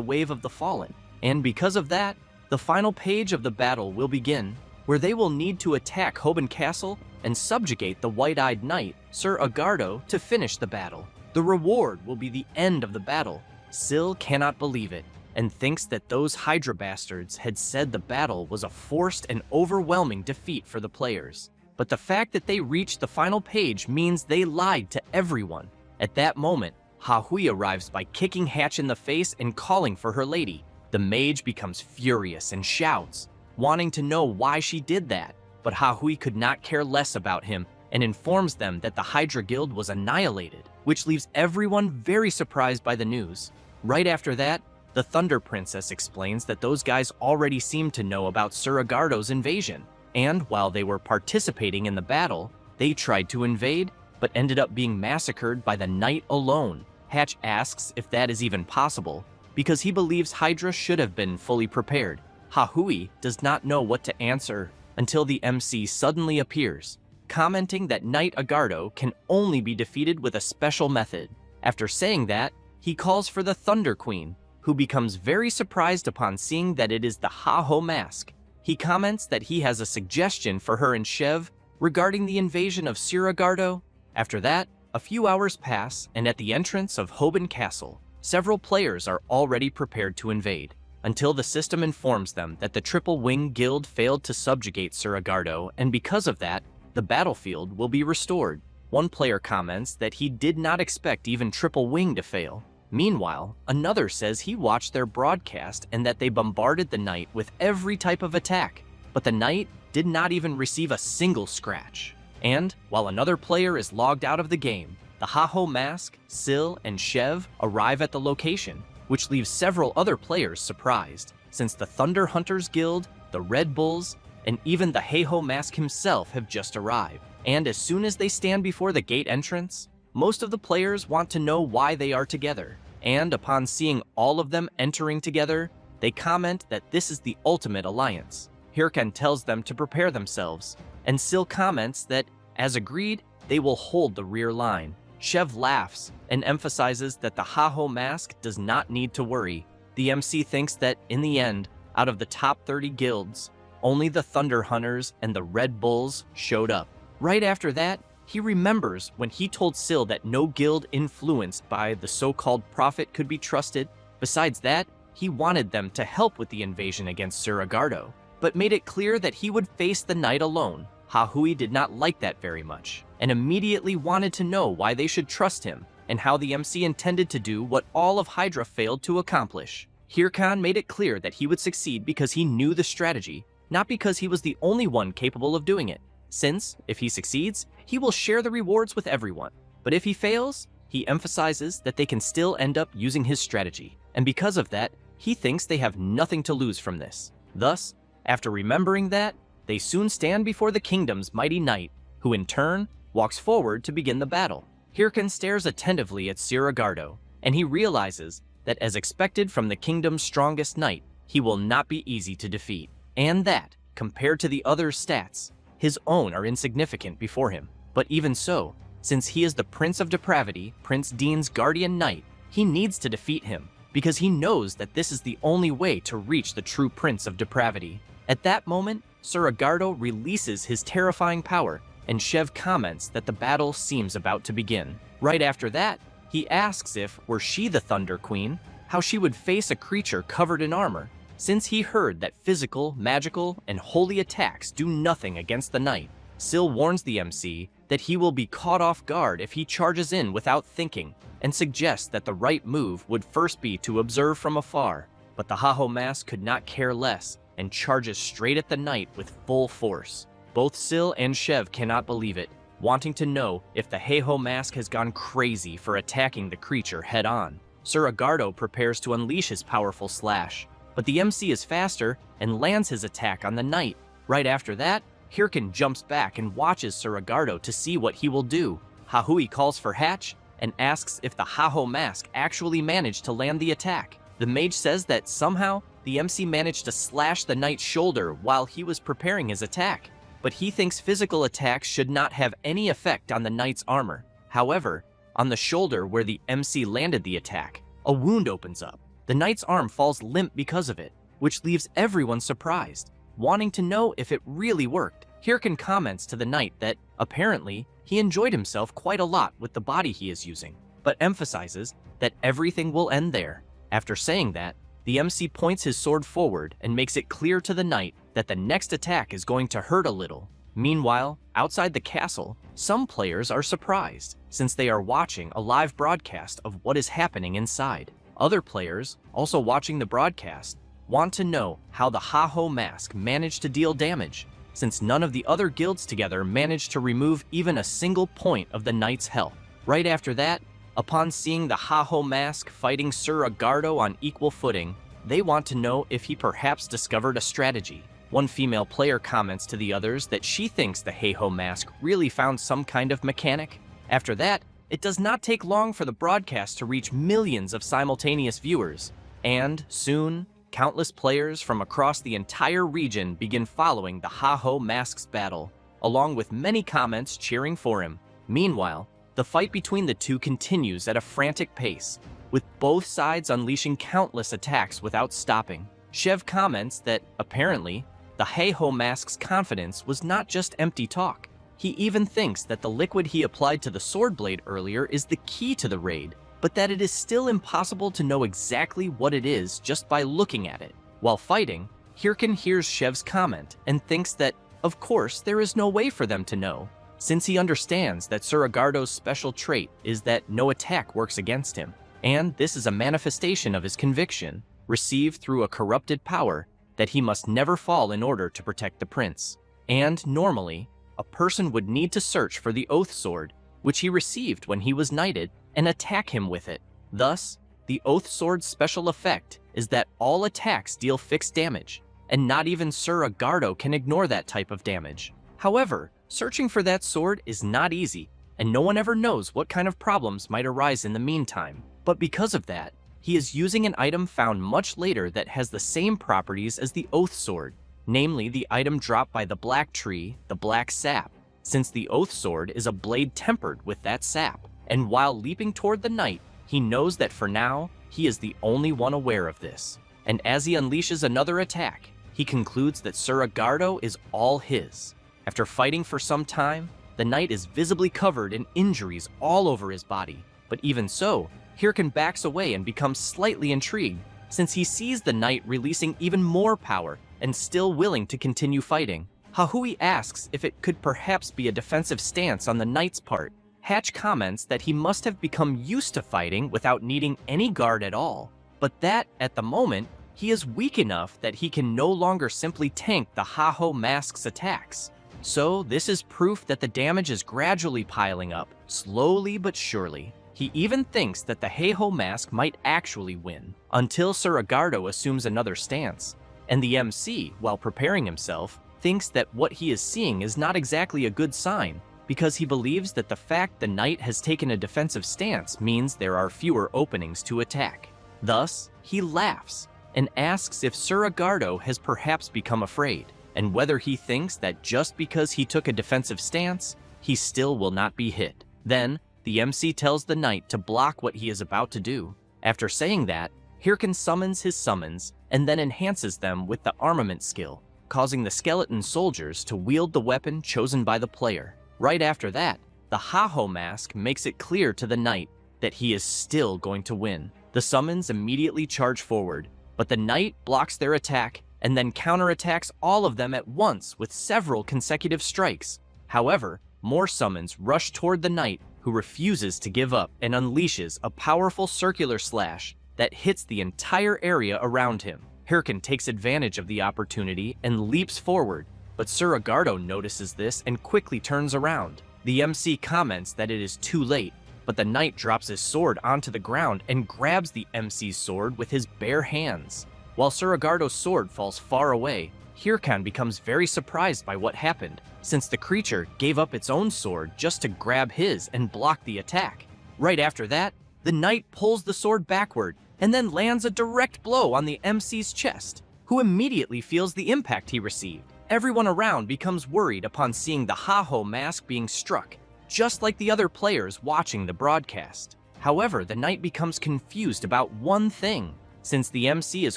Wave of the Fallen. And because of that, the final page of the battle will begin, where they will need to attack Hoban Castle and subjugate the White-Eyed Knight, Sir Agardo, to finish the battle. The reward will be the end of the battle. Syl cannot believe it, and thinks that those Hydra bastards had said the battle was a forced and overwhelming defeat for the players. But the fact that they reached the final page means they lied to everyone. At that moment, Ha-Hui arrives by kicking Hatch in the face and calling for her lady. The mage becomes furious and shouts, wanting to know why she did that, but Ha-Hui could not care less about him and informs them that the Hydra Guild was annihilated, which leaves everyone very surprised by the news. Right after that, the Thunder Princess explains that those guys already seemed to know about Sir Agardo's invasion, and while they were participating in the battle, They tried to invade, but ended up being massacred by the knight alone. Hatch asks if that is even possible, because he believes Hydra should have been fully prepared. Hahui does not know what to answer until the MC suddenly appears, commenting that Knight Agardo can only be defeated with a special method. After saying that, he calls for the Thunder Queen, who becomes very surprised upon seeing that it is the Ha-Ho mask. He comments that he has a suggestion for her and Shev regarding the invasion of Siragardo. After that, a few hours pass, and at the entrance of Hoban Castle, several players are already prepared to invade, until the system informs them that the Triple Wing Guild failed to subjugate Siragardo, and because of that, the battlefield will be restored. One player comments that he did not expect even Triple Wing to fail. Meanwhile, another says he watched their broadcast and that they bombarded the Knight with every type of attack, but the Knight did not even receive a single scratch. And, while another player is logged out of the game, the Ha-Ho mask, Sil, and Shev arrive at the location, which leaves several other players surprised, since the Thunder Hunters Guild, the Red Bulls, and even the Ha-Ho mask himself have just arrived. And as soon as they stand before the gate entrance, most of the players want to know why they are together, and upon seeing all of them entering together, they comment that this is the ultimate alliance. Hirkan tells them to prepare themselves, and Sil comments that, as agreed, they will hold the rear line. Shev laughs and emphasizes that the Ha-Ho mask does not need to worry. The MC thinks that, in the end, out of the top 30 guilds, only the Thunder Hunters and the Red Bulls showed up. Right after that, he remembers when he told Sil that no guild influenced by the so-called prophet could be trusted. Besides that, he wanted them to help with the invasion against Siragardo, but made it clear that he would face the Knight alone. Hahui did not like that very much, and immediately wanted to know why they should trust him, and how the MC intended to do what all of Hydra failed to accomplish. Hirkan made it clear that he would succeed because he knew the strategy, not because he was the only one capable of doing it. Since, if he succeeds, he will share the rewards with everyone. But if he fails, he emphasizes that they can still end up using his strategy, and because of that, he thinks they have nothing to lose from this. Thus, after remembering that, they soon stand before the kingdom's mighty knight, who in turn walks forward to begin the battle. Hirkan stares attentively at Siragardo, and he realizes that, as expected from the kingdom's strongest knight, he will not be easy to defeat, and that, compared to the other stats, his own are insignificant before him. But even so, since he is the Prince of Depravity, Prince Dean's guardian knight, he needs to defeat him, because he knows that this is the only way to reach the true Prince of Depravity. At that moment, Siragardo releases his terrifying power, and Shev comments that the battle seems about to begin. Right after that, he asks if, were she the Thunder Queen, how she would face a creature covered in armor, since he heard that physical, magical, and holy attacks do nothing against the Knight. Sil warns the MC that he will be caught off guard if he charges in without thinking, and suggests that the right move would first be to observe from afar. But the Ha-Ho mask could not care less, and charges straight at the Knight with full force. Both Sil and Shev cannot believe it, wanting to know if the Ha-Ho mask has gone crazy for attacking the creature head-on. Siragardo prepares to unleash his powerful slash, but the MC is faster and lands his attack on the Knight. Right after that, Hirkan jumps back and watches Siragardo to see what he will do. Hahui calls for Hatch and asks if the Ha-Ho mask actually managed to land the attack. The mage says that somehow the MC managed to slash the Knight's shoulder while he was preparing his attack, but he thinks physical attacks should not have any effect on the Knight's armor. However, on the shoulder where the MC landed the attack, a wound opens up. The Knight's arm falls limp because of it, which leaves everyone surprised, wanting to know if it really worked. Hirkan comments to the Knight that, apparently, he enjoyed himself quite a lot with the body he is using, but emphasizes that everything will end there. After saying that, the MC points his sword forward and makes it clear to the Knight that the next attack is going to hurt a little. Meanwhile, outside the castle, some players are surprised, since they are watching a live broadcast of what is happening inside. Other players, also watching the broadcast, want to know how the Ha-Ho mask managed to deal damage, since none of the other guilds together managed to remove even a single point of the Knight's health. Right after that, upon seeing the Ha-Ho mask fighting Siragardo on equal footing, they want to know if he perhaps discovered a strategy. One female player comments to the others that she thinks the Heiho mask really found some kind of mechanic. After that, it does not take long for the broadcast to reach millions of simultaneous viewers, and soon, countless players from across the entire region begin following the Heiho mask's battle, along with many comments cheering for him. Meanwhile, the fight between the two continues at a frantic pace, with both sides unleashing countless attacks without stopping. Shev comments that, apparently, the Heiho mask's confidence was not just empty talk. He even thinks that the liquid he applied to the sword blade earlier is the key to the raid, but that it is still impossible to know exactly what it is just by looking at it. While fighting, Hirkin hears Shev's comment and thinks that, of course, there is no way for them to know, since he understands that Suragardo's special trait is that no attack works against him, and this is a manifestation of his conviction, received through a corrupted power, that he must never fall in order to protect the prince. And normally, a person would need to search for the Oath Sword, which he received when he was knighted, and attack him with it. Thus, the Oath Sword's special effect is that all attacks deal fixed damage, and not even Suragardo can ignore that type of damage. However, searching for that sword is not easy, and no one ever knows what kind of problems might arise in the meantime. But because of that, he is using an item found much later that has the same properties as the Oath Sword, namely the item dropped by the Black Tree, the Black Sap, since the Oath Sword is a blade tempered with that sap. And while leaping toward the knight, he knows that for now, he is the only one aware of this. And as he unleashes another attack, he concludes that Suragardo is all his. After fighting for some time, the knight is visibly covered in injuries all over his body. But even so, Hirkin backs away and becomes slightly intrigued, since he sees the knight releasing even more power and still willing to continue fighting. Hahui asks if it could perhaps be a defensive stance on the knight's part. Hatch comments that he must have become used to fighting without needing any guard at all, but that, at the moment, he is weak enough that he can no longer simply tank the Heiho mask's attacks. So this is proof that the damage is gradually piling up, slowly but surely. He even thinks that the Heiho mask might actually win, until Suragardo assumes another stance. And the MC, while preparing himself, thinks that what he is seeing is not exactly a good sign, because he believes that the fact the knight has taken a defensive stance means there are fewer openings to attack. Thus, he laughs and asks if Suragardo has perhaps become afraid, and whether he thinks that just because he took a defensive stance, he still will not be hit. Then, the MC tells the knight to block what he is about to do. After saying that, Hirkin summons his summons and then enhances them with the armament skill, causing the skeleton soldiers to wield the weapon chosen by the player. Right after that, the Heiho mask makes it clear to the knight that he is still going to win. The summons immediately charge forward, but the knight blocks their attack and then counterattacks all of them at once with several consecutive strikes. However, more summons rush toward the knight, who refuses to give up and unleashes a powerful circular slash that hits the entire area around him. Hirkin takes advantage of the opportunity and leaps forward, but Suragardo notices this and quickly turns around. The MC comments that it is too late, but the knight drops his sword onto the ground and grabs the MC's sword with his bare hands. While Suragardo's sword falls far away, Hirkin becomes very surprised by what happened, since the creature gave up its own sword just to grab his and block the attack. Right after that, the knight pulls the sword backward and then lands a direct blow on the MC's chest, who immediately feels the impact he received. Everyone around becomes worried upon seeing the Heiho mask being struck, just like the other players watching the broadcast. However, the knight becomes confused about one thing, since the MC is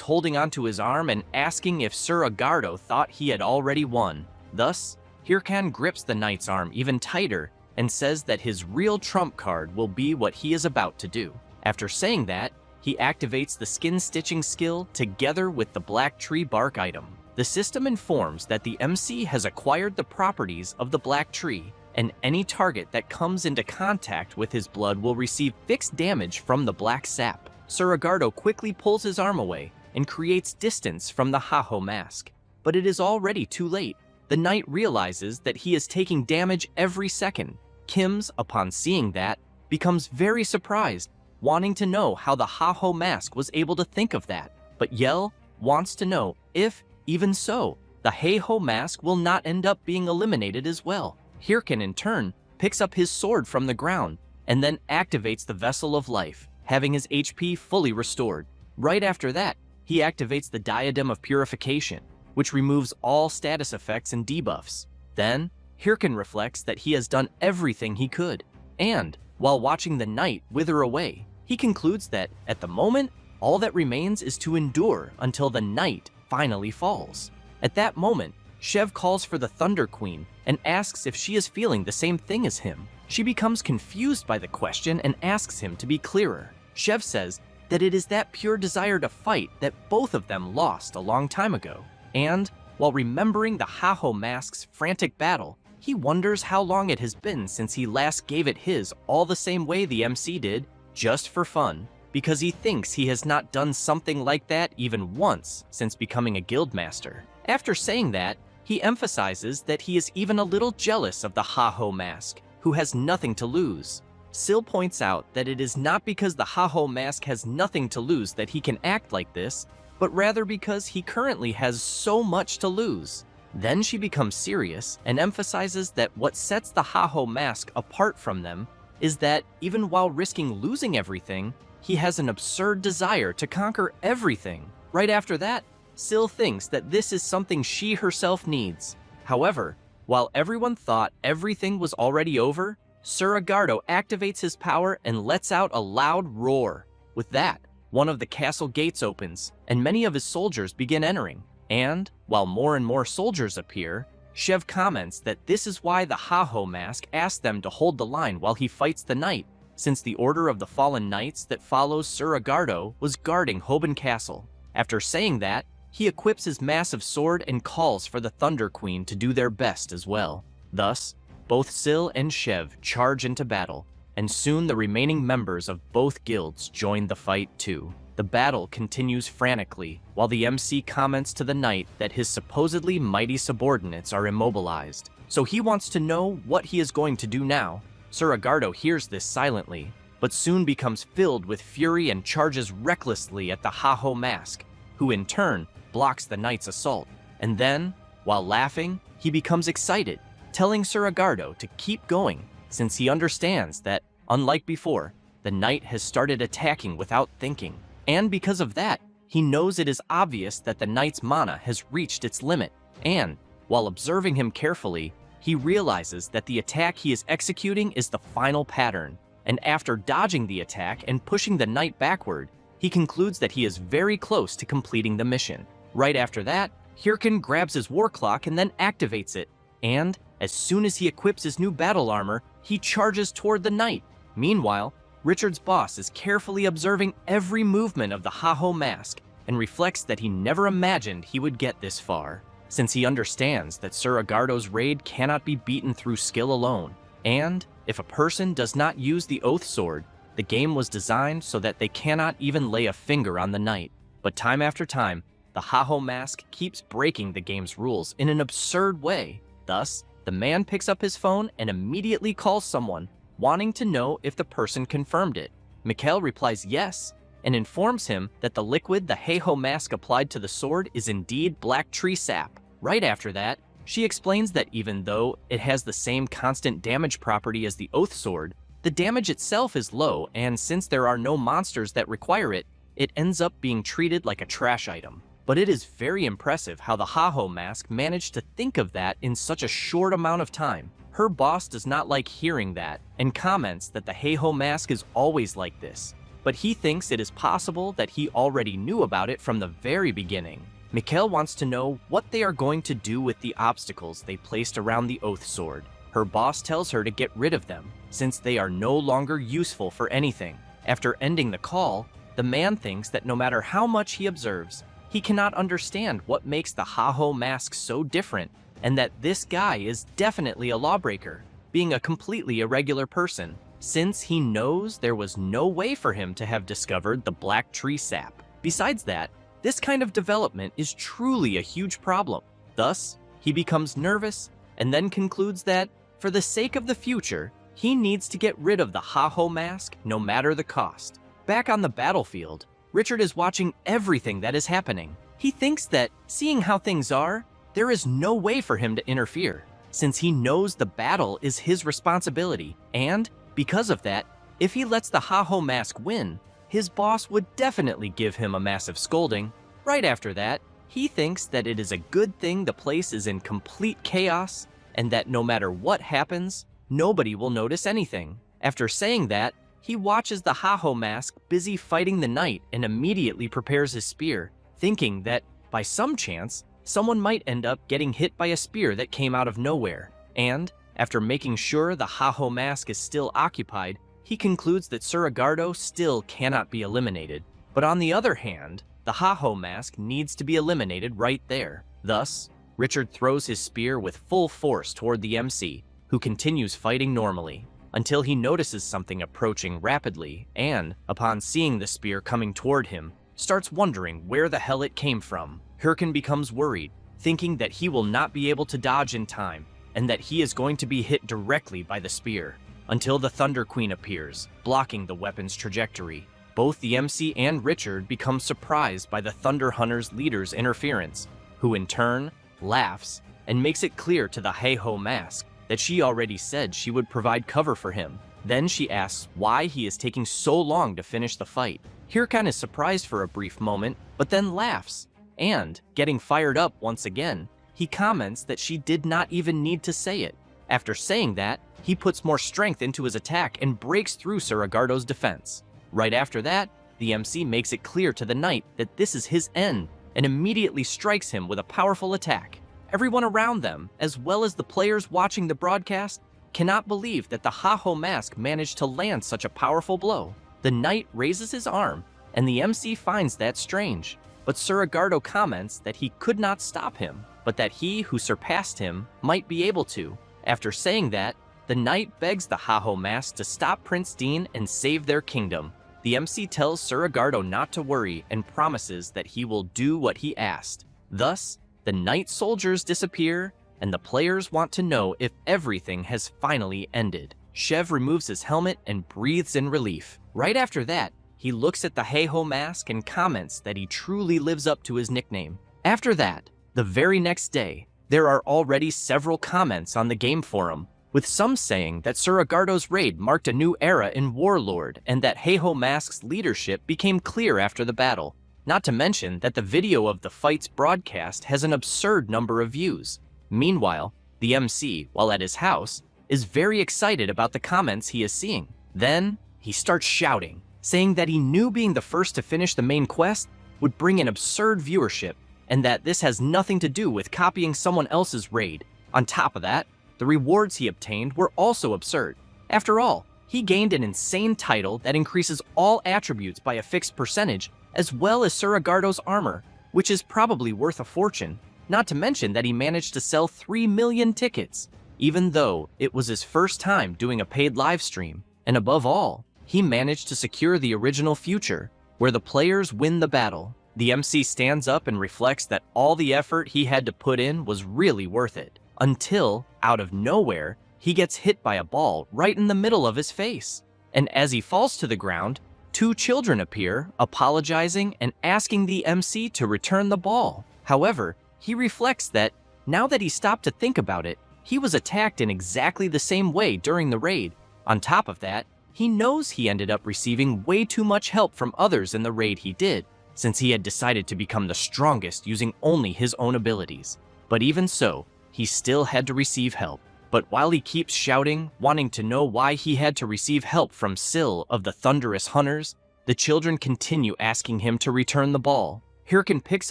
holding onto his arm and asking if Suragardo thought he had already won. Thus, Hirkin grips the knight's arm even tighter and says that his real trump card will be what he is about to do. After saying that, he activates the skin stitching skill together with the Black Tree bark item. The system informs that the MC has acquired the properties of the Black Tree, and any target that comes into contact with his blood will receive fixed damage from the black sap. Suragardo quickly pulls his arm away and creates distance from the Heiho mask. But it is already too late. The knight realizes that he is taking damage every second. Kims, upon seeing that, becomes very surprised, wanting to know how the Heiho mask was able to think of that. But Yel wants to know if, even so, the Heiho mask will not end up being eliminated as well. Hirkin, in turn, picks up his sword from the ground and then activates the Vessel of Life, having his HP fully restored. Right after that, he activates the Diadem of Purification, which removes all status effects and debuffs. Then, Hirkin reflects that he has done everything he could, and, while watching the night wither away, he concludes that, at the moment, all that remains is to endure until the night finally falls. At that moment, Shev calls for the Thunder Queen and asks if she is feeling the same thing as him. She becomes confused by the question and asks him to be clearer. Shev says that it is that pure desire to fight that both of them lost a long time ago. And, while remembering the Heiho mask's frantic battle, he wonders how long it has been since he last gave it his all the same way the MC did, just for fun, because he thinks he has not done something like that even once since becoming a guildmaster. After saying that, he emphasizes that he is even a little jealous of the Heiho mask, who has nothing to lose. Sil points out that it is not because the Heiho mask has nothing to lose that he can act like this, but rather because he currently has so much to lose. Then she becomes serious and emphasizes that what sets the Heiho mask apart from them is that, even while risking losing everything, he has an absurd desire to conquer everything. Right after that, Sil thinks that this is something she herself needs. However, while everyone thought everything was already over, Suragardo activates his power and lets out a loud roar. With that, one of the castle gates opens, and many of his soldiers begin entering. And, while more and more soldiers appear, Shev comments that this is why the Heiho mask asked them to hold the line while he fights the knight, since the Order of the Fallen Knights that follows Suragardo was guarding Hoban Castle. After saying that, he equips his massive sword and calls for the Thunder Queen to do their best as well. Thus, both Sil and Shev charge into battle, and soon the remaining members of both guilds join the fight too. The battle continues frantically, while the MC comments to the knight that his supposedly mighty subordinates are immobilized. So he wants to know what he is going to do now. Suragardo hears this silently, but soon becomes filled with fury and charges recklessly at the Heiho mask, who in turn blocks the knight's assault. And then, while laughing, he becomes excited, telling Suragardo to keep going, since he understands that, unlike before, the knight has started attacking without thinking. And because of that, he knows it is obvious that the knight's mana has reached its limit. And, while observing him carefully, he realizes that the attack he is executing is the final pattern. And after dodging the attack and pushing the knight backward, he concludes that he is very close to completing the mission. Right after that, Hirkin grabs his war clock and then activates it. And, as soon as he equips his new battle armor, he charges toward the knight. Meanwhile, Richard's boss is carefully observing every movement of the Heiho mask and reflects that he never imagined he would get this far, since he understands that Suragardo's raid cannot be beaten through skill alone. And, if a person does not use the Oath Sword, the game was designed so that they cannot even lay a finger on the knight. But time after time, the Heiho mask keeps breaking the game's rules in an absurd way. Thus, the man picks up his phone and immediately calls someone, wanting to know if the person confirmed it. Mikhail replies yes, and informs him that the liquid the Heiho mask applied to the sword is indeed black tree sap. Right after that, she explains that even though it has the same constant damage property as the Oath Sword, the damage itself is low, and since there are no monsters that require it, it ends up being treated like a trash item. But it is very impressive how the Heiho mask managed to think of that in such a short amount of time. Her boss does not like hearing that, and comments that the Heiho mask is always like this, but he thinks it is possible that he already knew about it from the very beginning. Mikhail wants to know what they are going to do with the obstacles they placed around the Oath Sword. Her boss tells her to get rid of them, since they are no longer useful for anything. After ending the call, the man thinks that no matter how much he observes, he cannot understand what makes the Heiho mask so different, and that this guy is definitely a lawbreaker, being a completely irregular person, since he knows there was no way for him to have discovered the black tree sap. Besides that, this kind of development is truly a huge problem. Thus, he becomes nervous and then concludes that, for the sake of the future, he needs to get rid of the Heiho mask no matter the cost. Back on the battlefield, Richard is watching everything that is happening. He thinks that, seeing how things are, there is no way for him to interfere, since he knows the battle is his responsibility, and, because of that, if he lets the Ha-Ho Mask win, his boss would definitely give him a massive scolding. Right after that, he thinks that it is a good thing the place is in complete chaos, and that no matter what happens, nobody will notice anything. After saying that, he watches the Ha-Ho Mask busy fighting the knight and immediately prepares his spear, thinking that, by some chance, someone might end up getting hit by a spear that came out of nowhere. And, after making sure the Ha-Ho Mask is still occupied, he concludes that Suragardo still cannot be eliminated. But on the other hand, the Ha-Ho Mask needs to be eliminated right there. Thus, Richard throws his spear with full force toward the MC, who continues fighting normally, until he notices something approaching rapidly and, upon seeing the spear coming toward him, starts wondering where the hell it came from. Hirkin becomes worried, thinking that he will not be able to dodge in time, and that he is going to be hit directly by the spear, until the Thunder Queen appears, blocking the weapon's trajectory. Both the MC and Richard become surprised by the Thunder Hunter's leader's interference, who in turn laughs and makes it clear to the Ha-Ho Mask that she already said she would provide cover for him. Then she asks why he is taking so long to finish the fight. Hirkan is surprised for a brief moment, but then laughs, and, getting fired up once again, he comments that she did not even need to say it. After saying that, he puts more strength into his attack and breaks through Suragardo's defense. Right after that, the MC makes it clear to the knight that this is his end, and immediately strikes him with a powerful attack. Everyone around them, as well as the players watching the broadcast, cannot believe that the Ha-Ho Mask managed to land such a powerful blow. The knight raises his arm, and the MC finds that strange. But Suragardo comments that he could not stop him, but that he who surpassed him might be able to. After saying that, the knight begs the Ha-Ho Mask to stop Prince Dean and save their kingdom. The MC tells Suragardo not to worry and promises that he will do what he asked. Thus, the knight soldiers disappear, and the players want to know if everything has finally ended. Shev removes his helmet and breathes in relief. Right after that, he looks at the Ha-Ho Mask and comments that he truly lives up to his nickname. After that, the very next day, there are already several comments on the game forum, with some saying that Suragardo's raid marked a new era in Warlord and that Ha-Ho Mask's leadership became clear after the battle. Not to mention that the video of the fight's broadcast has an absurd number of views. Meanwhile, the MC, while at his house, is very excited about the comments he is seeing. Then, he starts shouting, saying that he knew being the first to finish the main quest would bring an absurd viewership, and that this has nothing to do with copying someone else's raid. On top of that, the rewards he obtained were also absurd. After all, he gained an insane title that increases all attributes by a fixed percentage, as well as Suragardo's armor, which is probably worth a fortune. Not to mention that he managed to sell 3 million tickets, even though it was his first time doing a paid live stream. And above all, he managed to secure the original future, where the players win the battle. The MC stands up and reflects that all the effort he had to put in was really worth it, until, out of nowhere, he gets hit by a ball right in the middle of his face. And as he falls to the ground, 2 children appear, apologizing and asking the MC to return the ball. However, he reflects that, now that he stopped to think about it, he was attacked in exactly the same way during the raid. On top of that, he knows he ended up receiving way too much help from others in the raid he did, since he had decided to become the strongest using only his own abilities. But even so, he still had to receive help. But while he keeps shouting, wanting to know why he had to receive help from Syl of the Thunderous Hunters, the children continue asking him to return the ball. Hirkin picks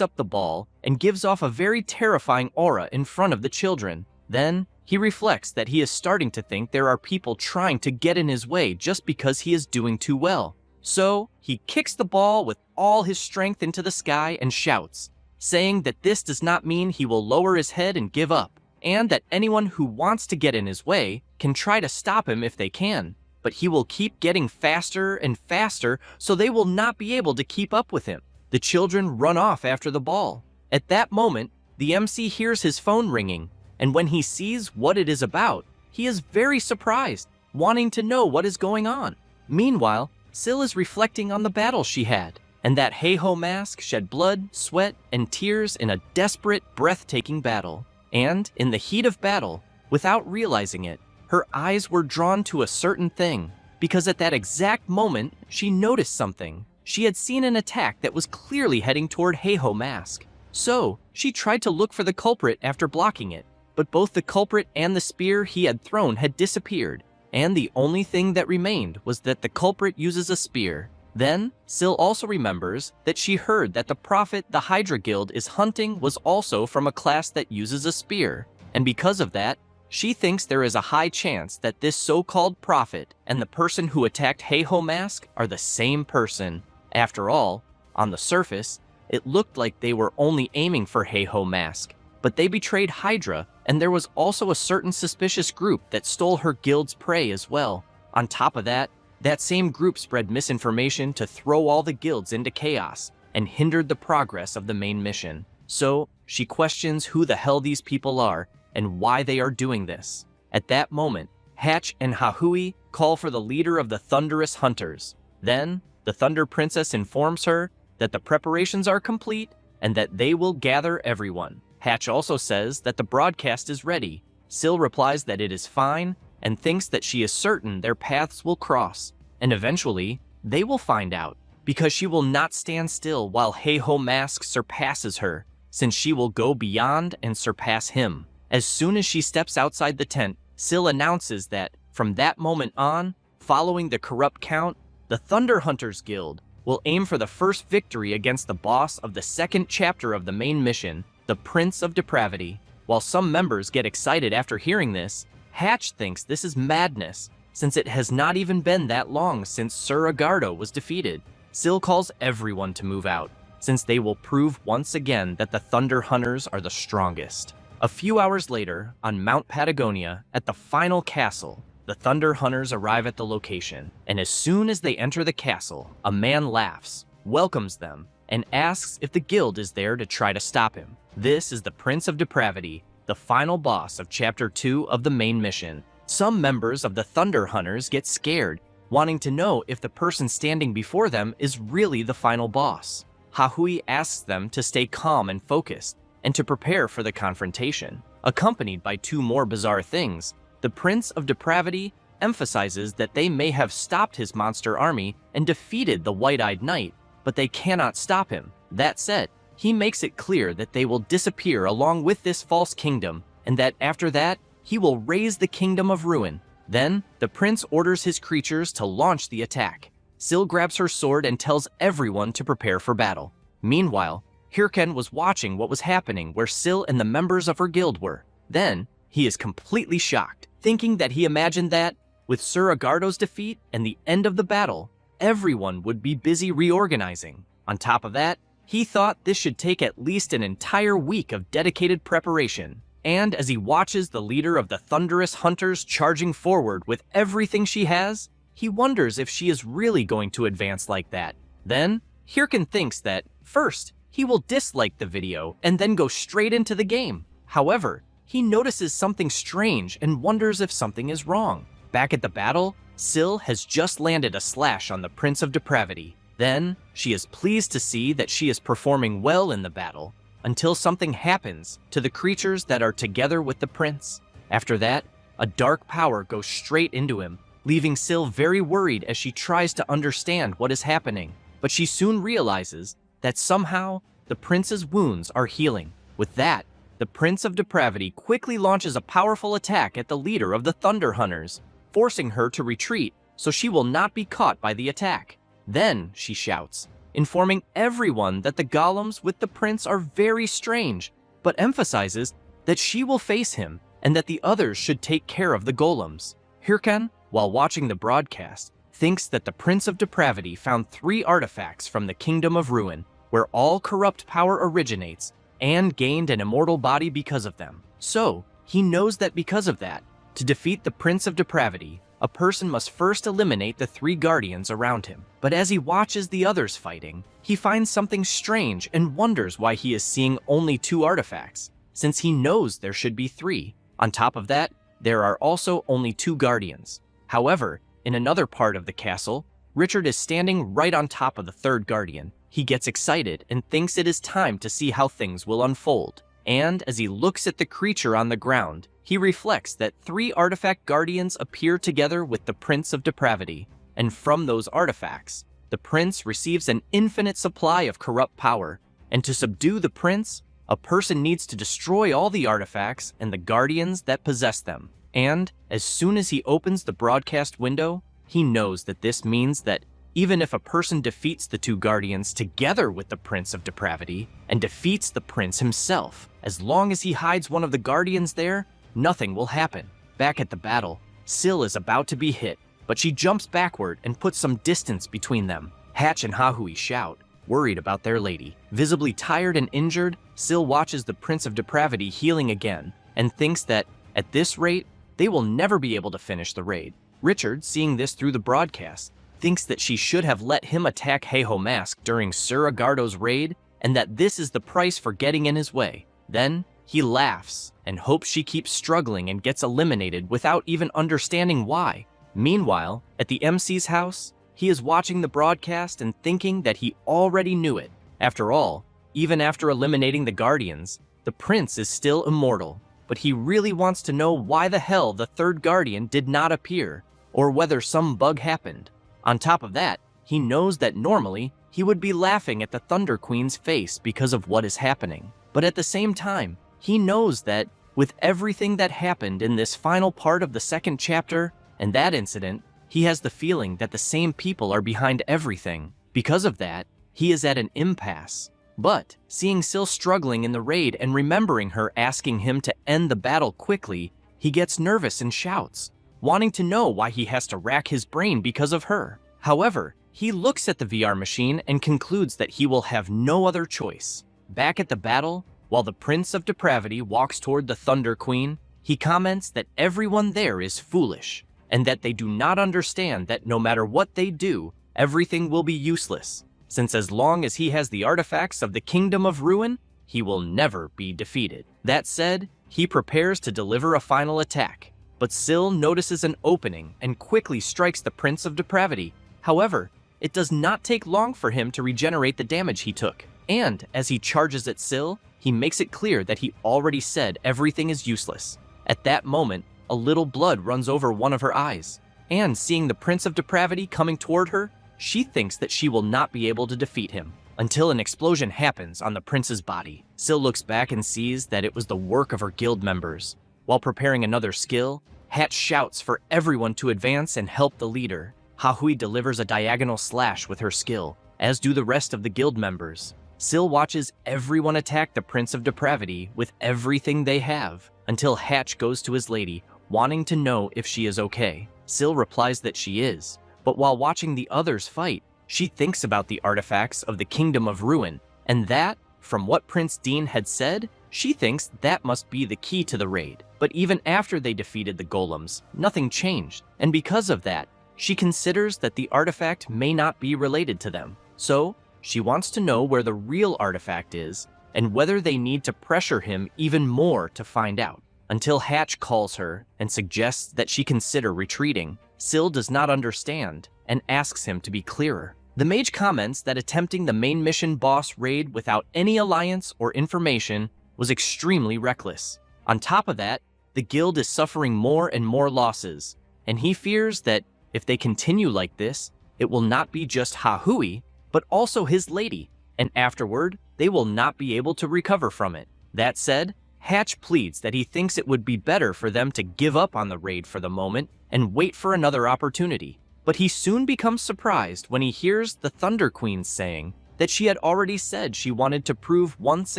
up the ball and gives off a very terrifying aura in front of the children. Then, he reflects that he is starting to think there are people trying to get in his way just because he is doing too well. So, he kicks the ball with all his strength into the sky and shouts, saying that this does not mean he will lower his head and give up, and that anyone who wants to get in his way can try to stop him if they can, but he will keep getting faster and faster so they will not be able to keep up with him. The children run off after the ball. At that moment, the MC hears his phone ringing, and when he sees what it is about, he is very surprised, wanting to know what is going on. Meanwhile, Syl is reflecting on the battle she had, and that Heiho mask shed blood, sweat, and tears in a desperate, breathtaking battle. And, in the heat of battle, without realizing it, her eyes were drawn to a certain thing, because at that exact moment, she noticed something. She had seen an attack that was clearly heading toward Heiho mask. So, she tried to look for the culprit after blocking it, but both the culprit and the spear he had thrown had disappeared, and the only thing that remained was that the culprit uses a spear. Then, Syl also remembers that she heard that the prophet the Hydra Guild is hunting was also from a class that uses a spear, and because of that, she thinks there is a high chance that this so-called prophet and the person who attacked Heiho mask are the same person. After all, on the surface, it looked like they were only aiming for Heiho mask, but they betrayed Hydra, and there was also a certain suspicious group that stole her guild's prey as well. On top of that, that same group spread misinformation to throw all the guilds into chaos and hindered the progress of the main mission. So, she questions who the hell these people are and why they are doing this. At that moment, Hatch and Hahui call for the leader of the Thunderous Hunters. Then, the Thunder Princess informs her that the preparations are complete and that they will gather everyone. Hatch also says that the broadcast is ready. Syl replies that it is fine and thinks that she is certain their paths will cross, and eventually, they will find out, because she will not stand still while Heiho mask surpasses her, since she will go beyond and surpass him. As soon as she steps outside the tent, Syl announces that, from that moment on, following the corrupt count, the Thunder Hunters Guild will aim for the first victory against the boss of the second chapter of the main mission, the Prince of Depravity. While some members get excited after hearing this, Hatch thinks this is madness, since it has not even been that long since Sir Agardo was defeated. Syl calls everyone to move out, since they will prove once again that the Thunder Hunters are the strongest. A few hours later, on Mount Patagonia, at the final castle, the Thunder Hunters arrive at the location, and as soon as they enter the castle, a man laughs, welcomes them, and asks if the guild is there to try to stop him. This is the Prince of Depravity, the final boss of Chapter 2 of the main mission. Some members of the Thunder Hunters get scared, wanting to know if the person standing before them is really the final boss. Hahui asks them to stay calm and focused, and to prepare for the confrontation. Accompanied by two more bizarre things, the Prince of Depravity emphasizes that they may have stopped his monster army and defeated the White-Eyed Knight, but they cannot stop him. That said, he makes it clear that they will disappear along with this false kingdom, and that after that, he will raise the Kingdom of Ruin. Then, the prince orders his creatures to launch the attack. Syl grabs her sword and tells everyone to prepare for battle. Meanwhile, Hirken was watching what was happening where Syl and the members of her guild were. Then, he is completely shocked, thinking that he imagined that, with Sir Agardo's defeat and the end of the battle, everyone would be busy reorganizing. On top of that, he thought this should take at least an entire week of dedicated preparation. And as he watches the leader of the Thunderous Hunters charging forward with everything she has, he wonders if she is really going to advance like that. Then, Hirken thinks that, first, he will dislike the video and then go straight into the game. However, he notices something strange and wonders if something is wrong. Back at the battle, Syl has just landed a slash on the Prince of Depravity. Then, she is pleased to see that she is performing well in the battle, until something happens to the creatures that are together with the prince. After that, a dark power goes straight into him, leaving Syl very worried as she tries to understand what is happening. But she soon realizes that somehow the prince's wounds are healing. With that, the Prince of Depravity quickly launches a powerful attack at the leader of the Thunder Hunters, forcing her to retreat so she will not be caught by the attack. Then, she shouts, informing everyone that the golems with the prince are very strange, but emphasizes that she will face him and that the others should take care of the golems. Hirken, while watching the broadcast, thinks that the Prince of Depravity found 3 artifacts from the Kingdom of Ruin, where all corrupt power originates, and gained an immortal body because of them. So, he knows that because of that, to defeat the Prince of Depravity, a person must first eliminate the 3 guardians around him. But as he watches the others fighting, he finds something strange and wonders why he is seeing only 2 artifacts, since he knows there should be 3. On top of that, there are also only 2 guardians. However, in another part of the castle, Richard is standing right on top of the 3rd guardian. he gets excited and thinks it is time to see how things will unfold. And as he looks at the creature on the ground, he reflects that 3 artifact guardians appear together with the Prince of Depravity, and from those artifacts, the prince receives an infinite supply of corrupt power, and to subdue the prince, a person needs to destroy all the artifacts and the guardians that possess them. And as soon as he opens the broadcast window, he knows that this means that even if a person defeats the 2 guardians together with the Prince of Depravity and defeats the prince himself, as long as he hides one of the guardians there, nothing will happen. Back at the battle, Syl is about to be hit, but she jumps backward and puts some distance between them. Hatch and Hahui shout, worried about their lady. Visibly tired and injured, Syl watches the Prince of Depravity healing again and thinks that, at this rate, they will never be able to finish the raid. Richard, seeing this through the broadcast, thinks that she should have let him attack Heiho Mask during Sir Agardo's raid and that this is the price for getting in his way. Then, he laughs and hopes she keeps struggling and gets eliminated without even understanding why. Meanwhile, at the MC's house, he is watching the broadcast and thinking that he already knew it. After all, even after eliminating the Guardians, the prince is still immortal, but he really wants to know why the hell the 3rd Guardian did not appear, or whether some bug happened. On top of that, he knows that normally he would be laughing at the Thunder Queen's face because of what is happening. But at the same time, he knows that with everything that happened in this final part of the 2nd chapter and that incident, he has the feeling that the same people are behind everything. Because of that, he is at an impasse. But seeing Syl struggling in the raid and remembering her asking him to end the battle quickly, he gets nervous and shouts, wanting to know why he has to rack his brain because of her. However, he looks at the VR machine and concludes that he will have no other choice. Back at the battle, while the Prince of Depravity walks toward the Thunder Queen, he comments that everyone there is foolish, and that they do not understand that no matter what they do, everything will be useless, since as long as he has the artifacts of the Kingdom of Ruin, he will never be defeated. That said, he prepares to deliver a final attack, but Syl notices an opening and quickly strikes the Prince of Depravity. However, it does not take long for him to regenerate the damage he took, and as he charges at Syl, he makes it clear that he already said everything is useless. At that moment, a little blood runs over one of her eyes, and seeing the Prince of Depravity coming toward her, she thinks that she will not be able to defeat him, until an explosion happens on the prince's body. Syl looks back and sees that it was the work of her guild members. While preparing another skill, Hatch shouts for everyone to advance and help the leader. Hahui delivers a diagonal slash with her skill, as do the rest of the guild members. Syl watches everyone attack the Prince of Depravity with everything they have, until Hatch goes to his lady, wanting to know if she is okay. Syl replies that she is, but while watching the others fight, she thinks about the artifacts of the Kingdom of Ruin, and that, from what Prince Dean had said, she thinks that must be the key to the raid. But even after they defeated the golems, nothing changed, and because of that, she considers that the artifact may not be related to them. So, she wants to know where the real artifact is, and whether they need to pressure him even more to find out. Until Hatch calls her and suggests that she consider retreating, Syl does not understand and asks him to be clearer. The mage comments that attempting the main mission boss raid without any alliance or information was extremely reckless. On top of that, the guild is suffering more and more losses, and he fears that if they continue like this, it will not be just Hahui, but also his lady, and afterward, they will not be able to recover from it. That said, Hatch pleads that he thinks it would be better for them to give up on the raid for the moment and wait for another opportunity. But he soon becomes surprised when he hears the Thunder Queen saying that she had already said she wanted to prove once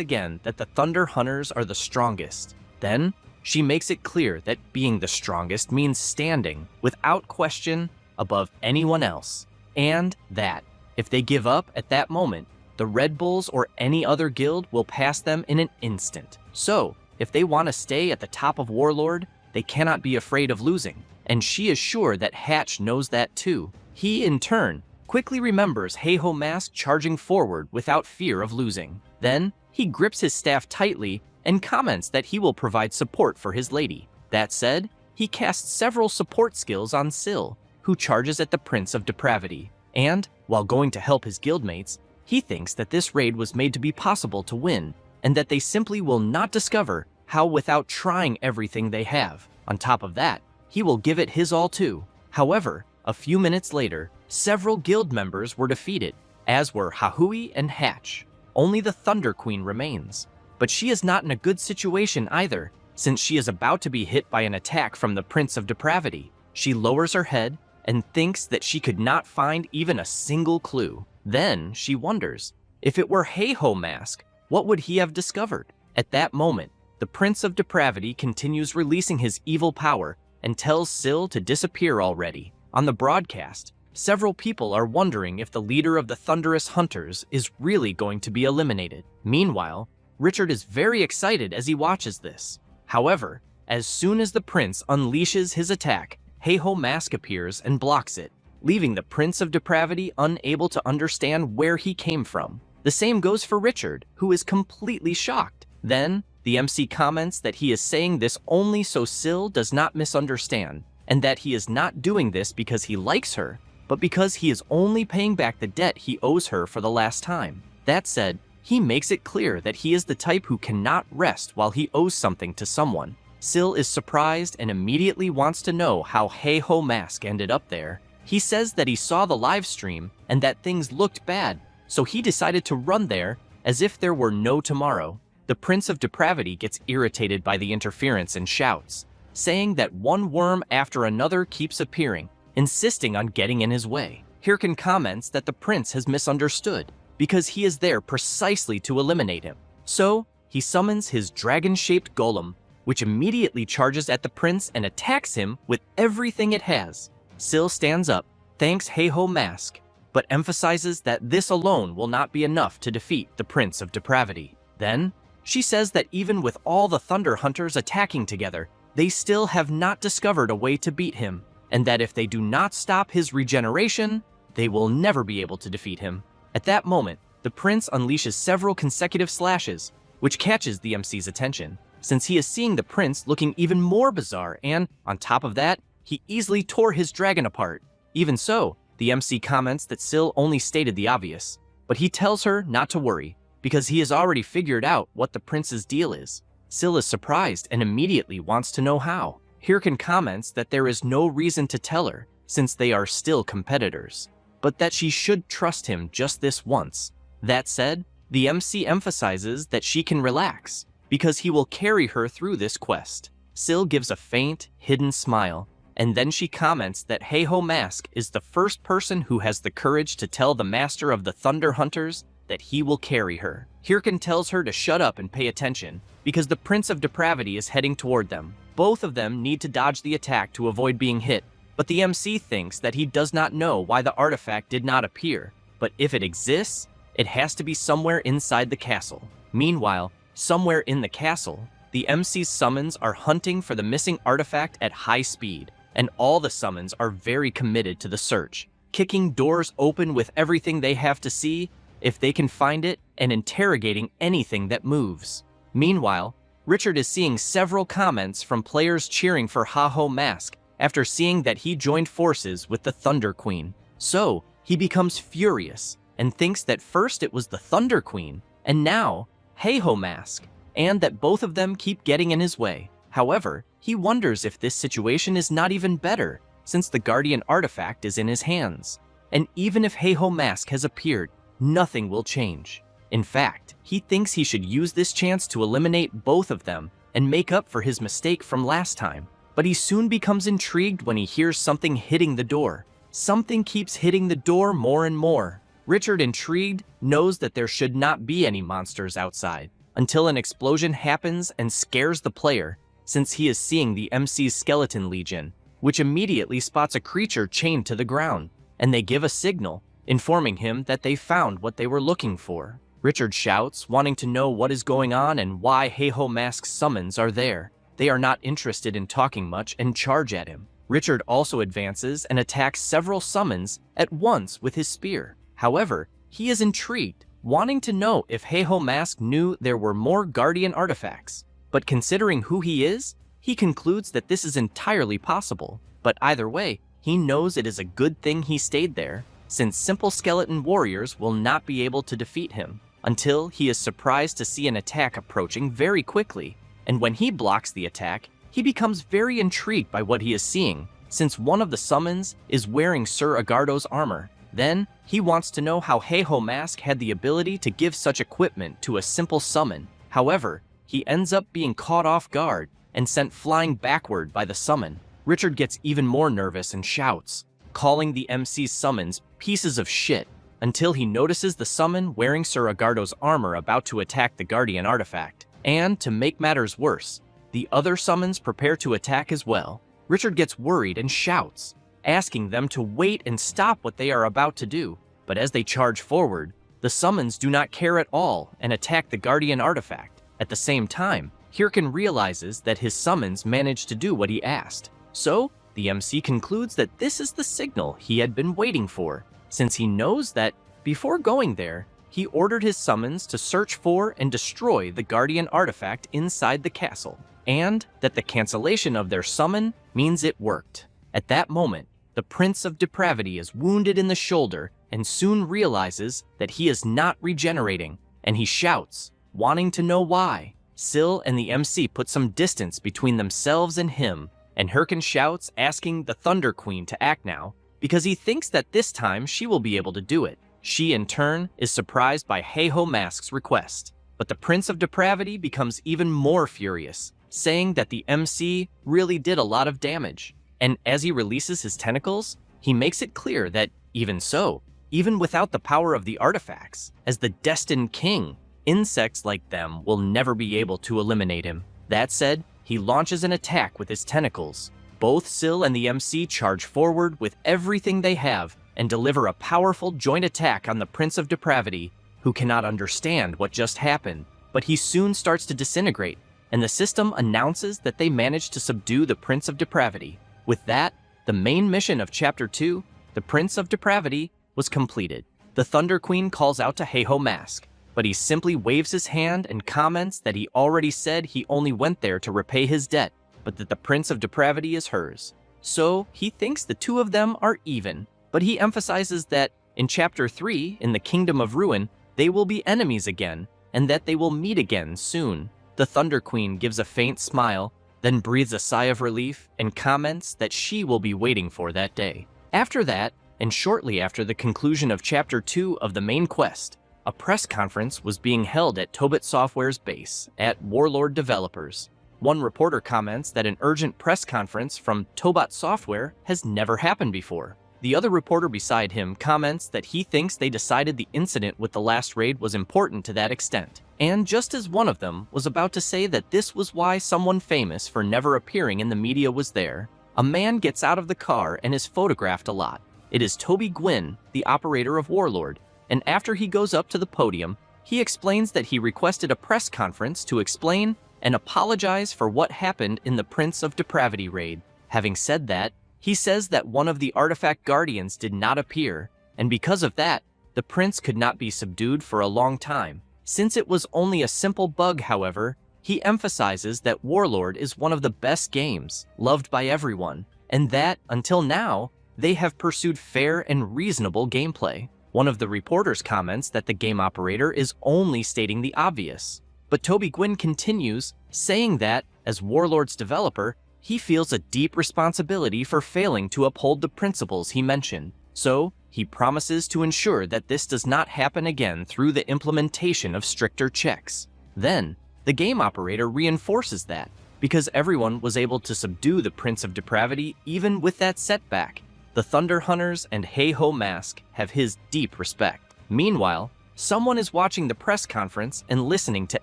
again that the Thunder Hunters are the strongest. Then, she makes it clear that being the strongest means standing, without question, above anyone else, and that, if they give up at that moment, the Red Bulls or any other guild will pass them in an instant. So, if they want to stay at the top of Warlord, they cannot be afraid of losing, and she is sure that Hatch knows that too. He, in turn, quickly remembers Heiho Mask charging forward without fear of losing. Then, he grips his staff tightly and comments that he will provide support for his lady. That said, he casts several support skills on Syl, who charges at the Prince of Depravity. And, while going to help his guildmates, He thinks that this raid was made to be possible to win, and that they simply will not discover how without trying everything they have. On top of that, he will give it his all too. However, a few minutes later, several guild members were defeated, as were Hahui and Hatch. Only the Thunder Queen remains. But she is not in a good situation either, since she is about to be hit by an attack from the Prince of Depravity. She lowers her head and thinks that she could not find even a single clue. Then she wonders, if it were Heiho Mask, what would he have discovered? At that moment, the Prince of Depravity continues releasing his evil power and tells Syl to disappear already. On the broadcast, several people are wondering if the leader of the Thunderous Hunters is really going to be eliminated. Meanwhile, Richard is very excited as he watches this. However, as soon as the prince unleashes his attack, Heiho Mask appears and blocks it, leaving the Prince of Depravity unable to understand where he came from. The same goes for Richard, who is completely shocked. Then, the MC comments that he is saying this only so Syl does not misunderstand, and that he is not doing this because he likes her, but because he is only paying back the debt he owes her for the last time. That said, he makes it clear that he is the type who cannot rest while he owes something to someone. Syl is surprised and immediately wants to know how Heiho Mask ended up there. He says that he saw the live stream and that things looked bad, so he decided to run there as if there were no tomorrow. The Prince of Depravity gets irritated by the interference and shouts, saying that one worm after another keeps appearing, insisting on getting in his way. Hirkin comments that the prince has misunderstood, because he is there precisely to eliminate him. So, he summons his dragon-shaped golem, which immediately charges at the prince and attacks him with everything it has. Syl stands up, thanks Heiho Mask, but emphasizes that this alone will not be enough to defeat the Prince of Depravity. Then, she says that even with all the Thunder Hunters attacking together, they still have not discovered a way to beat him, and that if they do not stop his regeneration, they will never be able to defeat him. At that moment, the prince unleashes several consecutive slashes, which catches the MC's attention, since he is seeing the prince looking even more bizarre, and, on top of that, he easily tore his dragon apart. Even so, the MC comments that Syl only stated the obvious, but he tells her not to worry, because he has already figured out what the prince's deal is. Syl is surprised and immediately wants to know how. Hirkin comments that there is no reason to tell her, since they are still competitors, but that she should trust him just this once. That said, the MC emphasizes that she can relax, because he will carry her through this quest. Syl gives a faint, hidden smile, and then she comments that Heiho Mask is the first person who has the courage to tell the master of the Thunder Hunters that he will carry her. Hirkin tells her to shut up and pay attention, because the Prince of Depravity is heading toward them. Both of them need to dodge the attack to avoid being hit, but the MC thinks that he does not know why the artifact did not appear, but if it exists, it has to be somewhere inside the castle. Meanwhile, somewhere in the castle, the MC's summons are hunting for the missing artifact at high speed, and all the summons are very committed to the search, kicking doors open with everything they have to see if they can find it, and interrogating anything that moves. Meanwhile, Richard is seeing several comments from players cheering for Heiho Mask after seeing that he joined forces with the Thunder Queen. So, he becomes furious and thinks that first it was the Thunder Queen, and now Heiho Mask, and that both of them keep getting in his way. However, he wonders if this situation is not even better, since the Guardian artifact is in his hands. And even if Heiho Mask has appeared, nothing will change. In fact, he thinks he should use this chance to eliminate both of them and make up for his mistake from last time. But he soon becomes intrigued when he hears something hitting the door. Something keeps hitting the door more and more. Richard, intrigued, knows that there should not be any monsters outside, until an explosion happens and scares the player, since he is seeing the MC's Skeleton Legion, which immediately spots a creature chained to the ground, and they give a signal, informing him that they found what they were looking for. Richard shouts, wanting to know what is going on and why Heiho Mask's summons are there. They are not interested in talking much and charge at him. Richard also advances and attacks several summons at once with his spear. However, he is intrigued, wanting to know if Heiho Mask knew there were more Guardian artifacts. But considering who he is, he concludes that this is entirely possible. But either way, he knows it is a good thing he stayed there. since simple skeleton warriors will not be able to defeat him, until he is surprised to see an attack approaching very quickly. And when he blocks the attack, he becomes very intrigued by what he is seeing, since one of the summons is wearing Sir Agardo's armor. Then, he wants to know how Heiho Mask had the ability to give such equipment to a simple summon. However, he ends up being caught off guard and sent flying backward by the summon. Richard gets even more nervous and shouts, calling the MC's summons pieces of shit, until he notices the summon wearing Sir Agardo's armor about to attack the Guardian artifact. And to make matters worse, the other summons prepare to attack as well. Richard gets worried and shouts, asking them to wait and stop what they are about to do. But as they charge forward, the summons do not care at all and attack the Guardian artifact. At the same time, Hirkin realizes that his summons managed to do what he asked. So, the MC concludes that this is the signal he had been waiting for, since he knows that, before going there, he ordered his summons to search for and destroy the Guardian artifact inside the castle, and that the cancellation of their summon means it worked. At that moment, the Prince of Depravity is wounded in the shoulder and soon realizes that he is not regenerating, and he shouts, wanting to know why. Syl and the MC put some distance between themselves and him, and Hirkin shouts, asking the Thunder Queen to act now, because he thinks that this time she will be able to do it. She, in turn, is surprised by Heiho Mask's request, but the Prince of Depravity becomes even more furious, saying that the MC really did a lot of damage. And as he releases his tentacles, he makes it clear that, even so, even without the power of the artifacts, as the destined king, insects like them will never be able to eliminate him. That said, he launches an attack with his tentacles. Both Syl and the MC charge forward with everything they have and deliver a powerful joint attack on the Prince of Depravity, who cannot understand what just happened. But he soon starts to disintegrate, and the system announces that they managed to subdue the Prince of Depravity. With that, the main mission of Chapter 2, the Prince of Depravity, was completed. The Thunder Queen calls out to Heiho Mask, but he simply waves his hand and comments that he already said he only went there to repay his debt, but that the Prince of Depravity is hers. So he thinks the two of them are even, but he emphasizes that in Chapter 3, in the Kingdom of Ruin, they will be enemies again, and that they will meet again soon. The Thunder Queen gives a faint smile, then breathes a sigh of relief and comments that she will be waiting for that day. After that, and shortly after the conclusion of Chapter 2 of the main quest, a press conference was being held at Tobit Software's base at Warlord Developers. One reporter comments that an urgent press conference from Tobit Software has never happened before. The other reporter beside him comments that he thinks they decided the incident with the last raid was important to that extent. And just as one of them was about to say that this was why someone famous for never appearing in the media was there, a man gets out of the car and is photographed a lot. It is Toby Gwyn, the operator of Warlord, and after he goes up to the podium, he explains that he requested a press conference to explain and apologize for what happened in the Prince of Depravity raid. Having said that, he says that one of the artifact guardians did not appear, and because of that, the prince could not be subdued for a long time. Since it was only a simple bug, however, he emphasizes that Warlord is one of the best games, loved by everyone, and that, until now, they have pursued fair and reasonable gameplay. One of the reporters comments that the game operator is only stating the obvious. But Toby Gwyn continues, saying that, as Warlord's developer, he feels a deep responsibility for failing to uphold the principles he mentioned. So, he promises to ensure that this does not happen again through the implementation of stricter checks. Then, the game operator reinforces that, because everyone was able to subdue the Prince of Depravity even with that setback, the Thunder Hunters and Heiho Mask have his deep respect. Meanwhile, someone is watching the press conference and listening to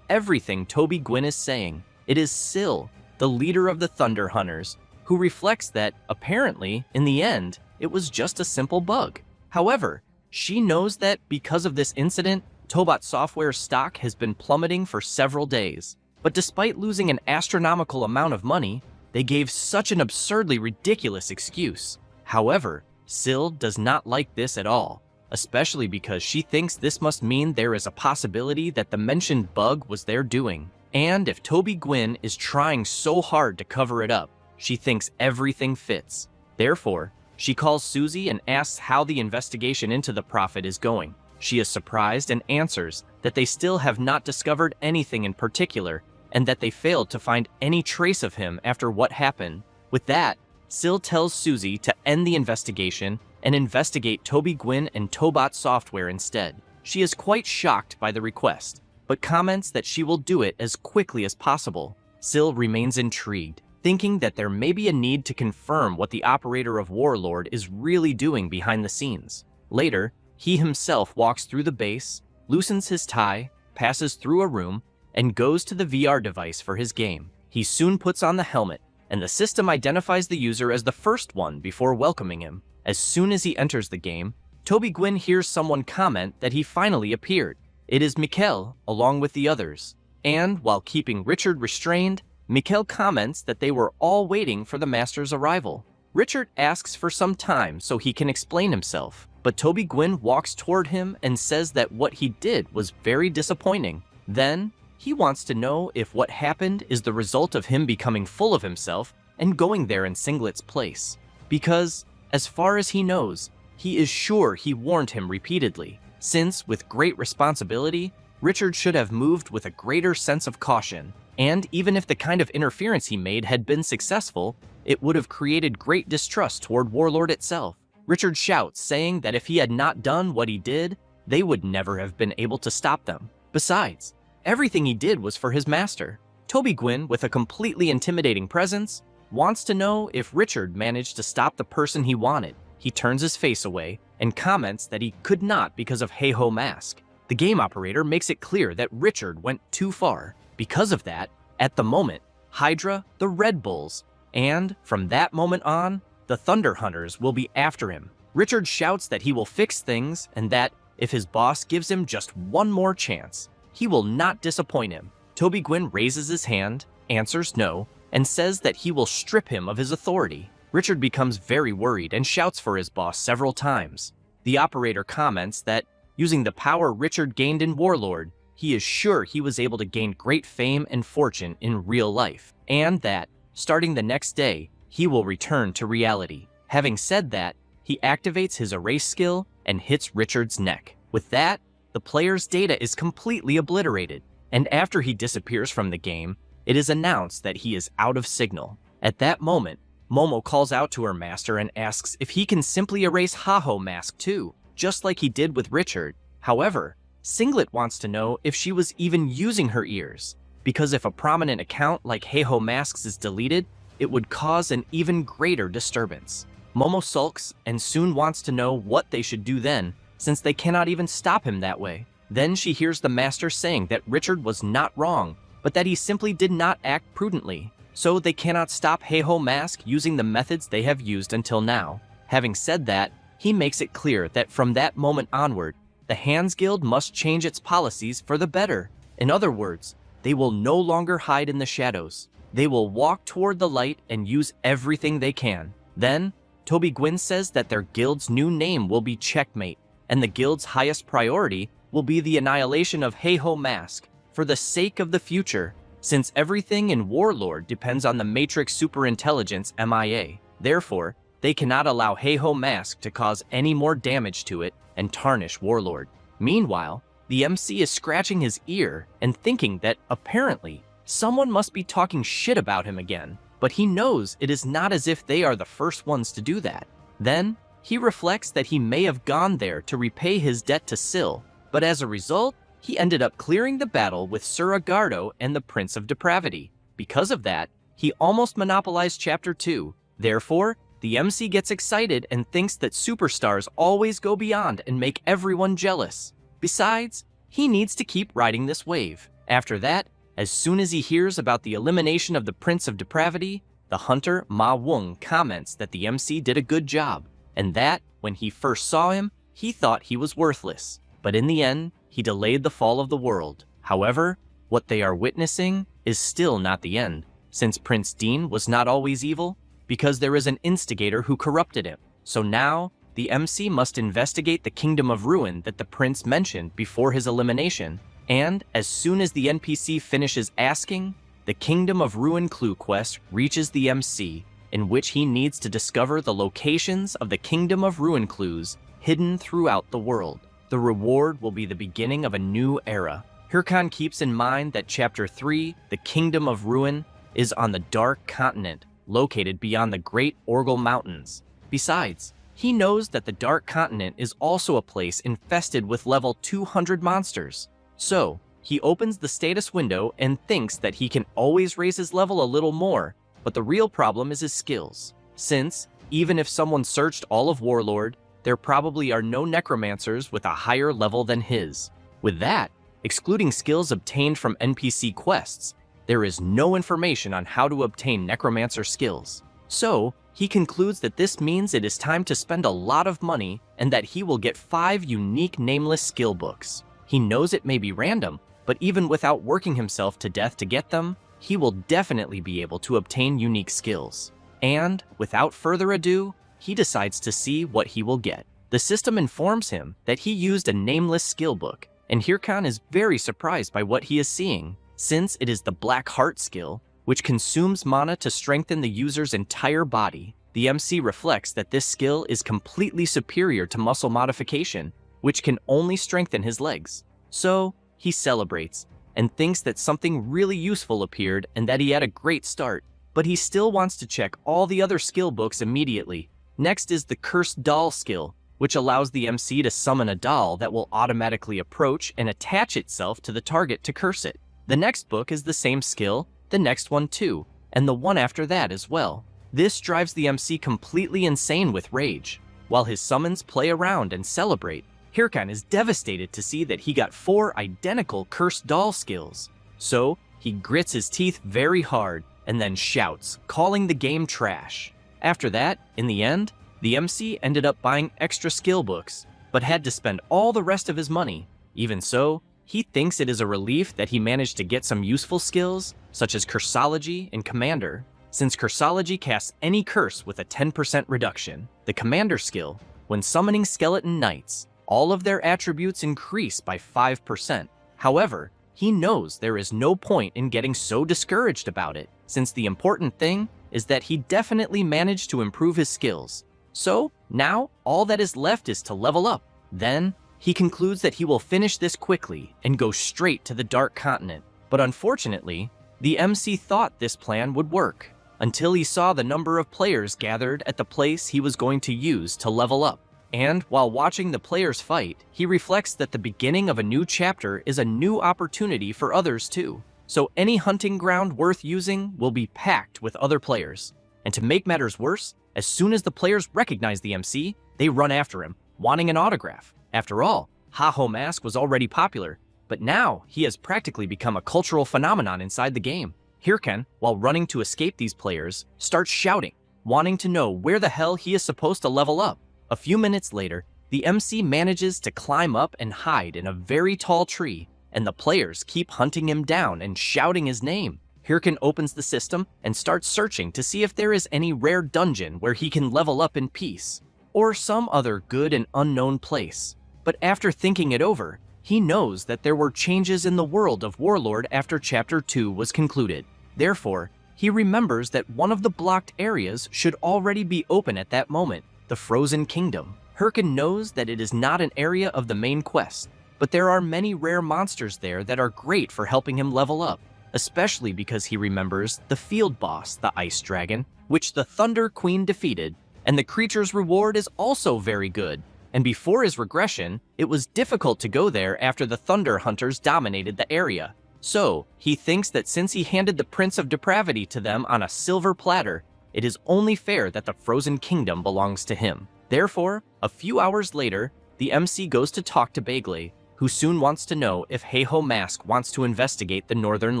everything Toby Gwyn is saying. It is Syl, the leader of the Thunder Hunters, who reflects that, apparently, in the end, it was just a simple bug. However, she knows that because of this incident, Tobit Software's stock has been plummeting for several days. But despite losing an astronomical amount of money, they gave such an absurdly ridiculous excuse. However, Syl does not like this at all, especially because she thinks this must mean there is a possibility that the mentioned bug was their doing. And if Toby Gwyn is trying so hard to cover it up, she thinks everything fits. Therefore, She calls Susie and asks how the investigation into the prophet is going. She is surprised and answers that they still have not discovered anything in particular and that they failed to find any trace of him after what happened. With that, Sil tells Susie to end the investigation and investigate Toby Gwyn and Tobot Software instead. She is quite shocked by the request, but comments that she will do it as quickly as possible. Sil remains intrigued, thinking that there may be a need to confirm what the operator of Warlord is really doing behind the scenes. Later, he himself walks through the base, loosens his tie, passes through a room, and goes to the VR device for his game. He soon puts on the helmet, and the system identifies the user as the first one before welcoming him. As soon as he enters the game, Toby Gwyn hears someone comment that he finally appeared. It is Mikkel, along with the others. And, while keeping Richard restrained, Mikkel comments that they were all waiting for the Master's arrival. Richard asks for some time so he can explain himself, but Toby Gwyn walks toward him and says that what he did was very disappointing. Then, he wants to know if what happened is the result of him becoming full of himself and going there in Singlet's place. Because, as far as he knows, he is sure he warned him repeatedly, since, with great responsibility, Richard should have moved with a greater sense of caution, and even if the kind of interference he made had been successful, it would have created great distrust toward Warlord itself. Richard shouts, saying that if he had not done what he did, they would never have been able to stop them. Besides, everything he did was for his master. Toby Gwyn, with a completely intimidating presence, wants to know if Richard managed to stop the person he wanted. He turns his face away and comments that he could not because of Heiho Mask. The game operator makes it clear that Richard went too far. Because of that, at the moment, Hydra, the Red Bulls, and, from that moment on, the Thunder Hunters will be after him. Richard shouts that he will fix things and that, if his boss gives him just one more chance, he will not disappoint him. Toby Gwyn raises his hand, answers no, and says that he will strip him of his authority. Richard becomes very worried and shouts for his boss several times. The operator comments that, using the power Richard gained in Warlord, he is sure he was able to gain great fame and fortune in real life, and that, starting the next day, he will return to reality. Having said that, he activates his erase skill and hits Richard's neck. With that, the player's data is completely obliterated, and after he disappears from the game, it is announced that he is out of signal. At that moment, Momo calls out to her master and asks if he can simply erase Heiho Mask too, just like he did with Richard. However, Singlet wants to know if she was even using her ears, because if a prominent account like Heiho Mask's is deleted, it would cause an even greater disturbance. Momo sulks and soon wants to know what they should do then, since they cannot even stop him that way. Then she hears the master saying that Richard was not wrong, but that he simply did not act prudently, so they cannot stop Heiho Mask using the methods they have used until now. Having said that, he makes it clear that from that moment onward, the Hands Guild must change its policies for the better. In other words, they will no longer hide in the shadows. They will walk toward the light and use everything they can. Then, Toby Gwyn says that their guild's new name will be Checkmate, and the guild's highest priority will be the annihilation of Heiho Mask, for the sake of the future, since everything in Warlord depends on the Matrix Superintelligence MIA. Therefore, they cannot allow Heiho Mask to cause any more damage to it and tarnish Warlord. Meanwhile, the MC is scratching his ear and thinking that, apparently, someone must be talking shit about him again, but he knows it is not as if they are the first ones to do that. Then, he reflects that he may have gone there to repay his debt to Sil, but as a result, he ended up clearing the battle with Suragardo and the Prince of Depravity. Because of that, he almost monopolized Chapter 2. Therefore, the MC gets excited and thinks that superstars always go beyond and make everyone jealous. Besides, he needs to keep riding this wave. After that, as soon as he hears about the elimination of the Prince of Depravity, the hunter Ma Wung comments that the MC did a good job, and that, when he first saw him, he thought he was worthless. But in the end, he delayed the fall of the world. However, what they are witnessing is still not the end, since Prince Dean was not always evil, because there is an instigator who corrupted him. So now, the MC must investigate the Kingdom of Ruin that the prince mentioned before his elimination, and as soon as the NPC finishes asking, the Kingdom of Ruin clue quest reaches the MC, in which he needs to discover the locations of the Kingdom of Ruin clues hidden throughout the world. The reward will be the beginning of a new era. Hirkan keeps in mind that Chapter 3, the Kingdom of Ruin, is on the Dark Continent, located beyond the Great Orgel Mountains. Besides, he knows that the Dark Continent is also a place infested with level 200 monsters. So, he opens the status window and thinks that he can always raise his level a little more, but the real problem is his skills. Since, even if someone searched all of Warlord, there probably are no necromancers with a higher level than his. With that, excluding skills obtained from NPC quests, there is no information on how to obtain necromancer skills. So, he concludes that this means it is time to spend a lot of money and that he will get 5 unique nameless skill books. He knows it may be random, but even without working himself to death to get them, he will definitely be able to obtain unique skills. And, without further ado, he decides to see what he will get. The system informs him that he used a nameless skill book, and Hirkan is very surprised by what he is seeing, since it is the Black Heart skill, which consumes mana to strengthen the user's entire body. The MC reflects that this skill is completely superior to muscle modification, which can only strengthen his legs. So, he celebrates, and thinks that something really useful appeared and that he had a great start, but he still wants to check all the other skill books immediately. Next is the Cursed Doll skill, which allows the MC to summon a doll that will automatically approach and attach itself to the target to curse it. The next book is the same skill, the next one too, and the one after that as well. This drives the MC completely insane with rage. While his summons play around and celebrate, Hirkan is devastated to see that he got 4 identical Cursed Doll skills. So, he grits his teeth very hard and then shouts, calling the game trash. After that, in the end, the MC ended up buying extra skill books, but had to spend all the rest of his money. Even so, he thinks it is a relief that he managed to get some useful skills, such as Cursology and Commander, since Cursology casts any curse with a 10% reduction. The Commander skill, when summoning Skeleton Knights, all of their attributes increase by 5%. However, he knows there is no point in getting so discouraged about it, since the important thing is that he definitely managed to improve his skills. So, now, all that is left is to level up. Then, he concludes that he will finish this quickly and go straight to the Dark Continent. But unfortunately, the MC thought this plan would work, until he saw the number of players gathered at the place he was going to use to level up. And while watching the players fight, he reflects that the beginning of a new chapter is a new opportunity for others too. So any hunting ground worth using will be packed with other players. And to make matters worse, as soon as the players recognize the MC, they run after him, wanting an autograph. After all, Ha-Ho Mask was already popular, but now he has practically become a cultural phenomenon inside the game. Hirkan, while running to escape these players, starts shouting, wanting to know where the hell he is supposed to level up. A few minutes later, the MC manages to climb up and hide in a very tall tree, and the players keep hunting him down and shouting his name. Hirkan opens the system and starts searching to see if there is any rare dungeon where he can level up in peace, or some other good and unknown place. But after thinking it over, he knows that there were changes in the world of Warlord after Chapter 2 was concluded. Therefore, he remembers that one of the blocked areas should already be open at that moment, the Frozen Kingdom. Hirkan knows that it is not an area of the main quest, but there are many rare monsters there that are great for helping him level up, especially because he remembers the field boss, the Ice Dragon, which the Thunder Queen defeated, and the creature's reward is also very good. And before his regression, it was difficult to go there after the Thunder Hunters dominated the area. So, he thinks that since he handed the Prince of Depravity to them on a silver platter, it is only fair that the Frozen Kingdom belongs to him. Therefore, a few hours later, the MC goes to talk to Begley, who soon wants to know if Ha-Ho Mask wants to investigate the Northern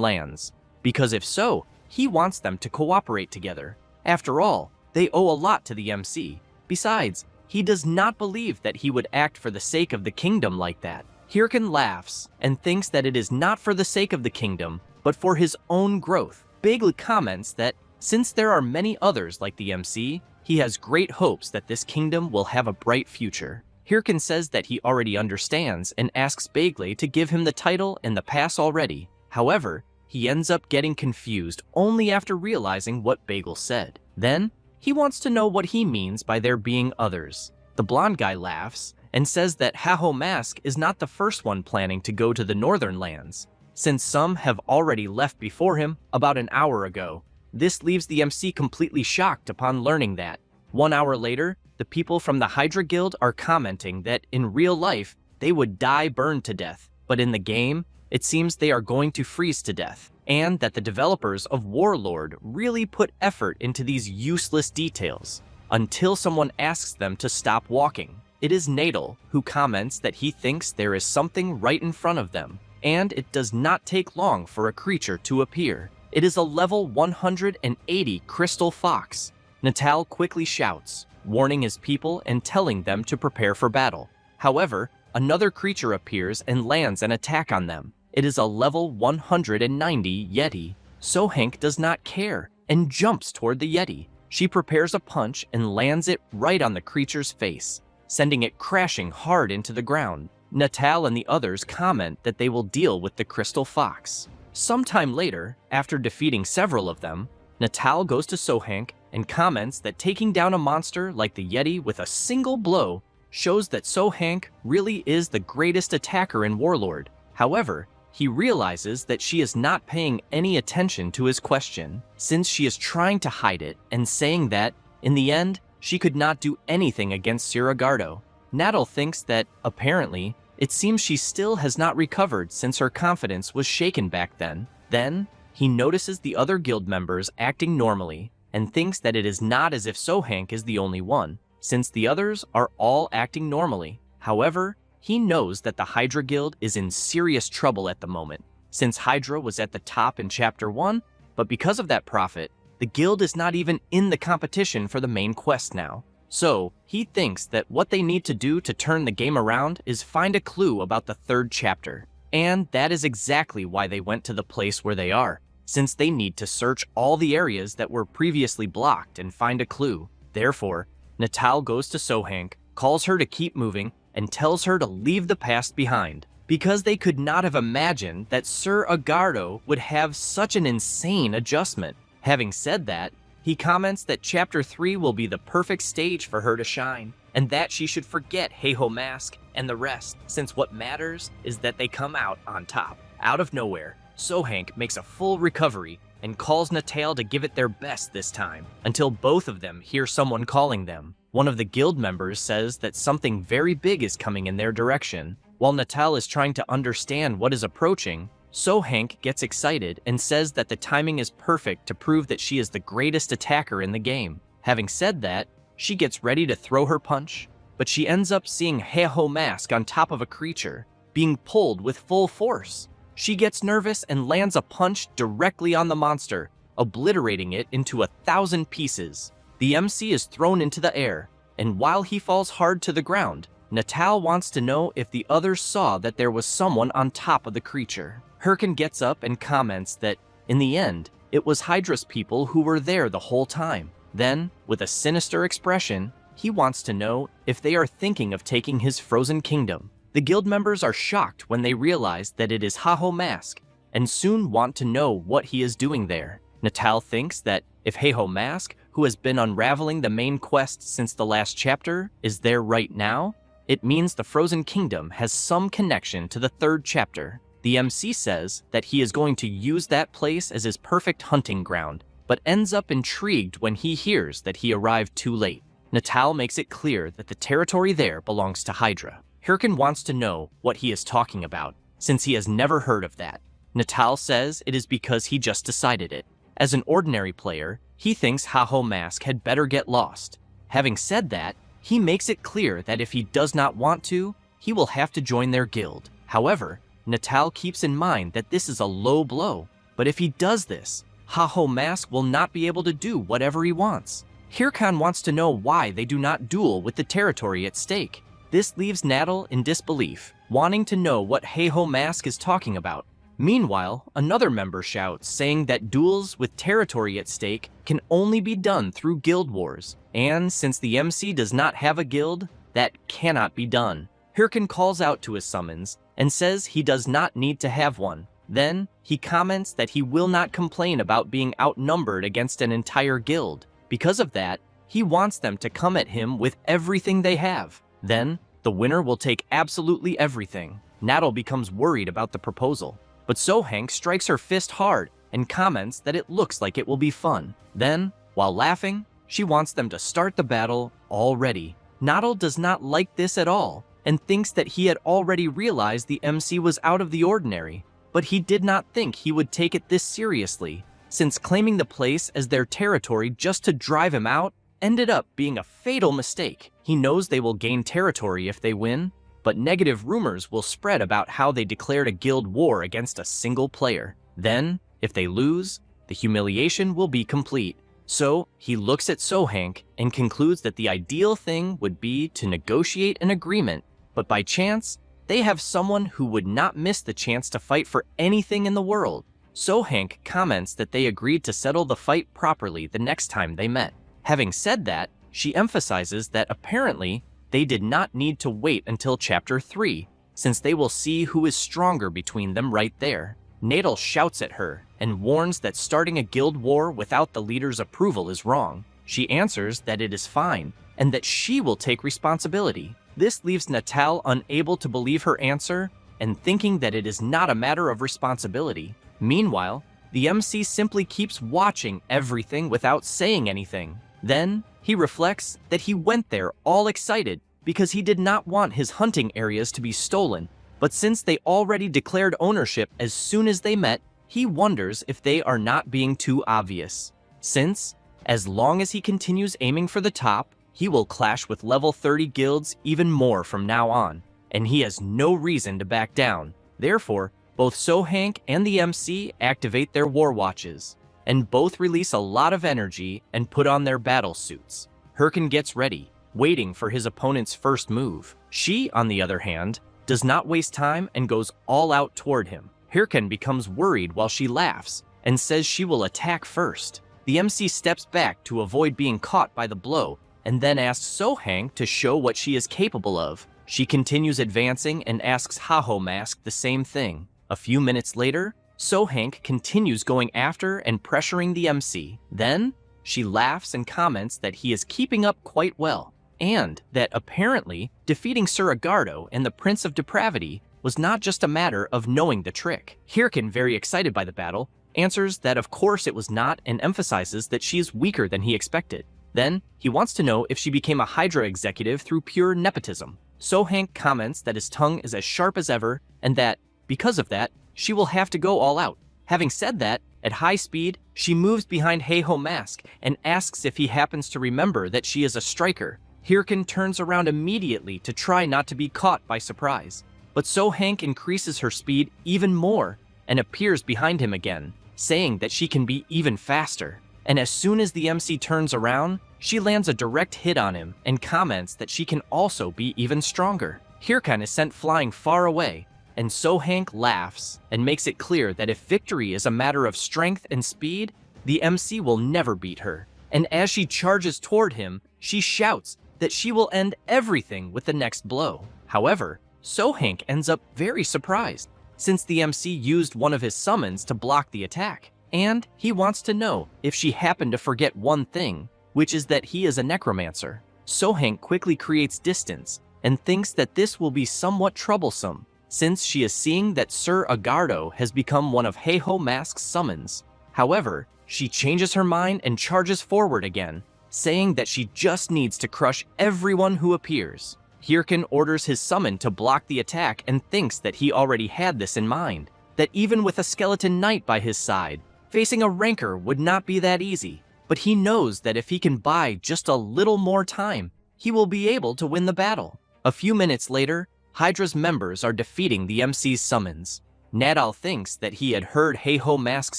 Lands. Because if so, he wants them to cooperate together. After all, they owe a lot to the MC. Besides, he does not believe that he would act for the sake of the kingdom like that. Hirkan laughs and thinks that it is not for the sake of the kingdom, but for his own growth. Begley comments that since there are many others like the MC, he has great hopes that this kingdom will have a bright future. Hirkan says that he already understands and asks Begley to give him the title and the pass already. However, he ends up getting confused only after realizing what Begley said. Then, He wants to know what he means by there being others. The blonde guy laughs and says that Haho Mask is not the first one planning to go to the northern lands, since some have already left before him about an hour ago. This leaves the MC completely shocked upon learning that. 1 hour later, the people from the Hydra Guild are commenting that in real life, they would die burned to death, but in the game, it seems they are going to freeze to death, and that the developers of Warlord really put effort into these useless details, until someone asks them to stop walking. It is Nadal who comments that he thinks there is something right in front of them, and it does not take long for a creature to appear. It is a level 180 crystal fox. Natal quickly shouts, warning his people and telling them to prepare for battle. However, another creature appears and lands an attack on them. It is a level 190 Yeti. Sohank does not care and jumps toward the Yeti. She prepares a punch and lands it right on the creature's face, sending it crashing hard into the ground. Natal and the others comment that they will deal with the crystal fox. Sometime later, after defeating several of them, Natal goes to Sohank and comments that taking down a monster like the Yeti with a single blow shows that Sohank really is the greatest attacker in Warlord. However, he realizes that she is not paying any attention to his question, since she is trying to hide it and saying that, in the end, she could not do anything against Sirigardo. Natal thinks that, apparently, it seems she still has not recovered since her confidence was shaken back then. Then, he notices the other guild members acting normally and thinks that it is not as if Sohank is the only one, since the others are all acting normally. However, he knows that the Hydra Guild is in serious trouble at the moment, since Hydra was at the top in Chapter 1, but because of that profit, the guild is not even in the competition for the main quest now. So, he thinks that what they need to do to turn the game around is find a clue about the 3rd chapter. And that is exactly why they went to the place where they are, since they need to search all the areas that were previously blocked and find a clue. Therefore, Natal goes to Sohank, calls her to keep moving, and tells her to leave the past behind, because they could not have imagined that Sir Agardo would have such an insane adjustment. Having said that, he comments that Chapter 3 will be the perfect stage for her to shine, and that she should forget Haho Mask and the rest, since what matters is that they come out on top. Out of nowhere, Sohank makes a full recovery and calls Natal to give it their best this time, until both of them hear someone calling them. One of the guild members says that something very big is coming in their direction. While Natal is trying to understand what is approaching, Sohank gets excited and says that the timing is perfect to prove that she is the greatest attacker in the game. Having said that, she gets ready to throw her punch, but she ends up seeing Haho Mask on top of a creature, being pulled with full force. She gets nervous and lands a punch directly on the monster, obliterating it into 1,000 pieces. The MC is thrown into the air, and while he falls hard to the ground, Natal wants to know if the others saw that there was someone on top of the creature. Hirkin gets up and comments that, in the end, it was Hydra's people who were there the whole time. Then, with a sinister expression, he wants to know if they are thinking of taking his frozen kingdom. The guild members are shocked when they realize that it is Haho Mask, and soon want to know what he is doing there. Natal thinks that if Haho Mask, who has been unraveling the main quest since the last chapter, is there right now, it means the Frozen Kingdom has some connection to the 3rd chapter. The MC says that he is going to use that place as his perfect hunting ground, but ends up intrigued when he hears that he arrived too late. Natal makes it clear that the territory there belongs to Hydra. Hirkin wants to know what he is talking about, since he has never heard of that. Natal says it is because he just decided it. As an ordinary player, he thinks Haho Mask had better get lost. Having said that, he makes it clear that if he does not want to, he will have to join their guild. However, Natal keeps in mind that this is a low blow, but if he does this, Haho Mask will not be able to do whatever he wants. Hirkan wants to know why they do not duel with the territory at stake. This leaves Natal in disbelief, wanting to know what Haho Mask is talking about. Meanwhile, another member shouts, saying that duels with territory at stake can only be done through guild wars, and since the MC does not have a guild, that cannot be done. Hirkin calls out to his summons and says he does not need to have one. Then, he comments that he will not complain about being outnumbered against an entire guild. Because of that, he wants them to come at him with everything they have. Then, the winner will take absolutely everything. Natal becomes worried about the proposal, but So-Hank strikes her fist hard and comments that it looks like it will be fun. Then, while laughing, she wants them to start the battle already. Natal does not like this at all and thinks that he had already realized the MC was out of the ordinary, but he did not think he would take it this seriously, since claiming the place as their territory just to drive him out ended up being a fatal mistake. He knows they will gain territory if they win, but negative rumors will spread about how they declared a guild war against a single player. Then, if they lose, the humiliation will be complete. So, he looks at So-Hank and concludes that the ideal thing would be to negotiate an agreement, but by chance, they have someone who would not miss the chance to fight for anything in the world. So-Hank comments that they agreed to settle the fight properly the next time they met. Having said that, she emphasizes that apparently they did not need to wait until Chapter 3, since they will see who is stronger between them right there. Natal shouts at her and warns that starting a guild war without the leader's approval is wrong. She answers that it is fine and that she will take responsibility. This leaves Natal unable to believe her answer and thinking that it is not a matter of responsibility. Meanwhile, the MC simply keeps watching everything without saying anything. Then, he reflects that he went there all excited because he did not want his hunting areas to be stolen, but since they already declared ownership as soon as they met, he wonders if they are not being too obvious. Since, as long as he continues aiming for the top, he will clash with level 30 guilds even more from now on, and he has no reason to back down. Therefore, both So-Hank and the MC activate their war watches, and both release a lot of energy and put on their battle suits. Hirken gets ready, waiting for his opponent's first move. She, on the other hand, does not waste time and goes all out toward him. Hirken becomes worried while she laughs and says she will attack first. The MC steps back to avoid being caught by the blow and then asks So-Hank to show what she is capable of. She continues advancing and asks Haho Mask the same thing. A few minutes later, So-Hank continues going after and pressuring the MC. Then, she laughs and comments that he is keeping up quite well, and that apparently defeating Sir Agardo and the Prince of Depravity was not just a matter of knowing the trick. Hirken, very excited by the battle, answers that of course it was not and emphasizes that she is weaker than he expected. Then, he wants to know if she became a Hydra executive through pure nepotism. So-Hank comments that his tongue is as sharp as ever and that, because of that, she will have to go all out. Having said that, at high speed, she moves behind Haho Mask and asks if he happens to remember that she is a striker. Hirken turns around immediately to try not to be caught by surprise, but So-Hank increases her speed even more and appears behind him again, saying that she can be even faster. And as soon as the MC turns around, she lands a direct hit on him and comments that she can also be even stronger. Hirken is sent flying far away, and So-Hank laughs and makes it clear that if victory is a matter of strength and speed, the MC will never beat her. And as she charges toward him, she shouts that she will end everything with the next blow. However, So-Hank ends up very surprised, since the MC used one of his summons to block the attack. And he wants to know if she happened to forget one thing, which is that he is a necromancer. So-Hank quickly creates distance and thinks that this will be somewhat troublesome, since she is seeing that Sir Agardo has become one of Haho Mask's summons. However, she changes her mind and charges forward again, saying that she just needs to crush everyone who appears. Hirken orders his summon to block the attack and thinks that he already had this in mind, that even with a skeleton knight by his side, facing a rancor would not be that easy, but he knows that if he can buy just a little more time, he will be able to win the battle. A few minutes later, Hydra's members are defeating the MC's summons. Natal thinks that he had heard Haho Mask's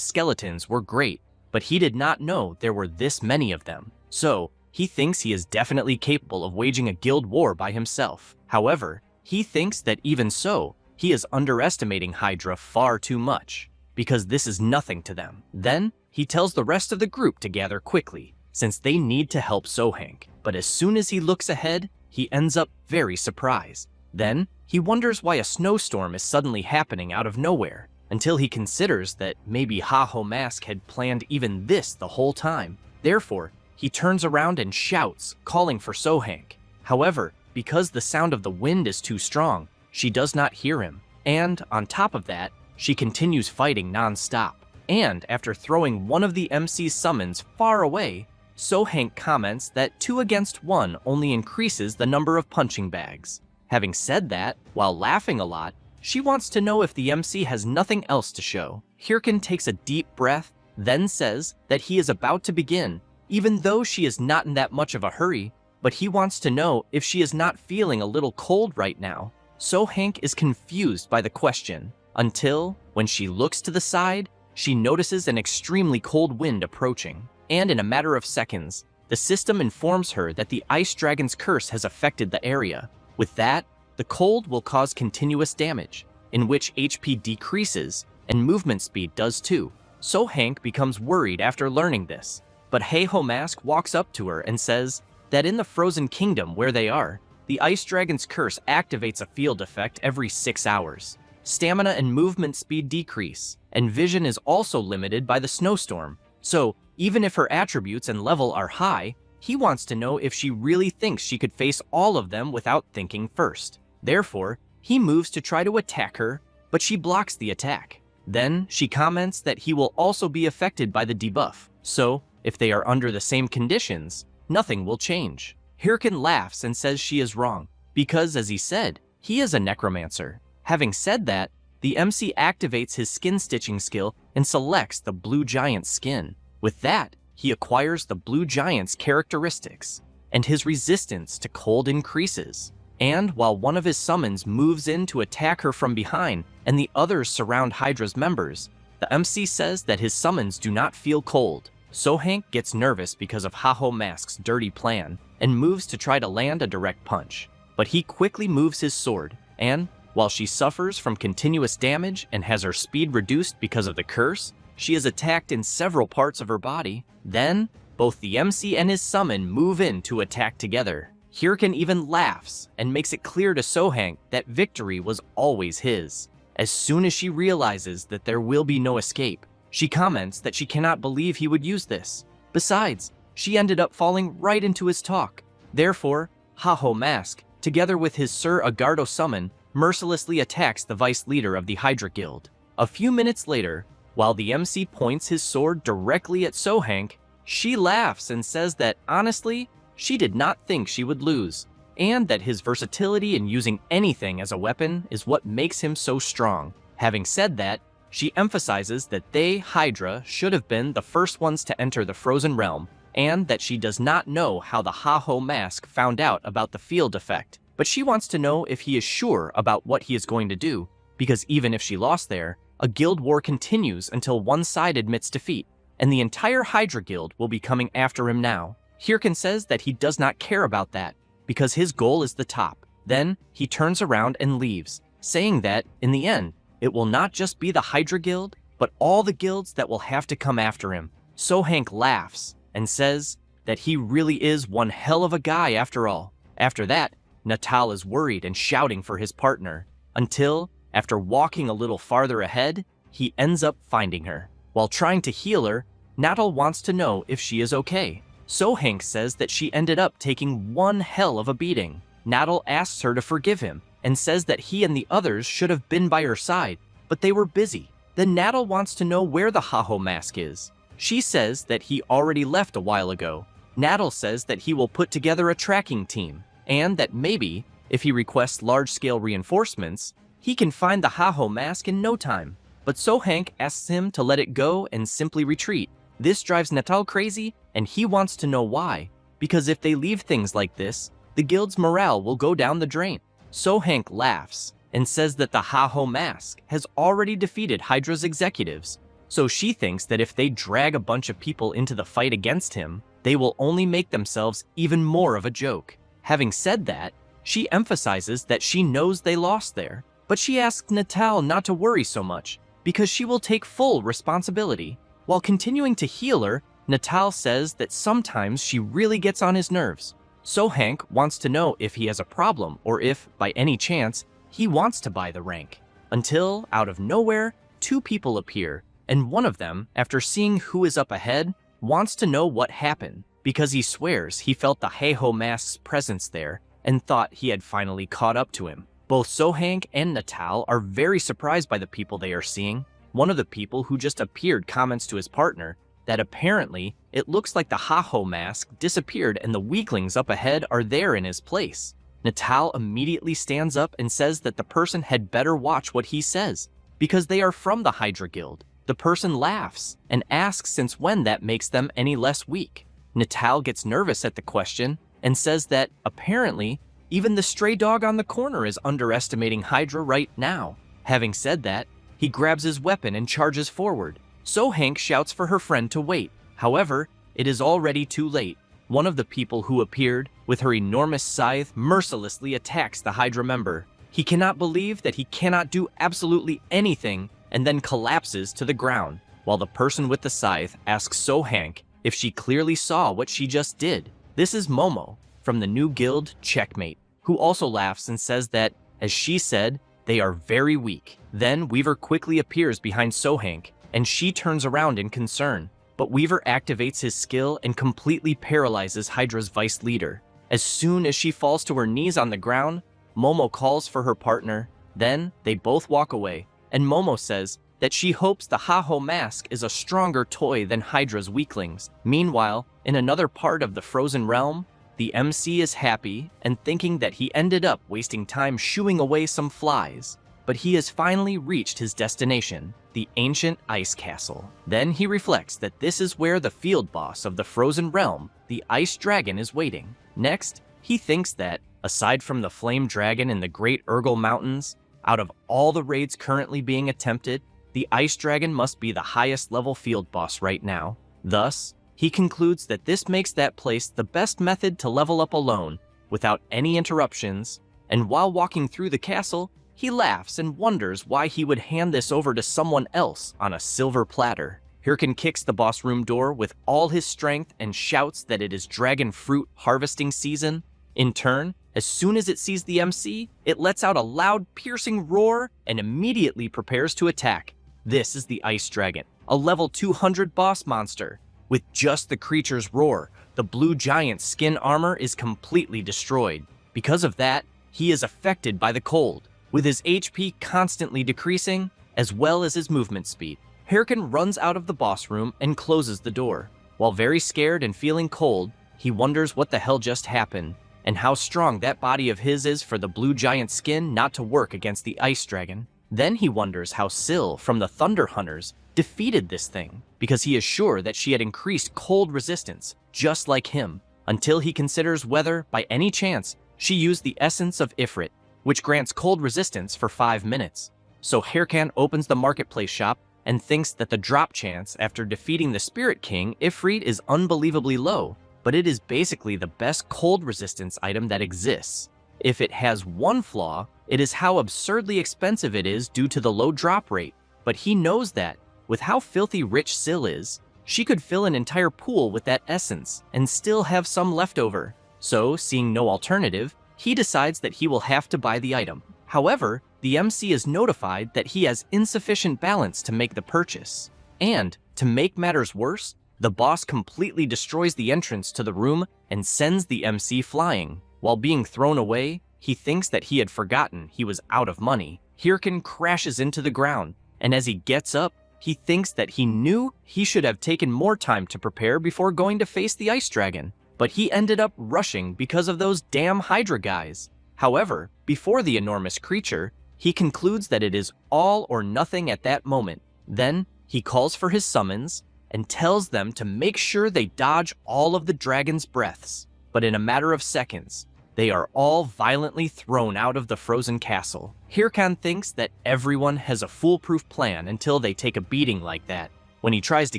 skeletons were great, but he did not know there were this many of them. So, he thinks he is definitely capable of waging a guild war by himself. However, he thinks that even so, he is underestimating Hydra far too much, because this is nothing to them. Then, he tells the rest of the group to gather quickly, since they need to help So-Hank. But as soon as he looks ahead, he ends up very surprised. Then, he wonders why a snowstorm is suddenly happening out of nowhere, until he considers that maybe Haho Mask had planned even this the whole time. Therefore, he turns around and shouts, calling for So-hank. However, because the sound of the wind is too strong, she does not hear him. And on top of that, she continues fighting non-stop. And after throwing one of the MC's summons far away, So-hank comments that 2 against 1 only increases the number of punching bags. Having said that, while laughing a lot, she wants to know if the MC has nothing else to show. Hirkin takes a deep breath, then says that he is about to begin, even though she is not in that much of a hurry, but he wants to know if she is not feeling a little cold right now. So-hank is confused by the question, until, when she looks to the side, she notices an extremely cold wind approaching. And in a matter of seconds, the system informs her that the Ice Dragon's curse has affected the area. With that, the cold will cause continuous damage, in which HP decreases, and movement speed does too. So-hank becomes worried after learning this, but Heiho Mask walks up to her and says that in the Frozen Kingdom where they are, the Ice Dragon's curse activates a field effect every 6 hours. Stamina and movement speed decrease, and vision is also limited by the snowstorm. So, even if her attributes and level are high, he wants to know if she really thinks she could face all of them without thinking first. Therefore, he moves to try to attack her, but she blocks the attack. Then, she comments that he will also be affected by the debuff, so if they are under the same conditions, nothing will change. Hirkin laughs and says she is wrong, because as he said, he is a necromancer. Having said that, the MC activates his skin stitching skill and selects the Blue Giant's skin. With that, he acquires the Blue Giant's characteristics, and his resistance to cold increases. And while one of his summons moves in to attack her from behind and the others surround Hydra's members, the MC says that his summons do not feel cold. So-hank gets nervous because of Heiho Mask's dirty plan and moves to try to land a direct punch. But he quickly moves his sword, and while she suffers from continuous damage and has her speed reduced because of the curse, she is attacked in several parts of her body. Then, both the MC and his summon move in to attack together. Hirkin even laughs and makes it clear to So-hank that victory was always his. As soon as she realizes that there will be no escape, she comments that she cannot believe he would use this. Besides, she ended up falling right into his talk. Therefore, Heiho Mask, together with his Sir Agardo summon, mercilessly attacks the vice leader of the Hydra Guild. A few minutes later, while the MC points his sword directly at So-hank, she laughs and says that, honestly, she did not think she would lose, and that his versatility in using anything as a weapon is what makes him so strong. Having said that, she emphasizes that they, Hydra, should have been the first ones to enter the Frozen Realm, and that she does not know how the Heiho Mask found out about the field effect. But she wants to know if he is sure about what he is going to do, because even if she lost there, a guild war continues until one side admits defeat, and the entire Hydra Guild will be coming after him now. Hirkin says that he does not care about that, because his goal is the top. Then, he turns around and leaves, saying that, in the end, it will not just be the Hydra Guild, but all the guilds that will have to come after him. So-hank laughs and says that he really is one hell of a guy after all. After that, Natal is worried and shouting for his partner, until, after walking a little farther ahead, he ends up finding her. While trying to heal her, Natal wants to know if she is okay. So-hank says that she ended up taking one hell of a beating. Natal asks her to forgive him, and says that he and the others should have been by her side, but they were busy. Then Natal wants to know where the Heiho Mask is. She says that he already left a while ago. Natal says that he will put together a tracking team, and that maybe, if he requests large-scale reinforcements, he can find the Heiho Mask in no time. But So-hank asks him to let it go and simply retreat. This drives Natal crazy, and he wants to know why, because if they leave things like this, the guild's morale will go down the drain. So-hank laughs and says that the Heiho Mask has already defeated Hydra's executives, so she thinks that if they drag a bunch of people into the fight against him, they will only make themselves even more of a joke. Having said that, she emphasizes that she knows they lost there, but she asks Natal not to worry so much, because she will take full responsibility. While continuing to heal her, Natal says that sometimes she really gets on his nerves. So-hank wants to know if he has a problem or if, by any chance, he wants to buy the rank. Until, out of nowhere, 2 people appear, and one of them, after seeing who is up ahead, wants to know what happened. because he swears he felt the Heiho mask's presence there and thought he had finally caught up to him. Both So-hank and Natal are very surprised by the people they are seeing. One of the people who just appeared comments to his partner that apparently it looks like the Heiho mask disappeared and the weaklings up ahead are there in his place. Natal immediately stands up and says that the person had better watch what he says, because they are from the Hydra Guild. The person laughs and asks since when that makes them any less weak. Natal gets nervous at the question and says that apparently even the stray dog on the corner is underestimating Hydra right now. Having said that, he grabs his weapon and charges forward. So-hank shouts for her friend to wait. However, it is already too late. One of the people who appeared with her enormous scythe mercilessly attacks the Hydra member. He cannot believe that he cannot do absolutely anything and then collapses to the ground, while the person with the scythe asks So-hank if she clearly saw what she just did. This is Momo from the new guild Checkmate, who also laughs and says that, as she said, they are very weak. Then Weaver quickly appears behind So-hank, and she turns around in concern. But Weaver activates his skill and completely paralyzes Hydra's vice leader. As soon as she falls to her knees on the ground, Momo calls for her partner. Then they both walk away, and Momo says that she hopes the Heiho mask is a stronger toy than Hydra's weaklings. Meanwhile, in another part of the Frozen Realm, the MC is happy and thinking that he ended up wasting time shooing away some flies. But he has finally reached his destination, the ancient ice castle. Then he reflects that this is where the field boss of the Frozen Realm, the Ice Dragon, is waiting. Next, he thinks that, aside from the Flame Dragon in the Great Urgel Mountains, out of all the raids currently being attempted, the Ice Dragon must be the highest level field boss right now. Thus, he concludes that this makes that place the best method to level up alone, without any interruptions, and while walking through the castle, he laughs and wonders why he would hand this over to someone else on a silver platter. Hirkin kicks the boss room door with all his strength and shouts that it is dragon fruit harvesting season. In turn, as soon as it sees the MC, it lets out a loud, piercing roar and immediately prepares to attack. This is the Ice Dragon, a level 200 boss monster. With just the creature's roar, the blue giant's skin armor is completely destroyed. Because of that, he is affected by the cold, with his HP constantly decreasing, as well as his movement speed. Hirkin runs out of the boss room and closes the door. While very scared and feeling cold, he wonders what the hell just happened, and how strong that body of his is for the blue giant's skin not to work against the Ice Dragon. Then he wonders how Syl from the Thunder Hunters defeated this thing, because he is sure that she had increased cold resistance, just like him, until he considers whether, by any chance, she used the essence of Ifrit, which grants cold resistance for 5 minutes. So Hirkan opens the marketplace shop and thinks that the drop chance after defeating the Spirit King Ifrit is unbelievably low, but it is basically the best cold resistance item that exists. If it has one flaw, it is how absurdly expensive it is due to the low drop rate, but he knows that, with how filthy rich Syl is, she could fill an entire pool with that essence and still have some left over. So, seeing no alternative, he decides that he will have to buy the item. However, the MC is notified that he has insufficient balance to make the purchase. And, to make matters worse, the boss completely destroys the entrance to the room and sends the MC flying. While being thrown away, he thinks that he had forgotten he was out of money. Hirkin crashes into the ground, and as he gets up, he thinks that he knew he should have taken more time to prepare before going to face the Ice Dragon, but he ended up rushing because of those damn Hydra guys. However, before the enormous creature, he concludes that it is all or nothing at that moment. Then, he calls for his summons and tells them to make sure they dodge all of the dragon's breaths. But in a matter of seconds, they are all violently thrown out of the frozen castle. Hirkan thinks that everyone has a foolproof plan until they take a beating like that. When he tries to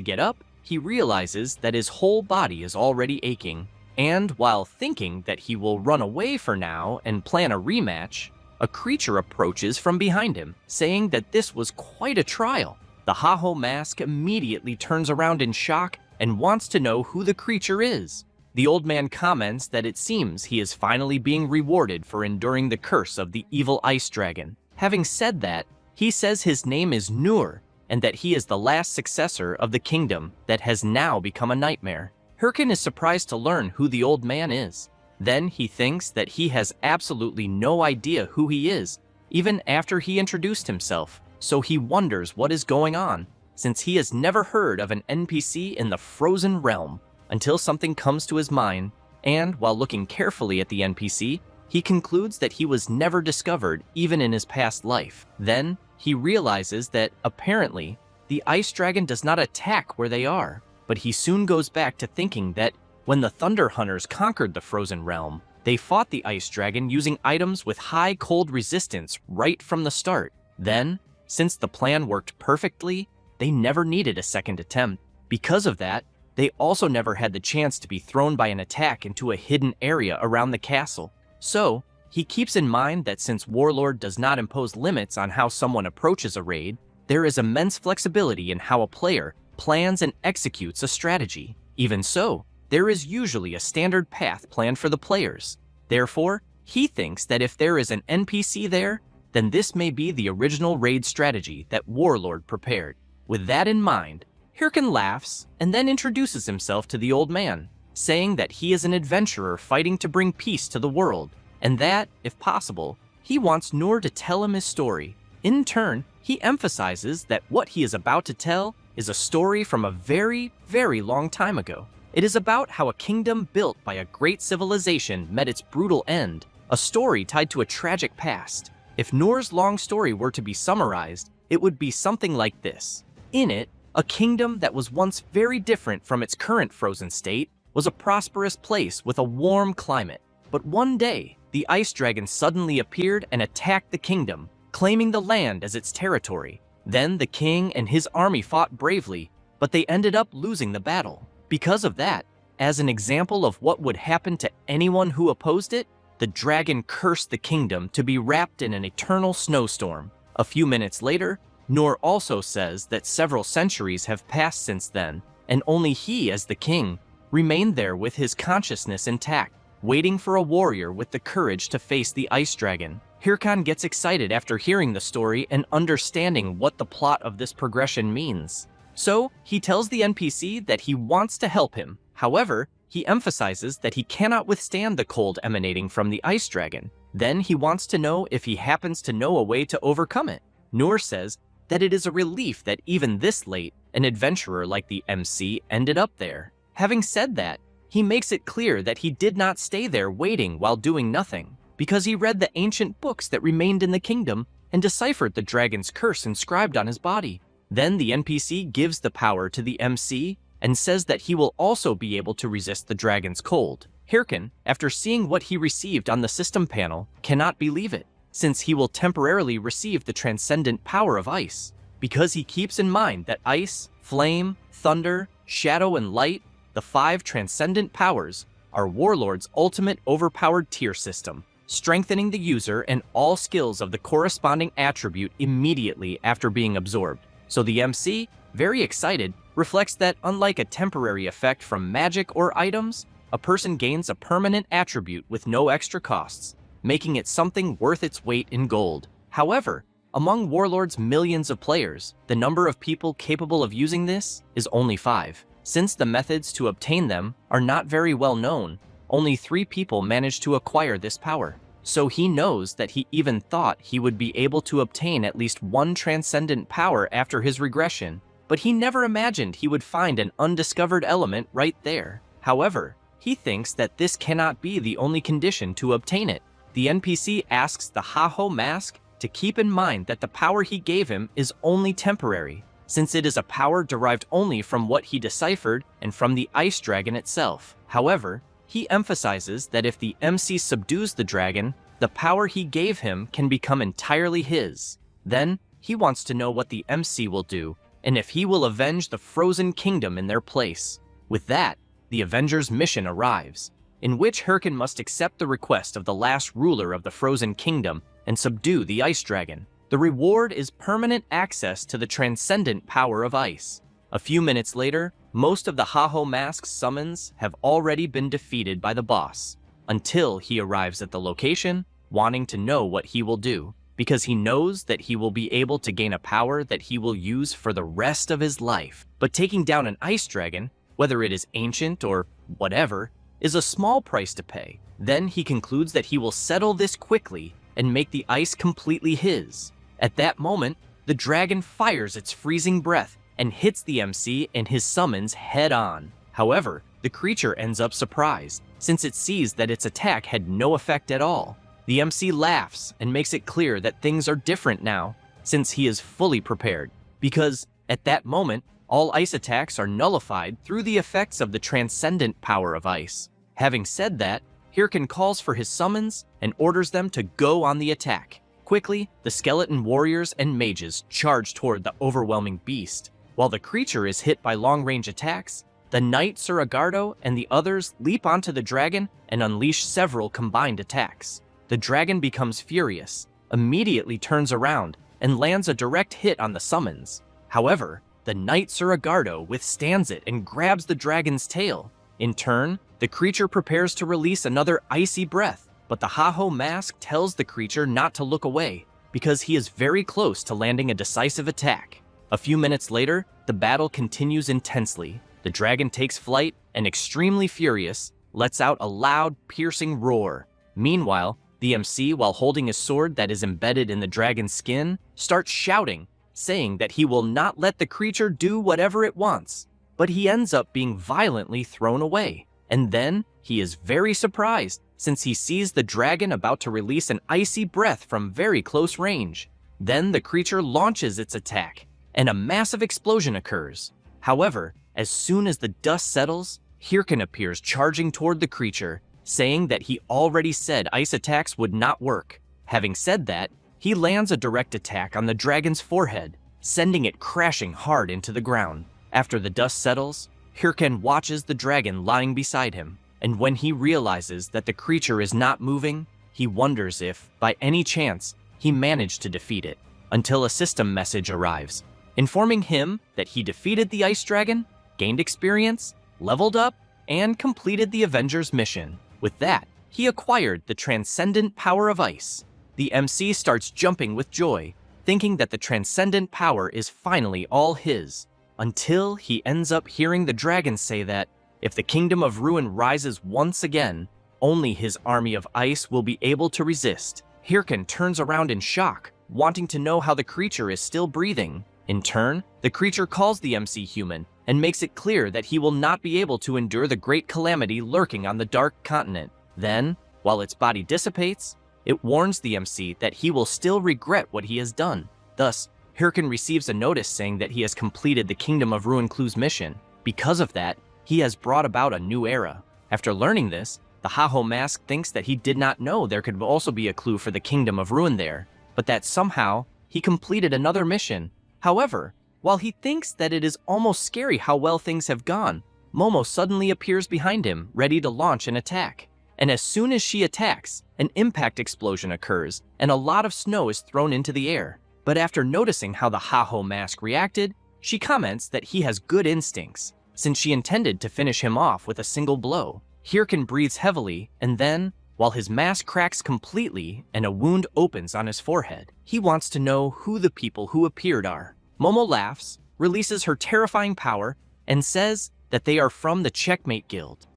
get up, he realizes that his whole body is already aching. And while thinking that he will run away for now and plan a rematch, a creature approaches from behind him, saying that this was quite a trial. The Heiho mask immediately turns around in shock and wants to know who the creature is. The old man comments that it seems he is finally being rewarded for enduring the curse of the evil Ice Dragon. Having said that, he says his name is Nur, and that he is the last successor of the kingdom that has now become a nightmare. Hirkin is surprised to learn who the old man is. Then he thinks that he has absolutely no idea who he is, even after he introduced himself, so he wonders what is going on, since he has never heard of an NPC in the Frozen Realm, until something comes to his mind, and while looking carefully at the NPC, he concludes that he was never discovered even in his past life. Then he realizes that, apparently, the ice dragon does not attack where they are, but he soon goes back to thinking that when the Thunder Hunters conquered the Frozen Realm, they fought the ice dragon using items with high cold resistance right from the start. Then, since the plan worked perfectly, they never needed a second attempt. Because of that, they also never had the chance to be thrown by an attack into a hidden area around the castle. So, he keeps in mind that since Warlord does not impose limits on how someone approaches a raid, there is immense flexibility in how a player plans and executes a strategy. Even so, there is usually a standard path planned for the players. Therefore, he thinks that if there is an NPC there, then this may be the original raid strategy that Warlord prepared. With that in mind, Hirkin laughs and then introduces himself to the old man, saying that he is an adventurer fighting to bring peace to the world, and that, if possible, he wants Noor to tell him his story. In turn, he emphasizes that what he is about to tell is a story from a very, very long time ago. It is about how a kingdom built by a great civilization met its brutal end, a story tied to a tragic past. If Noor's long story were to be summarized, it would be something like this. In it, a kingdom that was once very different from its current frozen state was a prosperous place with a warm climate. But one day, the ice dragon suddenly appeared and attacked the kingdom, claiming the land as its territory. Then the king and his army fought bravely, but they ended up losing the battle. Because of that, as an example of what would happen to anyone who opposed it, the dragon cursed the kingdom to be wrapped in an eternal snowstorm. A few minutes later, Noor also says that several centuries have passed since then, and only he, as the king, remained there with his consciousness intact, waiting for a warrior with the courage to face the ice dragon. Hirkan gets excited after hearing the story and understanding what the plot of this progression means. So, he tells the NPC that he wants to help him. However, he emphasizes that he cannot withstand the cold emanating from the ice dragon. Then he wants to know if he happens to know a way to overcome it. Noor says that it is a relief that even this late, an adventurer like the MC ended up there. Having said that, he makes it clear that he did not stay there waiting while doing nothing, because he read the ancient books that remained in the kingdom and deciphered the dragon's curse inscribed on his body. Then the NPC gives the power to the MC and says that he will also be able to resist the dragon's cold. Hirkin, after seeing what he received on the system panel, cannot believe it, since he will temporarily receive the transcendent power of ice. Because he keeps in mind that ice, flame, thunder, shadow, and light, the 5 transcendent powers, are Warlord's ultimate overpowered tier system, strengthening the user and all skills of the corresponding attribute immediately after being absorbed. So the MC, very excited, reflects that unlike a temporary effect from magic or items, a person gains a permanent attribute with no extra costs, making it something worth its weight in gold. However, among Warlord's millions of players, the number of people capable of using this is only 5. Since the methods to obtain them are not very well known, only 3 people managed to acquire this power. So he knows that he even thought he would be able to obtain at least 1 transcendent power after his regression, but he never imagined he would find an undiscovered element right there. However, he thinks that this cannot be the only condition to obtain it. The NPC asks the Haho mask to keep in mind that the power he gave him is only temporary, since it is a power derived only from what he deciphered and from the ice dragon itself. However, he emphasizes that if the MC subdues the dragon, the power he gave him can become entirely his. Then, he wants to know what the MC will do, and if he will avenge the Frozen Kingdom in their place. With that, the Avengers' mission arrives, in which Hirkin must accept the request of the last ruler of the Frozen Kingdom and subdue the ice dragon. The reward is permanent access to the transcendent power of ice. A few minutes later, most of the Haho Mask's summons have already been defeated by the boss, until he arrives at the location, wanting to know what he will do, because he knows that he will be able to gain a power that he will use for the rest of his life. But taking down an ice dragon whether it is ancient or whatever, is a small price to pay. Then he concludes that he will settle this quickly and make the ice completely his. At that moment, the dragon fires its freezing breath and hits the MC and his summons head on. However, the creature ends up surprised, since it sees that its attack had no effect at all. The MC laughs and makes it clear that things are different now, since he is fully prepared, because at that moment, all ice attacks are nullified through the effects of the transcendent power of ice. Having said that, Hirken calls for his summons and orders them to go on the attack. Quickly, the skeleton warriors and mages charge toward the overwhelming beast. While the creature is hit by long-range attacks, the knight Suragardo and the others leap onto the dragon and unleash several combined attacks. The dragon becomes furious, immediately turns around, and lands a direct hit on the summons. However, the knight Suragardo withstands it and grabs the dragon's tail. In turn, the creature prepares to release another icy breath, but the Haho mask tells the creature not to look away, because he is very close to landing a decisive attack. A few minutes later, the battle continues intensely. The dragon takes flight and, extremely furious, lets out a loud, piercing roar. Meanwhile, the MC, while holding his sword that is embedded in the dragon's skin, starts shouting, saying that he will not let the creature do whatever it wants. But he ends up being violently thrown away. And then, he is very surprised, since he sees the dragon about to release an icy breath from very close range. Then the creature launches its attack, and a massive explosion occurs. However, as soon as the dust settles, Hirken appears charging toward the creature, saying that he already said ice attacks would not work. Having said that, he lands a direct attack on the dragon's forehead, sending it crashing hard into the ground. After the dust settles, Hirken watches the dragon lying beside him, and when he realizes that the creature is not moving, he wonders if, by any chance, he managed to defeat it, until a system message arrives, informing him that he defeated the ice dragon, gained experience, leveled up, and completed the Avengers mission. With that, he acquired the transcendent power of ice. The MC starts jumping with joy, thinking that the transcendent power is finally all his, until he ends up hearing the dragon say that if the Kingdom of Ruin rises once again, only his army of ice will be able to resist. Hirken turns around in shock, wanting to know how the creature is still breathing. In turn, the creature calls the MC human and makes it clear that he will not be able to endure the great calamity lurking on the Dark Continent. Then, while its body dissipates, it warns the MC that he will still regret what he has done. Thus, Hirken receives a notice saying that he has completed the Kingdom of Ruin Clue's mission. Because of that, he has brought about a new era. After learning this, the Haho mask thinks that he did not know there could also be a clue for the Kingdom of Ruin there, but that somehow he completed another mission. However, while he thinks that it is almost scary how well things have gone, Momo suddenly appears behind him, ready to launch an attack. And as soon as she attacks, an impact explosion occurs, and a lot of snow is thrown into the air. But after noticing how the Haho mask reacted, she comments that he has good instincts, since she intended to finish him off with a single blow. Hirken breathes heavily, and then, while his mask cracks completely and a wound opens on his forehead, he wants to know who the people who appeared are. Momo laughs, releases her terrifying power, and says that they are from the Checkmate Guild.